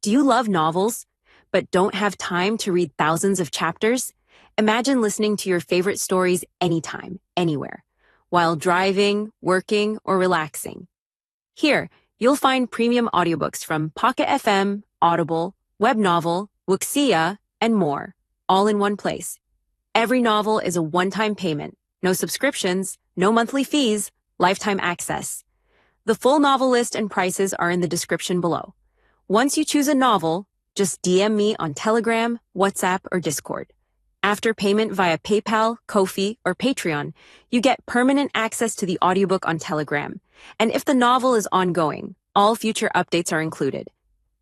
Do you love novels, but don't have time to read thousands of chapters? Imagine listening to your favorite stories anytime, anywhere, while driving, working, or relaxing. Here, you'll find premium audiobooks from Pocket FM, Audible, Webnovel, Wuxia, and more, all in one place. Every novel is a one-time payment, no subscriptions, no monthly fees, lifetime access. The full novel list and prices are in the description below. Once you choose a novel, just DM me on Telegram, WhatsApp, or Discord. After payment via PayPal, Ko-fi, or Patreon, you get permanent access to the audiobook on Telegram. And if the novel is ongoing, all future updates are included.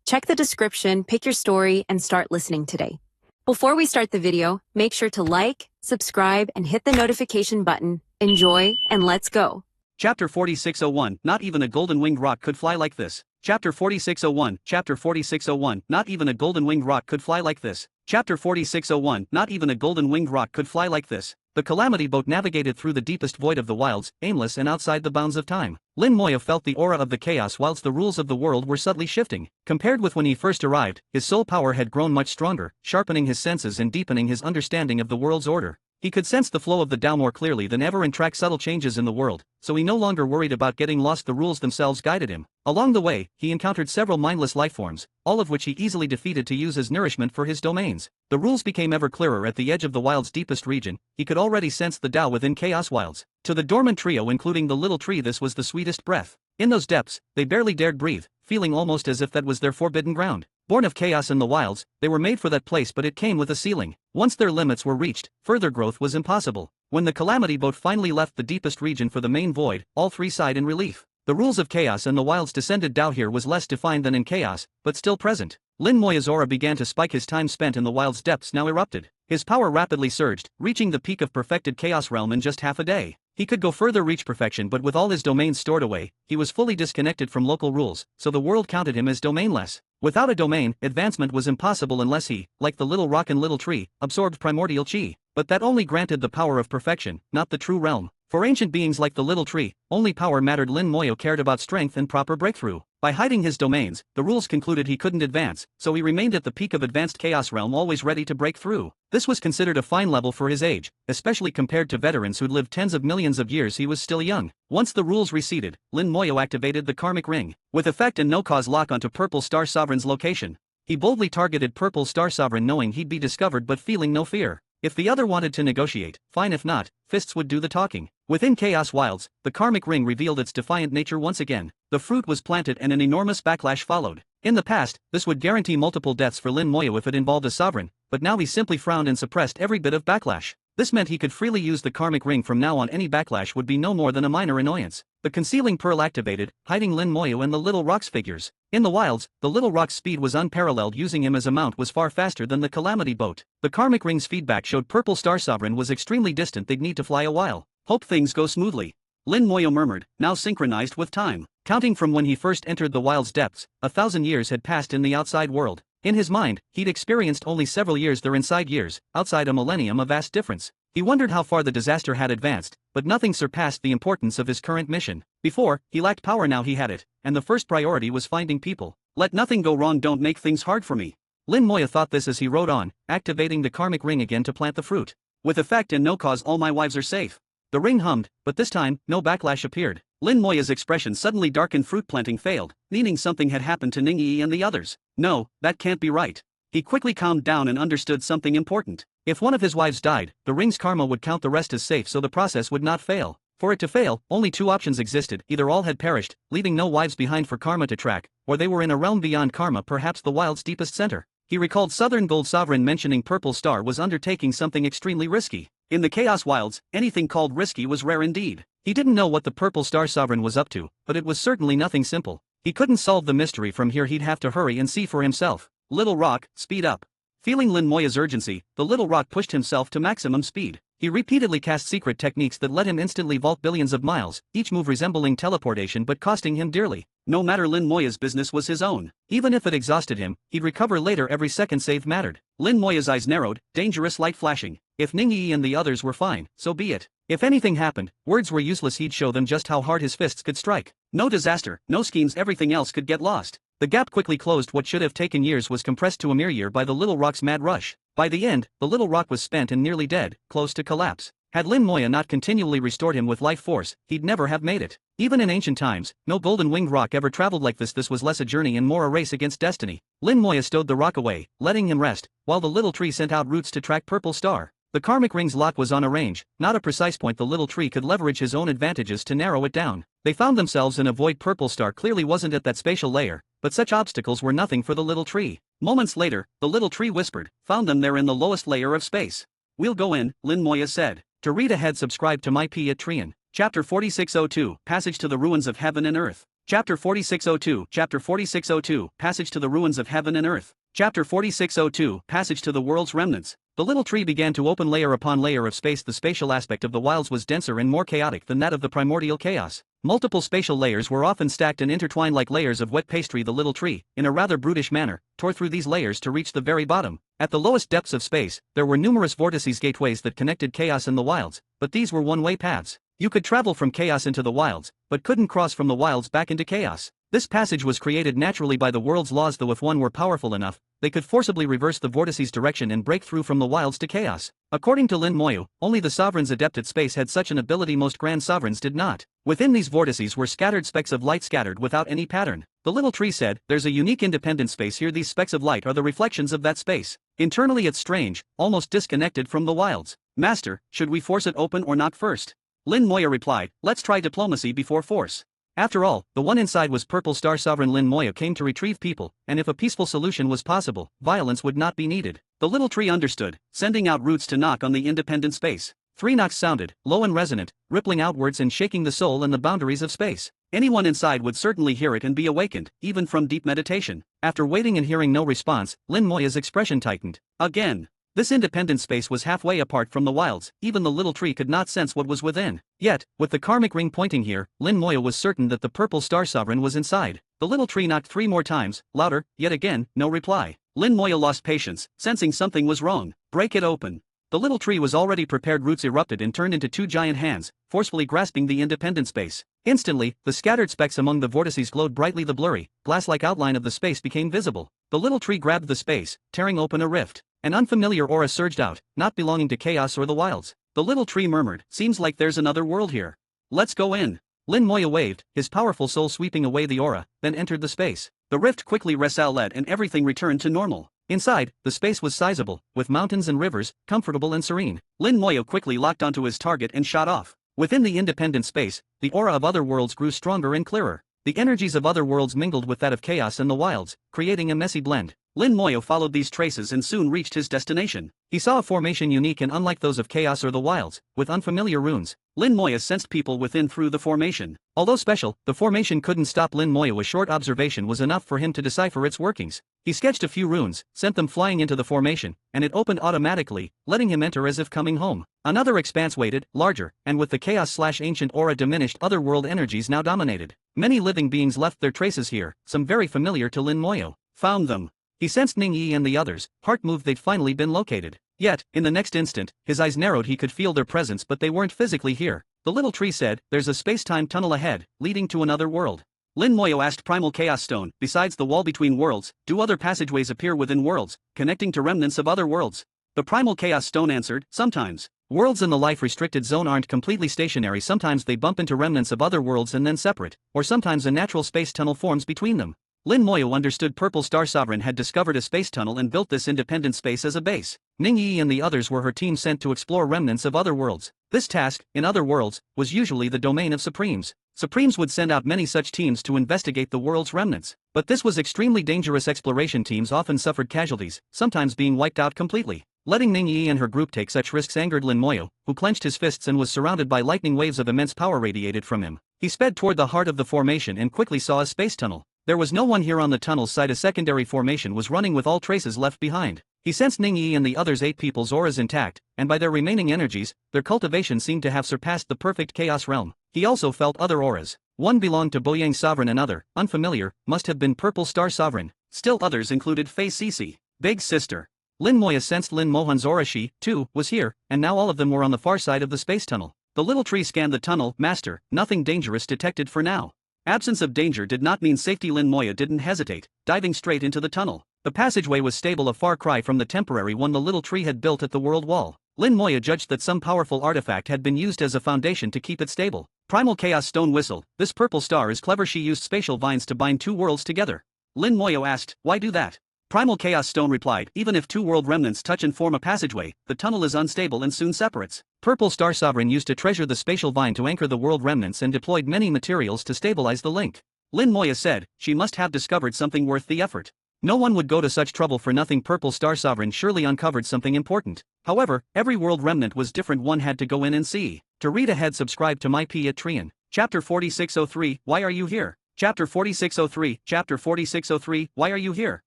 Check the description, pick your story, and start listening today. Before we start the video, make sure to like, subscribe, and hit the notification button. Enjoy, and let's go. Chapter 4601, Not even a golden-winged rock could fly like this. Chapter 4601, Chapter 4601, Not even a golden-winged rock could fly like this. Chapter 4601, Not even a golden-winged rock could fly like this. The Calamity boat navigated through the deepest void of the wilds, aimless and outside the bounds of time. Lin Moya felt the aura of the chaos whilst the rules of the world were subtly shifting. Compared with when he first arrived, his soul power had grown much stronger, sharpening his senses and deepening his understanding of the world's order. He could sense the flow of the Tao more clearly than ever and track subtle changes in the world, so he no longer worried about getting lost. The rules themselves guided him. Along the way, he encountered several mindless lifeforms, all of which he easily defeated to use as nourishment for his domains. The rules became ever clearer at the edge of the wild's deepest region. He could already sense the Tao within Chaos Wilds. To the dormant trio including the little tree, this was the sweetest breath. In those depths, they barely dared breathe, feeling almost as if that was their forbidden ground. Born of chaos in the wilds, they were made for that place, but it came with a ceiling. Once their limits were reached, further growth was impossible. When the Calamity boat finally left the deepest region for the main void, all three sighed in relief. The rules of chaos and the wild's descended Tao here was less defined than in chaos, but still present. Lin Moya's aura began to spike. His time spent in the wild's depths now erupted. His power rapidly surged, reaching the peak of perfected chaos realm in just half a day. He could go further, reach perfection, but with all his domains stored away, he was fully disconnected from local rules, so the world counted him as domainless. Without a domain, advancement was impossible unless he, like the little rock and little tree, absorbed primordial chi. But that only granted the power of perfection, not the true realm. For ancient beings like the little tree, only power mattered. Lin Moya cared about strength and proper breakthrough. By hiding his domains, the rules concluded he couldn't advance, so he remained at the peak of advanced chaos realm, always ready to break through. This was considered a fine level for his age, especially compared to veterans who'd lived tens of millions of years. He was still young. Once the rules receded, Lin Moya activated the karmic ring. With effect and no-cause lock onto Purple Star Sovereign's location. He boldly targeted Purple Star Sovereign, knowing he'd be discovered but feeling no fear. If the other wanted to negotiate, fine. If not, fists would do the talking. Within Chaos Wilds, the karmic ring revealed its defiant nature once again. The fruit was planted and an enormous backlash followed. In the past, this would guarantee multiple deaths for Lin Moya if it involved a sovereign, but now he simply frowned and suppressed every bit of backlash. This meant he could freely use the karmic ring from now on. Any backlash would be no more than a minor annoyance. The concealing pearl activated, hiding Lin Moya and the little rock's figures. In the wilds, the little rock's speed was unparalleled. Using him as a mount was far faster than the Calamity boat. The karmic ring's feedback showed Purple Star Sovereign was extremely distant. They'd need to fly a while. Hope things go smoothly, Lin Moya murmured, now synchronized with time. Counting from when he first entered the wild's depths, 1,000 years had passed in the outside world. In his mind, he'd experienced only several years there. Inside years, outside a millennium, a vast difference. He wondered how far the disaster had advanced, but nothing surpassed the importance of his current mission. Before, he lacked power, now he had it, and the first priority was finding people. Let nothing go wrong, don't make things hard for me. Lin Moya thought this as he rode on, activating the karmic ring again to plant the fruit. With effect and no cause, all my wives are safe. The ring hummed, but this time, no backlash appeared. Lin Moya's expression suddenly darkened. Fruit planting failed, meaning something had happened to Ningyi and the others. No, that can't be right. He quickly calmed down and understood something important. If one of his wives died, the ring's karma would count the rest as safe, so the process would not fail. For it to fail, only two options existed: either all had perished, leaving no wives behind for karma to track, or they were in a realm beyond karma, perhaps the wild's deepest center. He recalled Southern Gold Sovereign mentioning Purple Star was undertaking something extremely risky. In the Chaos Wilds, anything called risky was rare indeed. He didn't know what the Purple Star Sovereign was up to, but it was certainly nothing simple. He couldn't solve the mystery from here, he'd have to hurry and see for himself. Little Rock, speed up. Feeling Lin Moya's urgency, the little rock pushed himself to maximum speed. He repeatedly cast secret techniques that let him instantly vault billions of miles, each move resembling teleportation but costing him dearly. No matter, Lin Moya's business was his own. Even if it exhausted him, he'd recover later. Every second saved mattered. Lin Moya's eyes narrowed, dangerous light flashing. If Ningyi and the others were fine, so be it. If anything happened, words were useless. He'd show them just how hard his fists could strike. No disaster, no schemes, everything else could get lost. The gap quickly closed. What should have taken years was compressed to a mere year by the little rock's mad rush. By the end, the little rock was spent and nearly dead, close to collapse. Had Lin Moya not continually restored him with life force, he'd never have made it. Even in ancient times, no golden-winged rock ever traveled like this. This was less a journey and more a race against destiny. Lin Moya stowed the rock away, letting him rest, while the little tree sent out roots to track Purple Star. The karmic ring's lot was on a range, not a precise point. The little tree could leverage his own advantages to narrow it down. They found themselves in a void. Purple Star clearly wasn't at that spatial layer, but such obstacles were nothing for the little tree. Moments later, the little tree whispered, "Found them. They're in the lowest layer of space." "We'll go in," Lin Moya said. To read ahead, subscribe to my P at Trian. Chapter 4602, Passage to the Ruins of Heaven and Earth. Chapter 4602, Chapter 4602, Passage to the Ruins of Heaven and Earth. Chapter 4602, Passage to the World's Remnants. The little tree began to open layer upon layer of space. The spatial aspect of the wilds was denser and more chaotic than that of the primordial chaos. Multiple spatial layers were often stacked and intertwined like layers of wet pastry. The little tree, in a rather brutish manner, tore through these layers to reach the very bottom. At the lowest depths of space, there were numerous vortices, gateways that connected chaos and the wilds, but these were one-way paths. You could travel from chaos into the wilds, but couldn't cross from the wilds back into chaos. This passage was created naturally by the world's laws, though if one were powerful enough, they could forcibly reverse the vortices' direction and break through from the wilds to chaos. According to Lin Moya, only the sovereigns adept at space had such an ability. Most grand sovereigns did not. Within these vortices were scattered specks of light, scattered without any pattern. The little tree said, "There's a unique independent space here. These specks of light are the reflections of that space. Internally it's strange, almost disconnected from the wilds. Master, should we force it open or not first?" Lin Moya replied, "Let's try diplomacy before force." After all, the one inside was Purple Star. Sovereign Lin Moya came to retrieve people, and if a peaceful solution was possible, violence would not be needed. The little tree understood, sending out roots to knock on the independent space. 3 knocks sounded, low and resonant, rippling outwards and shaking the soul and the boundaries of space. Anyone inside would certainly hear it and be awakened, even from deep meditation. After waiting and hearing no response, Lin Moya's expression tightened. Again. This independent space was halfway apart from the wilds. Even the little tree could not sense what was within. Yet, with the karmic ring pointing here, Lin Moya was certain that the Purple Star Sovereign was inside. The little tree knocked 3 more times, louder, yet again, no reply. Lin Moya lost patience, sensing something was wrong. "Break it open." The little tree was already prepared. Roots erupted and turned into 2 giant hands, forcefully grasping the independent space. Instantly, the scattered specks among the vortices glowed brightly. The blurry, glass-like outline of the space became visible. The little tree grabbed the space, tearing open a rift. An unfamiliar aura surged out, not belonging to chaos or the wilds. The little tree murmured, "Seems like there's another world here. Let's go in." Lin Moya waved, his powerful soul sweeping away the aura, then entered the space. The rift quickly resolved and everything returned to normal. Inside, the space was sizable, with mountains and rivers, comfortable and serene. Lin Moya quickly locked onto his target and shot off. Within the independent space, the aura of other worlds grew stronger and clearer. The energies of other worlds mingled with that of chaos and the wilds, creating a messy blend. Lin Moya followed these traces and soon reached his destination. He saw a formation unique and unlike those of chaos or the wilds, with unfamiliar runes. Lin Moya sensed people within through the formation. Although special, the formation couldn't stop Lin Moya. A short observation was enough for him to decipher its workings. He sketched a few runes, sent them flying into the formation, and it opened automatically, letting him enter as if coming home. Another expanse waited, larger, and with the chaos/ancient aura diminished, other world energies now dominated. Many living beings left their traces here, some very familiar to Lin Moya. Found them. He sensed Ning Yi and the others, heart moved. They'd finally been located. Yet, in the next instant, his eyes narrowed. He could feel their presence, but they weren't physically here. The little tree said, "There's a space-time tunnel ahead, leading to another world." Lin Moya asked Primal Chaos Stone, "Besides the wall between worlds, do other passageways appear within worlds, connecting to remnants of other worlds?" The Primal Chaos Stone answered, "Sometimes. Worlds in the life-restricted zone aren't completely stationary. Sometimes they bump into remnants of other worlds and then separate, or sometimes a natural space tunnel forms between them." Lin Moya understood Purple Star Sovereign had discovered a space tunnel and built this independent space as a base. Ning Yi and the others were her team sent to explore remnants of other worlds. This task, in other worlds, was usually the domain of Supremes. Supremes would send out many such teams to investigate the world's remnants. But this was extremely dangerous. Exploration teams often suffered casualties, sometimes being wiped out completely. Letting Ning Yi and her group take such risks angered Lin Moya, who clenched his fists and was surrounded by lightning waves of immense power radiated from him. He sped toward the heart of the formation and quickly saw a space tunnel. There was no one here on the tunnel's side. A secondary formation was running with all traces left behind. He sensed Ning Yi and the others' 8 people's auras intact, and by their remaining energies, their cultivation seemed to have surpassed the perfect chaos realm. He also felt other auras. One belonged to Boyang Sovereign, another, unfamiliar, must have been Purple Star Sovereign. Still others included Fei Sisi, Big Sister. Lin Moya sensed Lin Mohan's aura. She, too, was here, and now all of them were on the far side of the space tunnel. The little tree scanned the tunnel. "Master, nothing dangerous detected for now." Absence of danger did not mean safety. Lin Moya didn't hesitate, diving straight into the tunnel. The passageway was stable, a far cry from the temporary one the little tree had built at the world wall. Lin Moya judged that some powerful artifact had been used as a foundation to keep it stable. Primal Chaos Stone Whistle. This purple star is clever. She used spatial vines to bind two worlds together. Lin Moya asked, why do that? Primal Chaos Stone replied, even if two world remnants touch and form a passageway, the tunnel is unstable and soon separates. Purple Star Sovereign used to treasure the spatial vine to anchor the world remnants and deployed many materials to stabilize the link. Lin Moya said, she must have discovered something worth the effort. No one would go to such trouble for nothing. Purple Star Sovereign surely uncovered something important. However, every world remnant was different. One had to go in and see. To read ahead, subscribe to my Patreon. Chapter 4603, Why Are You Here? Chapter 4603, Chapter 4603, Why Are You Here?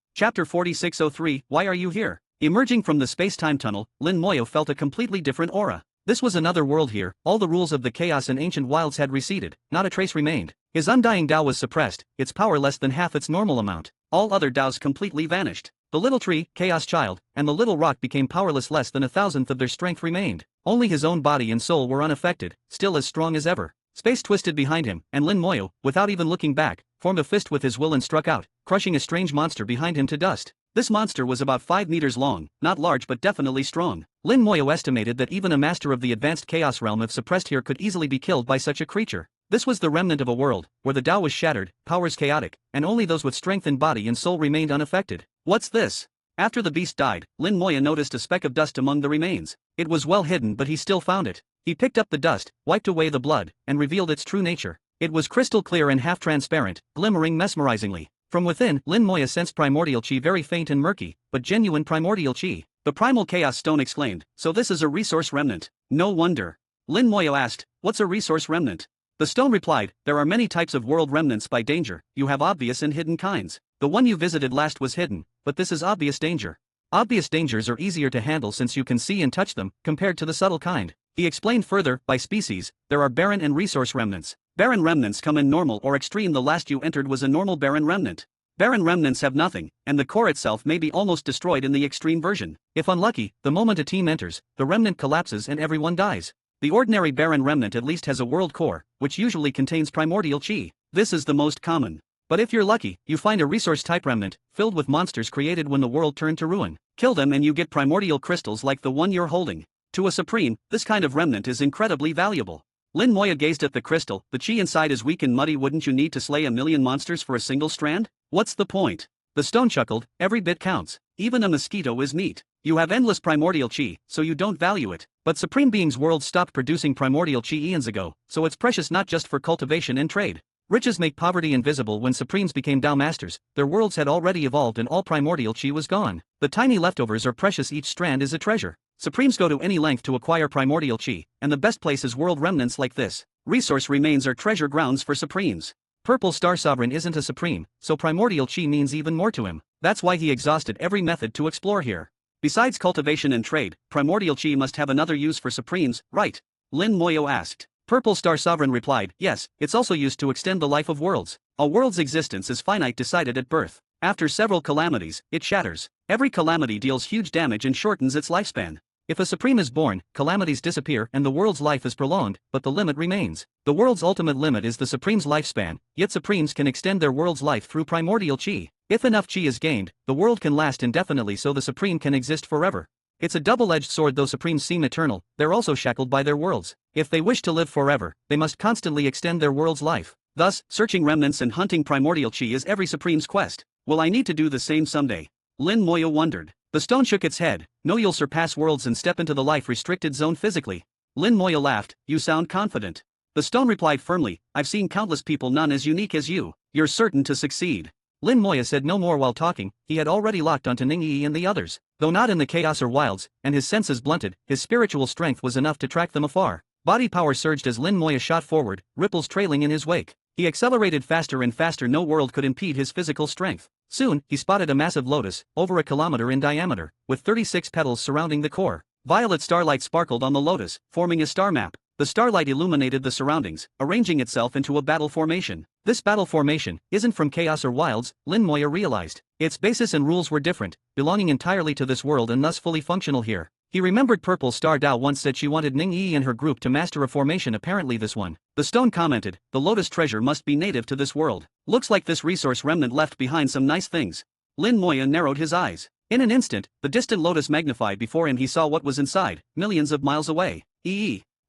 Chapter 4603, Why Are You Here? Emerging from the space-time tunnel, Lin Moya felt a completely different aura. This was another world here. All the rules of the chaos and ancient wilds had receded, not a trace remained. His undying Tao was suppressed, its power less than half its normal amount. All other Taos completely vanished. The little tree, Chaos Child, and the little rock became powerless. Less than 1,000th of their strength remained. Only his own body and soul were unaffected, still as strong as ever. Space twisted behind him, and Lin Moya, without even looking back, formed a fist with his will and struck out, crushing a strange monster behind him to dust. This monster was about 5 meters long, not large but definitely strong. Lin Moya estimated that even a master of the advanced chaos realm if suppressed here could easily be killed by such a creature. This was the remnant of a world, where the Tao was shattered, powers chaotic, and only those with strength in body and soul remained unaffected. What's this? After the beast died, Lin Moya noticed a speck of dust among the remains. It was well hidden but he still found it. He picked up the dust, wiped away the blood, and revealed its true nature. It was crystal clear and half-transparent, glimmering mesmerizingly. From within, Lin Moya sensed primordial chi, very faint and murky, but genuine primordial chi. The Primal Chaos Stone exclaimed, so this is a resource remnant. No wonder. Lin Moya asked, what's a resource remnant? The stone replied, there are many types of world remnants by danger. You have obvious and hidden kinds. The one you visited last was hidden, but this is obvious danger. Obvious dangers are easier to handle since you can see and touch them, compared to the subtle kind. He explained further, by species, there are barren and resource remnants. Barren remnants come in normal or extreme. The last you entered was a normal barren remnant. Barren remnants have nothing, and the core itself may be almost destroyed in the extreme version. If unlucky, the moment a team enters, the remnant collapses and everyone dies. The ordinary barren remnant at least has a world core, which usually contains primordial chi. This is the most common. But if you're lucky, you find a resource-type remnant, filled with monsters created when the world turned to ruin. Kill them and you get primordial crystals like the one you're holding. To a supreme, this kind of remnant is incredibly valuable. Lin Moya gazed at the crystal. The chi inside is weak and muddy. Wouldn't you need to slay 1,000,000 monsters for a single strand? What's the point? The stone chuckled, every bit counts. Even a mosquito is meat. You have endless primordial chi, so you don't value it. But Supreme Being's world stopped producing primordial chi eons ago, so it's precious not just for cultivation and trade. Riches make poverty invisible. When Supremes became Tao Masters, their worlds had already evolved and all primordial chi was gone. The tiny leftovers are precious. Each strand is a treasure. Supremes go to any length to acquire primordial chi, and the best place is world remnants like this. Resource remains are treasure grounds for Supremes. Purple Star Sovereign isn't a Supreme, so primordial chi means even more to him. That's why he exhausted every method to explore here. Besides cultivation and trade, primordial chi must have another use for Supremes, right? Lin Moya asked. Purple Star Sovereign replied, yes, it's also used to extend the life of worlds. A world's existence is finite, decided at birth. After several calamities, it shatters. Every calamity deals huge damage and shortens its lifespan. If a Supreme is born, calamities disappear and the world's life is prolonged, but the limit remains. The world's ultimate limit is the Supreme's lifespan, yet Supremes can extend their world's life through primordial chi. If enough chi is gained, the world can last indefinitely, so the Supreme can exist forever. It's a double-edged sword. Though Supremes seem eternal, they're also shackled by their worlds. If they wish to live forever, they must constantly extend their world's life. Thus, searching remnants and hunting primordial chi is every Supreme's quest. Will I need to do the same someday? Lin Moya wondered. The stone shook its head. No, you'll surpass worlds and step into the life-restricted zone physically. Lin Moya laughed. You sound confident. The stone replied firmly, I've seen countless people, none as unique as you. You're certain to succeed. Lin Moya said no more. While talking, he had already locked onto Ningyi and the others. Though not in the chaos or wilds, and his senses blunted, his spiritual strength was enough to track them afar. Body power surged as Lin Moya shot forward, ripples trailing in his wake. He accelerated faster and faster. No world could impede his physical strength. Soon, he spotted a massive lotus, over a kilometer in diameter, with 36 petals surrounding the core. Violet starlight sparkled on the lotus, forming a star map. The starlight illuminated the surroundings, arranging itself into a battle formation. This battle formation isn't from Chaos or Wilds, Lin Moya realized. Its basis and rules were different, belonging entirely to this world and thus fully functional here. He remembered Purple Star Dao once said she wanted Ning Yi and her group to master a formation, apparently this one. The stone commented, the lotus treasure must be native to this world. Looks like this resource remnant left behind some nice things. Lin Moya narrowed his eyes. In an instant, the distant lotus magnified before him. He saw what was inside, millions of miles away.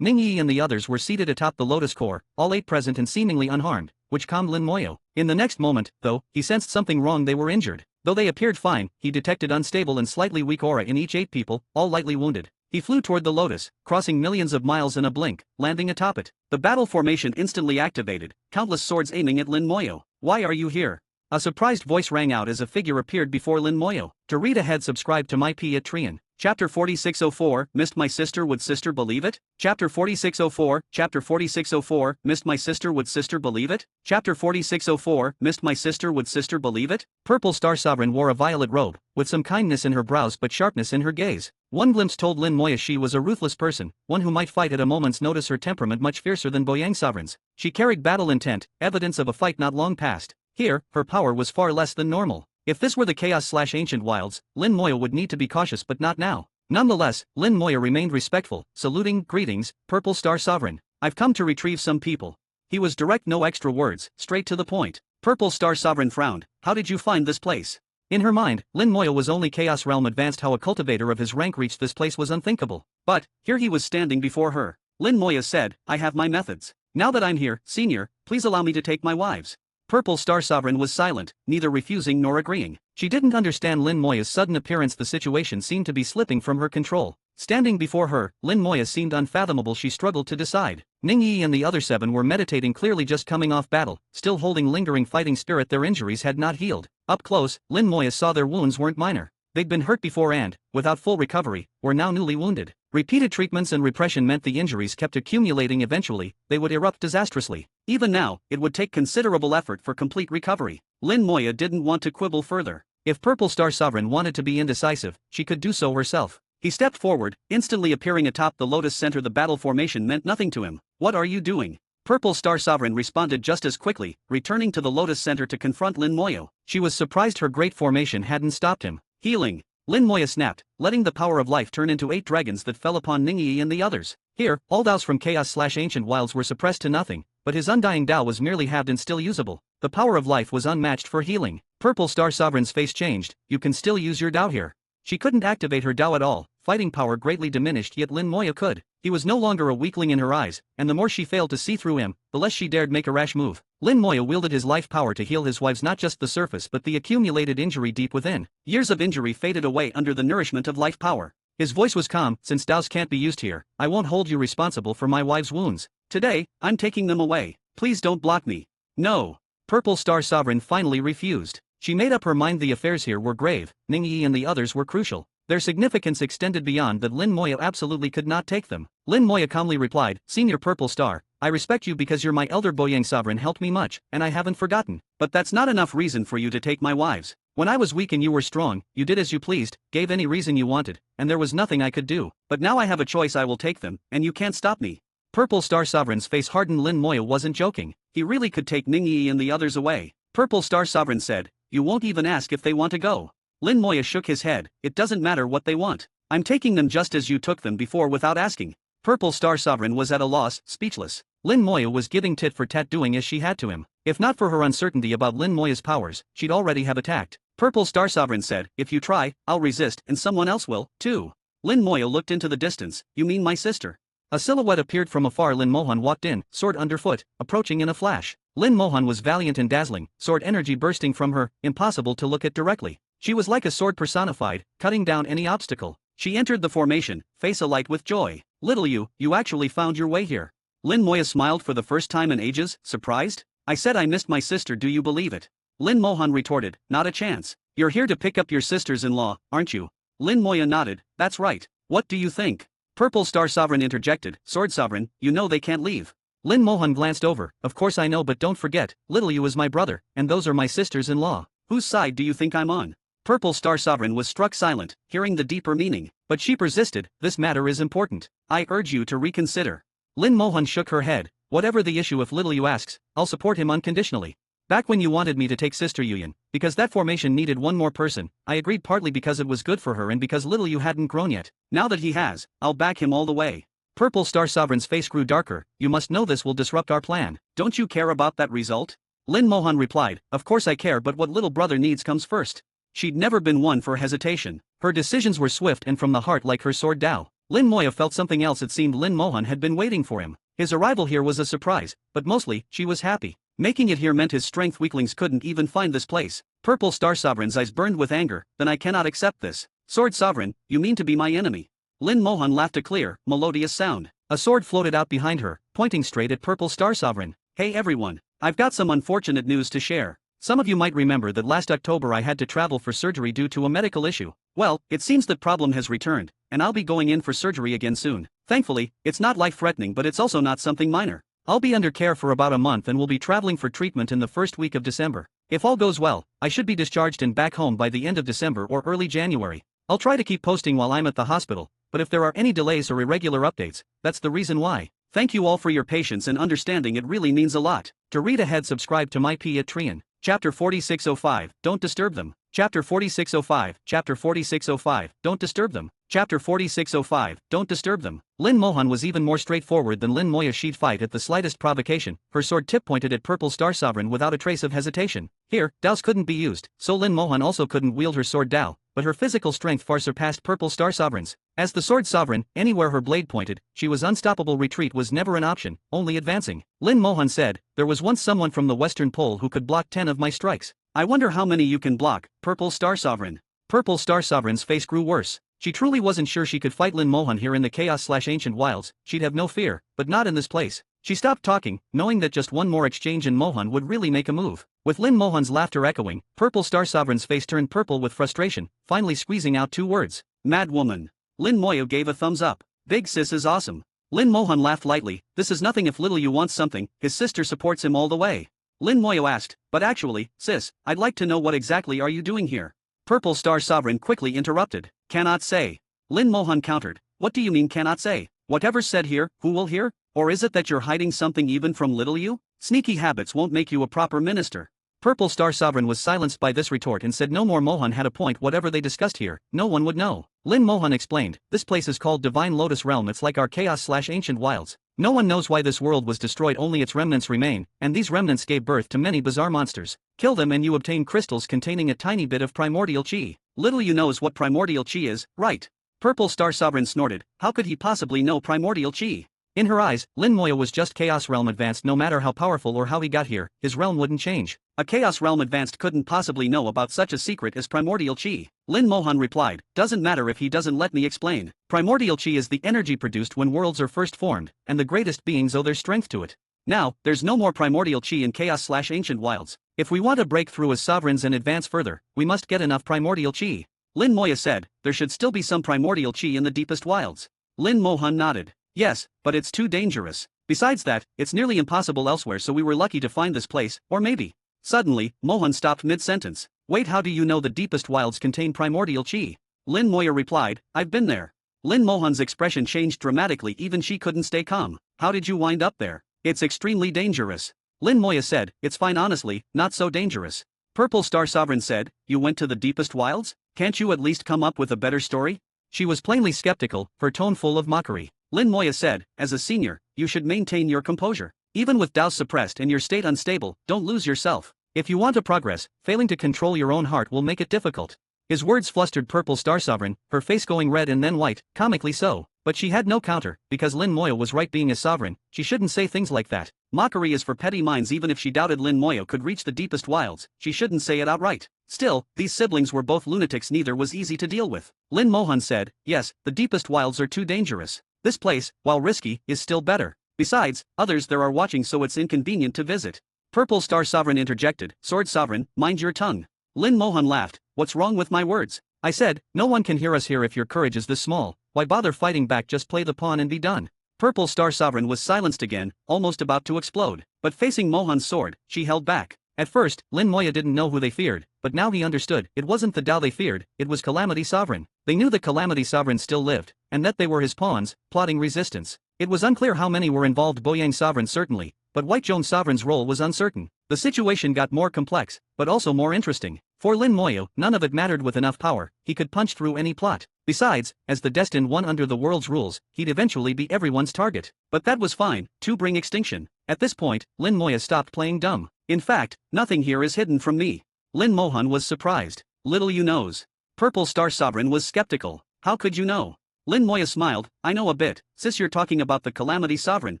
Ning Yi and the others were seated atop the lotus core, all 8 present and seemingly unharmed, which calmed Lin Moya. In the next moment, though, he sensed something wrong. They were injured. Though they appeared fine, he detected unstable and slightly weak aura in each 8 people, all lightly wounded. He flew toward the lotus, crossing millions of miles in a blink, landing atop it. The battle formation instantly activated, countless swords aiming at Lin Moya. Why are you here? A surprised voice rang out as a figure appeared before Lin Moya. To read ahead, subscribe to my Patreon. Chapter 4604, Missed My Sister, Would Sister Believe It? Chapter 4604, Chapter 4604, Missed My Sister, Would Sister Believe It? Chapter 4604, Missed My Sister, Would Sister Believe It? Purple Star Sovereign wore a violet robe, with some kindness in her brows but sharpness in her gaze. One glimpse told Lin Moya she was a ruthless person, one who might fight at a moment's notice, her temperament much fiercer than Boyang Sovereign's. She carried battle intent, evidence of a fight not long past. Here, her power was far less than normal. If this were the Chaos/Ancient Wilds, Lin Moya would need to be cautious, but not now. Nonetheless, Lin Moya remained respectful, saluting, greetings, Purple Star Sovereign. I've come to retrieve some people. He was direct, no extra words, straight to the point. Purple Star Sovereign frowned. How did you find this place? In her mind, Lin Moya was only Chaos Realm advanced. How a cultivator of his rank reached this place was unthinkable. But, here he was standing before her. Lin Moya said, I have my methods. Now that I'm here, Senior, please allow me to take my wives. Purple Star Sovereign was silent, neither refusing nor agreeing. She didn't understand Lin Moya's sudden appearance. The situation seemed to be slipping from her control. Standing before her, Lin Moya seemed unfathomable. She struggled to decide. Ning Yi and the other 7 were meditating, clearly just coming off battle, still holding lingering fighting spirit. Their injuries had not healed. Up close, Lin Moya saw their wounds weren't minor. They'd been hurt before and, without full recovery, were now newly wounded. Repeated treatments and repression meant the injuries kept accumulating. Eventually, they would erupt disastrously. Even now, it would take considerable effort for complete recovery. Lin Moya didn't want to quibble further. If Purple Star Sovereign wanted to be indecisive, she could do so herself. He stepped forward, instantly appearing atop the lotus center. The battle formation meant nothing to him. What are you doing? Purple Star Sovereign responded just as quickly, returning to the lotus center to confront Lin Moya. She was surprised her great formation hadn't stopped him. Healing. Lin Moya snapped, letting the power of life turn into 8 dragons that fell upon Ning Yi and the others. Here, all Daos from Chaos/Ancient Wilds were suppressed to nothing, but his undying Dao was merely halved and still usable. The power of life was unmatched for healing. Purple Star Sovereign's face changed. You can still use your Dao here. She couldn't activate her Dao at all, fighting power greatly diminished, yet Lin Moya could. He was no longer a weakling in her eyes, and the more she failed to see through him, the less she dared make a rash move. Lin Moya wielded his life power to heal his wives, not just the surface but the accumulated injury deep within. Years of injury faded away under the nourishment of life power. His voice was calm. Since Daos can't be used here, I won't hold you responsible for my wives' wounds. Today, I'm taking them away. Please don't block me. No. Purple Star Sovereign finally refused. She made up her mind. The affairs here were grave. Ning Yi and the others were crucial. Their significance extended beyond that. Lin Moya absolutely could not take them. Lin Moya calmly replied, Senior Purple Star, I respect you because you're my elder. Boyang Sovereign helped me much, and I haven't forgotten. But that's not enough reason for you to take my wives. When I was weak and you were strong, you did as you pleased, gave any reason you wanted, and there was nothing I could do. But now I have a choice. I will take them, and you can't stop me. Purple Star Sovereign's face hardened. Lin Moya wasn't joking. He really could take Ning Yi and the others away. Purple Star Sovereign said, You won't even ask if they want to go. Lin Moya shook his head. It doesn't matter what they want. I'm taking them just as you took them before without asking. Purple Star Sovereign was at a loss, speechless. Lin Moya was giving tit for tat, doing as she had to him. If not for her uncertainty about Lin Moya's powers, she'd already have attacked. Purple Star Sovereign said, If you try, I'll resist, and someone else will, too. Lin Moya looked into the distance. You mean my sister? A silhouette appeared from afar. Lin Mohan walked in, sword underfoot, approaching in a flash. Lin Mohan was valiant and dazzling, sword energy bursting from her, impossible to look at directly. She was like a sword personified, cutting down any obstacle. She entered the formation, face alight with joy. Little you actually found your way here. Lin Moya smiled for the first time in ages, surprised. I said I missed my sister, do you believe it? Lin Mohan retorted, not a chance. You're here to pick up your sisters-in-law, aren't you? Lin Moya nodded, that's right. What do you think? Purple Star Sovereign interjected, Sword Sovereign, you know they can't leave. Lin Mohan glanced over, of course I know, but don't forget, little you is my brother, and those are my sisters-in-law. Whose side do you think I'm on? Purple Star Sovereign was struck silent, hearing the deeper meaning, but she persisted, this matter is important. I urge you to reconsider. Lin Mohan shook her head. Whatever the issue, if Little Yu asks, I'll support him unconditionally. Back when you wanted me to take Sister Yuyan, because that formation needed one more person, I agreed partly because it was good for her and because Little Yu hadn't grown yet. Now that he has, I'll back him all the way. Purple Star Sovereign's face grew darker. You must know this will disrupt our plan. Don't you care about that result? Lin Mohan replied, of course I care, but what little brother needs comes first. She'd never been one for hesitation. Her decisions were swift and from the heart like her sword Dao. Lin Moya felt something else. It seemed Lin Mohan had been waiting for him. His arrival here was a surprise, but mostly, she was happy. Making it here meant his strength weaklings couldn't even find this place. Purple Star Sovereign's eyes burned with anger. Then I cannot accept this. Sword Sovereign, you mean to be my enemy? Lin Mohan laughed a clear, melodious sound. A sword floated out behind her, pointing straight at Purple Star Sovereign. Hey everyone, I've got some unfortunate news to share. Some of you might remember that last October I had to travel for surgery due to a medical issue. Well, it seems that problem has returned, and I'll be going in for surgery again soon. Thankfully, it's not life-threatening, but it's also not something minor. I'll be under care for about a month and will be traveling for treatment in the first week of December. If all goes well, I should be discharged and back home by the end of December or early January. I'll try to keep posting while I'm at the hospital, but if there are any delays or irregular updates, that's the reason why. Thank you all for your patience and understanding, it really means a lot. To read ahead, subscribe to my Patreon. Chapter 4605, Don't Disturb Them. Chapter 4605, Chapter 4605, Don't Disturb Them. Chapter 4605, Don't Disturb Them. Lin Mohan was even more straightforward than Lin Moya. She'd fight at the slightest provocation, her sword tip pointed at Purple Star Sovereign without a trace of hesitation. Here, Daos couldn't be used, so Lin Mohan also couldn't wield her sword Dao, but her physical strength far surpassed Purple Star Sovereign's. As the sword sovereign, anywhere her blade pointed, she was unstoppable. Retreat was never an option, only advancing. Lin Mohan said, there was once someone from the Western Pole who could block 10 of my strikes. I wonder how many you can block, Purple Star Sovereign. Purple Star Sovereign's face grew worse. She truly wasn't sure she could fight Lin Mohan here in the Chaos/Ancient Wilds. She'd have no fear, but not in this place. She stopped talking, knowing that just one more exchange and Mohan would really make a move. With Lin Mohan's laughter echoing, Purple Star Sovereign's face turned purple with frustration, finally squeezing out two words. Mad woman. Lin Moyo gave a thumbs up. Big sis is awesome. Lin Mohan laughed lightly. This is nothing if Little Yu wants something, his sister supports him all the way. Lin Moyo asked, but actually, sis, I'd like to know what exactly are you doing here? Purple Star Sovereign quickly interrupted. Cannot say. Lin Mohan countered. What do you mean cannot say? Whatever's said here, who will hear? Or is it that you're hiding something even from Little Yu? Sneaky habits won't make you a proper minister. Purple Star Sovereign was silenced by this retort and said no more. Mohan had a point. Whatever they discussed here, no one would know. Lin Mohan explained, this place is called Divine Lotus Realm. It's like our Chaos/Ancient Wilds. No one knows why this world was destroyed, only its remnants remain, and these remnants gave birth to many bizarre monsters. Kill them and you obtain crystals containing a tiny bit of primordial chi. Little Yu knows what primordial chi is, right? Purple Star Sovereign snorted. How could he possibly know primordial chi? In her eyes, Lin Moya was just Chaos Realm Advanced. No matter how powerful or how he got here, his realm wouldn't change. A Chaos Realm Advanced couldn't possibly know about such a secret as primordial chi. Lin Mohan replied, doesn't matter if he doesn't let me explain. Primordial chi is the energy produced when worlds are first formed, and the greatest beings owe their strength to it. Now, there's no more primordial chi in Chaos/Ancient Wilds. If we want to break through as sovereigns and advance further, we must get enough primordial chi. Lin Moya said, there should still be some primordial chi in the deepest wilds. Lin Mohan nodded. Yes, but it's too dangerous. Besides that, it's nearly impossible elsewhere, so we were lucky to find this place, or maybe. Suddenly, Mohan stopped mid-sentence. Wait, how do you know the deepest wilds contain primordial chi? Lin Moya replied, I've been there. Lin Mohan's expression changed dramatically, even she couldn't stay calm. How did you wind up there? It's extremely dangerous. Lin Moya said, it's fine honestly, not so dangerous. Purple Star Sovereign said, you went to the deepest wilds? Can't you at least come up with a better story? She was plainly skeptical, her tone full of mockery. Lin Moya said, as a senior, you should maintain your composure. Even with Daos suppressed and your state unstable, don't lose yourself. If you want to progress, failing to control your own heart will make it difficult. His words flustered Purple Star Sovereign, her face going red and then white, comically so. But she had no counter, because Lin Moya was right. Being a sovereign, she shouldn't say things like that. Mockery is for petty minds. Even if she doubted Lin Moya could reach the deepest wilds, she shouldn't say it outright. Still, these siblings were both lunatics, neither was easy to deal with. Lin Mohan said, yes, the deepest wilds are too dangerous. This place, while risky, is still better. Besides, others there are watching, so it's inconvenient to visit. Purple Star Sovereign interjected, Sword Sovereign, mind your tongue. Lin Mohan laughed, what's wrong with my words? I said, no one can hear us here. If your courage is this small, why bother fighting back? Just play the pawn and be done. Purple Star Sovereign was silenced again, almost about to explode, but facing Mohan's sword, she held back. At first, Lin Moya didn't know who they feared, but now he understood, it wasn't the Dao they feared, it was Calamity Sovereign. They knew that Calamity Sovereign still lived, and that they were his pawns, plotting resistance. It was unclear how many were involved. Boyang sovereign certainly, but White Joan sovereign's role was uncertain. The situation got more complex, but also more interesting. For Lin Moyo, none of it mattered. With enough power, he could punch through any plot. Besides, as the destined one under the world's rules, he'd eventually be everyone's target. But that was fine, to bring extinction. At this point, Lin Moya stopped playing dumb. In fact, nothing here is hidden from me. Lin Mohan was surprised. Little you knows. Purple Star Sovereign was skeptical. How could you know? Lin Moya smiled. I know a bit, sis. You're talking about the Calamity Sovereign,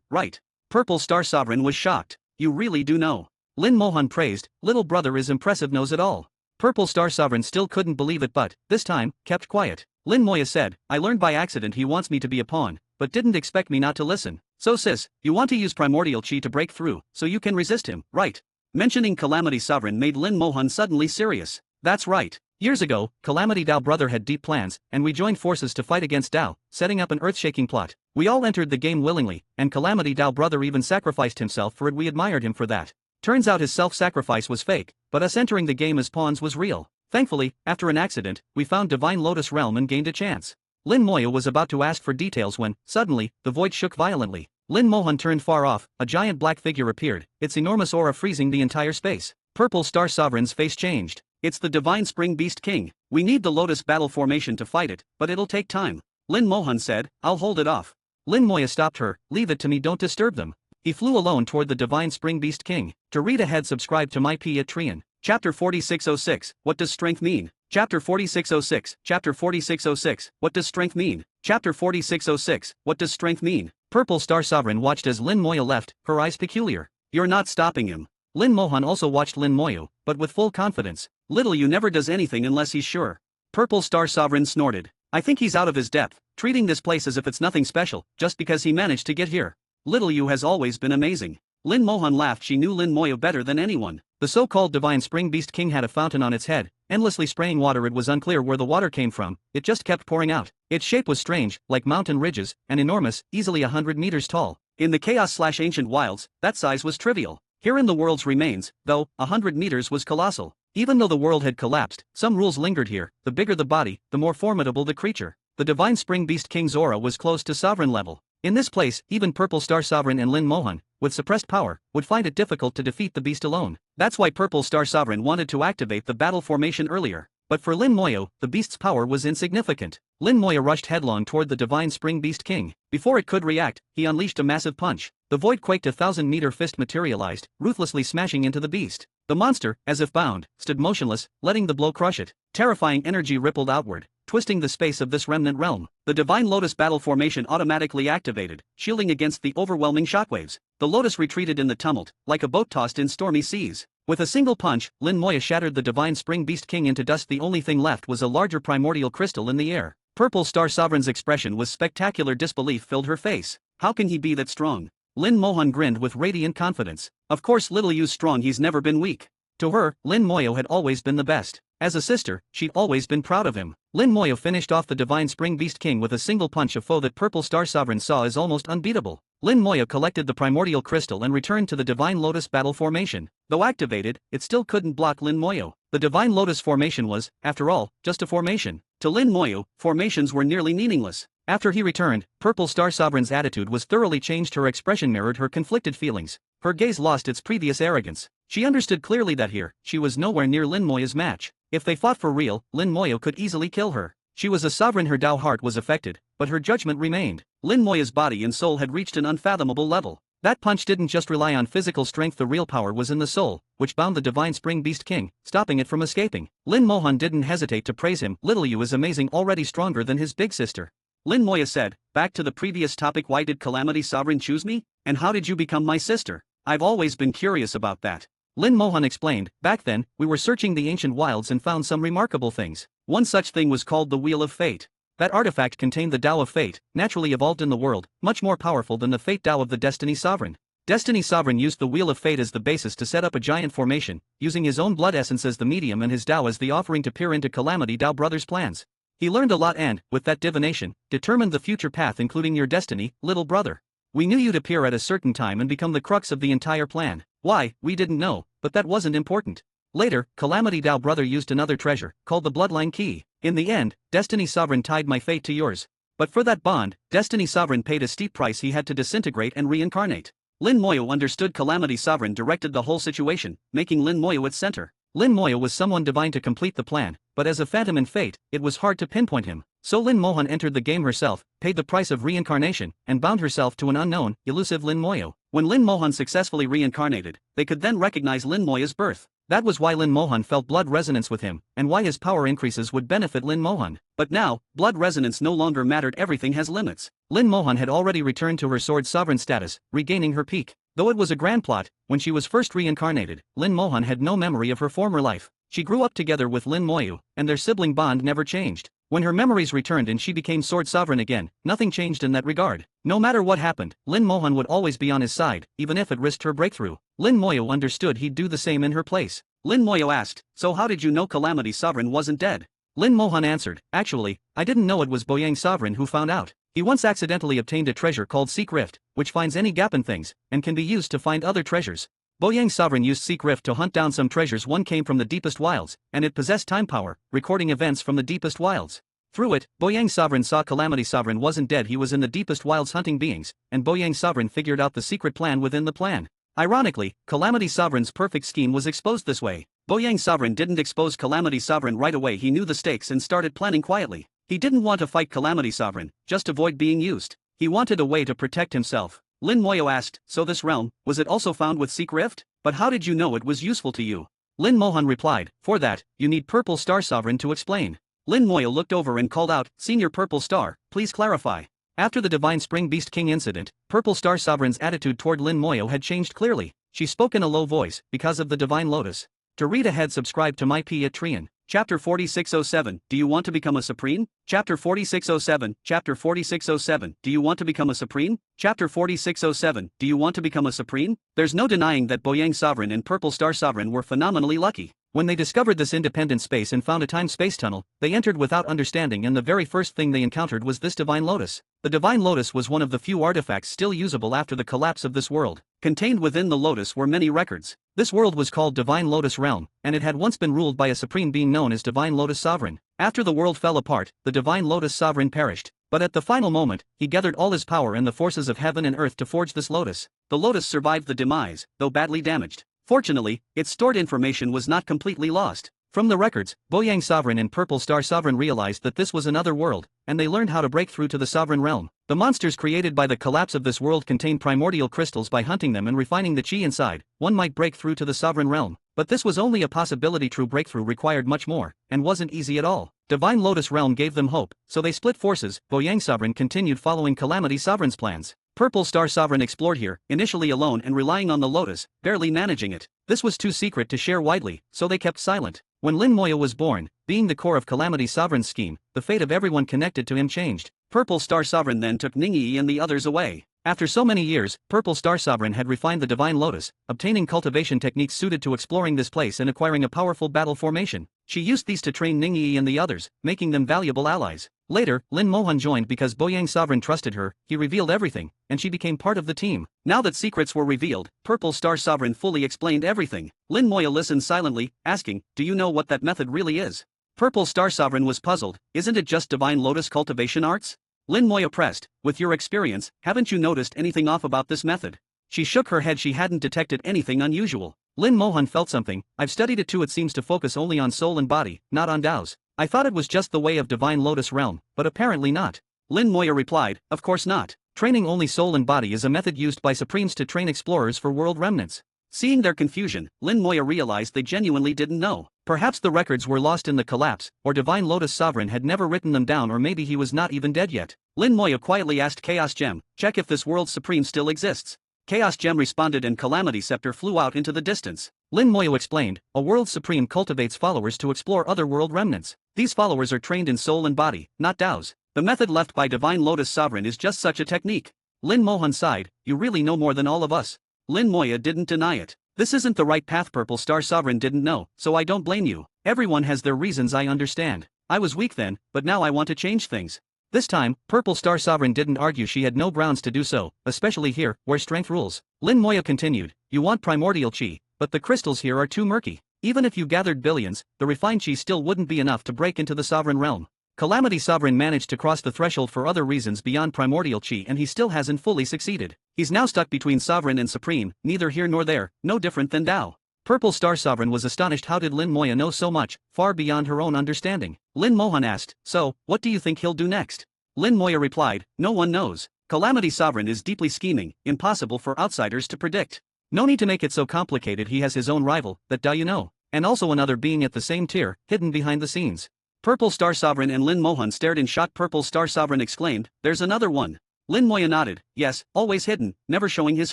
right? Purple Star Sovereign was shocked. You really do know. Lin Mohan praised. Little brother is impressive, knows it all. Purple Star Sovereign still couldn't believe it, but, this time, kept quiet. Lin Moya said, I learned by accident he wants me to be a pawn, but didn't expect me not to listen. So sis, you want to use primordial chi to break through, so you can resist him, right? Mentioning Calamity Sovereign made Lin Mohan suddenly serious. That's right. Years ago, Calamity Dao brother had deep plans, and we joined forces to fight against Dao, setting up an earth-shaking plot. We all entered the game willingly, and Calamity Dao brother even sacrificed himself for it. We admired him for that. Turns out his self-sacrifice was fake, but us entering the game as pawns was real. Thankfully, after an accident, we found Divine Lotus Realm and gained a chance. Lin Moya was about to ask for details when, suddenly, the void shook violently. Lin Mohan turned far off, a giant black figure appeared, its enormous aura freezing the entire space. Purple Star Sovereign's face changed. It's the Divine Spring Beast King. We need the Lotus Battle formation to fight it, but it'll take time. Lin Mohan said, I'll hold it off. Lin Moya stopped her. Leave it to me, don't disturb them. He flew alone toward the Divine Spring Beast King. To read ahead, subscribe to my Patreon. Chapter 4606, What does strength mean? Chapter 4606, Chapter 4606, What does strength mean? Chapter 4606, What does strength mean? Purple Star Sovereign watched as Lin Moya left, her eyes peculiar. You're not stopping him. Lin Mohan also watched Lin Moyo, but with full confidence. Little you never does anything unless he's sure. Purple Star Sovereign snorted. I think he's out of his depth, treating this place as if it's nothing special, just because he managed to get here. Little you has always been amazing. Lin Mohan laughed. She knew Lin Moyo better than anyone. The so-called Divine Spring Beast King had a fountain on its head, endlessly spraying water. It was unclear where the water came from, it just kept pouring out. Its shape was strange, like mountain ridges, and enormous, easily 100 meters tall. In the chaos/ancient wilds, that size was trivial. Here in the world's remains, though, 100 meters was colossal. Even though the world had collapsed, some rules lingered here. The bigger the body, the more formidable the creature. The Divine Spring Beast King's aura was close to sovereign level. In this place, even Purple Star Sovereign and Lin Mohan, with suppressed power, would find it difficult to defeat the beast alone. That's why Purple Star Sovereign wanted to activate the battle formation earlier. But for Lin Moyo, the beast's power was insignificant. Lin Moya rushed headlong toward the Divine Spring Beast King. Before it could react, he unleashed a massive punch. The void quaked. A 1,000-meter fist materialized, ruthlessly smashing into the beast. The monster, as if bound, stood motionless, letting the blow crush it. Terrifying energy rippled outward, twisting the space of this remnant realm. The Divine Lotus battle formation automatically activated, shielding against the overwhelming shockwaves. The Lotus retreated in the tumult, like a boat tossed in stormy seas. With a single punch, Lin Moya shattered the Divine Spring Beast King into dust. The only thing left was a larger primordial crystal in the air. Purple Star Sovereign's expression was spectacular. Disbelief filled her face. How can he be that strong? Lin Mohan grinned with radiant confidence. Of course little you's strong, he's never been weak. To her, Lin Moyo had always been the best. As a sister, she'd always been proud of him. Lin Moyo finished off the Divine Spring Beast King with a single punch, a foe that Purple Star Sovereign saw as almost unbeatable. Lin Moyo collected the primordial crystal and returned to the Divine Lotus battle formation. Though activated, it still couldn't block Lin Moyo. The Divine Lotus formation was, after all, just a formation. To Lin Moyo, formations were nearly meaningless. After he returned, Purple Star Sovereign's attitude was thoroughly changed. Her expression mirrored her conflicted feelings. Her gaze lost its previous arrogance. She understood clearly that here, she was nowhere near Lin Moyo's match. If they fought for real, Lin Moyo could easily kill her. She was a sovereign. Her Dao heart was affected, but her judgment remained. Lin Moya's body and soul had reached an unfathomable level. That punch didn't just rely on physical strength. The real power was in the soul, which bound the Divine Spring Beast King, stopping it from escaping. Lin Mohan didn't hesitate to praise him. Little you is amazing, already stronger than his big sister. Lin Moya said, back to the previous topic, why did Calamity Sovereign choose me? And how did you become my sister? I've always been curious about that. Lin Mohan explained, back then, we were searching the ancient wilds and found some remarkable things. One such thing was called the Wheel of Fate. That artifact contained the Tao of Fate, naturally evolved in the world, much more powerful than the Fate Tao of the Destiny Sovereign. Destiny Sovereign used the Wheel of Fate as the basis to set up a giant formation, using his own blood essence as the medium and his Tao as the offering to peer into Calamity Tao Brothers' plans. He learned a lot and, with that divination, determined the future path, including your destiny, little brother. We knew you'd appear at a certain time and become the crux of the entire plan. Why, we didn't know, but that wasn't important. Later, Calamity Tao Brother used another treasure, called the Bloodline Key. In the end, Destiny Sovereign tied my fate to yours. But for that bond, Destiny Sovereign paid a steep price. He had to disintegrate and reincarnate. Lin Moyo understood Calamity Sovereign directed the whole situation, making Lin Moyo its center. Lin Moyo was someone divine to complete the plan, but as a phantom in fate, it was hard to pinpoint him. So Lin Mohan entered the game herself, paid the price of reincarnation, and bound herself to an unknown, elusive Lin Moyo. When Lin Mohan successfully reincarnated, they could then recognize Lin Moya's birth. That was why Lin Mohan felt blood resonance with him, and why his power increases would benefit Lin Mohan. But now, blood resonance no longer mattered. Everything has limits. Lin Mohan had already returned to her sword sovereign status, regaining her peak. Though it was a grand plot, when she was first reincarnated, Lin Mohan had no memory of her former life. She grew up together with Lin Moyu, and their sibling bond never changed. When her memories returned and she became sword sovereign again, nothing changed in that regard. No matter what happened, Lin Mohan would always be on his side, even if it risked her breakthrough. Lin Moyo understood he'd do the same in her place. Lin Moyo asked, "So how did you know Calamity Sovereign wasn't dead?" Lin Mohan answered, "Actually, I didn't know it was Boyang Sovereign who found out. He once accidentally obtained a treasure called Seek Rift, which finds any gap in things, and can be used to find other treasures. Boyang Sovereign used Seek Rift to hunt down some treasures. One came from the deepest wilds, and it possessed time power, recording events from the deepest wilds. Through it, Boyang Sovereign saw Calamity Sovereign wasn't dead. He was in the deepest wilds hunting beings, and Boyang Sovereign figured out the secret plan within the plan. Ironically, Calamity Sovereign's perfect scheme was exposed this way. Boyang Sovereign didn't expose Calamity Sovereign right away. He knew the stakes and started planning quietly. He didn't want to fight Calamity Sovereign, just avoid being used. He wanted a way to protect himself." Lin Moyo asked, "So this realm, was it also found with Seek Rift? But how did you know it was useful to you?" Lin Mohan replied, "For that, you need Purple Star Sovereign to explain." Lin Moyo looked over and called out, "Senior Purple Star, please clarify." After the Divine Spring Beast King incident, Purple Star Sovereign's attitude toward Lin Moyo had changed clearly. She spoke in a low voice, because of the Divine Lotus. To read ahead, subscribe to my Patreon. Chapter 4607, Do you want to become a Supreme? Chapter 4607, Chapter 4607, Do you want to become a Supreme? Chapter 4607, Do you want to become a Supreme? There's no denying that Boyang Sovereign and Purple Star Sovereign were phenomenally lucky. When they discovered this independent space and found a time-space tunnel, they entered without understanding, and the very first thing they encountered was this Divine Lotus. The Divine Lotus was one of the few artifacts still usable after the collapse of this world. Contained within the Lotus were many records. This world was called Divine Lotus Realm, and it had once been ruled by a supreme being known as Divine Lotus Sovereign. After the world fell apart, the Divine Lotus Sovereign perished. But at the final moment, he gathered all his power and the forces of heaven and earth to forge this Lotus. The Lotus survived the demise, though badly damaged. Fortunately, its stored information was not completely lost. From the records, Boyang Sovereign and Purple Star Sovereign realized that this was another world, and they learned how to break through to the Sovereign Realm. The monsters created by the collapse of this world contain primordial crystals. By hunting them and refining the chi inside, one might break through to the Sovereign Realm. But this was only a possibility. True breakthrough required much more, and wasn't easy at all. Divine Lotus Realm gave them hope, so they split forces. Boyang Sovereign continued following Calamity Sovereign's plans. Purple Star Sovereign explored here, initially alone and relying on the Lotus, barely managing it. This was too secret to share widely, so they kept silent. When Lin Moyo was born, being the core of Calamity Sovereign's scheme, the fate of everyone connected to him changed. Purple Star Sovereign then took Ningyi and the others away. After so many years, Purple Star Sovereign had refined the Divine Lotus, obtaining cultivation techniques suited to exploring this place and acquiring a powerful battle formation. She used these to train Ningyi and the others, making them valuable allies. Later, Lin Mohan joined because Boyang Sovereign trusted her. He revealed everything, and she became part of the team. Now that secrets were revealed, Purple Star Sovereign fully explained everything. Lin Moya listened silently, asking, "Do you know what that method really is?" Purple Star Sovereign was puzzled. "Isn't it just Divine Lotus cultivation arts?" Lin Moya pressed, "With your experience, haven't you noticed anything off about this method?" She shook her head. She hadn't detected anything unusual. Lin Mohan felt something. "I've studied it too. It seems to focus only on soul and body, not on Daos. I thought it was just the way of Divine Lotus Realm, but apparently not." Lin Moya replied, "Of course not. Training only soul and body is a method used by Supremes to train explorers for world remnants." Seeing their confusion, Lin Moya realized they genuinely didn't know. Perhaps the records were lost in the collapse, or Divine Lotus Sovereign had never written them down, or maybe he was not even dead yet. Lin Moya quietly asked Chaos Gem, "Check if this world's Supreme still exists." Chaos Gem responded and Calamity Scepter flew out into the distance. Lin Moyo explained, "A world supreme cultivates followers to explore other world remnants. These followers are trained in soul and body, not Daos. The method left by Divine Lotus Sovereign is just such a technique." Lin Mohan sighed, "You really know more than all of us." Lin Moya didn't deny it. "This isn't the right path. Purple Star Sovereign didn't know, so I don't blame you. Everyone has their reasons. I understand. I was weak then, but now I want to change things." This time, Purple Star Sovereign didn't argue. She had no grounds to do so, especially here, where strength rules. Lin Moya continued, "You want primordial chi, but the crystals here are too murky. Even if you gathered billions, the refined chi still wouldn't be enough to break into the Sovereign Realm. Calamity Sovereign managed to cross the threshold for other reasons beyond primordial chi, and he still hasn't fully succeeded. He's now stuck between Sovereign and Supreme, neither here nor there, no different than Dao. Purple Star Sovereign was astonished. How did Lin Moya know so much, far beyond her own understanding? Lin Mohan asked, so, what do you think he'll do next? Lin Moya replied, no one knows. Calamity Sovereign is deeply scheming, impossible for outsiders to predict. No need to make it so complicated. He has his own rival, that Dao you know, and also another being at the same tier, hidden behind the scenes. Purple Star Sovereign and Lin Mohan stared in shock. Purple Star Sovereign exclaimed, there's another one. Lin Moya nodded, yes, always hidden, never showing his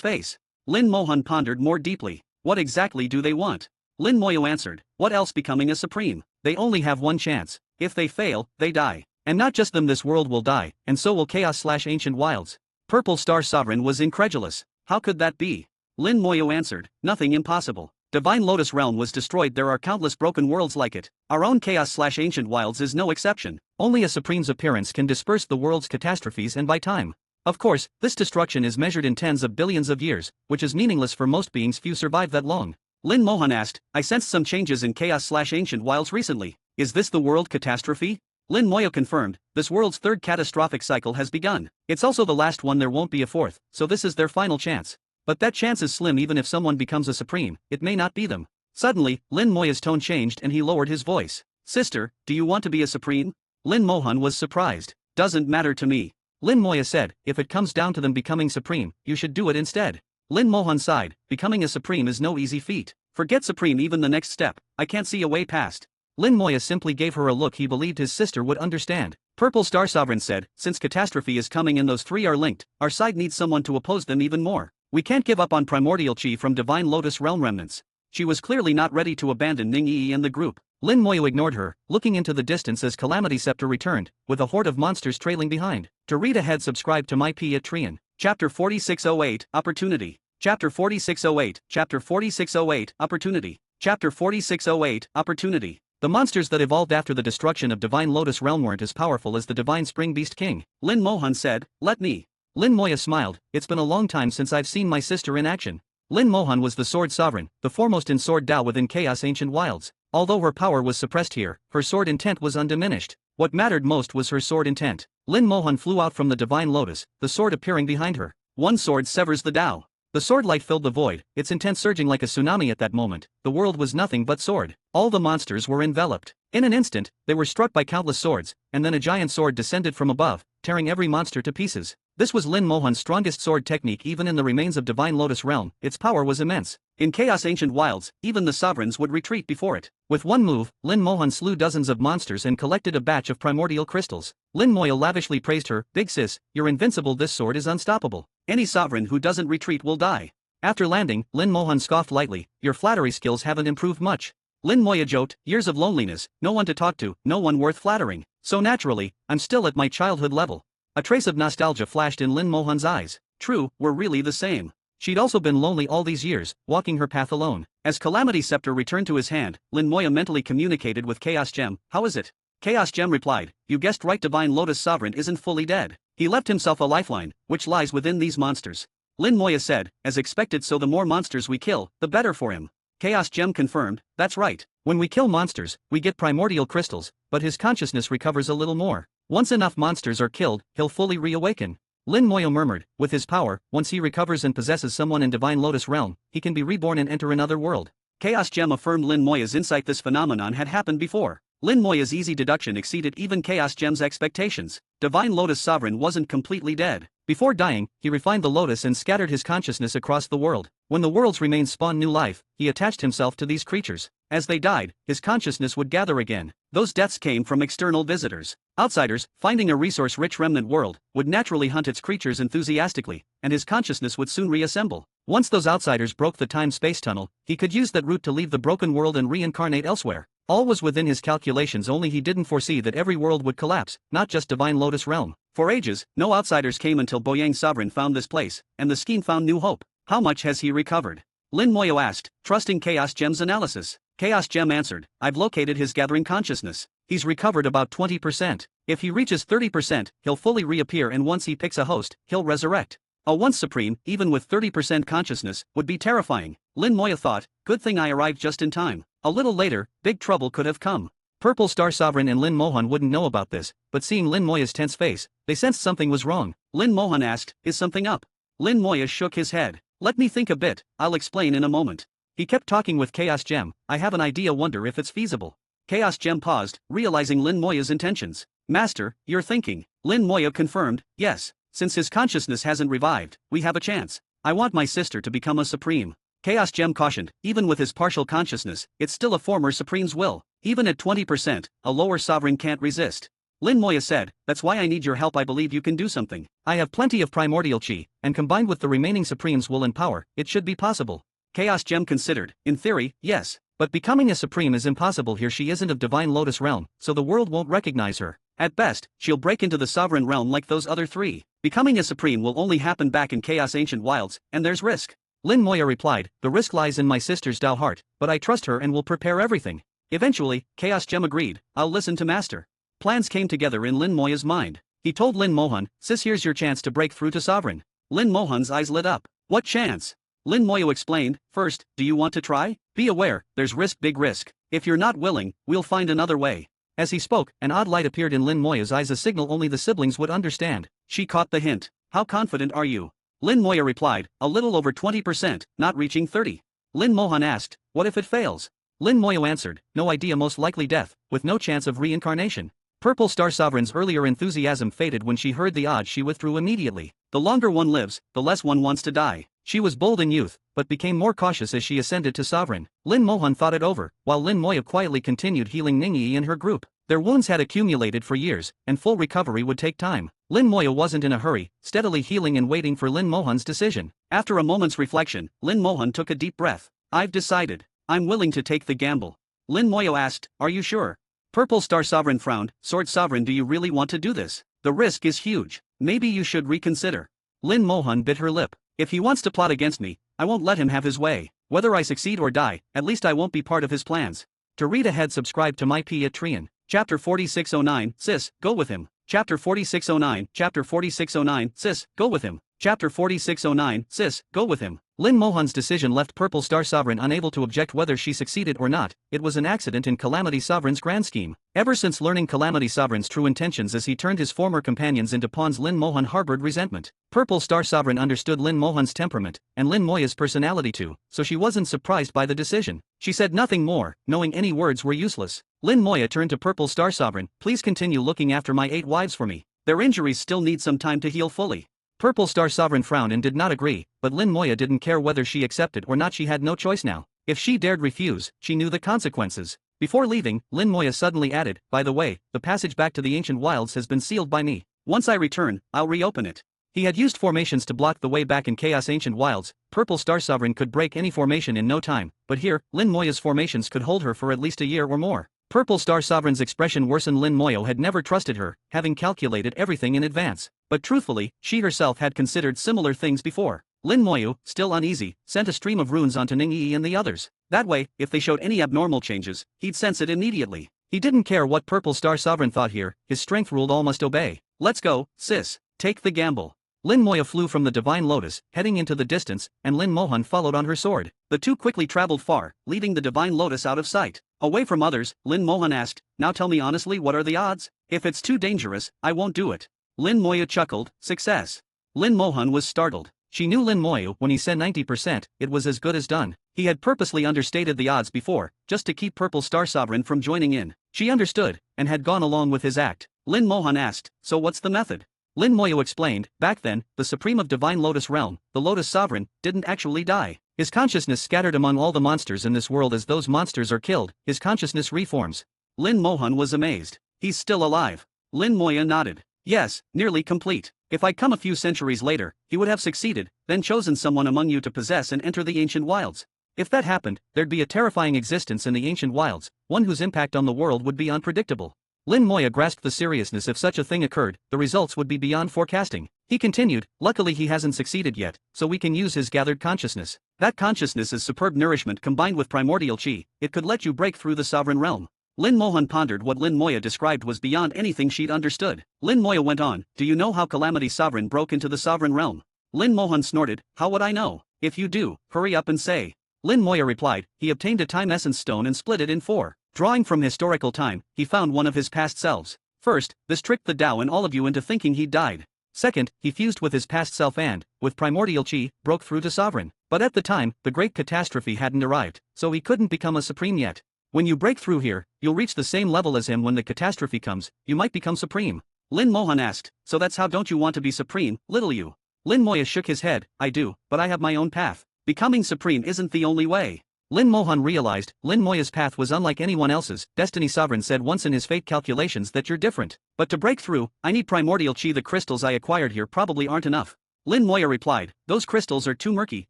face. Lin Mohan pondered more deeply. What exactly do they want? Lin Moya answered, what else becoming a supreme? They only have one chance. If they fail, they die. And not just them, this world will die, and so will Chaos/Ancient Wilds. Purple Star Sovereign was incredulous. How could that be? Lin Moya answered, nothing impossible. Divine Lotus Realm was destroyed. There are countless broken worlds like it. Our own Chaos/Ancient Wilds is no exception. Only a supreme's appearance can disperse the world's catastrophes and buy time. Of course, this destruction is measured in tens of billions of years, which is meaningless for most beings. Few survive that long. Lin Mohan asked, I sensed some changes in Chaos/Ancient Wilds recently. Is this the world catastrophe? Lin Moya confirmed, this world's third catastrophic cycle has begun. It's also the last one. There won't be a fourth, so this is their final chance. But that chance is slim. Even if someone becomes a supreme, it may not be them. Suddenly, Lin Moya's tone changed and he lowered his voice. Sister, do you want to be a supreme? Lin Mohan was surprised. Doesn't matter to me. Lin Moya said, if it comes down to them becoming supreme, you should do it instead. Lin Mohan sighed, becoming a supreme is no easy feat. Forget supreme, even the next step, I can't see a way past. Lin Moya simply gave her a look he believed his sister would understand. Purple Star Sovereign said, since catastrophe is coming and those three are linked, our side needs someone to oppose them even more. We can't give up on primordial chi from Divine Lotus Realm remnants. She was clearly not ready to abandon Ning Yi and the group. Lin Moya ignored her, looking into the distance as Calamity Scepter returned, with a horde of monsters trailing behind. To read ahead, subscribe to my P at Trian. Chapter 4608, Opportunity. Chapter 4608, Chapter 4608, Opportunity. Chapter 4608, Opportunity. The monsters that evolved after the destruction of Divine Lotus Realm weren't as powerful as the Divine Spring Beast King. Lin Mohan said, let me. Lin Moya smiled, it's been a long time since I've seen my sister in action. Lin Mohan was the Sword Sovereign, the foremost in Sword Dao within Chaos Ancient Wilds. Although her power was suppressed here, her sword intent was undiminished. What mattered most was her sword intent. Lin Mohan flew out from the Divine Lotus, the sword appearing behind her. One sword severs the Dao. The sword light filled the void, its intent surging like a tsunami at that moment. The world was nothing but sword. All the monsters were enveloped. In an instant, they were struck by countless swords, and then a giant sword descended from above, tearing every monster to pieces. This was Lin Mohan's strongest sword technique. Even in the remains of Divine Lotus Realm, its power was immense. In Chaos Ancient Wilds, even the sovereigns would retreat before it. With one move, Lin Mohan slew dozens of monsters and collected a batch of primordial crystals. Lin Moya lavishly praised her, big sis, you're invincible. This sword is unstoppable. Any sovereign who doesn't retreat will die. After landing, Lin Mohan scoffed lightly, your flattery skills haven't improved much. Lin Moya joked, years of loneliness, no one to talk to, no one worth flattering. So naturally, I'm still at my childhood level. A trace of nostalgia flashed in Lin Mohan's eyes. True, we're really the same. She'd also been lonely all these years, walking her path alone. As Calamity Scepter returned to his hand, Lin Moya mentally communicated with Chaos Gem. How is it? Chaos Gem replied, you guessed right, Divine Lotus Sovereign isn't fully dead. He left himself a lifeline, which lies within these monsters. Lin Moya said, as expected, so the more monsters we kill, the better for him. Chaos Gem confirmed, that's right. When we kill monsters, we get primordial crystals, but his consciousness recovers a little more. Once enough monsters are killed, he'll fully reawaken. Lin Moya murmured, with his power, once he recovers and possesses someone in Divine Lotus Realm, he can be reborn and enter another world. Chaos Gem affirmed Lin Moya's insight. This phenomenon had happened before. Lin Moya's easy deduction exceeded even Chaos Gem's expectations. Divine Lotus Sovereign wasn't completely dead. Before dying, he refined the lotus and scattered his consciousness across the world. When the world's remains spawned new life, he attached himself to these creatures. As they died, his consciousness would gather again. Those deaths came from external visitors. Outsiders, finding a resource-rich remnant world, would naturally hunt its creatures enthusiastically, and his consciousness would soon reassemble. Once those outsiders broke the time-space tunnel, he could use that route to leave the broken world and reincarnate elsewhere. All was within his calculations, only he didn't foresee that every world would collapse, not just Divine Lotus Realm. For ages, no outsiders came until Boyang Sovereign found this place, and the scheme found new hope. How much has he recovered? Lin Moya asked, trusting Chaos Gem's analysis. Chaos Gem answered, I've located his gathering consciousness. He's recovered about 20%. If he reaches 30%, he'll fully reappear, and once he picks a host, he'll resurrect. A once supreme, even with 30% consciousness, would be terrifying. Lin Moya thought, good thing I arrived just in time. A little later, big trouble could have come. Purple Star Sovereign and Lin Mohan wouldn't know about this, but seeing Lin Moya's tense face, they sensed something was wrong. Lin Mohan asked, "Is something up?" Lin Moya shook his head. "Let me think a bit, I'll explain in a moment." He kept talking with Chaos Gem. "I have an idea, wonder if it's feasible." Chaos Gem paused, realizing Lin Moya's intentions. "Master, you're thinking." Lin Moya confirmed, "Yes. Since his consciousness hasn't revived, we have a chance. I want my sister to become a supreme." Chaos Gem cautioned, "Even with his partial consciousness, it's still a former supreme's will. Even at 20%, a lower sovereign can't resist." Lin Moya said, "That's why I need your help. I believe you can do something. I have plenty of primordial chi, and combined with the remaining supreme's will and power, it should be possible." Chaos Gem considered, "In theory, yes. But becoming a supreme is impossible here. She isn't of Divine Lotus realm, so the world won't recognize her. At best, she'll break into the sovereign realm like those other three. Becoming a supreme will only happen back in Chaos Ancient Wilds, and there's risk." Lin Moya replied, "The risk lies in my sister's Tao heart, but I trust her and will prepare everything." Eventually, Chaos Gem agreed, "I'll listen to Master." Plans came together in Lin Moya's mind. He told Lin Mohan, "Sis, here's your chance to break through to Sovereign." Lin Mohan's eyes lit up. "What chance?" Lin Moya explained, "First, do you want to try? Be aware, there's risk, big risk. If you're not willing, we'll find another way." As he spoke, an odd light appeared in Lin Moya's eyes, a signal only the siblings would understand. She caught the hint. "How confident are you?" Lin Moya replied, "A little over 20%, not reaching 30. Lin Mohan asked, "What if it fails?" Lin Moya answered, "No idea, most likely death, with no chance of reincarnation." Purple Star Sovereign's earlier enthusiasm faded when she heard the odds. She withdrew immediately. The longer one lives, the less one wants to die. She was bold in youth, but became more cautious as she ascended to Sovereign. Lin Mohan thought it over, while Lin Moya quietly continued healing Ningyi and her group. Their wounds had accumulated for years, and full recovery would take time. Lin Moya wasn't in a hurry, steadily healing and waiting for Lin Mohan's decision. After a moment's reflection, Lin Mohan took a deep breath. "I've decided. I'm willing to take the gamble." Lin Moya asked, "Are you sure?" Purple Star Sovereign frowned. "Sword Sovereign, do you really want to do this? The risk is huge. Maybe you should reconsider." Lin Mohan bit her lip. "If he wants to plot against me, I won't let him have his way. Whether I succeed or die, at least I won't be part of his plans." To read ahead, subscribe to my Patreon. Chapter 4609, Sis, go with him. Chapter 4609, Chapter 4609, Sis, go with him. Chapter 4609, Sis, go with him. Lin Mohan's decision left Purple Star Sovereign unable to object whether she succeeded or not. It was an accident in Calamity Sovereign's grand scheme. Ever since learning Calamity Sovereign's true intentions as he turned his former companions into pawns, Lin Mohan harbored resentment. Purple Star Sovereign understood Lin Mohan's temperament, and Lin Moya's personality too, so she wasn't surprised by the decision. She said nothing more, knowing any words were useless. Lin Moya turned to Purple Star Sovereign, "Please continue looking after my 8 wives for me. Their injuries still need some time to heal fully." Purple Star Sovereign frowned and did not agree, but Lin Moya didn't care whether she accepted or not. She had no choice now. If she dared refuse, she knew the consequences. Before leaving, Lin Moya suddenly added, "By the way, the passage back to the Ancient Wilds has been sealed by me. Once I return, I'll reopen it." He had used formations to block the way back in Chaos Ancient Wilds. Purple Star Sovereign could break any formation in no time, but here, Lin Moya's formations could hold her for at least a year or more. Purple Star Sovereign's expression worsened. Lin Moya had never trusted her, having calculated everything in advance. But truthfully, she herself had considered similar things before. Lin Moya, still uneasy, sent a stream of runes onto Ningyi and the others. That way, if they showed any abnormal changes, he'd sense it immediately. He didn't care what Purple Star Sovereign thought here, his strength ruled, all must obey. "Let's go, sis. Take the gamble." Lin Moya flew from the Divine Lotus, heading into the distance, and Lin Mohan followed on her sword. The two quickly traveled far, leaving the Divine Lotus out of sight. Away from others, Lin Mohan asked, "Now tell me honestly, what are the odds? If it's too dangerous, I won't do it." Lin Moya chuckled, "Success." Lin Mohan was startled. She knew Lin Moya when he said 90%, it was as good as done. He had purposely understated the odds before, just to keep Purple Star Sovereign from joining in. She understood, and had gone along with his act. Lin Mohan asked, "So what's the method?" Lin Moya explained, "Back then, the Supreme of Divine Lotus Realm, the Lotus Sovereign, didn't actually die. His consciousness scattered among all the monsters in this world. As those monsters are killed, his consciousness reforms." Lin Mohan was amazed. "He's still alive?" Lin Moya nodded. "Yes, nearly complete. If I'd come a few centuries later, he would have succeeded, then chosen someone among you to possess and enter the Ancient Wilds. If that happened, there'd be a terrifying existence in the Ancient Wilds, one whose impact on the world would be unpredictable." Lin Moya grasped the seriousness. If such a thing occurred, the results would be beyond forecasting. He continued, "Luckily he hasn't succeeded yet, so we can use his gathered consciousness. That consciousness is superb nourishment combined with primordial chi. It could let you break through the sovereign realm." Lin Mohan pondered. What Lin Moya described was beyond anything she'd understood. Lin Moya went on, "Do you know how Calamity Sovereign broke into the sovereign realm?" Lin Mohan snorted, "How would I know? If you do, hurry up and say." Lin Moya replied, "He obtained a time essence stone and split it in 4. Drawing from historical time, he found one of his past selves. First, this tricked the Tao and all of you into thinking he'd died. Second, he fused with his past self and, with primordial chi, broke through to sovereign. But at the time, the great catastrophe hadn't arrived, so he couldn't become a supreme yet. When you break through here, you'll reach the same level as him. When the catastrophe comes, you might become supreme. Lin Mohan asked, so that's how don't you want to be supreme, little you? Lin Moya shook his head, I do, but I have my own path. Becoming supreme isn't the only way. Lin Mohan realized, Lin Moya's path was unlike anyone else's. Destiny Sovereign said once in his fate calculations that you're different. But to break through, I need primordial chi. The crystals I acquired here probably aren't enough. Lin Moya replied, those crystals are too murky,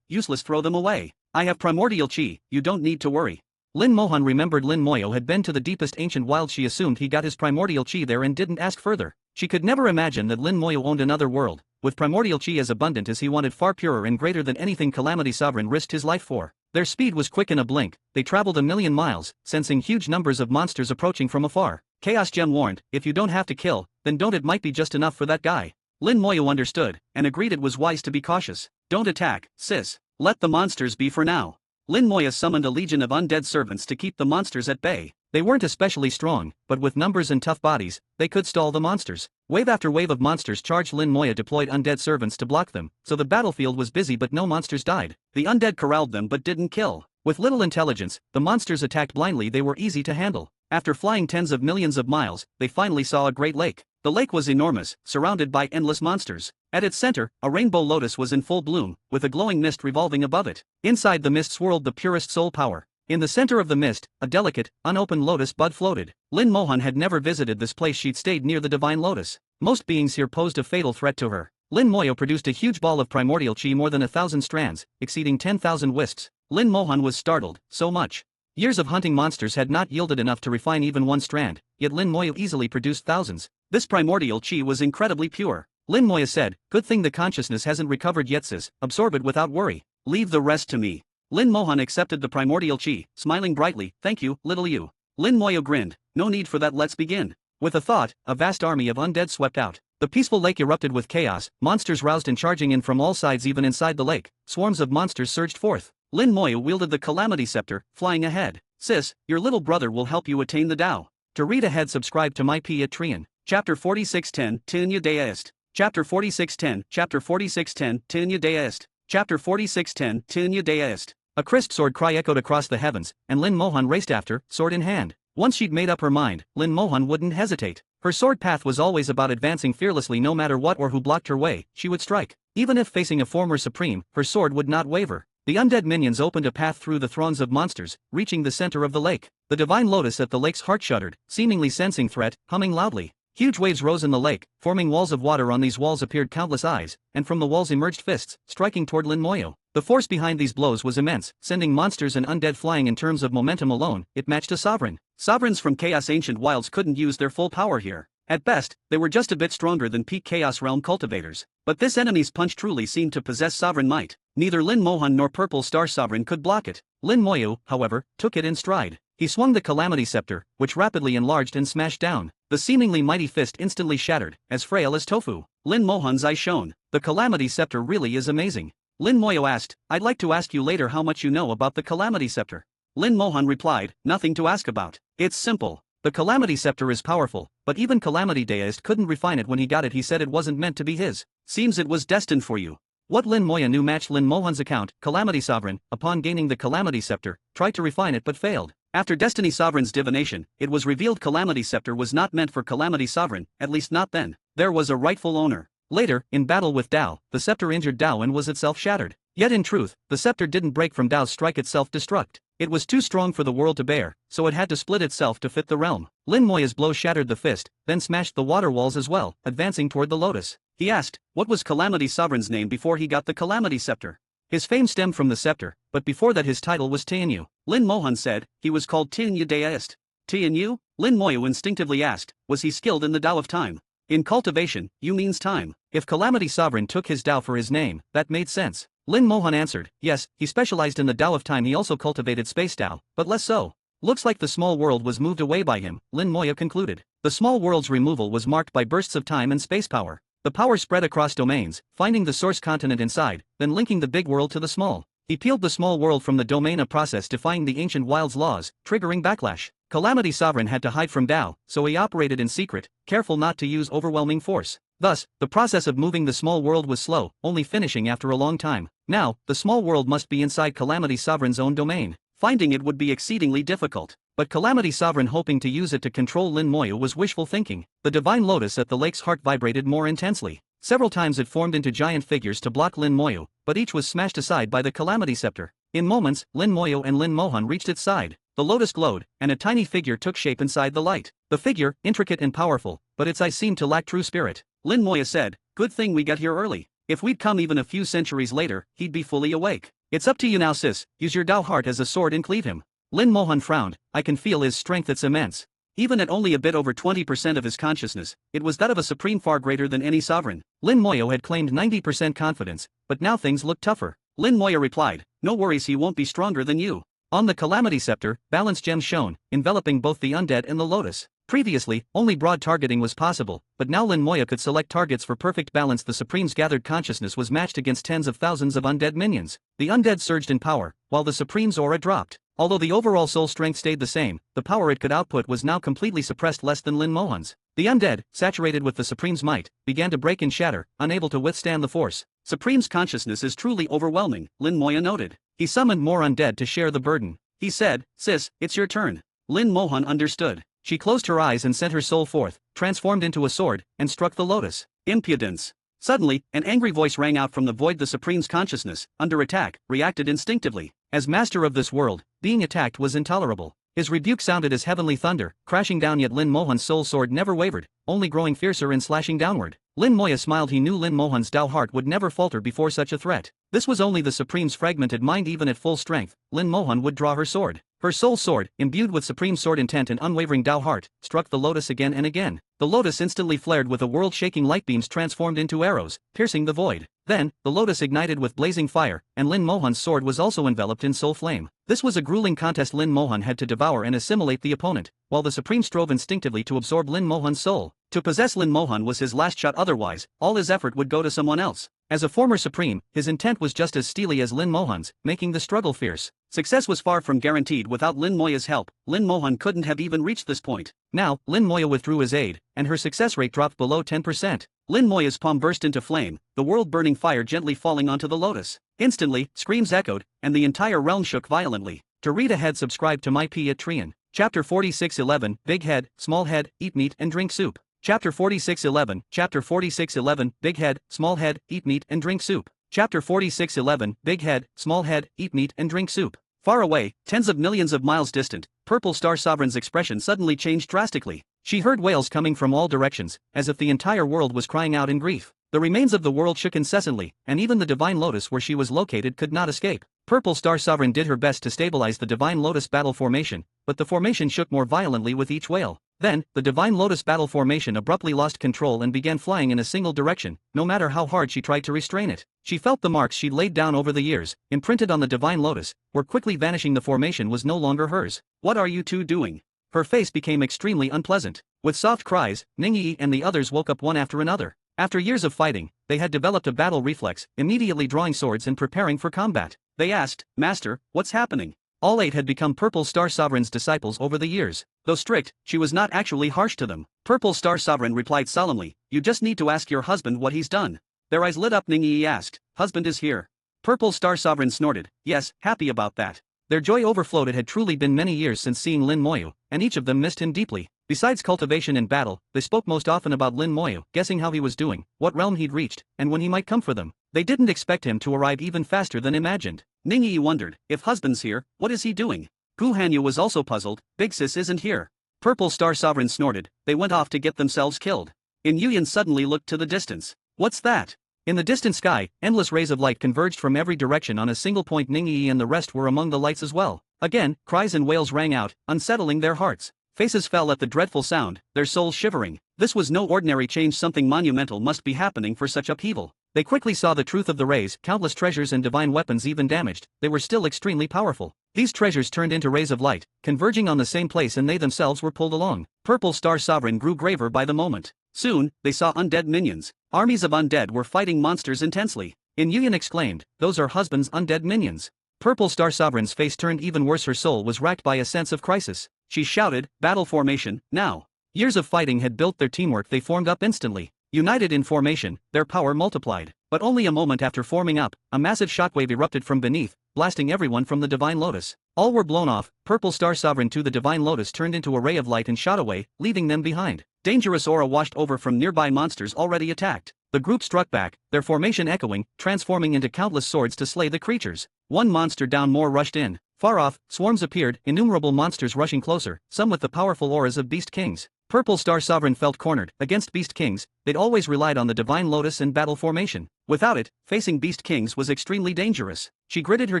useless, throw them away. I have primordial chi, you don't need to worry. Lin Mohan remembered Lin Moyo had been to the deepest ancient wild. She assumed he got his primordial chi there and didn't ask further. She could never imagine that Lin Moyo owned another world, with primordial chi as abundant as he wanted, far purer and greater than anything Calamity Sovereign risked his life for. Their speed was quick. In a blink, they traveled 1,000,000 miles, sensing huge numbers of monsters approaching from afar. Chaos Gem warned, if you don't have to kill, then don't. It might be just enough for that guy. Lin Moyo understood, and agreed it was wise to be cautious. Don't attack, sis. Let the monsters be for now. Lin Moya summoned a legion of undead servants to keep the monsters at bay. They weren't especially strong, but with numbers and tough bodies, they could stall the monsters. Wave after wave of monsters charged. Lin Moya deployed undead servants to block them, so the battlefield was busy but no monsters died. The undead corralled them but didn't kill. With little intelligence, the monsters attacked blindly. They were easy to handle. After flying tens of millions of miles, they finally saw a great lake. The lake was enormous, surrounded by endless monsters. At its center, a rainbow lotus was in full bloom, with a glowing mist revolving above it. Inside the mist swirled the purest soul power. In the center of the mist, a delicate, unopened lotus bud floated. Lin Mohan had never visited this place. She'd stayed near the divine lotus. Most beings here posed a fatal threat to her. Lin Moyo produced a huge ball of primordial chi, more than 1,000 strands, exceeding 10,000 wisps. Lin Mohan was startled, so much. Years of hunting monsters had not yielded enough to refine even one strand, yet Lin Moyo easily produced thousands. This primordial chi was incredibly pure. Lin Moya said, good thing the consciousness hasn't recovered yet, sis. Absorb it without worry. Leave the rest to me. Lin Mohan accepted the primordial chi, smiling brightly, thank you, little you. Lin Moyo grinned, no need for that, let's begin. With a thought, a vast army of undead swept out. The peaceful lake erupted with chaos, monsters roused and charging in from all sides. Even inside the lake, swarms of monsters surged forth. Lin Moyo wielded the Calamity Scepter, flying ahead. Sis, your little brother will help you attain the Tao. To read ahead, subscribe to my Patreon. Chapter 4610, Tinya Deist. Chapter 4610, Chapter 4610, Tinya Deist. Chapter 4610, Tinya Deist. A crisp sword cry echoed across the heavens, and Lin Mohan raced after, sword in hand. Once she'd made up her mind, Lin Mohan wouldn't hesitate. Her sword path was always about advancing fearlessly. No matter what or who blocked her way, she would strike. Even if facing a former supreme, her sword would not waver. The undead minions opened a path through the throngs of monsters, reaching the center of the lake. The divine lotus at the lake's heart shuddered, seemingly sensing threat, humming loudly. Huge waves rose in the lake, forming walls of water. On these walls appeared countless eyes, and from the walls emerged fists, striking toward Lin Moyo. The force behind these blows was immense, sending monsters and undead flying. In terms of momentum alone, it matched a sovereign. Sovereigns from Chaos Ancient Wilds couldn't use their full power here. At best, they were just a bit stronger than peak Chaos Realm cultivators. But this enemy's punch truly seemed to possess sovereign might. Neither Lin Mohan nor Purple Star Sovereign could block it. Lin Moyo, however, took it in stride. He swung the Calamity Scepter, which rapidly enlarged and smashed down. The seemingly mighty fist instantly shattered, as frail as tofu. Lin Mohan's eyes shone. The Calamity Scepter really is amazing. Lin Moyo asked, I'd like to ask you later how much you know about the Calamity Scepter. Lin Mohan replied, nothing to ask about. It's simple. The Calamity Scepter is powerful, but even Calamity Deist couldn't refine it when he got it. He said it wasn't meant to be his. Seems it was destined for you. What Lin Moya knew matched Lin Mohan's account. Calamity Sovereign, upon gaining the Calamity Scepter, tried to refine it but failed. After Destiny Sovereign's divination, it was revealed Calamity Scepter was not meant for Calamity Sovereign, at least not then. There was a rightful owner. Later, in battle with Tao, the scepter injured Tao and was itself shattered. Yet in truth, the scepter didn't break from Tao's strike itself destruct. It was too strong for the world to bear, so it had to split itself to fit the realm. Lin Moya's blow shattered the fist, then smashed the water walls as well, advancing toward the lotus. He asked, what was Calamity Sovereign's name before he got the Calamity Scepter? His fame stemmed from the scepter, but before that his title was Tianyu. Lin Mohan said, he was called Tianyu Deist. Tianyu? Lin Moyo instinctively asked, was he skilled in the Tao of Time? In cultivation, Yu means time. If Calamity Sovereign took his Tao for his name, that made sense. Lin Mohan answered, yes, he specialized in the Tao of Time. He also cultivated space Tao, but less so. Looks like the small world was moved away by him, Lin Moya concluded. The small world's removal was marked by bursts of time and space power. The power spread across domains, finding the source continent inside, then linking the big world to the small. He peeled the small world from the domain, a process defying the ancient wild's laws, triggering backlash. Calamity Sovereign had to hide from Dao, so he operated in secret, careful not to use overwhelming force. Thus, the process of moving the small world was slow, only finishing after a long time. Now, the small world must be inside Calamity Sovereign's own domain. Finding it would be exceedingly difficult. But Calamity Sovereign hoping to use it to control Lin Moyu was wishful thinking. The divine lotus at the lake's heart vibrated more intensely. Several times it formed into giant figures to block Lin Moyu, but each was smashed aside by the Calamity Scepter. In moments, Lin Moyu and Lin Mohan reached its side. The lotus glowed, and a tiny figure took shape inside the light. The figure, intricate and powerful, but its eyes seemed to lack true spirit. Lin Moyu said, "Good thing we got here early. If we'd come even a few centuries later, he'd be fully awake. It's up to you now, sis. Use your Dao heart as a sword and cleave him." Lin Mohan frowned. "I can feel his strength, it's immense." Even at only a bit over 20% of his consciousness, it was that of a supreme far greater than any sovereign. Lin Moyu had claimed 90% confidence, but now things looked tougher. Lin Moyu replied, "No worries, he won't be stronger than you." On the Calamity Scepter, balance gems shone, enveloping both the undead and the lotus. Previously, only broad targeting was possible, but now Lin Moyu could select targets for perfect balance. The Supreme's gathered consciousness was matched against tens of thousands of undead minions. The undead surged in power, while the Supreme's aura dropped. Although the overall soul strength stayed the same, the power it could output was now completely suppressed, less than Lin Mohan's. The undead, saturated with the Supreme's might, began to break and shatter, unable to withstand the force. Supreme's consciousness is truly overwhelming, Lin Moyu noted. He summoned more undead to share the burden. He said, "Sis, it's your turn." Lin Mohan understood. She closed her eyes and sent her soul forth, transformed into a sword, and struck the lotus. Impudence. Suddenly, an angry voice rang out from the void. The Supreme's consciousness, under attack, reacted instinctively. As master of this world, being attacked was intolerable. His rebuke sounded as heavenly thunder, crashing down, yet Lin Mohan's soul sword never wavered, only growing fiercer and slashing downward. Lin Moyu smiled. He knew Lin Mohan's Dao heart would never falter before such a threat. This was only the Supreme's fragmented mind. Even at full strength, Lin Mohan would draw her sword. Her soul sword, imbued with supreme sword intent and unwavering Dao heart, struck the lotus again and again. The lotus instantly flared with a world-shaking light beams transformed into arrows, piercing the void. Then, the lotus ignited with blazing fire, and Lin Mohan's sword was also enveloped in soul flame. This was a grueling contest. Lin Mohan had to devour and assimilate the opponent, while the Supreme strove instinctively to absorb Lin Mohan's soul. To possess Lin Mohan was his last shot, otherwise, all his effort would go to someone else. As a former Supreme, his intent was just as steely as Lin Mohan's, making the struggle fierce. Success was far from guaranteed without Lin Moyu's help. Lin Mohan couldn't have even reached this point. Now, Lin Moyu withdrew his aid, and her success rate dropped below 10%. Lin Moyu's palm burst into flame, the world-burning fire gently falling onto the lotus. Instantly, screams echoed, and the entire realm shook violently. To read ahead, subscribe to my P at Trian. Chapter 46:11, Big Head, Small Head, Eat Meat and Drink Soup. Chapter 46:11, Chapter 46:11, Big Head, Small Head, Eat Meat and Drink Soup. Chapter 46:11, Big Head, Small Head, Eat Meat and Drink Soup. Far away, tens of millions of miles distant, Purple Star Sovereign's expression suddenly changed drastically. She heard wails coming from all directions, as if the entire world was crying out in grief. The remains of the world shook incessantly, and even the Divine Lotus where she was located could not escape. Purple Star Sovereign did her best to stabilize the Divine Lotus battle formation, but the formation shook more violently with each wail. Then, the Divine Lotus battle formation abruptly lost control and began flying in a single direction, no matter how hard she tried to restrain it. She felt the marks she'd laid down over the years, imprinted on the Divine Lotus, were quickly vanishing. The formation was no longer hers. "What are you two doing?" Her face became extremely unpleasant. With soft cries, Ningyi and the others woke up one after another. After years of fighting, they had developed a battle reflex, immediately drawing swords and preparing for combat. They asked, "Master, what's happening?" All 8 had become Purple Star Sovereign's disciples over the years. Though strict, she was not actually harsh to them. Purple Star Sovereign replied solemnly, "You just need to ask your husband what he's done." Their eyes lit up. Ningyi asked, "Husband is here?" Purple Star Sovereign snorted, "Yes, happy about that." Their joy overflowed. It had truly been many years since seeing Lin Moyu, and each of them missed him deeply. Besides cultivation and battle, they spoke most often about Lin Moyu, guessing how he was doing, what realm he'd reached, and when he might come for them. They didn't expect him to arrive even faster than imagined. Ningyi wondered, if husband's here, what is he doing? Gu Hanyu was also puzzled, Big Sis isn't here. Purple Star Sovereign snorted, they went off to get themselves killed. In Yuyan suddenly looked to the distance. What's that? In the distant sky, endless rays of light converged from every direction on a single point. Ningyi and the rest were among the lights as well. Again, cries and wails rang out, unsettling their hearts. Faces fell at the dreadful sound, their souls shivering. This was no ordinary change. Something monumental must be happening for such upheaval. They quickly saw the truth of the rays. Countless treasures and divine weapons, even damaged, they were still extremely powerful. These treasures turned into rays of light, converging on the same place, and they themselves were pulled along. Purple Star Sovereign grew graver by the moment. Soon, they saw undead minions. Armies of undead were fighting monsters intensely. In Yuyan exclaimed, "Those are husband's undead minions." Purple Star Sovereign's face turned even worse. Her soul was racked by a sense of crisis. She shouted, "Battle formation, now!" Years of fighting had built their teamwork. They formed up instantly. United in formation, their power multiplied. But only a moment after forming up, a massive shockwave erupted from beneath, blasting everyone from the Divine Lotus. All were blown off. Purple Star Sovereign to the Divine Lotus turned into a ray of light and shot away, leaving them behind. Dangerous aura washed over from nearby monsters already attacked. The group struck back, their formation echoing, transforming into countless swords to slay the creatures. One monster down, more rushed in. Far off, swarms appeared, innumerable monsters rushing closer, some with the powerful auras of Beast Kings. Purple Star Sovereign felt cornered. Against Beast Kings, they'd always relied on the Divine Lotus and battle formation. Without it, facing Beast Kings was extremely dangerous. She gritted her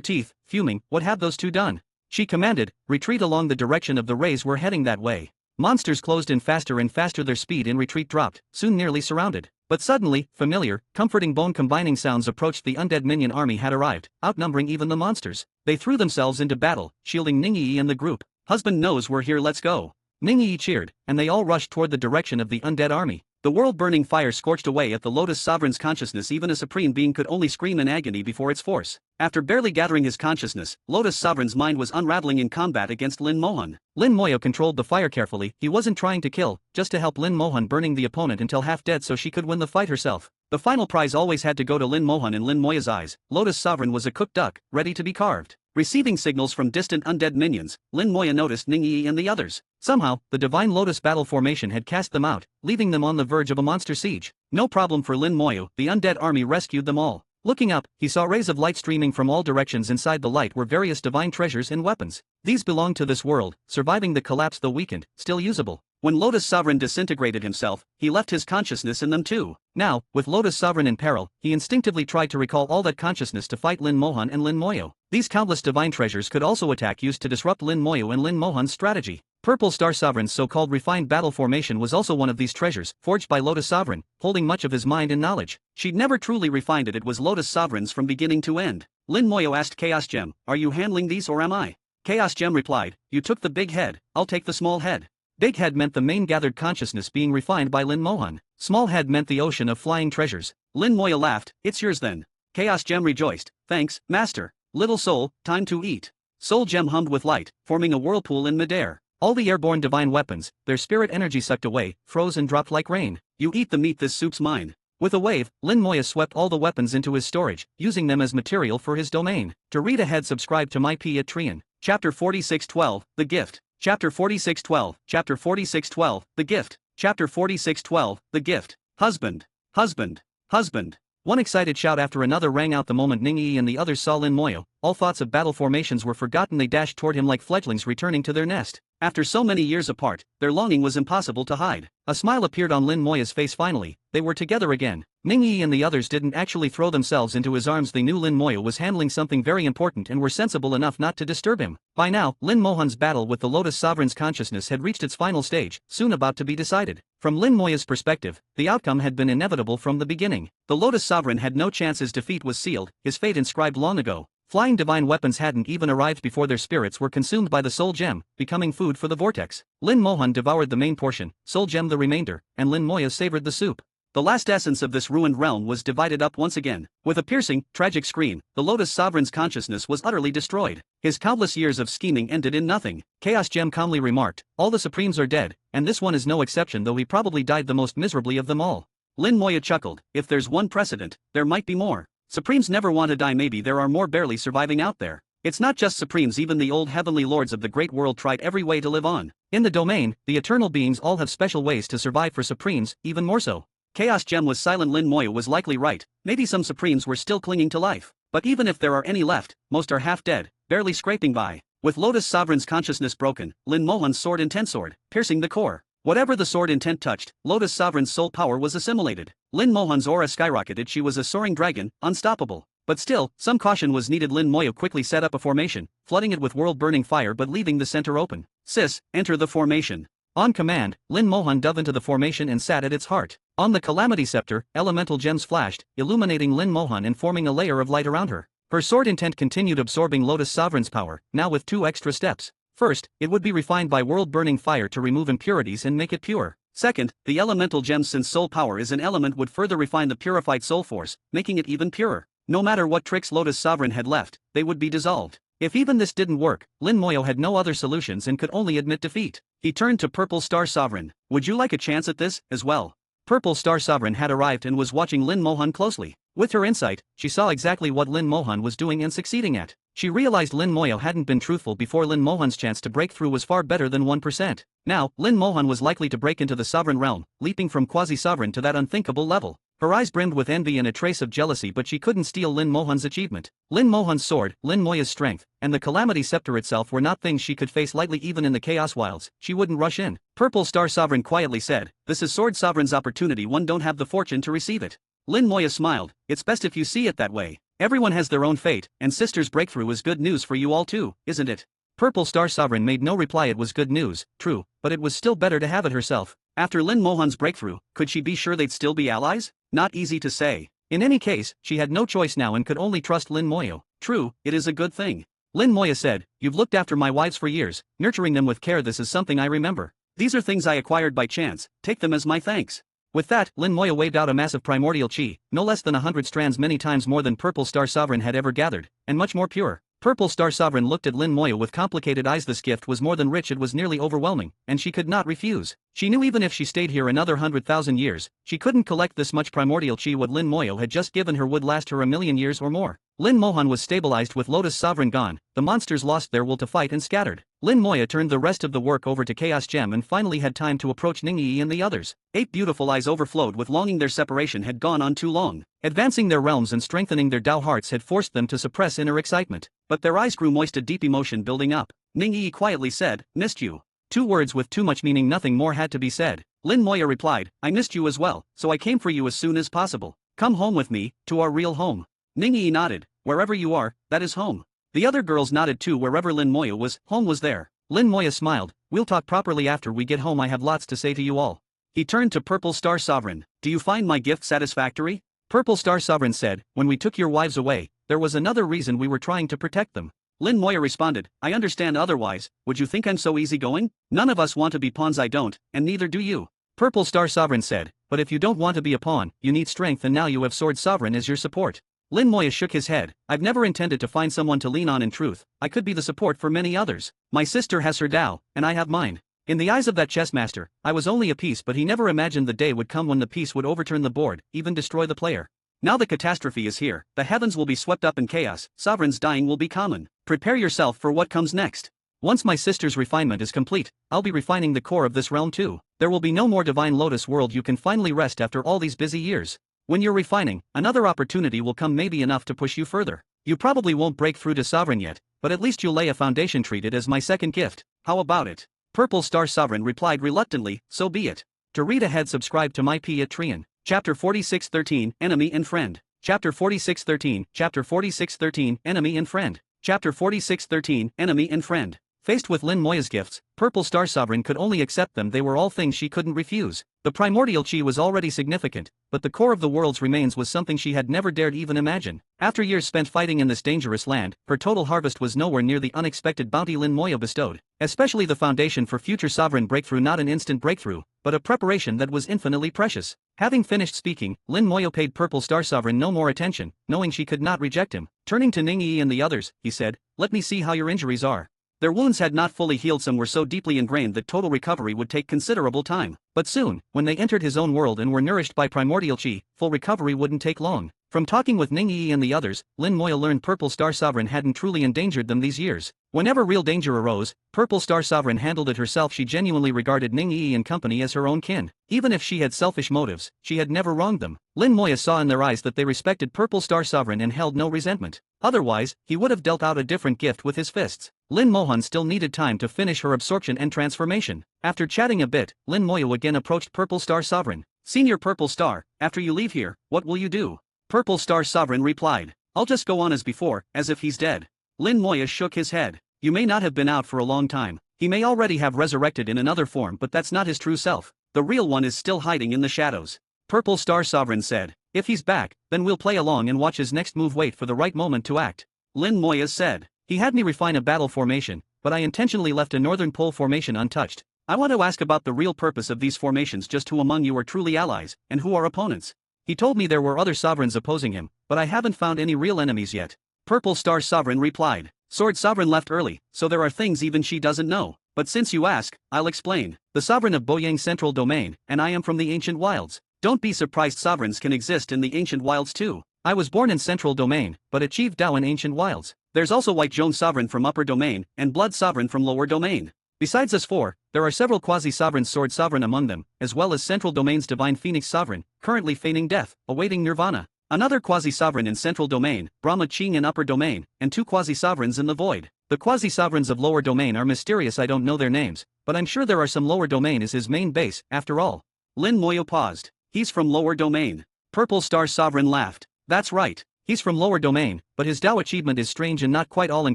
teeth, fuming. What have those two done? She commanded, retreat along the direction of the rays. Were heading that way. Monsters closed in faster and faster. Their speed in retreat dropped, soon nearly surrounded. But suddenly, familiar, comforting bone-combining sounds approached. The undead minion army had arrived, outnumbering even the monsters. They threw themselves into battle, shielding Ningyi and the group. Husband knows we're here, let's go. Ningyi cheered, and they all rushed toward the direction of the undead army. The world-burning fire scorched away at the Lotus Sovereign's consciousness. Even a supreme being could only scream in agony before its force. After barely gathering his consciousness, Lotus Sovereign's mind was unraveling in combat against Lin Mohan. Lin Moyo controlled the fire carefully. He wasn't trying to kill, just to help Lin Mohan, burning the opponent until half dead so she could win the fight herself. The final prize always had to go to Lin Mohan. In Lin Moya's eyes, Lotus Sovereign was a cooked duck, ready to be carved. Receiving signals from distant undead minions, Lin Moya noticed Ningyi and the others. Somehow, the Divine Lotus battle formation had cast them out, leaving them on the verge of a monster siege. No problem for Lin Moyo, the undead army rescued them all. Looking up, he saw rays of light streaming from all directions. Inside the light were various divine treasures and weapons. These belonged to this world, surviving the collapse though weakened, still usable. When Lotus Sovereign disintegrated himself, he left his consciousness in them too. Now, with Lotus Sovereign in peril, he instinctively tried to recall all that consciousness to fight Lin Mohan and Lin Moyo. These countless divine treasures could also attack, used to disrupt Lin Moyo and Lin Mohan's strategy. Purple Star Sovereign's so-called refined battle formation was also one of these treasures, forged by Lotus Sovereign, holding much of his mind and knowledge. She'd never truly refined it. It was Lotus Sovereign's from beginning to end. Lin Moyo asked Chaos Gem, "Are you handling these or am I?" Chaos Gem replied, "You took the big head, I'll take the small head." Big head meant the main gathered consciousness being refined by Lin Mohan. Small head meant the ocean of flying treasures. Lin Moya laughed, "It's yours then." Chaos Gem rejoiced, "Thanks, master. Little soul, time to eat." Soul Gem hummed with light, forming a whirlpool in midair. All the airborne divine weapons, their spirit energy sucked away, froze and dropped like rain. "You eat the meat, this soup's mine." With a wave, Lin Moya swept all the weapons into his storage, using them as material for his domain. To read ahead, subscribe to my P at Trian. Chapter 4612, The Gift. Chapter 4612, Chapter 4612, The Gift. Chapter 4612, The Gift. Husband. Husband. Husband. One excited shout after another rang out the moment Ningyi and the others saw Lin Moyo. All thoughts of battle formations were forgotten. They dashed toward him like fledglings returning to their nest. After so many years apart, their longing was impossible to hide. A smile appeared on Lin Moya's face finally. They were together again. Ningyi and the others didn't actually throw themselves into his arms. They knew Lin Moyo was handling something very important and were sensible enough not to disturb him. By now, Lin Mohan's battle with the Lotus Sovereign's consciousness had reached its final stage, soon about to be decided. From Lin Moya's perspective, the outcome had been inevitable from the beginning. The Lotus Sovereign had no chance. His defeat was sealed, his fate inscribed long ago. Flying divine weapons hadn't even arrived before their spirits were consumed by the Soul Gem, becoming food for the vortex. Lin Mohan devoured the main portion, Soul Gem the remainder, and Lin Moya savored the soup. The last essence of this ruined realm was divided up once again. With a piercing, tragic scream, the Lotus Sovereign's consciousness was utterly destroyed. His countless years of scheming ended in nothing. Chaos Gem calmly remarked, "All the Supremes are dead, and this one is no exception, though he probably died the most miserably of them all." Lin Moya chuckled, "If there's one precedent, there might be more. Supremes never want to die. Maybe there are more barely surviving out there. It's not just Supremes, even the old heavenly lords of the great world tried every way to live on. In the domain, the eternal beings all have special ways to survive. For Supremes, even more so." Chaos Gem was silent. Lin Moya was likely right. Maybe some Supremes were still clinging to life. But even if there are any left, most are half dead, barely scraping by. With Lotus Sovereign's consciousness broken, Lin Mohan's sword intent sword, piercing the core. Whatever the sword intent touched, Lotus Sovereign's soul power was assimilated. Lin Mohan's aura skyrocketed. She was a soaring dragon, unstoppable. But still, some caution was needed. Lin Moya quickly set up a formation, flooding it with world-burning fire but leaving the center open. "Sis, enter the formation." On command, Lin Mohan dove into the formation and sat at its heart. On the Calamity Scepter, elemental gems flashed, illuminating Lin Mohan and forming a layer of light around her. Her sword intent continued absorbing Lotus Sovereign's power, now with 2 extra steps. First, it would be refined by world-burning fire to remove impurities and make it pure. Second, the elemental gems, since soul power is an element, would further refine the purified soul force, making it even purer. No matter what tricks Lotus Sovereign had left, they would be dissolved. If even this didn't work, Lin Moyo had no other solutions and could only admit defeat. He turned to Purple Star Sovereign. Would you like a chance at this, as well? Purple Star Sovereign had arrived and was watching Lin Mohan closely. With her insight, she saw exactly what Lin Mohan was doing and succeeding at. She realized Lin Moyo hadn't been truthful before. Lin Mohan's chance to break through was far better than 1%. Now, Lin Mohan was likely to break into the sovereign realm, leaping from quasi-sovereign to that unthinkable level. Her eyes brimmed with envy and a trace of jealousy, but she couldn't steal Lin Mohan's achievement. Lin Mohan's sword, Lin Moya's strength, and the Calamity Scepter itself were not things she could face lightly. Even in the Chaos Wilds, she wouldn't rush in. Purple Star Sovereign quietly said, "This is Sword Sovereign's opportunity. One don't have the fortune to receive it." Lin Moya smiled. "It's best if you see it that way. Everyone has their own fate, and Sister's breakthrough is good news for you all too, isn't it?" Purple Star Sovereign made no reply. It was good news, true, but it was still better to have it herself. After Lin Mohan's breakthrough, could she be sure they'd still be allies? Not easy to say. In any case, she had no choice now and could only trust Lin Moyo. "True, it is a good thing." Lin Moya said, "You've looked after my wives for years, nurturing them with care. This is something I remember. These are things I acquired by chance. Take them as my thanks." With that, Lin Moya waved out a massive primordial chi, no less than 100 strands, many times more than Purple Star Sovereign had ever gathered, and much more pure. Purple Star Sovereign looked at Lin Moya with complicated eyes. This gift was more than rich, it was nearly overwhelming, and she could not refuse. She knew even if she stayed here another 100,000 years, she couldn't collect this much primordial chi. What Lin Moyo had just given her would last her 1,000,000 years or more. Lin Mohan was stabilized. With Lotus Sovereign gone, the monsters lost their will to fight and scattered. Lin Moya turned the rest of the work over to Chaos Gem and finally had time to approach Ningyi and the others. 8 beautiful eyes overflowed with longing. Their separation had gone on too long. Advancing their realms and strengthening their Dao hearts had forced them to suppress inner excitement. But their eyes grew moist, a deep emotion building up. Ningyi quietly said, "Missed you." 2 words with too much meaning. Nothing more had to be said. Lin Moya replied, "I missed you as well, so I came for you as soon as possible. Come home with me, to our real home." Ningyi nodded. "Wherever you are, that is home." The other girls nodded too. Wherever Lin Moya was, home was there. Lin Moya smiled. "We'll talk properly after we get home. I have lots to say to you all." He turned to Purple Star Sovereign. "Do you find my gift satisfactory?" Purple Star Sovereign said, "When we took your wives away, there was another reason. We were trying to protect them." Lin Moya responded, "I understand otherwise. Would you think I'm so easygoing? None of us want to be pawns. I don't, and neither do you." Purple Star Sovereign said, "But if you don't want to be a pawn, you need strength, and now you have Sword Sovereign as your support." Lin Moya shook his head. "I've never intended to find someone to lean on. In truth, I could be the support for many others. My sister has her Dao, and I have mine." In the eyes of that chess master, I was only a piece, but he never imagined the day would come when the piece would overturn the board, even destroy the player. Now the catastrophe is here. The heavens will be swept up in chaos. Sovereigns dying will be common. Prepare yourself for what comes next. Once my sister's refinement is complete, I'll be refining the core of this realm too. There will be no more Divine Lotus World. You can finally rest after all these busy years. When you're refining, another opportunity will come, maybe enough to push you further. You probably won't break through to Sovereign yet, but at least you'll lay a foundation. Treat it as my second gift. How about it? Purple Star Sovereign replied reluctantly, "So be it." To read ahead, subscribe to my Patreon. Chapter 4613, Enemy and Friend. Chapter 4613, Chapter 4613, Enemy and Friend. Chapter 4613, Enemy and Friend. Faced with Lin Moya's gifts, Purple Star Sovereign could only accept them. They were all things she couldn't refuse. The primordial chi was already significant, but the core of the world's remains was something she had never dared even imagine. After years spent fighting in this dangerous land, her total harvest was nowhere near the unexpected bounty Lin Moya bestowed, especially the foundation for future sovereign breakthrough. Not an instant breakthrough, but a preparation that was infinitely precious. Having finished speaking, Lin Moya paid Purple Star Sovereign no more attention, knowing she could not reject him. Turning to Ningyi and the others, he said, "Let me see how your injuries are." Their wounds had not fully healed. Some were so deeply ingrained that total recovery would take considerable time. But soon, when they entered his own world and were nourished by primordial chi, full recovery wouldn't take long. From talking with Ningyi and the others, Lin Moya learned Purple Star Sovereign hadn't truly endangered them these years. Whenever real danger arose, Purple Star Sovereign handled it herself. She genuinely regarded Ningyi and company as her own kin. Even if she had selfish motives, she had never wronged them. Lin Moya saw in their eyes that they respected Purple Star Sovereign and held no resentment. Otherwise, he would have dealt out a different gift with his fists. Lin Mohan still needed time to finish her absorption and transformation. After chatting a bit, Lin Moya again approached Purple Star Sovereign. "Senior Purple Star, after you leave here, what will you do?" Purple Star Sovereign replied, "I'll just go on as before, as if he's dead." Lin Moya shook his head. "You may not have been out for a long time. He may already have resurrected in another form, but that's not his true self. The real one is still hiding in the shadows." Purple Star Sovereign said, "If he's back, then we'll play along and watch his next move. Wait for the right moment to act." Lin Moya said, "He had me refine a battle formation, but I intentionally left a northern pole formation untouched. I want to ask about the real purpose of these formations. Just who among you are truly allies, and who are opponents?" He told me there were other sovereigns opposing him, but I haven't found any real enemies yet. Purple Star Sovereign replied, Sword Sovereign left early, so there are things even she doesn't know. But since you ask, I'll explain. The Sovereign of Boyang Central Domain, and I am from the Ancient Wilds. Don't be surprised sovereigns can exist in the Ancient Wilds too. I was born in Central Domain, but achieved Dao in Ancient Wilds. There's also White Joan Sovereign from Upper Domain, and Blood Sovereign from Lower Domain. Besides us four, there are several quasi-sovereigns Sword Sovereign among them, as well as Central Domain's Divine Phoenix Sovereign, currently feigning death, awaiting Nirvana. Another quasi-sovereign in Central Domain, Brahma Ching in Upper Domain, and two quasi-sovereigns in the Void. The quasi-sovereigns of Lower Domain are mysterious. I don't know their names, but I'm sure there are some. Lower Domain is his main base, after all. Lin Moyo paused. He's from Lower Domain. Purple Star Sovereign laughed. That's right. He's from Lower Domain, but his Dao achievement is strange and not quite all in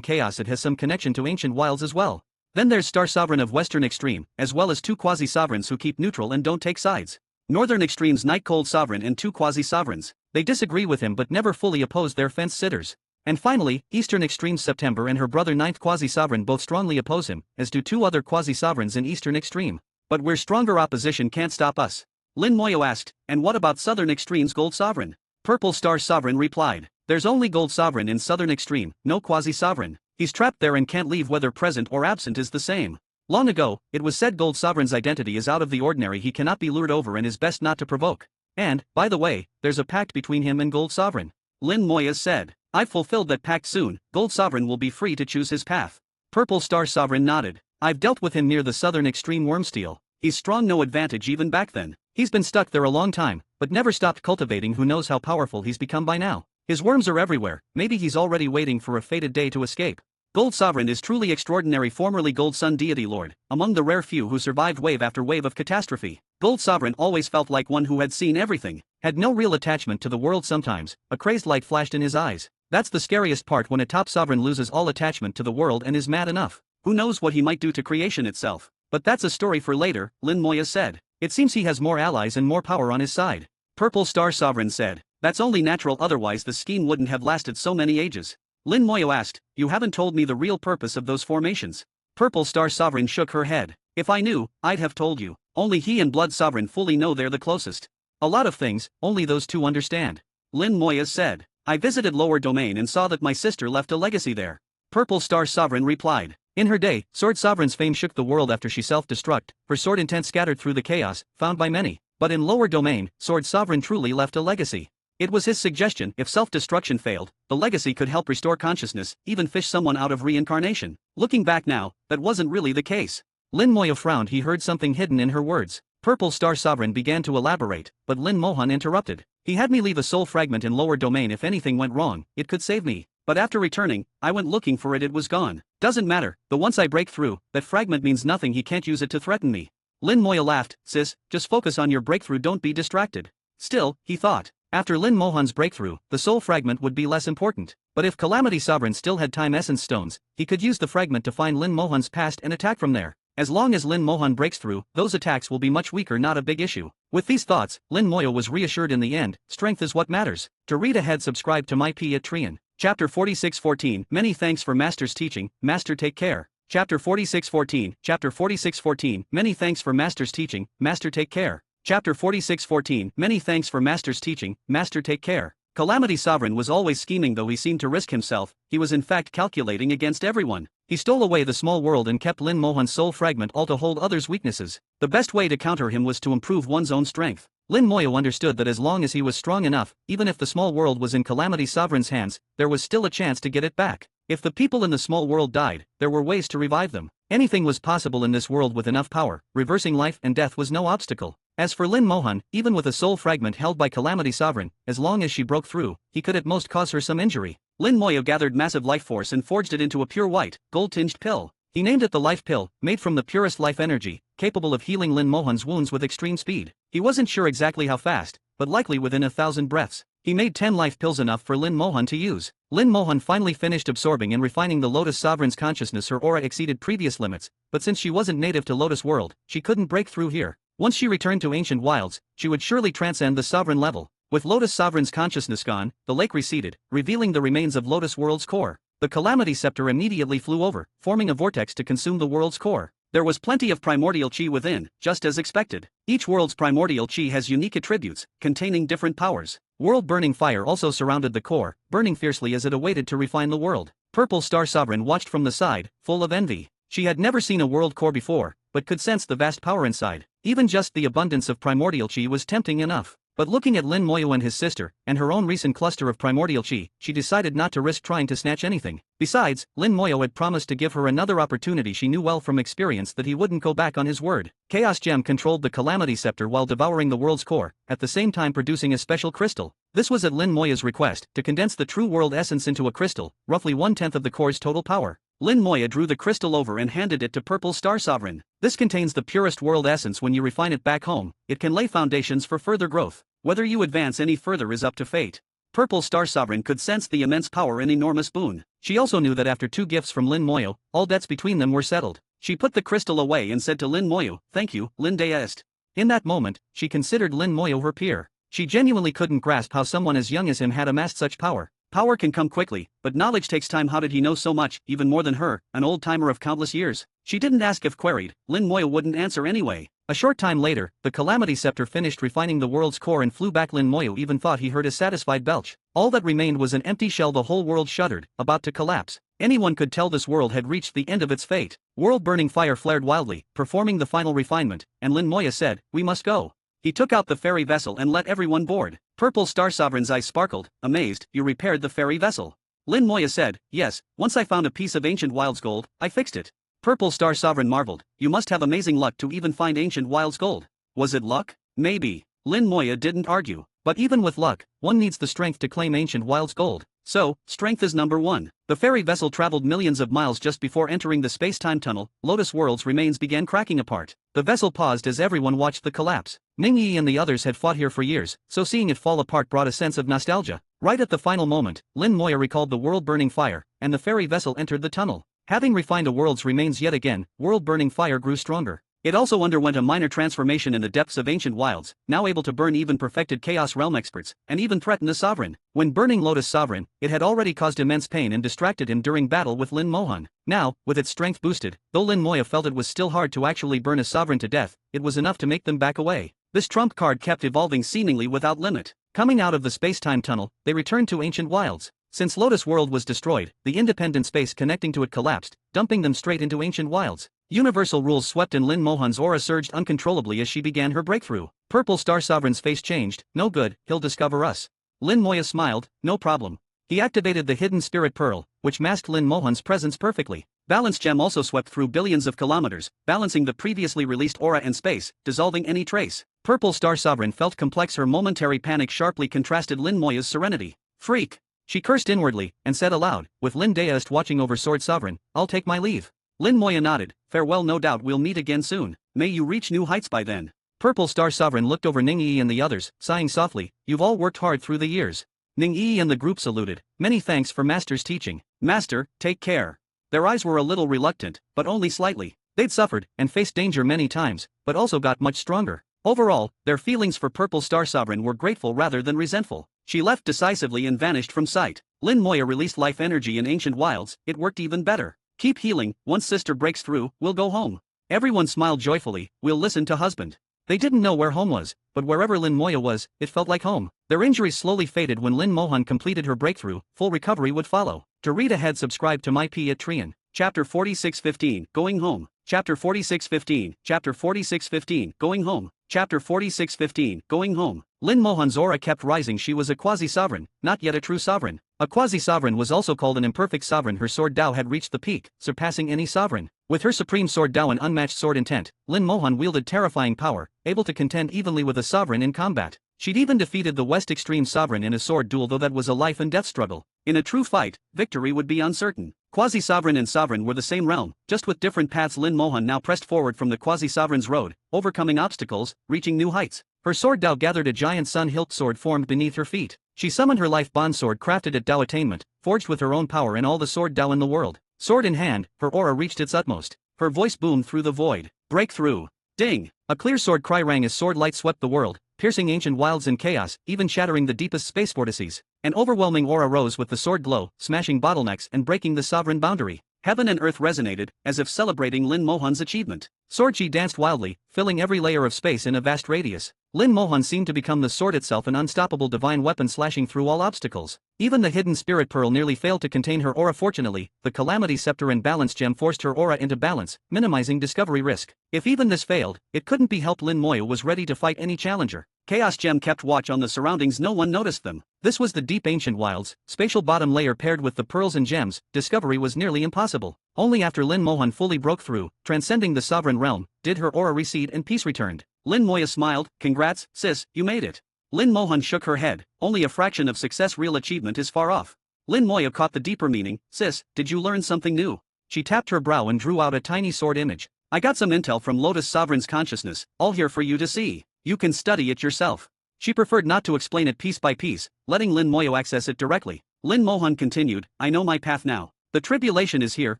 chaos. It has some connection to Ancient Wilds as well. Then there's Star Sovereign of Western Extreme, as well as two quasi-sovereigns who keep neutral and don't take sides. Northern Extreme's Night Cold Sovereign and two quasi-sovereigns. They disagree with him but never fully oppose their fence-sitters. And finally, Eastern Extreme's September and her brother Ninth Quasi-Sovereign both strongly oppose him, as do two other quasi-sovereigns in Eastern Extreme. But we're stronger. Opposition can't stop us. Lin Moyo asked, and what about Southern Extreme's Gold Sovereign? Purple Star Sovereign replied. There's only Gold Sovereign in Southern Extreme, no quasi-sovereign. He's trapped there and can't leave. Whether present or absent is the same. Long ago, it was said Gold Sovereign's identity is out of the ordinary. He cannot be lured over and is best not to provoke. And, by the way, there's a pact between him and Gold Sovereign. Lin Moyo said. I've fulfilled that pact. Soon, Gold Sovereign will be free to choose his path. Purple Star Sovereign nodded. I've dealt with him near the Southern Extreme Wormsteel. He's strong, no advantage even back then. He's been stuck there a long time, but never stopped cultivating. Who knows how powerful he's become by now. His worms are everywhere. Maybe he's already waiting for a fated day to escape. Gold Sovereign is truly extraordinary. Formerly Gold Sun Deity Lord, among the rare few who survived wave after wave of catastrophe. Gold Sovereign always felt like one who had seen everything, had no real attachment to the world. Sometimes, a crazed light flashed in his eyes. That's the scariest part, when a top sovereign loses all attachment to the world and is mad enough. Who knows what he might do to creation itself? But that's a story for later, Lin Moyo said. It seems he has more allies and more power on his side. Purple Star Sovereign said. That's only natural, otherwise the scheme wouldn't have lasted so many ages. Lin Moyo asked, you haven't told me the real purpose of those formations. Purple Star Sovereign shook her head. If I knew, I'd have told you. Only he and Blood Sovereign fully know. They're the closest. A lot of things, only those two understand. Lin Moyo said. I visited Lower Domain and saw that my sister left a legacy there. Purple Star Sovereign replied. In her day, Sword Sovereign's fame shook the world after she self-destruct, her sword intent scattered through the chaos, found by many. But in Lower Domain, Sword Sovereign truly left a legacy. It was his suggestion, if self-destruction failed, the legacy could help restore consciousness, even fish someone out of reincarnation. Looking back now, that wasn't really the case. Lin Moyo frowned. He heard something hidden in her words. Purple Star Sovereign began to elaborate, but Lin Mohan interrupted. He had me leave a soul fragment in Lower Domain. If anything went wrong, it could save me. But after returning, I went looking for it. It was gone. Doesn't matter, the once I break through, that fragment means nothing. He can't use it to threaten me. Lin Moyo laughed. Sis, just focus on your breakthrough, don't be distracted. Still, he thought, after Lin Mohan's breakthrough, the soul fragment would be less important. But if Calamity Sovereign still had time essence stones, he could use the fragment to find Lin Mohan's past and attack from there. As long as Lin Mohan breaks through, those attacks will be much weaker, not a big issue. With these thoughts, Lin Moyo was reassured. In the end, strength is what matters. To read ahead, subscribe to my P at Trian. Chapter 46:14. Many thanks for Master's teaching, Master take care. Chapter 46:14. Chapter 46:14. Many thanks for Master's teaching, Master take care. Chapter 46:14. Many thanks for Master's teaching, Master take care. Calamity Sovereign was always scheming. Though he seemed to risk himself, he was in fact calculating against everyone. He stole away the small world and kept Lin Mohan's soul fragment, all to hold others' weaknesses. The best way to counter him was to improve one's own strength. Lin Moyo understood that as long as he was strong enough, even if the small world was in Calamity Sovereign's hands, there was still a chance to get it back. If the people in the small world died, there were ways to revive them. Anything was possible in this world with enough power. Reversing life and death was no obstacle. As for Lin Mohan, even with a soul fragment held by Calamity Sovereign, as long as she broke through, he could at most cause her some injury. Lin Moyo gathered massive life force and forged it into a pure white, gold-tinged pill. He named it the Life Pill, made from the purest life energy, capable of healing Lin Mohan's wounds with extreme speed. He wasn't sure exactly how fast, but likely within 1,000 breaths. He made 10 life pills, enough for Lin Mohan to use. Lin Mohan finally finished absorbing and refining the Lotus Sovereign's consciousness. Her aura exceeded previous limits, but since she wasn't native to Lotus World, she couldn't break through here. Once she returned to Ancient Wilds, she would surely transcend the Sovereign level. With Lotus Sovereign's consciousness gone, the lake receded, revealing the remains of Lotus World's core. The Calamity Scepter immediately flew over, forming a vortex to consume the world's core. There was plenty of primordial chi within, just as expected. Each world's primordial chi has unique attributes, containing different powers. World-burning fire also surrounded the core, burning fiercely as it awaited to refine the world. Purple Star Sovereign watched from the side, full of envy. She had never seen a world core before, but could sense the vast power inside. Even just the abundance of primordial chi was tempting enough. But looking at Lin Moyo and his sister, and her own recent cluster of primordial chi, she decided not to risk trying to snatch anything. Besides, Lin Moyo had promised to give her another opportunity. She knew well from experience that he wouldn't go back on his word. Chaos Gem controlled the Calamity Scepter while devouring the world's core, at the same time producing a special crystal. This was at Lin Moya's request, to condense the true world essence into a crystal, roughly 1/10 of the core's total power. Lin Moya drew the crystal over and handed it to Purple Star Sovereign. This contains the purest world essence. When you refine it back home, it can lay foundations for further growth. Whether you advance any further is up to fate. Purple Star Sovereign could sense the immense power and enormous boon. She also knew that after 2 gifts from Lin Moyo, all debts between them were settled. She put the crystal away and said to Lin Moyo, "Thank you, Lin Deist." In that moment, she considered Lin Moyo her peer. She genuinely couldn't grasp how someone as young as him had amassed such power. Power can come quickly, but knowledge takes time. How did he know so much, even more than her, an old-timer of countless years? She didn't ask. If queried, Lin Moyo wouldn't answer anyway. A short time later, the Calamity Scepter finished refining the world's core and flew back. Lin Moyo even thought he heard a satisfied belch. All that remained was an empty shell. The whole world shuddered, about to collapse. Anyone could tell this world had reached the end of its fate. World-burning fire flared wildly, performing the final refinement, and Lin Moyo said, "We must go." He took out the ferry vessel and let everyone board. Purple Star Sovereign's eyes sparkled, amazed. "You repaired the ferry vessel?" Lin Moyo said, "Yes, once I found a piece of ancient wild's gold, I fixed it." Purple Star Sovereign marveled, "You must have amazing luck to even find ancient wild's gold." Was it luck? Maybe. Lin Moyo didn't argue. But even with luck, one needs the strength to claim ancient wild's gold. So, strength is number one. The ferry vessel traveled millions of miles. Just before entering the space-time tunnel, Lotus World's remains began cracking apart. The vessel paused as everyone watched the collapse. Ningyi and the others had fought here for years, so seeing it fall apart brought a sense of nostalgia. Right at the final moment, Lin Moyo recalled the world-burning fire, and the ferry vessel entered the tunnel. Having refined a world's remains yet again, world-burning fire grew stronger. It also underwent a minor transformation in the depths of ancient wilds, now able to burn even perfected Chaos Realm experts, and even threaten the Sovereign. When burning Lotus Sovereign, it had already caused immense pain and distracted him during battle with Lin Mohan. Now, with its strength boosted, though Lin Moyo felt it was still hard to actually burn a Sovereign to death, it was enough to make them back away. This trump card kept evolving seemingly without limit. Coming out of the space-time tunnel, they returned to ancient wilds. Since Lotus World was destroyed, the independent space connecting to it collapsed, dumping them straight into ancient wilds. Universal rules swept and Lin Mohan's aura surged uncontrollably as she began her breakthrough. Purple Star Sovereign's face changed. "No good, he'll discover us." Lin Moyo smiled, "No problem." He activated the hidden spirit pearl, which masked Lin Mohan's presence perfectly. Balance Gem also swept through billions of kilometers, balancing the previously released aura and space, dissolving any trace. Purple Star Sovereign felt complex. Her momentary panic sharply contrasted Lin Moyo's serenity. "Freak!" She cursed inwardly, and said aloud, with Lin Deist watching over Sword Sovereign, "I'll take my leave." Lin Moyo nodded, "Farewell, no doubt we'll meet again soon. May you reach new heights by then." Purple Star Sovereign looked over Ningyi and the others, sighing softly, "You've all worked hard through the years." Ningyi and the group saluted. "Many thanks for Master's teaching." "Master, take care." Their eyes were a little reluctant, but only slightly. They'd suffered, and faced danger many times, but also got much stronger. Overall, their feelings for Purple Star Sovereign were grateful rather than resentful. She left decisively and vanished from sight. Lin Moyo released life energy in ancient wilds. It worked even better. "Keep healing, once sister breaks through, we'll go home." Everyone smiled joyfully. "We'll listen to husband." They didn't know where home was, but wherever Lin Moyo was, it felt like home. Their injuries slowly faded when Lin Mohan completed her breakthrough. Full recovery would follow. To read ahead, subscribe to my P at Trian. Chapter 4615, Going Home. Chapter 4615, Chapter 4615, Going Home. Chapter 4615, Going Home. Lin Mohan's aura kept rising. She was a quasi-sovereign, not yet a true sovereign. A quasi-sovereign was also called an imperfect sovereign. Her sword Dao had reached the peak, surpassing any sovereign. With her supreme sword Dao and unmatched sword intent, Lin Mohan wielded terrifying power, able to contend evenly with a sovereign in combat. She'd even defeated the West Extreme Sovereign in a sword duel, though that was a life and death struggle. In a true fight, victory would be uncertain. Quasi-sovereign and sovereign were the same realm, just with different paths. Lin Mohan now pressed forward from the quasi-sovereign's road, overcoming obstacles, reaching new heights. Her sword Dao gathered. A giant sun-hilt sword formed beneath her feet. She summoned her life bond sword, crafted at Dao attainment, forged with her own power and all the sword Dao in the world. Sword in hand, her aura reached its utmost. Her voice boomed through the void. "Breakthrough!" Ding! A clear sword cry rang as sword light swept the world, piercing ancient wilds and chaos, even shattering the deepest space vortices. An overwhelming aura rose with the sword glow, smashing bottlenecks and breaking the sovereign boundary. Heaven and earth resonated, as if celebrating Lin Mohan's achievement. Sword chi danced wildly, filling every layer of space in a vast radius. Lin Mohan seemed to become the sword itself, an unstoppable divine weapon slashing through all obstacles. Even the hidden spirit pearl nearly failed to contain her aura. Fortunately, the Calamity Scepter and Balance Gem forced her aura into balance, minimizing discovery risk. If even this failed, it couldn't be helped. Lin Moya was ready to fight any challenger. Chaos Gem kept watch on the surroundings. No one noticed them. This was the deep ancient wilds, spatial bottom layer paired with the pearls and gems. Discovery was nearly impossible. Only after Lin Mohan fully broke through, transcending the sovereign realm, did her aura recede and peace returned. Lin Moya smiled. Congrats, sis, you made it. Lin Mohan shook her head. Only a fraction of success. Real achievement is far off. Lin Moya caught the deeper meaning. Sis, did you learn something new? She tapped her brow and drew out a tiny sword image. I got some intel from Lotus Sovereign's consciousness, all here for you to see. You can study it yourself. She preferred not to explain it piece by piece, letting Lin Moya access it directly. Lin Mohan continued, I know my path now. The tribulation is here,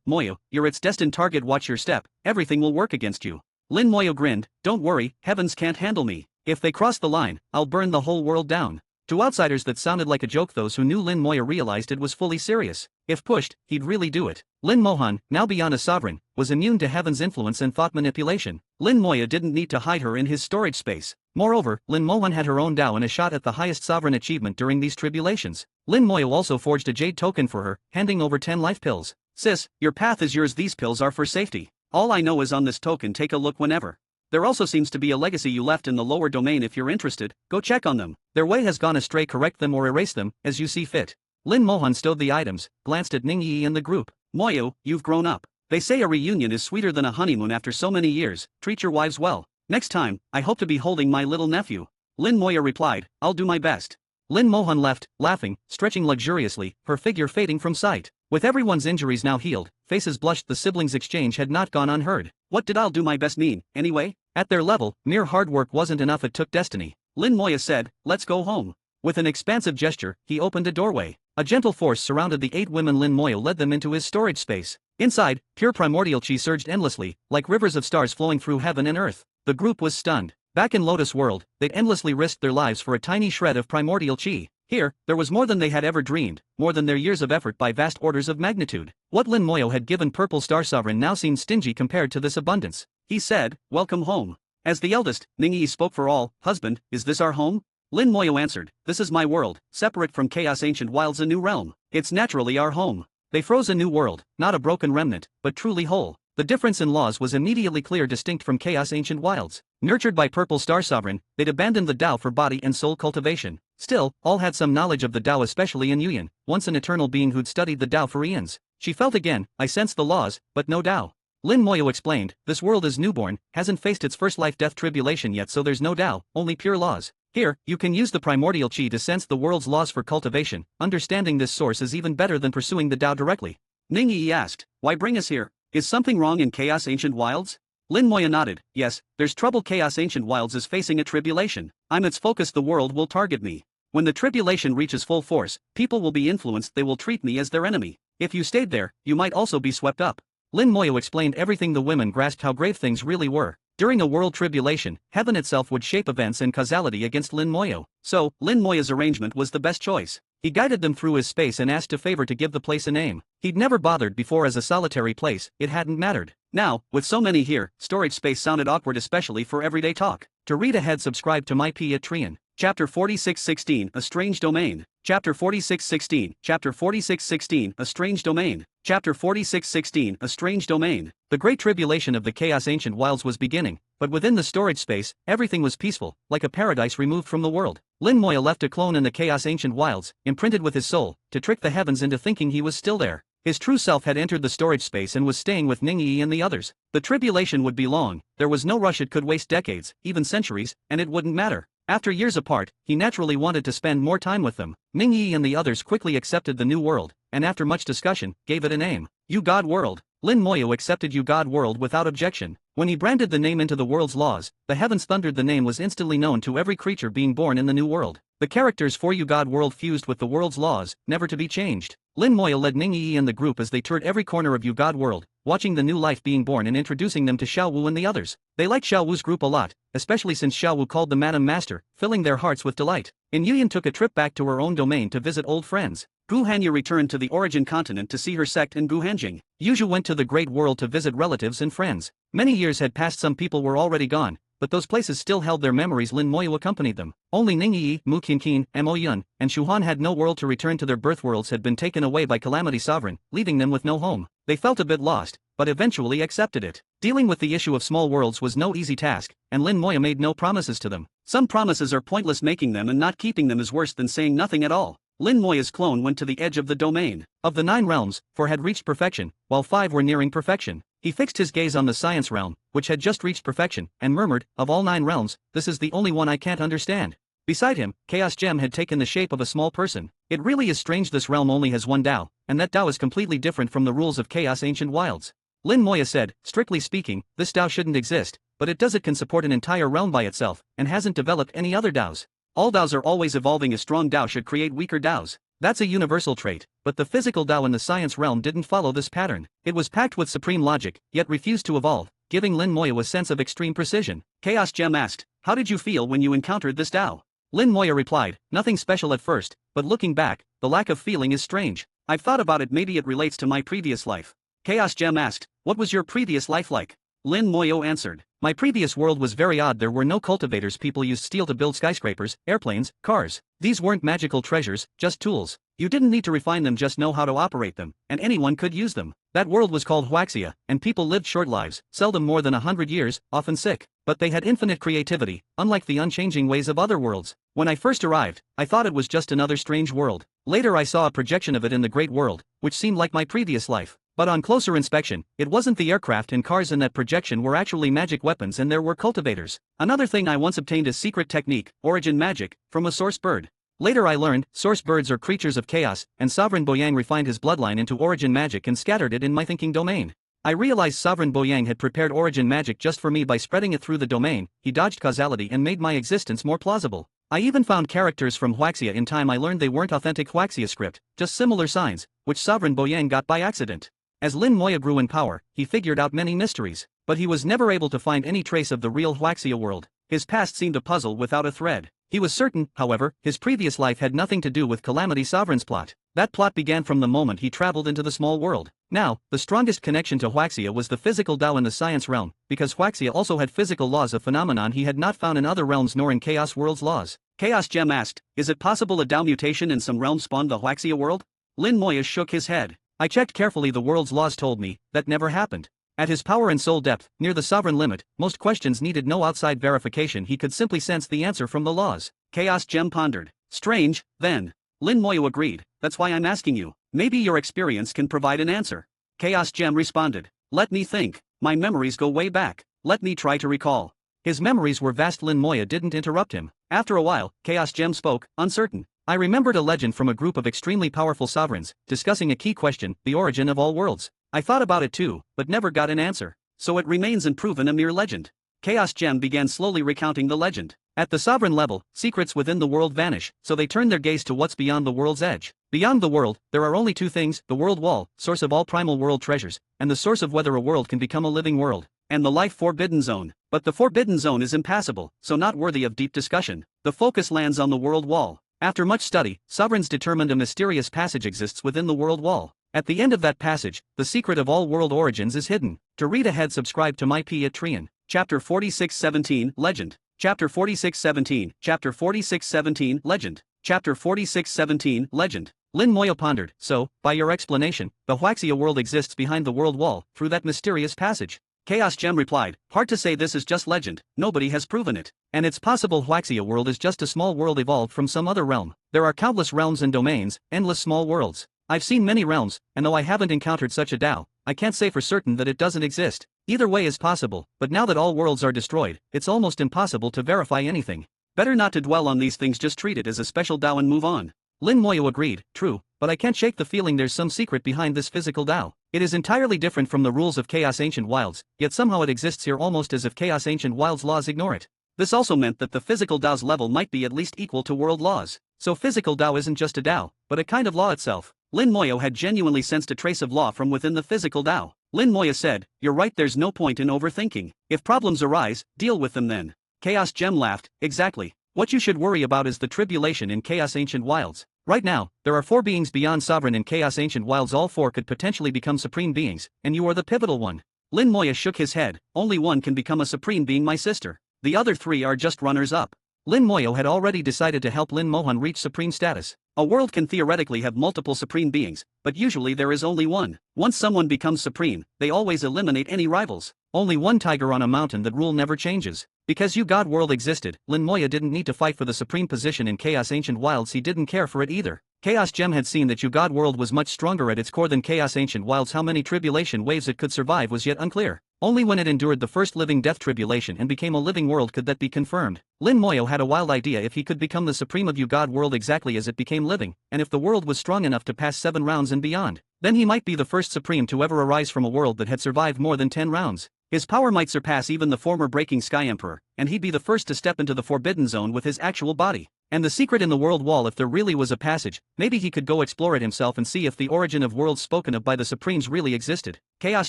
Moya, you're its destined target. Watch your step, everything will work against you. Lin Moya grinned, don't worry, heavens can't handle me. If they cross the line, I'll burn the whole world down. To outsiders that sounded like a joke. Those who knew Lin Moya realized it was fully serious. If pushed, he'd really do it. Lin Mohan, now beyond a sovereign, was immune to heaven's influence and thought manipulation. Lin Moya didn't need to hide her in his storage space. Moreover, Lin Mohan had her own Tao and a shot at the highest sovereign achievement during these tribulations. Lin Moya also forged a jade token for her, handing over 10 life pills. Sis, your path is yours. These pills are for safety. All I know is on this token. Take a look whenever. There also seems to be a legacy you left in the lower domain. If you're interested, go check on them. Their way has gone astray. Correct them or erase them, as you see fit. Lin Mohan stowed the items, glanced at Ning Yi and the group. Moya, you've grown up. They say a reunion is sweeter than a honeymoon after so many years. Treat your wives well. Next time, I hope to be holding my little nephew. Lin Moya replied, I'll do my best. Lin Mohan left, laughing, stretching luxuriously, her figure fading from sight. With everyone's injuries now healed, faces blushed. The siblings' exchange had not gone unheard. What did I'll do my best mean, anyway? At their level, mere hard work wasn't enough. It took destiny. Lin Moya said, let's go home. With an expansive gesture, he opened a doorway. A gentle force surrounded the 8 women. Lin Moya led them into his storage space. Inside, pure primordial chi surged endlessly, like rivers of stars flowing through heaven and earth. The group was stunned. Back in Lotus World, they'd endlessly risked their lives for a tiny shred of primordial chi. Here, there was more than they had ever dreamed, more than their years of effort by vast orders of magnitude. What Lin Moya had given Purple Star Sovereign now seemed stingy compared to this abundance. He said, welcome home. As the eldest, Ning Yi spoke for all. Husband, is this our home? Lin Moya answered, this is my world, separate from Chaos Ancient Wilds, a new realm. It's naturally our home. They froze a new world, not a broken remnant, but truly whole. The difference in laws was immediately clear, distinct from Chaos Ancient Wilds. Nurtured by Purple Star Sovereign, they'd abandoned the Tao for body and soul cultivation. Still, all had some knowledge of the Tao, especially in Yuyan, once an eternal being who'd studied the Tao for eons. She felt again, I sense the laws, but no Tao. Lin Moya explained, this world is newborn, hasn't faced its first life-death tribulation yet, so there's no Tao, only pure laws. Here, you can use the primordial chi to sense the world's laws for cultivation. Understanding this source is even better than pursuing the Tao directly. Ning Yi asked, why bring us here? Is something wrong in Chaos Ancient Wilds? Lin Moya nodded, yes, there's trouble. Chaos Ancient Wilds is facing a tribulation. I'm its focus. The world will target me. When the tribulation reaches full force, people will be influenced. They will treat me as their enemy. If you stayed there, you might also be swept up. Lin Moya explained everything. The women grasped how grave things really were. During a world tribulation, heaven itself would shape events and causality against Lin Moya. So, Lin Moya's arrangement was the best choice. He guided them through his space and asked a favor to give the place a name. He'd never bothered before as a solitary place, it hadn't mattered. Now, with so many here, storage space sounded awkward, especially for everyday talk. To read ahead, subscribe to my P at Trian. Chapter 46:16, A Strange Domain. Chapter 46:16, Chapter 46:16, A Strange Domain. Chapter 46:16, A Strange Domain. The Great Tribulation of the Chaos Ancient Wilds was beginning, but within the storage space, everything was peaceful, like a paradise removed from the world. Lin Moya left a clone in the Chaos Ancient Wilds, imprinted with his soul, to trick the heavens into thinking he was still there. His true self had entered the storage space and was staying with Ning Yi and the others. The tribulation would be long, there was no rush. It could waste decades, even centuries, and it wouldn't matter. After years apart, he naturally wanted to spend more time with them. Ning Yi and the others quickly accepted the new world, and after much discussion, gave it a name. You God World. Lin Moya accepted You God World without objection. When he branded the name into the world's laws, the heavens thundered. The name was instantly known to every creature being born in the new world. The characters for You God World fused with the world's laws, never to be changed. Lin Moya led Ning Yi and the group as they toured every corner of You God World, watching the new life being born and introducing them to Xiao Wu and the others. They liked Xiao Wu's group a lot, especially since Xiao Wu called the Madam Master, filling their hearts with delight. Yuyan took a trip back to her own domain to visit old friends. Gu Hanya returned to the origin continent to see her sect in Gu Hanjing. Yuzhu went to the Great World to visit relatives and friends. Many years had passed, some people were already gone, but those places still held their memories. Lin Moyo accompanied them. Only Ningyi, Mu Qianqian, Mo Yun, and Shuhan had no world to return to. Their birth worlds had been taken away by Calamity Sovereign, leaving them with no home. They felt a bit lost, but eventually accepted it. Dealing with the issue of small worlds was no easy task, and Lin Moyo made no promises to them. Some promises are pointless. Making them and not keeping them is worse than saying nothing at all. Lin Moya's clone went to the edge of the domain. Of the 9 realms, 4 had reached perfection, while 5 were nearing perfection. He fixed his gaze on the science realm, which had just reached perfection, and murmured, "Of all 9 realms, this is the only one I can't understand." Beside him, Chaos Gem had taken the shape of a small person. It really is strange. This realm only has one Tao, and that Tao is completely different from the rules of Chaos Ancient Wilds. Lin Moya said, "Strictly speaking, this Tao shouldn't exist, but it does. It can support an entire realm by itself, and hasn't developed any other Taos. All Taos are always evolving. A strong Tao should create weaker Taos. That's a universal trait, but the physical Tao in the science realm didn't follow this pattern. It was packed with supreme logic, yet refused to evolve, giving Lin Moya a sense of extreme precision." Chaos Gem asked, "How did you feel when you encountered this Tao?" Lin Moya replied, "Nothing special at first, but looking back, the lack of feeling is strange. I've thought about it. Maybe it relates to my previous life." Chaos Gem asked, "What was your previous life like?" Lin Moyo answered, "My previous world was very odd. There were no cultivators. People used steel to build skyscrapers, airplanes, cars. These weren't magical treasures, just tools. You didn't need to refine them, just know how to operate them, and anyone could use them. That world was called Huaxia, and people lived short lives, seldom more than 100 years, often sick. But they had infinite creativity, unlike the unchanging ways of other worlds. When I first arrived, I thought it was just another strange world. Later I saw a projection of it in the Great World, which seemed like my previous life. But on closer inspection, it wasn't. The aircraft and cars in that projection were actually magic weapons, and there were cultivators. Another thing I once obtained is secret technique, origin magic, from a source bird. Later I learned, source birds are creatures of chaos, and Sovereign Boyang refined his bloodline into origin magic and scattered it in my thinking domain. I realized Sovereign Boyang had prepared origin magic just for me by spreading it through the domain. He dodged causality and made my existence more plausible. I even found characters from Huaxia. In time I learned they weren't authentic Huaxia script, just similar signs, which Sovereign Boyang got by accident. As Lin Moya grew in power, he figured out many mysteries, but he was never able to find any trace of the real Huaxia world. His past seemed a puzzle without a thread. He was certain, however, his previous life had nothing to do with Calamity Sovereign's plot. That plot began from the moment he traveled into the small world. Now, the strongest connection to Huaxia was the physical Tao in the science realm, because Huaxia also had physical laws of phenomenon he had not found in other realms nor in Chaos World's laws. Chaos Gem asked, "Is it possible a Tao mutation in some realm spawned the Huaxia world?" Lin Moya shook his head. "I checked carefully. The world's laws told me that never happened." At his power and soul depth, near the sovereign limit, most questions needed no outside verification. He could simply sense the answer from the laws. Chaos Gem pondered. "Strange, then." Lin Moyo agreed, "That's why I'm asking you. Maybe your experience can provide an answer." Chaos Gem responded, "Let me think. My memories go way back. Let me try to recall." His memories were vast. Lin Moya didn't interrupt him. After a while, Chaos Gem spoke, uncertain. "I remembered a legend from a group of extremely powerful sovereigns, discussing a key question, the origin of all worlds. I thought about it too, but never got an answer. So it remains unproven, a mere legend." Chaos Gem began slowly recounting the legend. At the sovereign level, secrets within the world vanish, so they turn their gaze to what's beyond the world's edge. Beyond the world, there are only 2 things: the world wall, source of all primal world treasures, and the source of whether a world can become a living world, and the life forbidden zone. But the forbidden zone is impassable, so not worthy of deep discussion. The focus lands on the world wall. After much study, sovereigns determined a mysterious passage exists within the world wall. At the end of that passage, the secret of all world origins is hidden. To read ahead, subscribe to my P at Trian. Chapter 4617, Legend. Chapter 4617, Chapter 4617, Legend. Chapter 4617, Legend. Lin Moyo pondered. "So, by your explanation, the Huaxia world exists behind the world wall, through that mysterious passage." Chaos Gem replied, "Hard to say. This is just legend. Nobody has proven it. And it's possible Huaxia world is just a small world evolved from some other realm. There are countless realms and domains, endless small worlds. I've seen many realms, and though I haven't encountered such a Tao, I can't say for certain that it doesn't exist. Either way is possible, but now that all worlds are destroyed, it's almost impossible to verify anything. Better not to dwell on these things, just treat it as a special Tao and move on." Lin Moyo agreed, "True, but I can't shake the feeling there's some secret behind this physical Tao. It is entirely different from the rules of Chaos Ancient Wilds, yet somehow it exists here almost as if Chaos Ancient Wilds laws ignore it." This also meant that the physical Tao's level might be at least equal to world laws. So physical Tao isn't just a Tao, but a kind of law itself. Lin Moyo had genuinely sensed a trace of law from within the physical Tao. Lin Moyo said, "You're right, there's no point in overthinking. If problems arise, deal with them then." Chaos Gem laughed, "Exactly. What you should worry about is the tribulation in Chaos Ancient Wilds. Right now, there are 4 beings beyond Sovereign in Chaos Ancient Wilds. All 4 could potentially become supreme beings, and you are the pivotal one." Lin Moyo shook his head. "Only one can become a supreme being, my sister." The other 3 are just runners-up. Lin Moyo had already decided to help Lin Mohan reach supreme status. A world can theoretically have multiple supreme beings, but usually there is only one. Once someone becomes supreme, they always eliminate any rivals. Only one tiger on a mountain, that rule never changes. Because God World existed, Lin Moya didn't need to fight for the supreme position in Chaos Ancient Wilds. He didn't care for it either. Chaos Gem had seen that God World was much stronger at its core than Chaos Ancient Wilds. How many tribulation waves it could survive was yet unclear. Only when it endured the first living death tribulation and became a living world could that be confirmed. Lin Moyo had a wild idea. If he could become the supreme of God World exactly as it became living, and if the world was strong enough to pass 7 rounds and beyond, then he might be the first supreme to ever arise from a world that had survived more than 10 rounds. His power might surpass even the former Breaking Sky Emperor, and he'd be the first to step into the Forbidden Zone with his actual body. And the secret in the world wall, if there really was a passage, maybe he could go explore it himself and see if the origin of worlds spoken of by the Supremes really existed. Chaos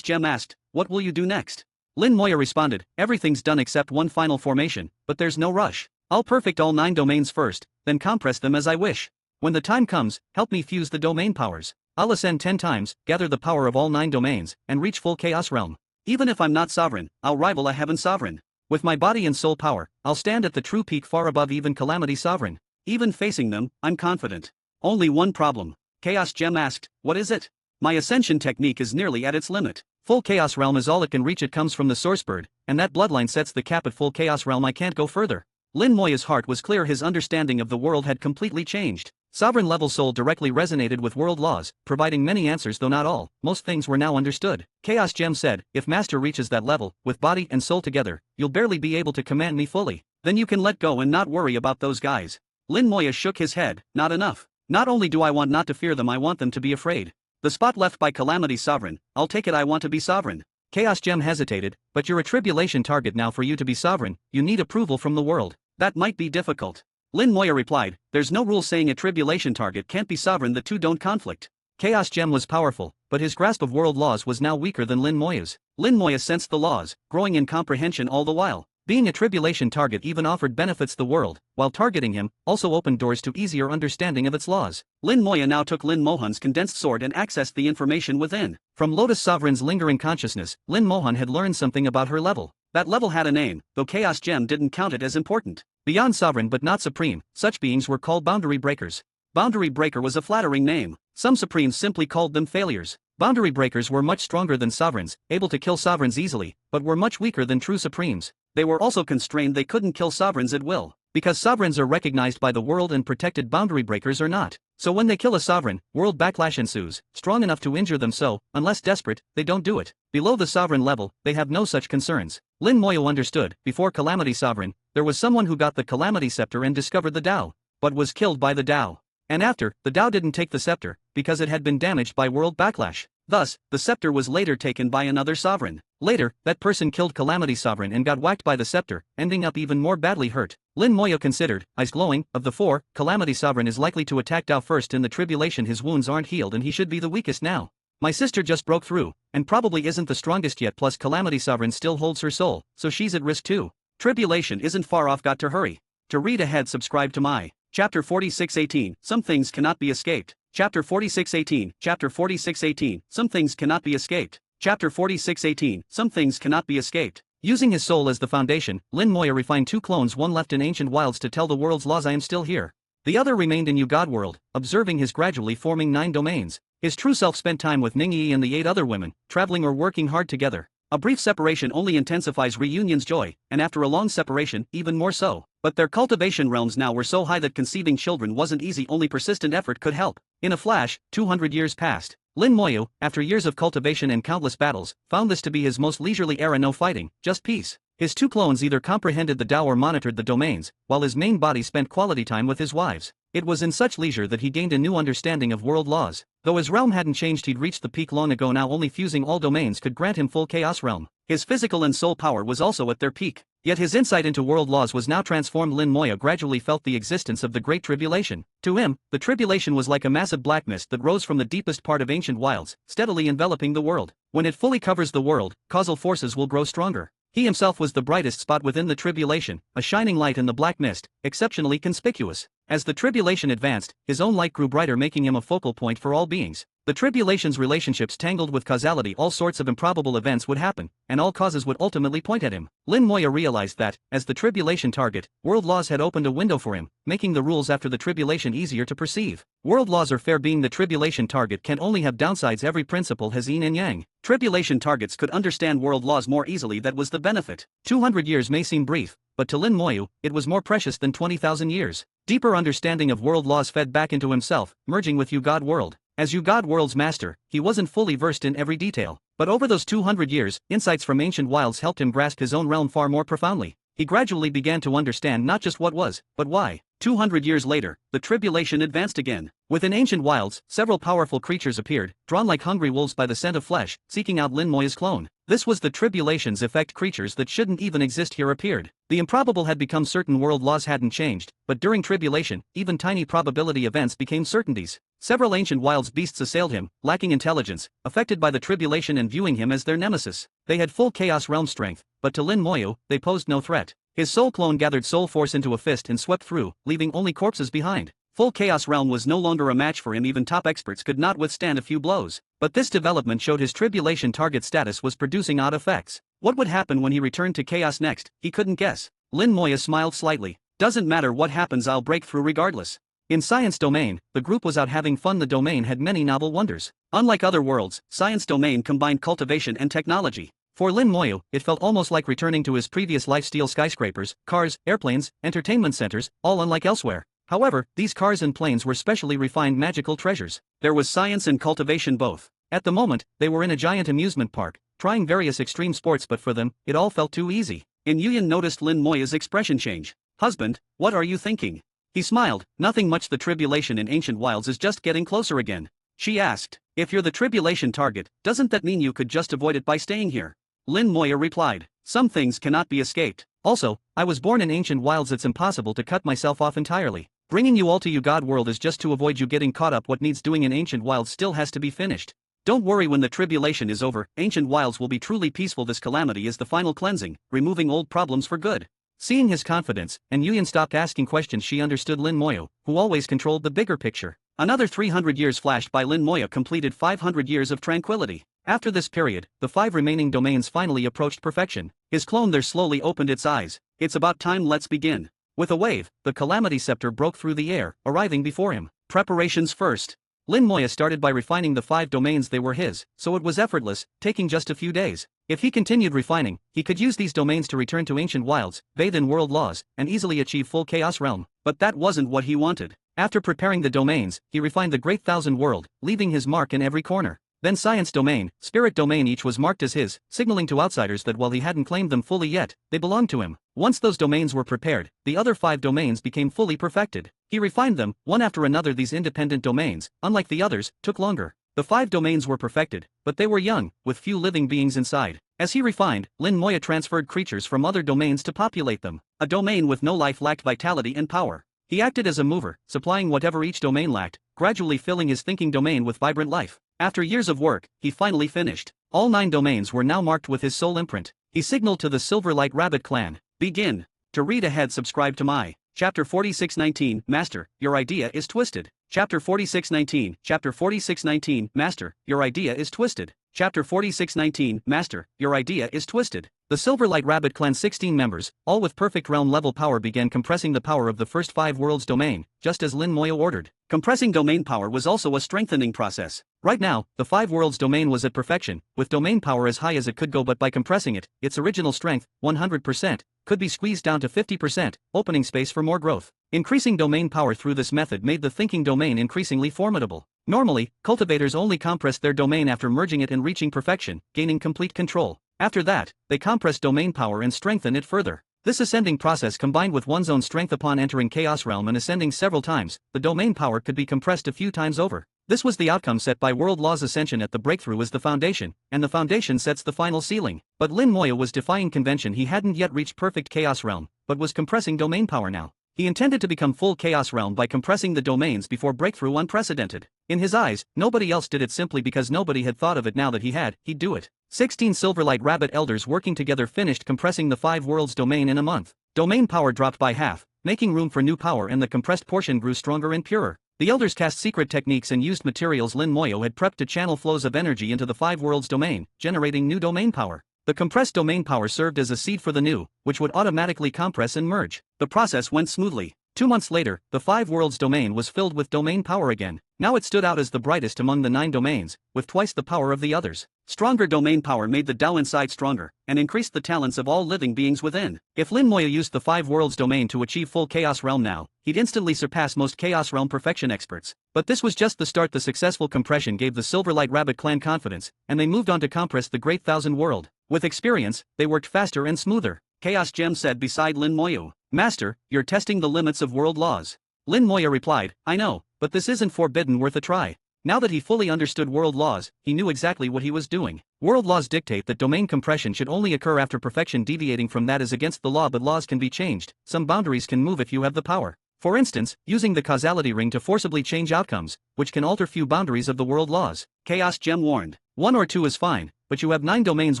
Gem asked, "What will you do next?" Lin Moya responded, "Everything's done except one final formation, but there's no rush. I'll perfect all 9 domains first, then compress them as I wish. When the time comes, help me fuse the domain powers. I'll ascend 10 times, gather the power of all 9 domains, and reach full Chaos Realm. Even if I'm not sovereign, I'll rival a Heaven Sovereign. With my body and soul power, I'll stand at the true peak far above even Calamity Sovereign. Even facing them, I'm confident. Only one problem." Chaos Gem asked, "What is it?" "My ascension technique is nearly at its limit. Full Chaos Realm is all it can reach. It comes from the Source Bird, and that bloodline sets the cap at full Chaos Realm. I can't go further." Lin Moya's heart was clear. His understanding of the world had completely changed. Sovereign-level soul directly resonated with world laws, providing many answers, though not all. Most things were now understood. Chaos Gem said, "If Master reaches that level, with body and soul together, you'll barely be able to command me fully. Then you can let go and not worry about those guys." Lin Moya shook his head. "Not enough. Not only do I want not to fear them, I want them to be afraid. The spot left by Calamity Sovereign, I'll take it. I want to be sovereign." Chaos Gem hesitated, "But you're a tribulation target now. For you to be sovereign, you need approval from the world." "That might be difficult." Lin Moya replied, "There's no rule saying a tribulation target can't be sovereign. The two don't conflict." Chaos Gem was powerful, but his grasp of world laws was now weaker than Lin Moya's. Lin Moya sensed the laws, growing in comprehension all the while. Being a tribulation target even offered benefits. The world, while targeting him, also opened doors to easier understanding of its laws. Lin Moya now took Lin Mohan's condensed sword and accessed the information within. From Lotus Sovereign's lingering consciousness, Lin Mohan had learned something about her level. That level had a name, though Chaos Gem didn't count it as important. Beyond sovereign but not supreme, such beings were called boundary breakers. Boundary breaker was a flattering name. Some supremes simply called them failures. Boundary breakers were much stronger than sovereigns, able to kill sovereigns easily, but were much weaker than true supremes. They were also constrained. They couldn't kill sovereigns at will, because sovereigns are recognized by the world and protected. Boundary breakers are not. So when they kill a sovereign, world backlash ensues, strong enough to injure them. So, unless desperate, they don't do it. Below the sovereign level, they have no such concerns. Lin Moyo understood. Before Calamity Sovereign, there was someone who got the Calamity Scepter and discovered the Tao, but was killed by the Tao. And after, the Tao didn't take the scepter, because it had been damaged by world backlash. Thus, the scepter was later taken by another sovereign. Later, that person killed Calamity Sovereign and got whacked by the scepter, ending up even more badly hurt. Lin Moyo considered, eyes glowing, of the 4, Calamity Sovereign is likely to attack Tao first in the tribulation. His wounds aren't healed and he should be the weakest now. My sister just broke through, and probably isn't the strongest yet. Plus Calamity Sovereign still holds her soul, so she's at risk too. Tribulation isn't far off. Got to hurry. To read ahead, subscribe to my Chapter 46:18, Some Things Cannot Be Escaped. Chapter 46:18, Chapter 46:18, Some Things Cannot Be Escaped. Chapter 46:18, Some Things Cannot Be Escaped. Using his soul as the foundation, Lin Moya refined 2 clones, one left in Ancient Wilds to tell the world's laws, I am still here. The other remained in God World, observing his gradually forming 9 domains. His true self spent time with Ningyi and the 8 other women, traveling or working hard together. A brief separation only intensifies reunion's joy, and after a long separation, even more so. But their cultivation realms now were so high that conceiving children wasn't easy. Only persistent effort could help. In a flash, 200 years passed. Lin Moyo, after years of cultivation and countless battles, found this to be his most leisurely era. No fighting, just peace. His 2 clones either comprehended the Tao or monitored the domains, while his main body spent quality time with his wives. It was in such leisure that he gained a new understanding of world laws. Though his realm hadn't changed, he'd reached the peak long ago. Now only fusing all domains could grant him full Chaos Realm. His physical and soul power was also at their peak. Yet his insight into world laws was now transformed. Lin Moya gradually felt the existence of the Great Tribulation. To him, the tribulation was like a massive black mist that rose from the deepest part of Ancient Wilds, steadily enveloping the world. When it fully covers the world, causal forces will grow stronger. He himself was the brightest spot within the tribulation, a shining light in the black mist, exceptionally conspicuous. As the tribulation advanced, his own light grew brighter, making him a focal point for all beings. The tribulation's relationships tangled with causality. All sorts of improbable events would happen, and all causes would ultimately point at him. Lin Moya realized that, as the tribulation target, world laws had opened a window for him, making the rules after the tribulation easier to perceive. World laws are fair. Being the tribulation target can only have downsides. Every principle has yin and yang. Tribulation targets could understand world laws more easily. That was the benefit. 200 years may seem brief, but to Lin Moya, it was more precious than 20,000 years. Deeper understanding of world laws fed back into himself, merging with God World. As God World's master, he wasn't fully versed in every detail, but over those 200 years, insights from ancient wilds helped him grasp his own realm far more profoundly. He gradually began to understand not just what was, but why. 200 years later, the tribulation advanced again. Within ancient wilds, several powerful creatures appeared, drawn like hungry wolves by the scent of flesh, seeking out Lin Moya's clone. This was the tribulation's effect. Creatures that shouldn't even exist here appeared. The improbable had become certain. World laws hadn't changed, but during tribulation, even tiny probability events became certainties. Several ancient wilds beasts assailed him, lacking intelligence, affected by the tribulation and viewing him as their nemesis. They had full Chaos Realm strength, but to Lin Moya, they posed no threat. His soul clone gathered soul force into a fist and swept through, leaving only corpses behind. Full Chaos Realm was no longer a match for him. Even top experts could not withstand a few blows. But this development showed his tribulation target status was producing odd effects. What would happen when he returned to Chaos next? He couldn't guess. Lin Moya smiled slightly. Doesn't matter what happens, I'll break through regardless. In Science Domain, the group was out having fun. The domain had many novel wonders. Unlike other worlds, Science Domain combined cultivation and technology. For Lin Moya, it felt almost like returning to his previous life. Steel skyscrapers, cars, airplanes, entertainment centers, all unlike elsewhere. However, these cars and planes were specially refined magical treasures. There was science and cultivation both. At the moment, they were in a giant amusement park, trying various extreme sports, but for them, it all felt too easy. In Yuyan noticed Lin Moya's expression change. Husband, what are you thinking? He smiled. Nothing much. The tribulation in ancient wilds is just getting closer again. She asked, if you're the tribulation target, doesn't that mean you could just avoid it by staying here? Lin Moya replied, some things cannot be escaped. Also, I was born in ancient wilds. It's impossible to cut myself off entirely. Bringing you all to God World is just to avoid you getting caught up. What needs doing in ancient wilds still has to be finished. Don't worry, when the tribulation is over, ancient wilds will be truly peaceful. This calamity is the final cleansing, removing old problems for good. Seeing his confidence, and Yuyan stopped asking questions. She understood Lin Moya, who always controlled the bigger picture. Another 300 years flashed by. Lin Moya completed 500 years of tranquility. After this period, the 5 remaining domains finally approached perfection. His clone there slowly opened its eyes. It's about time, let's begin. With a wave, the Calamity Scepter broke through the air, arriving before him. Preparations first. Lin Moya started by refining the 5 domains. They were his, so it was effortless, taking just a few days. If he continued refining, he could use these domains to return to ancient wilds, bathe in world laws, and easily achieve full Chaos Realm. But that wasn't what he wanted. After preparing the domains, he refined the Great Thousand World, leaving his mark in every corner. Then Science Domain, Spirit Domain, each was marked as his, signaling to outsiders that while he hadn't claimed them fully yet, they belonged to him. Once those domains were prepared, the other 5 domains became fully perfected. He refined them, one after another. These independent domains, unlike the others, took longer. The 5 domains were perfected, but they were young, with few living beings inside. As he refined, Lin Moya transferred creatures from other domains to populate them. A domain with no life lacked vitality and power. He acted as a mover, supplying whatever each domain lacked, gradually filling his thinking domain with vibrant life. After years of work, he finally finished. All 9 domains were now marked with his soul imprint. He signaled to the Silverlight Rabbit clan, begin. To read ahead, subscribe to my Chapter 4619, Master, your idea is twisted. Chapter 4619, Chapter 4619, Master, your idea is twisted. Chapter 4619, Master, your idea is twisted. The Silverlight Rabbit clan 16 members, all with perfect realm level power, began compressing the power of the first 5 worlds domain, just as Lin Moya ordered. Compressing domain power was also a strengthening process. Right now, the 5 worlds domain was at perfection, with domain power as high as it could go, but by compressing it, its original strength, 100%, could be squeezed down to 50%, opening space for more growth. Increasing domain power through this method made the thinking domain increasingly formidable. Normally, cultivators only compress their domain after merging it and reaching perfection, gaining complete control. After that, they compress domain power and strengthen it further. This ascending process, combined with one's own strength upon entering Chaos Realm and ascending several times, the domain power could be compressed a few times over. This was the outcome set by World Law's ascension. At the breakthrough is the foundation, and the foundation sets the final ceiling. But Lin Moya was defying convention. He hadn't yet reached perfect Chaos Realm, but was compressing domain power now. He intended to become full Chaos Realm by compressing the domains before breakthrough. Unprecedented. In his eyes, nobody else did it. Simply because nobody had thought of it. Now that he had, he'd do it. 16 Silverlight Rabbit elders working together finished compressing the 5 worlds domain in a month. Domain power dropped by half, making room for new power, and the compressed portion grew stronger and purer. The elders cast secret techniques and used materials Lin Moyo had prepped to channel flows of energy into the five worlds domain, generating new domain power. The compressed domain power served as a seed for the new, which would automatically compress and merge. The process went smoothly. 2 months later, the five worlds domain was filled with domain power again. Now it stood out as the brightest among the 9 domains, with twice the power of the others. Stronger domain power made the Tao inside stronger, and increased the talents of all living beings within. If Lin Moya used the five worlds domain to achieve full Chaos Realm now, he'd instantly surpass most Chaos Realm perfection experts. But this was just the start. The successful compression gave the Silverlight Rabbit clan confidence, and they moved on to compress the Great Thousand World. With experience, they worked faster and smoother. Chaos Gem said beside Lin Moyo, "Master, you're testing the limits of world laws." Lin Moya replied, "I know, but this isn't forbidden, worth a try." Now that he fully understood world laws, he knew exactly what he was doing. World laws dictate that domain compression should only occur after perfection. Deviating from that is against the law, but laws can be changed. Some boundaries can move if you have the power. For instance, using the causality ring to forcibly change outcomes, which can alter few boundaries of the world laws. Chaos Gem warned, 1 or 2 is fine, but you have 9 domains.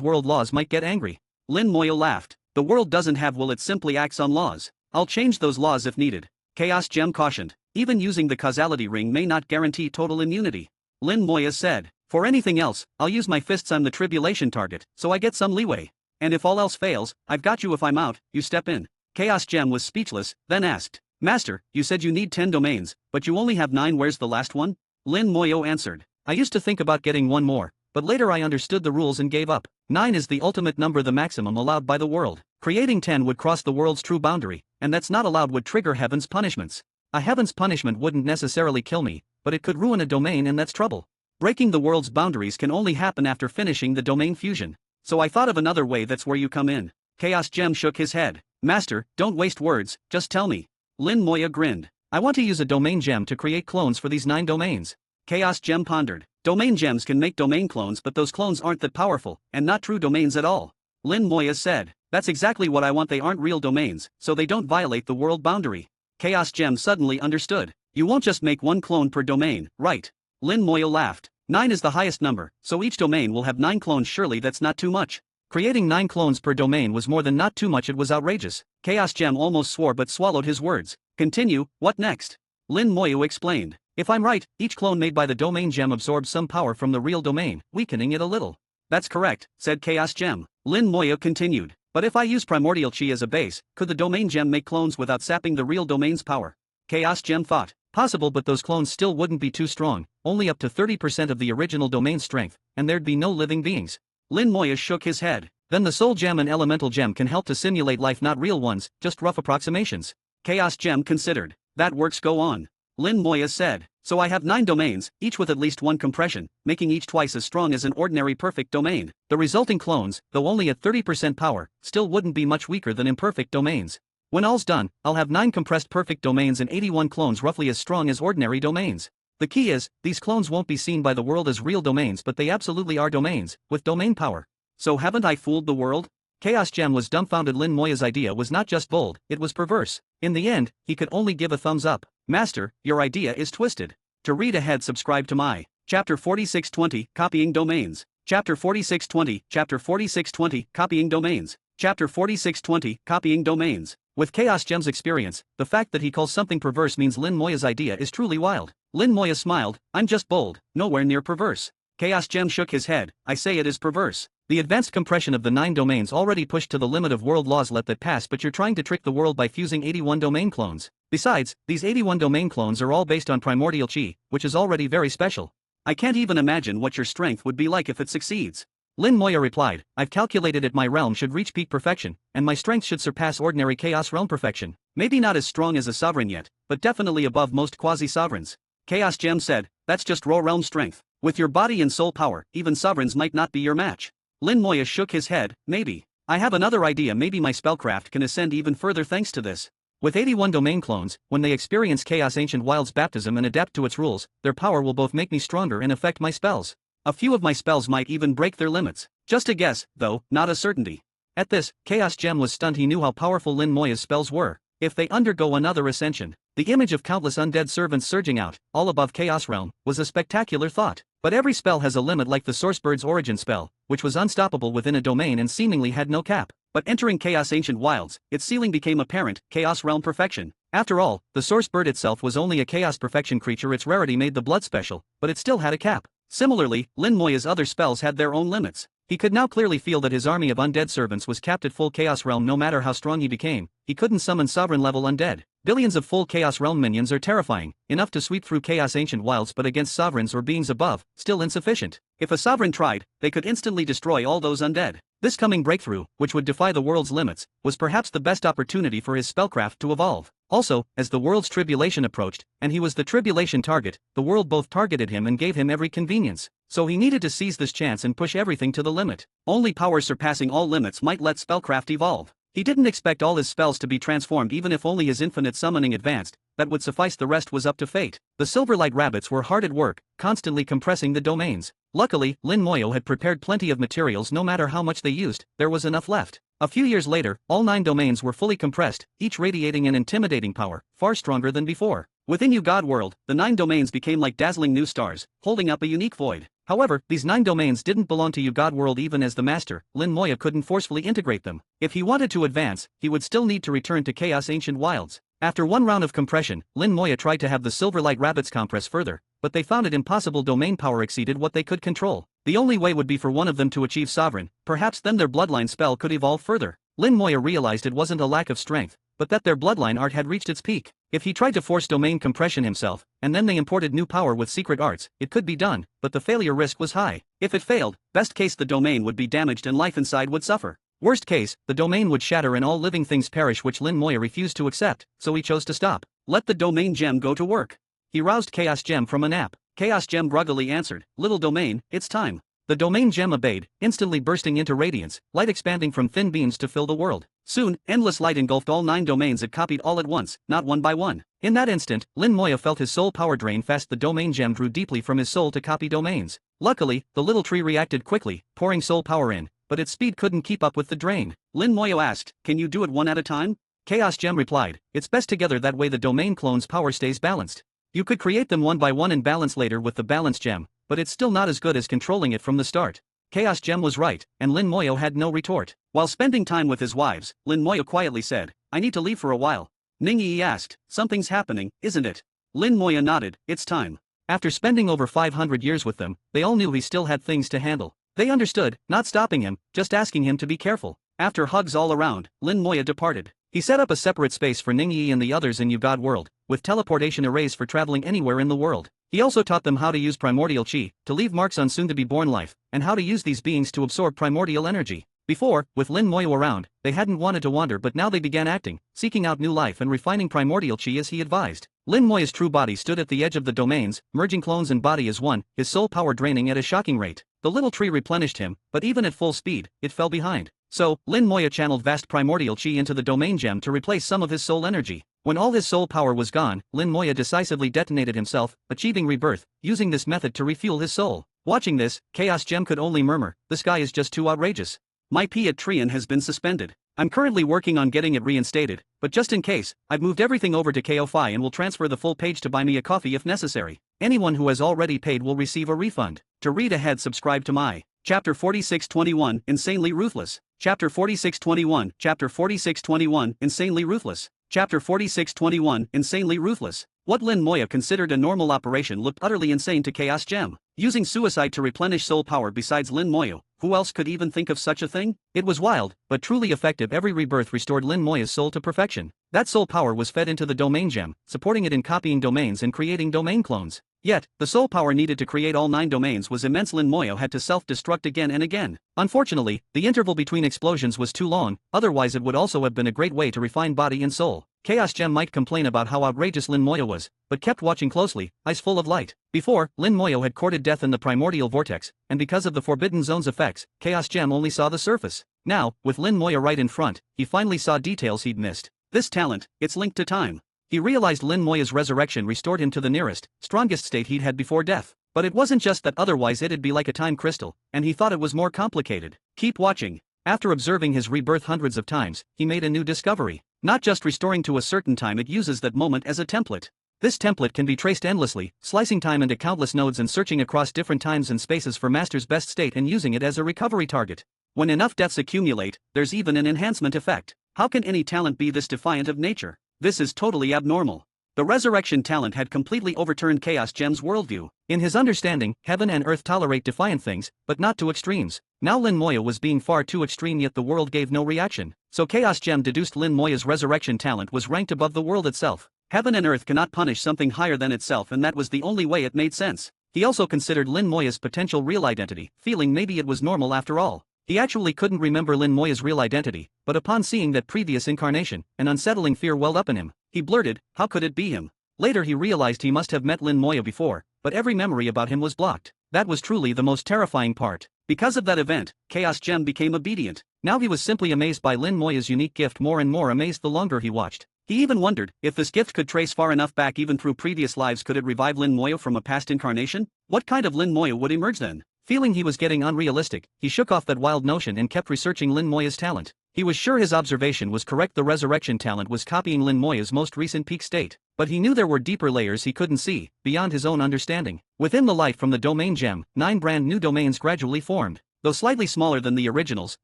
World laws might get angry. Lin Moya laughed. The world doesn't have will, it simply acts on laws. I'll change those laws if needed. Chaos Gem cautioned, even using the causality ring may not guarantee total immunity. Lin Moya said, for anything else, I'll use my fists. I'm the tribulation target, so I get some leeway. And if all else fails, I've got you. If I'm out, you step in. Chaos Gem was speechless, then asked, Master, you said you need 10 domains, but you only have 9. Where's the last one? Lin Moyo answered, I used to think about getting 1 more, but later I understood the rules and gave up. 9 is the ultimate number, the maximum allowed by the world. Creating 10 would cross the world's true boundary, and that's not allowed. Would trigger heaven's punishments. A heaven's punishment wouldn't necessarily kill me, but it could ruin a domain, and that's trouble. Breaking the world's boundaries can only happen after finishing the domain fusion. So I thought of another way. That's where you come in. Chaos Gem shook his head. Master, don't waste words, just tell me. Lin Moya grinned. I want to use a domain gem to create clones for these 9 domains. Chaos Gem pondered. Domain gems can make domain clones, but those clones aren't that powerful, and not true domains at all. Lin Moya said, that's exactly what I want. They aren't real domains, so they don't violate the world boundary. Chaos Gem suddenly understood. You won't just make 1 clone per domain, right? Lin Moya laughed. 9 is the highest number, so each domain will have 9 clones. Surely that's not too much. Creating 9 clones per domain was more than not too much, it was outrageous. Chaos Gem almost swore but swallowed his words. Continue, what next? Lin Moyo explained. If I'm right, each clone made by the domain gem absorbs some power from the real domain, weakening it a little. That's correct, said Chaos Gem. Lin Moyo continued. But if I use primordial chi as a base, could the domain gem make clones without sapping the real domain's power? Chaos Gem thought. Possible, but those clones still wouldn't be too strong, only up to 30% of the original domain strength, and there'd be no living beings. Lin Moya shook his head. Then the soul gem and elemental gem can help to simulate life, not real ones, just rough approximations. Chaos Gem considered. That works, go on. Lin Moya said. So I have 9 domains, each with at least 1 compression, making each twice as strong as an ordinary perfect domain. The resulting clones, though only at 30% power, still wouldn't be much weaker than imperfect domains. When all's done, I'll have 9 compressed perfect domains and 81 clones roughly as strong as ordinary domains. The key is, these clones won't be seen by the world as real domains, but they absolutely are domains, with domain power. So haven't I fooled the world? Chaos Gem was dumbfounded. Lin Moya's idea was not just bold, it was perverse. In the end, he could only give a thumbs up. Master, your idea is twisted. To read ahead, subscribe to my Chapter 4620, Copying Domains. Chapter 4620, Chapter 4620, Copying Domains. Chapter 4620, Copying Domains. With Chaos Gem's experience, the fact that he calls something perverse means Lin Moya's idea is truly wild. Lin Moya smiled. I'm just bold, nowhere near perverse. Chaos Gem shook his head. I say it is perverse. The advanced compression of the 9 domains already pushed to the limit of world laws. Let that pass, but you're trying to trick the world by fusing 81 domain clones. Besides, these 81 domain clones are all based on primordial chi, which is already very special. I can't even imagine what your strength would be like if it succeeds. Lin Moya replied, I've calculated it. My realm should reach peak perfection, and my strength should surpass ordinary Chaos Realm perfection. Maybe not as strong as a sovereign yet, but definitely above most quasi-sovereigns. Chaos Gem said, that's just raw realm strength. With your body and soul power, even sovereigns might not be your match. Lin Moya shook his head. Maybe. I have another idea. Maybe my spellcraft can ascend even further thanks to this. With 81 domain clones, when they experience Chaos Ancient Wild's baptism and adapt to its rules, their power will both make me stronger and affect my spells. A few of my spells might even break their limits. Just a guess, though, not a certainty. At this, Chaos Gem was stunned. He knew how powerful Lin Moya's spells were. If they undergo another ascension, the image of countless undead servants surging out, all above Chaos Realm, was a spectacular thought. But every spell has a limit, like the Sourcebird's origin spell, which was unstoppable within a domain and seemingly had no cap. But entering Chaos Ancient Wilds, its ceiling became apparent, Chaos Realm perfection. After all, the source bird itself was only a chaos perfection creature. Its rarity made the blood special, but it still had a cap. Similarly, Lin Moya's other spells had their own limits. He could now clearly feel that his army of undead servants was capped at full Chaos Realm. No matter how strong he became, he couldn't summon sovereign-level undead. Billions of full Chaos Realm minions are terrifying, enough to sweep through Chaos Ancient Wilds, but against sovereigns or beings above, still insufficient. If a sovereign tried, they could instantly destroy all those undead. This coming breakthrough, which would defy the world's limits, was perhaps the best opportunity for his spellcraft to evolve. Also, as the world's tribulation approached, and he was the tribulation target, the world both targeted him and gave him every convenience. So he needed to seize this chance and push everything to the limit. Only powers surpassing all limits might let spellcraft evolve. He didn't expect all his spells to be transformed. Even if only his infinite summoning advanced, that would suffice. The rest was up to fate. The Silverlight rabbits were hard at work, constantly compressing the domains. Luckily, Lin Moyo had prepared plenty of materials. No matter how much they used, there was enough left. A few years later, all 9 domains were fully compressed, each radiating an intimidating power, far stronger than before. Within Yu God World, the 9 domains became like dazzling new stars, holding up a unique void. However, these 9 domains didn't belong to Yu God World. Even as the master, Lin Moya couldn't forcefully integrate them. If he wanted to advance, he would still need to return to Chaos Ancient Wilds. After one round of compression, Lin Moya tried to have the Silverlight rabbits compress further, but they found it impossible. Domain power exceeded what they could control. The only way would be for one of them to achieve sovereign, perhaps then their bloodline spell could evolve further. Lin Moya realized it wasn't a lack of strength, but that their bloodline art had reached its peak. If he tried to force domain compression himself, and then they imported new power with secret arts, it could be done, but the failure risk was high. If it failed, best case the domain would be damaged and life inside would suffer. Worst case, the domain would shatter and all living things perish, which Lin Moya refused to accept, so he chose to stop. Let the domain gem go to work. He roused Chaos Gem from a nap. Chaos Gem groggily answered, "Little domain, it's time." The domain gem obeyed, instantly bursting into radiance, light expanding from thin beams to fill the world. Soon, endless light engulfed all 9 domains. It copied all at once, not one by one. In that instant, Lin Moya felt his soul power drain fast. The domain gem drew deeply from his soul to copy domains. Luckily, the little tree reacted quickly, pouring soul power in, but its speed couldn't keep up with the drain. Lin Moya asked, "Can you do it one at a time?" Chaos Gem replied, "It's best together, that way the domain clone's power stays balanced. You could create them one by one and balance later with the balance gem, but it's still not as good as controlling it from the start." Chaos Gem was right, and Lin Moyo had no retort. While spending time with his wives, Lin Moyo quietly said, "I need to leave for a while." Ning Yi asked, "Something's happening, isn't it?" Lin Moyo nodded, "It's time." After spending over 500 years with them, they all knew he still had things to handle. They understood, not stopping him, just asking him to be careful. After hugs all around, Lin Moyo departed. He set up a separate space for Ning Yi and the others in Yu God World, with teleportation arrays for traveling anywhere in the world. He also taught them how to use primordial chi, to leave marks on soon-to-be-born life, and how to use these beings to absorb primordial energy. Before, with Lin Moyo around, they hadn't wanted to wander, but now they began acting, seeking out new life and refining primordial chi as he advised. Lin Moya's true body stood at the edge of the domains, merging clones and body as one, his soul power draining at a shocking rate. The little tree replenished him, but even at full speed, it fell behind. So, Lin Moya channeled vast primordial chi into the domain gem to replace some of his soul energy. When all his soul power was gone, Lin Moya decisively detonated himself, achieving rebirth, using this method to refuel his soul. Watching this, Chaos Gem could only murmur, "This guy is just too outrageous. My Piat Trian has been suspended. I'm currently working on getting it reinstated, but just in case, I've moved everything over to KO-Fi and will transfer the full page to buy me a coffee if necessary. Anyone who has already paid will receive a refund. To read ahead, subscribe to my Chapter 4621, Insanely Ruthless. Chapter 4621, Chapter 4621, Insanely Ruthless. Chapter 4621, Insanely Ruthless. What Lin Moya considered a normal operation looked utterly insane to Chaos Gem. Using suicide to replenish soul power besides Lin Moyo, who else could even think of such a thing? It was wild, but truly effective. Every rebirth restored Lin Moya's soul to perfection. That soul power was fed into the domain gem, supporting it in copying domains and creating domain clones. Yet, the soul power needed to create all 9 domains was immense. Lin Moyo had to self-destruct again and again. Unfortunately, the interval between explosions was too long, otherwise it would also have been a great way to refine body and soul. Chaos Gem might complain about how outrageous Lin Moyo was, but kept watching closely, eyes full of light. Before, Lin Moyo had courted death in the primordial vortex, and because of the Forbidden Zone's effects, Chaos Gem only saw the surface. Now, with Lin Moyo right in front, he finally saw details he'd missed. This talent, it's linked to time. He realized Lin Moya's resurrection restored him to the nearest, strongest state he'd had before death. But it wasn't just that, otherwise it'd be like a time crystal, and he thought it was more complicated. Keep watching. After observing his rebirth hundreds of times, he made a new discovery. Not just restoring to a certain time, it uses that moment as a template. This template can be traced endlessly, slicing time into countless nodes and searching across different times and spaces for master's best state and using it as a recovery target. When enough deaths accumulate, there's even an enhancement effect. How can any talent be this defiant of nature? This is totally abnormal. The resurrection talent had completely overturned Chaos Gem's worldview. In his understanding, heaven and earth tolerate defiant things, but not to extremes. Now Lin Moya was being far too extreme, yet the world gave no reaction. So Chaos Gem deduced Lin Moya's resurrection talent was ranked above the world itself. Heaven and earth cannot punish something higher than itself, and that was the only way it made sense. He also considered Lin Moya's potential real identity, feeling maybe it was normal after all. He actually couldn't remember Lin Moya's real identity, but upon seeing that previous incarnation, an unsettling fear welled up in him. He blurted, "How could it be him?" Later he realized he must have met Lin Moya before, but every memory about him was blocked. That was truly the most terrifying part. Because of that event, Chaos Gem became obedient. Now he was simply amazed by Lin Moya's unique gift, more and more amazed the longer he watched. He even wondered, if this gift could trace far enough back even through previous lives, could it revive Lin Moya from a past incarnation? What kind of Lin Moya would emerge then? Feeling he was getting unrealistic, he shook off that wild notion and kept researching Lin Moya's talent. He was sure his observation was correct, the resurrection talent was copying Lin Moya's most recent peak state. But he knew there were deeper layers he couldn't see, beyond his own understanding. Within the light from the domain gem, 9 brand new domains gradually formed. Though slightly smaller than the originals,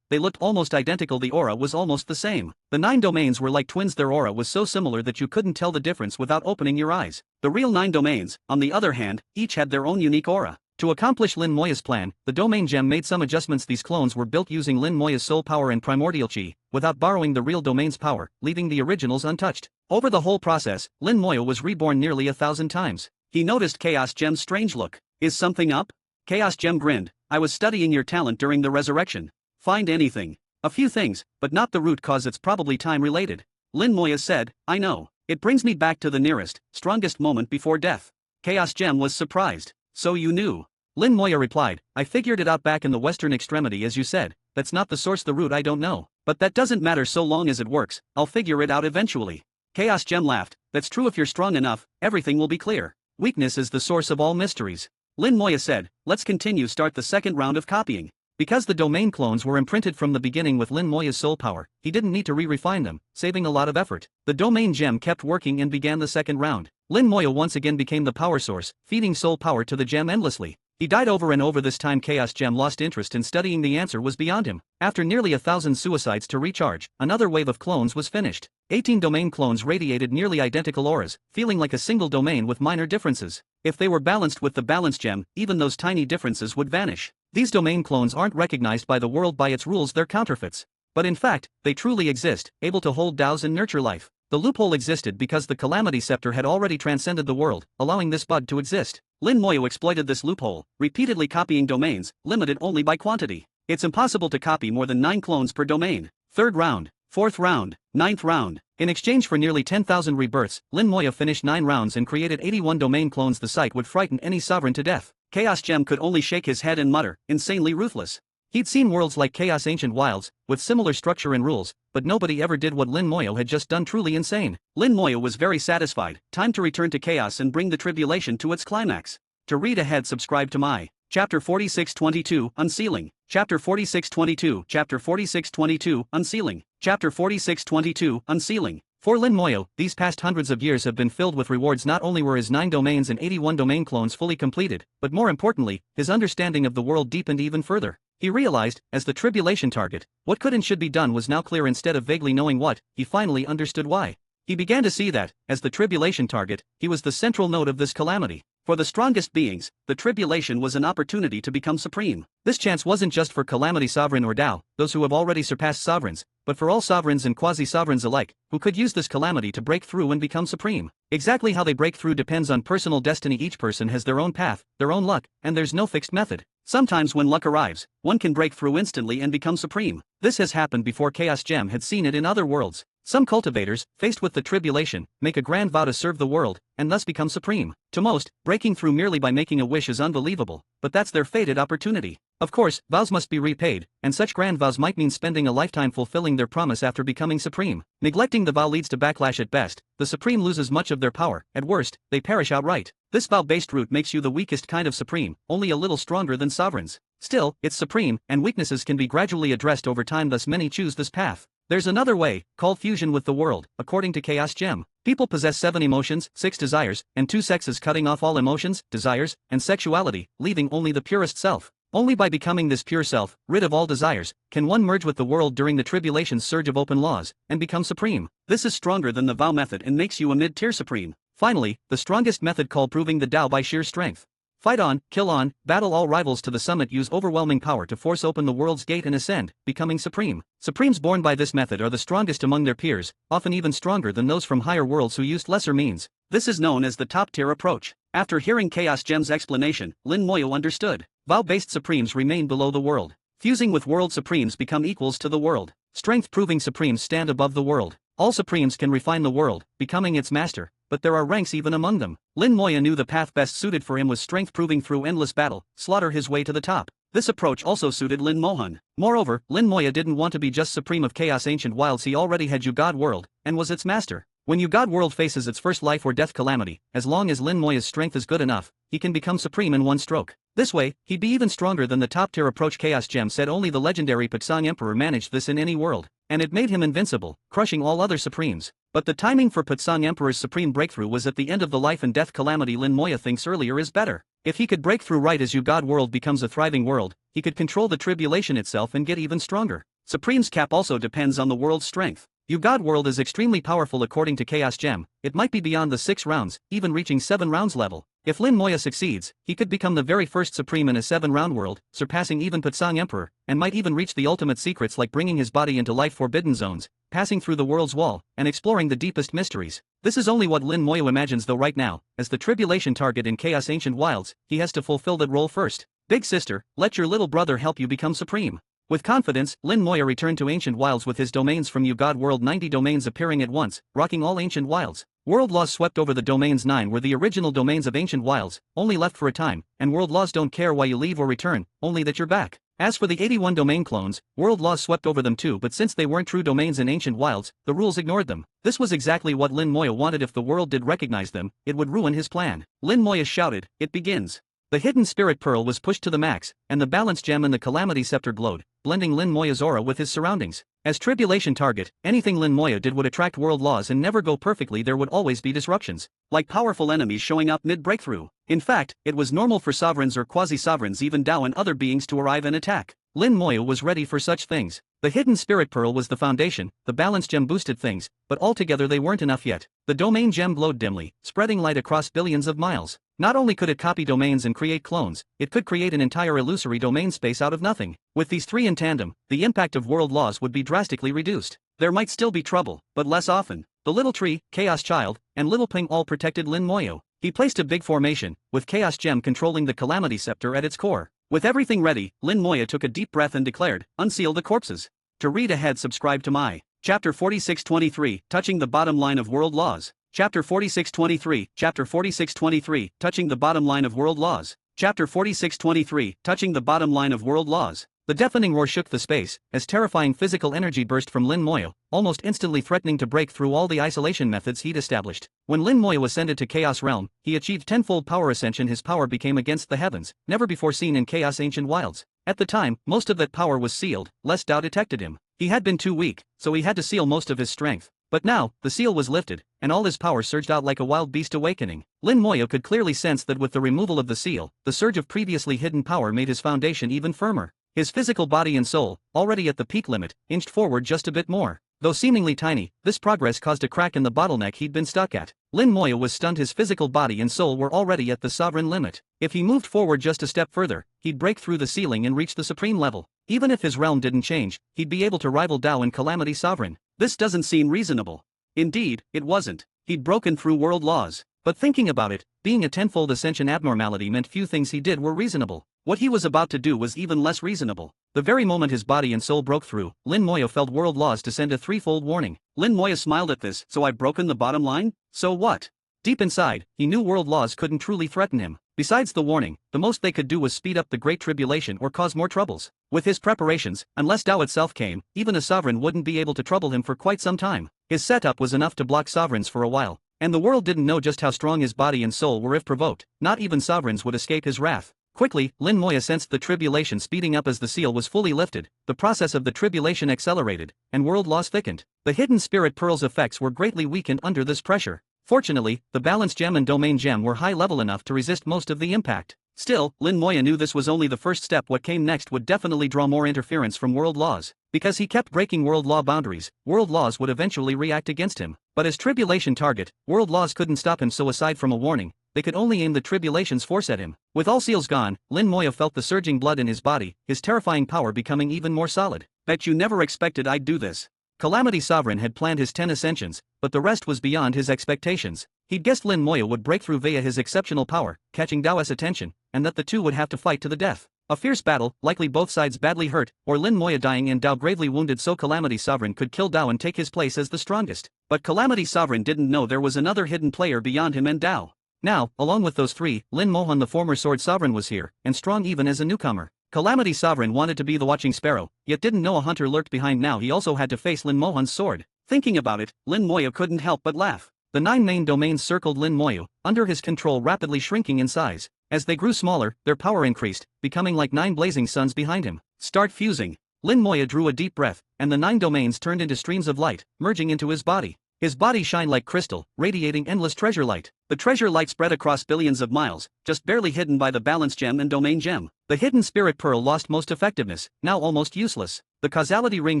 they looked almost identical. The aura was almost the same. The 9 domains were like twins. Their aura was so similar that you couldn't tell the difference without opening your eyes. The real 9 domains, on the other hand, each had their own unique aura. To accomplish Lin Moya's plan, the domain gem made some adjustments. These clones were built using Lin Moya's soul power and primordial chi, without borrowing the real domain's power, leaving the originals untouched. Over the whole process, Lin Moya was reborn nearly 1,000 times. He noticed Chaos Gem's strange look. "Is something up?" Chaos Gem grinned. "I was studying your talent during the resurrection." "Find anything?" "A few things, but not the root cause. It's probably time related." Lin Moya said, "I know. It brings me back to the nearest, strongest moment before death." Chaos Gem was surprised. "So you knew?" Lin Moya replied, "I figured it out back in the western extremity as you said. That's not the source, the root I don't know. But that doesn't matter so long as it works. I'll figure it out eventually." Chaos Gem laughed. "That's true. If you're strong enough, everything will be clear. Weakness is the source of all mysteries." Lin Moya said, "Let's continue. Start the second round of copying." Because the domain clones were imprinted from the beginning with Lin Moya's soul power, he didn't need to refine them, saving a lot of effort. The domain gem kept working and began the second round. Lin Moya once again became the power source, feeding soul power to the gem endlessly. He died over and over. This time Chaos Gem lost interest in studying. The answer was beyond him. After nearly 1,000 suicides to recharge, another wave of clones was finished. 18 domain clones radiated nearly identical auras, feeling like a single domain with minor differences. If they were balanced with the balance gem, even those tiny differences would vanish. These domain clones aren't recognized by the world by its rules, they're counterfeits. But in fact, they truly exist, able to hold DAOs and nurture life. The loophole existed because the Calamity Scepter had already transcended the world, allowing this bug to exist. Lin Moya exploited this loophole, repeatedly copying domains, limited only by quantity. It's impossible to copy more than 9 clones per domain. Third round, fourth round, ninth round. In exchange for nearly 10,000 rebirths, Lin Moya finished 9 rounds and created 81 domain clones. The sight would frighten any sovereign to death. Chaos Gem could only shake his head and mutter, "Insanely ruthless." He'd seen worlds like Chaos Ancient Wilds, with similar structure and rules, but nobody ever did what Lin Moya had just done. Truly insane. Lin Moya was very satisfied. Time to return to Chaos and bring the tribulation to its climax. To read ahead, subscribe to my Chapter 4622, Unsealing. Chapter 4622, Chapter 4622, Unsealing. Chapter 4622, Unsealing. For Lin Moya, these past hundreds of years have been filled with rewards. Not only were his 9 domains and 81 domain clones fully completed, but more importantly, his understanding of the world deepened even further. He realized, as the tribulation target, what could and should be done was now clear. Instead of vaguely knowing what, he finally understood why. He began to see that, as the tribulation target, he was the central node of this calamity. For the strongest beings, the tribulation was an opportunity to become supreme. This chance wasn't just for Calamity Sovereign or Dao, those who have already surpassed sovereigns, but for all sovereigns and quasi-sovereigns alike, who could use this calamity to break through and become supreme. Exactly how they break through depends on personal destiny. Each person has their own path, their own luck, and there's no fixed method. Sometimes when luck arrives, one can break through instantly and become supreme. This has happened before. Chaos Gem had seen it in other worlds. Some cultivators, faced with the tribulation, make a grand vow to serve the world, and thus become supreme. To most, breaking through merely by making a wish is unbelievable, but that's their fated opportunity. Of course, vows must be repaid, and such grand vows might mean spending a lifetime fulfilling their promise after becoming supreme. Neglecting the vow leads to backlash at best. The supreme loses much of their power. At worst, they perish outright. This vow-based route makes you the weakest kind of supreme, only a little stronger than sovereigns. Still, it's supreme, and weaknesses can be gradually addressed over time, thus many choose this path. There's another way, called fusion with the world, according to Chaos Gem. People possess 7 emotions, 6 desires, and 2 sexes, cutting off all emotions, desires, and sexuality, leaving only the purest self. Only by becoming this pure self, rid of all desires, can one merge with the world during the tribulation's surge of open laws, and become supreme. This is stronger than the vow method and makes you a mid-tier supreme. Finally, the strongest method called proving the Tao by sheer strength. Fight on, kill on, battle all rivals to the summit, use overwhelming power to force open the world's gate and ascend, becoming supreme. Supremes born by this method are the strongest among their peers, often even stronger than those from higher worlds who used lesser means. This is known as the top-tier approach. After hearing Chaos Gem's explanation, Lin Moyo understood. Vow-based supremes remain below the world. Fusing with world supremes become equals to the world. Strength-proving supremes stand above the world. All supremes can refine the world, becoming its master, but there are ranks even among them. Lin Moyo knew the path best suited for him was strength-proving through endless battle, slaughter his way to the top. This approach also suited Lin Mohan. Moreover, Lin Moyo didn't want to be just supreme of Chaos Ancient Wilds, he already had Yu-God World, and was its master. When Yu-God World faces its first life or death calamity, as long as Lin Moya's strength is good enough, he can become supreme in one stroke. This way, he'd be even stronger than the top-tier approach. Chaos Gem said only the legendary Patsang Emperor managed this in any world, and it made him invincible, crushing all other supremes. But the timing for Patsang Emperor's supreme breakthrough was at the end of the life and death calamity. Lin Moyo thinks earlier is better. If he could break through right as Yu-God World becomes a thriving world, he could control the tribulation itself and get even stronger. Supreme's cap also depends on the world's strength. Yu-God World is extremely powerful according to Chaos Gem, it might be beyond the 6 rounds, even reaching 7 rounds level. If Lin Moyo succeeds, he could become the very first supreme in a 7-round world, surpassing even Patsang Emperor, and might even reach the ultimate secrets like bringing his body into life forbidden zones, passing through the world's wall, and exploring the deepest mysteries. This is only what Lin Moyo imagines, though right now, as the tribulation target in Chaos Ancient Wilds, he has to fulfill that role first. Big sister, let your little brother help you become supreme. With confidence, Lin Moyo returned to Ancient Wilds with his domains from Yu-God World. 90 domains appearing at once, rocking all Ancient Wilds. World laws swept over the domains. 9 were the original domains of Ancient Wilds, only left for a time, and world laws don't care why you leave or return, only that you're back. As for the 81 domain clones, world laws swept over them too, but since they weren't true domains in Ancient Wilds, the rules ignored them. This was exactly what Lin Moyo wanted. If the world did recognize them, it would ruin his plan. Lin Moyo shouted, "It begins." The hidden spirit pearl was pushed to the max, and the balance gem and the calamity scepter glowed, blending Lin Moyo's aura with his surroundings. As tribulation target, anything Lin Moyo did would attract world laws and never go perfectly. There would always be disruptions, like powerful enemies showing up mid-breakthrough. In fact, it was normal for sovereigns or quasi-sovereigns, even Dao and other beings, to arrive and attack. Lin Moyo was ready for such things. The hidden spirit pearl was the foundation, the balance gem boosted things, but altogether they weren't enough yet. The domain gem glowed dimly, spreading light across billions of miles. Not only could it copy domains and create clones, it could create an entire illusory domain space out of nothing. With these three in tandem, the impact of world laws would be drastically reduced. There might still be trouble, but less often. The Little Tree, Chaos Child, and Little Ping all protected Lin Moyo. He placed a big formation, with Chaos Gem controlling the Calamity Scepter at its core. With everything ready, Lin Moyo took a deep breath and declared, "Unseal the corpses." To read ahead, subscribe to my Chapter 4623, Touching the Bottom Line of World Laws. Chapter 4623, Chapter 4623, Touching the Bottom Line of World Laws. Chapter 4623, Touching the Bottom Line of World Laws. The deafening roar shook the space, as terrifying physical energy burst from Lin Moyo, almost instantly threatening to break through all the isolation methods he'd established. When Lin Moyo ascended to Chaos Realm, he achieved tenfold power ascension. His power became against the heavens, never before seen in Chaos Ancient Wilds. At the time, most of that power was sealed, lest Dao detected him. He had been too weak, so he had to seal most of his strength. But now, the seal was lifted, and all his power surged out like a wild beast awakening. Lin Moyo could clearly sense that with the removal of the seal, the surge of previously hidden power made his foundation even firmer. His physical body and soul, already at the peak limit, inched forward just a bit more. Though seemingly tiny, this progress caused a crack in the bottleneck he'd been stuck at. Lin Moyo was stunned. His physical body and soul were already at the sovereign limit. If he moved forward just a step further, he'd break through the ceiling and reach the supreme level. Even if his realm didn't change, he'd be able to rival Dao and Calamity Sovereign. This doesn't seem reasonable. Indeed, it wasn't. He'd broken through world laws. But thinking about it, being a tenfold ascension abnormality meant few things he did were reasonable. What he was about to do was even less reasonable. The very moment his body and soul broke through, Lin Moyo felt world laws to send a threefold warning. Lin Moyo smiled at this. So I've broken the bottom line? So what? Deep inside, he knew world laws couldn't truly threaten him. Besides the warning, the most they could do was speed up the Great Tribulation or cause more troubles. With his preparations, unless Dao itself came, even a sovereign wouldn't be able to trouble him for quite some time. His setup was enough to block sovereigns for a while, and the world didn't know just how strong his body and soul were if provoked. Not even sovereigns would escape his wrath. Quickly, Lin Moyo sensed the tribulation speeding up as the seal was fully lifted. The process of the tribulation accelerated, and world laws thickened. The hidden spirit pearl's effects were greatly weakened under this pressure. Fortunately, the balance gem and domain gem were high level enough to resist most of the impact. Still, Lin Moya knew this was only the first step. What came next would definitely draw more interference from world laws. Because he kept breaking world law boundaries, world laws would eventually react against him. But as tribulation target, world laws couldn't stop him, so aside from a warning, they could only aim the tribulation's force at him. With all seals gone, Lin Moya felt the surging blood in his body, his terrifying power becoming even more solid. Bet you never expected I'd do this. Calamity Sovereign had planned his 10 ascensions, but the rest was beyond his expectations. He'd guessed Lin Moya would break through via his exceptional power, catching Dao's attention, and that the two would have to fight to the death. A fierce battle, likely both sides badly hurt, or Lin Moya dying and Dao gravely wounded so Calamity Sovereign could kill Dao and take his place as the strongest. But Calamity Sovereign didn't know there was another hidden player beyond him and Dao. Now, along with those three, Lin Mohan the former Sword Sovereign was here, and strong even as a newcomer. Calamity Sovereign wanted to be the watching sparrow, yet didn't know a hunter lurked behind. Now he also had to face Lin Mohan's sword. Thinking about it, Lin Moya couldn't help but laugh. The 9 main domains circled Lin Moya, under his control rapidly shrinking in size. As they grew smaller, their power increased, becoming like 9 blazing suns behind him. Start fusing. Lin Moya drew a deep breath, and the 9 domains turned into streams of light, merging into his body. His body shined like crystal, radiating endless treasure light. The treasure light spread across billions of miles, just barely hidden by the balance gem and domain gem. The hidden spirit pearl lost most effectiveness, now almost useless. The causality ring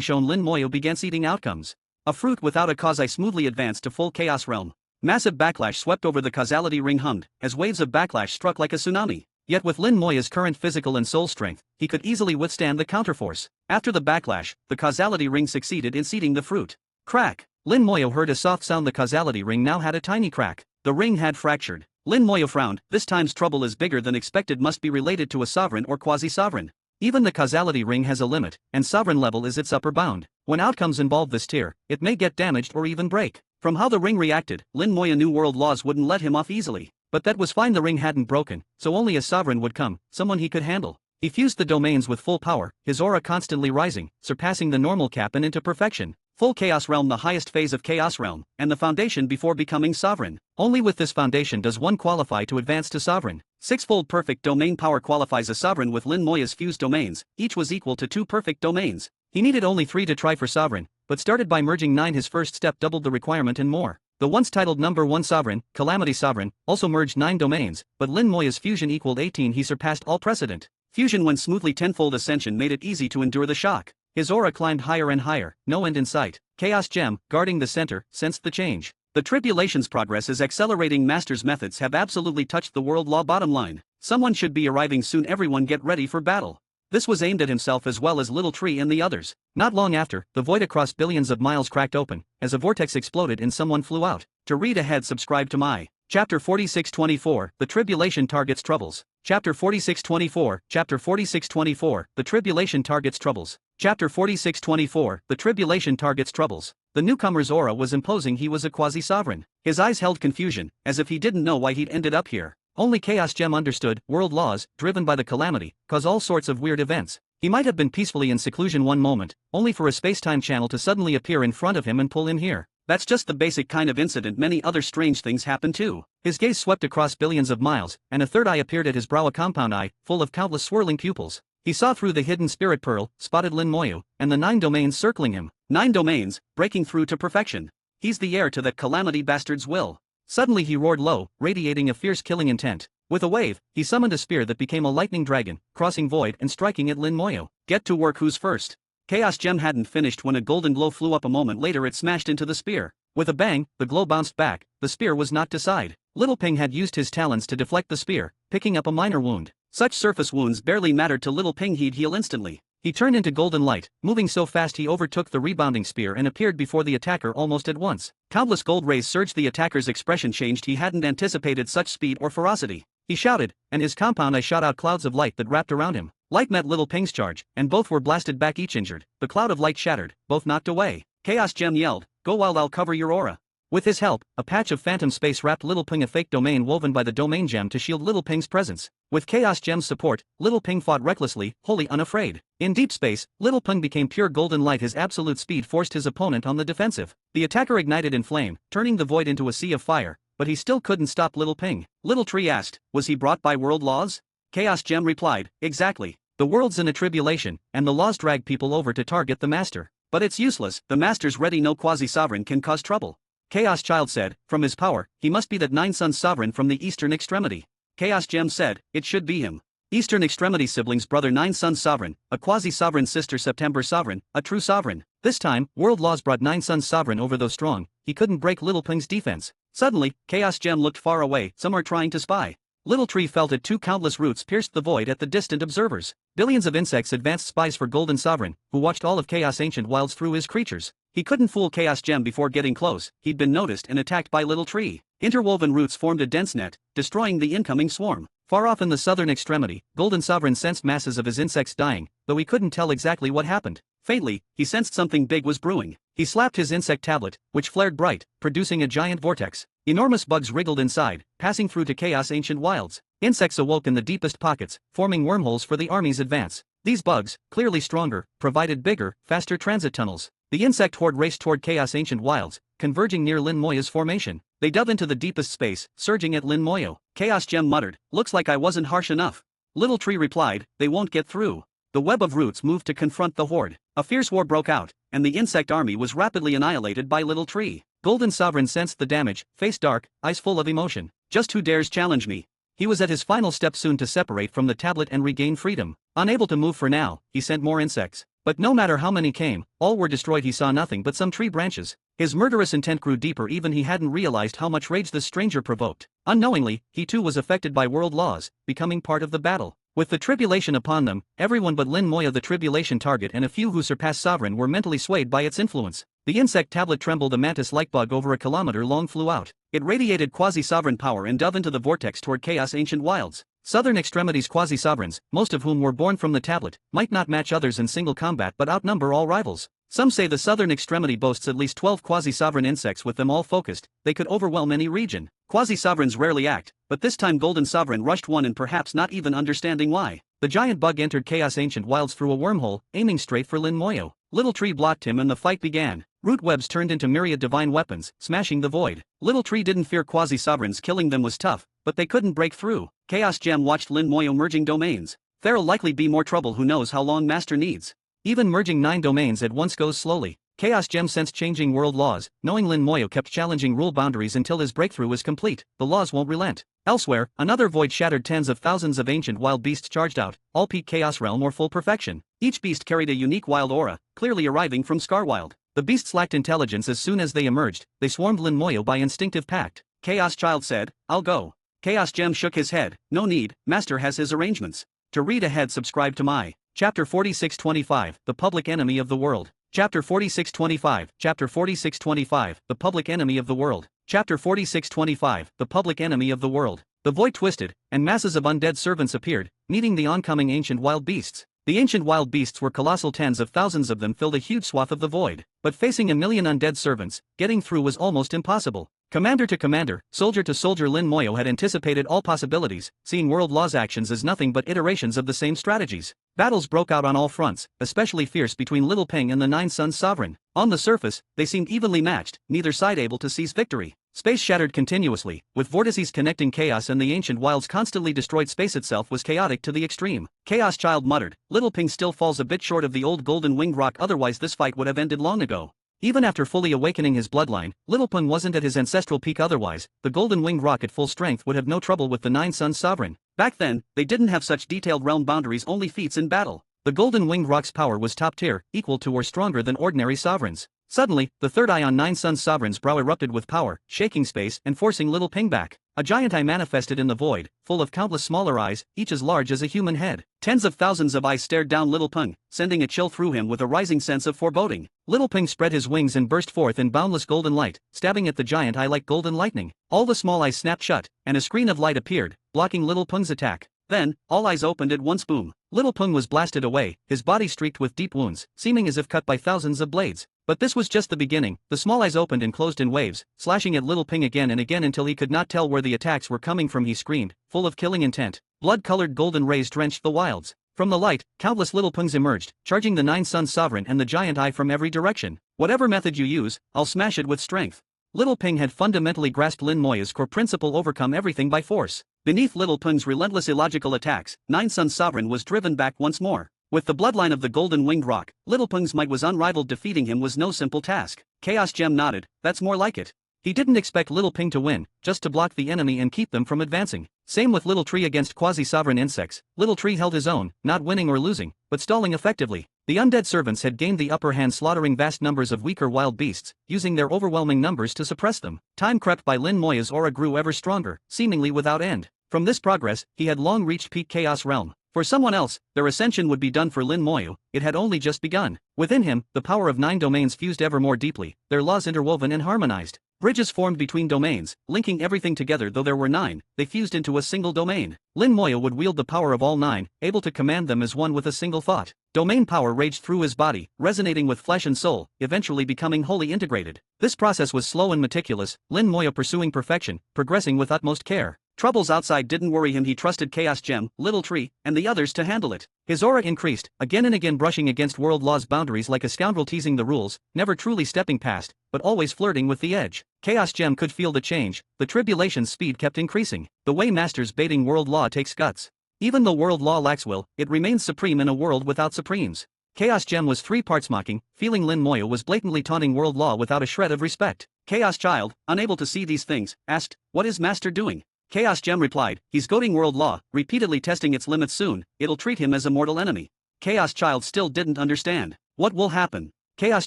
shown Lin Moya began seeding outcomes. A fruit without a cause. I smoothly advanced to full chaos realm. Massive backlash swept over the causality ring, hummed, as waves of backlash struck like a tsunami. Yet with Lin Moya's current physical and soul strength, he could easily withstand the counterforce. After the backlash, the causality ring succeeded in seeding the fruit. Crack! Lin Moya heard a soft sound. The causality ring now had a tiny crack. The ring had fractured. Lin Moya frowned. This time's trouble is bigger than expected. Must be related to a sovereign or quasi-sovereign. Even the causality ring has a limit, and sovereign level is its upper bound. When outcomes involve this tier, it may get damaged or even break. From how the ring reacted, Lin Moya knew world laws wouldn't let him off easily. But that was fine. The ring hadn't broken, so only a sovereign would come, someone he could handle. He fused the domains with full power, his aura constantly rising, surpassing the normal cap and into perfection. Full Chaos Realm, the highest phase of Chaos Realm, and the foundation before becoming sovereign. Only with this foundation does one qualify to advance to sovereign. 6-fold perfect domain power qualifies a sovereign. With Lin Moya's fused domains, each was equal to 2 perfect domains. He needed only 3 to try for sovereign, but started by merging 9. His first step doubled the requirement and more. The once titled number 1 sovereign, Calamity Sovereign, also merged 9 domains, but Lin Moya's fusion equaled 18. He surpassed all precedent. Fusion went smoothly. 10-fold ascension made it easy to endure the shock. His aura climbed higher and higher, no end in sight. Chaos Gem, guarding the center, sensed the change. The tribulation's progress is accelerating. Master's methods have absolutely touched the world law bottom line. Someone should be arriving soon. Everyone get ready for battle. This was aimed at himself as well as Little Tree and the others. Not long after, the void across billions of miles cracked open, as a vortex exploded and someone flew out. To read ahead, subscribe to my Chapter 4624, The Tribulation Targets Troubles. Chapter 4624, Chapter 4624, The Tribulation Targets Troubles. Chapter 4624, The Tribulation Targets Troubles. The newcomer's aura was imposing. He was a quasi-sovereign. His eyes held confusion, as if he didn't know why he'd ended up here. Only Chaos Gem understood. World laws, driven by the calamity, cause all sorts of weird events. He might have been peacefully in seclusion one moment, only for a space-time channel to suddenly appear in front of him and pull him here. That's just the basic kind of incident. Many other strange things happen too. His gaze swept across billions of miles, and a third eye appeared at his brow, a compound eye, full of countless swirling pupils. He saw through the hidden spirit pearl, spotted Lin Moya, and the 9 domains circling him. 9 domains, breaking through to perfection. He's the heir to that calamity bastard's will. Suddenly he roared low, radiating a fierce killing intent. With a wave, he summoned a spear that became a lightning dragon, crossing void and striking at Lin Moya. Get to work. Who's first? Chaos Gem hadn't finished when a golden glow flew up. A moment later it smashed into the spear. With a bang, the glow bounced back. The spear was knocked aside. Little Ping had used his talons to deflect the spear, picking up a minor wound. Such surface wounds barely mattered to Little Ping. He'd heal instantly. He turned into golden light, moving so fast he overtook the rebounding spear and appeared before the attacker almost at once. Countless gold rays surged. The attacker's expression changed. He hadn't anticipated such speed or ferocity. He shouted, and his compound eye shot out clouds of light that wrapped around him. Light met Little Ping's charge, and both were blasted back, each injured. The cloud of light shattered, both knocked away. Chaos Gem yelled, "Go wild, I'll cover your aura." With his help, a patch of phantom space wrapped Little Ping, a fake domain woven by the domain gem to shield Little Ping's presence. With Chaos Gem's support, Little Ping fought recklessly, wholly unafraid. In deep space, Little Ping became pure golden light. His absolute speed forced his opponent on the defensive. The attacker ignited in flame, turning the void into a sea of fire, but he still couldn't stop Little Ping. Little Tree asked, "Was he brought by world laws?" Chaos Gem replied, "Exactly. The world's in a tribulation, and the laws drag people over to target the master. But it's useless, the master's ready. No quasi-sovereign can cause trouble." Chaos Child said, "From his power, he must be that 9 Sun sovereign from the eastern extremity." Chaos Gem said, it should be him. Eastern Extremity siblings brother 9 Sons Sovereign, a quasi-sovereign sister September Sovereign, a true sovereign. This time, world laws brought 9 Sons Sovereign over though strong, he couldn't break Little Ping's defense. Suddenly, Chaos Gem looked far away, some are trying to spy. Little Tree felt it, 2 countless roots pierced the void at the distant observers. Billions of insects advanced spies for Golden Sovereign, who watched all of Chaos Ancient Wilds through his creatures. He couldn't fool Chaos Gem before getting close, he'd been noticed and attacked by Little Tree. Interwoven roots formed a dense net, destroying the incoming swarm. Far off in the southern extremity, Golden Sovereign sensed masses of his insects dying, though he couldn't tell exactly what happened. Faintly, he sensed something big was brewing. He slapped his insect tablet, which flared bright, producing a giant vortex. Enormous bugs wriggled inside, passing through to Chaos Ancient Wilds. Insects awoke in the deepest pockets, forming wormholes for the army's advance. These bugs, clearly stronger, provided bigger, faster transit tunnels. The insect horde raced toward Chaos Ancient Wilds, converging near Lin Moya's formation. They dove into the deepest space, surging at Lin Moyo. Chaos Gem muttered, looks like I wasn't harsh enough. Little Tree replied, they won't get through. The web of roots moved to confront the horde. A fierce war broke out, and the insect army was rapidly annihilated by Little Tree. Golden Sovereign sensed the damage, face dark, eyes full of emotion. Just who dares challenge me? He was at his final step soon to separate from the tablet and regain freedom. Unable to move for now, he sent more insects. But no matter how many came, all were destroyed. He saw nothing but some tree branches. His murderous intent grew deeper, even he hadn't realized how much rage the stranger provoked. Unknowingly, he too was affected by world laws, becoming part of the battle. With the tribulation upon them, everyone but Lin Moya, the tribulation target, and a few who surpassed Sovereign were mentally swayed by its influence. The insect tablet trembled. A mantis-like bug over a kilometer long flew out. It radiated quasi-sovereign power and dove into the vortex toward Chaos Ancient Wilds. Southern Extremity's quasi-sovereigns, most of whom were born from the tablet, might not match others in single combat but outnumber all rivals. Some say the Southern Extremity boasts at least 12 quasi-sovereign insects. With them all focused, they could overwhelm any region. Quasi-sovereigns rarely act, but this time Golden Sovereign rushed one, and perhaps not even understanding why. The giant bug entered Chaos Ancient Wilds through a wormhole, aiming straight for Lin Moyo. Little Tree blocked him and the fight began. Root webs turned into myriad divine weapons, smashing the void. Little Tree didn't fear quasi-sovereigns. Killing them was tough, but they couldn't break through. Chaos Gem watched Lin Moyo merging domains. There'll likely be more trouble. Who knows how long Master needs? Even merging 9 domains at once goes slowly. Chaos Gem sensed changing world laws, knowing Lin Moyo kept challenging rule boundaries until his breakthrough was complete. The laws won't relent. Elsewhere, another void shattered. Tens of thousands of ancient wild beasts charged out, all peak Chaos Realm or full perfection. Each beast carried a unique wild aura, clearly arriving from Scarwild. The beasts lacked intelligence. As soon as they emerged, they swarmed Lin Moyo by instinctive pact. Chaos Child said, I'll go. Chaos Gem shook his head, no need, Master has his arrangements. To read ahead, subscribe to my Chapter 4625, The Public Enemy of the World. Chapter 4625, Chapter 4625, The Public Enemy of the World. Chapter 4625, The Public Enemy of the World. The void twisted, and masses of undead servants appeared, meeting the oncoming ancient wild beasts. The ancient wild beasts were colossal. Tens of thousands of them filled a huge swath of the void. But facing a million undead servants, getting through was almost impossible. Commander to commander, soldier to soldier, Lin Moyo had anticipated all possibilities, seeing world laws actions as nothing but iterations of the same strategies. Battles broke out on all fronts, especially fierce between Little Ping and the 9 Sons Sovereign. On the surface, they seemed evenly matched, neither side able to seize victory. Space shattered continuously, with vortices connecting chaos and the ancient wilds constantly destroyed. Space itself was chaotic to the extreme. Chaos Child muttered, Little Ping still falls a bit short of the old golden winged rock, otherwise this fight would have ended long ago. Even after fully awakening his bloodline, Little Ping wasn't at his ancestral peak. Otherwise, the golden winged rock at full strength would have no trouble with the 9 Sons Sovereign. Back then, they didn't have such detailed realm boundaries, only feats in battle. The golden winged rock's power was top tier, equal to or stronger than ordinary sovereigns. Suddenly, the third eye on 9 Sons Sovereign's brow erupted with power, shaking space and forcing Little Ping back. A giant eye manifested in the void, full of countless smaller eyes, each as large as a human head. Tens of thousands of eyes stared down Little Ping, sending a chill through him with a rising sense of foreboding. Little Ping spread his wings and burst forth in boundless golden light, stabbing at the giant eye like golden lightning. All the small eyes snapped shut, and a screen of light appeared, blocking Little Ping's attack. Then, all eyes opened at once. Boom. Little Ping was blasted away, his body streaked with deep wounds, seeming as if cut by thousands of blades. But this was just the beginning. The small eyes opened and closed in waves, slashing at Little Ping again and again until he could not tell where the attacks were coming from. He screamed, full of killing intent. Blood-colored golden rays drenched the wilds. From the light, countless Little Pings emerged, charging the 9 Sons Sovereign and the giant eye from every direction. Whatever method you use, I'll smash it with strength. Little Ping had fundamentally grasped Lin Moya's core principle: overcome everything by force. Beneath Little Ping's relentless illogical attacks, 9 Sons Sovereign was driven back once more. With the bloodline of the golden winged rock, Little Ping's might was unrivaled. Defeating him was no simple task. Chaos Gem nodded, that's more like it. He didn't expect Little Ping to win, just to block the enemy and keep them from advancing. Same with Little Tree against quasi-sovereign insects. Little Tree held his own, not winning or losing, but stalling effectively. The undead servants had gained the upper hand, slaughtering vast numbers of weaker wild beasts, using their overwhelming numbers to suppress them. Time crept by. Lin Moya's aura grew ever stronger, seemingly without end. From this progress, he had long reached peak chaos realm. For someone else, their ascension would be done. For Lin Moya, it had only just begun. Within him, the power of 9 domains fused ever more deeply, their laws interwoven and harmonized. Bridges formed between domains, linking everything together. Though there were 9, they fused into a single domain. Lin Moya would wield the power of all 9, able to command them as one with a single thought. Domain power raged through his body, resonating with flesh and soul, eventually becoming wholly integrated. This process was slow and meticulous, Lin Moya pursuing perfection, progressing with utmost care. Troubles outside didn't worry him. He trusted Chaos Gem, Little Tree, and the others to handle it. His aura increased, again and again brushing against world law's boundaries like a scoundrel, teasing the rules, never truly stepping past, but always flirting with the edge. Chaos Gem could feel the change, the tribulation's speed kept increasing. The way masters baiting world law takes guts. Even though world law lacks will, it remains supreme in a world without supremes. Chaos Gem was 3 parts mocking, feeling Lin Moya was blatantly taunting world law without a shred of respect. Chaos Child, unable to see these things, asked, "What is Master doing?" Chaos Gem replied, "He's goading world law, repeatedly testing its limits. Soon, it'll treat him as a mortal enemy." Chaos Child still didn't understand. What will happen? Chaos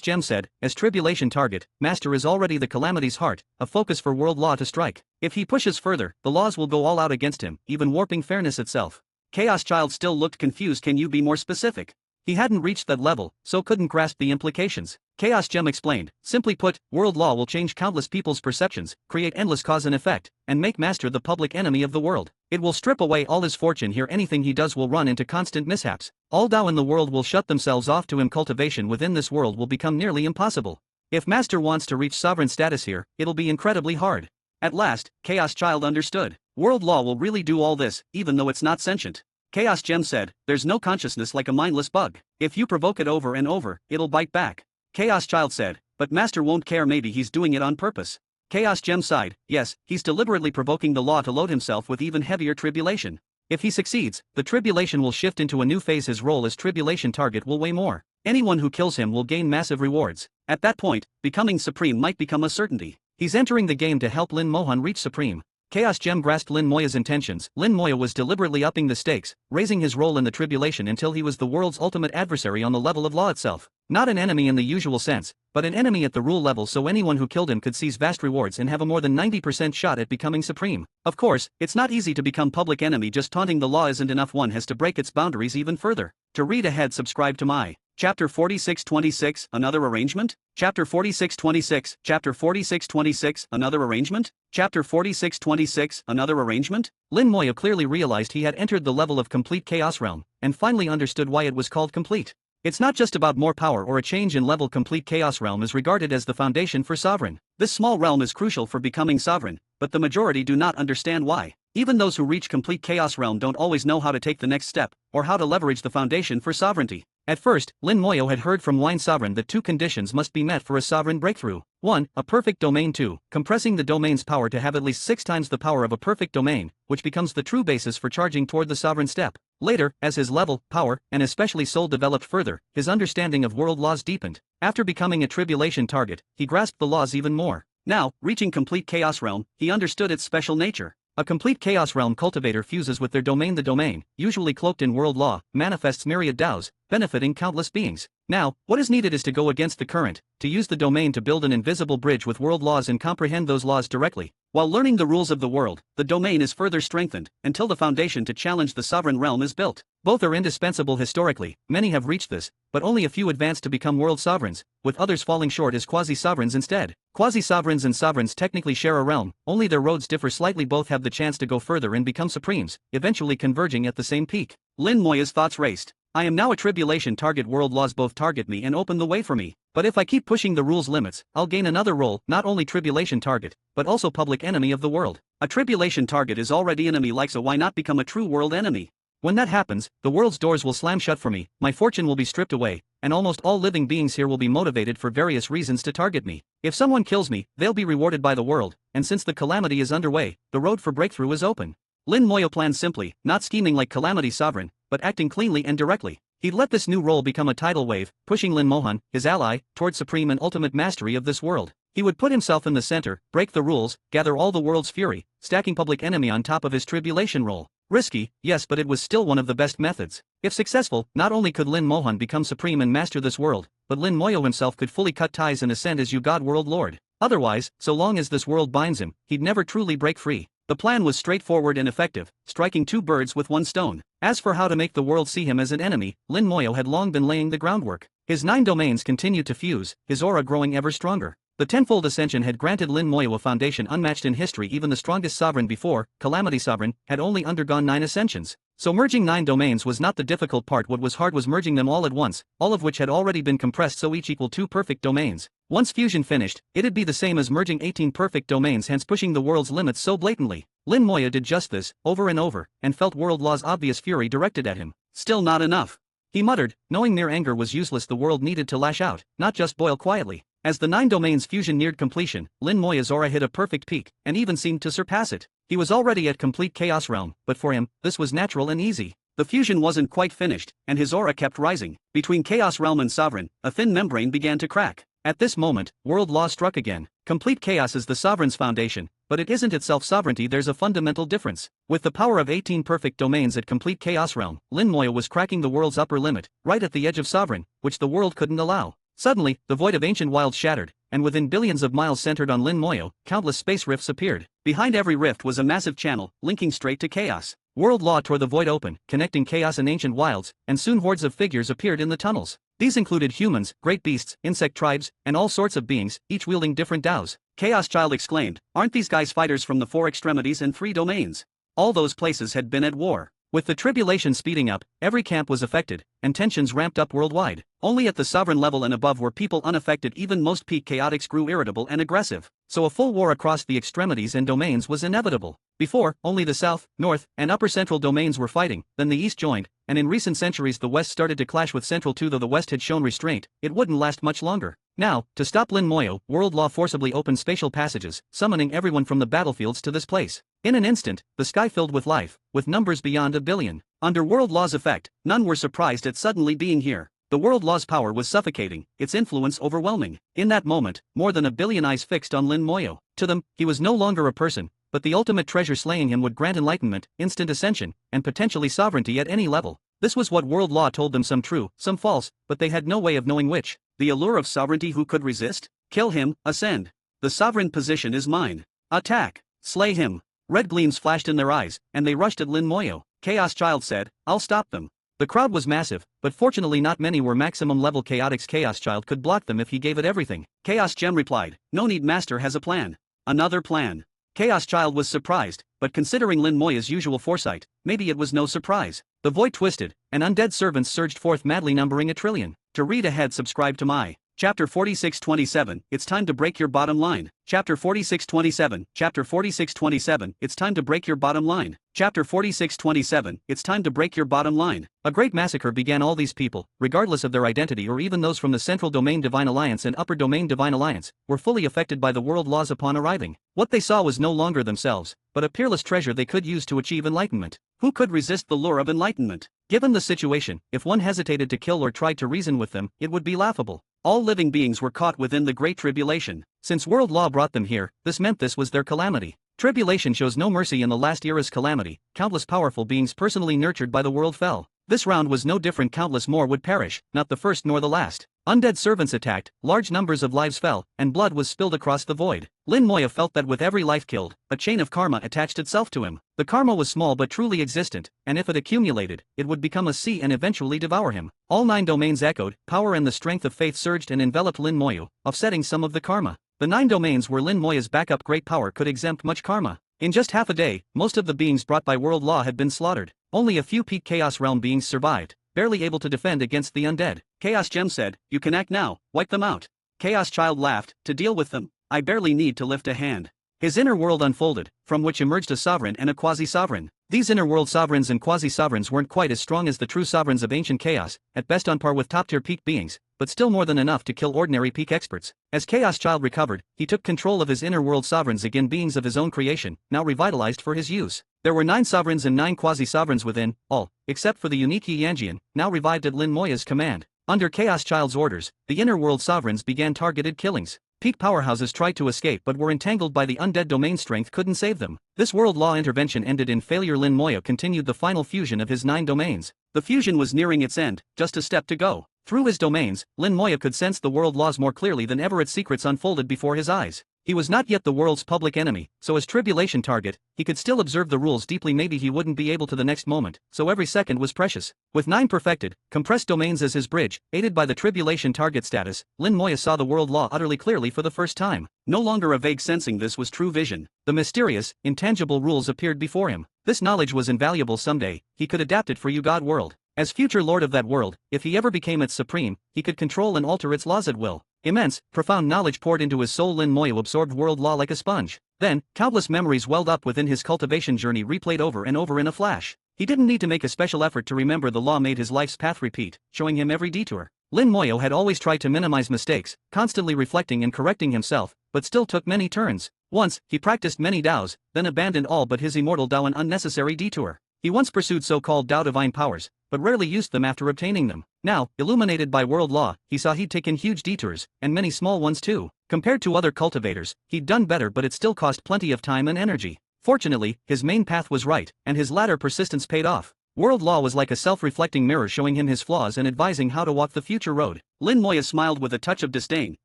Gem said, "As tribulation target, Master is already the calamity's heart, a focus for world law to strike. If he pushes further, the laws will go all out against him, even warping fairness itself." Chaos Child still looked confused. "Can you be more specific?" He hadn't reached that level, so couldn't grasp the implications. Chaos Gem explained, "Simply put, world law will change countless people's perceptions, create endless cause and effect, and make Master the public enemy of the world. It will strip away all his fortune here. Anything he does will run into constant mishaps. All Tao in the world will shut themselves off to him. Cultivation within this world will become nearly impossible. If Master wants to reach sovereign status here, it'll be incredibly hard." At last, Chaos Child understood. World law will really do all this, even though it's not sentient. Chaos Gem said, "There's no consciousness like a mindless bug. If you provoke it over and over, it'll bite back." Chaos Child said, "But Master won't care. Maybe he's doing it on purpose." Chaos Gem sighed, "Yes, he's deliberately provoking the law to load himself with even heavier tribulation. If he succeeds, the tribulation will shift into a new phase. His role as tribulation target will weigh more. Anyone who kills him will gain massive rewards. At that point, becoming supreme might become a certainty. He's entering the game to help Lin Mohan reach supreme." Chaos Gem grasped Lin Moya's intentions. Lin Moya was deliberately upping the stakes, raising his role in the tribulation until he was the world's ultimate adversary on the level of law itself. Not an enemy in the usual sense, but an enemy at the rule level, so anyone who killed him could seize vast rewards and have a more than 90% shot at becoming supreme. Of course, it's not easy to become public enemy. Just taunting the law isn't enough. One has to break its boundaries even further. To read ahead, subscribe to my Chapter 4626, Another Arrangement? Chapter 4626, Chapter 4626, Another Arrangement? Chapter 4626, Another Arrangement? Lin Moya clearly realized he had entered the level of complete chaos realm, and finally understood why it was called complete. It's not just about more power or a change in level. Complete chaos realm is regarded as the foundation for sovereign. This small realm is crucial for becoming sovereign, but the majority do not understand why. Even those who reach complete chaos realm don't always know how to take the next step, or how to leverage the foundation for sovereignty. At first, Lin Moya had heard from Wine Sovereign that 2 conditions must be met for a sovereign breakthrough. 1. A perfect domain. 2. Compressing the domain's power to have at least 6 times the power of a perfect domain, which becomes the true basis for charging toward the sovereign step. Later, as his level, power, and especially soul developed further, his understanding of world laws deepened. After becoming a tribulation target, he grasped the laws even more. Now, reaching complete chaos realm, he understood its special nature. A complete chaos realm cultivator fuses with their domain. The domain, usually cloaked in world law, manifests myriad Taos, benefiting countless beings. Now, what is needed is to go against the current, to use the domain to build an invisible bridge with world laws and comprehend those laws directly. While learning the rules of the world, the domain is further strengthened, until the foundation to challenge the sovereign realm is built. Both are indispensable historically. Many have reached this, but only a few advance to become world sovereigns, with others falling short as quasi-sovereigns instead. Quasi-sovereigns and sovereigns technically share a realm, only their roads differ slightly. Both have the chance to go further and become supremes, eventually converging at the same peak. Lin Moya's thoughts raced. I am now a tribulation target. World laws both target me and open the way for me. But if I keep pushing the rules limits, I'll gain another role, not only tribulation target, but also public enemy of the world. A tribulation target is already enemy-like, so why not become a true world enemy? When that happens, the world's doors will slam shut for me, my fortune will be stripped away, and almost all living beings here will be motivated for various reasons to target me. If someone kills me, they'll be rewarded by the world, and since the calamity is underway, the road for breakthrough is open. Lin Moya planned simply, not scheming like Calamity Sovereign, but acting cleanly and directly. He'd let this new role become a tidal wave, pushing Lin Mohan, his ally, toward supreme and ultimate mastery of this world. He would put himself in the center, break the rules, gather all the world's fury, stacking public enemy on top of his tribulation roll. Risky, yes, but it was still one of the best methods. If successful, not only could Lin Mohan become supreme and master this world, but Lin Moyo himself could fully cut ties and ascend as God World Lord. Otherwise, so long as this world binds him, he'd never truly break free. The plan was straightforward and effective, striking two birds with one stone. As for how to make the world see him as an enemy, Lin Moyo had long been laying the groundwork. His 9 domains continued to fuse, his aura growing ever stronger. The tenfold ascension had granted Lin Moyo a foundation unmatched in history. Even the strongest sovereign before, Calamity Sovereign, had only undergone 9 ascensions. So merging 9 domains was not the difficult part. What was hard was merging them all at once, all of which had already been compressed so each equal 2 perfect domains. Once fusion finished, it'd be the same as merging 18 perfect domains, hence pushing the world's limits so blatantly. Lin Moyo did just this, over and over, and felt World Law's obvious fury directed at him. Still not enough. He muttered, knowing mere anger was useless. The world needed to lash out, not just boil quietly. As the 9 domains fusion neared completion, Lin Moyo's aura hit a perfect peak, and even seemed to surpass it. He was already at complete Chaos Realm, but for him, this was natural and easy. The fusion wasn't quite finished, and his aura kept rising. Between Chaos Realm and Sovereign, a thin membrane began to crack. At this moment, World Law struck again. Complete chaos is the Sovereign's foundation, but it isn't itself sovereignty. There's a fundamental difference. With the power of 18 perfect domains at complete Chaos Realm, Lin Moyo was cracking the world's upper limit, right at the edge of Sovereign, which the world couldn't allow. Suddenly, the void of ancient wilds shattered, and within billions of miles centered on Lin Moyo, countless space rifts appeared. Behind every rift was a massive channel, linking straight to chaos. World Law tore the void open, connecting chaos and ancient wilds, and soon hordes of figures appeared in the tunnels. These included humans, great beasts, insect tribes, and all sorts of beings, each wielding different daos. Chaos Child exclaimed, "Aren't these guys fighters from the 4 extremities and 3 domains?" All those places had been at war. With the tribulation speeding up, every camp was affected, and tensions ramped up worldwide. Only at the sovereign level and above were people unaffected. Even most peak chaotics grew irritable and aggressive. So a full war across the extremities and domains was inevitable. Before, only the south, north, and upper central domains were fighting, then the east joined, and in recent centuries the west started to clash with central too. Though the west had shown restraint, it wouldn't last much longer. Now, to stop Lin Moyo, World Law forcibly opened spatial passages, summoning everyone from the battlefields to this place. In an instant, the sky filled with life, with numbers beyond 1 billion. Under World Law's effect, none were surprised at suddenly being here. The World Law's power was suffocating, its influence overwhelming. In that moment, more than 1 billion eyes fixed on Lin Moyo. To them, he was no longer a person, but the ultimate treasure. Slaying him would grant enlightenment, instant ascension, and potentially sovereignty at any level. This was what World Law told them, some true, some false, but they had no way of knowing which. The allure of sovereignty, who could resist? Kill him, ascend. The sovereign position is mine. Attack. Slay him. Red gleams flashed in their eyes, and they rushed at Lin Moyo. Chaos Child said, "I'll stop them." The crowd was massive, but fortunately not many were maximum level chaotics. Chaos Child could block them if he gave it everything. Chaos Gem replied, "No need, Master has a plan." Another plan. Chaos Child was surprised, but considering Lin Moyo's usual foresight, maybe it was no surprise. The void twisted, and undead servants surged forth madly, numbering 1 trillion. To read ahead, subscribe to my Chapter 4627, it's time to break your bottom line. Chapter 4627, Chapter 4627, it's time to break your bottom line. Chapter 4627, it's time to break your bottom line. A great massacre began. All these people, regardless of their identity or even those from the Central Domain Divine Alliance and Upper Domain Divine Alliance, were fully affected by the World Laws upon arriving. What they saw was no longer themselves, but a peerless treasure they could use to achieve enlightenment. Who could resist the lure of enlightenment? Given the situation, if one hesitated to kill or tried to reason with them, it would be laughable. All living beings were caught within the Great Tribulation. Since World Law brought them here, this meant this was their calamity. Tribulation shows no mercy. In the last era's calamity, countless powerful beings personally nurtured by the world fell. This round was no different. Countless more would perish, not the first nor the last. Undead servants attacked, large numbers of lives fell, and blood was spilled across the void. Lin Moyo felt that with every life killed, a chain of karma attached itself to him. The karma was small but truly existent, and if it accumulated, it would become a sea and eventually devour him. All 9 domains echoed, power and the strength of faith surged and enveloped Lin Moyo, offsetting some of the karma. The 9 domains were Lin Moyo's backup. Great power could exempt much karma. In just half a day, most of the beings brought by World Law had been slaughtered. Only a few peak Chaos Realm beings survived, barely able to defend against the undead. Chaos Gem said, "You can act now, wipe them out." Chaos Child laughed, "To deal with them, I barely need to lift a hand." His inner world unfolded, from which emerged a sovereign and a quasi-sovereign. These inner world sovereigns and quasi-sovereigns weren't quite as strong as the true sovereigns of ancient chaos, at best on par with top-tier peak beings, but still more than enough to kill ordinary peak experts. As Chaos Child recovered, he took control of his inner world sovereigns again, beings of his own creation, now revitalized for his use. There were 9 sovereigns and 9 quasi-sovereigns within, all, except for the unique Yi Yanjian, now revived at Lin Moyo's command. Under Chaos Child's orders, the inner world sovereigns began targeted killings. peak powerhouses tried to escape but were entangled by the undead domain. Strength couldn't save them. This world law intervention ended in failure. Lin Moya continued the final fusion of his 9 domains. The fusion was nearing its end, just a step to go. Through his domains, Lin Moya could sense the world laws more clearly than ever. Its secrets unfolded before his eyes. He was not yet the world's public enemy, so as tribulation target, he could still observe the rules deeply. Maybe he wouldn't be able to the next moment, so every second was precious. With 9 perfected, compressed domains as his bridge, aided by the tribulation target status, Lin Moya saw the world law utterly clearly for the first time. No longer a vague sensing, this was true vision. The mysterious, intangible rules appeared before him. This knowledge was invaluable. Someday, he could adapt it for God world. As future lord of that world, if he ever became its supreme, he could control and alter its laws at will. Immense, profound knowledge poured into his soul. Lin Moya absorbed world law like a sponge. Then, countless memories welled up within his cultivation journey, replayed over and over in a flash. He didn't need to make a special effort to remember. The law made his life's path repeat, showing him every detour. Lin Moya had always tried to minimize mistakes, constantly reflecting and correcting himself, but still took many turns. Once, he practiced many Daos, then abandoned all but his immortal Dao, an unnecessary detour. He once pursued so-called Dao divine powers, but rarely used them after obtaining them. Now, illuminated by world law, he saw he'd taken huge detours, and many small ones too. Compared to other cultivators, he'd done better, but it still cost plenty of time and energy. Fortunately, his main path was right, and his latter persistence paid off. World law was like a self-reflecting mirror, showing him his flaws and advising how to walk the future road. Lin Moya smiled with a touch of disdain.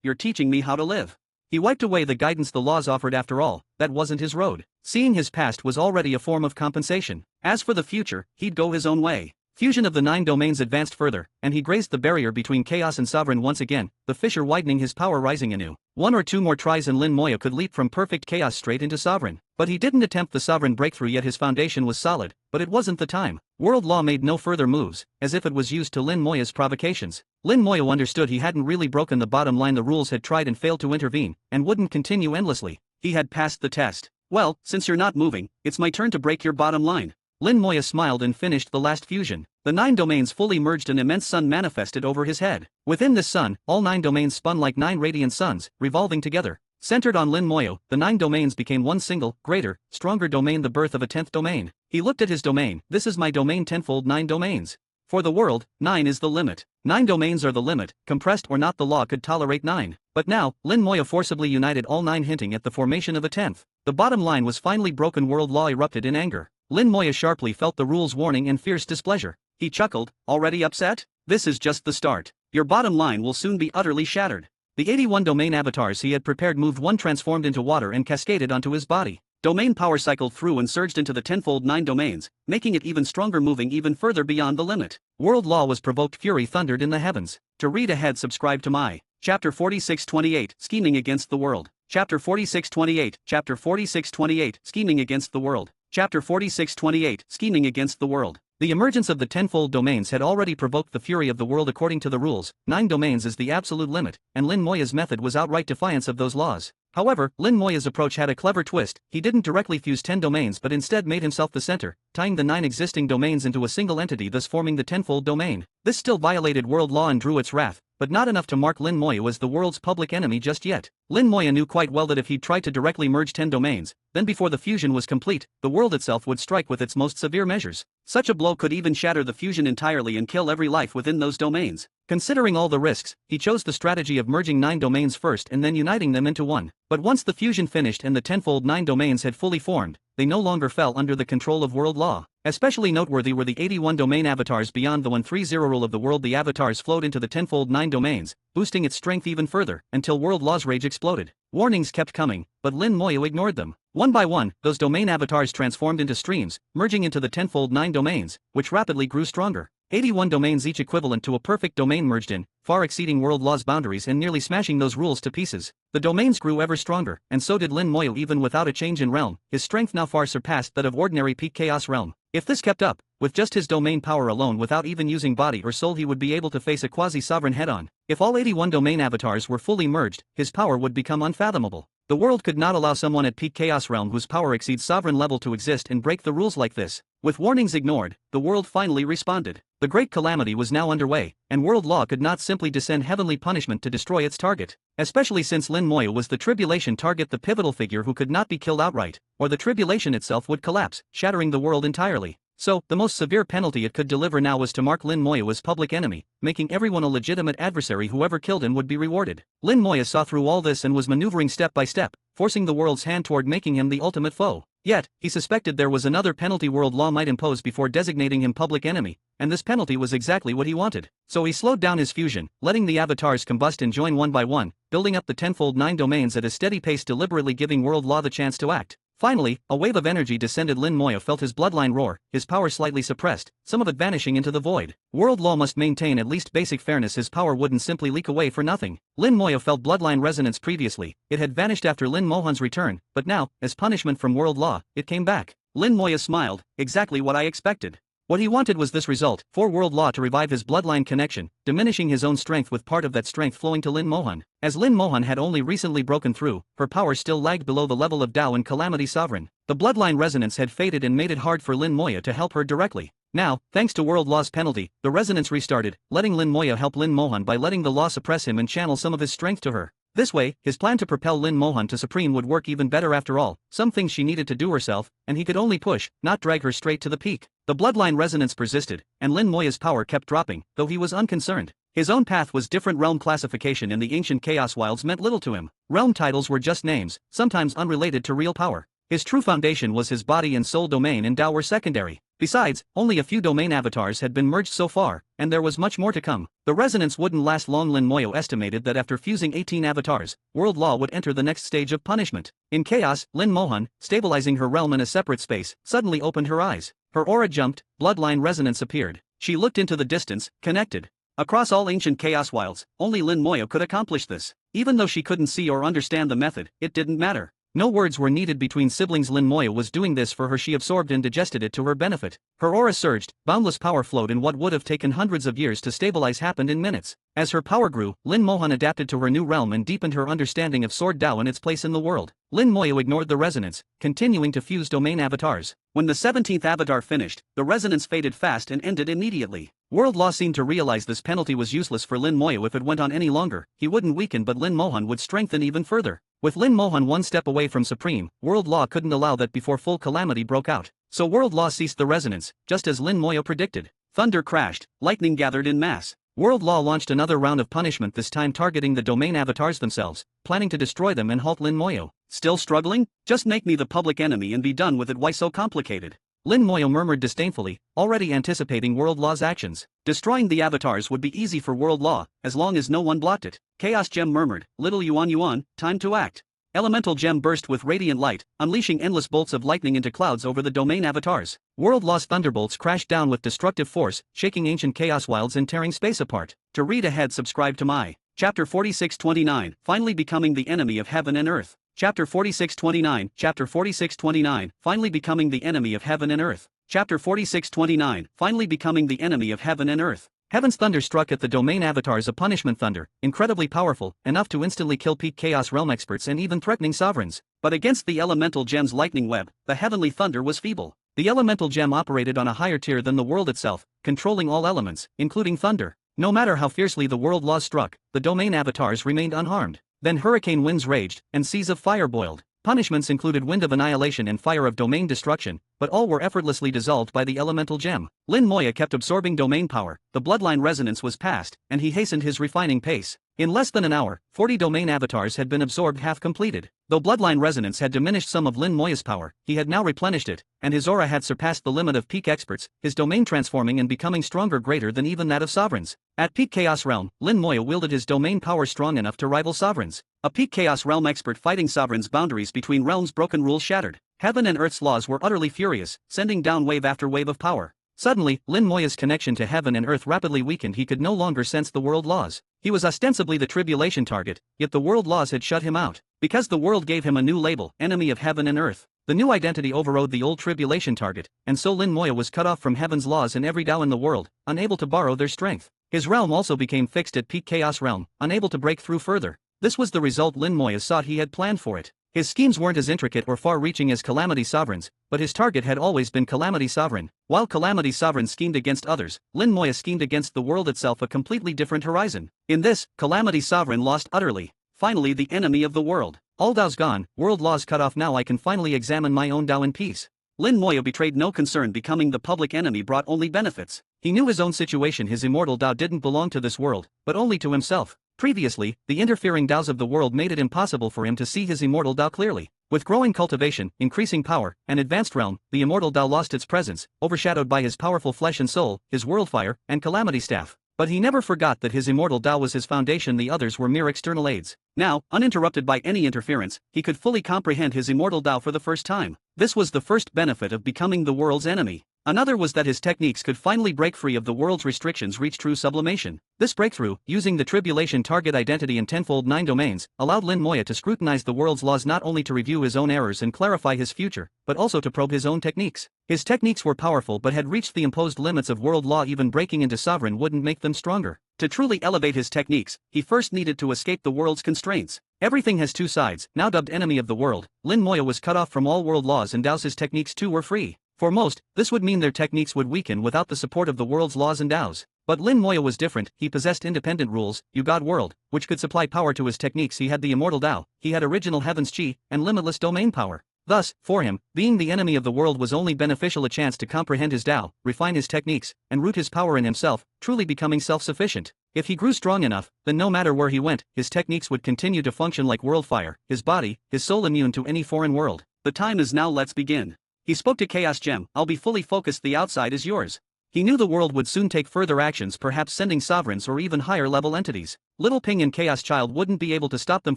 "You're teaching me how to live." He wiped away the guidance the laws offered. After all, that wasn't his road. Seeing his past was already a form of compensation. As for the future, he'd go his own way. Fusion of the 9 domains advanced further, and he grazed the barrier between chaos and sovereign once again, the fissure widening, his power rising anew. 1 or 2 more tries and Lin Moya could leap from perfect chaos straight into sovereign. But he didn't attempt the sovereign breakthrough yet. His foundation was solid, but it wasn't the time. World law made no further moves, as if it was used to Lin Moya's provocations. Lin Moya understood he hadn't really broken the bottom line. The rules had tried and failed to intervene, and wouldn't continue endlessly. He had passed the test. "Well, since you're not moving, it's my turn to break your bottom line." Lin Moya smiled and finished the last fusion. The 9 domains fully merged. An immense sun manifested over his head. Within this sun, all 9 domains spun like 9 radiant suns, revolving together. Centered on Lin Moya, the 9 domains became one single, greater, stronger domain, the birth of a 10th domain. He looked at his domain. "This is my domain, tenfold 9 domains. For the world, 9 is the limit. 9 domains are the limit, compressed or not. The law could tolerate 9. But now, Lin Moya forcibly united all 9, hinting at the formation of a 10th. The bottom line was finally broken. World law erupted in anger. Lin Moya sharply felt the rules' warning and fierce displeasure. He chuckled. "Already upset? This is just the start. Your bottom line will soon be utterly shattered." The 81 domain avatars he had prepared moved. One transformed into water and cascaded onto his body. Domain power cycled through and surged into the tenfold 9 domains, making it even stronger, moving even further beyond the limit. World law was provoked. Fury thundered in the heavens. To read ahead, subscribe to my Chapter 4628, Scheming Against the World. Chapter 4628, Chapter 4628, Scheming Against the World. Chapter 4628, Scheming Against the World. The emergence of the tenfold domains had already provoked the fury of the world. According to the rules, 9 domains is the absolute limit, and Lin Moya's method was outright defiance of those laws. However, Lin Moya's approach had a clever twist. He didn't directly fuse 10 domains but instead made himself the center, tying the 9 existing domains into a single entity, thus forming the tenfold domain. This still violated world law and drew its wrath, but not enough to mark Lin Moya as the world's public enemy just yet. Lin Moya knew quite well that if he tried to directly merge 10 domains, then before the fusion was complete, the world itself would strike with its most severe measures. Such a blow could even shatter the fusion entirely and kill every life within those domains. Considering all the risks, he chose the strategy of merging 9 domains first and then uniting them into one. But once the fusion finished and the tenfold 9 domains had fully formed, they no longer fell under the control of world law. Especially noteworthy were the 81 domain avatars beyond the 130 rule of the world. The avatars flowed into the tenfold 9 domains, boosting its strength even further, until world law's rage exploded. Warnings kept coming, but Lin Moya ignored them. One by one, those domain avatars transformed into streams, merging into the tenfold 9 domains, which rapidly grew stronger. 81 domains, each equivalent to a perfect domain, merged in, far exceeding world law's boundaries and nearly smashing those rules to pieces. The domains grew ever stronger, and so did Lin Moya. Even without a change in realm, his strength now far surpassed that of ordinary peak chaos realm. If this kept up, with just his domain power alone without even using body or soul, he would be able to face a quasi-sovereign head-on. If all 81 domain avatars were fully merged, his power would become unfathomable. The world could not allow someone at peak chaos realm whose power exceeds sovereign level to exist and break the rules like this. With warnings ignored, the world finally responded. The great calamity was now underway, and world law could not simply descend heavenly punishment to destroy its target. Especially since Lin Moya was the tribulation target, the pivotal figure who could not be killed outright, or the tribulation itself would collapse, shattering the world entirely. So, the most severe penalty it could deliver now was to mark Lin Moya as public enemy, making everyone a legitimate adversary. Whoever killed him would be rewarded. Lin Moya saw through all this and was maneuvering step by step, forcing the world's hand toward making him the ultimate foe. Yet, he suspected there was another penalty world law might impose before designating him public enemy, and this penalty was exactly what he wanted. So he slowed down his fusion, letting the avatars combust and join one by one, building up the tenfold 9 domains at a steady pace, deliberately giving world law the chance to act. Finally, a wave of energy descended. Lin Moya felt his bloodline roar, his power slightly suppressed, some of it vanishing into the void. World law must maintain at least basic fairness. His power wouldn't simply leak away for nothing. Lin Moya felt bloodline resonance previously. It had vanished after Lin Mohan's return, but now, as punishment from world law, it came back. Lin Moya smiled, exactly what I expected. What he wanted was this result, for world law to revive his bloodline connection, diminishing his own strength with part of that strength flowing to Lin Mohan. As Lin Mohan had only recently broken through, her power still lagged below the level of Tao and Calamity Sovereign. The bloodline resonance had faded and made it hard for Lin Moya to help her directly. Now, thanks to world law's penalty, the resonance restarted, letting Lin Moya help Lin Mohan by letting the law suppress him and channel some of his strength to her. This way, his plan to propel Lin Mohan to Supreme would work even better. After all, some things she needed to do herself, and he could only push, not drag her straight to the peak. The bloodline resonance persisted, and Lin Moya's power kept dropping, though he was unconcerned. His own path was different. Realm classification in the ancient Chaos Wilds meant little to him. Realm titles were just names, sometimes unrelated to real power. His true foundation was his body and soul domain, and Tao were secondary. Besides, only a few domain avatars had been merged so far, and there was much more to come. The resonance wouldn't last long. Lin Moya estimated that after fusing 18 avatars, world law would enter the next stage of punishment. In chaos, Lin Mohan, stabilizing her realm in a separate space, suddenly opened her eyes. Her aura jumped, bloodline resonance appeared. She looked into the distance, connected. Across all ancient Chaos Wilds, only Lin Moya could accomplish this. Even though she couldn't see or understand the method, it didn't matter. No words were needed between siblings. Lin Moya was doing this for her. She absorbed and digested it to her benefit. Her aura surged, boundless power flowed, and what would have taken hundreds of years to stabilize happened in minutes. As her power grew, Lin Mohan adapted to her new realm and deepened her understanding of Sword Tao and its place in the world. Lin Moya ignored the resonance, continuing to fuse domain avatars. When the 17th avatar finished, the resonance faded fast and ended immediately. World law seemed to realize this penalty was useless for Lin Moya. If it went on any longer, he wouldn't weaken, but Lin Mohan would strengthen even further. With Lin Mohan one step away from Supreme, world law couldn't allow that before full calamity broke out. So world law ceased the resonance, just as Lin Moya predicted. Thunder crashed, lightning gathered in mass. World law launched another round of punishment, this time targeting the domain avatars themselves, planning to destroy them and halt Lin Moya. Still struggling? Just make me the public enemy and be done with it. Why so complicated? Lin Moya murmured disdainfully, already anticipating world law's actions. Destroying the avatars would be easy for world law, as long as no one blocked it. Chaos Gem murmured, little Yuan, time to act. Elemental Gem burst with radiant light, unleashing endless bolts of lightning into clouds over the domain avatars. World law's thunderbolts crashed down with destructive force, shaking ancient Chaos Wilds and tearing space apart. To read ahead, subscribe to my Chapter 4629, Finally Becoming the Enemy of Heaven and Earth. Chapter 4629, Chapter 4629, Finally Becoming the Enemy of Heaven and Earth. Chapter 4629, Finally Becoming the Enemy of Heaven and Earth. Heaven's thunder struck at the domain avatars, a punishment thunder, incredibly powerful, enough to instantly kill peak Chaos Realm experts and even threatening sovereigns. But against the Elemental Gem's lightning web, the heavenly thunder was feeble. The Elemental Gem operated on a higher tier than the world itself, controlling all elements, including thunder. No matter how fiercely the world laws struck, the domain avatars remained unharmed. Then hurricane winds raged, and seas of fire boiled. Punishments included wind of annihilation and fire of domain destruction, but all were effortlessly dissolved by the elemental gem. Lin Moya kept absorbing domain power, the bloodline resonance was passed, and he hastened his refining pace. In less than an hour, 40 domain avatars had been absorbed, half completed. Though bloodline resonance had diminished some of Lin Moya's power, he had now replenished it, and his aura had surpassed the limit of peak experts, his domain transforming and becoming stronger, greater than even that of sovereigns. At peak Chaos Realm, Lin Moya wielded his domain power strong enough to rival sovereigns. A peak Chaos Realm expert fighting sovereigns, boundaries between realms broken, rules shattered. Heaven and Earth's laws were utterly furious, sending down wave after wave of power. Suddenly, Lin Moya's connection to heaven and earth rapidly weakened. He could no longer sense the world laws. He was ostensibly the tribulation target, yet the world laws had shut him out. Because the world gave him a new label, enemy of heaven and earth. The new identity overrode the old tribulation target, and so Lin Moya was cut off from heaven's laws and every Tao in the world, unable to borrow their strength. His realm also became fixed at peak Chaos Realm, unable to break through further. This was the result Lin Moya sought. He had planned for it. His schemes weren't as intricate or far-reaching as Calamity Sovereign's, but his target had always been Calamity Sovereign. While Calamity Sovereign schemed against others, Lin Moya schemed against the world itself, a completely different horizon. In this, Calamity Sovereign lost utterly. Finally, the enemy of the world. All Tao's gone, world laws cut off. Now I can finally examine my own Tao in peace. Lin Moya betrayed no concern. Becoming the public enemy brought only benefits. He knew his own situation. His immortal Dao didn't belong to this world, but only to himself. Previously, the interfering Daos of the world made it impossible for him to see his immortal Dao clearly. With growing cultivation, increasing power, and advanced realm, the immortal Dao lost its presence, overshadowed by his powerful flesh and soul, his worldfire, and calamity staff. But he never forgot that his immortal Dao was his foundation. The others were mere external aids. Now, uninterrupted by any interference, he could fully comprehend his immortal Dao for the first time. This was the first benefit of becoming the world's enemy. Another was that his techniques could finally break free of the world's restrictions, reach true sublimation. This breakthrough, using the tribulation target identity in tenfold 9 domains, allowed Lin Moya to scrutinize the world's laws, not only to review his own errors and clarify his future, but also to probe his own techniques. His techniques were powerful but had reached the imposed limits of world law. Even breaking into sovereign wouldn't make them stronger. To truly elevate his techniques, he first needed to escape the world's constraints. Everything has two sides. Now dubbed enemy of the world, Lin Moya was cut off from all world laws, and Daos. His techniques too were free. For most, this would mean their techniques would weaken without the support of the world's laws and Daos. But Lin Moya was different. He possessed independent rules, God world, which could supply power to his techniques. He had the immortal Dao, he had original heaven's chi, and limitless domain power. Thus, for him, being the enemy of the world was only beneficial. A chance to comprehend his Dao, refine his techniques, and root his power in himself, truly becoming self-sufficient. If he grew strong enough, then no matter where he went, his techniques would continue to function like worldfire, his body, his soul immune to any foreign world. The time is now, let's begin. He spoke to Chaos Gem. I'll be fully focused. The outside is yours. He knew the world would soon take further actions, perhaps sending sovereigns or even higher level entities. Little Ping and Chaos Child wouldn't be able to stop them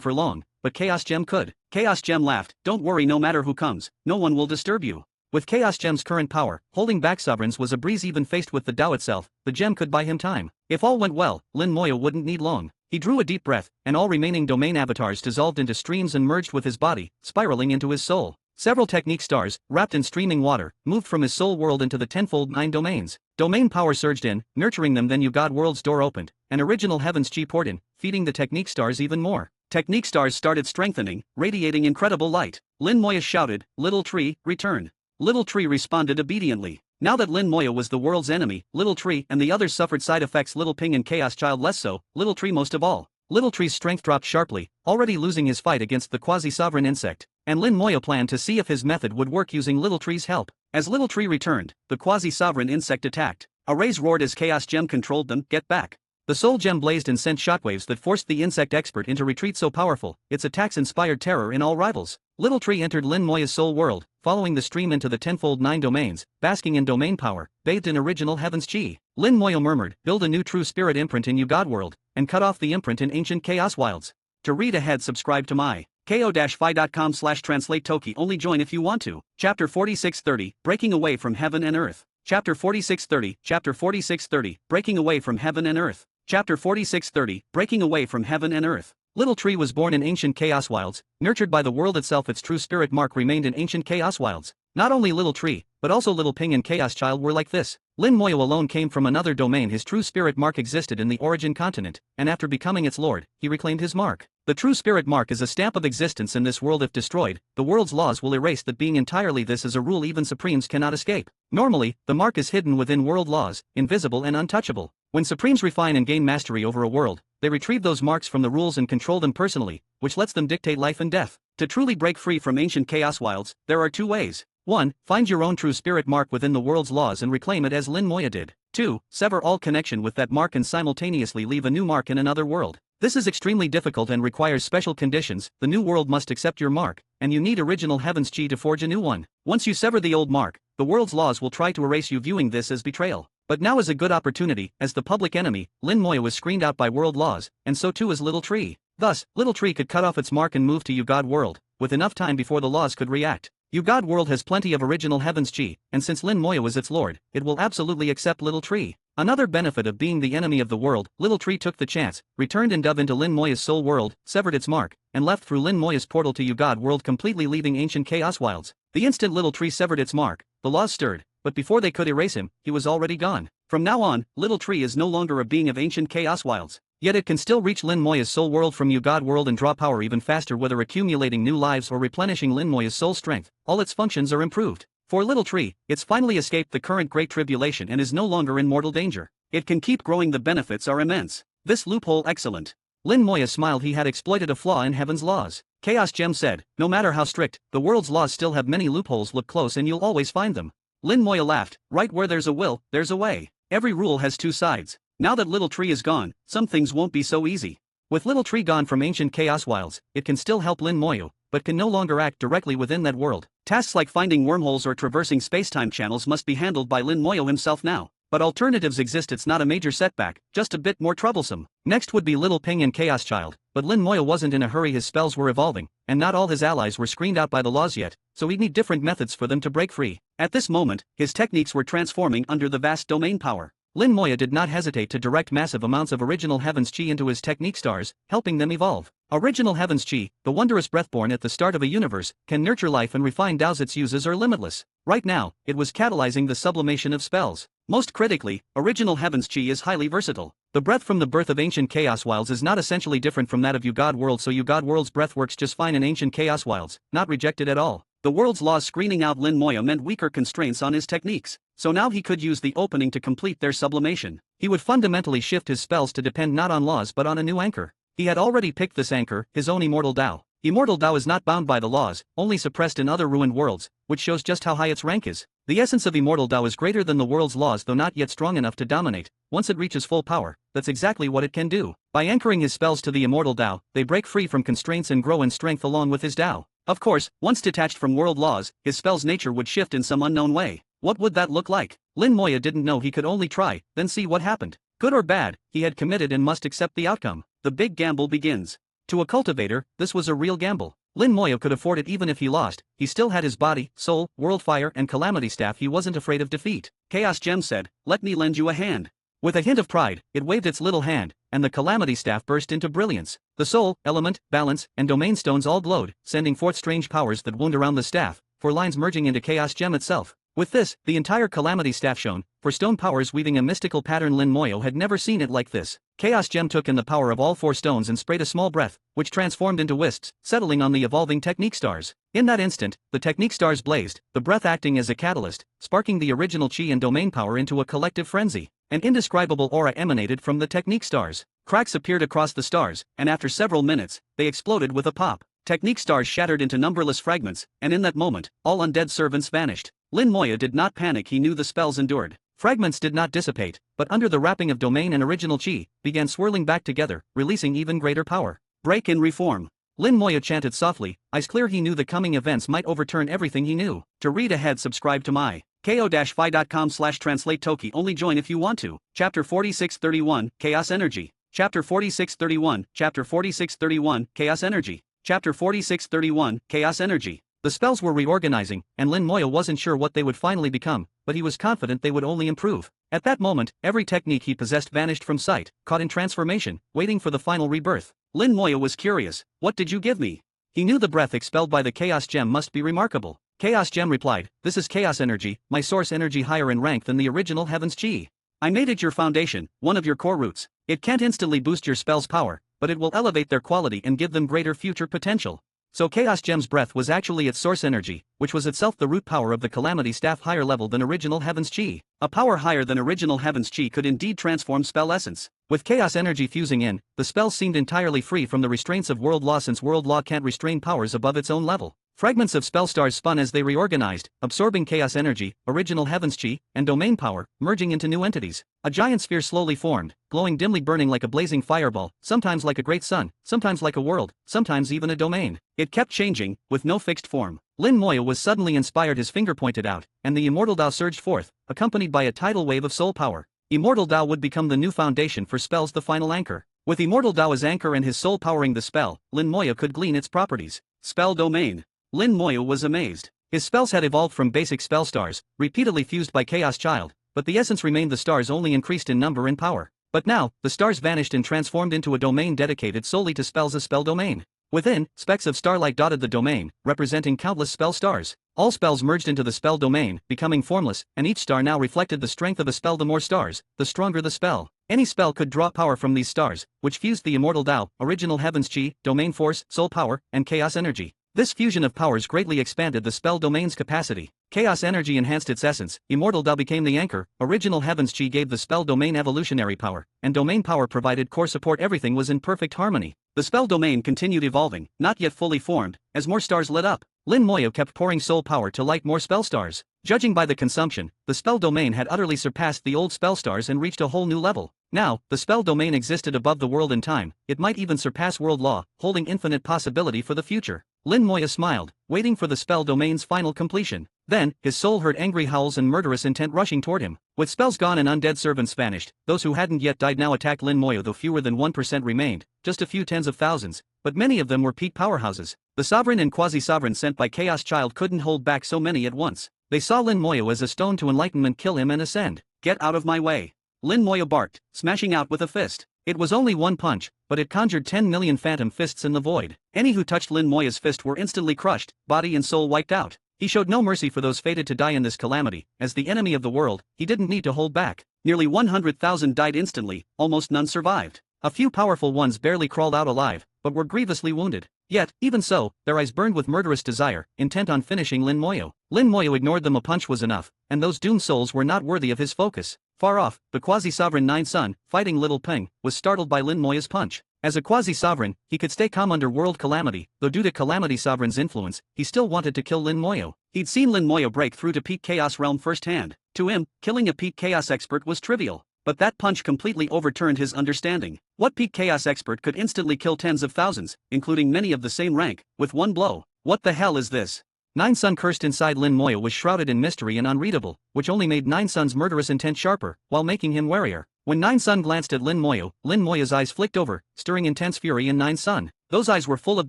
for long, but Chaos Gem could. Chaos Gem laughed. Don't worry, no matter who comes, no one will disturb you. With Chaos Gem's current power, holding back sovereigns was a breeze. Even faced with the Dao itself, the gem could buy him time. If all went well, Lin Moya wouldn't need long. He drew a deep breath, and all remaining domain avatars dissolved into streams and merged with his body, spiraling into his soul. Several technique stars, wrapped in streaming water, moved from his soul world into the tenfold 9 domains. Domain power surged in, nurturing them. Then God world's door opened, and original heaven's chi poured in, feeding the technique stars even more. Technique stars started strengthening, radiating incredible light. Lin Moya shouted, "Little tree, return." Little tree responded obediently. Now that Lin Moya was the world's enemy, Little tree and the others suffered side effects. Little Ping and Chaos Child less so, Little tree most of all. Little tree's strength dropped sharply, already losing his fight against the quasi-sovereign insect. And Lin Moya planned to see if his method would work using Little Tree's help. As Little Tree returned, the quasi-sovereign insect attacked. Arrays roared as Chaos Gem controlled them. Get back. The Soul Gem blazed and sent shockwaves that forced the insect expert into retreat. So powerful, its attacks inspired terror in all rivals. Little Tree entered Lin Moya's soul world, following the stream into the tenfold 9 domains, basking in domain power, bathed in original heaven's chi. Lin Moya murmured, build a new true spirit imprint in God world, and cut off the imprint in ancient chaos wilds. To read ahead, subscribe to my ko-fi.com/translate Toki. Only join if you want to. Chapter 4630, Breaking Away from Heaven and Earth. Chapter 4630, Chapter 4630, Breaking Away from Heaven and Earth. Chapter 4630, Breaking Away from Heaven and Earth. Little Tree was born in ancient chaos wilds, nurtured by the world itself. Its true spirit mark remained in ancient chaos wilds. Not only Little Tree, but also Little Ping and Chaos Child were like this. Lin Moya alone came from another domain. His true spirit mark existed in the origin continent, and after becoming its lord, he reclaimed his mark. The true spirit mark is a stamp of existence in this world. If destroyed, the world's laws will erase that being entirely. This is a rule even supremes cannot escape. Normally, the mark is hidden within world laws, invisible and untouchable. When supremes refine and gain mastery over a world, they retrieve those marks from the rules and control them personally, which lets them dictate life and death. To truly break free from ancient chaos wilds, there are two ways. 1. Find your own true spirit mark within the world's laws and reclaim it as Lin Moya did. 2. Sever all connection with that mark and simultaneously leave a new mark in another world. This is extremely difficult and requires special conditions. The new world must accept your mark, and you need original heaven's chi to forge a new one. Once you sever the old mark, the world's laws will try to erase you, viewing this as betrayal. But now is a good opportunity. As the public enemy, Lin Moya was screened out by world laws, and so too is Little Tree. Thus, Little Tree could cut off its mark and move to God world, with enough time before the laws could react. God world has plenty of original heaven's chi, and since Lin Moya was its lord, it will absolutely accept Little Tree. Another benefit of being the enemy of the world, Little Tree took the chance, returned and dove into Lin Moya's soul world, severed its mark, and left through Lin Moya's portal to God world, completely leaving ancient chaos wilds. The instant Little Tree severed its mark, the laws stirred, but before they could erase him, he was already gone. From now on, Little Tree is no longer a being of ancient chaos wilds. Yet it can still reach Lin Moya's soul world from God world and draw power even faster, whether accumulating new lives or replenishing Lin Moya's soul strength. All its functions are improved. For Little Tree, it's finally escaped the current great tribulation and is no longer in mortal danger. It can keep growing. The benefits are immense. This loophole excellent. Lin Moya smiled. He had exploited a flaw in heaven's laws. Chaos Gem said, no matter how strict, the world's laws still have many loopholes. Look close and you'll always find them. Lin Moya laughed, right where there's a will, there's a way. Every rule has two sides. Now that Little Tree is gone, some things won't be so easy. With Little Tree gone from ancient Chaos Wilds, it can still help Lin Moya, but can no longer act directly within that world. Tasks like finding wormholes or traversing space-time channels must be handled by Lin Moya himself now. But alternatives exist. It's not a major setback, just a bit more troublesome. Next would be Little Ping and Chaos Child, but Lin Moya wasn't in a hurry. His spells were evolving, and not all his allies were screened out by the laws yet, so he'd need different methods for them to break free. At this moment, his techniques were transforming under the vast domain power. Lin Moya did not hesitate to direct massive amounts of original Heaven's Chi into his technique stars, helping them evolve. Original Heaven's Chi, the wondrous breath born at the start of a universe, can nurture life and refine Tao's. Its uses are limitless. Right now, it was catalyzing the sublimation of spells. Most critically, Original Heaven's Chi is highly versatile. The breath from the birth of ancient Chaos Wilds is not essentially different from that of God World, so God World's breath works just fine in ancient Chaos Wilds, not rejected at all. The world's laws screening out Lin Moya meant weaker constraints on his techniques, so now he could use the opening to complete their sublimation. He would fundamentally shift his spells to depend not on laws but on a new anchor. He had already picked this anchor, his own Immortal Tao. Immortal Tao is not bound by the laws, only suppressed in other ruined worlds, which shows just how high its rank is. The essence of Immortal Tao is greater than the world's laws, though not yet strong enough to dominate. Once it reaches full power, that's exactly what it can do. By anchoring his spells to the Immortal Tao, they break free from constraints and grow in strength along with his Tao. Of course, once detached from world laws, his spell's nature would shift in some unknown way. What would that look like? Lin Moya didn't know. He could only try, then see what happened. Good or bad, he had committed and must accept the outcome. The big gamble begins. To a cultivator, this was a real gamble. Lin Moya could afford it even if he lost. He still had his body, soul, world fire and calamity staff. He wasn't afraid of defeat. Chaos Gem said, let me lend you a hand. With a hint of pride, it waved its little hand, and the calamity staff burst into brilliance. The soul, element, balance, and domain stones all glowed, sending forth strange powers that wound around the staff, for lines merging into Chaos Gem itself. With this, the entire calamity staff shone, for stone powers weaving a mystical pattern. Lin Moya had never seen it like this. Chaos Gem took in the power of all four stones and sprayed a small breath, which transformed into wisps, settling on the evolving technique stars. In that instant, the technique stars blazed, the breath acting as a catalyst, sparking the original chi and domain power into a collective frenzy. An indescribable aura emanated from the technique stars. Cracks appeared across the stars, and after several minutes, they exploded with a pop. Technique stars shattered into numberless fragments, and in that moment, all undead servants vanished. Lin Moya did not panic. He knew the spells endured. Fragments did not dissipate, but under the wrapping of domain and original chi, began swirling back together, releasing even greater power. Break and reform. Lin Moya chanted softly, eyes clear. He knew the coming events might overturn everything he knew. To read ahead, subscribe to my ko-fi.com/translate Toki. Only join if you want to. Chapter 4631, Chaos Energy. Chapter 4631, Chapter 4631, Chaos Energy. Chapter 4631, Chaos Energy. The spells were reorganizing, and Lin Moya wasn't sure what they would finally become, but he was confident they would only improve. At that moment, every technique he possessed vanished from sight, caught in transformation, waiting for the final rebirth. Lin Moya was curious. What did you give me? He knew the breath expelled by the Chaos Gem must be remarkable. Chaos Gem replied, this is Chaos Energy, my source energy, higher in rank than the original Heaven's Chi. I made it your foundation, one of your core roots. It can't instantly boost your spell's power, but it will elevate their quality and give them greater future potential. So Chaos Gem's breath was actually its source energy, which was itself the root power of the Calamity Staff, higher level than original Heaven's Chi. A power higher than original Heaven's Chi could indeed transform spell essence. With Chaos Energy fusing in, the spell seemed entirely free from the restraints of World Law, since World Law can't restrain powers above its own level. Fragments of spell stars spun as they reorganized, absorbing Chaos Energy, original Heaven's Chi, and domain power, merging into new entities. A giant sphere slowly formed, glowing dimly, burning like a blazing fireball, sometimes like a great sun, sometimes like a world, sometimes even a domain. It kept changing, with no fixed form. Lin Moya was suddenly inspired. His finger pointed out, and the Immortal Tao surged forth, accompanied by a tidal wave of soul power. Immortal Tao would become the new foundation for spells, the final anchor. With Immortal Tao as anchor and his soul powering the spell, Lin Moya could glean its properties. Spell domain. Lin Moya was amazed. His spells had evolved from basic spell stars, repeatedly fused by Chaos Child, but the essence remained. The stars only increased in number and power. But now, the stars vanished and transformed into a domain dedicated solely to spells, a spell domain. Within, specks of starlight dotted the domain, representing countless spell stars. All spells merged into the spell domain, becoming formless, and each star now reflected the strength of a spell. The more stars, the stronger the spell. Any spell could draw power from these stars, which fused the Immortal Tao, original Heaven's Chi, domain force, soul power, and chaos energy. This fusion of powers greatly expanded the spell domain's capacity. Chaos energy enhanced its essence, Immortal Tao became the anchor, original Heaven's Chi gave the spell domain evolutionary power, and domain power provided core support. Everything was in perfect harmony. The spell domain continued evolving, not yet fully formed, as more stars lit up. Lin Moyo kept pouring soul power to light more spell stars. Judging by the consumption, the spell domain had utterly surpassed the old spell stars and reached a whole new level. Now, the spell domain existed above the world and time, it might even surpass world law, holding infinite possibility for the future. Lin Moya smiled, waiting for the spell domain's final completion. Then, his soul heard angry howls and murderous intent rushing toward him. With spells gone and undead servants vanished, those who hadn't yet died now attacked Lin Moya, though fewer than 1% remained, just a few tens of thousands, but many of them were peak powerhouses. The sovereign and quasi-sovereign sent by Chaos Child couldn't hold back so many at once. They saw Lin Moya as a stone to enlightenment kill him and ascend. "Get out of my way!" Lin Moya barked, smashing out with a fist. It was only one punch, but it conjured 10 million phantom fists in the void. Any who touched Lin Moya's fist were instantly crushed, body and soul wiped out. He showed no mercy for those fated to die in this calamity. As the enemy of the world, he didn't need to hold back. Nearly 100,000 died instantly, almost none survived. A few powerful ones barely crawled out alive, but were grievously wounded. Yet, even so, their eyes burned with murderous desire, intent on finishing Lin Moyo. Lin Moyo ignored them. A punch was enough, and those doomed souls were not worthy of his focus. Far off, the quasi-sovereign Nine Sun, fighting Little Peng, was startled by Lin Moya's punch. As a quasi-sovereign, he could stay calm under world calamity, though due to Calamity Sovereign's influence, he still wanted to kill Lin Moyo. He'd seen Lin Moyo break through to peak chaos realm firsthand. To him, killing a peak chaos expert was trivial. But that punch completely overturned his understanding. What peak chaos expert could instantly kill tens of thousands, including many of the same rank, with one blow? What the hell is this? Nine Sun cursed inside Lin Moyo was shrouded in mystery and unreadable, which only made Nine Sun's murderous intent sharper, while making him warier. When Nine Sun glanced at Lin Moyo's eyes flicked over, stirring intense fury in Nine Sun. Those eyes were full of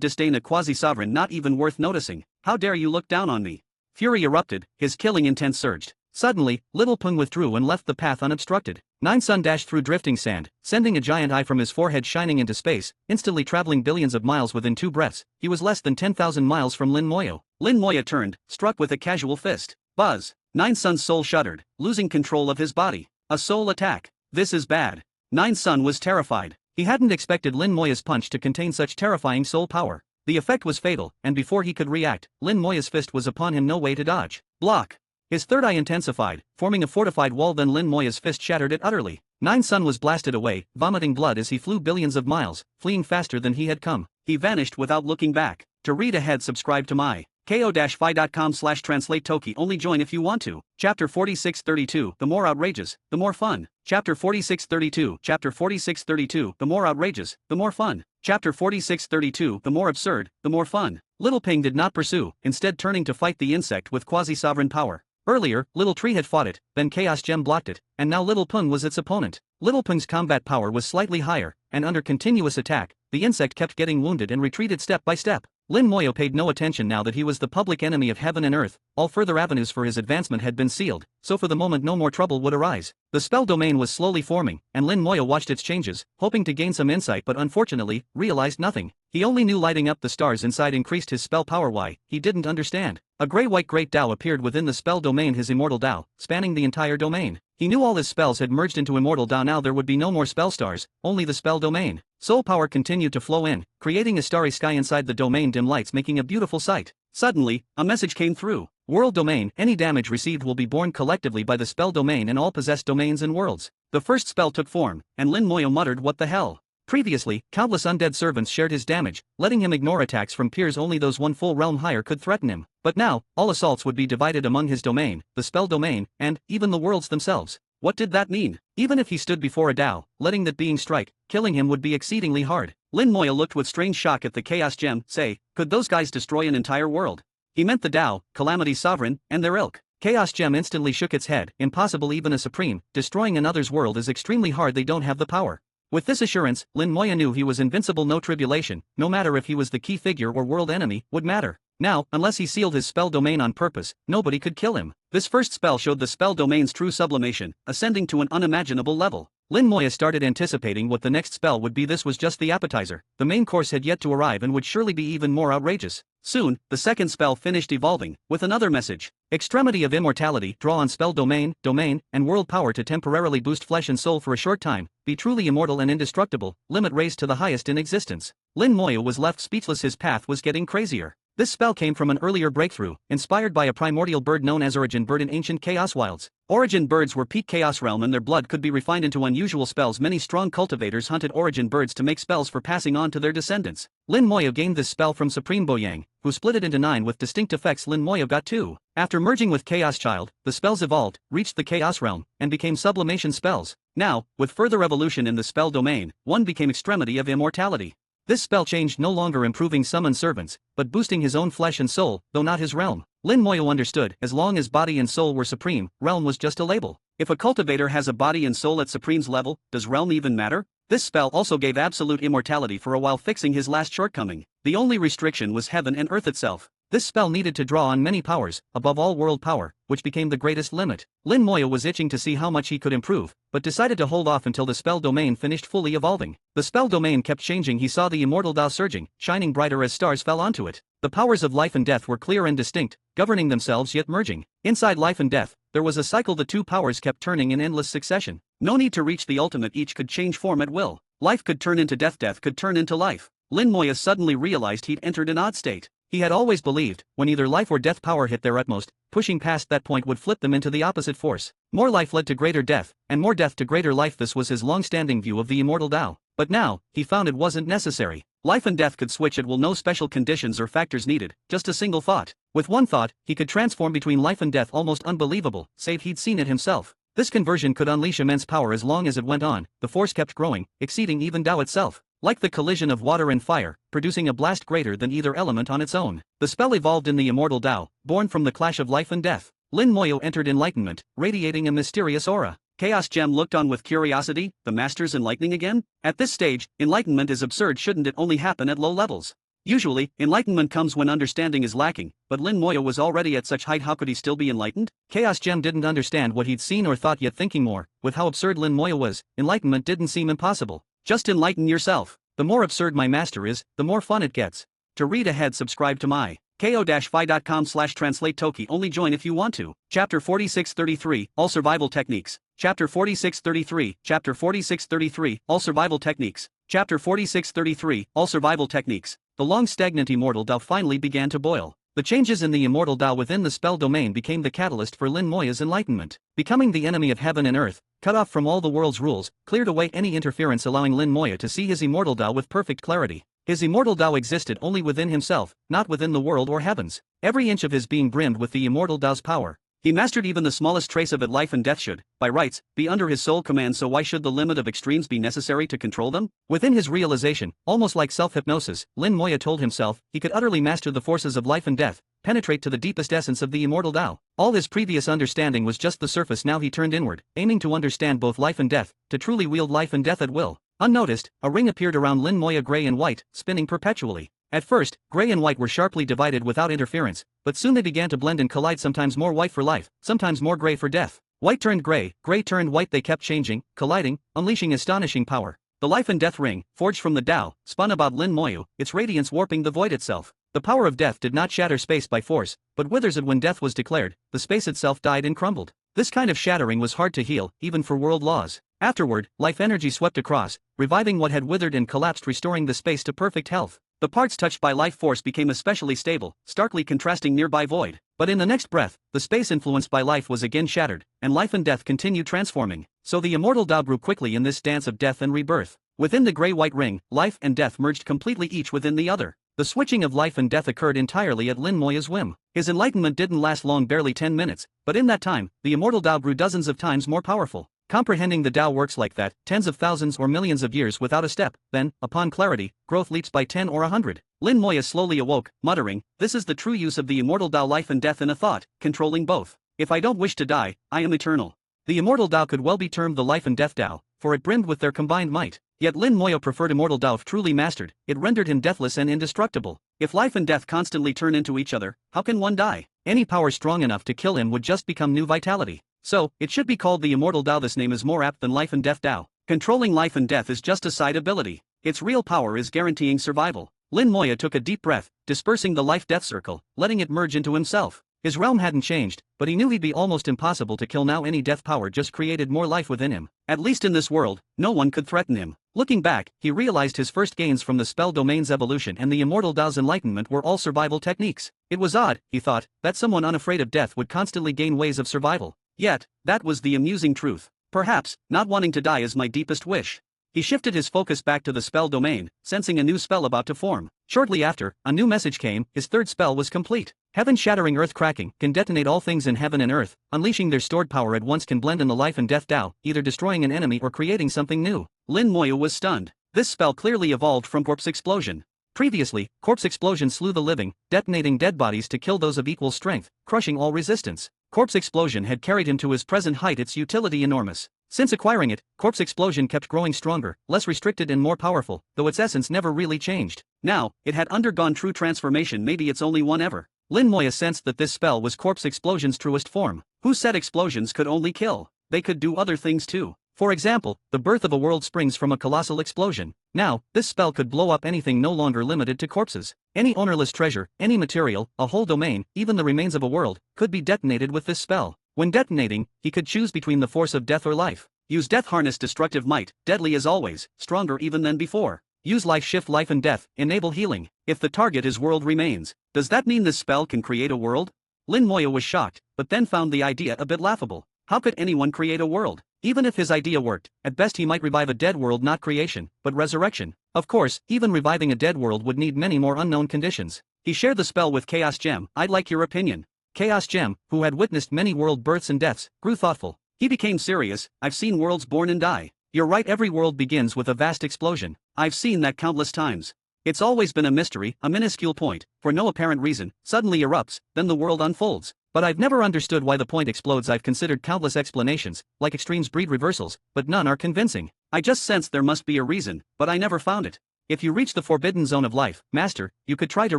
disdain. A quasi-sovereign not even worth noticing. "How dare you look down on me?" Fury erupted, his killing intent surged. Suddenly, Little Peng withdrew and left the path unobstructed. Nine Sun dashed through drifting sand, sending a giant eye from his forehead shining into space, instantly traveling billions of miles within 2 breaths. He was less than 10,000 miles from Lin Moyo. Lin Moyo turned, struck with a casual fist. Buzz! Nine Sun's soul shuddered, losing control of his body. A soul attack. This is bad. Nine Sun was terrified. He hadn't expected Lin Moya's punch to contain such terrifying soul power. The effect was fatal, and before he could react, Lin Moya's fist was upon him, no way to dodge. Block! His third eye intensified, forming a fortified wall. Then Lin Moya's fist shattered it utterly. Nine Sun was blasted away, vomiting blood as he flew billions of miles, fleeing faster than he had come. He vanished without looking back. To read ahead, subscribe to my ko-fi.com/translate Toki. Only join if you want to. Chapter 4632. The more outrageous, the more fun. Chapter 4632. Chapter 4632. The more outrageous, the more fun. Chapter 4632. The more absurd, the more fun. Little Peng did not pursue, instead turning to fight the insect with quasi-sovereign power. Earlier, Little Tree had fought it, then Chaos Gem blocked it, and now Little Peng was its opponent. Little Peng's combat power was slightly higher, and under continuous attack, the insect kept getting wounded and retreated step by step. Lin Moyo paid no attention now that he was the public enemy of heaven and earth. All further avenues for his advancement had been sealed, so for the moment no more trouble would arise. The spell domain was slowly forming, and Lin Moyo watched its changes, hoping to gain some insight, but unfortunately, realized nothing. He only knew lighting up the stars inside increased his spell power. Why, he didn't understand. A gray-white great Tao appeared within the spell domain, his immortal Tao, spanning the entire domain. He knew all his spells had merged into immortal Tao. Now there would be no more spell stars, only the spell domain. Soul power continued to flow in, creating a starry sky inside the domain, dim lights making a beautiful sight. Suddenly, a message came through. World domain, any damage received will be borne collectively by the spell domain and all possessed domains and worlds. The first spell took form, and Lin Moyo muttered, "What the hell?" Previously, countless undead servants shared his damage, letting him ignore attacks from peers. Only those one full realm higher could threaten him. But now, all assaults would be divided among his domain, the spell domain, and even the worlds themselves. What did that mean? Even if he stood before a Tao, letting that being strike, killing him would be exceedingly hard. Lin Moyo looked with strange shock at the Chaos Gem. Say, could those guys destroy an entire world? He meant the Tao, Calamity Sovereign, and their ilk. Chaos Gem instantly shook its head. Impossible, even a supreme. Destroying another's world is extremely hard. They don't have the power. With this assurance, Lin Moyo knew he was invincible. No tribulation, no matter if he was the key figure or world enemy, would matter. Now, unless he sealed his spell domain on purpose, nobody could kill him. This first spell showed the spell domain's true sublimation, ascending to an unimaginable level. Lin Moyo started anticipating what the next spell would be. This was just the appetizer. The main course had yet to arrive and would surely be even more outrageous. Soon, the second spell finished evolving, with another message. Extremity of immortality. Draw on spell domain, and world power to temporarily boost flesh and soul for a short time. Be truly immortal and indestructible. Limit raised to the highest in existence. Lin Moyo was left speechless. His path was getting crazier. This spell came from an earlier breakthrough, inspired by a primordial bird known as Origin Bird in ancient Chaos Wilds. Origin birds were peak Chaos realm and their blood could be refined into unusual spells. Many strong cultivators hunted Origin birds to make spells for passing on to their descendants. Lin Moyo gained this spell from Supreme Boyang, who split it into 9 with distinct effects. Lin Moyo got 2. After merging with Chaos Child, the spells evolved, reached the Chaos realm, and became sublimation spells. Now, with further evolution in the spell domain, one became Extremity of Immortality. This spell changed, no longer improving summon servants, but boosting his own flesh and soul, though not his realm. Lin Moyo understood, as long as body and soul were supreme, realm was just a label. If a cultivator has a body and soul at supreme's level, does realm even matter? This spell also gave absolute immortality for a while, fixing his last shortcoming. The only restriction was heaven and earth itself. This spell needed to draw on many powers, above all world power, which became the greatest limit. Lin Moyo was itching to see how much he could improve, but decided to hold off until the spell domain finished fully evolving. The spell domain kept changing. He saw the immortal Dao surging, shining brighter as stars fell onto it. The powers of life and death were clear and distinct, governing themselves yet merging. Inside life and death, there was a cycle. The two powers kept turning in endless succession. No need to reach the ultimate, each could change form at will. Life could turn into death, death could turn into life. Lin Moyo suddenly realized he'd entered an odd state. He had always believed, when either life or death power hit their utmost, pushing past that point would flip them into the opposite force. More life led to greater death, and more death to greater life. This was his long-standing view of the immortal Tao. But now, he found it wasn't necessary. Life and death could switch at will, no special conditions or factors needed, just a single thought. With one thought, he could transform between life and death, almost unbelievable, save he'd seen it himself. This conversion could unleash immense power. As long as it went on, the force kept growing, exceeding even Tao itself. Like the collision of water and fire, producing a blast greater than either element on its own. The spell evolved in the immortal Tao, born from the clash of life and death. Lin Moyo entered enlightenment, radiating a mysterious aura. Chaos Gem looked on with curiosity. The master's enlightening again? At this stage, enlightenment is absurd. Shouldn't it only happen at low levels? Usually, enlightenment comes when understanding is lacking, but Lin Moyo was already at such height. How could he still be enlightened? Chaos Gem didn't understand what he'd seen or thought, yet thinking more, with how absurd Lin Moyo was, enlightenment didn't seem impossible. Just enlighten yourself. The more absurd my master is, the more fun it gets. To read ahead, subscribe to my ko-fi.com/translate Toki. Only join if you want to. Chapter 4633, All Survival Techniques. Chapter 4633, Chapter 4633, All Survival Techniques. Chapter 4633, All Survival Techniques. The long stagnant immortal Tao finally began to boil. The changes in the immortal Tao within the spell domain became the catalyst for Lin Moyo's enlightenment. Becoming the enemy of heaven and earth, cut off from all the world's rules, cleared away any interference, allowing Lin Moyo to see his immortal Tao with perfect clarity. His immortal Tao existed only within himself, not within the world or heavens. Every inch of his being brimmed with the immortal Tao's power. He mastered even the smallest trace of it. Life and death should, by rights, be under his sole command, so why should the limit of extremes be necessary to control them? Within his realization, almost like self-hypnosis, Lin Moyo told himself he could utterly master the forces of life and death, penetrate to the deepest essence of the immortal Tao. All his previous understanding was just the surface. Now he turned inward, aiming to understand both life and death, to truly wield life and death at will. Unnoticed, a ring appeared around Lin Moyo, gray and white, spinning perpetually. At first, gray and white were sharply divided without interference, but soon they began to blend and collide, sometimes more white for life, sometimes more gray for death. White turned gray turned white. They kept changing, colliding, unleashing astonishing power. The life and death ring, forged from the Tao, spun about Lin Moyo, its radiance warping the void itself. The power of death did not shatter space by force, but withers it. When death was declared, the space itself died and crumbled. This kind of shattering was hard to heal, even for world laws. Afterward, life energy swept across, reviving what had withered and collapsed, restoring the space to perfect health. The parts touched by life force became especially stable, starkly contrasting nearby void. But in the next breath, the space influenced by life was again shattered, and life and death continued transforming. So the immortal Tao grew quickly in this dance of death and rebirth. Within the gray-white ring, life and death merged completely, each within the other. The switching of life and death occurred entirely at Lin Moyo's whim. His enlightenment didn't last long, barely 10 minutes, but in that time, the immortal Tao grew dozens of times more powerful. Comprehending the Tao works like that, tens of thousands or millions of years without a step, then, upon clarity, growth leaps by 10 or 100. Lin Moyo slowly awoke, muttering, "This is the true use of the immortal Tao, life and death in a thought, controlling both. If I don't wish to die, I am eternal." The immortal Tao could well be termed the life and death Tao, for it brimmed with their combined might. Yet Lin Moyo preferred immortal Tao. If truly mastered, it rendered him deathless and indestructible. If life and death constantly turn into each other, how can one die? Any power strong enough to kill him would just become new vitality. So, it should be called the immortal Tao. This name is more apt than life and death Tao. Controlling life and death is just a side ability. Its real power is guaranteeing survival. Lin Moyo took a deep breath, dispersing the life-death circle, letting it merge into himself. His realm hadn't changed, but he knew he'd be almost impossible to kill now. Any death power just created more life within him. At least in this world, no one could threaten him. Looking back, he realized his first gains from the spell domain's evolution and the immortal Dao's enlightenment were all survival techniques. It was odd, he thought, that someone unafraid of death would constantly gain ways of survival. Yet, that was the amusing truth. Perhaps, not wanting to die is my deepest wish. He shifted his focus back to the spell domain, sensing a new spell about to form. Shortly after, a new message came, his third spell was complete. Heaven-shattering earth-cracking can detonate all things in heaven and earth, unleashing their stored power at once can blend in the life and death Dao, either destroying an enemy or creating something new. Lin Moya was stunned. This spell clearly evolved from Corpse Explosion. Previously, Corpse Explosion slew the living, detonating dead bodies to kill those of equal strength, crushing all resistance. Corpse Explosion had carried him to his present height, its utility enormous. Since acquiring it, Corpse Explosion kept growing stronger, less restricted and more powerful, though its essence never really changed. Now, it had undergone true transformation, maybe its only one ever. Lin Moya sensed that this spell was Corpse Explosion's truest form. Who said explosions could only kill? They could do other things too. For example, the birth of a world springs from a colossal explosion. Now, this spell could blow up anything no longer limited to corpses. Any ownerless treasure, any material, a whole domain, even the remains of a world, could be detonated with this spell. When detonating, he could choose between the force of death or life. Use death, harness destructive might, deadly as always, stronger even than before. Use life, shift life and death, enable healing. If the target is world remains, does that mean this spell can create a world? Lin Moya was shocked, but then found the idea a bit laughable. How could anyone create a world? Even if his idea worked, at best he might revive a dead world, not creation, but resurrection. Of course, even reviving a dead world would need many more unknown conditions. He shared the spell with Chaos Gem. I'd like your opinion. Chaos Gem, who had witnessed many world births and deaths, grew thoughtful. He became serious. I've seen worlds born and die. You're right, every world begins with a vast explosion. I've seen that countless times. It's always been a mystery, a minuscule point, for no apparent reason, suddenly erupts, then the world unfolds. But I've never understood why the point explodes. I've considered countless explanations, like extremes breed reversals, but none are convincing. I just sensed there must be a reason, but I never found it. If you reach the forbidden zone of life, Master, you could try to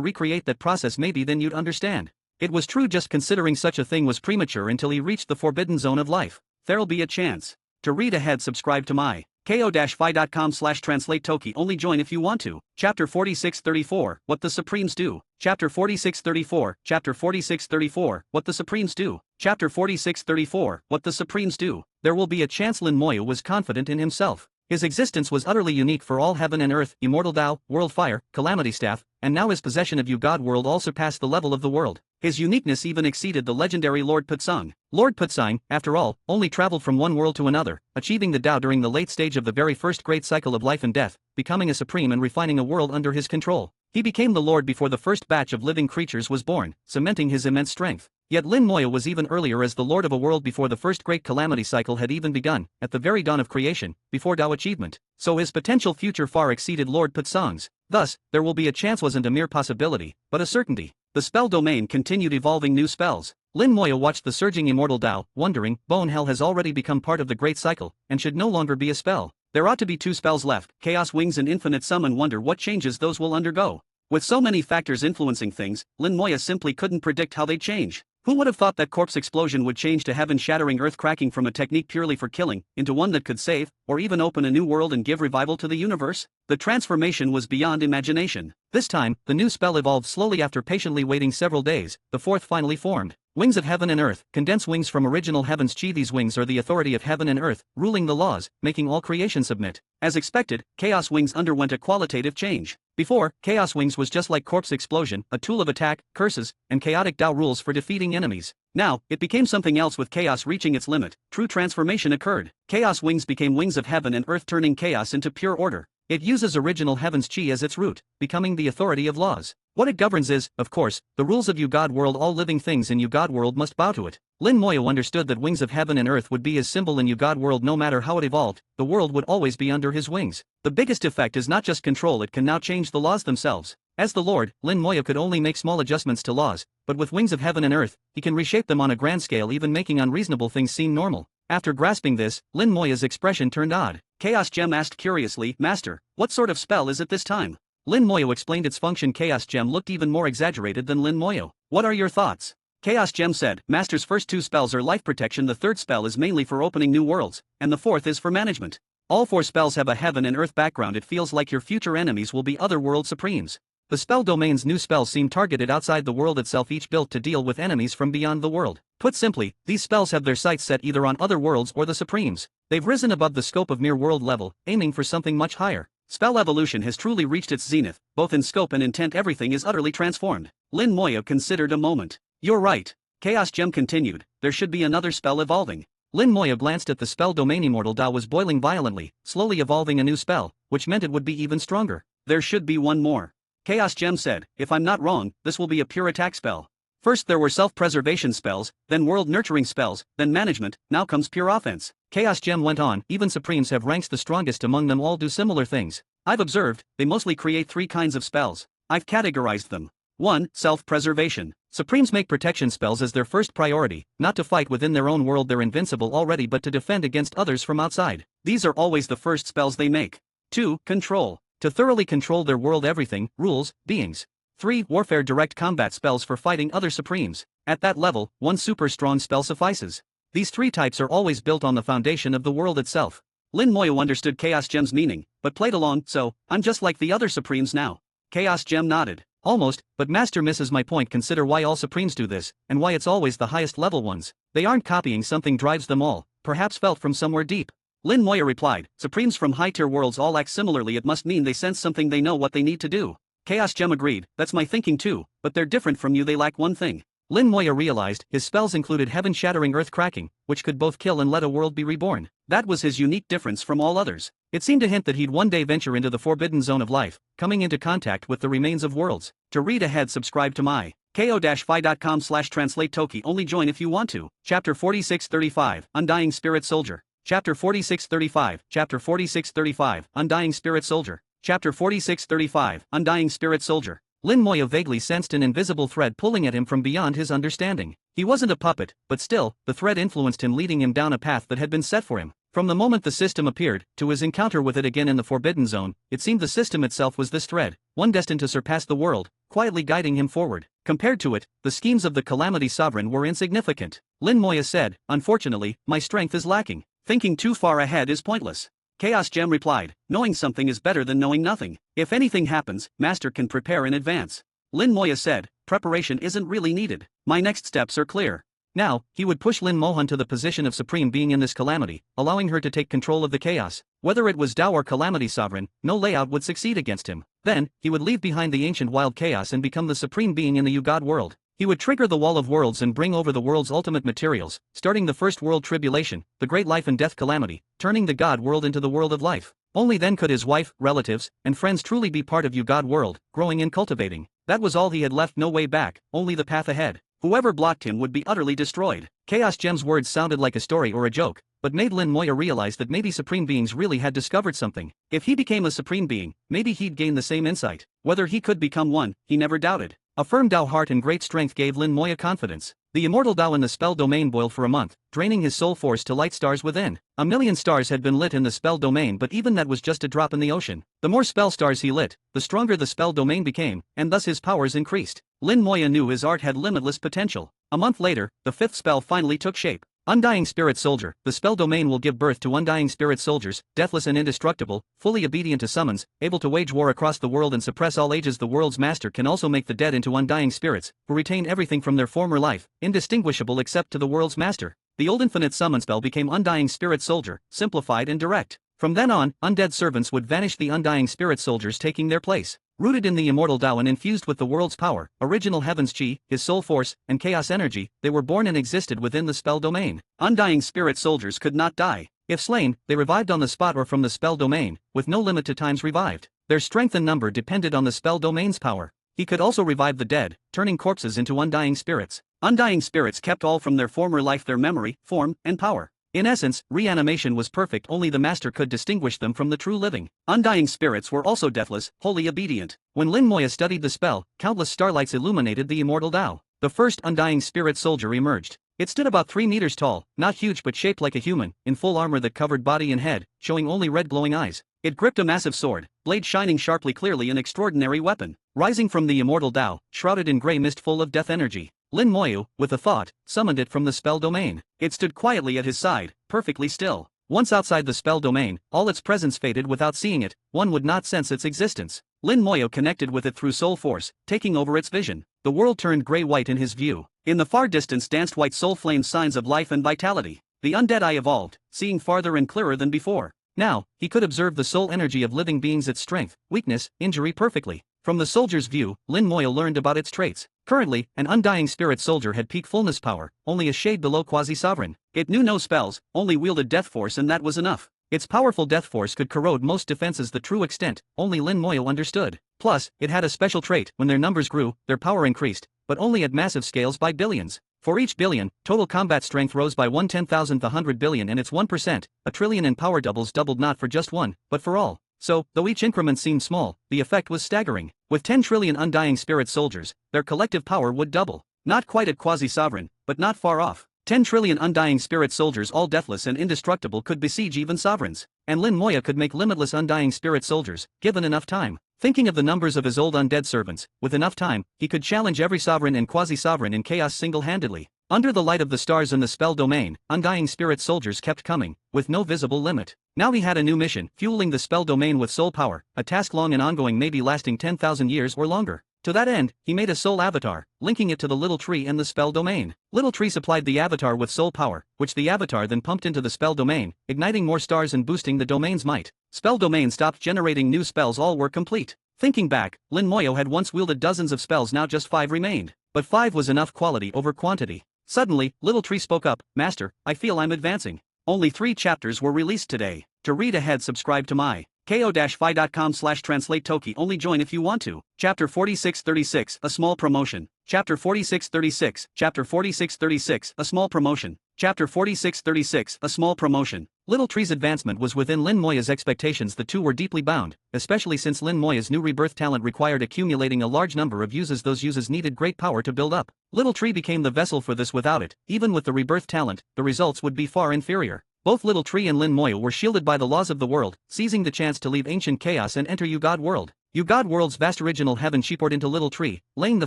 recreate that process, maybe then you'd understand. It was true, just considering such a thing was premature until he reached the forbidden zone of life. There'll be a chance. To read ahead, subscribe to my ko-fi.com/translate Toki. Only join if you want to. Chapter 4634, What the Supremes Do. Chapter 4634, Chapter 4634, What the Supremes Do. Chapter 4634, What the Supremes Do. There will be a chance. Lin Moya was confident in himself. His existence was utterly unique for all heaven and earth, immortal Dao, world fire, calamity staff, and now his possession of Yu God world all surpassed the level of the world. His uniqueness even exceeded the legendary Lord Putsang. Lord Putsang, after all, only traveled from one world to another, achieving the Dao during the late stage of the very first great cycle of life and death, becoming a supreme and refining a world under his control. He became the Lord before the first batch of living creatures was born, cementing his immense strength. Yet Lin Moya was even earlier as the Lord of a world before the first great calamity cycle had even begun, at the very dawn of creation, before Dao achievement. So his potential future far exceeded Lord Putsang's. Thus, there will be a chance wasn't a mere possibility, but a certainty. The spell domain continued evolving new spells. Lin Moya watched the surging immortal Dao, wondering, Bone Hell has already become part of the great cycle, and should no longer be a spell. There ought to be 2 spells left, Chaos Wings and Infinite Summon. Wonder what changes those will undergo. With so many factors influencing things, Lin Moya simply couldn't predict how they'd change. Who would have thought that Corpse Explosion would change to heaven-shattering earth-cracking from a technique purely for killing, into one that could save, or even open a new world and give revival to the universe? The transformation was beyond imagination. This time, the new spell evolved slowly. After patiently waiting several days, the fourth finally formed. Wings of Heaven and Earth, condense wings from original heaven's chi. These wings are the authority of heaven and earth, ruling the laws, making all creation submit. As expected, Chaos Wings underwent a qualitative change. Before, Chaos Wings was just like Corpse Explosion, a tool of attack, curses, and chaotic Dao rules for defeating enemies. Now, it became something else. With chaos reaching its limit, true transformation occurred. Chaos Wings became wings of heaven and earth, turning chaos into pure order. It uses original heaven's chi as its root, becoming the authority of laws. What it governs is, of course, the rules of Yu God world. All living things in Yu God world must bow to it. Lin Moya understood that wings of heaven and earth would be his symbol in Yu God world. No matter how it evolved, the world would always be under his wings. The biggest effect is not just control, it can now change the laws themselves. As the Lord, Lin Moya could only make small adjustments to laws, but with wings of heaven and earth, he can reshape them on a grand scale, even making unreasonable things seem normal. After grasping this, Lin Moya's expression turned odd. Chaos Gem asked curiously, Master, what sort of spell is it this time? Lin Moya explained its function. Chaos Gem looked even more exaggerated than Lin Moya. What are your thoughts? Chaos Gem said, Master's first 2 spells are life protection, the third spell is mainly for opening new worlds, and the fourth is for management. All 4 spells have a heaven and earth background. It feels like your future enemies will be other world supremes. The spell domain's new spells seem targeted outside the world itself, each built to deal with enemies from beyond the world. Put simply, these spells have their sights set either on other worlds or the supremes. They've risen above the scope of mere world level, aiming for something much higher. Spell evolution has truly reached its zenith, both in scope and intent. Everything is utterly transformed. Lin Moya considered a moment. You're right. Chaos Gem continued, there should be another spell evolving. Lin Moya glanced at the spell domain. Immortal Dao was boiling violently, slowly evolving a new spell, which meant it would be even stronger. There should be one more. Chaos Gem said, if I'm not wrong, this will be a pure attack spell. First there were self-preservation spells, then world-nurturing spells, then management, now comes pure offense. Chaos Gem went on, even Supremes have ranks. The strongest among them all do similar things. I've observed, they mostly create three kinds of spells. I've categorized them. 1. Self-preservation. Supremes make protection spells as their first priority, not to fight within their own world, they're invincible already, but to defend against others from outside. These are always the first spells they make. 2. Control. To thoroughly control their world, everything, rules, beings. 3. Warfare. Direct combat spells for fighting other Supremes. At that level, one super strong spell suffices. These three types are always built on the foundation of the world itself. Lin Moya understood Chaos Gem's meaning, but played along, so, I'm just like the other Supremes now. Chaos Gem nodded. Almost, but Master misses my point. Consider why all Supremes do this, and why it's always the highest level ones. They aren't copying, something drives them all, perhaps felt from somewhere deep. Lin Moya replied, Supremes from high-tier worlds all act similarly. It must mean they sense something, they know what they need to do. Chaos Gem agreed, that's my thinking too, but they're different from you, they lack one thing. Lin Moya realized his spells included heaven-shattering, earth-cracking, which could both kill and let a world be reborn. That was his unique difference from all others. It seemed to hint that he'd one day venture into the forbidden zone of life, coming into contact with the remains of worlds. To read ahead, subscribe to my ko-fi.com/translate Toki. Only join if you want to. Chapter 4635, Undying Spirit Soldier. Chapter 4635, Chapter 4635, Undying Spirit Soldier. Chapter 4635, Undying Spirit Soldier. Lin Moya vaguely sensed an invisible thread pulling at him from beyond his understanding. He wasn't a puppet, but still, the thread influenced him, leading him down a path that had been set for him. From the moment the system appeared, to his encounter with it again in the Forbidden Zone, it seemed the system itself was this thread, one destined to surpass the world, quietly guiding him forward. Compared to it, the schemes of the Calamity Sovereign were insignificant. Lin Moya said, unfortunately, my strength is lacking. Thinking too far ahead is pointless. Chaos Gem replied, knowing something is better than knowing nothing. If anything happens, Master can prepare in advance. Lin Moya said, preparation isn't really needed. My next steps are clear. Now, he would push Lin Mohan to the position of Supreme Being in this calamity, allowing her to take control of the chaos. Whether it was Tao or Calamity Sovereign, no layout would succeed against him. Then, he would leave behind the ancient wild chaos and become the Supreme Being in the God world. He would trigger the Wall of Worlds and bring over the world's ultimate materials, starting the First World Tribulation, the Great Life and Death Calamity, turning the God world into the world of life. Only then could his wife, relatives, and friends truly be part of God world, growing and cultivating. That was all he had left, no way back, only the path ahead. Whoever blocked him would be utterly destroyed. Chaos Gem's words sounded like a story or a joke, but made Lin Moya realize that maybe Supreme Beings really had discovered something. If he became a Supreme Being, maybe he'd gain the same insight. Whether he could become one, he never doubted. A firm Tao heart and great strength gave Lin Moya confidence. The immortal Tao in the spell domain boiled for a month, draining his soul force to light stars within. 1,000,000 stars had been lit in the spell domain, but even that was just a drop in the ocean. The more spell stars he lit, the stronger the spell domain became, and thus his powers increased. Lin Moya knew his art had limitless potential. A month later, the fifth spell finally took shape. Undying Spirit Soldier. The spell domain will give birth to undying spirit soldiers, deathless and indestructible, fully obedient to summons, able to wage war across the world and suppress all ages. The world's master can also make the dead into undying spirits, who retain everything from their former life, indistinguishable except to the world's master. The old infinite summon spell became Undying Spirit Soldier, simplified and direct. From then on, undead servants would vanish, the undying spirit soldiers taking their place. Rooted in the immortal Tao and infused with the world's power, original heaven's chi, his soul force, and chaos energy, they were born and existed within the spell domain. Undying spirit soldiers could not die. If slain, they revived on the spot or from the spell domain, with no limit to times revived. Their strength and number depended on the spell domain's power. He could also revive the dead, turning corpses into undying spirits. Undying spirits kept all from their former life, their memory, form, and power. In essence, reanimation was perfect, only the master could distinguish them from the true living. Undying spirits were also deathless, wholly obedient. When Lin Moya studied the spell, countless starlights illuminated the immortal Tao. The first undying spirit soldier emerged. It stood about 3 meters tall, not huge but shaped like a human, in full armor that covered body and head, showing only red glowing eyes. It gripped a massive sword, blade shining sharply, clearly an extraordinary weapon. Rising from the immortal Tao, shrouded in grey mist full of death energy, Lin Moya, with a thought, summoned it from the spell domain. It stood quietly at his side, perfectly still. Once outside the spell domain, all its presence faded without seeing it, one would not sense its existence. Lin Moya connected with it through soul force, taking over its vision. The world turned grey-white in his view. In the far distance danced white soul flames, signs of life and vitality. The undead eye evolved, seeing farther and clearer than before. Now, he could observe the soul energy of living beings, its strength, weakness, injury perfectly. From the soldier's view, Lin Moya learned about its traits. Currently, an undying spirit soldier had peak fullness power, only a shade below quasi-sovereign. It knew no spells, only wielded death force, and that was enough. Its powerful death force could corrode most defenses. The true extent, only Lin Moya understood. Plus, it had a special trait: when their numbers grew, their power increased, but only at massive scales by billions. For each billion, total combat strength rose by 1/10,000th 100 billion, and its 1%, a trillion, in power doubled not for just one, but for all. So, though each increment seemed small, the effect was staggering. With 10 trillion undying spirit soldiers, their collective power would double. Not quite at quasi-sovereign, but not far off. 10 trillion undying spirit soldiers, all deathless and indestructible, could besiege even sovereigns. And Lin Moya could make limitless undying spirit soldiers, given enough time. Thinking of the numbers of his old undead servants, with enough time, he could challenge every sovereign and quasi-sovereign in chaos single-handedly. Under the light of the stars in the spell domain, undying spirit soldiers kept coming, with no visible limit. Now he had a new mission: fueling the spell domain with soul power, a task long and ongoing, maybe lasting 10,000 years or longer. To that end, he made a soul avatar, linking it to the little tree and the spell domain. Little tree supplied the avatar with soul power, which the avatar then pumped into the spell domain, igniting more stars and boosting the domain's might. Spell domain stopped generating new spells, all were complete. Thinking back, Lin Moya had once wielded dozens of spells, now just 5 remained. But 5 was enough, quality over quantity. Suddenly, Little Tree spoke up: "Master, I feel I'm advancing. Only 3 chapters were released today. To read ahead, subscribe to my ko-fi.com/translate Toki. Only join if you want to." Chapter 4636, a small promotion. Chapter 4636, Chapter 4636, a small promotion. Chapter 4636, a small promotion. Little Tree's advancement was within Lin Moya's expectations. The two were deeply bound, especially since Lin Moya's new rebirth talent required accumulating a large number of uses. Those uses needed great power to build up. Little Tree became the vessel for this. Without it, even with the rebirth talent, the results would be far inferior. Both Little Tree and Lin Moya were shielded by the laws of the world, seizing the chance to leave ancient chaos and enter God World. God World's vast original heaven she poured into Little Tree, laying the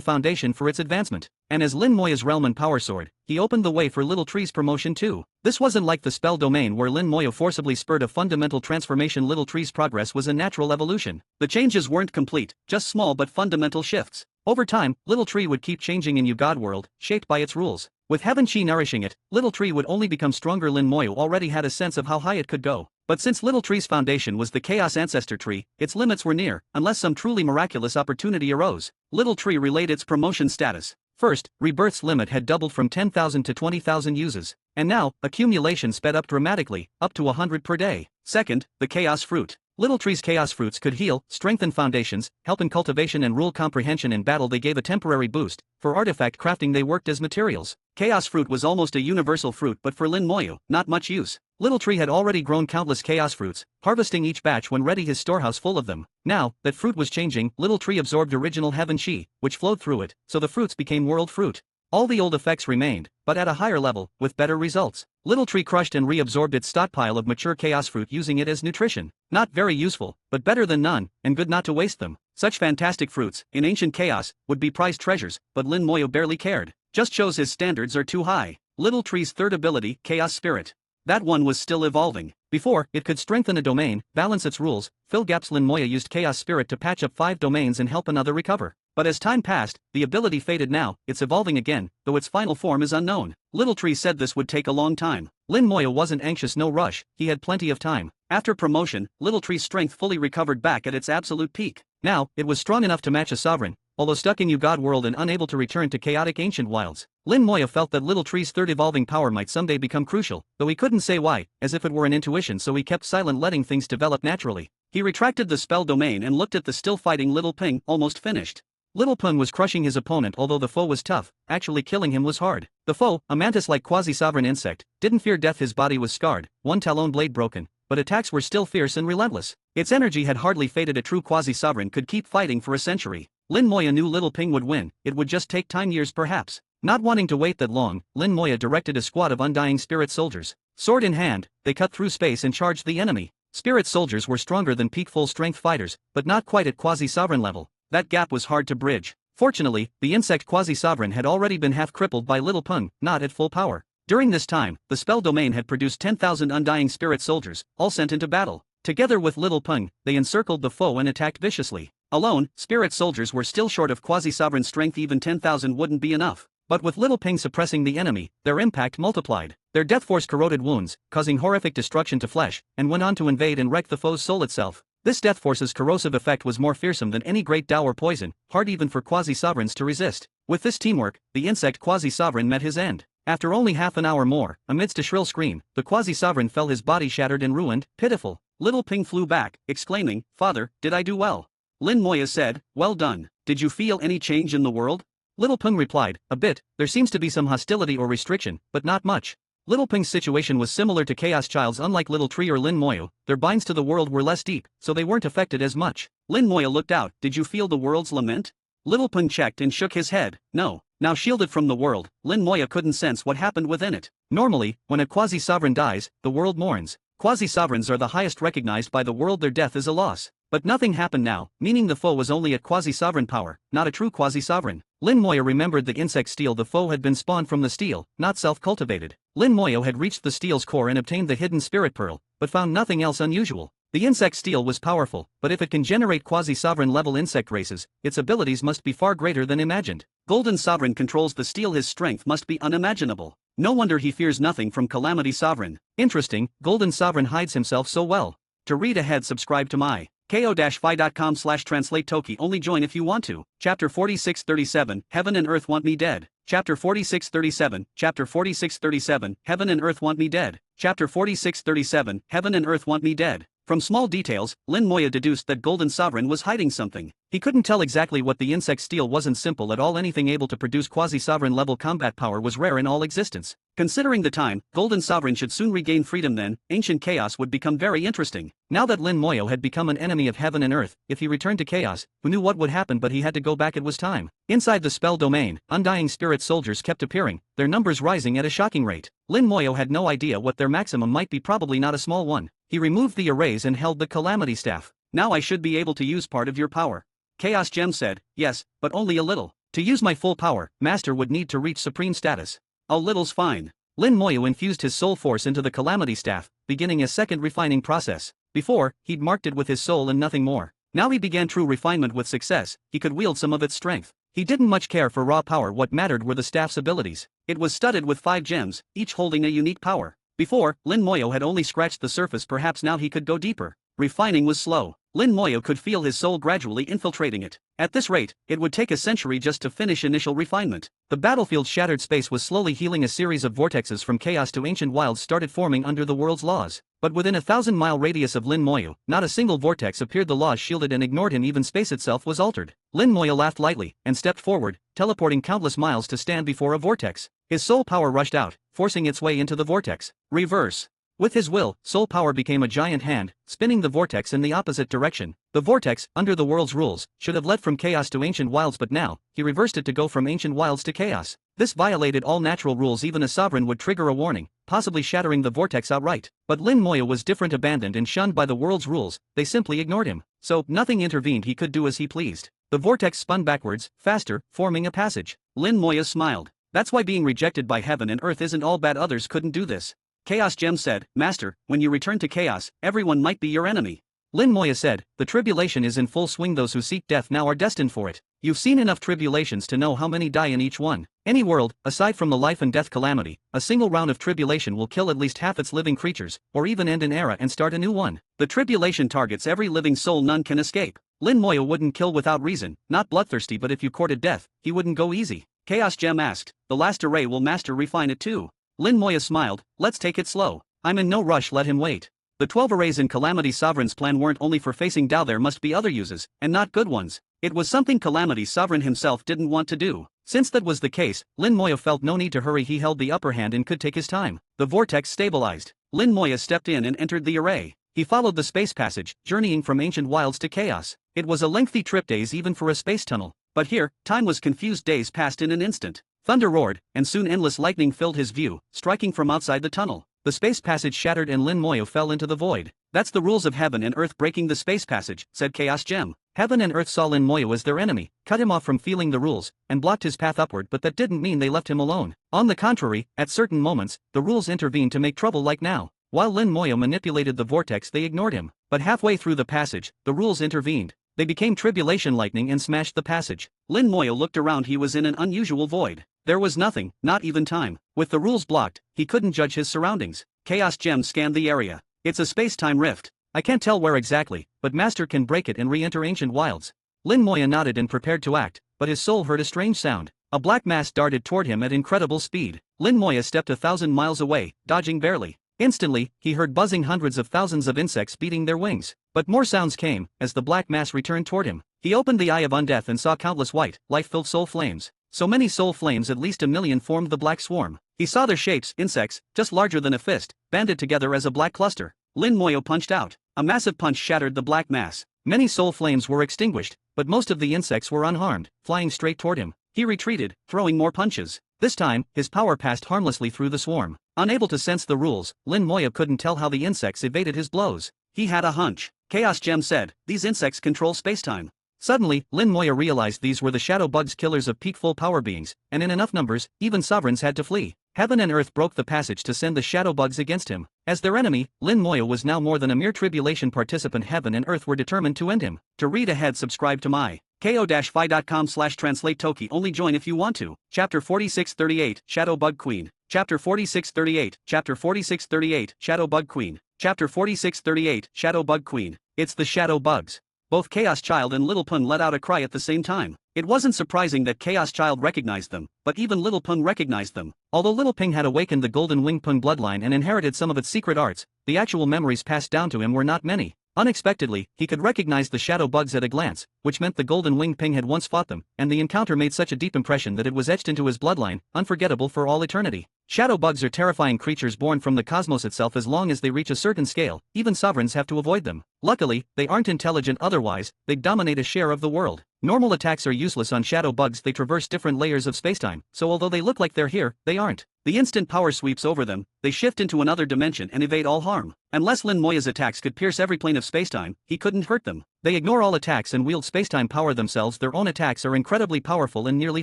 foundation for its advancement. And as Lin Moya's realm and power soared, he opened the way for Little Tree's promotion too. This wasn't like the spell domain where Lin Moya forcibly spurred a fundamental transformation. Little Tree's progress was a natural evolution. The changes weren't complete, just small but fundamental shifts. Over time, Little Tree would keep changing in God World, shaped by its rules. With heaven chi nourishing it, Little Tree would only become stronger. Lin Moya already had a sense of how high it could go. But since Little Tree's foundation was the Chaos Ancestor Tree, its limits were near, unless some truly miraculous opportunity arose. Little Tree relayed its promotion status. First, Rebirth's limit had doubled from 10,000 to 20,000 uses. And now, accumulation sped up dramatically, up to 100 per day. Second, the Chaos Fruit. Little Tree's Chaos Fruits could heal, strengthen foundations, help in cultivation and rule comprehension. In battle they gave a temporary boost. For artifact crafting they worked as materials. Chaos Fruit was almost a universal fruit, but for Lin Moya, not much use. Little Tree had already grown countless Chaos Fruits, harvesting each batch when ready, his storehouse full of them. Now, that fruit was changing. Little Tree absorbed original heaven chi, which flowed through it, so the fruits became world fruit. All the old effects remained, but at a higher level, with better results. Little Tree crushed and reabsorbed its stockpile of mature Chaos Fruit, using it as nutrition. Not very useful, but better than none, and good not to waste them. Such fantastic fruits, in ancient chaos, would be prized treasures, but Lin Moya barely cared. Just shows his standards are too high. Little Tree's third ability, Chaos Spirit. That one was still evolving. Before, it could strengthen a domain, balance its rules, fill gaps. Lin Moya used Chaos Spirit to patch up 5 domains and help another recover. But as time passed, the ability faded. Now, it's evolving again, though its final form is unknown. Little Tree said this would take a long time. Lin Moya wasn't anxious, no rush, he had plenty of time. After promotion, Little Tree's strength fully recovered back at its absolute peak. Now, it was strong enough to match a sovereign, although stuck in God World and unable to return to chaotic ancient wilds. Lin Moya felt that Little Tree's third evolving power might someday become crucial, though he couldn't say why, as if it were an intuition, so he kept silent, letting things develop naturally. He retracted the spell domain and looked at the still fighting Little Ping, almost finished. Little Ping was crushing his opponent. Although the foe was tough, actually killing him was hard. The foe, a mantis-like quasi-sovereign insect, didn't fear death. His body was scarred, one talon blade broken, but attacks were still fierce and relentless. Its energy had hardly faded. A true quasi-sovereign could keep fighting for a century. Lin Moya knew Little Ping would win, it would just take time, years perhaps. Not wanting to wait that long, Lin Moya directed a squad of undying spirit soldiers. Sword in hand, they cut through space and charged the enemy. Spirit soldiers were stronger than peak full-strength fighters, but not quite at quasi-sovereign level. That gap was hard to bridge. Fortunately, the insect quasi-sovereign had already been half crippled by Little Ping, not at full power. During this time, the spell domain had produced 10,000 undying spirit soldiers, all sent into battle. Together with Little Ping, they encircled the foe and attacked viciously. Alone, spirit soldiers were still short of quasi-sovereign strength. Even 10,000 wouldn't be enough. But with Little Ping suppressing the enemy, their impact multiplied. Their death force corroded wounds, causing horrific destruction to flesh, and went on to invade and wreck the foe's soul itself. This death force's corrosive effect was more fearsome than any great Tao or poison, hard even for quasi-sovereigns to resist. With this teamwork, the insect quasi-sovereign met his end. After only half an hour more, amidst a shrill scream, the quasi-sovereign fell, his body shattered and ruined, pitiful. Little Ping flew back, exclaiming, "Father, did I do well?" Lin Moya said, "Well done. Did you feel any change in the world?" Little Ping replied, "A bit, there seems to be some hostility or restriction, but not much." Little Ping's situation was similar to Chaos Child's. Unlike Little Tree or Lin Moya, their binds to the world were less deep, so they weren't affected as much. Lin Moya looked out. "Did you feel the world's lament?" Little Ping checked and shook his head. "No." Now shielded from the world, Lin Moya couldn't sense what happened within it. Normally, when a quasi-sovereign dies, the world mourns. Quasi-sovereigns are the highest recognized by the world. Their death is a loss. But nothing happened now, meaning the foe was only at quasi-sovereign power, not a true quasi-sovereign. Lin Moya remembered the insect steel. The foe had been spawned from the steel, not self-cultivated. Lin Moya had reached the steel's core and obtained the hidden spirit pearl, but found nothing else unusual. The insect steel was powerful, but if it can generate quasi-sovereign level insect races, its abilities must be far greater than imagined. Golden Sovereign controls the steel. His strength must be unimaginable. No wonder he fears nothing from Calamity Sovereign. Interesting, Golden Sovereign hides himself so well. To read ahead, subscribe to my ko-fi.com/translate Toki. Only join if you want to. Chapter 4637, Heaven and Earth Want Me Dead. Chapter 4637, Chapter 4637, Heaven and Earth Want Me Dead. Chapter 4637, Heaven and Earth Want Me Dead. From small details, Lin Moya deduced that Golden Sovereign was hiding something. He couldn't tell exactly what the insect steel wasn't simple at all. Anything able to produce quasi-sovereign level combat power was rare in all existence. Considering the time, Golden Sovereign should soon regain freedom. Then, ancient chaos would become very interesting. Now that Lin Moya had become an enemy of heaven and earth, if he returned to chaos, who knew what would happen? But he had to go back. It was time. Inside the spell domain, undying spirit soldiers kept appearing, their numbers rising at a shocking rate. Lin Moya had no idea what their maximum might be, probably not a small one. He removed the arrays and held the calamity staff. "Now I should be able to use part of your power." Chaos Gem said, "Yes, but only a little. To use my full power, Master would need to reach supreme status." "A little's fine." Lin Moya infused his soul force into the calamity staff, beginning a second refining process. Before, he'd marked it with his soul and nothing more. Now he began true refinement. With success, he could wield some of its strength. He didn't much care for raw power. What mattered were the staff's abilities. It was studded with 5 gems, each holding a unique power. Before, Lin Moya had only scratched the surface. Perhaps now he could go deeper. Refining was slow. Lin Moya could feel his soul gradually infiltrating it. At this rate, it would take a century just to finish initial refinement. The battlefield's shattered space was slowly healing. A series of vortexes from chaos to ancient wilds started forming under the world's laws. But within a 1,000-mile radius of Lin Moya, not a single vortex appeared. The laws shielded and ignored him. Even space itself was altered. Lin Moya laughed lightly and stepped forward, teleporting countless miles to stand before a vortex. His soul power rushed out, forcing its way into the vortex. Reverse. With his will, soul power became a giant hand, spinning the vortex in the opposite direction. The vortex, under the world's rules, should have led from chaos to ancient wilds, but now, he reversed it to go from ancient wilds to chaos. This violated all natural rules. Even a sovereign would trigger a warning, possibly shattering the vortex outright. But Lin Moya was different. Abandoned and shunned by the world's rules, they simply ignored him. So, nothing intervened. He could do as he pleased. The vortex spun backwards, faster, forming a passage. Lin Moya smiled. That's why being rejected by heaven and earth isn't all bad. Others couldn't do this. Chaos Gem said, "Master, when you return to chaos, everyone might be your enemy." Lin Moya said, "The tribulation is in full swing. Those who seek death now are destined for it. You've seen enough tribulations to know how many die in each one. Any world, aside from the life and death calamity, a single round of tribulation will kill at least half its living creatures, or even end an era and start a new one. The tribulation targets every living soul. None can escape." Lin Moya wouldn't kill without reason, not bloodthirsty, but if you courted death, he wouldn't go easy. Chaos Gem asked, "The last array, will Master refine it too?" Lin Moya smiled, "Let's take it slow. I'm in no rush. Let him wait." The 12 arrays in Calamity Sovereign's plan weren't only for facing Tao. There must be other uses, and not good ones. It was something Calamity Sovereign himself didn't want to do. Since that was the case, Lin Moya felt no need to hurry. He held the upper hand and could take his time. The vortex stabilized. Lin Moya stepped in and entered the array. He followed the space passage, journeying from ancient wilds to chaos. It was a lengthy trip, days even for a space tunnel. But here, time was confused. Days passed in an instant. Thunder roared, and soon endless lightning filled his view, striking from outside the tunnel. The space passage shattered and Lin Moya fell into the void. "That's the rules of heaven and earth, breaking the space passage," said Chaos Gem. Heaven and earth saw Lin Moya as their enemy, cut him off from feeling the rules, and blocked his path upward. But that didn't mean they left him alone. On the contrary, at certain moments, the rules intervened to make trouble, like now. While Lin Moya manipulated the vortex, they ignored him. But halfway through the passage, the rules intervened. They became tribulation lightning and smashed the passage. Lin Moya looked around. He was in an unusual void. There was nothing, not even time. With the rules blocked, he couldn't judge his surroundings. Chaos Gem scanned the area. It's a space-time rift. I can't tell where exactly, but Master can break it and re-enter ancient wilds. Lin Moya nodded and prepared to act, but his soul heard a strange sound. A black mass darted toward him at incredible speed. Lin Moya stepped 1,000 miles away, dodging barely. Instantly, he heard buzzing hundreds of thousands of insects beating their wings. But more sounds came, as the black mass returned toward him. He opened the Eye of Undeath and saw countless white, life-filled soul flames. So many soul flames, at least 1,000,000 formed the black swarm. He saw their shapes, insects, just larger than a fist, banded together as a black cluster. Lin Moya punched out. A massive punch shattered the black mass. Many soul flames were extinguished, but most of the insects were unharmed, flying straight toward him. He retreated, throwing more punches. This time, his power passed harmlessly through the swarm. Unable to sense the rules, Lin Moya couldn't tell how the insects evaded his blows. He had a hunch. Chaos Gem said, "These insects control spacetime." Suddenly, Lin Moya realized these were the shadow bugs, killers of peak full power beings, and in enough numbers, even sovereigns had to flee. Heaven and earth broke the passage to send the shadow bugs against him. As their enemy, Lin Moya was now more than a mere tribulation participant. Heaven and earth were determined to end him. To read ahead, subscribe to my ko-fi.com/translate Toki. Only join if you want to. Chapter 4638, Shadow Bug Queen. Chapter 4638, Chapter 4638, Shadow Bug Queen. Chapter 4638, Shadow Bug Queen. It's the shadow bugs. Both Chaos Child and Little Pun let out a cry at the same time. It wasn't surprising that Chaos Child recognized them, but even Little Pun recognized them. Although Little Ping had awakened the Golden Wing Pun bloodline and inherited some of its secret arts, the actual memories passed down to him were not many. Unexpectedly, he could recognize the shadow bugs at a glance, which meant the Golden Wing Ping had once fought them, and the encounter made such a deep impression that it was etched into his bloodline, unforgettable for all eternity. Shadow bugs are terrifying creatures born from the cosmos itself. As long as they reach a certain scale, even sovereigns have to avoid them. Luckily, they aren't intelligent, otherwise, they'd dominate a share of the world. Normal attacks are useless on shadow bugs. They traverse different layers of spacetime, so although they look like they're here, they aren't. The instant power sweeps over them, they shift into another dimension and evade all harm. Unless Lin Moya's attacks could pierce every plane of spacetime, he couldn't hurt them. They ignore all attacks and wield spacetime power themselves. Their own attacks are incredibly powerful and nearly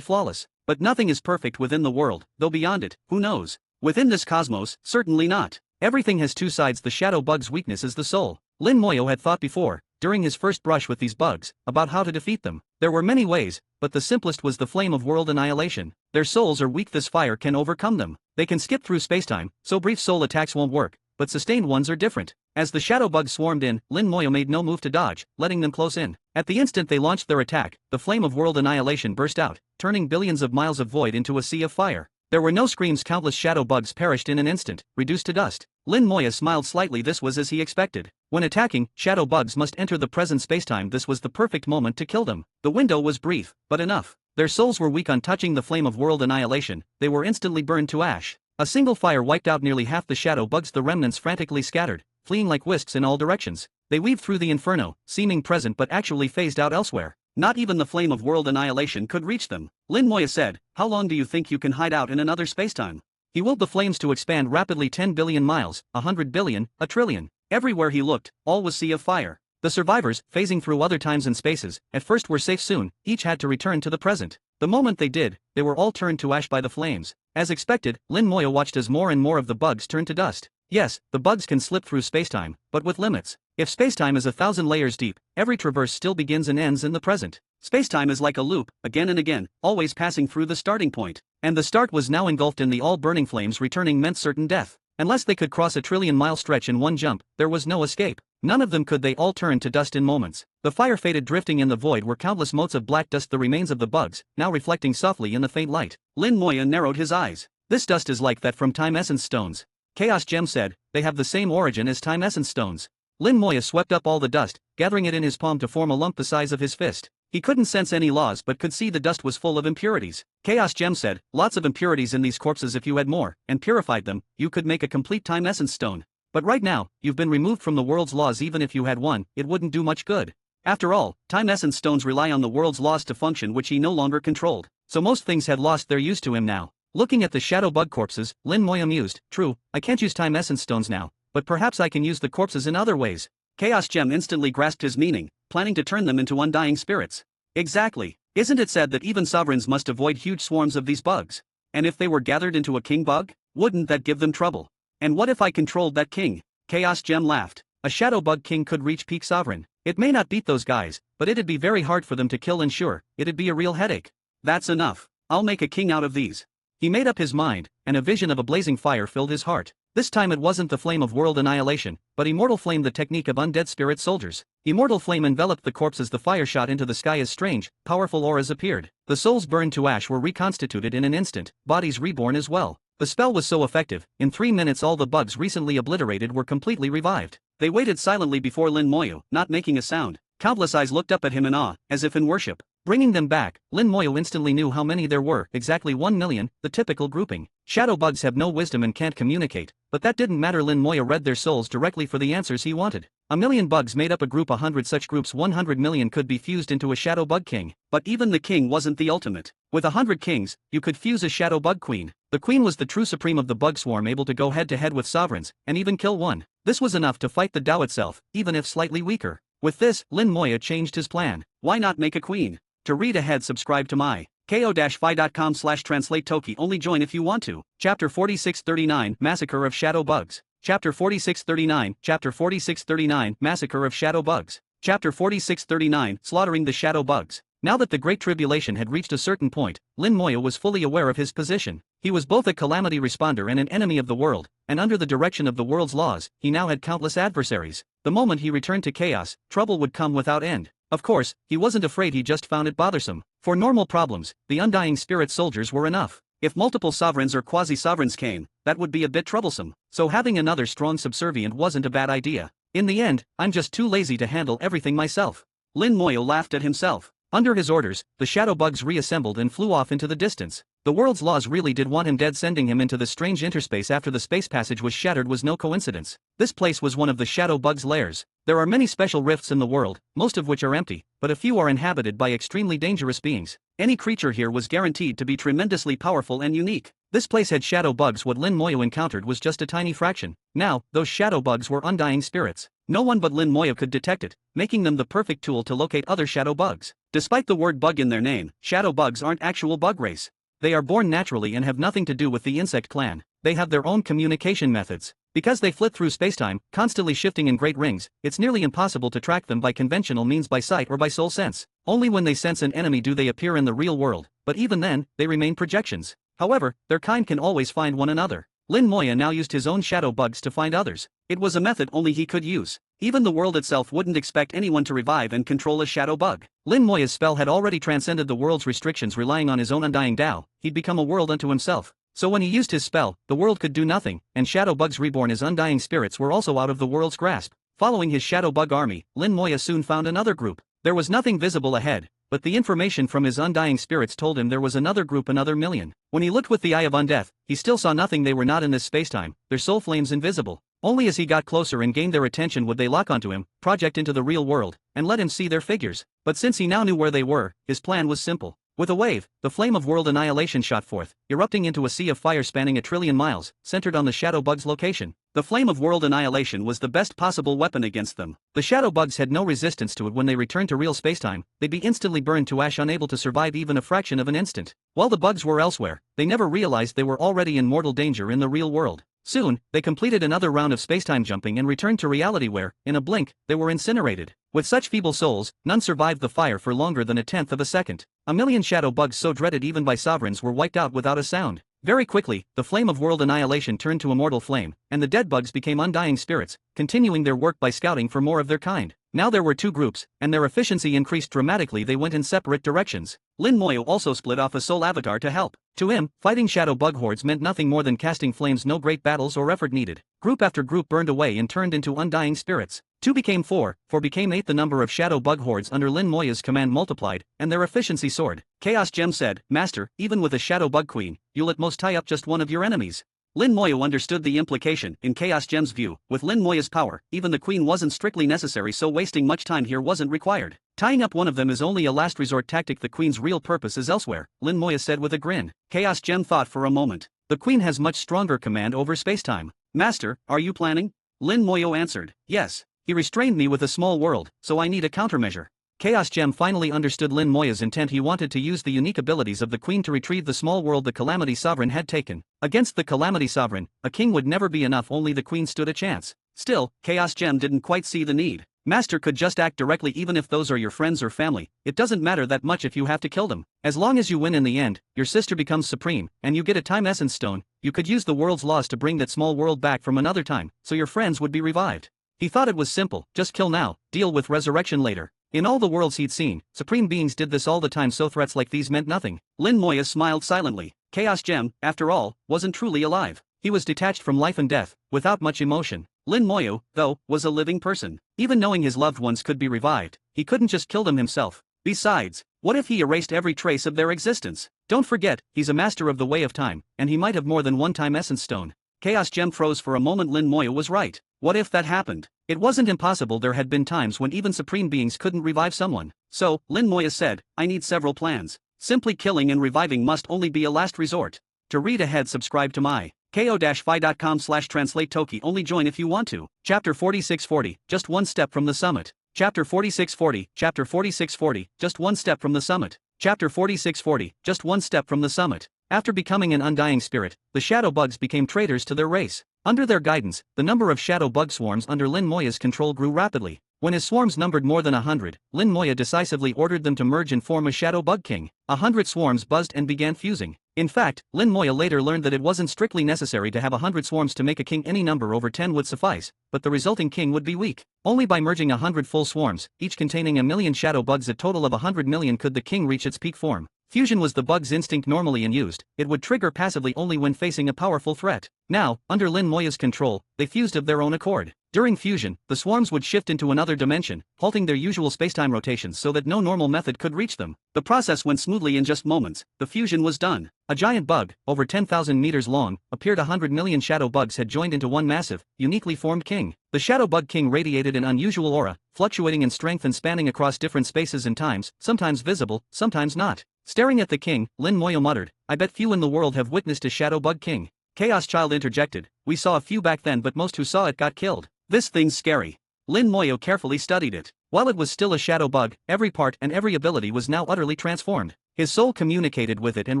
flawless. But nothing is perfect within the world, though beyond it, who knows? Within this cosmos, certainly not. Everything has two sides. The shadow bug's weakness is the soul. Lin Moya had thought before, during his first brush with these bugs, about how to defeat them. There were many ways, but the simplest was the flame of world annihilation. Their souls are weak. This fire can overcome them. They can skip through spacetime, so brief soul attacks won't work, but sustained ones are different. As the shadow bugs swarmed in, Lin Moya made no move to dodge, letting them close in. At the instant they launched their attack, the flame of world annihilation burst out, turning billions of miles of void into a sea of fire. There were no screams. Countless shadow bugs perished in an instant, reduced to dust. Lin Moya smiled slightly. This was as he expected. When attacking, shadow bugs must enter the present spacetime. This was the perfect moment to kill them. The window was brief, but enough. Their souls were weak. On touching the flame of world annihilation, they were instantly burned to ash. A single fire wiped out nearly half the shadow bugs. The remnants frantically scattered, fleeing like wisps in all directions. They weaved through the inferno, seeming present but actually phased out elsewhere. Not even the flame of world annihilation could reach them. Lin Moya said, "How long do you think you can hide out in another spacetime?" He willed the flames to expand rapidly. 10 billion miles, 100 billion, a trillion. Everywhere he looked, all was sea of fire. The survivors, phasing through other times and spaces, at first were safe. Soon, each had to return to the present. The moment they did, they were all turned to ash by the flames. As expected, Lin Moya watched as more and more of the bugs turned to dust. Yes, the bugs can slip through spacetime, but with limits. If spacetime is 1,000 layers deep, every traverse still begins and ends in the present. Spacetime is like a loop, again and again, always passing through the starting point. And the start was now engulfed in the all-burning flames. Returning meant certain death. Unless they could cross a trillion-mile stretch in one jump, there was no escape. None of them could. They all turned to dust in moments. The fire faded. Drifting in the void were countless motes of black dust, the remains of the bugs, now reflecting softly in the faint light. Lin Moya narrowed his eyes. This dust is like that from Time Essence stones. Chaos Gem said, "They have the same origin as Time Essence stones." Lin Moya swept up all the dust, gathering it in his palm to form a lump the size of his fist. He couldn't sense any laws but could see the dust was full of impurities. Chaos Gem said, "Lots of impurities in these corpses. If you had more, and purified them, you could make a complete Time Essence stone. But right now, you've been removed from the world's laws. Even if you had one, it wouldn't do much good. After all, Time Essence stones rely on the world's laws to function, which he no longer controlled. So most things had lost their use to him now." Looking at the shadow bug corpses, Lin Moya mused, "True, I can't use Time Essence stones now, but perhaps I can use the corpses in other ways." Chaos Gem instantly grasped his meaning, planning to turn them into undying spirits. Exactly. Isn't it said that even sovereigns must avoid huge swarms of these bugs? And if they were gathered into a king bug, wouldn't that give them trouble? And what if I controlled that king? Chaos Gem laughed. A shadow bug king could reach peak sovereign. It may not beat those guys, but it'd be very hard for them to kill, and sure, it'd be a real headache. That's enough. I'll make a king out of these. He made up his mind, and a vision of a blazing fire filled his heart. This time it wasn't the flame of world annihilation, but immortal flame, the technique of undead spirit soldiers. Immortal flame enveloped the corpse as the fire shot into the sky as strange, powerful auras appeared. The souls burned to ash were reconstituted in an instant, bodies reborn as well. The spell was so effective, in 3 minutes all the bugs recently obliterated were completely revived. They waited silently before Lin Moyo, not making a sound. Countless eyes looked up at him in awe, as if in worship. Bringing them back, Lin Moyo instantly knew how many there were, exactly 1 million, the typical grouping. Shadow bugs have no wisdom and can't communicate, but that didn't matter. Lin Moyo read their souls directly for the answers he wanted. 1,000,000 bugs made up a group, 100 such groups, 100 million could be fused into a shadow bug king. But even the king wasn't the ultimate. With 100 kings, you could fuse a shadow bug queen. The queen was the true supreme of the bug swarm, able to go head to head with sovereigns, and even kill one. This was enough to fight the Tao itself, even if slightly weaker. With this, Lin Moyo changed his plan. Why not make a queen? To read ahead, subscribe to my ko-fi.com/translate Toki. Only join if you want to. Chapter 4639 Massacre of Shadow Bugs. Chapter 4639 Chapter 4639 Massacre of Shadow Bugs. Chapter 4639 Slaughtering the Shadow Bugs. Now that the Great Tribulation had reached a certain point, Lin Moyo was fully aware of his position. He was both a calamity responder and an enemy of the world, and under the direction of the world's laws, he now had countless adversaries. The moment he returned to chaos, trouble would come without end. Of course, he wasn't afraid, he just found it bothersome. For normal problems, the undying spirit soldiers were enough. If multiple sovereigns or quasi-sovereigns came, that would be a bit troublesome, so having another strong subservient wasn't a bad idea. In the end, I'm just too lazy to handle everything myself. Lin Moyo laughed at himself. Under his orders, the shadow bugs reassembled and flew off into the distance. The world's laws really did want him dead. Sending him into the strange interspace after the space passage was shattered was no coincidence. This place was one of the shadow bugs' lairs. There are many special rifts in the world, most of which are empty, but a few are inhabited by extremely dangerous beings. Any creature here was guaranteed to be tremendously powerful and unique. This place had shadow bugs. What Lin Moyo encountered was just a tiny fraction. Now, those shadow bugs were undying spirits. No one but Lin Moyo could detect it, making them the perfect tool to locate other shadow bugs. Despite the word bug in their name, shadow bugs aren't actual bug race. They are born naturally and have nothing to do with the insect clan. They have their own communication methods. Because they flit through spacetime, constantly shifting in great rings, it's nearly impossible to track them by conventional means, by sight or by soul sense. Only when they sense an enemy do they appear in the real world, but even then, they remain projections. However, their kind can always find one another. Lin Moyo now used his own shadow bugs to find others. It was a method only he could use. Even the world itself wouldn't expect anyone to revive and control a shadow bug. Lin Moyo's spell had already transcended the world's restrictions. Relying on his own undying Tao, he'd become a world unto himself. So when he used his spell, the world could do nothing, and shadow bugs reborn as undying spirits were also out of the world's grasp. Following his shadow bug army, Lin Moyo soon found another group. There was nothing visible ahead, but the information from his undying spirits told him there was another group, another million. When he looked with the eye of undeath, he still saw nothing. They were not in this spacetime, their soul flames invisible. Only as he got closer and gained their attention would they lock onto him, project into the real world, and let him see their figures. But since he now knew where they were, his plan was simple. With a wave, the flame of world annihilation shot forth, erupting into a sea of fire spanning 1,000,000,000,000 miles, centered on the shadow bug's location. The flame of world annihilation was the best possible weapon against them. The shadow bugs had no resistance to it. When they returned to real spacetime, they'd be instantly burned to ash, unable to survive even a fraction of an instant. While the bugs were elsewhere, they never realized they were already in mortal danger in the real world. Soon, they completed another round of spacetime jumping and returned to reality where, in a blink, they were incinerated. With such feeble souls, none survived the fire for longer than 1/10 of a second. 1,000,000 shadow bugs so dreaded even by sovereigns were wiped out without a sound. Very quickly, the flame of world annihilation turned to a mortal flame, and the dead bugs became undying spirits, continuing their work by scouting for more of their kind. Now there were two groups, and their efficiency increased dramatically. They went in separate directions. Lin Moyo also split off a soul avatar to help. To him, fighting shadow bug hordes meant nothing more than casting flames. No great battles or effort needed. Group after group burned away and turned into undying spirits. 2 became 4, 4 became 8. The number of shadow bug hordes under Lin Moyo's command multiplied, and their efficiency soared. Chaos Gem said, "Master, even with a shadow bug queen, you'll at most tie up just one of your enemies." Lin Moyo understood the implication. In Chaos Gem's view, with Lin Moyo's power, even the queen wasn't strictly necessary, so wasting much time here wasn't required. Tying up one of them is only a last resort tactic. The queen's real purpose is elsewhere, Lin Moyo said with a grin. Chaos Gem thought for a moment. The queen has much stronger command over spacetime. Master, are you planning? Lin Moyo answered, yes. He restrained me with a small world, so I need a countermeasure. Chaos Gem finally understood Lin Moyo's intent. He wanted to use the unique abilities of the queen to retrieve the small world the Calamity Sovereign had taken. Against the Calamity Sovereign, a king would never be enough. Only the queen stood a chance. Still, Chaos Gem didn't quite see the need. Master could just act directly even if those are your friends or family. It doesn't matter that much if you have to kill them. As long as you win in the end, your sister becomes supreme, and you get a time essence stone. You could use the world's laws to bring that small world back from another time, so your friends would be revived. He thought it was simple, just kill now, deal with resurrection later. In all the worlds he'd seen, supreme beings did this all the time, so threats like these meant nothing. Lin Moya smiled silently. Chaos Gem, after all, wasn't truly alive. He was detached from life and death, without much emotion. Lin Moyo, though, was a living person. Even knowing his loved ones could be revived, he couldn't just kill them himself. Besides, what if he erased every trace of their existence? Don't forget, he's a master of the way of time, and he might have more than one time essence stone. Chaos Gem froze for a moment. Lin Moyo was right. What if that happened? It wasn't impossible. There had been times when even supreme beings couldn't revive someone. So, Lin Moya said, I need several plans. Simply killing and reviving must only be a last resort. To read ahead, subscribe to my ko-fi.com/translate Toki. Only join if you want to. Chapter 4640, Just One Step from the Summit. Chapter 4640, Chapter 4640, Just One Step from the Summit. Chapter 4640, Just One Step from the Summit. After becoming an undying spirit, the shadow bugs became traitors to their race. Under their guidance, the number of shadow bug swarms under Lin Moya's control grew rapidly. When his swarms numbered more than 100, Lin Moya decisively ordered them to merge and form a shadow bug king. 100 swarms buzzed and began fusing. In fact, Lin Moya later learned that it wasn't strictly necessary to have 100 swarms to make a king. Any number over 10 would suffice, but the resulting king would be weak. Only by merging 100 full swarms, each containing a million shadow bugs, a total of 100 million, could the king reach its peak form. Fusion was the bug's instinct normally in used. It would trigger passively only when facing a powerful threat. Now, under Lin Moya's control, they fused of their own accord. During fusion, the swarms would shift into another dimension, halting their usual spacetime rotations so that no normal method could reach them. The process went smoothly. In just moments, the fusion was done. A giant bug, over 10,000 meters long, appeared. 100 million shadow bugs had joined into one massive, uniquely formed king. The shadow bug king radiated an unusual aura, fluctuating in strength and spanning across different spaces and times, sometimes visible, sometimes not. Staring at the king, Lin Moya muttered, I bet few in the world have witnessed a shadow bug king. Chaos Child interjected, we saw a few back then, but most who saw it got killed. This thing's scary. Lin Moyo carefully studied it. While it was still a shadow bug, every part and every ability was now utterly transformed. His soul communicated with it and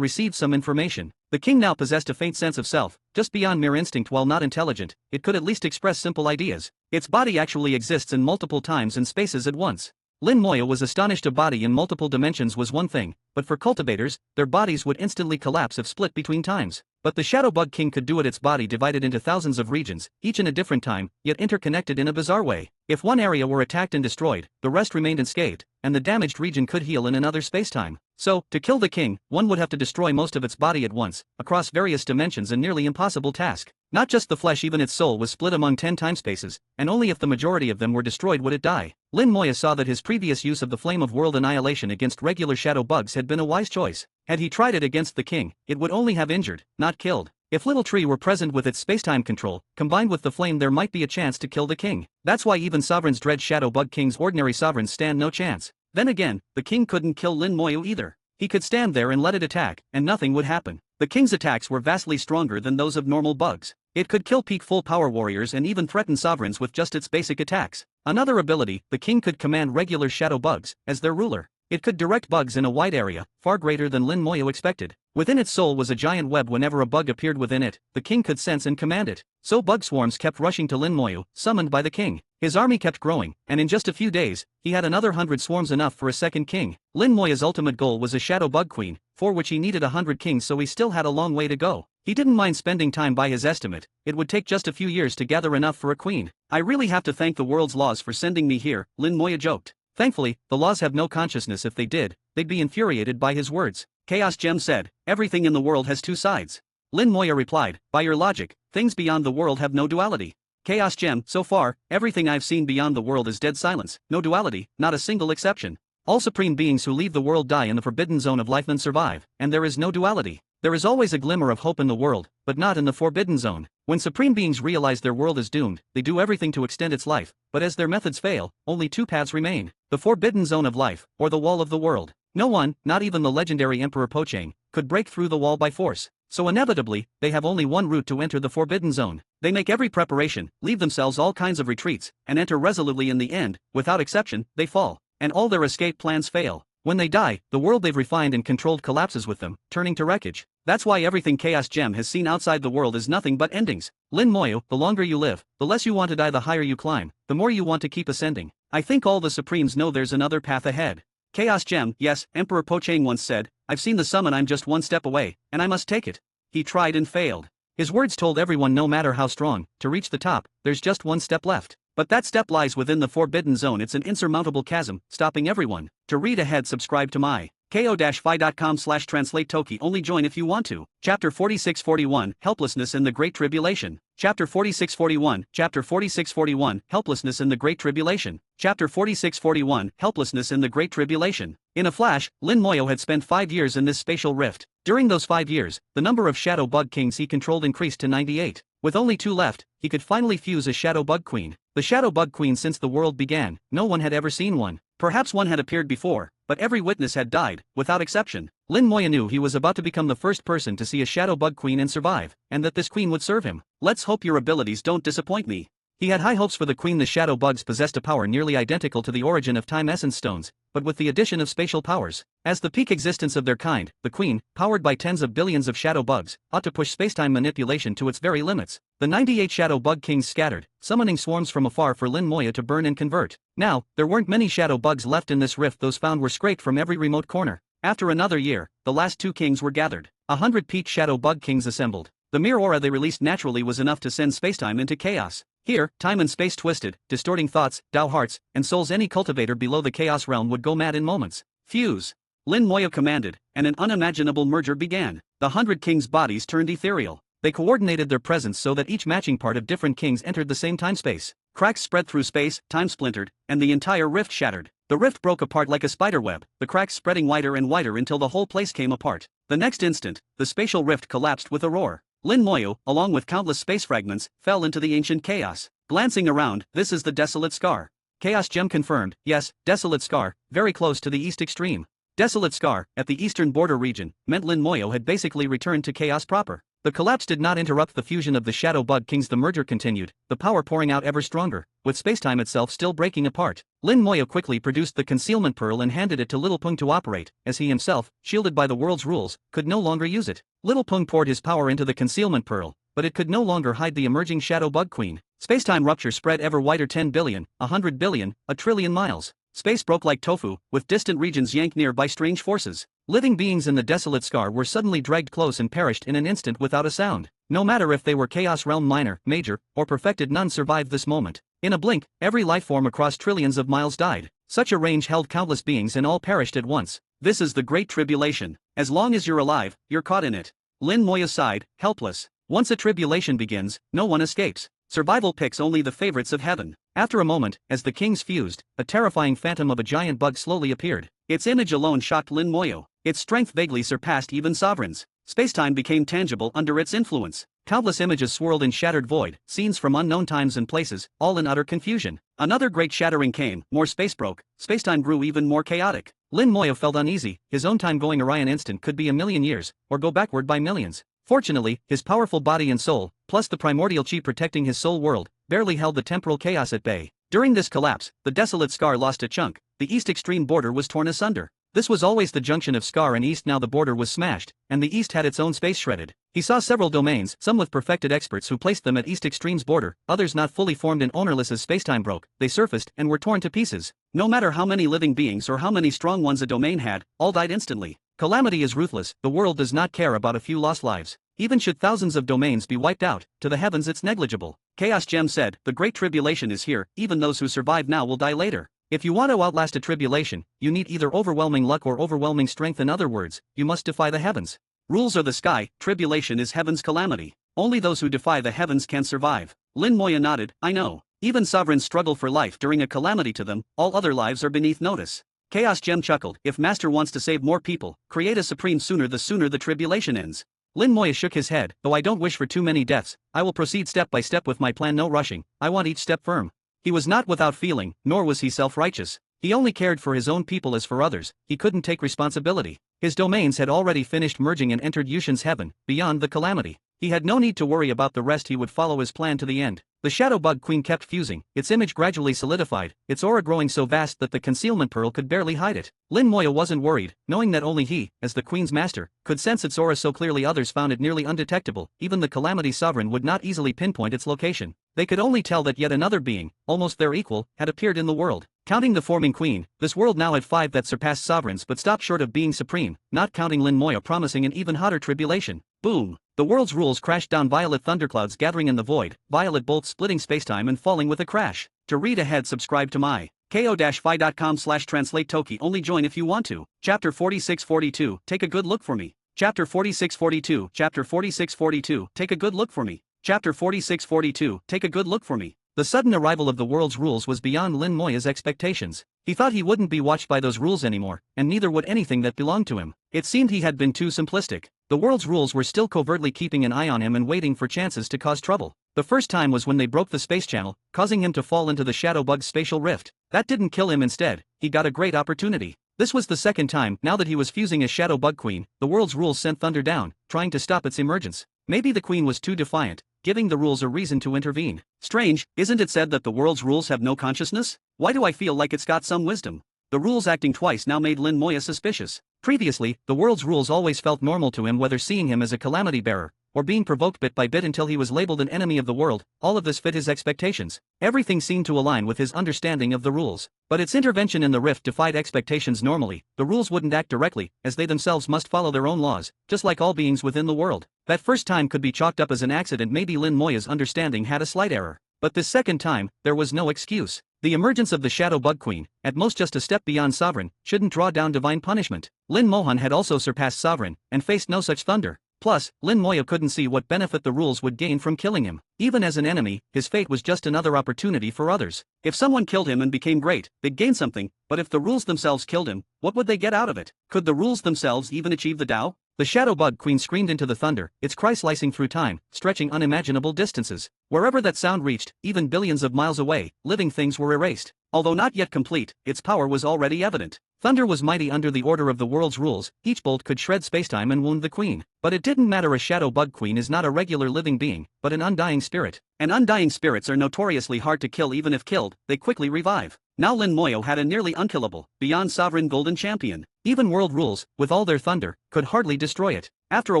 received some information. The king now possessed a faint sense of self, just beyond mere instinct. While not intelligent, it could at least express simple ideas. Its body actually exists in multiple times and spaces at once. Lin Moya was astonished. A body in multiple dimensions was one thing, but for cultivators, their bodies would instantly collapse if split between times. But the Shadow Bug King could do it. Its body divided into thousands of regions, each in a different time, yet interconnected in a bizarre way. If one area were attacked and destroyed, the rest remained unscathed, and the damaged region could heal in another spacetime. So, to kill the king, one would have to destroy most of its body at once, across various dimensions, a nearly impossible task. Not just the flesh, even its soul was split among 10 time spaces, and only if the majority of them were destroyed would it die. Lin Moya saw that his previous use of the Flame of World Annihilation against regular shadow bugs had been a wise choice. Had he tried it against the king, it would only have injured, not killed. If Little Tree were present with its spacetime control, combined with the flame, there might be a chance to kill the king. That's why even sovereigns dread shadow bug kings. Ordinary sovereigns stand no chance. Then again, the king couldn't kill Lin Moya either. He could stand there and let it attack, and nothing would happen. The king's attacks were vastly stronger than those of normal bugs. It could kill peak full power warriors and even threaten sovereigns with just its basic attacks. Another ability, the king could command regular shadow bugs as their ruler. It could direct bugs in a wide area, far greater than Lin Moya expected. Within its soul was a giant web. Whenever a bug appeared within it, the king could sense and command it. So bug swarms kept rushing to Lin Moya, summoned by the king. His army kept growing, and in just a few days, he had another 100 swarms, enough for a second king. Lin Moya's ultimate goal was a shadow bug queen, for which he needed 100 kings, so he still had a long way to go. He didn't mind spending time. By his estimate, it would take just a few years to gather enough for a queen. I really have to thank the world's laws for sending me here, Lin Moya joked. Thankfully, the laws have no consciousness. If they did, they'd be infuriated by his words. Chaos Gem said, everything in the world has two sides. Lin Moya replied, by your logic, things beyond the world have no duality. Chaos Gem, so far, everything I've seen beyond the world is dead silence, no duality, not a single exception. All supreme beings who leave the world die in the forbidden zone of life and survive, and there is no duality. There is always a glimmer of hope in the world, but not in the forbidden zone. When supreme beings realize their world is doomed, they do everything to extend its life, but as their methods fail, only two paths remain: the forbidden zone of life, or the wall of the world. No one, not even the legendary Emperor Pochang, could break through the wall by force. So inevitably, they have only one route to enter the forbidden zone. They make every preparation, leave themselves all kinds of retreats, and enter resolutely. In the end, without exception, they fall, and all their escape plans fail. When they die, the world they've refined and controlled collapses with them, turning to wreckage. That's why everything Chaos Gem has seen outside the world is nothing but endings. Lin Moyo, the longer you live, the less you want to die, the higher you climb, the more you want to keep ascending. I think all the Supremes know there's another path ahead. Chaos Gem, yes, Emperor Pochang once said, I've seen the summon, I'm just one step away, and I must take it. He tried and failed. His words told everyone no matter how strong, to reach the top, there's just one step left. But that step lies within the forbidden zone, it's an insurmountable chasm, stopping everyone. To read ahead, subscribe to my ko-fi.com/translate Toki. Only join if you want to. Chapter 4641, Helplessness in the Great Tribulation. Chapter 4641, Chapter 4641, Helplessness in the Great Tribulation. Chapter 4641, Helplessness in the Great Tribulation. In a flash, Lin Moyo had spent 5 years in this spatial rift. During those 5 years, the number of Shadow Bug Kings he controlled increased to 98. With only 2 left, he could finally fuse a Shadow Bug Queen. The Shadow Bug Queen, since the world began, no one had ever seen one. Perhaps one had appeared before, but every witness had died, without exception. Lin Moyo knew he was about to become the first person to see a Shadow Bug Queen and survive, and that this queen would serve him. Let's hope your abilities don't disappoint me. He had high hopes for the queen. The Shadow Bugs possessed a power nearly identical to the origin of Time Essence Stones, but with the addition of spatial powers. As the peak existence of their kind, the queen, powered by tens of billions of Shadow Bugs, ought to push spacetime manipulation to its very limits. The 98 Shadow Bug Kings scattered, summoning swarms from afar for Lin Moyo to burn and convert. Now, there weren't many Shadow Bugs left in this rift. Those found were scraped from every remote corner. After another year, the last 2 kings were gathered. 100 peak Shadow Bug Kings assembled. The mere aura they released naturally was enough to send spacetime into chaos. Here, time and space twisted, distorting thoughts, Dao hearts, and souls. Any cultivator below the chaos realm would go mad in moments. Fuse! Lin Moyo commanded, and an unimaginable merger began. The 100 kings' bodies turned ethereal. They coordinated their presence so that each matching part of different kings entered the same time-space. Cracks spread through space, time splintered, and the entire rift shattered. The rift broke apart like a spiderweb, the cracks spreading wider and wider until the whole place came apart. The next instant, the spatial rift collapsed with a roar. Lin Moyo, along with countless space fragments, fell into the ancient chaos. Glancing around, this is the Desolate Scar. Chaos Gem confirmed, yes, Desolate Scar, very close to the east extreme. Desolate Scar, at the eastern border region, meant Lin Moyo had basically returned to chaos proper. The collapse did not interrupt the fusion of the Shadow Bug Kings. The merger continued, the power pouring out ever stronger, with spacetime itself still breaking apart. Lin Moyo quickly produced the concealment pearl and handed it to Little Pung to operate, as he himself, shielded by the world's rules, could no longer use it. Little Pung poured his power into the concealment pearl, but it could no longer hide the emerging Shadow Bug Queen. Spacetime rupture spread ever wider. 10 billion, 100 billion, a trillion miles. Space broke like tofu, with distant regions yanked near by strange forces. Living beings in the Desolate Scar were suddenly dragged close and perished in an instant without a sound. No matter if they were Chaos Realm minor, major, or perfected, none survived this moment. In a blink, every lifeform across trillions of miles died. Such a range held countless beings and all perished at once. This is the Great Tribulation. As long as you're alive, you're caught in it. Lin Moyo sighed, helpless. Once a tribulation begins, no one escapes. Survival picks only the favorites of heaven. After a moment, as the kings fused, a terrifying phantom of a giant bug slowly appeared. Its image alone shocked Lin Moyo. Its strength vaguely surpassed even sovereigns. Spacetime became tangible under its influence. Countless images swirled in shattered void, scenes from unknown times and places, all in utter confusion. Another great shattering came, more space broke, spacetime grew even more chaotic. Lin Moyo felt uneasy, his own time going awry an instant could be a million years, or go backward by millions. Fortunately, his powerful body and soul, plus the primordial chi protecting his soul world, barely held the temporal chaos at bay. During this collapse, the Desolate Scar lost a chunk. The east extreme border was torn asunder. This was always the junction of Scar and East. Now the border was smashed, and the East had its own space shredded. He saw several domains, some with perfected experts who placed them at East Extreme's border, others not fully formed and ownerless. As spacetime broke, they surfaced and were torn to pieces. No matter how many living beings or how many strong ones a domain had, all died instantly. Calamity is ruthless, the world does not care about a few lost lives. Even should thousands of domains be wiped out, to the heavens it's negligible. Chaos Gem said, the Great Tribulation is here, even those who survive now will die later. If you want to outlast a tribulation, you need either overwhelming luck or overwhelming strength. In other words, you must defy the heavens. Rules are the sky, tribulation is heaven's calamity. Only those who defy the heavens can survive. Lin Moyo nodded, I know. Even sovereigns struggle for life during a calamity. To them, all other lives are beneath notice. Chaos Gem chuckled, if Master wants to save more people, create a supreme sooner the tribulation ends. Lin Moyo shook his head, though I don't wish for too many deaths, I will proceed step by step with my plan, no rushing, I want each step firm. He was not without feeling, nor was he self-righteous. He only cared for his own people. As for others, he couldn't take responsibility. His domains had already finished merging and entered Yushin's heaven, beyond the calamity. He had no need to worry about the rest, he would follow his plan to the end. The Shadow Bug Queen kept fusing, its image gradually solidified, its aura growing so vast that the concealment pearl could barely hide it. Lin Moya wasn't worried, knowing that only he, as the Queen's master, could sense its aura so clearly. Others found it nearly undetectable. Even the Calamity Sovereign would not easily pinpoint its location. They could only tell that yet another being, almost their equal, had appeared in the world. Counting the forming queen, this world now had 5 that surpassed sovereigns but stopped short of being supreme, not counting Lin Moya, promising an even hotter tribulation. Boom! The world's rules crashed down, violet thunderclouds gathering in the void, violet bolts splitting spacetime and falling with a crash. To read ahead, subscribe to my ko-fi.com/translate Toki. Only join if you want to. Chapter 4642, take a good look for me. Chapter 4642, Chapter 4642, take a good look for me. Chapter 4642, take a good look for me. The sudden arrival of the world's rules was beyond Lin Moya's expectations. He thought he wouldn't be watched by those rules anymore, and neither would anything that belonged to him. It seemed he had been too simplistic. The world's rules were still covertly keeping an eye on him and waiting for chances to cause trouble. The first time was when they broke the space channel, causing him to fall into the Shadow Bug's spatial rift. That didn't kill him. Instead, he got a great opportunity. This was the second time. Now that he was fusing as Shadow Bug Queen, the world's rules sent thunder down, trying to stop its emergence. Maybe the Queen was too defiant, giving the rules a reason to intervene. Strange, isn't it said that the world's rules have no consciousness? Why do I feel like it's got some wisdom? The rules acting twice now made Lin Moya suspicious. Previously, the world's rules always felt normal to him, whether seeing him as a calamity bearer, or being provoked bit by bit until he was labeled an enemy of the world. All of this fit his expectations. Everything seemed to align with his understanding of the rules. But its intervention in the rift defied expectations. Normally, the rules wouldn't act directly, as they themselves must follow their own laws, just like all beings within the world. That first time could be chalked up as an accident. Maybe Lin Moya's understanding had a slight error. But this second time, there was no excuse. The emergence of the Shadow Bug Queen, at most just a step beyond Sovereign, shouldn't draw down divine punishment. Lin Mohan had also surpassed Sovereign, and faced no such thunder. Plus, Lin Moya couldn't see what benefit the rules would gain from killing him. Even as an enemy, his fate was just another opportunity for others. If someone killed him and became great, they'd gain something, but if the rules themselves killed him, what would they get out of it? Could the rules themselves even achieve the Tao? The Shadow Bug Queen screamed into the thunder, its cry slicing through time, stretching unimaginable distances. Wherever that sound reached, even billions of miles away, living things were erased. Although not yet complete, its power was already evident. Thunder was mighty under the order of the world's rules. Each bolt could shred spacetime and wound the Queen. But it didn't matter. A Shadow Bug Queen is not a regular living being, but an undying spirit. And undying spirits are notoriously hard to kill. Even if killed, they quickly revive. Now Lin Moya had a nearly unkillable, beyond sovereign golden champion. Even world rules, with all their thunder, could hardly destroy it. After a